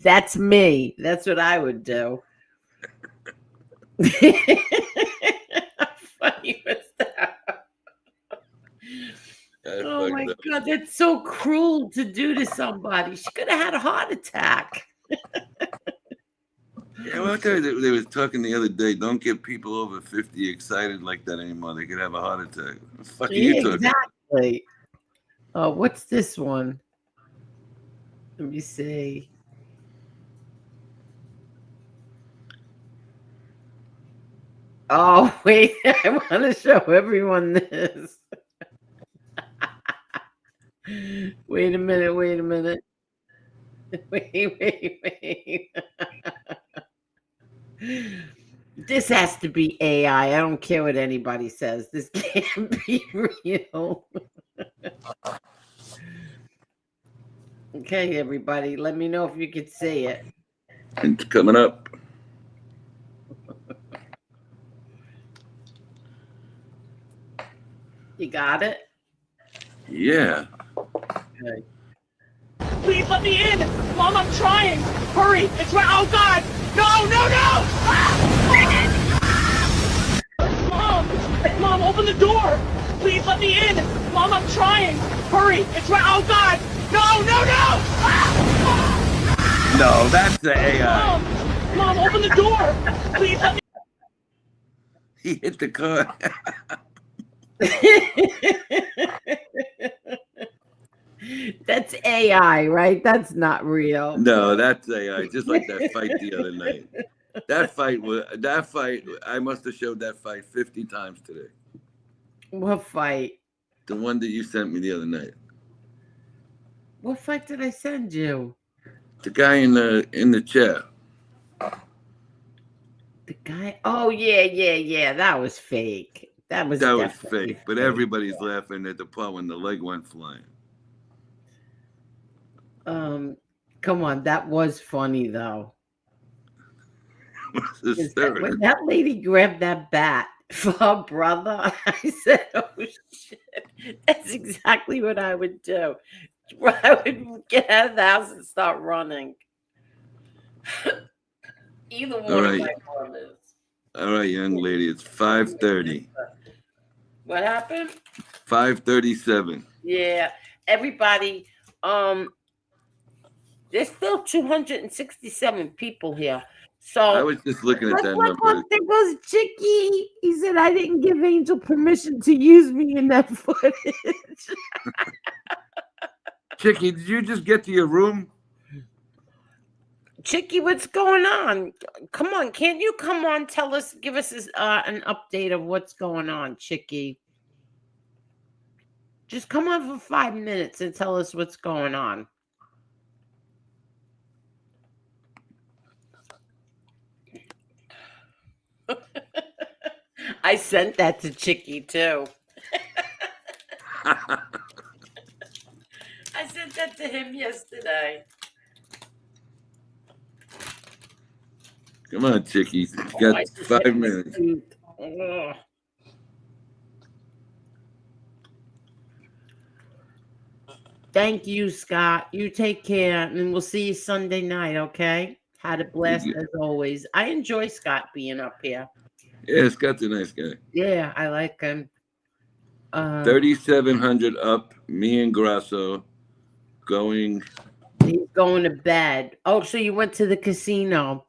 That's me. That's what I would do. How funny was that? Oh my God, that's so cruel to do to somebody. She could have had a heart attack.
Yeah, well, I tell you, they was talking the other day. Don't get people over 50 excited like that anymore. They could have a heart attack. What the fuck are you talking about?
Exactly. Oh, what's this one? Let me see. Oh, wait. I want to show everyone this. Wait a minute. Wait. This has to be AI. I don't care what anybody says. This can't be real. Okay, everybody, let me know if you could see it.
It's coming up.
You got it?
Yeah.
Okay.
Please let me in! Mom, I'm trying! Hurry! It's right. Oh, God! No! Ah! Mom, open the door! Please let me in! Mom, I'm trying! Hurry! It's right. Oh, God! No! Ah!
No, that's the AI.
Mom, open the door! Please let me.
He hit the car.
That's AI, right? That's not real.
No, that's AI. Just like that fight the other night. That fight. I must have showed that fight 50 times today.
What fight?
The one that you sent me the other night.
What fight did I send you?
The guy in the chair.
The guy? Oh, yeah. That was fake. That was
fake. But everybody's laughing at the part when the leg went flying.
Come on, that was funny though. When that lady grabbed that bat for her brother, I said, "Oh shit, that's exactly what I would do. I would get out of the house and start running." Either one of my brothers.
All right, young lady, it's 5:30.
What happened?
5:37.
Yeah, everybody. There's still 267 people here. So
I was just looking at that number.
There goes Chicky. He said I didn't give Angel permission to use me in that footage.
Chicky, did you just get to your room?
Chicky, what's going on? Come on, can't you come on? Give us an update of what's going on, Chicky. Just come on for 5 minutes and tell us what's going on. I sent that to Chicky too. I sent that to him yesterday.
Come on, Chicky. You got 5 minutes.
Ugh. Thank you, Scott. You take care, and we'll see you Sunday night, okay? Had a blast as always. I enjoy Scott being up here.
Yeah, Scott's a nice guy.
Yeah, I like him.
3,700 up. Me and Grasso going.
He's going to bed. Oh, so you went to the casino.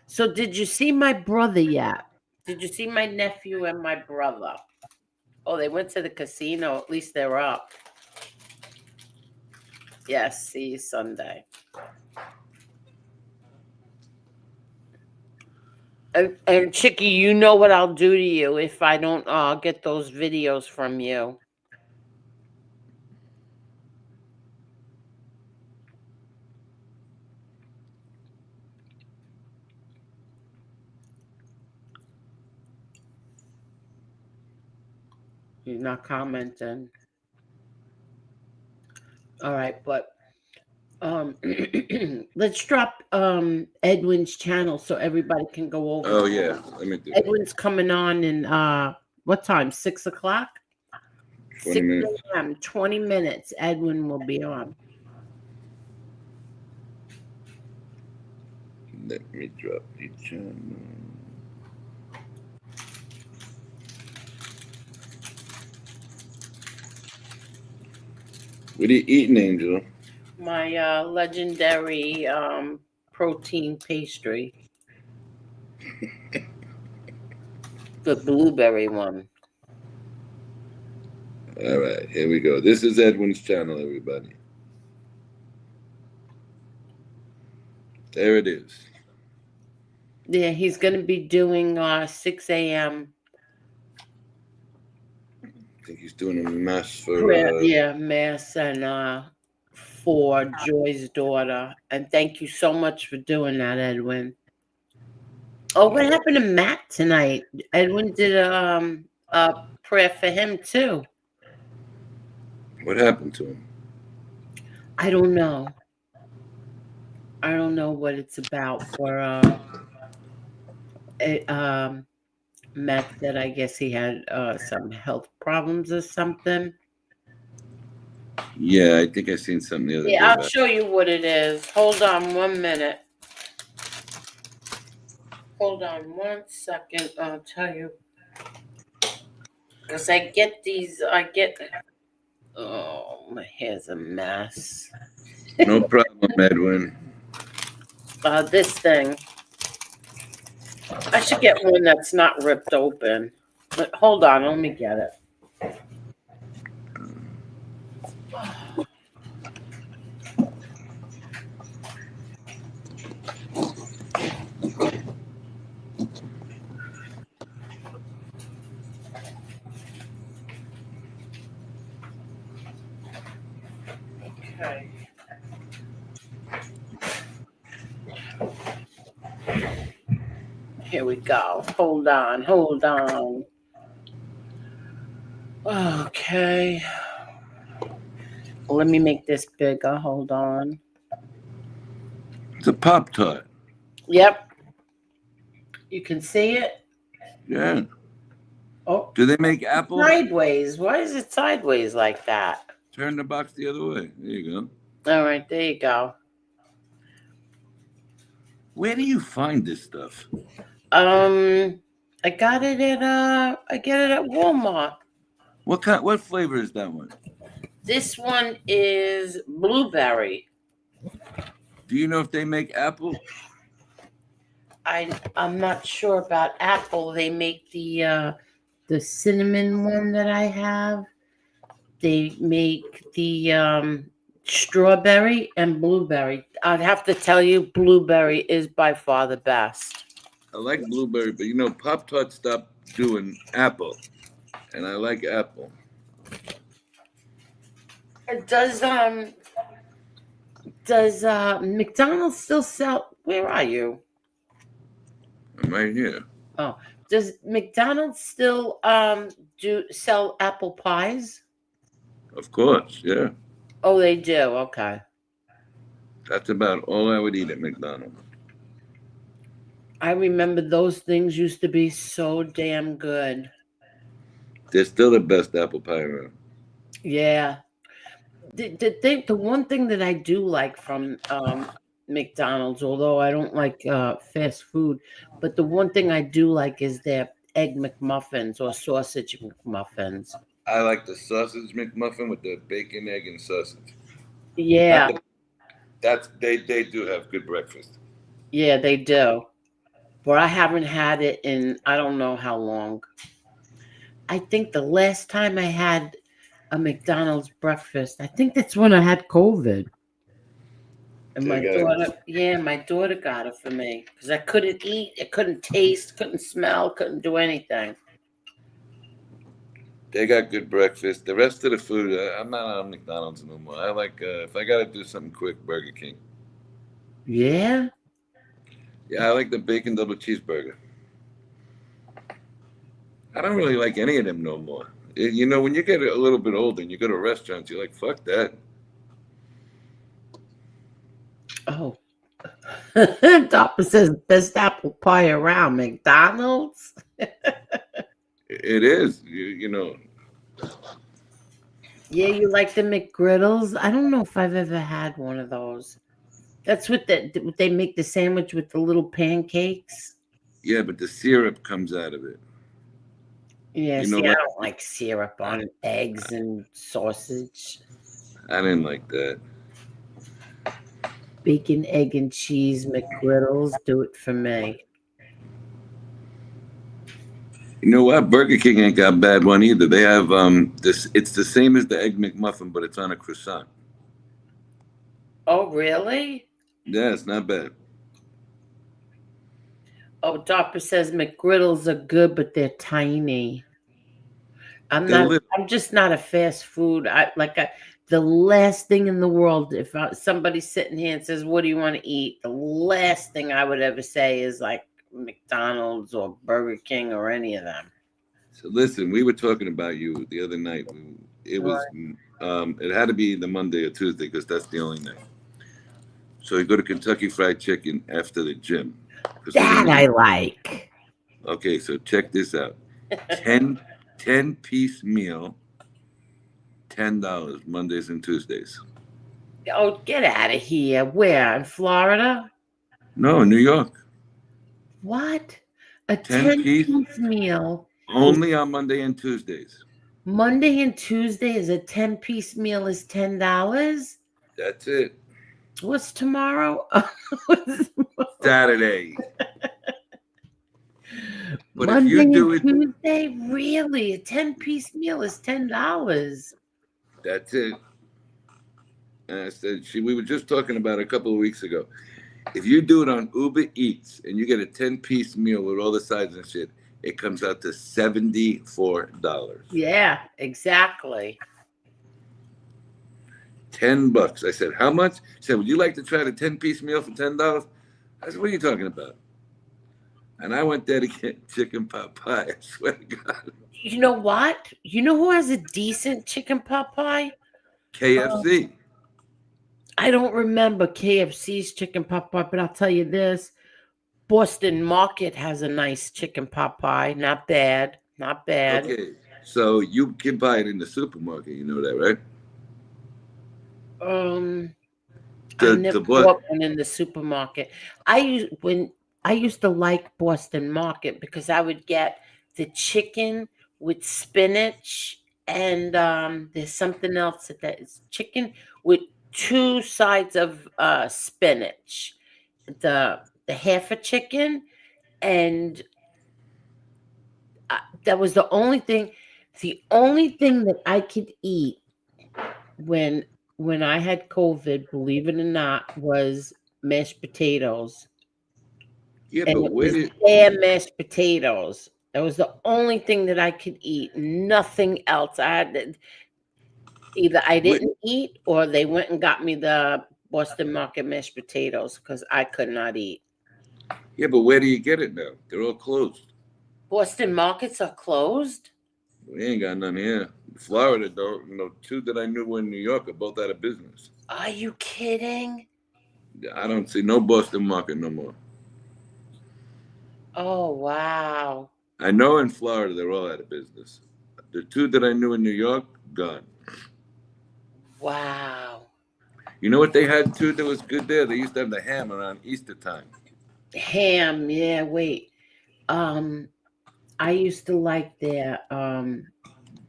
So did you see my brother yet? Did you see my nephew and my brother? Oh, they went to the casino. At least they're up. Yes, see you Sunday. And Chicky, you know what I'll do to you if I don't get those videos from you. He's not commenting. All right, but let's drop Edwin's channel so everybody can go over.
Oh yeah, let me do
Edwin's coming on in what time? 6 o'clock?
20 minutes.
6 a.m. 20 minutes. Edwin will be on.
Let me drop the channel. What are you eating, Angel?
My legendary protein pastry. The blueberry one.
All right, here we go. This is Edwin's channel, everybody. There it is.
Yeah, he's going to be doing 6 a.m.
I think he's doing a mass for.
Yeah, mass and for Joy's daughter. And thank you so much for doing that, Edwin. Oh, what happened to Matt tonight? Edwin did a prayer for him too.
What happened to him?
I don't know. I don't know what it's about for Matt said I guess he had some health problems or something.
Yeah, I think I seen something the other day.
Yeah, I'll show you what it is. Hold on 1 minute. Hold on 1 second. I'll tell you. Because I get these, oh, my hair's a mess.
No problem, Edwin.
This thing. I should get one that's not ripped open. But hold on, let me get it. Okay. Here we go. Hold on, hold on. Okay. Let me make this bigger. Hold on.
It's a Pop-Tart.
Yep. You can see it?
Yeah.
Oh.
Do they make apple?
Sideways. Why is it sideways like that?
Turn the box the other way. There you go.
All right, there you go.
Where do you find this stuff?
I got it at I get it at Walmart.
What flavor is that one?
This one is blueberry.
Do you know if they make apple?
I'm not sure about apple. They make the cinnamon one that I have. They make the strawberry and blueberry. I'd have to tell you, blueberry is by far the best.
I like blueberry, but you know, Pop-Tart stopped doing apple, and I like apple.
Does McDonald's still sell? Where are you?
I'm right here.
Oh, does McDonald's still do sell apple pies?
Of course, yeah.
Oh, they do. Okay.
That's about all I would eat at McDonald's.
I remember those things used to be so damn good.
They're still the best apple pie around.
Yeah. The one thing that I do like from McDonald's, although I don't like fast food, but the one thing I do like is their egg McMuffins or sausage McMuffins.
I like the sausage McMuffin with the bacon, egg, and sausage.
Yeah,
They do have good breakfast.
yeah, they do. But I haven't had it in I don't know how long. I think the last time I had a McDonald's breakfast, I think that's when I had COVID. And my daughter got it for me because I couldn't eat, I couldn't taste, couldn't smell, couldn't do anything.
They got good breakfast. The rest of the food, I'm not on McDonald's no more. I like if I gotta do something quick, Burger King.
Yeah.
Yeah, I like the bacon double cheeseburger. I don't really like any of them no more. You know, when you get a little bit older and you go to restaurants, you're like, fuck that.
Oh. Dopper says best apple pie around McDonald's.
It is. You know.
Yeah, you like the McGriddles? I don't know if I've ever had one of those. That's what they make the sandwich with the little pancakes.
Yeah, but the syrup comes out of it.
Yeah,
You
see,
know
I
what?
don't like syrup on eggs and sausage.
I didn't like that.
Bacon, egg, and cheese McGriddles do it for me.
You know what? Burger King ain't got a bad one either. They have this. It's the same as the egg McMuffin, but it's on a croissant.
Oh, really?
Yeah, it's not bad.
Oh, Dopper says McGriddles are good, but they're tiny.
They're little.
I'm just not a fast food. The last thing in the world. If somebody's sitting here and says, "What do you want to eat?" The last thing I would ever say is like McDonald's or Burger King or any of them.
So listen, we were talking about you the other night. It was it had to be the Monday or Tuesday because that's the only night. So we go to Kentucky Fried Chicken after the gym.
That I like.
Okay, so check this out. 10-piece meal, $10 Mondays and Tuesdays.
Oh, get out of here. Where? In Florida?
No, in New York.
What? A
10-piece
10-piece meal.
Only on Monday and Tuesdays.
Monday and Tuesday is a 10-piece meal is $10?
That's it.
What's tomorrow?
Saturday. But
Monday
if you do it,
Tuesday, really? A 10-piece meal is $10.
that's it. And I said, we were just talking about it a couple of weeks ago. If you do it on Uber Eats and you get a 10-piece meal with all the sides and shit, it comes out to $74.
Yeah, exactly.
$10. I said, how much? He said, would you like to try the 10-piece meal for $10? I said, what are you talking about? And I went there to get chicken pot pie. I swear to God.
You know what? You know who has a decent chicken pot pie?
KFC.
I don't remember KFC's chicken pot pie, but I'll tell you this. Boston Market has a nice chicken pot pie. Not bad. Not bad.
Okay. So you can buy it in the supermarket. You know that, right?
I never bought one in the supermarket. I used to like Boston Market because I would get the chicken with spinach and there's something else that is chicken with 2 sides of spinach. The half a chicken and that was the only thing that I could eat when I had COVID, believe it or not, was mashed potatoes.
Yeah,
And
but
it
where
was
did
damn mashed potatoes. That was the only thing that I could eat. Nothing else. Either I didn't eat or they went and got me the Boston Market mashed potatoes because I could not eat.
Yeah, but where do you get it now? They're all closed.
Boston markets are closed?
We ain't got none here. Florida, though, two that I knew were in New York are both out of business.
Are you kidding?
I don't see no Boston Market no more.
Oh, wow.
I know in Florida they're all out of business. The two that I knew in New York, gone.
Wow.
You know what they had too that was good there? They used to have the ham around Easter time.
Ham, yeah, wait. I used to like their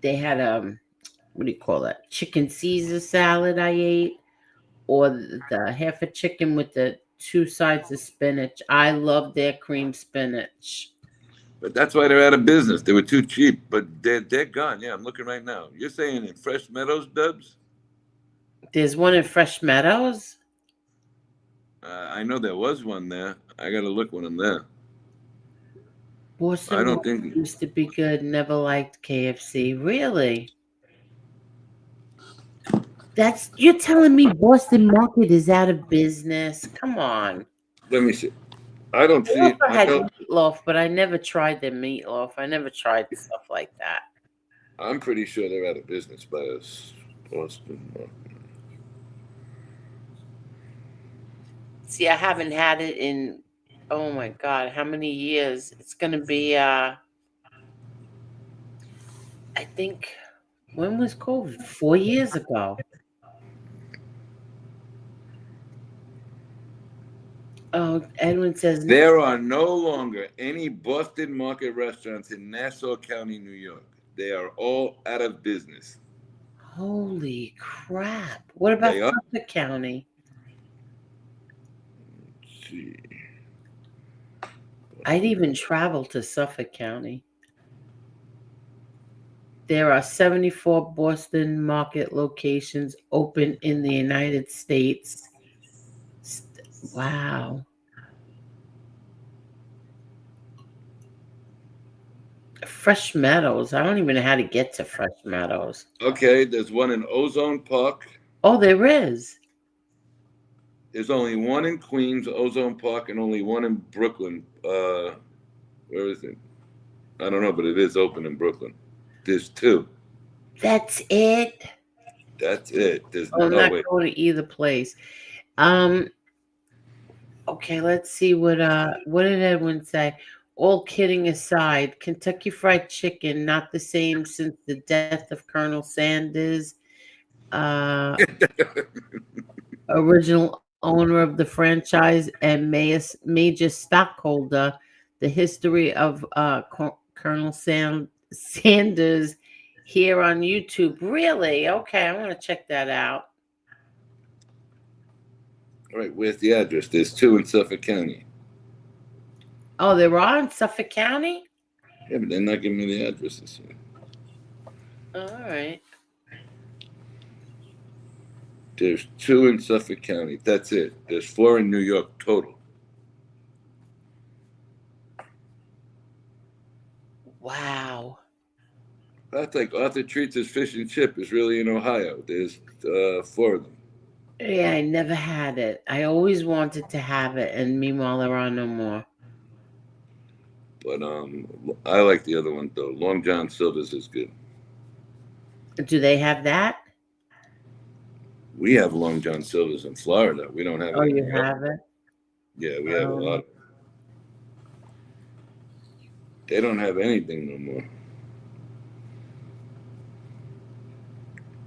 they had what do you call that? Chicken Caesar salad I ate, or the half a chicken with the 2 sides of spinach. I love their cream spinach.
But that's why they're out of business. They were too cheap, but they're gone. Yeah, I'm looking right now. You're saying in Fresh Meadows, Dubs?
There's one in Fresh Meadows?
I know there was one there. I got to look when I'm there.
Boston
I don't
Market
think.
used to be good. Never liked KFC. Really? You're telling me Boston Market is out of business? Come on.
Let me see. I don't
I
see
also
it. I
had
know.
meatloaf, but I never tried their meatloaf. I never tried stuff like that.
I'm pretty sure they're out of business by us. Boston Market.
See, I haven't had it in, oh my God, how many years? It's going to be, I think, when was COVID? 4 years ago. Oh, Edwin says,
There are no longer any Boston Market restaurants in Nassau County, New York. They are all out of business.
holy crap. What about
They are.
Suffolk County?
Let's see.
I'd even travel to Suffolk County. There are 74 Boston Market locations open in the United States. Wow. Fresh Meadows. I don't even know how to get to Fresh Meadows.
Okay, there's one in Ozone Park.
Oh, there is.
There's only one in Queens, Ozone Park, and only one in Brooklyn. Where is it? I don't know, but it is open in Brooklyn. There's 2.
That's it.
That's it. There's
I'm
no
not
way.
going to either place. Okay, let's see what did Edwin say? All kidding aside, Kentucky Fried Chicken not the same since the death of Colonel Sanders, original owner of the franchise and major stockholder. The history of Colonel Sanders here on YouTube. Really? Okay, I want to check that out.
All right, where's the address? There's 2 in Suffolk County.
Oh, they were in Suffolk County?
Yeah, but they're not giving me the addresses.
All right.
There's 2 in Suffolk County. That's it. There's 4 in New York total.
Wow.
That's like Arthur Treats' Fish and Chip is really in Ohio. There's 4 of them.
Yeah, I never had it. I always wanted to have it, and meanwhile, there are no more.
But I like the other one though. Long John Silver's is good.
Do they have that?
We have Long John Silver's in Florida. We don't have it.
Oh,
in
you
New York.
have it?
Yeah, we have a lot. They don't have anything no more.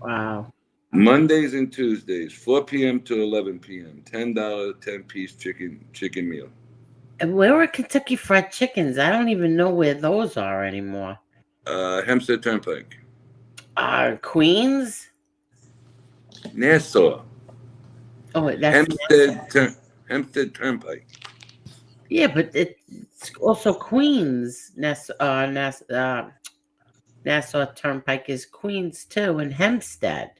Wow.
Mondays and Tuesdays, 4 p.m. to 11 p.m. $10, 10-piece chicken meal.
And where are Kentucky Fried Chickens? I don't even know where those are anymore.
Hempstead Turnpike.
Queens?
Nassau.
Oh, wait, that's
Hempstead Turnpike.
Yeah, but it's also Queens. Nassau Turnpike is Queens too, and Hempstead.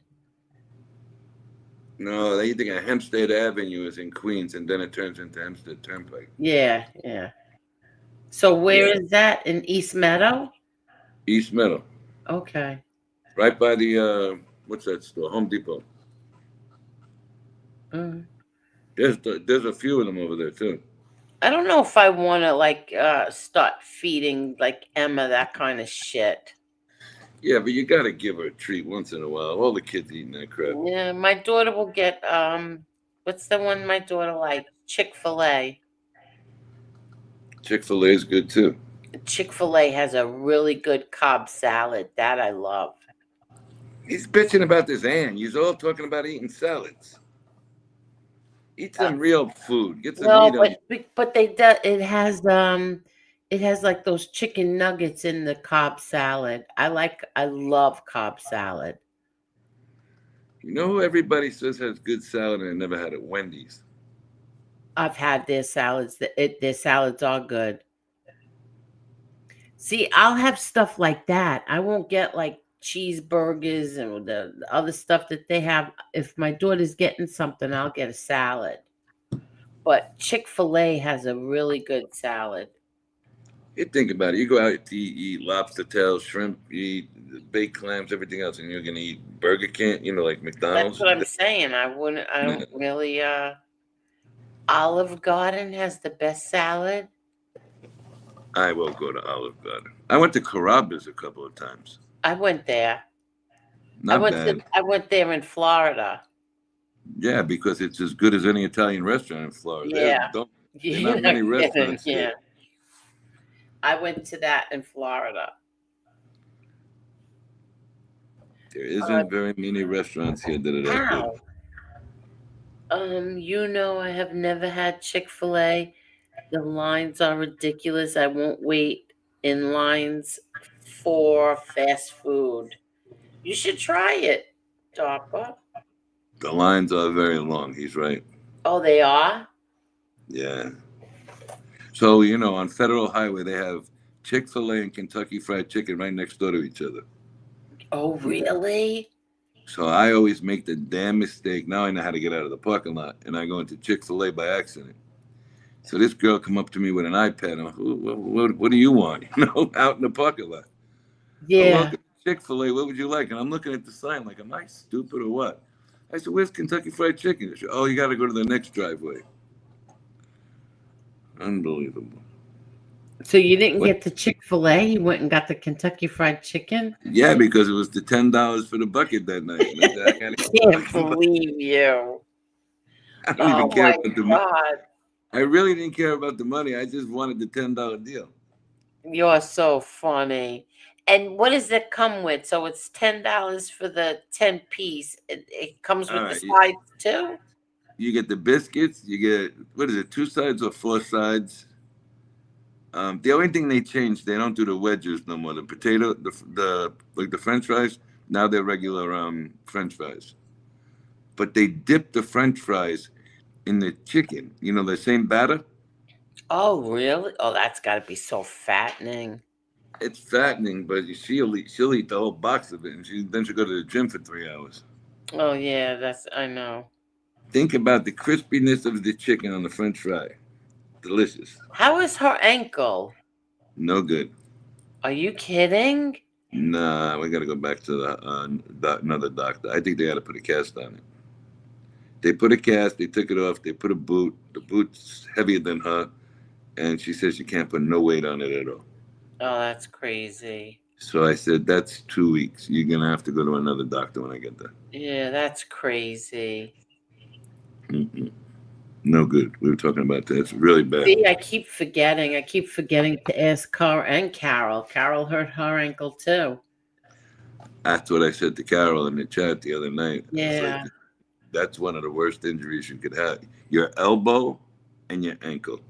No, you think of Hempstead Avenue is in Queens, and then it turns into Hempstead Turnpike.
Yeah. So where is that? In East Meadow?
East Meadow.
Okay.
Right by the What's that store? Home Depot.
Mm.
There's a few of them over there too.
I don't know if I want to like start feeding like Emma that kind of shit.
Yeah, but you got to give her a treat once in a while. All the kids eating that crap.
Yeah, my daughter will get what's the one my daughter like? Chick-fil-A.
Chick-fil-A is good too.
Chick-fil-A has a really good Cobb salad that I love.
He's bitching about this Ann. You're all talking about eating salads. Eat some real food. Get some meat
Well,
on.
but it has like those chicken nuggets in the Cobb salad. I love Cobb salad.
You know who everybody says has good salad and I never had at Wendy's?
I've had their salads. Their salads are good. See, I'll have stuff like that. I won't get like cheeseburgers and the other stuff that they have. If my daughter's getting something, I'll get a salad. But Chick-fil-A has a really good salad.
You think about it. You go out to eat lobster tails, shrimp, you eat baked clams, everything else, and you're gonna eat Burger King. Like
That's
McDonald's.
what I'm saying. I don't really Olive Garden has the best salad.
I will go to Olive Garden. I went to Carrabba's a couple of times.
I went there.
Not bad.
I went there in Florida.
Yeah, because it's as good as any Italian restaurant in Florida.
Yeah.
There are
You're
not many
not kidding,
restaurants
yeah.
here.
I went to that in Florida.
There isn't very many restaurants here that are that good.
I have never had Chick-fil-A. The lines are ridiculous. I won't wait in lines for fast food. You should try it, Darpa.
The lines are very long. He's right.
Oh, they are?
Yeah. So, on Federal Highway, they have Chick-fil-A and Kentucky Fried Chicken right next door to each other.
Oh, really?
So I always make the damn mistake. Now I know how to get out of the parking lot, and I go into Chick-fil-A by accident. So this girl come up to me with an iPad. I'm like, what do you want? Out in the parking lot.
Yeah.
Oh, welcome to Chick-fil-A. What would you like? And I'm looking at the sign like, am I stupid or what? I said, where's Kentucky Fried Chicken? She said, oh, you got to go to the next driveway. Unbelievable.
So you didn't get the Chick-fil-A? You went and got the Kentucky Fried Chicken?
Yeah, because it was the $10 for the bucket that night.
I can't believe you.
I don't even care about the money.
God.
I really didn't care about the money. I just wanted the $10 deal.
You're so funny. And what does it come with? So it's $10 for the 10 piece. It comes with the sides too?
You get the biscuits. You get, what is it, 2 sides or 4 sides? The only thing they changed, they don't do the wedges no more. The potato, like the French fries, now they're regular French fries. But they dip the French fries in the chicken. The same batter.
Oh, really? Oh, that's got to be so fattening.
It's fattening, but she'll eat the whole box of it, and then she'll go to the gym for 3 hours.
Oh, yeah, I know.
Think about the crispiness of the chicken on the French fry. Delicious.
How is her ankle?
No good.
Are you kidding?
Nah, we got to go back to another doctor. I think they got to put a cast on it. They put a cast, they took it off, they put a boot. The boot's heavier than her, and she says she can't put no weight on it at all.
Oh, that's crazy.
So I said, that's 2 weeks. You're going to have to go to another doctor when I get there.
Yeah, that's crazy.
Mm-mm. No good. We were talking about that. It's really bad.
See, I keep forgetting. I keep forgetting to ask Carl and Carol. Carol hurt her ankle too.
That's what I said to Carol in the chat the other night.
Yeah.
That's one of the worst injuries you could have. Your elbow and your ankle.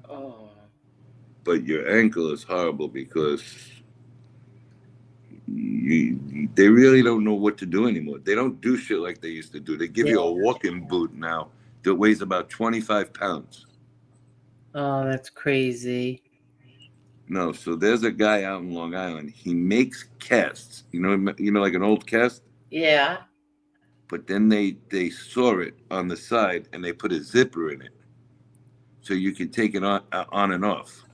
Oh.
But your ankle is horrible because they really don't know what to do anymore. They don't do shit like they used to do. They give you a walking boot now that weighs about 25 pounds.
Oh, that's crazy.
No, so there's a guy out in Long Island. He makes casts. Like an old cast?
Yeah.
But then they saw it on the side and they put a zipper in it. So you can take it on and off.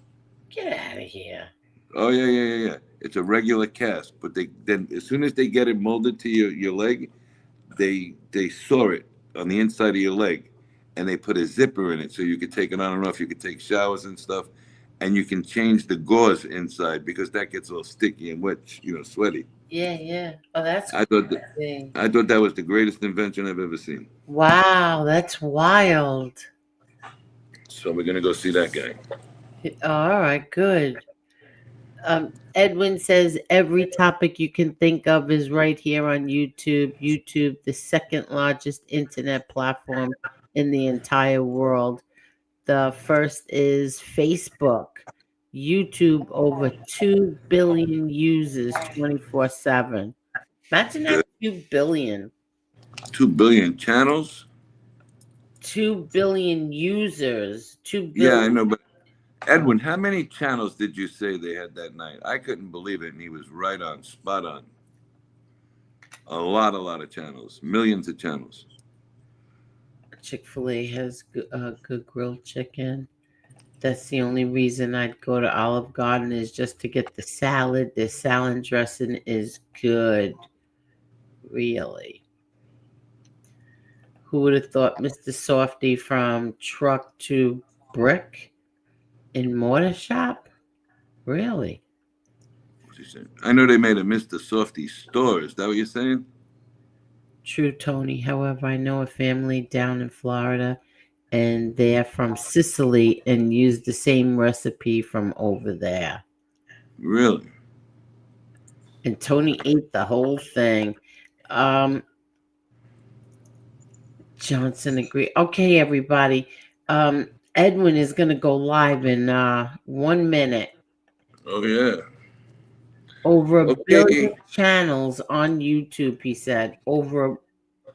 Get out of here.
Oh, yeah. It's a regular cast, but they then as soon as they get it molded to your leg, they saw it on the inside of your leg, and they put a zipper in it so you could take it on and off. You could take showers and stuff, and you can change the gauze inside because that gets all sticky and wet, sweaty.
Yeah, yeah. Oh, that's
I thought that,
crazy.
I thought that was the greatest invention I've ever seen.
Wow, that's wild.
So we're gonna go see that guy.
All right, good. Edwin says every topic you can think of is right here on YouTube. YouTube, the second largest internet platform in the entire world. The first is Facebook. YouTube, over 2 billion users 24/7. Imagine that, 2 billion.
2 billion channels.
2 billion users. 2
Yeah,
billion.
I know, but Edwin, how many channels did you say they had that night? I couldn't believe it, and he was right on, spot on. A lot of channels, millions of channels.
Chick-fil-A has good grilled chicken. That's the only reason I'd go to Olive Garden, is just to get the salad. The salad dressing is good. Really. Who would have thought Mr. Softy from truck to brick in mortar shop? Really?
What's he saying? I know they made a Mr. Softy store. Is that what you're saying?
True, Tony. However, I know a family down in Florida, and they're from Sicily and use the same recipe from over there.
Really?
And Tony ate the whole thing. Johnson agreed. Okay, everybody. Edwin is going to go live in 1 minute.
Oh, yeah.
Over a billion channels on YouTube, he said. Over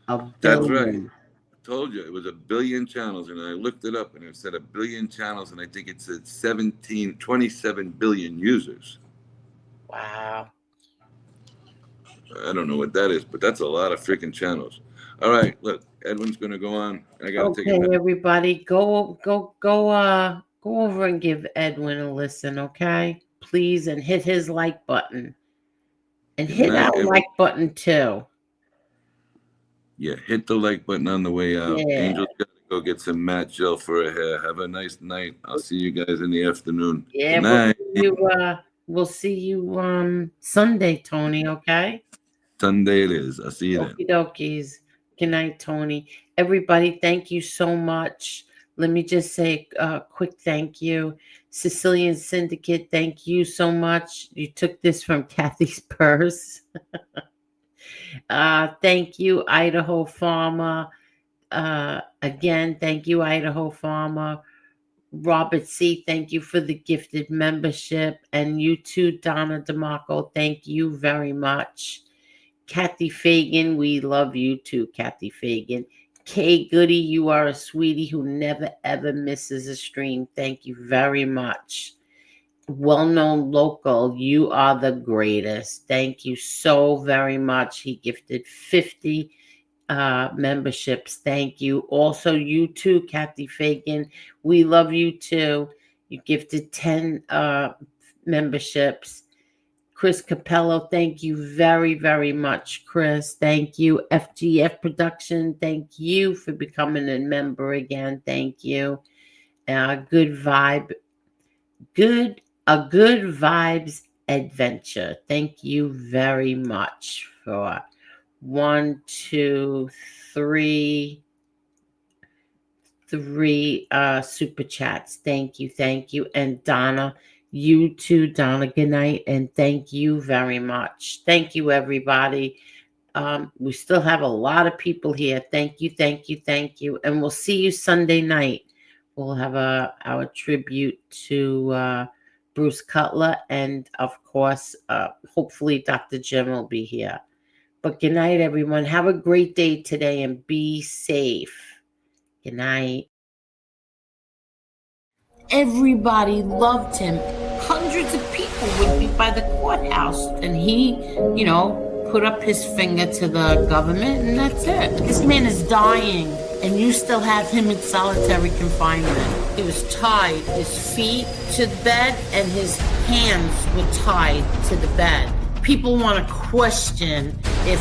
a billion.
That's right. I told you it was 1 billion channels, and I looked it up, and it said 1 billion channels, and I think it said 27 billion users.
Wow.
I don't know what that is, but that's a lot of freaking channels. All right, look, Edwin's going to go on. I got to take
Okay,
a
everybody, go over and give Edwin a listen, okay? Please, and hit his like button. And hit
night,
our like button too.
Yeah, hit the like button on the way out.
Yeah.
Angel's got to go get some matte gel for her hair. Have a nice night. I'll see you guys in the afternoon.
Yeah,
Good night.
we'll see you Sunday, Tony, okay?
Sunday it is. I'll see you then.
Okie dokies. Good night, Tony. Everybody, thank you so much. Let me just say a quick thank you. Sicilian Syndicate, thank you so much. You took this from Kathy's purse. Thank you, Idaho Farmer. Again, thank you, Idaho Farmer. Robert C., thank you for the gifted membership. And you too, Donna DeMarco, thank you very much. Kathy Fagan, we love you too, Kathy Fagan. Kay Goody, you are a sweetie who never ever misses a stream. Thank you very much. Well-known local, you are the greatest. Thank you so very much. He gifted 50 memberships. Thank you. Also, you too, Kathy Fagan. We love you too. You gifted 10 memberships. Chris Capello, thank you very, very much, Chris. Thank you. FGF Production, thank you for becoming a member again. Thank you. Good Vibes Adventure. Thank you very much for 1, 2, 3 super chats. Thank you. And Donna, you too, Donna. Good night, and thank you very much. Thank you, everybody. We still have a lot of people here. Thank you. And we'll see you Sunday night. We'll have our tribute to Bruce Cutler, and of course, hopefully Dr. Jim will be here. But good night, everyone. Have a great day today and be safe. Good night. Everybody loved him. Hundreds of people would be by the courthouse, and he, put up his finger to the government, and that's it. This man is dying.
and you still have him in solitary confinement. He was tied, his feet to the bed and his hands were tied to the bed. People want to question if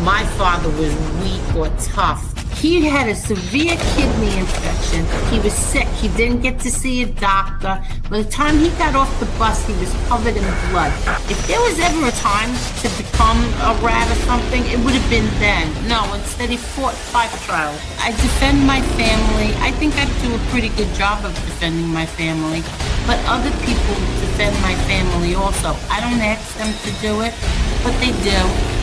my father was weak or tough. He had a severe kidney infection. He was sick. He didn't get to see a doctor. By the time he got off the bus, he was covered in blood. If there was ever a time to become a rat or something, it would have been then. No, instead he fought 5 trials. I defend my family. I think I do a pretty good job of defending my family. But other people defend my family also. I don't ask them to do it, but they do.